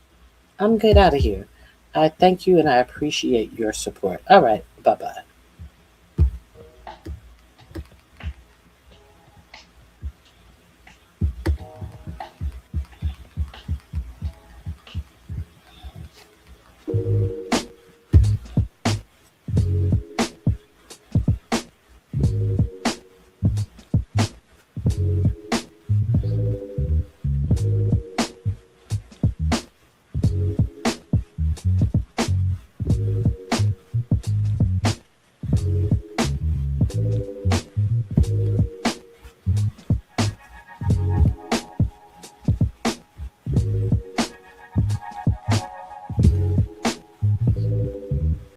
I'm good out of here. I thank you and I appreciate your support. All right. Bye-bye.